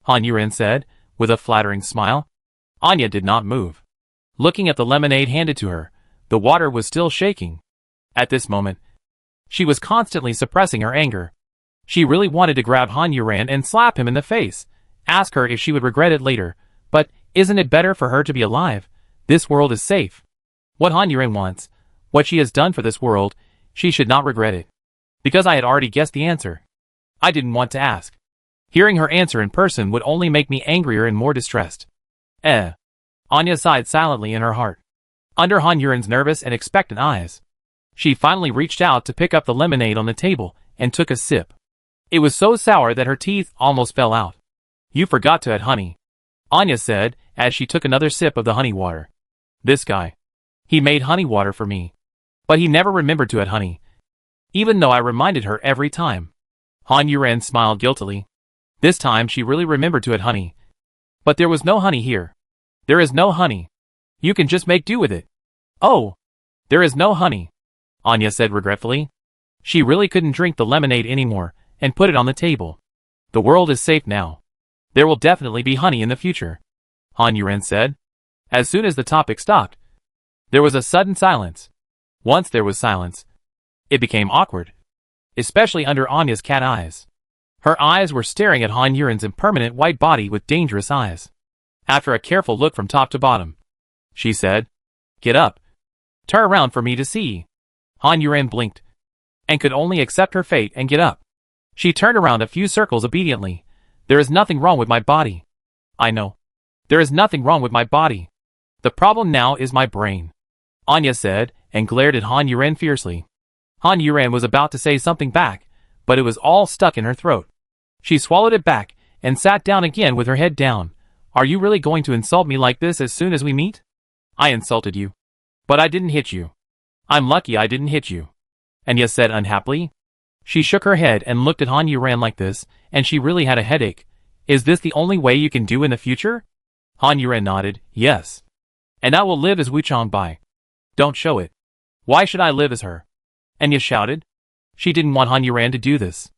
Speaker 1: Han Yuran said, with a flattering smile. Anya did not move. Looking at the lemonade handed to her, the water was still shaking. At this moment, she was constantly suppressing her anger. She really wanted to grab Han Yuran and slap him in the face, ask her if she would regret it later, but isn't it better for her to be alive? This world is safe. What Han Yuran wants, what she has done for this world, she should not regret it. Because I had already guessed the answer. I didn't want to ask. Hearing her answer in person would only make me angrier and more distressed. Anya sighed silently in her heart. Under Han Yuran's nervous and expectant eyes, she finally reached out to pick up the lemonade on the table and took a sip. It was so sour that her teeth almost fell out. You forgot to add honey, Anya said as she took another sip of the honey water. This guy. He made honey water for me. But he never remembered to add honey, even though I reminded her every time. Han Yuran smiled guiltily. This time she really remembered to add honey. But there was no honey here. There is no honey. You can just make do with it. Oh, there is no honey, Anya said regretfully. She really couldn't drink the lemonade anymore, and put it on the table. The world is safe now. There will definitely be honey in the future, Han Yuran said. As soon as the topic stopped, there was a sudden silence. Once there was silence, it became awkward, especially under Anya's cat eyes. Her eyes were staring at Han Yuran's impermanent white body with dangerous eyes. After a careful look from top to bottom, she said, "Get up. Turn around for me to see." Han Yuran blinked, and could only accept her fate and get up. She turned around a few circles obediently. There is nothing wrong with my body. I know. There is nothing wrong with my body. The problem now is my brain, Anya said, and glared at Han Yuran fiercely. Han Yuran was about to say something back, but it was all stuck in her throat. She swallowed it back, and sat down again with her head down. Are you really going to insult me like this as soon as we meet? I insulted you. But I didn't hit you. I'm lucky I didn't hit you, Anya said unhappily. She shook her head and looked at Han Yuran like this, and she really had a headache. Is this the only way you can do in the future? Han Yuran nodded, yes. And I will live as Wu Changbai. Don't show it. Why should I live as her? Anya shouted. She didn't want Han Yuran to do this.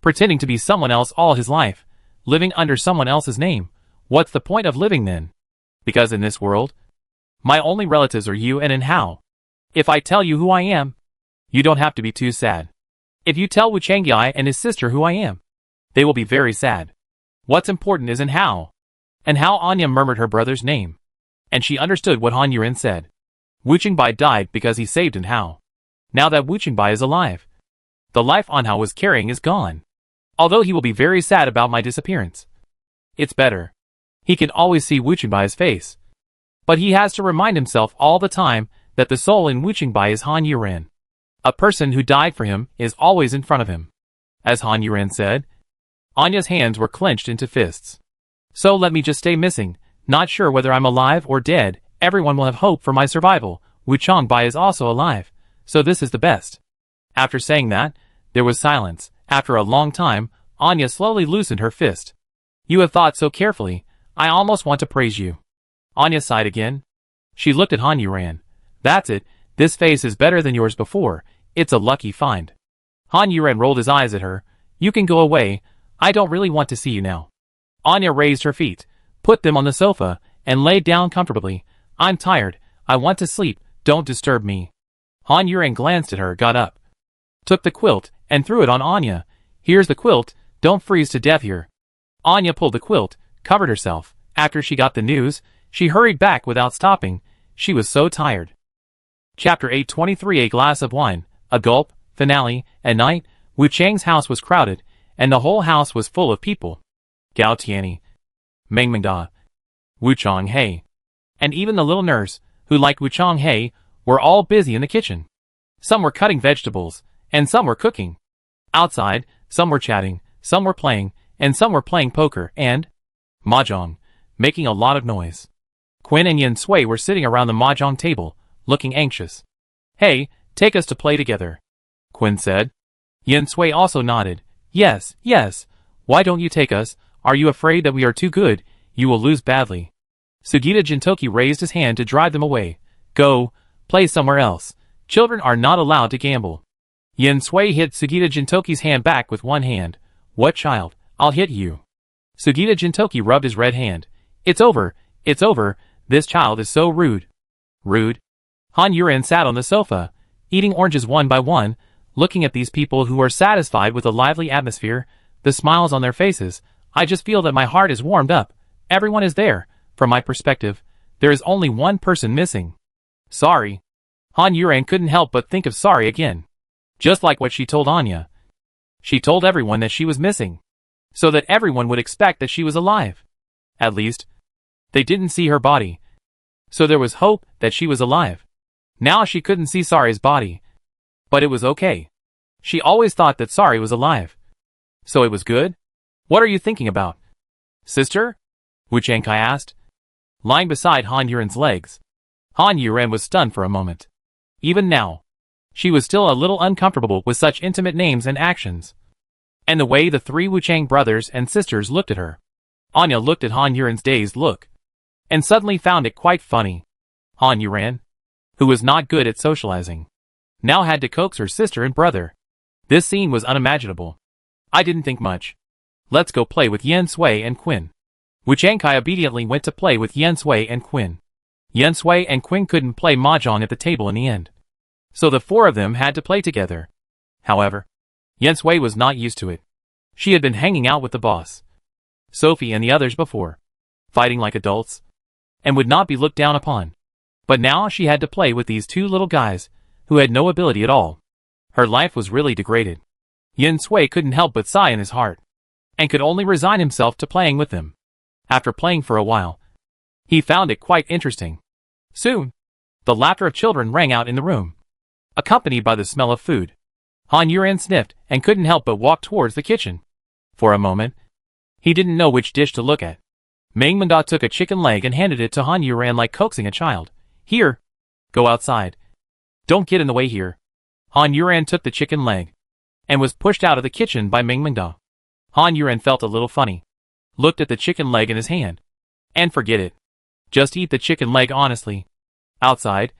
Speaker 1: Pretending to be someone else all his life, living under someone else's name. What's the point of living then? Because in this world, my only relatives are you and Hao. If I tell you who I am, you don't have to be too sad. If you tell Wu Changbai and his sister who I am, they will be very sad. What's important is Hao. And how Anya murmured her brother's name. And she understood what Han Yuran said. Wu Changbai died because he saved Hao. Now that Wu Changbai is alive, the life Hao was carrying is gone. Although he will be very sad about my disappearance. It's better. He can always see Wu Changbai's face. But he has to remind himself all the time that the soul in Wu Changbai is Han Yuran. A person who died for him is always in front of him. As Han Yuran said, Anya's hands were clenched into fists. So let me just stay missing, not sure whether I'm alive or dead, everyone will have hope for my survival. Wu Changbai is also alive, so this is the best. After saying that, there was silence. After a long time, Anya slowly loosened her fist. You have thought so carefully, I almost want to praise you. Anya sighed again. She looked at Han Yuran. That's it, this face is better than yours before, it's a lucky find. Han Yuran rolled his eyes at her. You can go away, I don't really want to see you now. Anya raised her feet, put them on the sofa, and laid down comfortably. I'm tired, I want to sleep, don't disturb me. Han Yuran glanced at her, got up, took the quilt, and threw it on Anya. Here's the quilt, don't freeze to death here. Anya pulled the quilt, covered herself. After she got the news, she hurried back without stopping. She was so tired. Chapter 823 A glass of wine, a gulp, finale. At night, Wu Chang's house was crowded. and the whole house was full of people. Gao Tianyi, Meng Mengda, Wu Chonghei, and even the little nurse, who liked Wu Chonghei, were all busy in the kitchen. Some were cutting vegetables, and some were cooking. Outside, some were chatting, some were playing, and some were playing poker and mahjong, making a lot of noise. Quinn and Yin Sui were sitting around the mahjong table, looking anxious. "Hey, take us to play together," Quinn said. Yin Sui also nodded. Yes, yes. Why don't you take us? Are you afraid that we are too good? You will lose badly." Sugita Jintoki raised his hand to drive them away. "Go, play somewhere else. Children are not allowed to gamble." Yin Sui hit Sugita Jintoki's hand back with one hand. "What child? I'll hit you." Sugita Jintoki rubbed his red hand. It's over. This child is so rude." Rude? Han Yuren sat on the sofa, eating oranges one by one, looking at these people who are satisfied with the lively atmosphere, the smiles on their faces. "I just feel that my heart is warmed up. Everyone is there. From my perspective, there is only one person missing. Sorry." Han Yuren couldn't help but think of Sorry again. Just like what she told Anya. She told everyone that she was missing, so that everyone would expect that she was alive. At least, they didn't see her body, so there was hope that she was alive. Now she couldn't see Sorry's body, but it was okay. She always thought that Sorry was alive, so it was good. "What are you thinking about, sister?" Wu Changkai asked, lying beside Han Yuren's legs. Han Yuren was stunned for a moment. Even now, she was still a little uncomfortable with such intimate names and actions, and the way the three Wu Chang brothers and sisters looked at her. Anya looked at Han Yuren's dazed look, and suddenly found it quite funny. Han Yuren, who was not good at socializing, now had to coax her sister and brother. This scene was unimaginable. "I didn't think much. Let's go play with Yen Sui and Quinn." Wu Changkai obediently went to play with Yen Sui and Quinn. Yen Sui and Quinn couldn't play mahjong at the table in the end, so the four of them had to play together. However, Yen Sui was not used to it. She had been hanging out with the boss, Sophie and the others before, fighting like adults, and would not be looked down upon. But now she had to play with these two little guys, who had no ability at all. Her life was really degraded. Yen Sui couldn't help but sigh in his heart, and could only resign himself to playing with them. After playing for a while, he found it quite interesting. Soon, the laughter of children rang out in the room, accompanied by the smell of food. Han Yuren sniffed and couldn't help but walk towards the kitchen. For a moment, he didn't know which dish to look at. Meng Mengda took a chicken leg and handed it to Han Yuren like coaxing a child. "Here, go outside. Don't get in the way here." Han Yuren took the chicken leg, and was pushed out of the kitchen by Meng Mengda. Han Yuren felt a little funny, looked at the chicken leg in his hand, and forget it. Just eat the chicken leg honestly. Outside,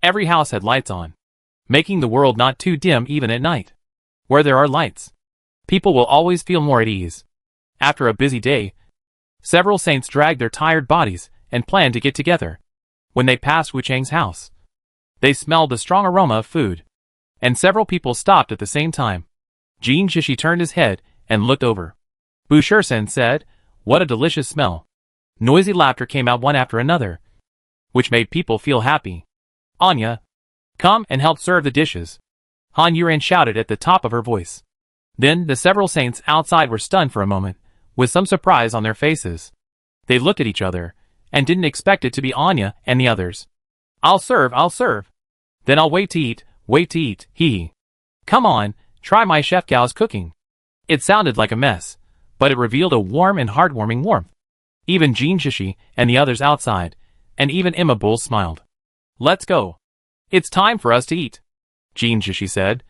Speaker 1: every house had lights on, making the world not too dim even at night. Where there are lights, people will always feel more at ease. After a busy day, several saints dragged their tired bodies and planned to get together. When they passed Wu Chang's house, they smelled the strong aroma of food, and several people stopped at the same time. Jin Shishi turned his head and looked over. Bu Shirsen said, "What a delicious smell." Noisy laughter came out one after another, which made people feel happy. "Anya, come and help serve the dishes," Han Yuren shouted at the top of her voice. Then the several saints outside were stunned for a moment, with some surprise on their faces. They looked at each other, and didn't expect it to be Anya and the others. I'll serve. Then I'll wait to eat, hee. Come on, try my chef Gao's cooking." It sounded like a mess, but it revealed a warm and heartwarming warmth. Even Jin Shishi and the others outside, and even Emma Bull smiled. "Let's go. It's time for us to eat," Jin Shishi said.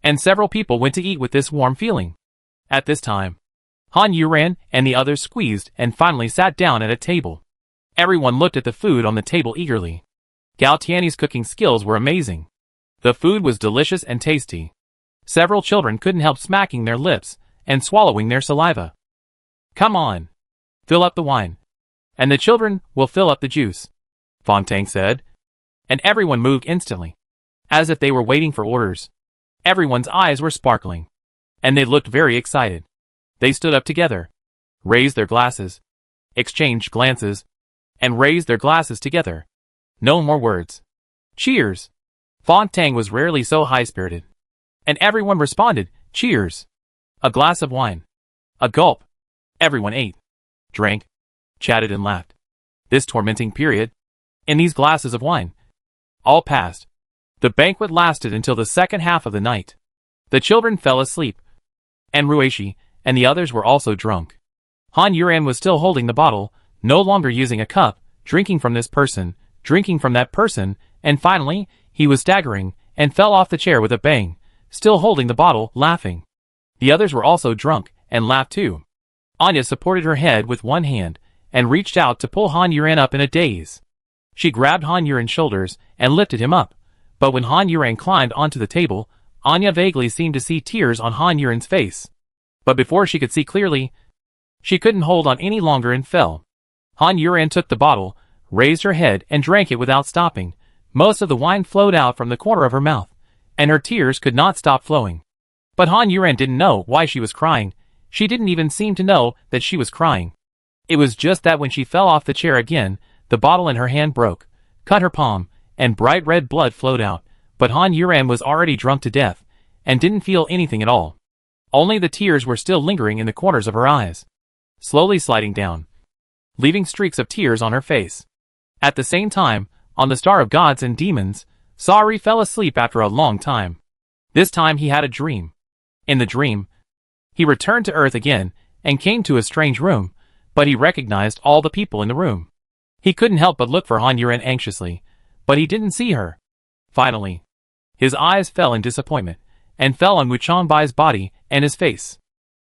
Speaker 1: And several people went to eat with this warm feeling. At this time, Han Yuren and the others squeezed and finally sat down at a table. Everyone looked at the food on the table eagerly. Gao Tianyi's cooking skills were amazing. The food was delicious and tasty. Several children couldn't help smacking their lips and swallowing their saliva. "Come on, fill up the wine, and the children will fill up the juice," Fontaine said. And everyone moved instantly, as if they were waiting for orders. Everyone's eyes were sparkling, and they looked very excited. They stood up together, raised their glasses, exchanged glances, and raised their glasses together. No more words. Cheers! Fontaine was rarely so high-spirited, and everyone responded, "Cheers!" A glass of wine. A gulp. Everyone ate, drank, chatted and laughed. This tormenting period, in these glasses of wine, all passed. The banquet lasted until the second half of the night. The children fell asleep, and Ruishi and the others were also drunk. Han Yuran was still holding the bottle, no longer using a cup, drinking from this person, drinking from that person, and finally, he was staggering and fell off the chair with a bang, still holding the bottle, laughing. The others were also drunk and laughed too. Anya supported her head with one hand and reached out to pull Han Yuran up in a daze. She grabbed Han Yuran's shoulders and lifted him up, but when Han Yuran climbed onto the table, Anya vaguely seemed to see tears on Han Yuran's face. But before she could see clearly, she couldn't hold on any longer and fell. Han Yuran took the bottle, raised her head and drank it without stopping. Most of the wine flowed out from the corner of her mouth, and her tears could not stop flowing. But Han Yuran didn't know why she was crying. She didn't even seem to know that she was crying. It was just that when she fell off the chair again, the bottle in her hand broke, cut her palm, and bright red blood flowed out. But Han Yuran was already drunk to death, and didn't feel anything at all. Only the tears were still lingering in the corners of her eyes, slowly sliding down, leaving streaks of tears on her face. At the same time, on the Star of Gods and Demons, Sari fell asleep after a long time. This time he had a dream. In the dream, he returned to Earth again, and came to a strange room, but he recognized all the people in the room. He couldn't help but look for Han Yuran anxiously, but he didn't see her. Finally, his eyes fell in disappointment, and fell on Wu Chongbai's body and his face.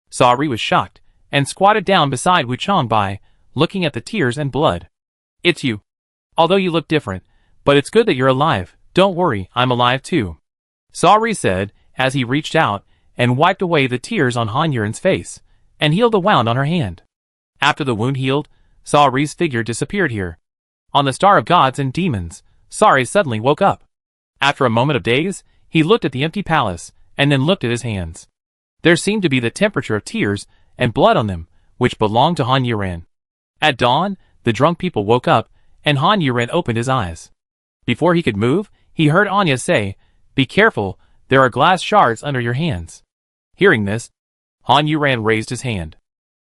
Speaker 1: Sari was shocked, and squatted down beside Wu Chongbai, looking at the tears and blood. "It's you. Although you look different, but it's good that you're alive. Don't worry, I'm alive too," Sari said, as he reached out, and wiped away the tears on Han Yuran's face, and healed the wound on her hand. After the wound healed, Sari's figure disappeared here. On the Star of Gods and Demons, Sari suddenly woke up. After a moment of daze, he looked at the empty palace, and then looked at his hands. There seemed to be the temperature of tears and blood on them, which belonged to Han Yuran. At dawn, the drunk people woke up, and Han Yuran opened his eyes. Before he could move, he heard Anya say, "Be careful, there are glass shards under your hands." Hearing this, Han Yuran raised his hand.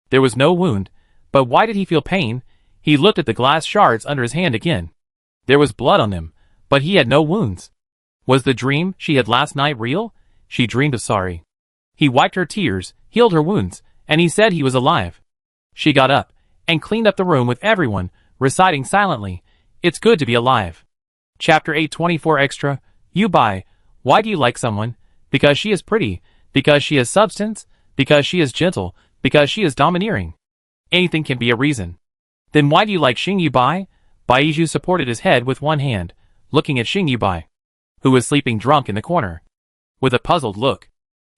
Speaker 1: There was no wound, but why did he feel pain? He looked at the glass shards under his hand again. There was blood on them, but he had no wounds. Was the dream she had last night real? She dreamed of Sari. He wiped her tears, healed her wounds, and he said he was alive. She got up, and cleaned up the room with everyone, reciting silently, "It's good to be alive." Chapter 824 Extra. You buy. Why do you like someone? Because she is pretty, because she has substance, because she is gentle, because she is domineering. Anything can be a reason. Then why do you like Xing Yubai? Baiju supported his head with one hand, looking at Xing Yubai, who was sleeping drunk in the corner. With a puzzled look,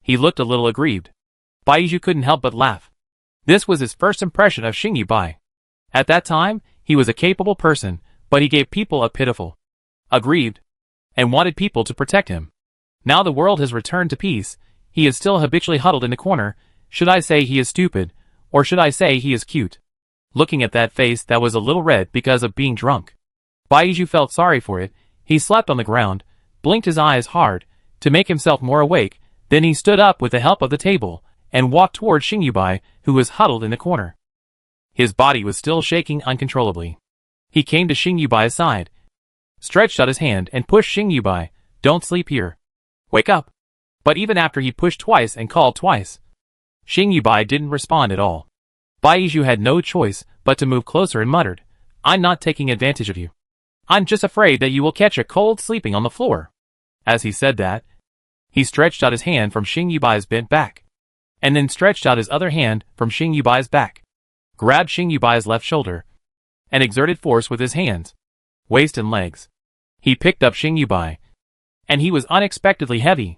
Speaker 1: he looked a little aggrieved. Baiju couldn't help but laugh. This was his first impression of Xing Yubai. At that time, he was a capable person, but he gave people a pitiful, aggrieved, and wanted people to protect him. Now the world has returned to peace, he is still habitually huddled in the corner. Should I say he is stupid, or should I say he is cute? Looking at that face that was a little red because of being drunk, Baiju felt sorry for it. He slept on the ground, blinked his eyes hard, to make himself more awake, then he stood up with the help of the table, and walked toward Xing Yubai, who was huddled in the corner. His body was still shaking uncontrollably. He came to Xing Yubai's side, stretched out his hand and pushed Xing Yubai. "Don't sleep here. Wake up." But even after he pushed twice and called twice, Xing Yubai didn't respond at all. Baiju had no choice but to move closer and muttered, "I'm not taking advantage of you. I'm just afraid that you will catch a cold sleeping on the floor." As he said that, he stretched out his hand from Xing Yubai's bent back, and then stretched out his other hand from Xing Yubai's back, grabbed Xing Yubai's left shoulder, and exerted force with his hands, waist and legs. He picked up Xing Yubai, and he was unexpectedly heavy.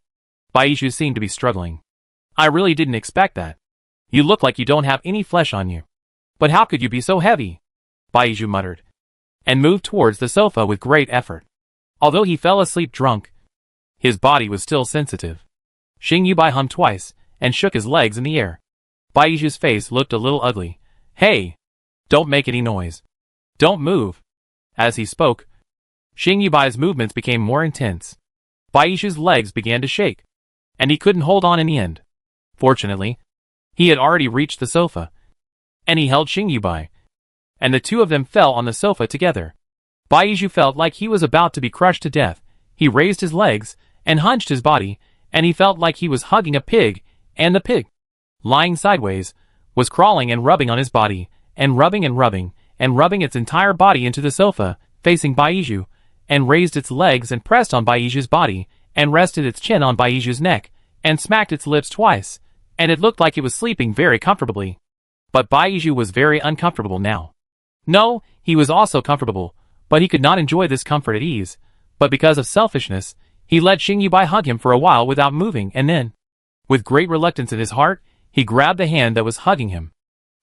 Speaker 1: Baiju seemed to be struggling. "I really didn't expect that. You look like you don't have any flesh on you. But how could you be so heavy?" Baiju muttered, and moved towards the sofa with great effort. Although he fell asleep drunk, his body was still sensitive. Xing Yubai hummed twice, and shook his legs in the air. Baiju's face looked a little ugly. "Hey! Don't make any noise. Don't move." As he spoke, Xing Yubai's movements became more intense. Baiju's legs began to shake, and he couldn't hold on in the end. Fortunately, He had already reached the sofa, and he held Xing Yubai, and the two of them fell on the sofa together. Baizhu felt like he was about to be crushed to death. He raised his legs and hunched his body, and he felt like he was hugging a pig, and the pig, lying sideways, was crawling and rubbing on his body, and rubbing and rubbing, and rubbing its entire body into the sofa, facing Baizhu, and raised its legs and pressed on Baizhu's body, and rested its chin on Baizhu's neck, and smacked its lips twice, and it looked like it was sleeping very comfortably. But Baizhu was very uncomfortable now. No, he was also comfortable, but he could not enjoy this comfort at ease. But because of selfishness, he let Xing Yubai hug him for a while without moving, and then, with great reluctance in his heart, he grabbed the hand that was hugging him,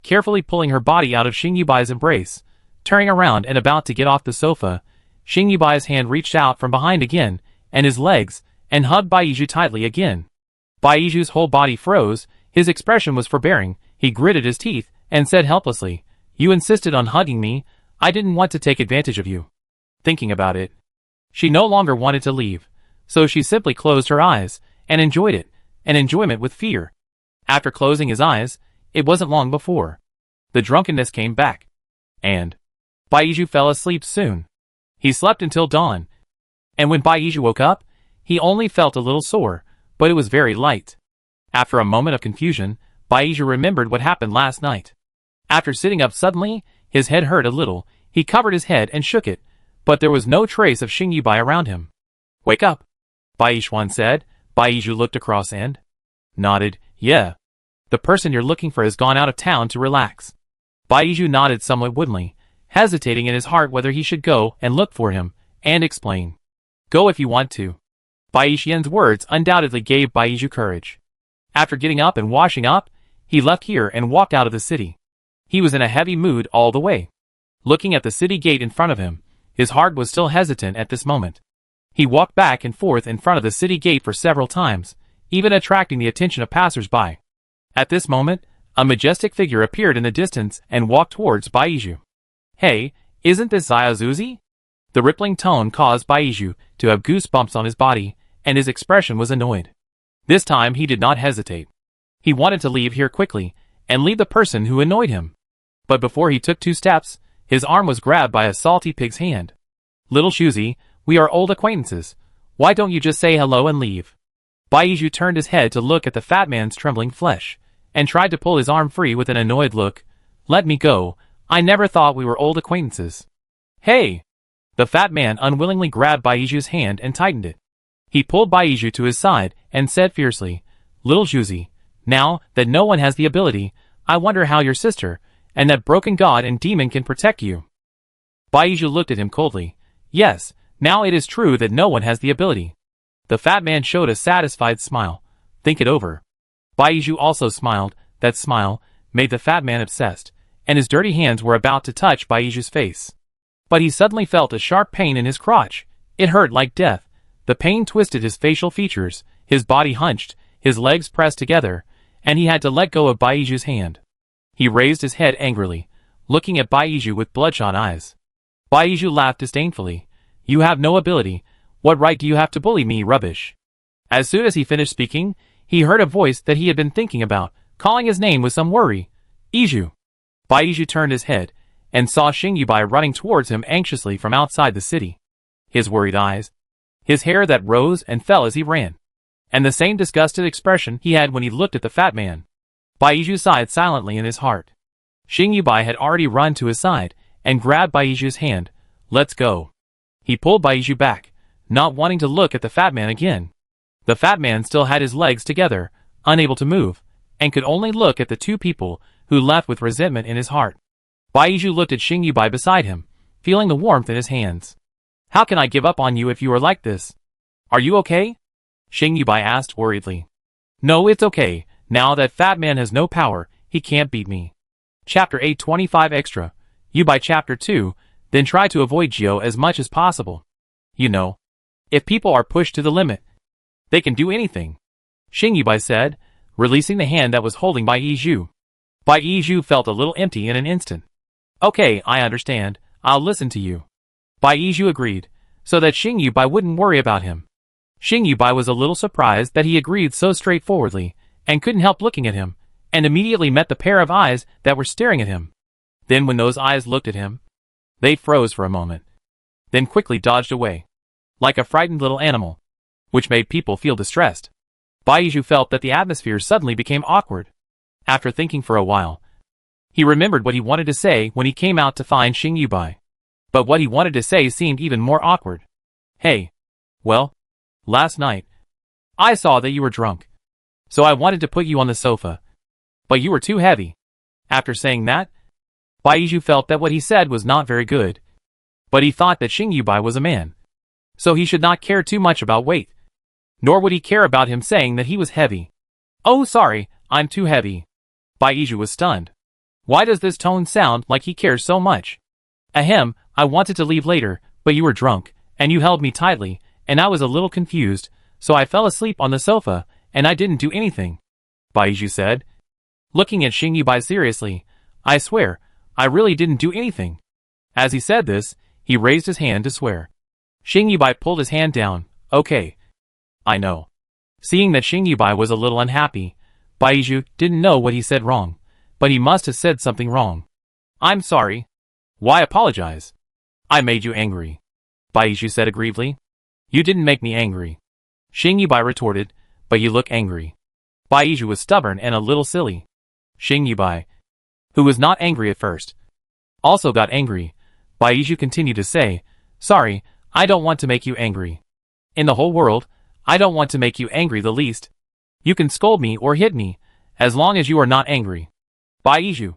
Speaker 1: carefully pulling her body out of Xing Yubai's embrace. Turning around and about to get off the sofa, Xing Yubai's hand reached out from behind again, and his legs, and hugged Baizhu tightly again. Baizhu's whole body froze, his expression was forbearing, he gritted his teeth, and said helplessly, "You insisted on hugging me, I didn't want to take advantage of you." Thinking about it, she no longer wanted to leave, so she simply closed her eyes, and enjoyed it, an enjoyment with fear. After closing his eyes, it wasn't long before the drunkenness came back, and Baizhu fell asleep soon. He slept until dawn, and when Baizhu woke up, he only felt a little sore, but it was very light. After a moment of confusion, Baizhu remembered what happened last night. After sitting up suddenly, his head hurt a little, he covered his head and shook it, but there was no trace of Xing Yubai around him. "Wake up," Baishuan said. Baizhu looked across and nodded. "Yeah. The person you're looking for has gone out of town to relax." Baizhu nodded somewhat woodenly, hesitating in his heart whether he should go and look for him, and explain. "Go if you want to." Baishuan's words undoubtedly gave Baizhu courage. After getting up and washing up, he left here and walked out of the city. He was in a heavy mood all the way. Looking at the city gate in front of him, his heart was still hesitant at this moment. He walked back and forth in front of the city gate for several times, even attracting the attention of passers-by. At this moment, a majestic figure appeared in the distance and walked towards Baizhu. "Hey, isn't this Xiaozuzi?" The rippling tone caused Baizhu to have goosebumps on his body, and his expression was annoyed. This time he did not hesitate. He wanted to leave here quickly, and leave the person who annoyed him. But before he took 2 steps, his arm was grabbed by a salty pig's hand. "Little Shuzi, we are old acquaintances. Why don't you just say hello and leave?" Baizhu turned his head to look at the fat man's trembling flesh, and tried to pull his arm free with an annoyed look. "Let me go, I never thought we were old acquaintances." "Hey!" The fat man unwillingly grabbed Baizhu's hand and tightened it. He pulled Baizhu to his side and said fiercely, "Little Shuzi, now that no one has the ability, I wonder how your sister, and that broken god and demon can protect you." Baizhu looked at him coldly. "Yes, now it is true that no one has the ability." The fat man showed a satisfied smile. "Think it over." Baizhu also smiled. That smile made the fat man obsessed, and his dirty hands were about to touch Baizhu's face. But he suddenly felt a sharp pain in his crotch. It hurt like death. The pain twisted his facial features, his body hunched, his legs pressed together, and he had to let go of Baizhu's hand. He raised his head angrily, looking at Baizhu with bloodshot eyes. Baizhu laughed disdainfully. "You have no ability. What right do you have to bully me, rubbish?" As soon as he finished speaking, he heard a voice that he had been thinking about, calling his name with some worry. "Izhu." Baizhu turned his head, and saw Xing Yubai running towards him anxiously from outside the city. His worried eyes, his hair that rose and fell as he ran, and the same disgusted expression he had when he looked at the fat man. Baizhu sighed silently in his heart. Xing Yubai had already run to his side, and grabbed Baizhu's hand. "Let's go." He pulled Baizhu back, not wanting to look at the fat man again. The fat man still had his legs together, unable to move, and could only look at the two people, who left with resentment in his heart. Baizhu looked at Xing Yubai beside him, feeling the warmth in his hands. "How can I give up on you if you are like this? Are you okay?" Xing Yubai asked worriedly. "No, it's okay. Now that fat man has no power, he can't beat me." Chapter 825 Extra. You by Chapter 2, then try to avoid Geo as much as possible. You know, if people are pushed to the limit, they can do anything, Xing Yubai said, releasing the hand that was holding Bai Yizhu. Bai Yizhu felt a little empty in an instant. "Okay, I understand. I'll listen to you." Bai Yizhu agreed, so that Xing Yubai wouldn't worry about him. Xing Yubai was a little surprised that he agreed so straightforwardly, and couldn't help looking at him, and immediately met the pair of eyes that were staring at him. Then when those eyes looked at him, they froze for a moment, then quickly dodged away, like a frightened little animal, which made people feel distressed. Baizhu felt that the atmosphere suddenly became awkward. After thinking for a while, he remembered what he wanted to say when he came out to find Xing Yubai. But what he wanted to say seemed even more awkward. Hey. Well, last night, I saw that you were drunk. So I wanted to put you on the sofa. But you were too heavy. After saying that, Baizhu felt that what he said was not very good. But he thought that Xing Yubai was a man, so he should not care too much about weight. Nor would he care about him saying that he was heavy. Oh sorry, I'm too heavy. Baizhu was stunned. Why does this tone sound like he cares so much? Ahem, I wanted to leave later, but you were drunk, and you held me tightly, and I was a little confused, so I fell asleep on the sofa, and I didn't do anything. Baizhu said, looking at Xing Yubai seriously. I swear, I really didn't do anything. As he said this, he raised his hand to swear. Xing Yubai pulled his hand down. Okay. I know. Seeing that Xing Yubai was a little unhappy, Baizhu didn't know what he said wrong, but he must have said something wrong. I'm sorry. Why apologize? I made you angry. Baizhu said aggrievedly. You didn't make me angry. Xing Yubai retorted, but you look angry. Baizhu was stubborn and a little silly. Xing Yubai, who was not angry at first, also got angry. Baizhu continued to say, sorry, I don't want to make you angry. In the whole world, I don't want to make you angry the least. You can scold me or hit me, as long as you are not angry. Baizhu.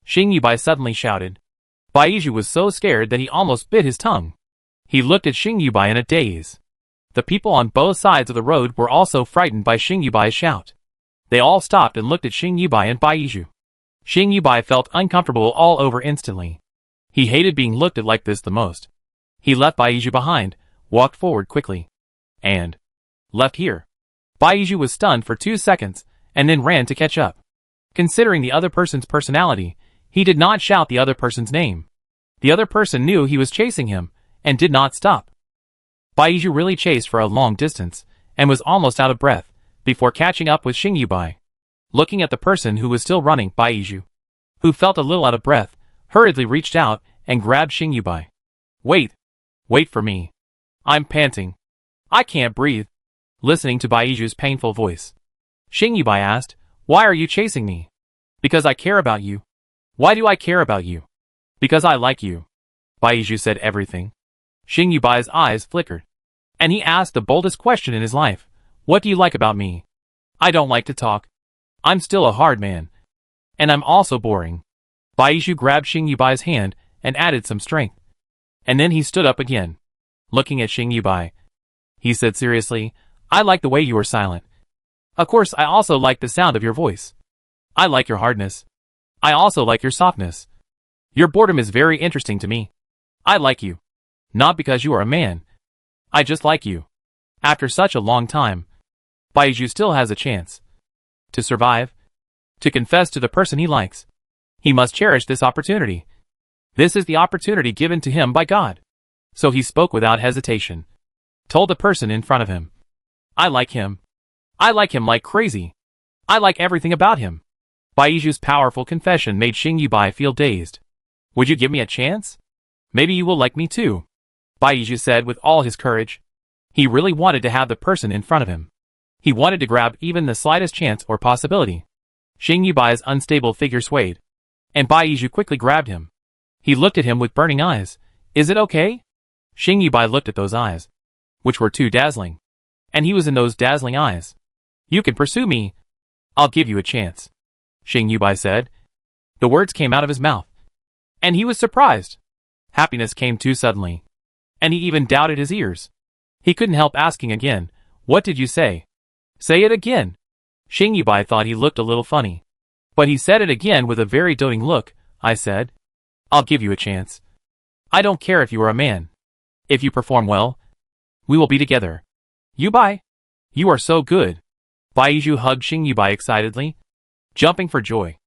Speaker 1: Xing Yubai suddenly shouted. Baizhu was so scared that he almost bit his tongue. He looked at Xing Yubai in a daze. The people on both sides of the road were also frightened by Xing Yubai's shout. They all stopped and looked at Xing Yubai and Baizhu. Xing Yubai felt uncomfortable all over instantly. He hated being looked at like this the most. He left Baizhu behind, walked forward quickly, and left here. Baizhu was stunned for 2 seconds, and then ran to catch up. Considering the other person's personality, he did not shout the other person's name. The other person knew he was chasing him, and did not stop. Baizhu really chased for a long distance, and was almost out of breath, before catching up with Xing Yubai. Looking at the person who was still running, Baizhu, who felt a little out of breath, hurriedly reached out, and grabbed Xing Yubai. Wait. Wait for me. I'm panting. I can't breathe. Listening to Baizhu's painful voice, Xing Yubai asked, why are you chasing me? Because I care about you. Why do I care about you? Because I like you. Baizhu said everything. Xing Yubai's eyes flickered, and he asked the boldest question in his life. What do you like about me? I don't like to talk. I'm still a hard man. And I'm also boring. Baizhu grabbed Xing Yubai's hand and added some strength. And then he stood up again. Looking at Xing Yubai, he said seriously, I like the way you are silent. Of course I also like the sound of your voice. I like your hardness. I also like your softness. Your boredom is very interesting to me. I like you. Not because you are a man. I just like you. After such a long time, Baizhu still has a chance to survive, to confess to the person he likes. He must cherish this opportunity. This is the opportunity given to him by God. So he spoke without hesitation. Told the person in front of him. I like him. I like him like crazy. I like everything about him. Baizhu's powerful confession made Xing Yubai feel dazed. Would you give me a chance? Maybe you will like me too, Baizhu said with all his courage. He really wanted to have the person in front of him. He wanted to grab even the slightest chance or possibility. Xing Yubai's unstable figure swayed, and Baizhu quickly grabbed him. He looked at him with burning eyes. Is it okay? Xing Yubai looked at those eyes, which were too dazzling. And he was in those dazzling eyes. You can pursue me. I'll give you a chance, Xing Yubai said. The words came out of his mouth, and he was surprised. Happiness came too suddenly, and he even doubted his ears. He couldn't help asking again, what did you say? Say it again. Xing Yubai thought he looked a little funny, but he said it again with a very doting look. I said, I'll give you a chance. I don't care if you are a man. If you perform well, we will be together. Yubai, you are so good. Baizhu hugged Xing Yubai excitedly, jumping for joy.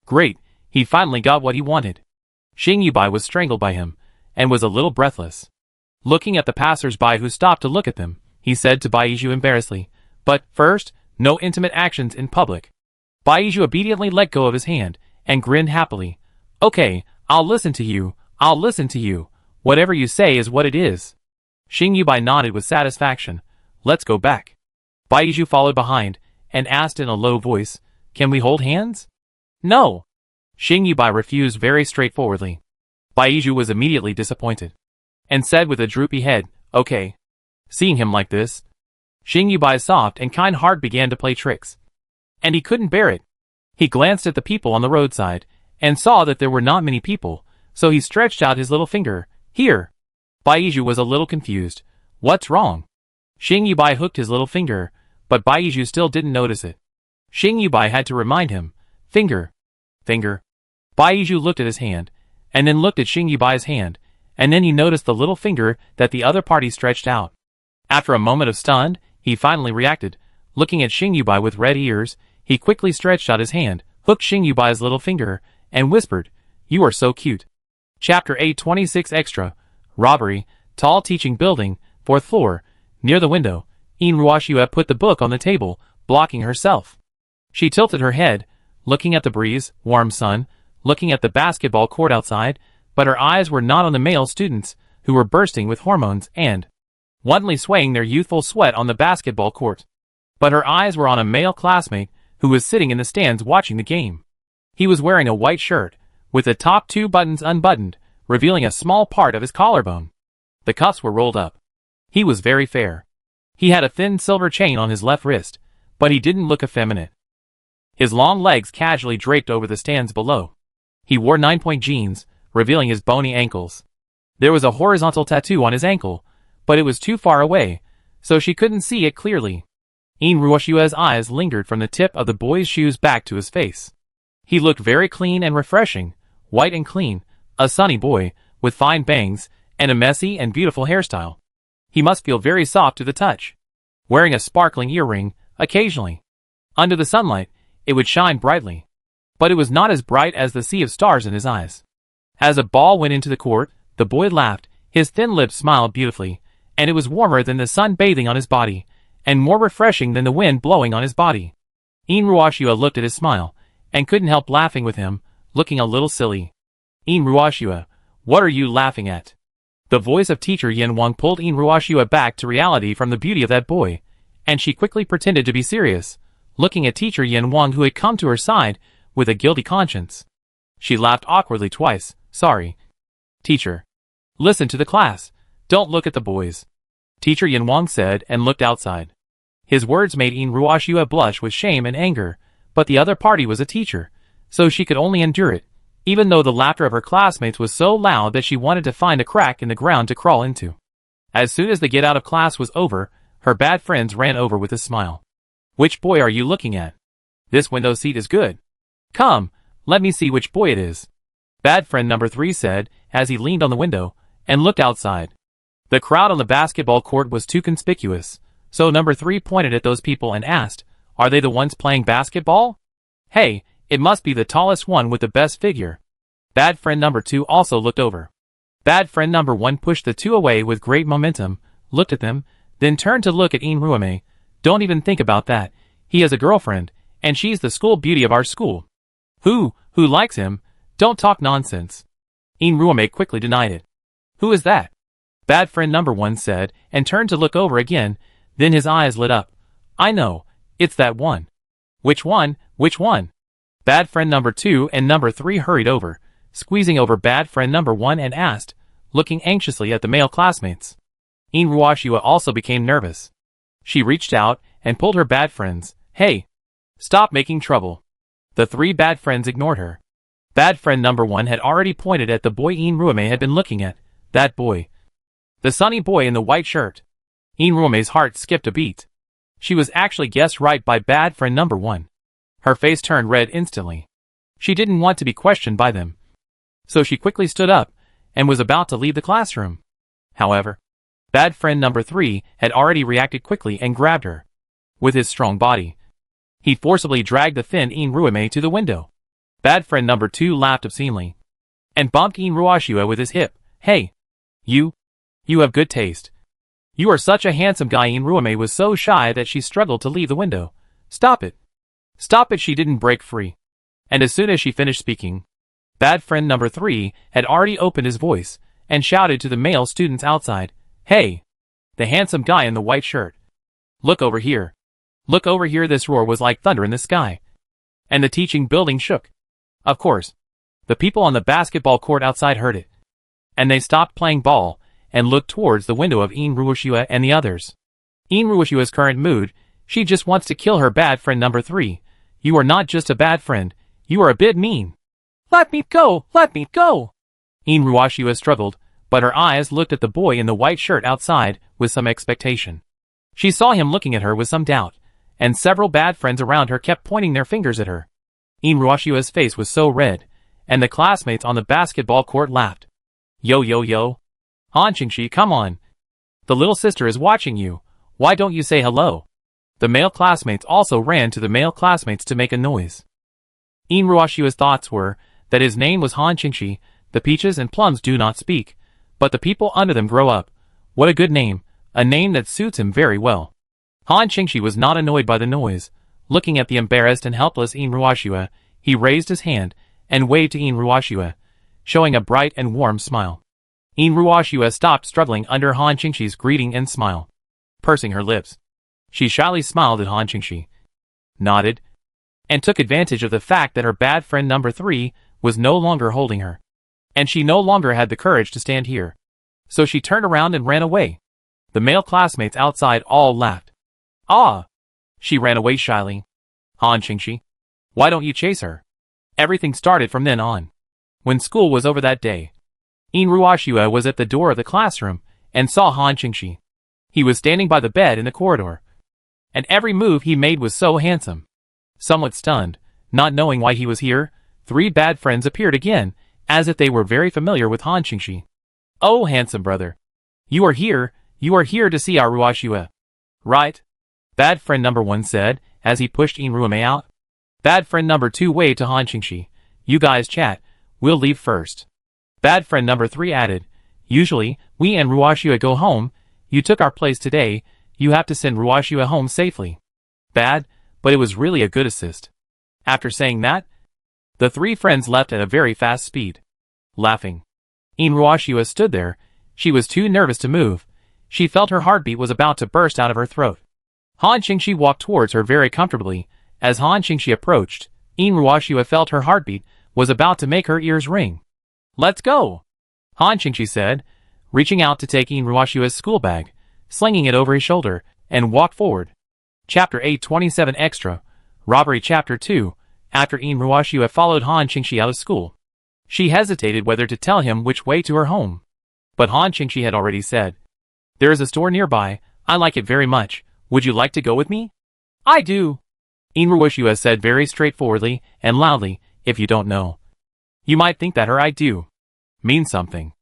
Speaker 1: Great, he finally got what he wanted. Xing Yubai was strangled by him, and was a little breathless. Looking at the passers-by who stopped to look at them, he said to Baizhu embarrassedly, but first, no intimate actions in public. Baiju obediently let go of his hand, and grinned happily. Okay, I'll listen to you, I'll listen to you. Whatever you say is what it is. Xing Yubai nodded with satisfaction. Let's go back. Baiju followed behind, and asked in a low voice, Can we hold hands? No. Xing Yubai refused very straightforwardly. Baiju was immediately disappointed, and said with a droopy head, Okay. Seeing him like this, Xing Yubai's soft and kind heart began to play tricks. And he couldn't bear it. He glanced at the people on the roadside, and saw that there were not many people, so he stretched out his little finger. Here. Baiju was a little confused. What's wrong? Xing Yubai hooked his little finger, but Baiju still didn't notice it. Xing Yubai had to remind him. Finger. Finger. Baiju looked at his hand, and then looked at Xing Yubai's hand, and then he noticed the little finger that the other party stretched out. After a moment of stunned, he finally reacted. Looking at Xing Yubai with red ears, he quickly stretched out his hand, hooked Xing Yubai's little finger, and whispered, You are so cute. Chapter 826 Extra. Robbery. Tall teaching building, 4th floor. Near the window, In Ruoxue put the book on the table, blocking herself. She tilted her head, looking at the breeze, warm sun, looking at the basketball court outside, but her eyes were not on the male students, who were bursting with hormones and wantonly swaying their youthful sweat on the basketball court. But her eyes were on a male classmate, who was sitting in the stands watching the game. He was wearing a white shirt, with the top 2 buttons unbuttoned, revealing a small part of his collarbone. The cuffs were rolled up. He was very fair. He had a thin silver chain on his left wrist, but he didn't look effeminate. His long legs casually draped over the stands below. He wore 9-point jeans, revealing his bony ankles. There was a horizontal tattoo on his ankle, but it was too far away, so she couldn't see it clearly. In Ruoxue's eyes lingered from the tip of the boy's shoes back to his face. He looked very clean and refreshing, white and clean, a sunny boy, with fine bangs, and a messy and beautiful hairstyle. He must feel very soft to the touch. Wearing a sparkling earring, occasionally. Under the sunlight, it would shine brightly. But it was not as bright as the sea of stars in his eyes. As a ball went into the court, the boy laughed, his thin lips smiled beautifully, and it was warmer than the sun bathing on his body, and more refreshing than the wind blowing on his body. In Ruoxue looked at his smile, and couldn't help laughing with him, looking a little silly. In Ruoxue, what are you laughing at? The voice of teacher Yin Wang pulled In Ruoxue back to reality from the beauty of that boy, and she quickly pretended to be serious, looking at teacher Yin Wang who had come to her side, with a guilty conscience. She laughed awkwardly twice. Sorry. Teacher. Listen to the class. Don't look at the boys. Teacher Yin Wang said and looked outside. His words made In Ruoxue blush with shame and anger, but the other party was a teacher, so she could only endure it, even though the laughter of her classmates was so loud that she wanted to find a crack in the ground to crawl into. As soon as the get out of class was over, her bad friends ran over with a smile. Which boy are you looking at? This window seat is good. Come, let me see which boy it is. Bad friend number 3 said, as he leaned on the window, and looked outside. The crowd on the basketball court was too conspicuous, so number 3 pointed at those people and asked, Are they the ones playing basketball? Hey, it must be the tallest one with the best figure. Bad friend number 2 also looked over. Bad friend number 1 pushed the 2 away with great momentum, looked at them, then turned to look at In Ruoxue. Don't even think about that. He has a girlfriend, and she's the school beauty of our school. Who likes him? Don't talk nonsense. In Ruoxue quickly denied it. Who is that? Bad friend number 1 said, and turned to look over again, then his eyes lit up. I know, it's that one. Which one? Which one? Bad friend number 2 and number 3 hurried over, squeezing over bad friend number 1 and asked, looking anxiously at the male classmates. In Ruoxue also became nervous. She reached out and pulled her bad friends. Hey! Stop making trouble. The 3 bad friends ignored her. Bad friend number 1 had already pointed at the boy In Ruoxue had been looking at. That boy. The sunny boy in the white shirt. In Ruoxue's heart skipped a beat. She was actually guessed right by bad friend number 1. Her face turned red instantly. She didn't want to be questioned by them. So she quickly stood up, and was about to leave the classroom. However, bad friend number 3 had already reacted quickly and grabbed her. With his strong body, he forcibly dragged the thin In Ruoxue to the window. Bad friend number 2 laughed obscenely, and bumped In Ruoxue with his hip. Hey! You have good taste. You are such a handsome guy. In Ruoxue was so shy that she struggled to leave the window. Stop it. Stop it, she didn't break free. And as soon as she finished speaking, bad friend number 3 had already opened his voice and shouted to the male students outside, "Hey! The handsome guy in the white shirt. Look over here. Look over here." This roar was like thunder in the sky. And the teaching building shook. Of course, the people on the basketball court outside heard it. And they stopped playing ball and looked towards the window of Ruoshua and the others. Ruoshua's current mood, she just wants to kill her bad friend number 3. You are not just a bad friend, you are a bit mean. Let me go! Let me go! Ruoshua struggled, but her eyes looked at the boy in the white shirt outside with some expectation. She saw him looking at her with some doubt, and several bad friends around her kept pointing their fingers at her. Ruoshua's face was so red, and the classmates on the basketball court laughed. Yo yo yo. Han Qingxi, come on. The little sister is watching you. Why don't you say hello? The male classmates also ran to the male classmates to make a noise. Ruoshua's thoughts were that his name was Han Qingxi. The peaches and plums do not speak, but the people under them grow up. What a good name, a name that suits him very well. Han Qingxi was not annoyed by the noise. Looking at the embarrassed and helpless Ruoshua, he raised his hand and waved to Ruoshua, showing a bright and warm smile. Ruoshua stopped struggling under Han Qingxi's greeting and smile. Pursing her lips, she shyly smiled at Han Qingxi, nodded, and took advantage of the fact that her bad friend number 3 was no longer holding her. And she no longer had the courage to stand here. So she turned around and ran away. The male classmates outside all laughed. Ah! She ran away shyly. Han Qingxi, why don't you chase her? Everything started from then on. When school was over that day, Ruoshua was at the door of the classroom and saw Han Qingxi. He was standing by the bed in the corridor. And every move he made was so handsome. Somewhat stunned, not knowing why he was here, 3 bad friends appeared again, as if they were very familiar with Han Qingxi. Oh, handsome brother. You are here to see our Ruoshua. Right? Bad friend number 1 said, as he pushed Ruome out. Bad friend number 2 waved to Han Qingxi. You guys chat, we'll leave first. Bad friend number 3 added, usually, we and Ruoshua go home. You took our place today, you have to send Ruoshua home safely. Bad, but it was really a good assist. After saying that, the 3 friends left at a very fast speed. Laughing. Ruoshua stood there. She was too nervous to move. She felt her heartbeat was about to burst out of her throat. Han Qingxi walked towards her very comfortably. As Han Qingxi approached, Ruoshua felt her heartbeat was about to make her ears ring. Let's go! Han Qingxi said, reaching out to take Ruoshua's school bag, slinging it over his shoulder, and walked forward. Chapter 827 Extra, Robbery Chapter 2. After Ruoshua followed Han Qingxi out of school, she hesitated whether to tell him which way to her home. But Han Qingxi had already said, there is a store nearby, I like it very much, would you like to go with me? I do. Ruoshua said very straightforwardly and loudly, if you don't know. You might think that her I do means something.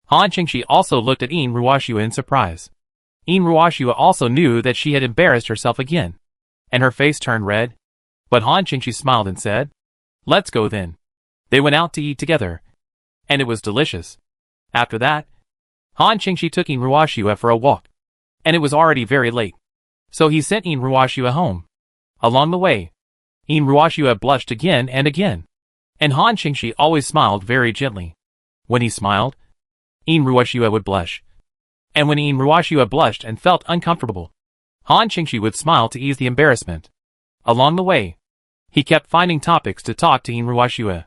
Speaker 1: Han Qingxi also looked at Ruoshua in surprise. Ruoshua also knew that she had embarrassed herself again, and her face turned red. But Han Qingxi smiled and said, let's go then. They went out to eat together, and it was delicious. After that, Han Qingxi took Ruoshua for a walk, and it was already very late. So he sent Ruoshua home. Along the way, Ruoshua blushed again and again, and Han Qingxi always smiled very gently. When he smiled, Ruoshua would blush. And when Ruoshua blushed and felt uncomfortable, Han Qingxi would smile to ease the embarrassment. Along the way, he kept finding topics to talk to Ruoshua.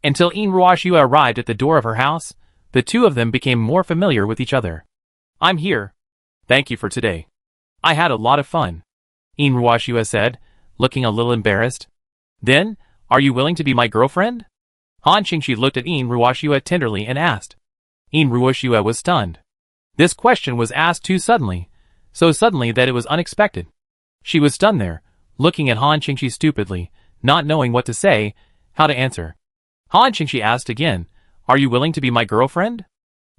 Speaker 1: Until Ruoshua arrived at the door of her house, the two of them became more familiar with each other. I'm here. Thank you for today. I had a lot of fun, Ruoshua said, looking a little embarrassed. Then, are you willing to be my girlfriend? Han Qingxi looked at Ruoshua tenderly and asked. Ruoshua was stunned. This question was asked too suddenly, so suddenly that it was unexpected. She was stunned there, looking at Han Qingxi stupidly, not knowing what to say, how to answer. Han Qingxi asked again, are you willing to be my girlfriend?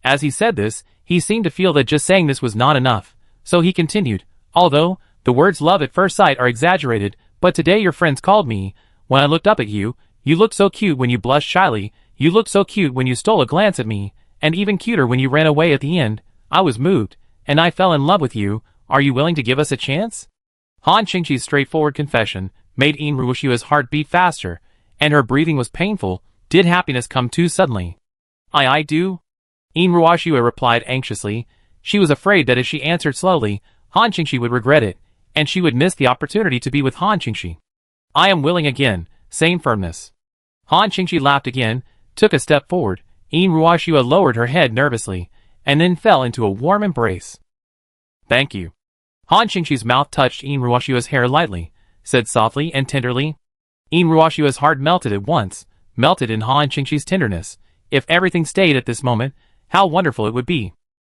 Speaker 1: As he said this, he seemed to feel that just saying this was not enough, so he continued, although, the words love at first sight are exaggerated, but today your friends called me. When I looked up at you, you looked so cute when you blushed shyly, you looked so cute when you stole a glance at me, and even cuter when you ran away at the end. I was moved, and I fell in love with you. Are you willing to give us a chance? Han Qingxi's straightforward confession made Inruashiwa's heart beat faster, and her breathing was painful. Did happiness come too suddenly? I do. Inruashiwa replied anxiously. She was afraid that if she answered slowly, Han Qingxi would regret it, and she would miss the opportunity to be with Han Qingxi. I am willing again, same firmness. Han Qingxi laughed again, took a step forward. Inruashiwa lowered her head nervously, and then fell into a warm embrace. Thank you. Han Qingxi's mouth touched Inruashiwa's hair lightly, said softly and tenderly. Inruashiwa's heart melted at once, melted in Han Qingxi's tenderness. If everything stayed at this moment, how wonderful it would be.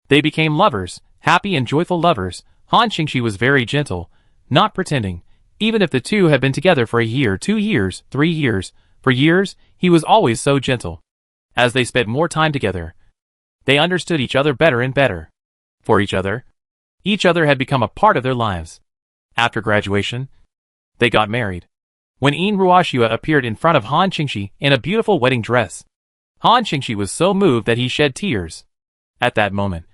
Speaker 1: They became lovers, happy and joyful lovers. Han Qingxi was very gentle, not pretending. Even if the two had been together for a year, 2 years, 3 years, for years, he was always so gentle. As they spent more time together, they understood each other better and better. For each other had become a part of their lives. After graduation, they got married. When Inruashiwa appeared in front of Han Qingxi in a beautiful wedding dress, Han Qingxi was so moved that he shed tears. At that moment,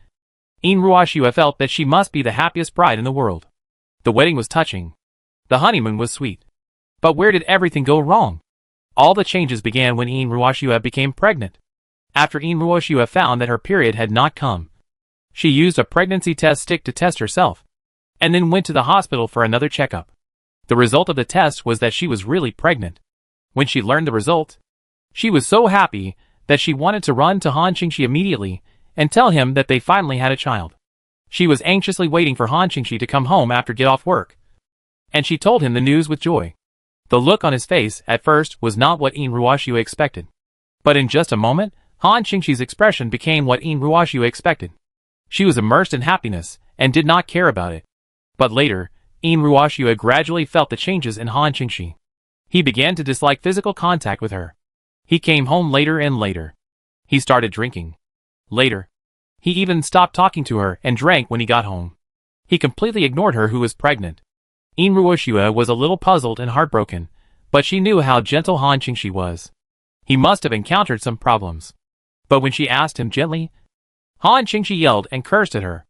Speaker 1: Inruashiwa felt that she must be the happiest bride in the world. The wedding was touching. The honeymoon was sweet. But where did everything go wrong? All the changes began when Inruashiwa became pregnant. After Inruashiwa found that her period had not come, she used a pregnancy test stick to test herself, and then went to the hospital for another checkup. The result of the test was that she was really pregnant. When she learned the result, she was so happy that she wanted to run to Han Qingxi immediately and tell him that they finally had a child. She was anxiously waiting for Han Qingxi to come home after get off work, and she told him the news with joy. The look on his face at first was not what Inruashiwa expected. But in just a moment, Han Qingxi's expression became what Inruashiwa expected. She was immersed in happiness and did not care about it. But later, Inruashiwa gradually felt the changes in Han Qingxi. He began to dislike physical contact with her. He came home later and later. He started drinking. Later, he even stopped talking to her and drank when he got home. He completely ignored her who was pregnant. Inruashiwa was a little puzzled and heartbroken, but she knew how gentle Han Qingxi was. He must have encountered some problems. But when she asked him gently, Han Qingxi yelled and cursed at her.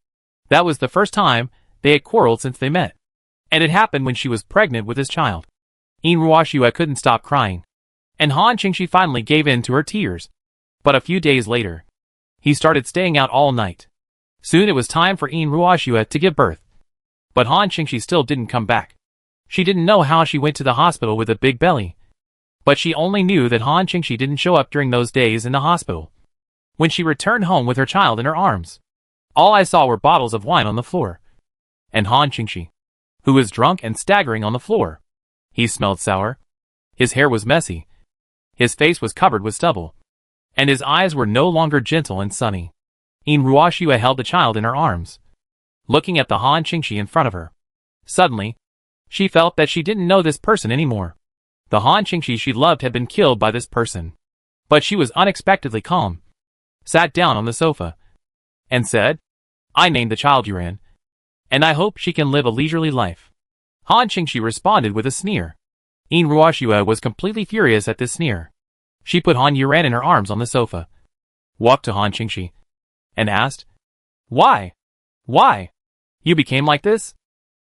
Speaker 1: That was the first time they had quarreled since they met. And it happened when she was pregnant with his child. Inruashiwa couldn't stop crying, and Han Qingxi finally gave in to her tears. But a few days later, he started staying out all night. Soon it was time for Inruashiwa to give birth. But Han Qingxi still didn't come back. She didn't know how she went to the hospital with a big belly. But she only knew that Han Qingxi didn't show up during those days in the hospital. When she returned home with her child in her arms, all I saw were bottles of wine on the floor. And Han Qingxi, who was drunk and staggering on the floor. He smelled sour. His hair was messy. His face was covered with stubble. And his eyes were no longer gentle and sunny. Inruashiwa held the child in her arms, looking at the Han Qingxi in front of her. Suddenly, she felt that she didn't know this person anymore. The Han Qingxi she loved had been killed by this person. But she was unexpectedly calm, sat down on the sofa, and said, I named the child Yuran, and I hope she can live a leisurely life. Han Qingxi responded with a sneer. Inruashiwa was completely furious at this sneer. She put Han Yuran in her arms on the sofa, walked to Han Qingxi, and asked, Why? Why? You became like this?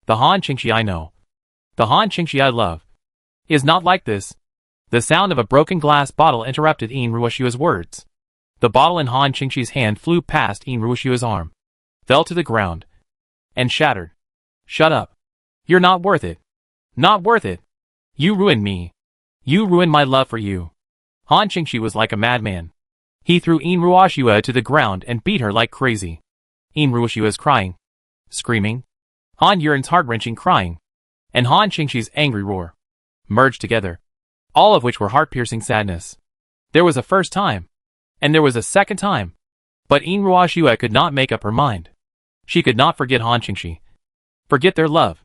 Speaker 1: The Han Qingxi I know, the Han Qingxi I love, is not like this. The sound of a broken glass bottle interrupted Inruashiwa's words. The bottle in Han Qingxi's hand flew past Inruashiwa's arm, fell to the ground, and shattered. Shut up. You're not worth it. Not worth it. You ruined me. You ruined my love for you. Han Qingxi was like a madman. He threw Inruashiwa to the ground and beat her like crazy. Inruashiwa's crying, screaming, Han Yuran's heart-wrenching crying, and Han Qingxi's angry roar merged together, all of which were heart-piercing sadness. There was a first time, and there was a second time, but Inruashiwa could not make up her mind. She could not forget Han Qingxi, forget their love.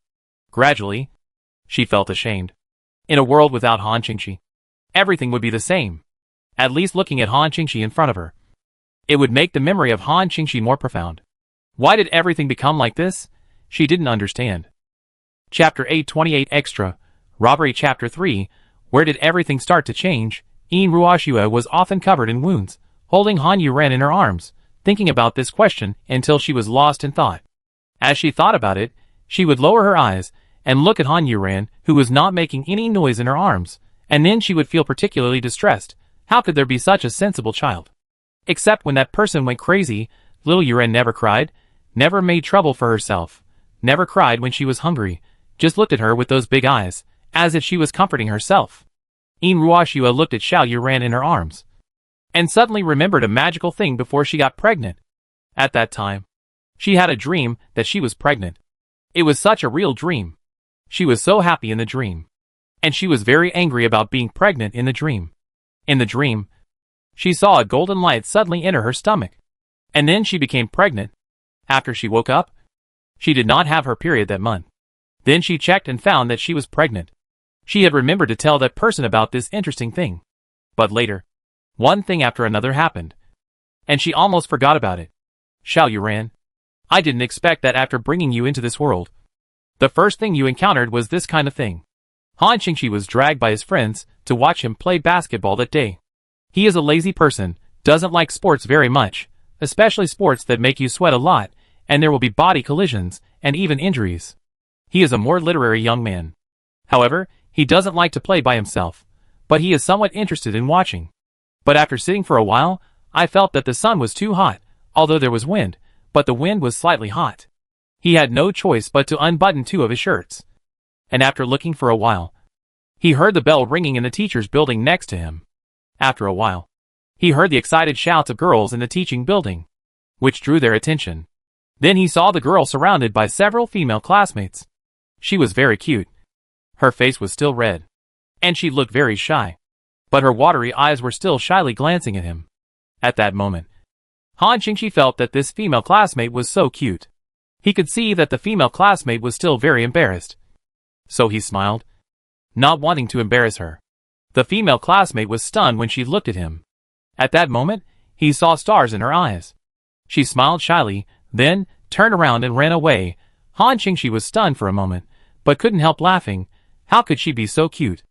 Speaker 1: Gradually, she felt ashamed. In a world without Han Qingxi, everything would be the same. At least looking at Han Qingxi in front of her, it would make the memory of Han Qingxi more profound. Why did everything become like this? She didn't understand. Chapter 828 Extra, Robbery Chapter 3, Where did everything start to change? Inruashiwa was often covered in wounds, holding Han Yuran in her arms, thinking about this question until she was lost in thought. As she thought about it, she would lower her eyes, and look at Han Yuran, who was not making any noise in her arms, and then she would feel particularly distressed. How could there be such a sensible child? Except when that person went crazy, little Yuran never cried, never made trouble for herself, never cried when she was hungry, just looked at her with those big eyes, as if she was comforting herself. Ruoxua looked at Xiao Yuran in her arms, and suddenly remembered a magical thing before she got pregnant. At that time, she had a dream that she was pregnant. It was such a real dream. She was so happy in the dream. And she was very angry about being pregnant in the dream. In the dream, she saw a golden light suddenly enter her stomach. And then she became pregnant. After she woke up, she did not have her period that month. Then she checked and found that she was pregnant. She had remembered to tell that person about this interesting thing. But later, one thing after another happened. And she almost forgot about it. Xiao Yuran, I didn't expect that after bringing you into this world, the first thing you encountered was this kind of thing. Han Qingqi was dragged by his friends to watch him play basketball that day. He is a lazy person, doesn't like sports very much, especially sports that make you sweat a lot, and there will be body collisions, and even injuries. He is a more literary young man. However, he doesn't like to play by himself, but he is somewhat interested in watching. But after sitting for a while, I felt that the sun was too hot, although there was wind, but the wind was slightly hot. He had no choice but to unbutton 2 of his shirts. And after looking for a while, he heard the bell ringing in the teacher's building next to him. After a while, he heard the excited shouts of girls in the teaching building, which drew their attention. Then he saw the girl surrounded by several female classmates. She was very cute. Her face was still red, and she looked very shy, but her watery eyes were still shyly glancing at him. At that moment, Han Qingqi felt that this female classmate was so cute. He could see that the female classmate was still very embarrassed. So he smiled, not wanting to embarrass her. The female classmate was stunned when she looked at him. At that moment, he saw stars in her eyes. She smiled shyly, then turned around and ran away. Han Qingqi was stunned for a moment, but couldn't help laughing. How could she be so cute?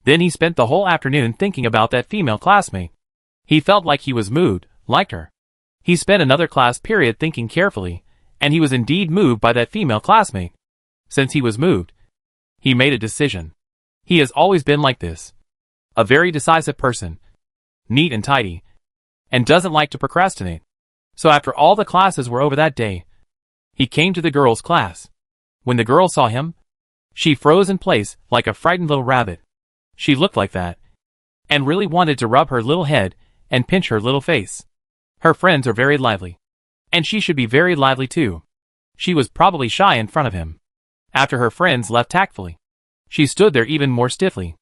Speaker 1: Then he spent the whole afternoon thinking about that female classmate. He felt like he was moved, liked her. He spent another class period thinking carefully, and he was indeed moved by that female classmate. Since he was moved, he made a decision. He has always been like this. A very decisive person. Neat and tidy. And doesn't like to procrastinate. So after all the classes were over that day, he came to the girls' class. When the girl saw him, she froze in place like a frightened little rabbit. She looked like that, and really wanted to rub her little head and pinch her little face. Her friends are very lively, and she should be very lively too. She was probably shy in front of him. After her friends left tactfully, she stood there even more stiffly.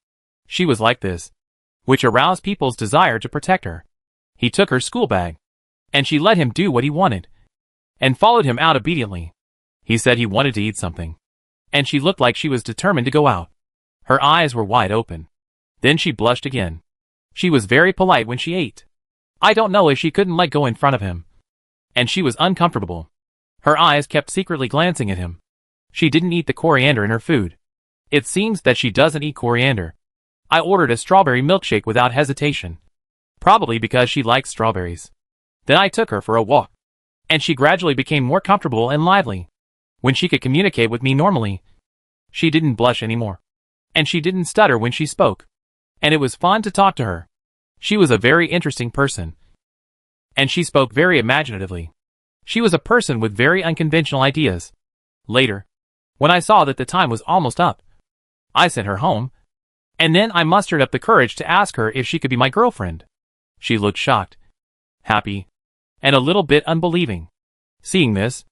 Speaker 1: She was like this, which aroused people's desire to protect her. He took her school bag, and she let him do what he wanted, and followed him out obediently. He said he wanted to eat something, and she looked like she was determined to go out. Her eyes were wide open. Then she blushed again. She was very polite when she ate. I don't know if she couldn't let go in front of him. And she was uncomfortable. Her eyes kept secretly glancing at him. She didn't eat the coriander in her food. It seems that she doesn't eat coriander. I ordered a strawberry milkshake without hesitation. Probably because she likes strawberries. Then I took her for a walk. And she gradually became more comfortable and lively. When she could communicate with me normally, she didn't blush anymore. And she didn't stutter when she spoke. And it was fun to talk to her. She was a very interesting person. And she spoke very imaginatively. She was a person with very unconventional ideas. Later, when I saw that the time was almost up, I sent her home. And then I mustered up the courage to ask her if she could be my girlfriend. She looked shocked, happy, and a little bit unbelieving. Seeing this,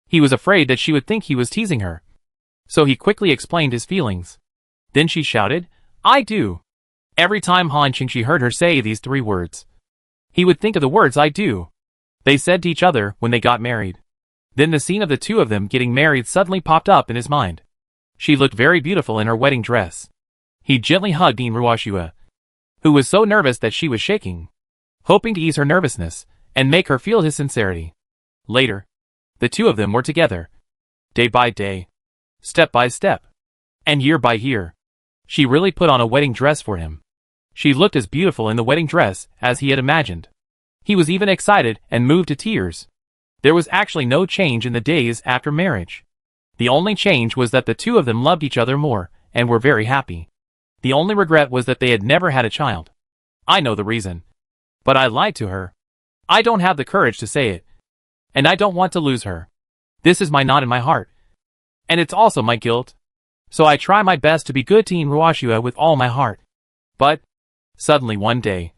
Speaker 1: he was afraid that she would think he was teasing her. So he quickly explained his feelings. Then she shouted, I do. Every time Han Qingqi heard her say these 3 words, he would think of the words I do. They said to each other when they got married. Then the scene of the 2 of them getting married suddenly popped up in his mind. She looked very beautiful in her wedding dress. He gently hugged Ruoxua, who was so nervous that she was shaking, hoping to ease her nervousness and make her feel his sincerity. Later, the 2 of them were together, day by day, step by step, and year by year. She really put on a wedding dress for him. She looked as beautiful in the wedding dress as he had imagined. He was even excited and moved to tears. There was actually no change in the days after marriage. The only change was that the two of them loved each other more, and were very happy. The only regret was that they had never had a child. I know the reason. But I lied to her. I don't have the courage to say it. And I don't want to lose her. This is my knot in my heart. And it's also my guilt. So I try my best to be good to Inuashua with all my heart. But, suddenly one day,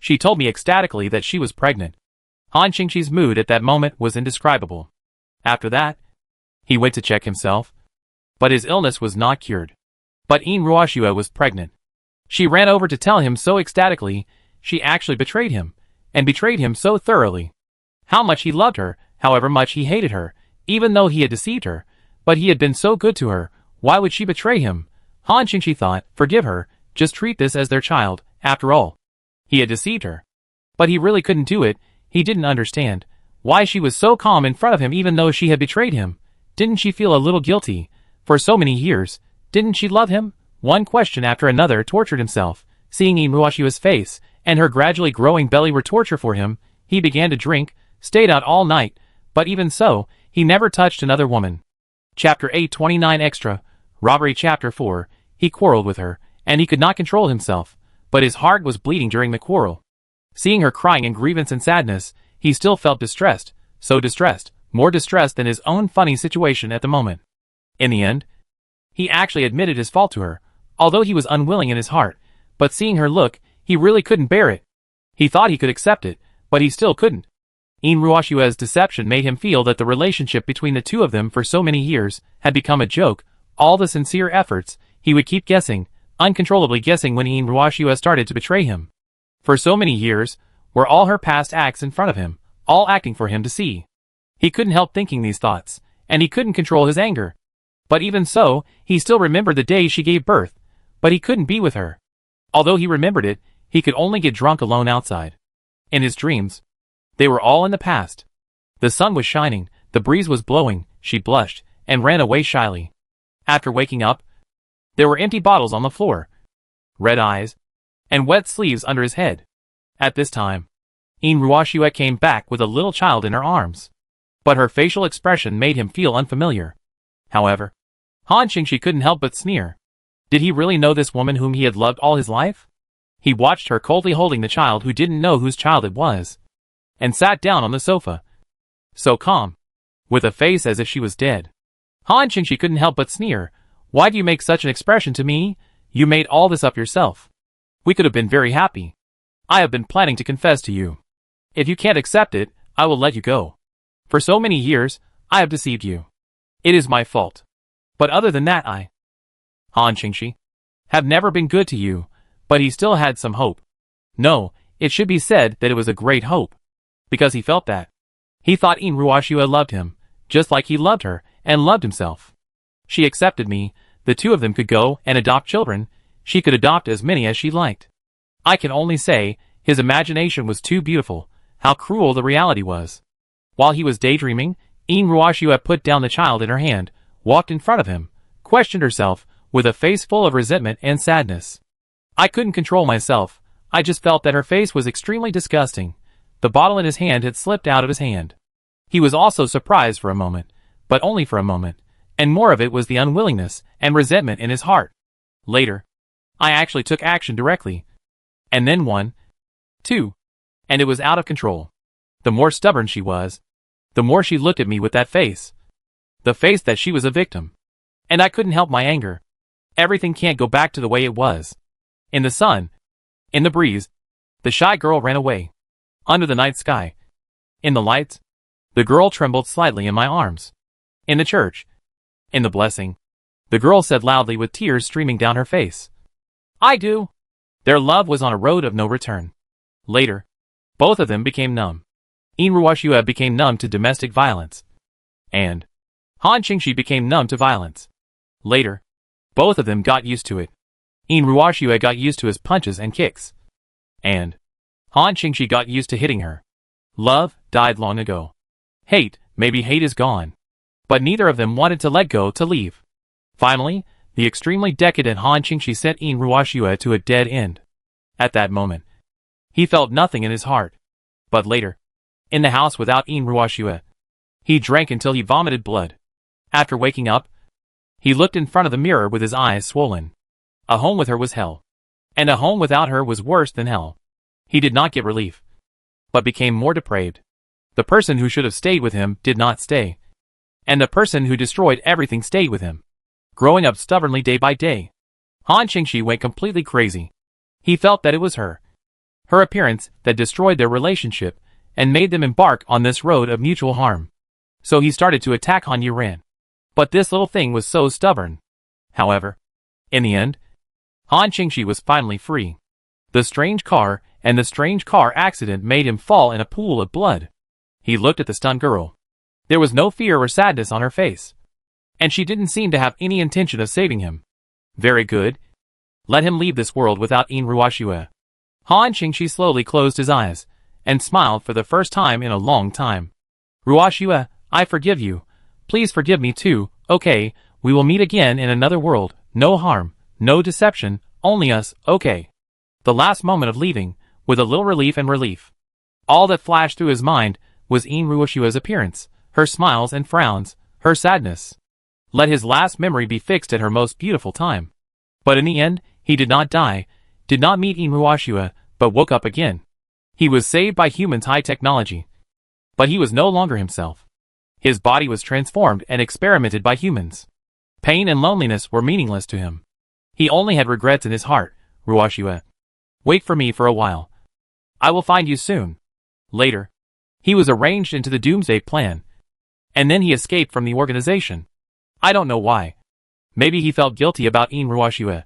Speaker 1: she told me ecstatically that she was pregnant. Han Qingqi's mood at that moment was indescribable. After that, he went to check himself. But his illness was not cured. But Inuashua was pregnant. She ran over to tell him so ecstatically, she actually betrayed him, and betrayed him so thoroughly. How much he loved her, however much he hated her, even though he had deceived her, but he had been so good to her, why would she betray him? Han Qingqi thought, forgive her, just treat this as their child, after all. He had deceived her. But he really couldn't do it, he didn't understand. Why she was so calm in front of him even though she had betrayed him. Didn't she feel a little guilty? For so many years, didn't she love him? One question after another tortured himself. Seeing Inuashua's face, and her gradually growing belly were torture for him, he began to drink, stayed out all night, but even so, he never touched another woman. Chapter 829 Extra, Robbery Chapter 4, he quarreled with her, and he could not control himself, but his heart was bleeding during the quarrel. Seeing her crying in grievance and sadness, he still felt distressed, so distressed, more distressed than his own funny situation at the moment. In the end, he actually admitted his fault to her, although he was unwilling in his heart, but seeing her look, he really couldn't bear it. He thought he could accept it, but he still couldn't. Inuashua's deception made him feel that the relationship between the two of them for so many years had become a joke. All the sincere efforts, he would keep guessing, uncontrollably guessing when Inuashua started to betray him. For so many years, were all her past acts in front of him, all acting for him to see. He couldn't help thinking these thoughts, and he couldn't control his anger. But even so, he still remembered the day she gave birth, but he couldn't be with her. Although he remembered it, he could only get drunk alone outside. In his dreams, they were all in the past. The sun was shining, the breeze was blowing, she blushed, and ran away shyly. After waking up, there were empty bottles on the floor, red eyes, and wet sleeves under his head. At this time, Inuashua came back with a little child in her arms. But her facial expression made him feel unfamiliar. However, Han Qingqi couldn't help but sneer. Did he really know this woman whom he had loved all his life? He watched her coldly holding the child who didn't know whose child it was, and sat down on the sofa. So calm, with a face as if she was dead. Han Qingqi couldn't help but sneer. Why do you make such an expression to me? You made all this up yourself. We could have been very happy. I have been planning to confess to you. If you can't accept it, I will let you go. For so many years, I have deceived you. It is my fault. But other than that Han Qingqi, have never been good to you, but he still had some hope. No, it should be said that it was a great hope. Because he felt that. He thought Inuashua loved him, just like he loved her, and loved himself. She accepted me, the two of them could go and adopt children, she could adopt as many as she liked. I can only say, his imagination was too beautiful, how cruel the reality was. While he was daydreaming, Inuashua put down the child in her hand, walked in front of him, questioned herself, with a face full of resentment and sadness. I couldn't control myself, I just felt that her face was extremely disgusting. The bottle in his hand had slipped out of his hand. He was also surprised for a moment, but only for a moment, and more of it was the unwillingness and resentment in his heart. Later, I actually took action directly. And then 1, 2, and it was out of control. The more stubborn she was, the more she looked at me with that face. The face that she was a victim. And I couldn't help my anger. Everything can't go back to the way it was. In the sun, in the breeze, the shy girl ran away. Under the night sky, in the lights, the girl trembled slightly in my arms. In the church, in the blessing, the girl said loudly with tears streaming down her face, I do. Their love was on a road of no return. Later, both of them became numb. Inuashua became numb to domestic violence. And Han Qingqi became numb to violence. Later, both of them got used to it. Inuashua got used to his punches and kicks. And Han Qingqi got used to hitting her. Love died long ago. Maybe hate is gone. But neither of them wanted to let go to leave. Finally, the extremely decadent Han Qingqi sent Inuashua to a dead end. At that moment, he felt nothing in his heart. But later, in the house without Inuashua, he drank until he vomited blood. After waking up, he looked in front of the mirror with his eyes swollen. A home with her was hell. And a home without her was worse than hell. He did not get relief, but became more depraved. The person who should have stayed with him did not stay. And the person who destroyed everything stayed with him, growing up stubbornly day by day. Han Qingshi went completely crazy. He felt that it was her appearance that destroyed their relationship and made them embark on this road of mutual harm. So he started to attack Han Yuran. But this little thing was so stubborn. However, in the end, Han Qingshi was finally free. The strange car and the strange car accident made him fall in a pool of blood. He looked at the stunned girl. There was no fear or sadness on her face. And she didn't seem to have any intention of saving him. Very good. Let him leave this world without Yin Ruoxue. Han Qingshi slowly closed his eyes, and smiled for the first time in a long time. Ruoxue, I forgive you. Please forgive me too, okay? We will meet again in another world. No harm, no deception, only us, okay? The last moment of leaving, with a little relief and relief. All that flashed through his mind was Yin Ruoxue's appearance, her smiles and frowns, her sadness. Let his last memory be fixed at her most beautiful time. But in the end, he did not die, did not meet Yin Ruoxue, but woke up again. He was saved by humans' high technology. But he was no longer himself. His body was transformed and experimented by humans. Pain and loneliness were meaningless to him. He only had regrets in his heart. Ruoxue, wait for me for a while. I will find you soon. Later, he was arranged into the Doomsday plan. And then he escaped from the organization. I don't know why. Maybe he felt guilty about Yin Ruoxue.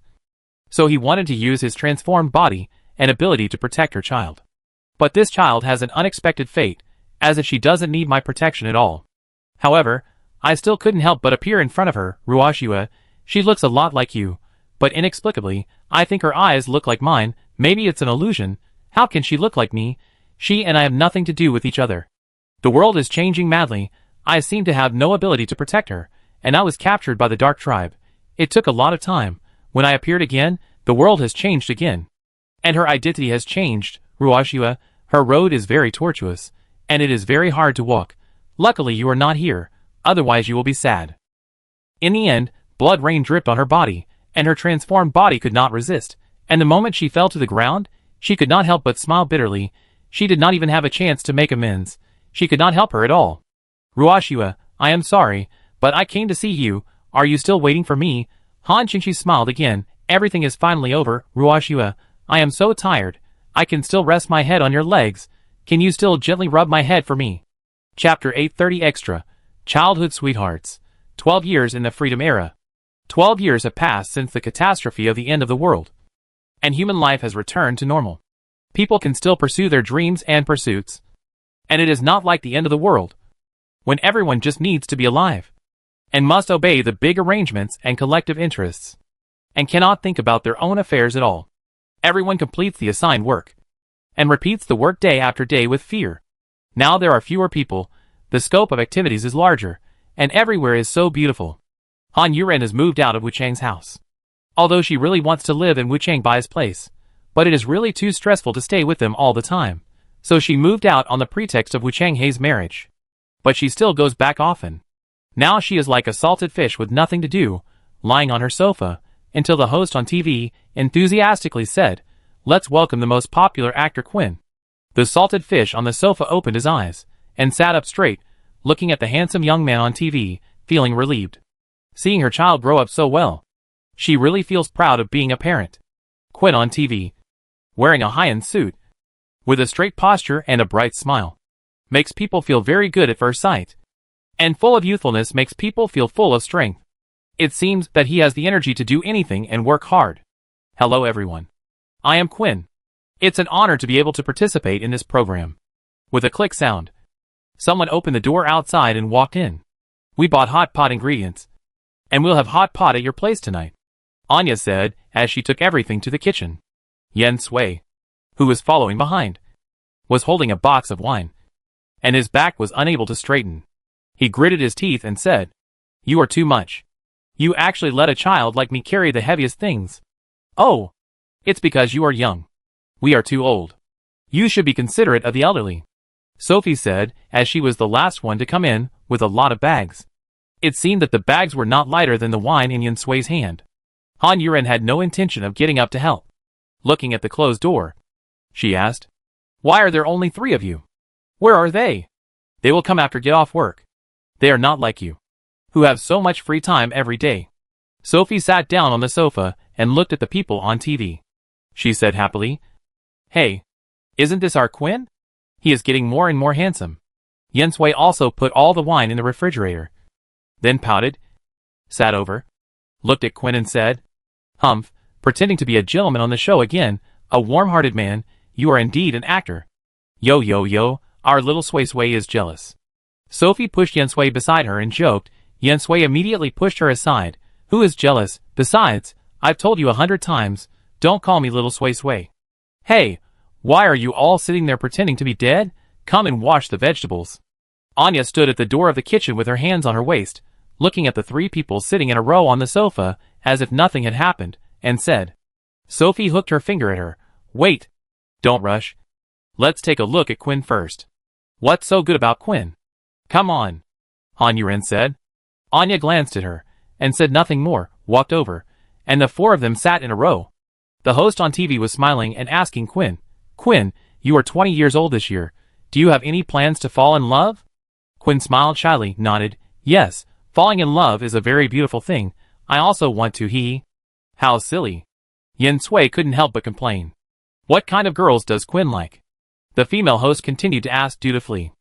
Speaker 1: So he wanted to use his transformed body and ability to protect her child. But this child has an unexpected fate, as if she doesn't need my protection at all. However, I still couldn't help but appear in front of her. Ruoxue, she looks a lot like you, but inexplicably, I think her eyes look like mine. Maybe it's an illusion. How can she look like me? She and I have nothing to do with each other. The world is changing madly. I seem to have no ability to protect her, and I was captured by the Dark Tribe. It took a lot of time. When I appeared again, the world has changed again. And her identity has changed. Ruoxue, her road is very tortuous, and it is very hard to walk. Luckily you are not here, otherwise you will be sad. In the end, blood rain dripped on her body, and her transformed body could not resist, and the moment she fell to the ground, she could not help but smile bitterly. She did not even have a chance to make amends. She could not help her at all. Ruoxue, I am sorry, but I came to see you. Are you still waiting for me? Han Qingshi smiled again. Everything is finally over. Ruoxue, I am so tired. I can still rest my head on your legs. Can you still gently rub my head for me? Chapter 830 Extra. Childhood Sweethearts. 12 years in the Freedom Era. 12 years have passed since the catastrophe of the end of the world. And human life has returned to normal. People can still pursue their dreams and pursuits. And it is not like the end of the world, when everyone just needs to be alive, and must obey the big arrangements and collective interests, and cannot think about their own affairs at all. Everyone completes the assigned work, and repeats the work day after day with fear. Now there are fewer people, the scope of activities is larger, and everywhere is so beautiful. Han Yuran has moved out of Wuchang's house. Although she really wants to live in Wuchang Bai's place, but it is really too stressful to stay with them all the time. So she moved out on the pretext of Wuchang Hei's marriage. But she still goes back often. Now she is like a salted fish with nothing to do, lying on her sofa, until the host on TV enthusiastically said, "Let's welcome the most popular actor Quinn." The salted fish on the sofa opened his eyes, and sat up straight, looking at the handsome young man on TV, feeling relieved. Seeing her child grow up so well. She really feels proud of being a parent. Quinn on TV, wearing a high-end suit, with a straight posture and a bright smile, makes people feel very good at first sight. And full of youthfulness makes people feel full of strength. It seems that he has the energy to do anything and work hard. Hello everyone. I am Quinn. It's an honor to be able to participate in this program. With a click sound, someone opened the door outside and walked in. We bought hot pot ingredients, and we'll have hot pot at your place tonight, Anya said as she took everything to the kitchen. Yen Sui, who was following behind, was holding a box of wine, and his back was unable to straighten. He gritted his teeth and said, "You are too much. You actually let a child like me carry the heaviest things." "Oh, it's because you are young. We are too old. You should be considerate of the elderly," Sophie said as she was the last one to come in with a lot of bags. It seemed that the bags were not lighter than the wine in Yin Sui's hand. Han Yuren had no intention of getting up to help. Looking at the closed door, she asked, "Why are there only 3 of you? Where are they? They will come after get off work. They are not like you, who have so much free time every day." Sophie sat down on the sofa and looked at the people on TV. She said happily, "Hey, isn't this our Quinn? He is getting more and more handsome." Yin Sui also put all the wine in the refrigerator, then pouted, sat over, looked at Quinn and said, "Humph, pretending to be a gentleman on the show again, a warm-hearted man, you are indeed an actor. Yo yo yo, our little Sui Sui is jealous." Sophie pushed Yin Sui beside her and joked. Yin Sui immediately pushed her aside. "Who is jealous? Besides, I've told you 100 times, don't call me little Sui Sui. Hey, why are you all sitting there pretending to be dead? Come and wash the vegetables." Anya stood at the door of the kitchen with her hands on her waist, looking at the 3 people sitting in a row on the sofa, as if nothing had happened, and said. Sophie hooked her finger at her. "Wait. Don't rush. Let's take a look at Quinn first." "What's so good about Quinn? Come on," Han Yuren said. Anya glanced at her, and said nothing more, walked over, and the 4 of them sat in a row. The host on TV was smiling and asking Quinn, "Quinn, you are 20 years old this year. Do you have any plans to fall in love?" Quinn smiled shyly, nodded. "Yes, falling in love is a very beautiful thing. I also want to he." "How silly." Yin Sui couldn't help but complain. "What kind of girls does Quinn like?" The female host continued to ask dutifully.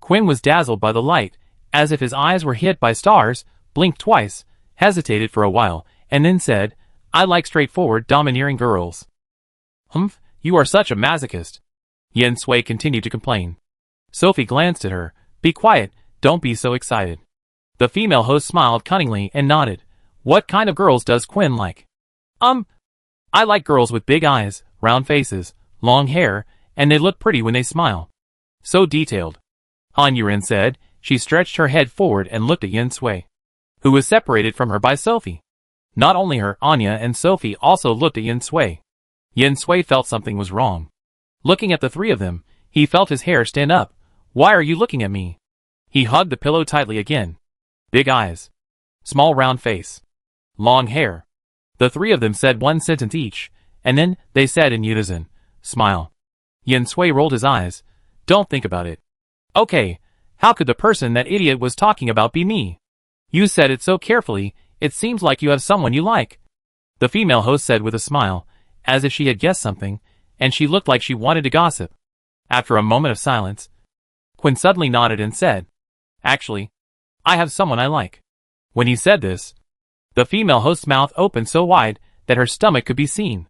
Speaker 1: Quinn was dazzled by the light, as if his eyes were hit by stars, blinked twice, hesitated for a while, and then said, "I like straightforward, domineering girls." "Humph, you are such a masochist." Yin Sui continued to complain. Sophie glanced at her. "Be quiet, don't be so excited." The female host smiled cunningly and nodded. "What kind of girls does Quinn like?" I like girls with big eyes, round faces, long hair, and they look pretty when they smile. So detailed." Han Yuren said. She stretched her head forward and looked at Yin Sui, who was separated from her by Sophie. Not only her, Anya and Sophie also looked at Yin Sui. Yin Sui felt something was wrong. Looking at the 3 of them, he felt his hair stand up. "Why are you looking at me?" He hugged the pillow tightly again. Big eyes. Small round face. Long hair. The 3 of them said one sentence each, and then they said in unison, "Smile." Yin Sui rolled his eyes. "Don't think about it." "Okay, how could the person that idiot was talking about be me?" "You said it so carefully, it seems like you have someone you like," the female host said with a smile, as if she had guessed something, and she looked like she wanted to gossip. After a moment of silence, Quinn suddenly nodded and said, "Actually, I have someone I like." When he said this, the female host's mouth opened so wide that her stomach could be seen.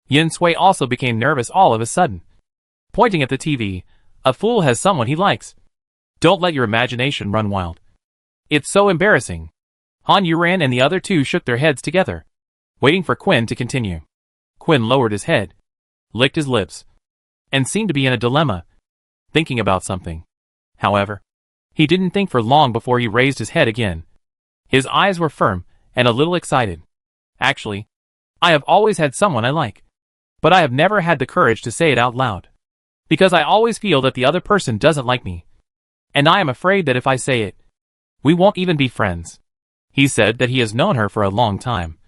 Speaker 1: Yin Sui also became nervous all of a sudden. Pointing at the TV, "A fool has someone he likes. Don't let your imagination run wild. It's so embarrassing." Han Yuren and the other 2 shook their heads together, waiting for Quinn to continue. Quinn lowered his head, licked his lips, and seemed to be in a dilemma, thinking about something. However, he didn't think for long before he raised his head again. His eyes were firm and a little excited. "Actually, I have always had someone I like, but I have never had the courage to say it out loud, because I always feel that the other person doesn't like me, and I am afraid that if I say it, we won't even be friends." He said that he has known her for a long time,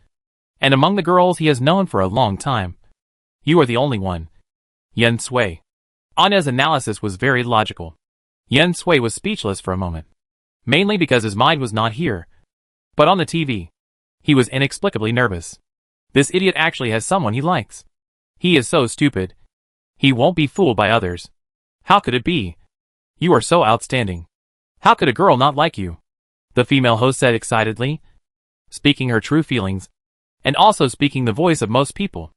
Speaker 1: and among the girls he has known for a long time, you are the only one. Yin Sui. Anya's analysis was very logical. Yin Sui was speechless for a moment, mainly because his mind was not here, but on the TV. He was inexplicably nervous. This idiot actually has someone he likes. He is so stupid. He won't be fooled by others. How could it be? You are so outstanding. How could a girl not like you? The female host said excitedly, speaking her true feelings, and also speaking the voice of most people.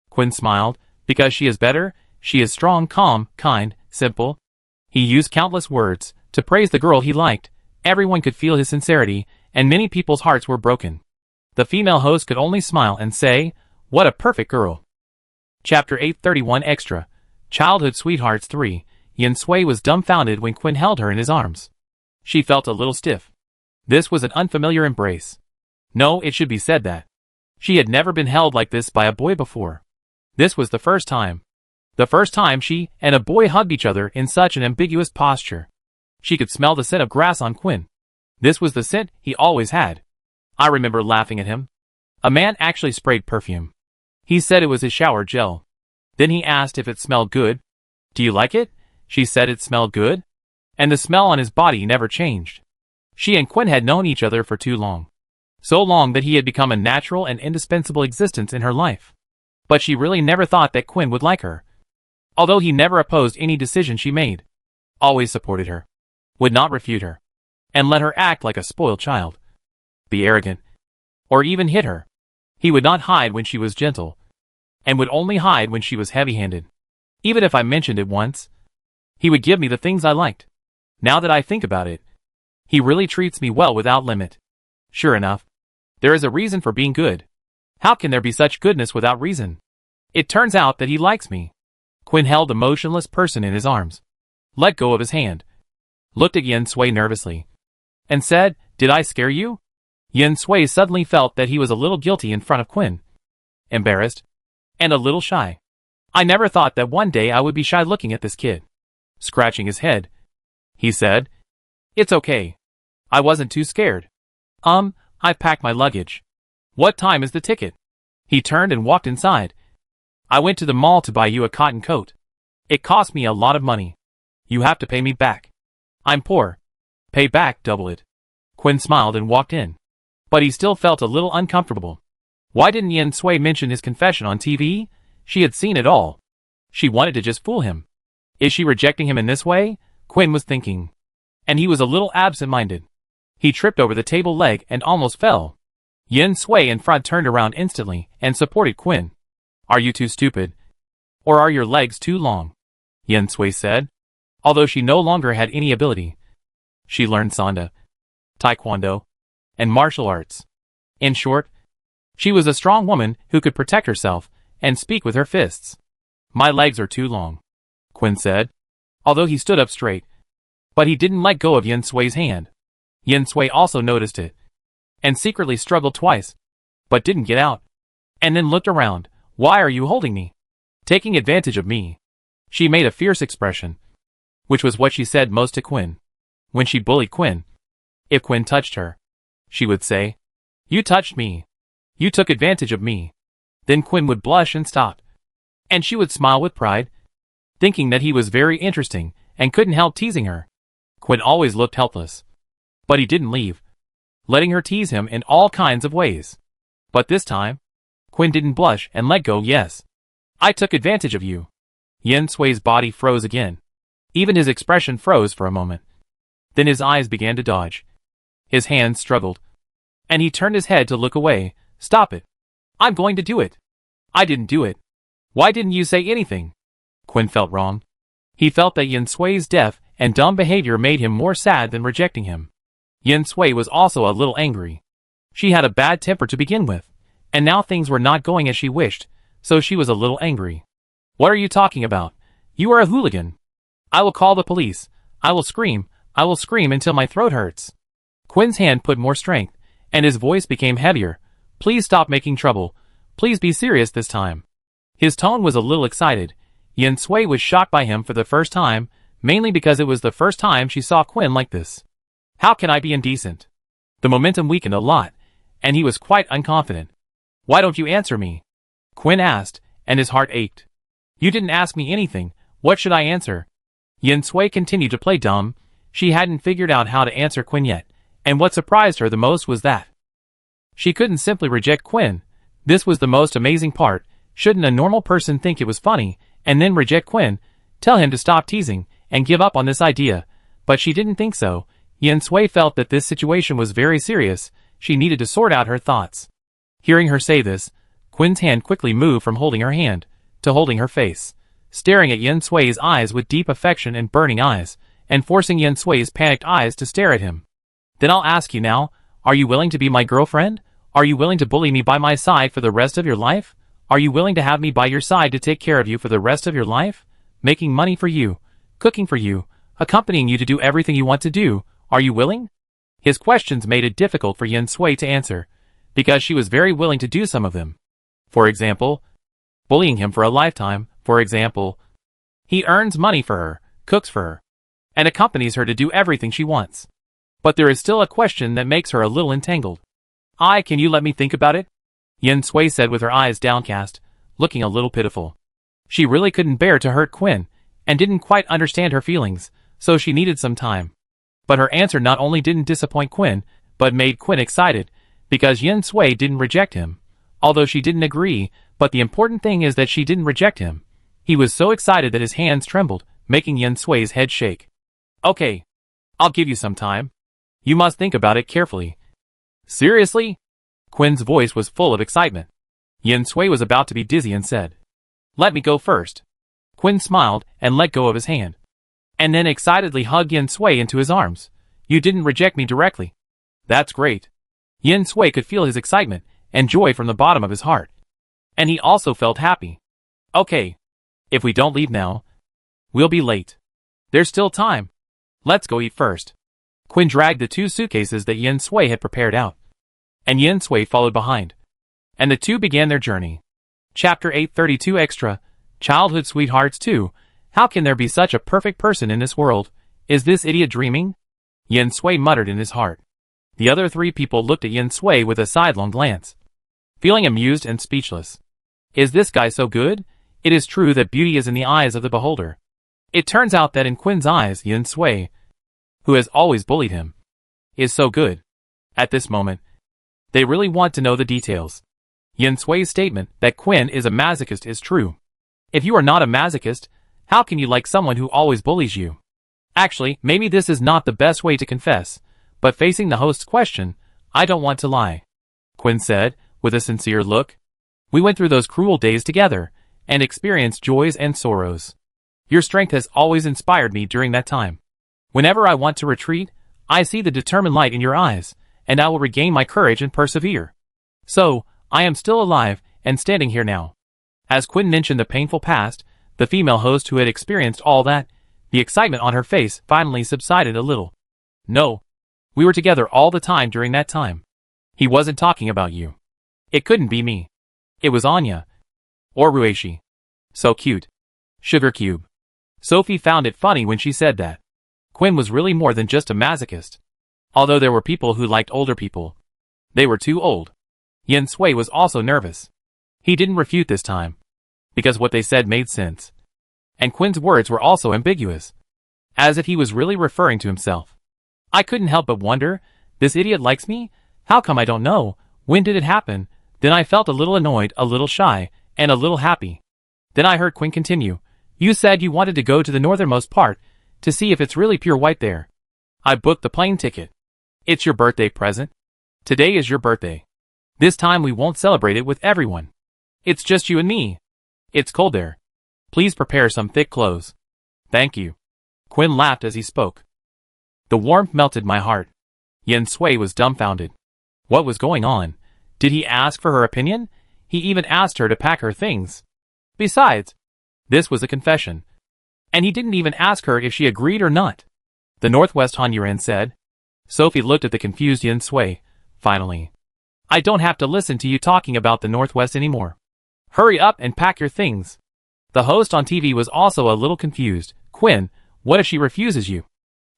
Speaker 1: Quinn smiled, because she is better, she is strong, calm, kind, simple. He used countless words to praise the girl he liked. Everyone could feel his sincerity, and many people's hearts were broken. The female host could only smile and say, "What a perfect girl." Chapter 831 Extra. Childhood Sweethearts 3. Yin Sui was dumbfounded when Quinn held her in his arms. She felt a little stiff. This was an unfamiliar embrace. No, it should be said that she had never been held like this by a boy before. This was the first time. The first time she and a boy hugged each other in such an ambiguous posture. She could smell the scent of grass on Quinn. This was the scent he always had. I remember laughing at him. A man actually sprayed perfume. He said it was his shower gel. Then he asked if it smelled good. Do you like it? She said it smelled good. And the smell on his body never changed. She and Quinn had known each other for too long. So long that he had become a natural and indispensable existence in her life. But she really never thought that Quinn would like her. Although he never opposed any decision she made. Always supported her. Would not refute her. And let her act like a spoiled child. Be arrogant. Or even hit her. He would not hide when she was gentle. And would only hide when she was heavy-handed. Even if I mentioned it once. He would give me the things I liked. Now that I think about it. He really treats me well without limit. Sure enough. There is a reason for being good. How can there be such goodness without reason? It turns out that he likes me. Quinn held the motionless person in his arms. Let go of his hand. Looked at Yen Sui nervously. And said, "Did I scare you?" Yen Sui suddenly felt that he was a little guilty in front of Quinn. Embarrassed. And a little shy. I never thought that one day I would be shy looking at this kid. Scratching his head. He said, "It's okay. I wasn't too scared. I've packed my luggage. What time is the ticket?" He turned and walked inside. "I went to the mall to buy you a cotton coat. It cost me a lot of money. You have to pay me back. I'm poor. Pay back double it." Quinn smiled and walked in. But he still felt a little uncomfortable. Why didn't Yen Sui mention his confession on TV? She had seen it all. She wanted to just fool him. Is she rejecting him in this way? Quinn was thinking. And he was a little absent-minded. He tripped over the table leg and almost fell. Yen Sui in front turned around instantly and supported Quinn. "Are you too stupid? Or are your legs too long?" Yen Sui said. Although she no longer had any ability. She learned Sanda, Taekwondo, and martial arts. In short, she was a strong woman who could protect herself and speak with her fists. "My legs are too long," Quinn said, although he stood up straight. But he didn't let go of Yen Sui's hand. Yen Sui also noticed it, and secretly struggled twice, but didn't get out. And then looked around. "Why are you holding me? Taking advantage of me?" She made a fierce expression, which was what she said most to Quinn. When she bullied Quinn. If Quinn touched her, she would say, "You touched me. You took advantage of me." Then Quinn would blush and stop. And she would smile with pride, thinking that he was very interesting and couldn't help teasing her. Quinn always looked helpless. But he didn't leave, letting her tease him in all kinds of ways. But this time, Quinn didn't blush and let go. "Yes. I took advantage of you." Yen Sui's body froze again. Even his expression froze for a moment. Then his eyes began to dodge. His hands struggled. And he turned his head to look away. "Stop it. I'm going to do it." "I didn't do it. Why didn't you say anything?" Quinn felt wrong. He felt that Yen Sui's deaf and dumb behavior made him more sad than rejecting him. Yen Sui was also a little angry. She had a bad temper to begin with, and now things were not going as she wished, so she was a little angry. "What are you talking about? You are a hooligan. I will call the police. I will scream until my throat hurts." Quinn's hand put more strength, and his voice became heavier. "Please stop making trouble. Please be serious this time." His tone was a little excited. Yen Sui was shocked by him for the first time, mainly because it was the first time she saw Quinn like this. "How can I be indecent?" The momentum weakened a lot, and he was quite unconfident. "Why don't you answer me?" Quinn asked, and his heart ached. "You didn't ask me anything. What should I answer?" Yen Sui continued to play dumb. She hadn't figured out how to answer Quinn yet, and what surprised her the most was that she couldn't simply reject Quinn. This was the most amazing part. Shouldn't a normal person think it was funny, and then reject Quinn, tell him to stop teasing, and give up on this idea? But she didn't think so. Yen Sui felt that this situation was very serious. She needed to sort out her thoughts. Hearing her say this, Quinn's hand quickly moved from holding her hand to holding her face, staring at Yen Sui's eyes with deep affection and burning eyes, and forcing Yen Sui's panicked eyes to stare at him. "Then I'll ask you now, are you willing to be my girlfriend? Are you willing to bully me by my side for the rest of your life? Are you willing to have me by your side to take care of you for the rest of your life? Making money for you, cooking for you, accompanying you to do everything you want to do. Are you willing?" His questions made it difficult for Yen Sui to answer, because she was very willing to do some of them. For example, bullying him for a lifetime. For example, he earns money for her, cooks for her, and accompanies her to do everything she wants. But there is still a question that makes her a little entangled. Can you let me think about it? Yin Sui said with her eyes downcast, looking a little pitiful. She really couldn't bear to hurt Quinn, and didn't quite understand her feelings, so she needed some time. But her answer not only didn't disappoint Quinn, but made Quinn excited, because Yin Sui didn't reject him. Although she didn't agree, but the important thing is that she didn't reject him. He was so excited that his hands trembled, making Yin Sui's head shake. Okay. I'll give you some time. You must think about it carefully. Seriously? Quinn's voice was full of excitement. Yin Sui was about to be dizzy and said, "Let me go first." Quinn smiled and let go of his hand. And then excitedly hugged Yin Sui into his arms. "You didn't reject me directly. That's great." Yin Sui could feel his excitement and joy from the bottom of his heart. And he also felt happy. Okay. If we don't leave now, we'll be late. There's still time. Let's go eat first. Quinn dragged the 2 suitcases that Yin Sui had prepared out. And Yin Sui followed behind. And the two began their journey. Chapter 832 Extra, Childhood Sweethearts 2. How can there be such a perfect person in this world? Is this idiot dreaming? Yin Sui muttered in his heart. The other 3 people looked at Yin Sui with a sidelong glance, feeling amused and speechless. Is this guy so good? It is true that beauty is in the eyes of the beholder. It turns out that in Quinn's eyes, Yin Sui, who has always bullied him, is so good. At this moment, they really want to know the details. Yin Sui's statement that Quinn is a masochist is true. If you are not a masochist, how can you like someone who always bullies you? Actually, maybe this is not the best way to confess, but facing the host's question, I don't want to lie. Quinn said, with a sincere look. We went through those cruel days together, and experienced joys and sorrows. Your strength has always inspired me during that time. Whenever I want to retreat, I see the determined light in your eyes, and I will regain my courage and persevere. So, I am still alive, and standing here now. As Quinn mentioned the painful past, the female host who had experienced all that, the excitement on her face finally subsided a little. No. We were together all the time during that time. He wasn't talking about you. It couldn't be me. It was Anya. Or Ruishi. So cute. Sugar cube. Sophie found it funny when she said that. Quinn was really more than just a masochist. Although there were people who liked older people. They were too old. Yin Sui was also nervous. He didn't refute this time, because what they said made sense. And Quinn's words were also ambiguous, as if he was really referring to himself. I couldn't help but wonder, this idiot likes me? How come I don't know? When did it happen? Then I felt a little annoyed, a little shy, and a little happy. Then I heard Quinn continue, you said you wanted to go to the northernmost part, to see if it's really pure white there. I booked the plane ticket. It's your birthday present. Today is your birthday. This time we won't celebrate it with everyone. It's just you and me. It's cold there. Please prepare some thick clothes. Thank you. Quinn laughed as he spoke. The warmth melted my heart. Yin Sui was dumbfounded. What was going on? Did he ask for her opinion? He even asked her to pack her things. Besides, this was a confession. And he didn't even ask her if she agreed or not. The Northwest Han Yuan said. Sophie looked at the confused Yin Sui. Finally. I don't have to listen to you talking about the Northwest anymore. Hurry up and pack your things. The host on TV was also a little confused. Quinn, what if she refuses you?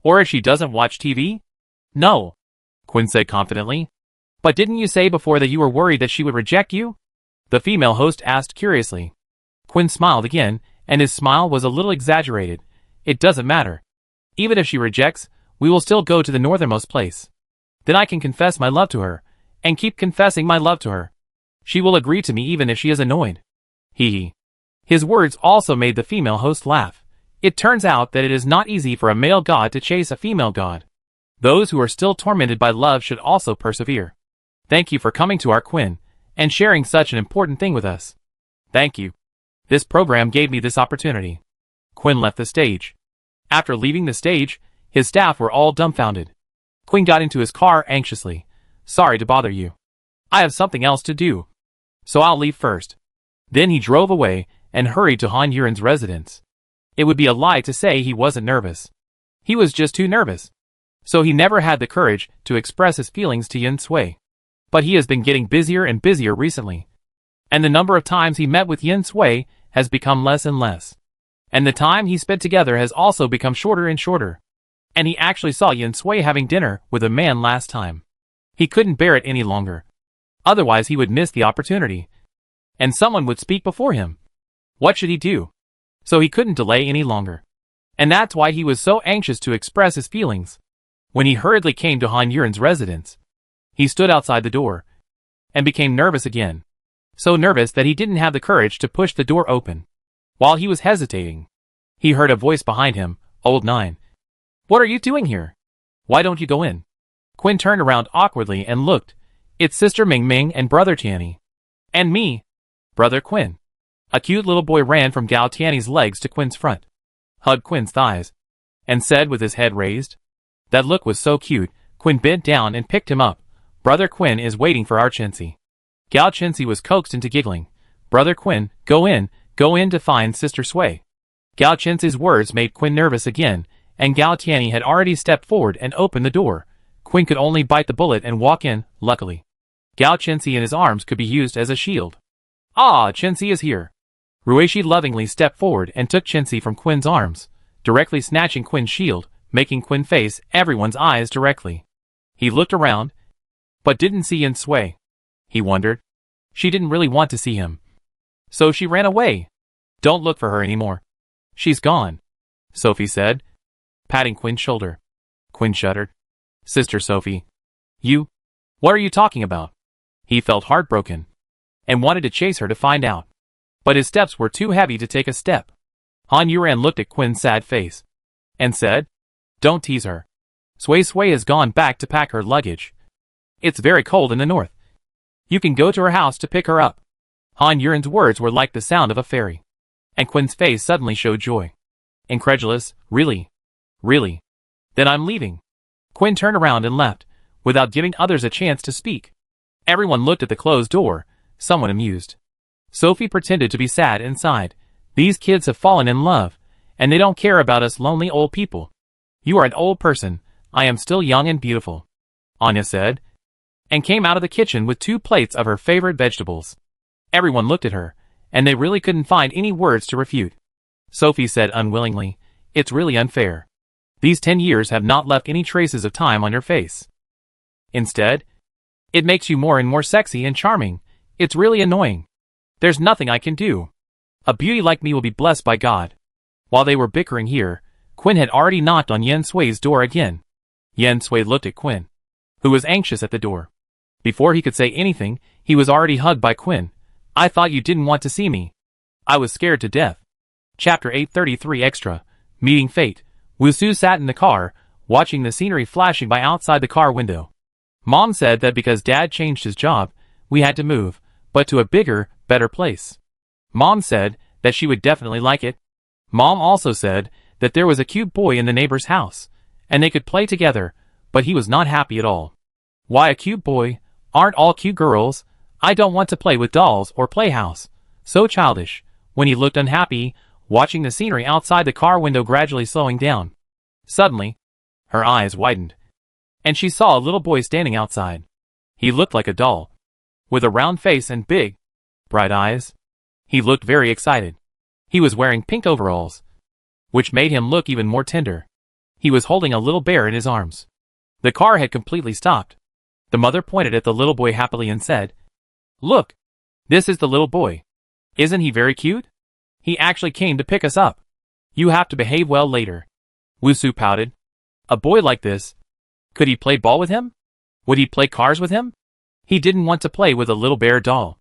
Speaker 1: Or if she doesn't watch TV? No. Quinn said confidently. But didn't you say before that you were worried that she would reject you? The female host asked curiously. Quinn smiled again, and his smile was a little exaggerated. It doesn't matter. Even if she rejects, we will still go to the northernmost place. Then I can confess my love to her, and keep confessing my love to her. She will agree to me even if she is annoyed. Hee. His words also made the female host laugh. It turns out that it is not easy for a male god to chase a female god. Those who are still tormented by love should also persevere. Thank you for coming to our Quinn, and sharing such an important thing with us. Thank you. This program gave me this opportunity. Quinn left the stage. After leaving the stage, his staff were all dumbfounded. Quinn got into his car anxiously. Sorry to bother you. I have something else to do. So I'll leave first. Then he drove away and hurried to Han Yuren's residence. It would be a lie to say he wasn't nervous. He was just too nervous. So he never had the courage to express his feelings to Yin Sui. But he has been getting busier and busier recently. And the number of times he met with Yin Sui has become less and less. And the time he spent together has also become shorter and shorter. And he actually saw Yin Sui having dinner with a man last time. He couldn't bear it any longer. Otherwise he would miss the opportunity. And someone would speak before him. What should he do? So he couldn't delay any longer. And that's why he was so anxious to express his feelings. When he hurriedly came to Han Yuren's residence, he stood outside the door and became nervous again. So nervous that he didn't have the courage to push the door open. While he was hesitating, he heard a voice behind him, "Old Nine. What are you doing here? Why don't you go in?" Quinn turned around awkwardly and looked. It's Sister Ming Ming and Brother Tianyi. And me, Brother Quinn. A cute little boy ran from Gao Tianyi's legs to Quinn's front, hugged Quinn's thighs, and said with his head raised. That look was so cute, Quinn bent down and picked him up. Brother Quinn is waiting for our Chensi. Gao Chensi was coaxed into giggling. Brother Quinn, go in to find Sister Sui. Gao Chensi's words made Quinn nervous again, and Gao Tianyi had already stepped forward and opened the door. Quinn could only bite the bullet and walk in, luckily. Gao Chensi and his arms could be used as a shield. Ah, Chensi is here. Ruishi lovingly stepped forward and took Chensi from Quinn's arms, directly snatching Quinn's shield, making Quinn face everyone's eyes directly. He looked around, but didn't see Yin Sui. He wondered. She didn't really want to see him. So she ran away. Don't look for her anymore. She's gone, Sophie said, patting Quinn's shoulder. Quinn shuddered. Sister Sophie. You? What are you talking about? He felt heartbroken and wanted to chase her to find out. But his steps were too heavy to take a step. Han Yuren looked at Quinn's sad face and said, Don't tease her. Sui Sui has gone back to pack her luggage. It's very cold in the north. You can go to her house to pick her up. Han Yuren's words were like the sound of a fairy. And Quinn's face suddenly showed joy. Incredulous, really? Really? Then I'm leaving. Quinn turned around and left, without giving others a chance to speak. Everyone looked at the closed door, somewhat amused. Sophie pretended to be sad and sighed. These kids have fallen in love, and they don't care about us lonely old people. You are an old person, I am still young and beautiful, Anya said, and came out of the kitchen with 2 plates of her favorite vegetables. Everyone looked at her, and they really couldn't find any words to refute. Sophie said unwillingly, It's really unfair. These 10 years have not left any traces of time on your face. Instead, it makes you more and more sexy and charming. It's really annoying. There's nothing I can do. A beauty like me will be blessed by God. While they were bickering here, Quinn had already knocked on Yen Sui's door again. Yen Sui looked at Quinn, who was anxious at the door. Before he could say anything, he was already hugged by Quinn. I thought you didn't want to see me. I was scared to death. Chapter 833 Extra, Meeting Fate. Wusu sat in the car, watching the scenery flashing by outside the car window. Mom said that because Dad changed his job, we had to move, but to a bigger, better place. Mom said that she would definitely like it. Mom also said that there was a cute boy in the neighbor's house, and they could play together, but he was not happy at all. Why a cute boy? Aren't all cute girls? I don't want to play with dolls or playhouse. So childish. When he looked unhappy, watching the scenery outside the car window gradually slowing down. Suddenly, her eyes widened, and she saw a little boy standing outside. He looked like a doll, with a round face and big, bright eyes. He looked very excited. He was wearing pink overalls, which made him look even more tender. He was holding a little bear in his arms. The car had completely stopped. The mother pointed at the little boy happily and said, Look, this is the little boy. Isn't he very cute? He actually came to pick us up. You have to behave well later. Wusu pouted. A boy like this? Could he play ball with him? Would he play cars with him? He didn't want to play with a little bear doll.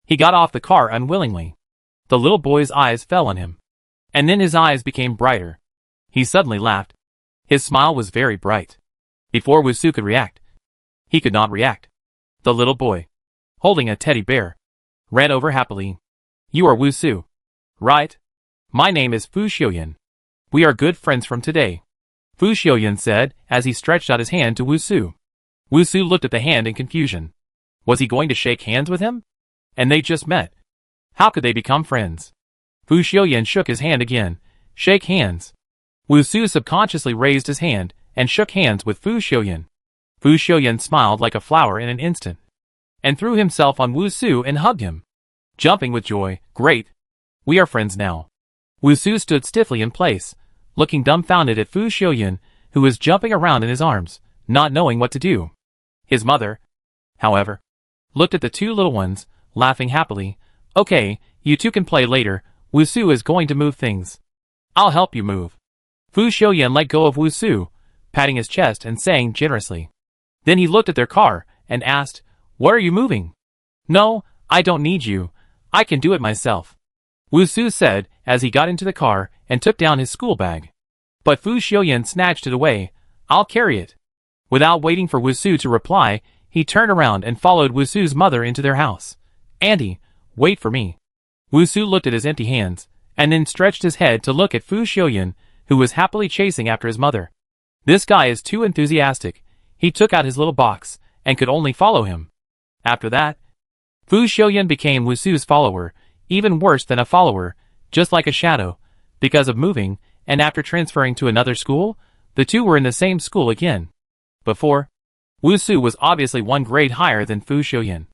Speaker 1: He got off the car unwillingly. The little boy's eyes fell on him. And then his eyes became brighter. He suddenly laughed. His smile was very bright. Before Wusu could react, he could not react. The little boy, holding a teddy bear, ran over happily. You are Wusu, right? My name is Fu Xiuyan. We are good friends from today, Fu Xiuyan said as he stretched out his hand to Wusu. Wusu looked at the hand in confusion. Was he going to shake hands with him? And they just met. How could they become friends? Fu Xiuyan shook his hand again. Shake hands. Wusu subconsciously raised his hand and shook hands with Fu Xiuyan. Fu Xiuyan smiled like a flower in an instant, and threw himself on Wusu and hugged him, jumping with joy. Great. We are friends now. Wusu stood stiffly in place, looking dumbfounded at Fu Xiuyan. who was jumping around in his arms, not knowing what to do. His mother, however, looked at the two little ones, laughing happily. Okay, you two can play later. Wusu is going to move things. I'll help you move. Fu Xiuyan let go of Wusu, patting his chest and saying generously. Then he looked at their car and asked, What are you moving? No, I don't need you. I can do it myself. Wusu said as he got into the car and took down his school bag. But Fu Xiuyan snatched it away. I'll carry it. Without waiting for Wusu to reply, he turned around and followed Wusu's mother into their house. Auntie, wait for me. Wusu looked at his empty hands, and then stretched his head to look at Fu Xiuyan, who was happily chasing after his mother. This guy is too enthusiastic. He took out his little box, and could only follow him. After that, Fu Xiuyan became Wusu's follower, even worse than a follower, just like a shadow, because of moving, and after transferring to another school, the two were in the same school again. Before, Wusu was obviously one grade higher than Fu Xiuyan.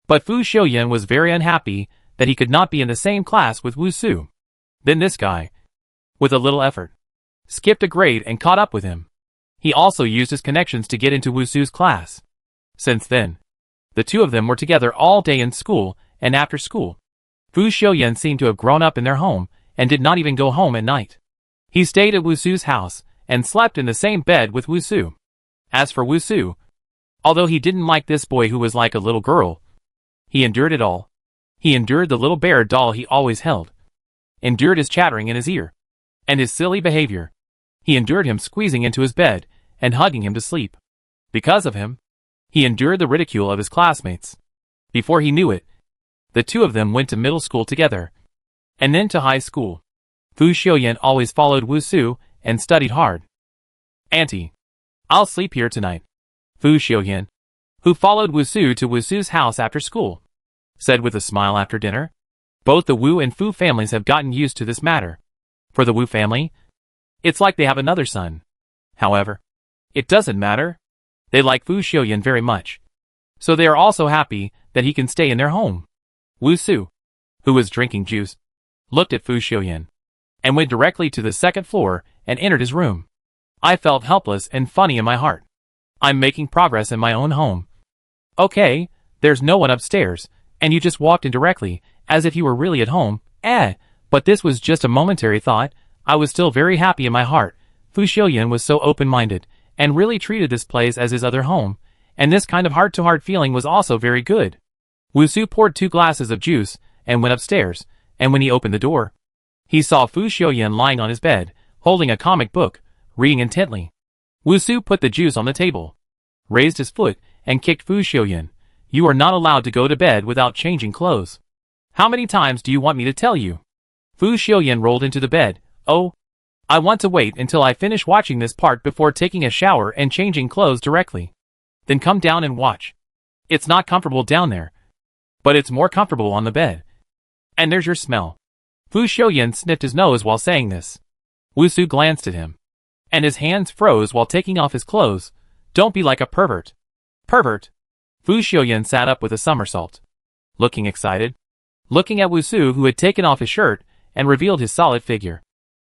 Speaker 1: But Fu Xiuyan was very unhappy that he could not be in the same class with Wusu. Then this guy, with a little effort, skipped a grade and caught up with him. He also used his connections to get into Wusu's class. Since then, the two of them were together all day in school and after school. Fu Xiuyan seemed to have grown up in their home and did not even go home at night. He stayed at Wusu's house and slept in the same bed with Wusu. As for Wusu, although he didn't like this boy who was like a little girl, he endured it all. He endured the little bear doll he always held, endured his chattering in his ear, and his silly behavior. He endured him squeezing into his bed and hugging him to sleep. Because of him, he endured the ridicule of his classmates. Before he knew it, the two of them went to middle school together, and then to high school. Fu Xiuyan always followed Wusu and studied hard. Auntie, I'll sleep here tonight. Fu Xiuyan, who followed Wusu to Wusu's house after school, said with a smile after dinner. Both the Wu and Fu families have gotten used to this matter. For the Wu family, it's like they have another son. However, it doesn't matter. They like Fu Xiuyan very much. So they are also happy that he can stay in their home. Wusu, who was drinking juice, looked at Fu Xiuyan, and went directly to the second floor and entered his room. I felt helpless and funny in my heart. I'm making progress in my own home. Okay, there's no one upstairs, and you just walked in directly, as if you were really at home. But this was just a momentary thought. I was still very happy in my heart. Fu Xiuyan was so open-minded, and really treated this place as his other home, and this kind of heart-to-heart feeling was also very good. Wusu poured 2 glasses of juice, and went upstairs, and when he opened the door, he saw Fu Xiuyan lying on his bed, holding a comic book, reading intently. Wusu put the juice on the table, raised his foot, and kicked Fu Xiuyan. You are not allowed to go to bed without changing clothes. How many times do you want me to tell you? Fu Xiuyan rolled into the bed. Oh, I want to wait until I finish watching this part before taking a shower and changing clothes directly. Then come down and watch. It's not comfortable down there, but it's more comfortable on the bed. And there's your smell. Fu Xiuyan sniffed his nose while saying this. Wusu glanced at him, and his hands froze while taking off his clothes. Don't be like a pervert. Pervert? Fu Xiuyan sat up with a somersault, looking excited, looking at Wusu, who had taken off his shirt and revealed his solid figure.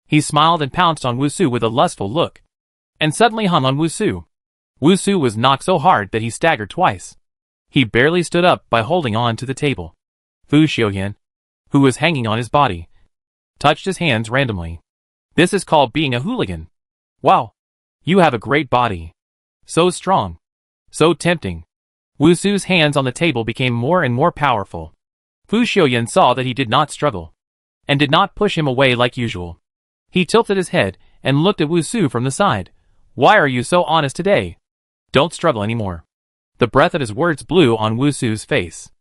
Speaker 1: He smiled and pounced on Wusu with a lustful look, and suddenly hung on Wusu. Wusu was knocked so hard that he staggered twice. He barely stood up by holding on to the table. Fu Xiuyan, who was hanging on his body, touched his hands randomly. This is called being a hooligan. Wow, you have a great body. So strong. So tempting. Wusu's hands on the table became more and more powerful. Fu Xiuyan saw that he did not struggle, and did not push him away like usual. He tilted his head and looked at Wusu from the side. Why are you so honest today? Don't struggle anymore. The breath of his words blew on Wusu's face.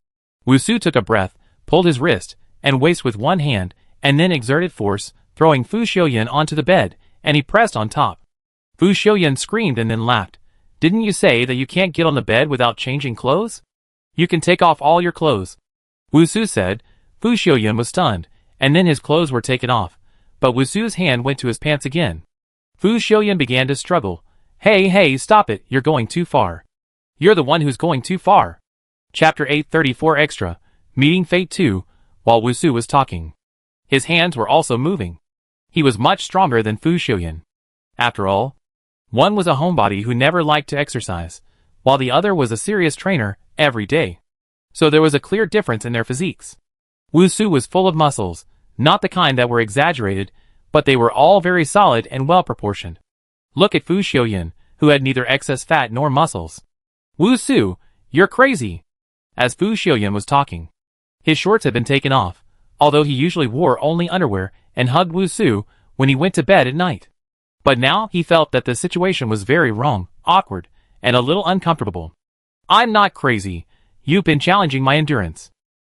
Speaker 1: Wusu took a breath, pulled his wrist and waist with one hand, and then exerted force, throwing Fu Xiuyan onto the bed, and he pressed on top. Fu Xiuyan screamed and then laughed. Didn't you say that you can't get on the bed without changing clothes? You can take off all your clothes. Wusu said. Fu Xiuyan was stunned, and then his clothes were taken off, but Wusu's hand went to his pants again. Fu Xiuyan began to struggle. Hey, stop it, you're going too far. You're the one who's going too far. Chapter 834 Extra, Meeting Fate 2, while Wusu was talking, his hands were also moving. He was much stronger than Fu Xiuyan. After all, One was a homebody who never liked to exercise, while the other was a serious trainer every day. So there was a clear difference in their physiques. Wusu was full of muscles, not the kind that were exaggerated, but they were all very solid and well-proportioned. Look at Fu Xiuyan, who had neither excess fat nor muscles. Wusu, you're crazy! As Fu Xiuyan was talking, his shorts had been taken off, although he usually wore only underwear and hugged Wusu when he went to bed at night. But now he felt that the situation was very wrong, awkward, and a little uncomfortable. I'm not crazy. You've been challenging my endurance.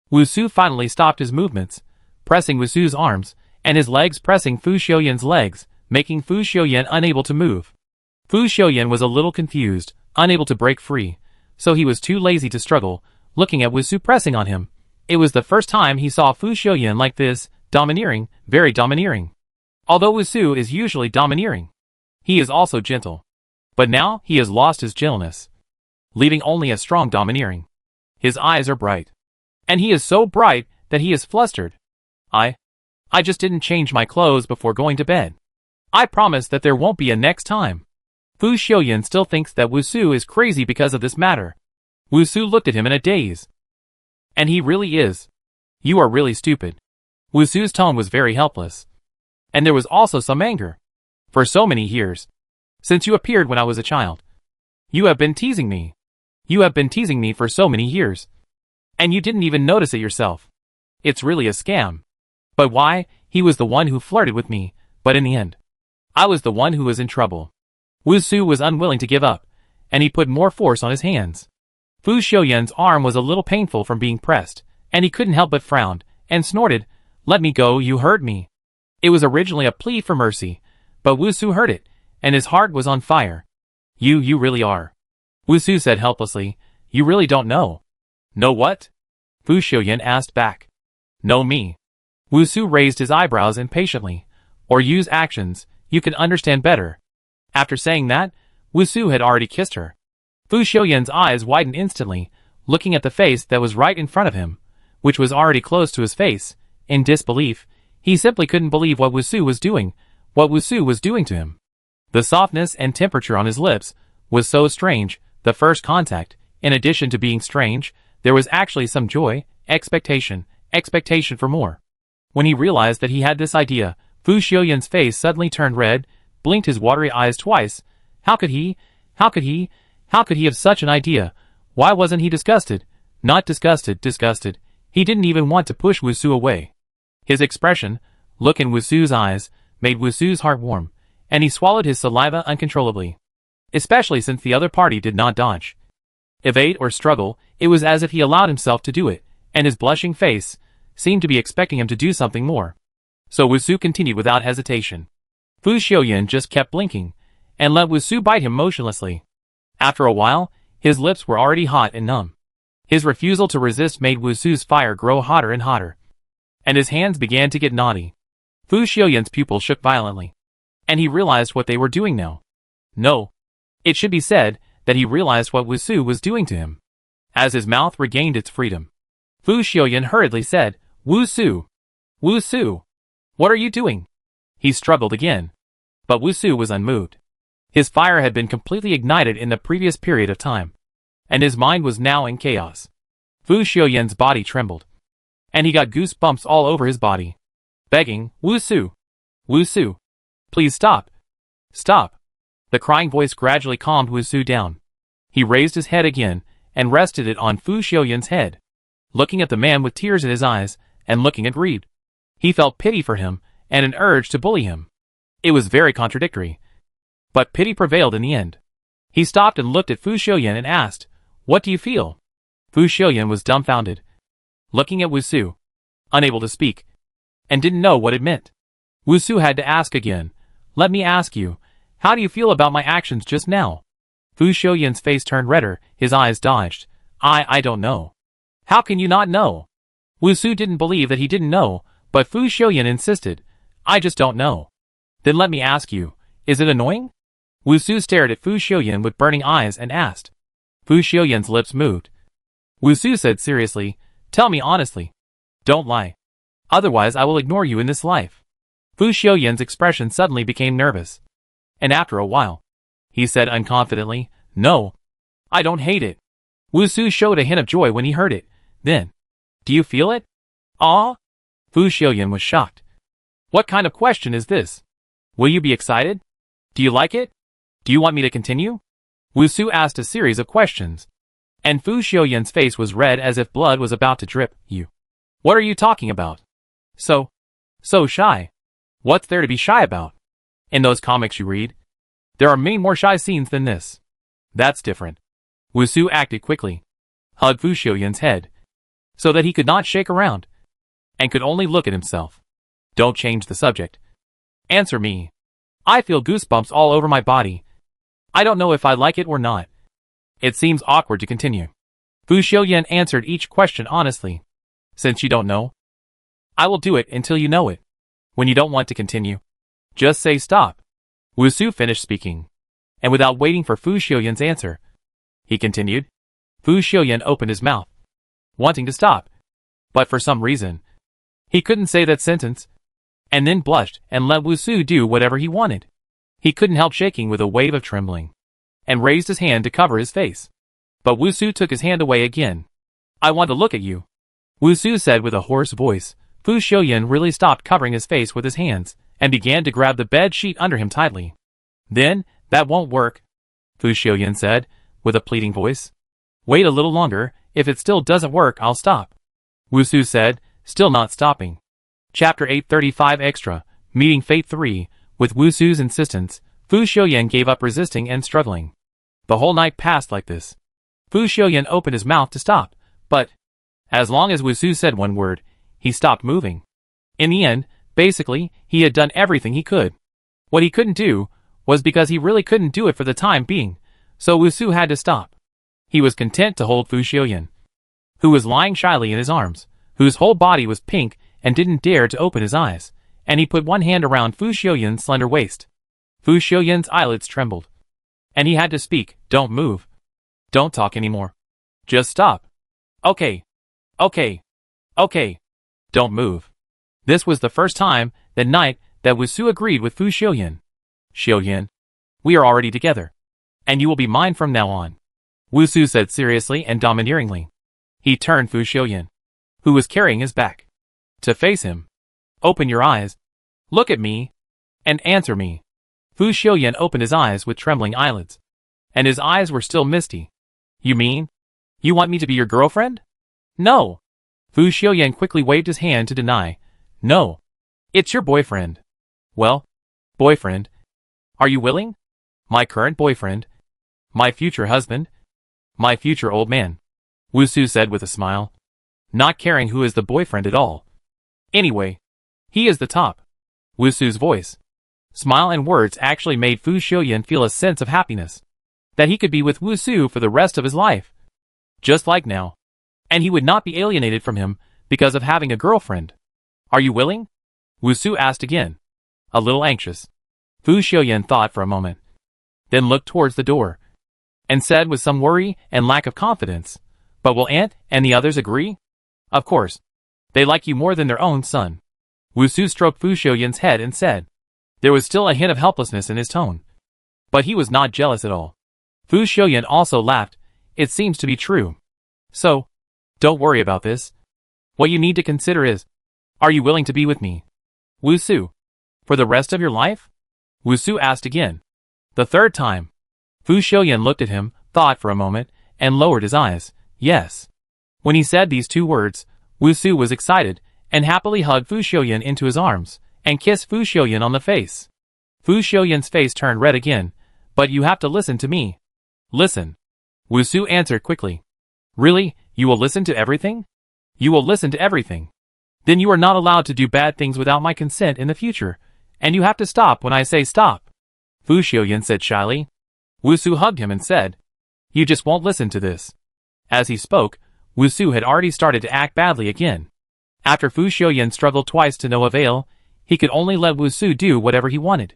Speaker 1: Wusu finally stopped his movements, pressing Wusu's arms, and his legs pressing Fu Xiuyan's legs, making Fu Xiuyan unable to move. Fu Xiuyan was a little confused, unable to break free, so he was too lazy to struggle, looking at Wusu pressing on him. It was the first time he saw Fu Xiuyan like this, domineering, very domineering. Although Wusu is usually domineering, he is also gentle. But now he has lost his gentleness, leaving only a strong domineering. His eyes are bright. And he is so bright that he is flustered. I just didn't change my clothes before going to bed. I promise that there won't be a next time. Fu Xiuyan still thinks that Wusu is crazy because of this matter. Wusu looked at him in a daze. And he really is. You are really stupid. Wusu's tone was very helpless. And there was also some anger. For so many years, since you appeared when I was a child, you have been teasing me. You have been teasing me for so many years. And you didn't even notice it yourself. It's really a scam. But why? He was the one who flirted with me, but in the end, I was the one who was in trouble. Wusu was unwilling to give up, and he put more force on his hands. Fu Xiuyan's arm was a little painful from being pressed, and he couldn't help but frown, and snorted, "Let me go, you hurt me." It was originally a plea for mercy, but Wusu heard it, and his heart was on fire. You really are. Wusu said helplessly, "You really don't know." "Know what?" Fu Xiuyan asked back. "Know me." Wusu raised his eyebrows impatiently. "Or use actions, you can understand better." After saying that, Wusu had already kissed her. Fu Xiuyan's eyes widened instantly, looking at the face that was right in front of him, which was already close to his face. In disbelief, he simply couldn't believe what Wusu was doing to him. The softness and temperature on his lips was so strange. The first contact, in addition to being strange, there was actually some joy, expectation for more. When he realized that he had this idea, Fu Xiuyan's face suddenly turned red, blinked his watery eyes twice. How could he have such an idea? Why wasn't he disgusted? Not disgusted. He didn't even want to push Wusu away. His expression, look in Wusu's eyes, made Wusu's heart warm, and he swallowed his saliva uncontrollably. Especially since the other party did not dodge, evade or struggle, it was as if he allowed himself to do it, and his blushing face seemed to be expecting him to do something more. So Wusu continued without hesitation. Fu Xiuyan just kept blinking, and let Wusu bite him motionlessly. After a while, his lips were already hot and numb. His refusal to resist made Wusu's fire grow hotter and hotter, and his hands began to get naughty. Fu Xiuyan's pupils shook violently, and he realized what they were doing now. No. It should be said that he realized what Wusu was doing to him. As his mouth regained its freedom, Fu Xiuyan hurriedly said, "Wusu! Wusu! What are you doing?" He struggled again, but Wusu was unmoved. His fire had been completely ignited in the previous period of time, and his mind was now in chaos. Fu Xiuyan's body trembled, and he got goosebumps all over his body, begging, "Wusu! Wusu! Please stop! Stop!" The crying voice gradually calmed Wusu down. He raised his head again, and rested it on Fu Xiuyan's head, looking at the man with tears in his eyes, and looking aggrieved. He felt pity for him, and an urge to bully him. It was very contradictory, but pity prevailed in the end. He stopped and looked at Fu Xiuyan and asked, "What do you feel?" Fu Xiuyan was dumbfounded, looking at Wusu, unable to speak, and didn't know what it meant. Wusu had to ask again, "Let me ask you, how do you feel about my actions just now?" Fu Xiuyan's face turned redder, his eyes dodged. I don't know." "How can you not know?" Wusu didn't believe that he didn't know, but Fu Xiuyan insisted, "I just don't know." "Then let me ask you, is it annoying?" Wusu stared at Fu Xiuyan with burning eyes and asked. Fu Xiuyan's lips moved. Wusu said seriously, "Tell me honestly. Don't lie. Otherwise I will ignore you in this life." Fu Xiuyan's expression suddenly became nervous, and after a while, he said unconfidently. No. I don't hate it. Wusu showed a hint of joy when he heard it. Then, do you feel it? Ah? Fu Xiuyan was shocked. What kind of question is this? Will you be excited? Do you like it? Do you want me to continue? Wusu asked a series of questions. And Fu Xiuyan's face was red as if blood was about to drip. You. What are you talking about? So shy. What's there to be shy about? In those comics you read, there are many more shy scenes than this. That's different. Wusu acted quickly, hugged Fu Xiuyan's head, so that he could not shake around, and could only look at himself. Don't change the subject. Answer me. I feel goosebumps all over my body. I don't know if I like it or not. It seems awkward to continue. Fu Xiuyan answered each question honestly. Since you don't know, I will do it until you know it. When you don't want to continue, just say stop. Wusu finished speaking, and without waiting for Fu Xiuyan's answer, he continued. Fu Xiuyan opened his mouth, wanting to stop, but for some reason, he couldn't say that sentence, and then blushed and let Wusu do whatever he wanted. He couldn't help shaking with a wave of trembling, and raised his hand to cover his face. But Wusu took his hand away again. I want to look at you, Wusu said with a hoarse voice. Fu Xiuyan really stopped covering his face with his hands, and began to grab the bed sheet under him tightly. Then, that won't work, Fu Xiuyan said, with a pleading voice. Wait a little longer, if it still doesn't work I'll stop, Wusu said, still not stopping. Chapter 835 Extra, Meeting Fate 3, with Wusu's insistence, Fu Xiuyan gave up resisting and struggling. The whole night passed like this. Fu Xiuyan opened his mouth to stop, but, as long as Wusu said one word, he stopped moving. In the end, basically, he had done everything he could. What he couldn't do, was because he really couldn't do it for the time being, so Wusu had to stop. He was content to hold Fu Xiuyan, who was lying shyly in his arms, whose whole body was pink and didn't dare to open his eyes, and he put one hand around Fu Xiuyan's slender waist. Fu Xiuyan's eyelids trembled, and he had to speak. Don't move. Don't talk anymore. Just stop. Okay. Don't move. This was the first time that night that Wusu agreed with Fu Xiuyan. Xiuyan, we are already together, and you will be mine from now on, Wusu said seriously and domineeringly. He turned Fu Xiuyan, who was carrying his back, to face him. Open your eyes, look at me, and answer me. Fu Xiuyan opened his eyes with trembling eyelids, and his eyes were still misty. You mean, you want me to be your girlfriend? No. Fu Xiuyan quickly waved his hand to deny. No. It's your boyfriend. Well, boyfriend. Are you willing? My current boyfriend. My future husband. My future old man, Wusu said with a smile, not caring who is the boyfriend at all. Anyway, he is the top. Wusu's voice, smile and words actually made Fu Xiuyan feel a sense of happiness, that he could be with Wusu for the rest of his life. Just like now. And he would not be alienated from him because of having a girlfriend. Are you willing? Wusu asked again, a little anxious. Fu Xiuyan thought for a moment, then looked towards the door, and said with some worry and lack of confidence, but will Aunt and the others agree? Of course. They like you more than their own son. Wusu stroked Fu Xiuyan's head and said. There was still a hint of helplessness in his tone, but he was not jealous at all. Fu Xiuyan also laughed. It seems to be true. So, don't worry about this. What you need to consider is, are you willing to be with me, Wusu, for the rest of your life? Wusu asked again. The third time. Fu Xiuyan looked at him, thought for a moment, and lowered his eyes. Yes. When he said these two words, Wusu was excited, and happily hugged Fu Xiuyan into his arms, and kissed Fu Xiuyan on the face. Fu Xiuyan's face turned red again. But you have to listen to me. Listen. Wusu answered quickly. Really, you will listen to everything? You will listen to everything. Then you are not allowed to do bad things without my consent in the future, and you have to stop when I say stop, Fu Xiuyan said shyly. Wusu hugged him and said, you just won't listen to this. As he spoke, Wusu had already started to act badly again. After Fu Xiuyan struggled twice to no avail, he could only let Wusu do whatever he wanted.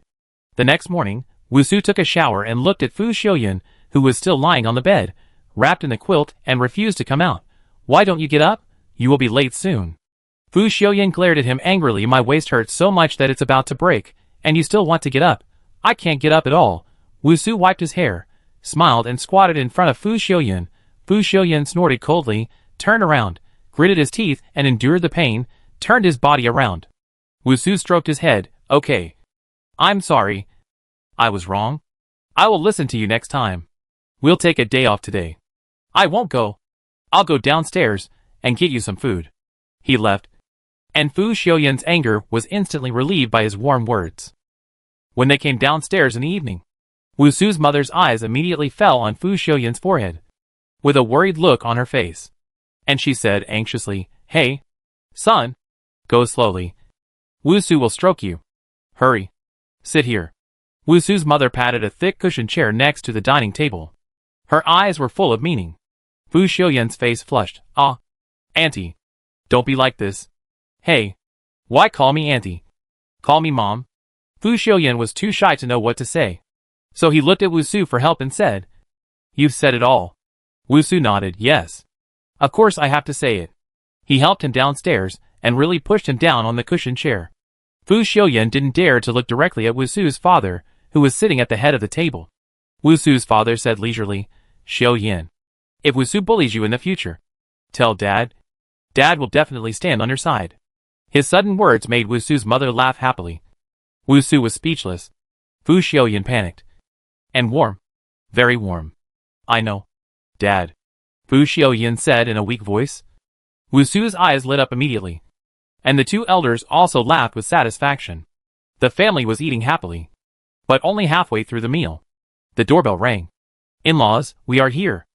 Speaker 1: The next morning, Wusu took a shower and looked at Fu Xiuyan, who was still lying on the bed, wrapped in the quilt, and refused to come out. Why don't you get up? You will be late soon. Fu Xiuyan glared at him angrily. My waist hurts so much that it's about to break, and you still want to get up. I can't get up at all, Wusu wiped his hair, smiled and squatted in front of Fu Xiuyan. Fu Xiuyan snorted coldly, turned around, gritted his teeth and endured the pain, turned his body around. Wusu stroked his head. Okay. I'm sorry. I was wrong. I will listen to you next time. We'll take a day off today. I won't go. I'll go downstairs and get you some food. He left, and Fu Xiuyan's anger was instantly relieved by his warm words. When they came downstairs in the evening, Wusu's mother's eyes immediately fell on Fu Xiuyan's forehead, with a worried look on her face. And she said anxiously, "Hey, son, go slowly. Wusu will stroke you. Hurry. Sit here." Wusu's mother patted a thick cushioned chair next to the dining table. Her eyes were full of meaning. Fu Xiuyan's face flushed. "Ah, Auntie, don't be like this. Hey, why call me Auntie? Call me Mom." Fu Xiuyan was too shy to know what to say. So he looked at Wusu for help and said, "You've said it all." Wusu nodded. "Yes. Of course I have to say it." He helped him downstairs and really pushed him down on the cushioned chair. Fu Xiuyan didn't dare to look directly at Wusu's father, who was sitting at the head of the table. Wusu's father said leisurely, "Xiuyan, if Wusu bullies you in the future, tell Dad. Dad will definitely stand on your side." His sudden words made Wusu's mother laugh happily. Wusu was speechless. Fu Xiuyan panicked. "And warm. Very warm. I know. Dad," Fu Xiuyan said in a weak voice. Wusu's eyes lit up immediately. And the two elders also laughed with satisfaction. The family was eating happily. But only halfway through the meal, the doorbell rang. "In-laws, we are here."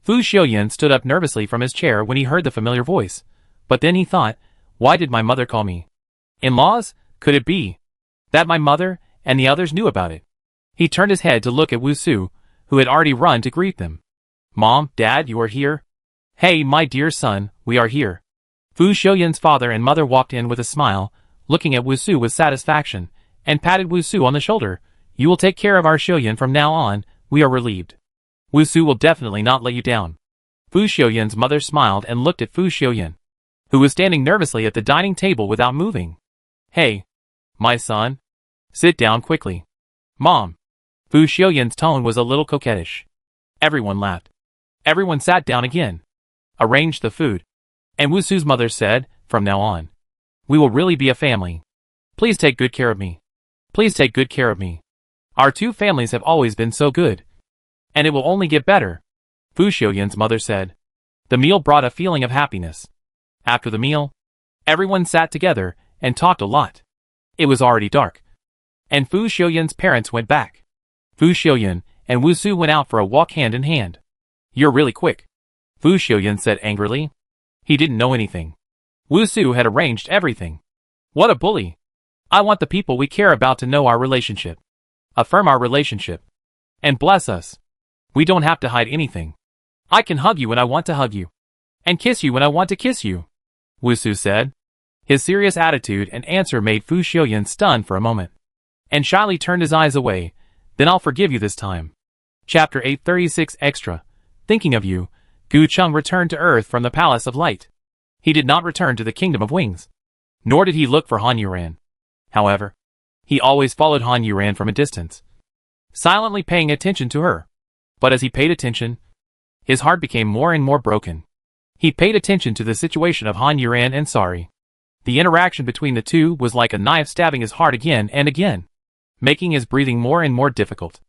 Speaker 1: Fu Xiuyan stood up nervously from his chair when he heard the familiar voice. But then he thought, why did my mother call me in-laws? Could it be that my mother and the others knew about it? He turned his head to look at Wusu, who had already run to greet them. "Mom, Dad, you are here?" "Hey, my dear son, we are here." Fu Xiuyan's father and mother walked in with a smile, looking at Wusu with satisfaction, and patted Wusu on the shoulder. "You will take care of our Xiuyan from now on, we are relieved. Wusu will definitely not let you down." Fu Xiuyan's mother smiled and looked at Fu Xiuyan, who was standing nervously at the dining table without moving. "Hey, my son, sit down quickly." "Mom." Fu Xiuyan's tone was a little coquettish. Everyone laughed. Everyone sat down again, arranged the food, and Wusu's mother said, "From now on, we will really be a family. Please take good care of me. Please take good care of me. Our two families have always been so good. And it will only get better," Fu Xiuyan's mother said. The meal brought a feeling of happiness. After the meal, everyone sat together and talked a lot. It was already dark, and Fu Xiuyan's parents went back. Fu Xiuyan and Wusu went out for a walk hand in hand. "You're really quick," Fu Xiuyan said angrily. He didn't know anything. Wusu had arranged everything. What a bully. I want the people we care about to know our relationship, affirm our relationship, and bless us. We don't have to hide anything. I can hug you when I want to hug you, and kiss you when I want to kiss you," Wusu said. His serious attitude and answer made Fu Xiuyan stunned for a moment, and shyly turned his eyes away. "Then I'll forgive you this time." Chapter 836 Extra. Thinking of you, Gu Cheng returned to Earth from the Palace of Light. He did not return to the Kingdom of Wings, nor did he look for Han Yuran. However, he always followed Han Yuran from a distance, silently paying attention to her. But as he paid attention, his heart became more and more broken. He paid attention to the situation of Han Yuran and Sari. The interaction between the two was like a knife stabbing his heart again and again, making his breathing more and more difficult.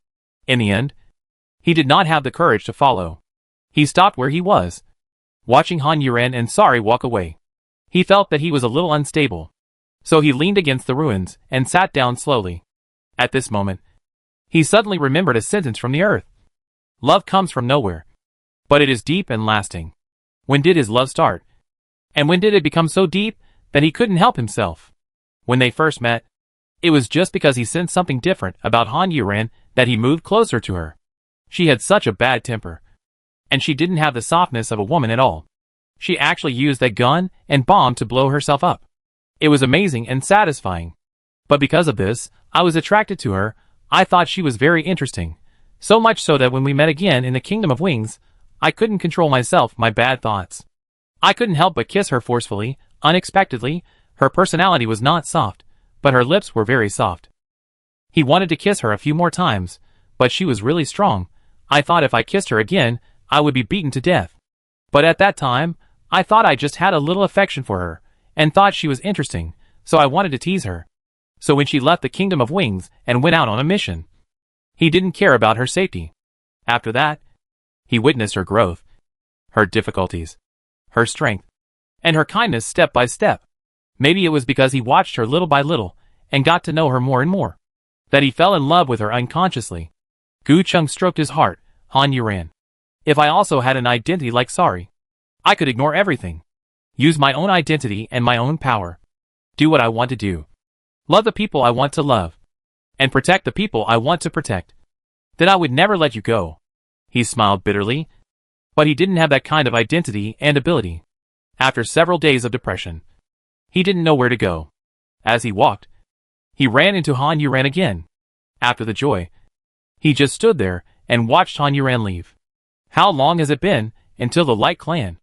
Speaker 1: In the end, he did not have the courage to follow. He stopped where he was, watching Han Yuran and Sari walk away. He felt that he was a little unstable, so he leaned against the ruins and sat down slowly. At this moment, he suddenly remembered a sentence from the earth. Love comes from nowhere, but it is deep and lasting. When did his love start? And when did it become so deep that he couldn't help himself? When they first met, it was just because he sensed something different about Han Yuran that he moved closer to her. She had such a bad temper, and she didn't have the softness of a woman at all. She actually used a gun and bomb to blow herself up. It was amazing and satisfying. But because of this, I was attracted to her. I thought she was very interesting. So much so that when we met again in the Kingdom of Wings, I couldn't control myself, my bad thoughts. I couldn't help but kiss her forcefully, unexpectedly. Her personality was not soft, but her lips were very soft. He wanted to kiss her a few more times, but she was really strong. I thought if I kissed her again, I would be beaten to death. But at that time, I thought I just had a little affection for her, and thought she was interesting, so I wanted to tease her. So when she left the Kingdom of Wings and went out on a mission, he didn't care about her safety. After that, he witnessed her growth, her difficulties, her strength, and her kindness step by step. Maybe it was because he watched her little by little and got to know her more and more, that he fell in love with her unconsciously. Gu Chung stroked his heart. Han Yuran. If I also had an identity like Sari, I could ignore everything, use my own identity and my own power, do what I want to do, love the people I want to love, and protect the people I want to protect, then I would never let you go. He smiled bitterly, but he didn't have that kind of identity and ability. After several days of depression, he didn't know where to go. As he walked, he ran into Han Yuran again. After the joy, he just stood there and watched Han Yuran leave. How long has it been until the Light Clan,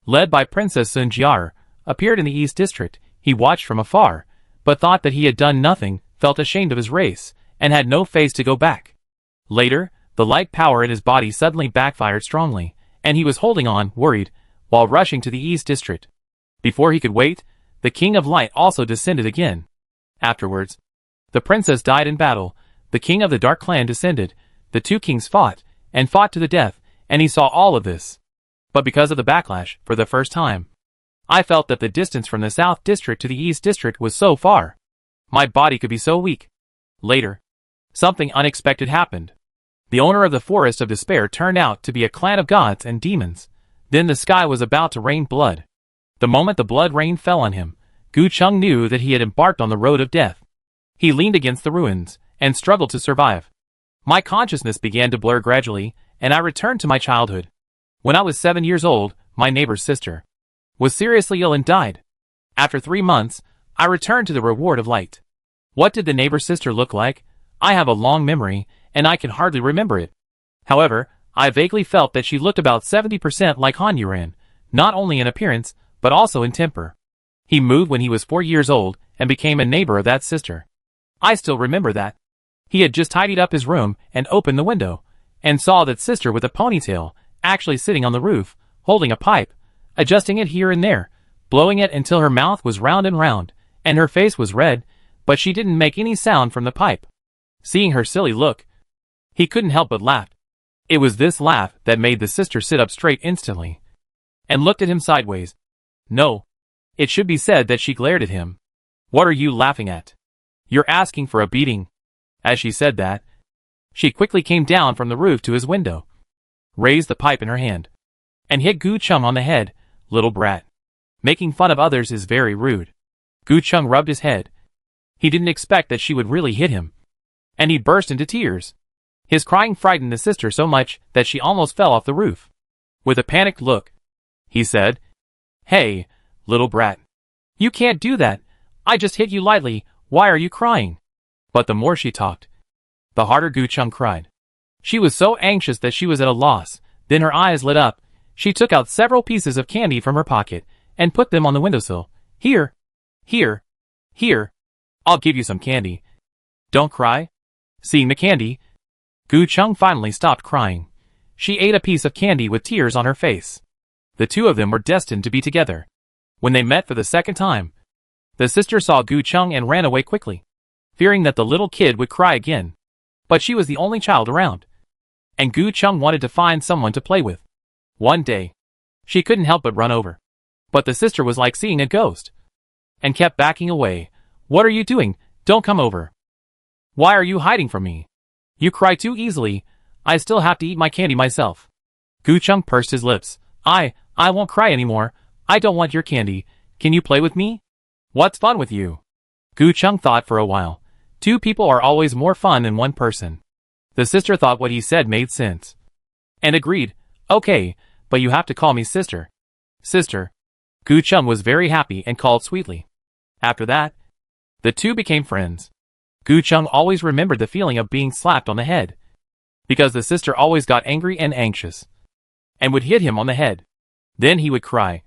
Speaker 1: led by Princess Sun Jiar, appeared in the East District? He watched from afar, but thought that he had done nothing, felt ashamed of his race, and had no face to go back. Later, the light power in his body suddenly backfired strongly, and he was holding on, worried, while rushing to the East District. Before he could wait, the King of Light also descended again. Afterwards, the princess died in battle, the King of the Dark Clan descended, the two kings fought, and fought to the death, and he saw all of this. But because of the backlash, for the first time, I felt that the distance from the South District to the East District was so far. My body could be so weak. Later, something unexpected happened. The owner of the Forest of Despair turned out to be a clan of gods and demons. Then the sky was about to rain blood. The moment the blood rain fell on him, Gu Chung knew that he had embarked on the road of death. He leaned against the ruins, and struggled to survive. My consciousness began to blur gradually, and I returned to my childhood. When I was 7 years old, my neighbor's sister was seriously ill and died. After 3 months, I returned to the Reward of Light. What did the neighbor's sister look like? I have a long memory, and I can hardly remember it. However, I vaguely felt that she looked about 70% like Han Yuran, not only in appearance, but also in temper. He moved when he was 4 years old, and became a neighbor of that sister. I still remember that. He had just tidied up his room, and opened the window, and saw that sister with a ponytail, actually sitting on the roof, holding a pipe, adjusting it here and there, blowing it until her mouth was round and round, and her face was red, but she didn't make any sound from the pipe. Seeing her silly look, he couldn't help but laugh. It was this laugh that made the sister sit up straight instantly, and looked at him sideways. No, it should be said that she glared at him. What are you laughing at? You're asking for a beating. As she said that, she quickly came down from the roof to his window, raised the pipe in her hand, and hit Gu Chung on the head. Little brat. Making fun of others is very rude. Gu Chung rubbed his head. He didn't expect that she would really hit him, and he burst into tears. His crying frightened the sister so much that she almost fell off the roof. With a panicked look, he said, "Hey, little brat. You can't do that. I just hit you lightly. Why are you crying?" But the more she talked, the harder Gu Chung cried. She was so anxious that she was at a loss. Then her eyes lit up. She took out several pieces of candy from her pocket, and put them on the windowsill. Here. Here. Here. I'll give you some candy. Don't cry. Seeing the candy, Gu Chung finally stopped crying. She ate a piece of candy with tears on her face. The two of them were destined to be together. When they met for the second time, the sister saw Gu Chung and ran away quickly, fearing that the little kid would cry again. But she was the only child around, and Gu Chung wanted to find someone to play with. One day, she couldn't help but run over. But the sister was like seeing a ghost, and kept backing away. What are you doing? Don't come over. Why are you hiding from me? You cry too easily. I still have to eat my candy myself. Gu Chung pursed his lips. I won't cry anymore. I don't want your candy. Can you play with me? What's fun with you? Gu Chung thought for a while. Two people are always more fun than one person. The sister thought what he said made sense, and agreed. Okay, but you have to call me sister. Sister. Gu Chung was very happy and called sweetly. After that, the two became friends. Gu Chung always remembered the feeling of being slapped on the head, because the sister always got angry and anxious, and would hit him on the head. Then he would cry,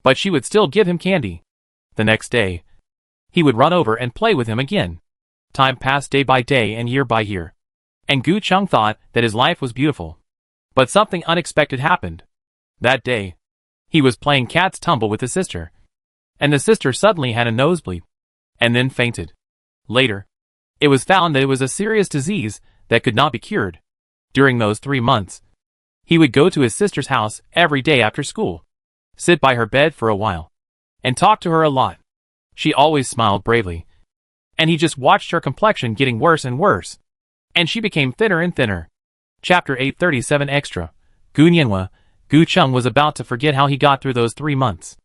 Speaker 1: but she would still give him candy. The next day, he would run over and play with him again. Time passed day by day and year by year. and Gu Chung thought that his life was beautiful. But something unexpected happened. That day, he was playing cat's tumble with his sister, and the sister suddenly had a nosebleed, and then fainted. Later, it was found that it was a serious disease that could not be cured. During those 3 months, he would go to his sister's house every day after school, sit by her bed for a while, and talk to her a lot. She always smiled bravely, and he just watched her complexion getting worse and worse, and she became thinner and thinner. Chapter 837 Extra. Gu Nianhua. Gu Chung was about to forget how he got through those 3 months.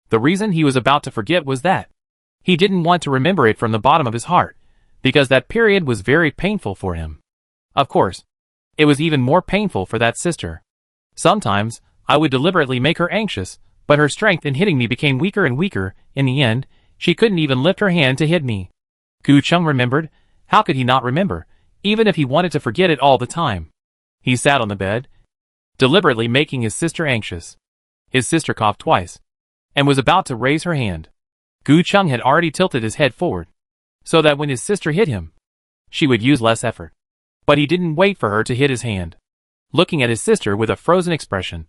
Speaker 1: The reason he was about to forget was that he didn't want to remember it from the bottom of his heart, because that period was very painful for him. Of course, it was even more painful for that sister. Sometimes, I would deliberately make her anxious, but her strength in hitting me became weaker and weaker. In the end, she couldn't even lift her hand to hit me. Gu Chung remembered. How could he not remember, even if he wanted to forget it all the time? He sat on the bed, deliberately making his sister anxious. His sister coughed twice, and was about to raise her hand. Gu Chung had already tilted his head forward, so that when his sister hit him, she would use less effort. But he didn't wait for her to hit his hand. Looking at his sister with a frozen expression,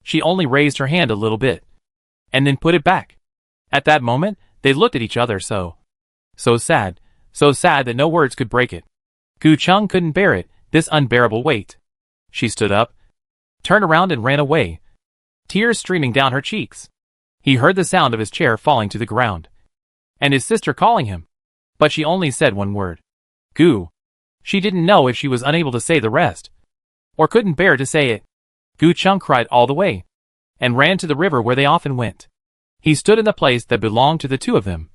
Speaker 1: she only raised her hand a little bit, and then put it back. At that moment, they looked at each other so sad that no words could break it. Gu Chung couldn't bear it, this unbearable weight. She stood up, turned around and ran away, tears streaming down her cheeks. He heard the sound of his chair falling to the ground, and his sister calling him, but she only said one word. Gu. She didn't know if she was unable to say the rest, or couldn't bear to say it. Gu Chung cried all the way, and ran to the river where they often went. He stood in the place that belonged to the two of them,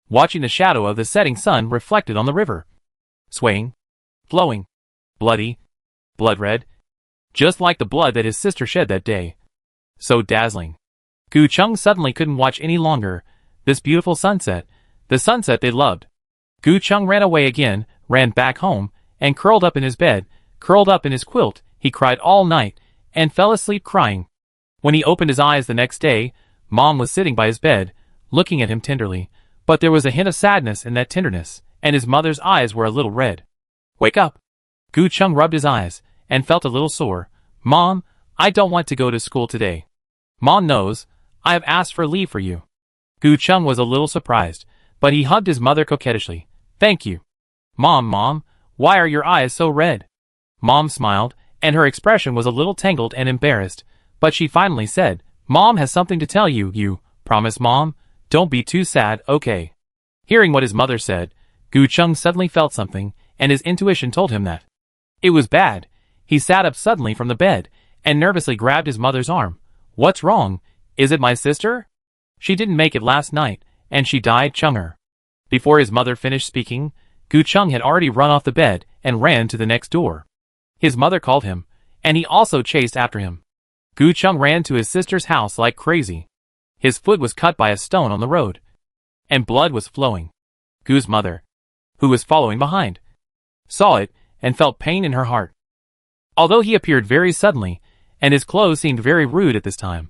Speaker 1: watching the shadow of the setting sun reflected on the river, swaying, flowing, bloody, blood-red, just like the blood that his sister shed that day. So dazzling. Gu Chung suddenly couldn't watch any longer this beautiful sunset, the sunset they loved. Gu Chung ran away again, ran back home, and curled up in his bed, curled up in his quilt. He cried all night, and fell asleep crying. When he opened his eyes the next day, Mom was sitting by his bed, looking at him tenderly, but there was a hint of sadness in that tenderness, and his mother's eyes were a little red. Wake up! Gu Chung rubbed his eyes, and felt a little sore. Mom, I don't want to go to school today. Mom knows, I have asked for leave for you. Gu Chung was a little surprised, but he hugged his mother coquettishly. Thank you. Mom, why are your eyes so red? Mom smiled, and her expression was a little tangled and embarrassed, but she finally said, Mom has something to tell you. You promise, Mom? Don't be too sad, okay? Hearing what his mother said, Gu Chung suddenly felt something, and his intuition told him that it was bad. He sat up suddenly from the bed, and nervously grabbed his mother's arm. What's wrong? Is it my sister? She didn't make it last night, and she died, Chunger. Before his mother finished speaking, Gu Chung had already run off the bed and ran to the next door. His mother called him, and he also chased after him. Gu Chung ran to his sister's house like crazy. His foot was cut by a stone on the road, and blood was flowing. Gu's mother, who was following behind, saw it and felt pain in her heart. Although he appeared very suddenly, and his clothes seemed very rude at this time.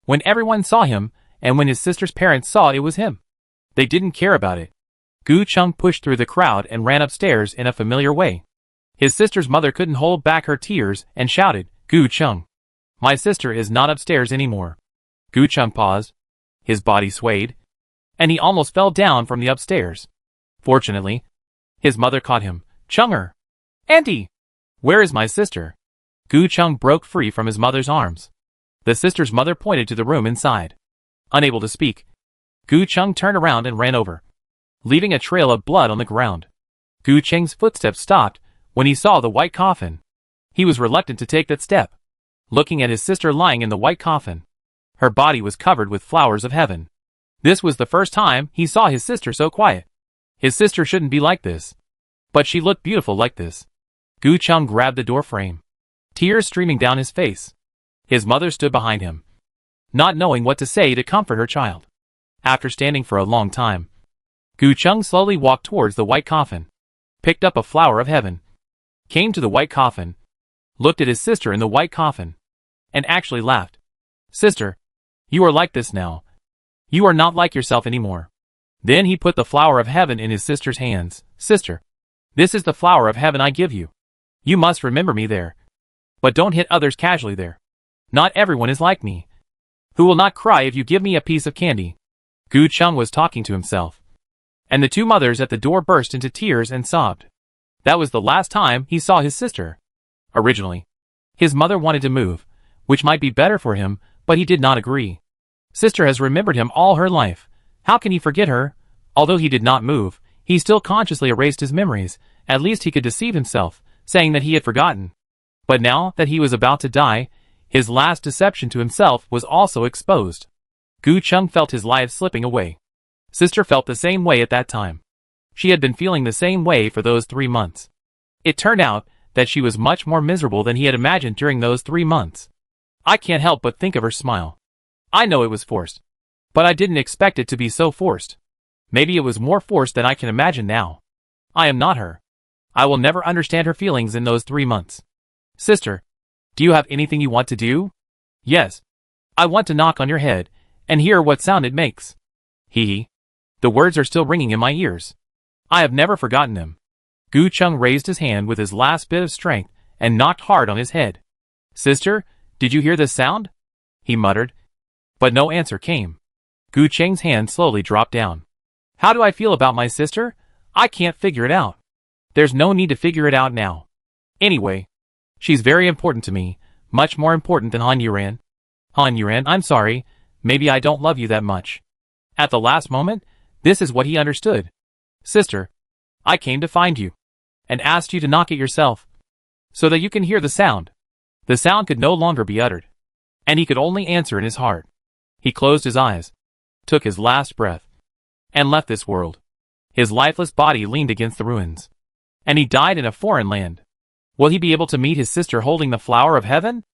Speaker 1: When everyone saw him, and when his sister's parents saw it was him, they didn't care about it. Gu Chung pushed through the crowd and ran upstairs in a familiar way. His sister's mother couldn't hold back her tears and shouted, Gu Chung, my sister is not upstairs anymore. Gu Chung paused. His body swayed, and he almost fell down from the upstairs. Fortunately, his mother caught him. Chunger! Auntie! Where is my sister? Gu Chung broke free from his mother's arms. The sister's mother pointed to the room inside. Unable to speak, Gu Chung turned around and ran over, leaving a trail of blood on the ground. Gu Cheng's footsteps stopped when he saw the white coffin. He was reluctant to take that step, looking at his sister lying in the white coffin. Her body was covered with flowers of heaven. This was the first time he saw his sister so quiet. His sister shouldn't be like this, but she looked beautiful like this. Gu Chung grabbed the door frame, tears streaming down his face. His mother stood behind him, not knowing what to say to comfort her child. After standing for a long time, Gu Chung slowly walked towards the white coffin, picked up a flower of heaven, came to the white coffin, looked at his sister in the white coffin, and actually laughed. Sister, you are like this now. You are not like yourself anymore. Then he put the flower of heaven in his sister's hands. Sister, this is the flower of heaven I give you. You must remember me there. But don't hit others casually there. Not everyone is like me. Who will not cry if you give me a piece of candy? Gu Chung was talking to himself. And the two mothers at the door burst into tears and sobbed. That was the last time he saw his sister. Originally, his mother wanted to move, which might be better for him, but he did not agree. Sister has remembered him all her life. How can he forget her? Although he did not move, he still consciously erased his memories. At least he could deceive himself, saying that he had forgotten. But now that he was about to die, his last deception to himself was also exposed. Gu Chung felt his life slipping away. Sister felt the same way at that time. She had been feeling the same way for those 3 months. It turned out that she was much more miserable than he had imagined during those 3 months. I can't help but think of her smile. I know it was forced. But I didn't expect it to be so forced. Maybe it was more forced than I can imagine now. I am not her. I will never understand her feelings in those 3 months. Sister, do you have anything you want to do? Yes. I want to knock on your head and hear what sound it makes. Hee. The words are still ringing in my ears. I have never forgotten them. Gu Chung raised his hand with his last bit of strength and knocked hard on his head. Sister, did you hear this sound? He muttered. But no answer came. Gu Cheng's hand slowly dropped down. How do I feel about my sister? I can't figure it out. There's no need to figure it out now. Anyway, she's very important to me, much more important than Han Yuran. Han Yuran, I'm sorry, maybe I don't love you that much. At the last moment, this is what he understood. Sister, I came to find you, and asked you to knock it yourself, so that you can hear the sound. The sound could no longer be uttered, and he could only answer in his heart. He closed his eyes, took his last breath, and left this world. His lifeless body leaned against the ruins, and he died in a foreign land. Will he be able to meet his sister holding the flower of heaven?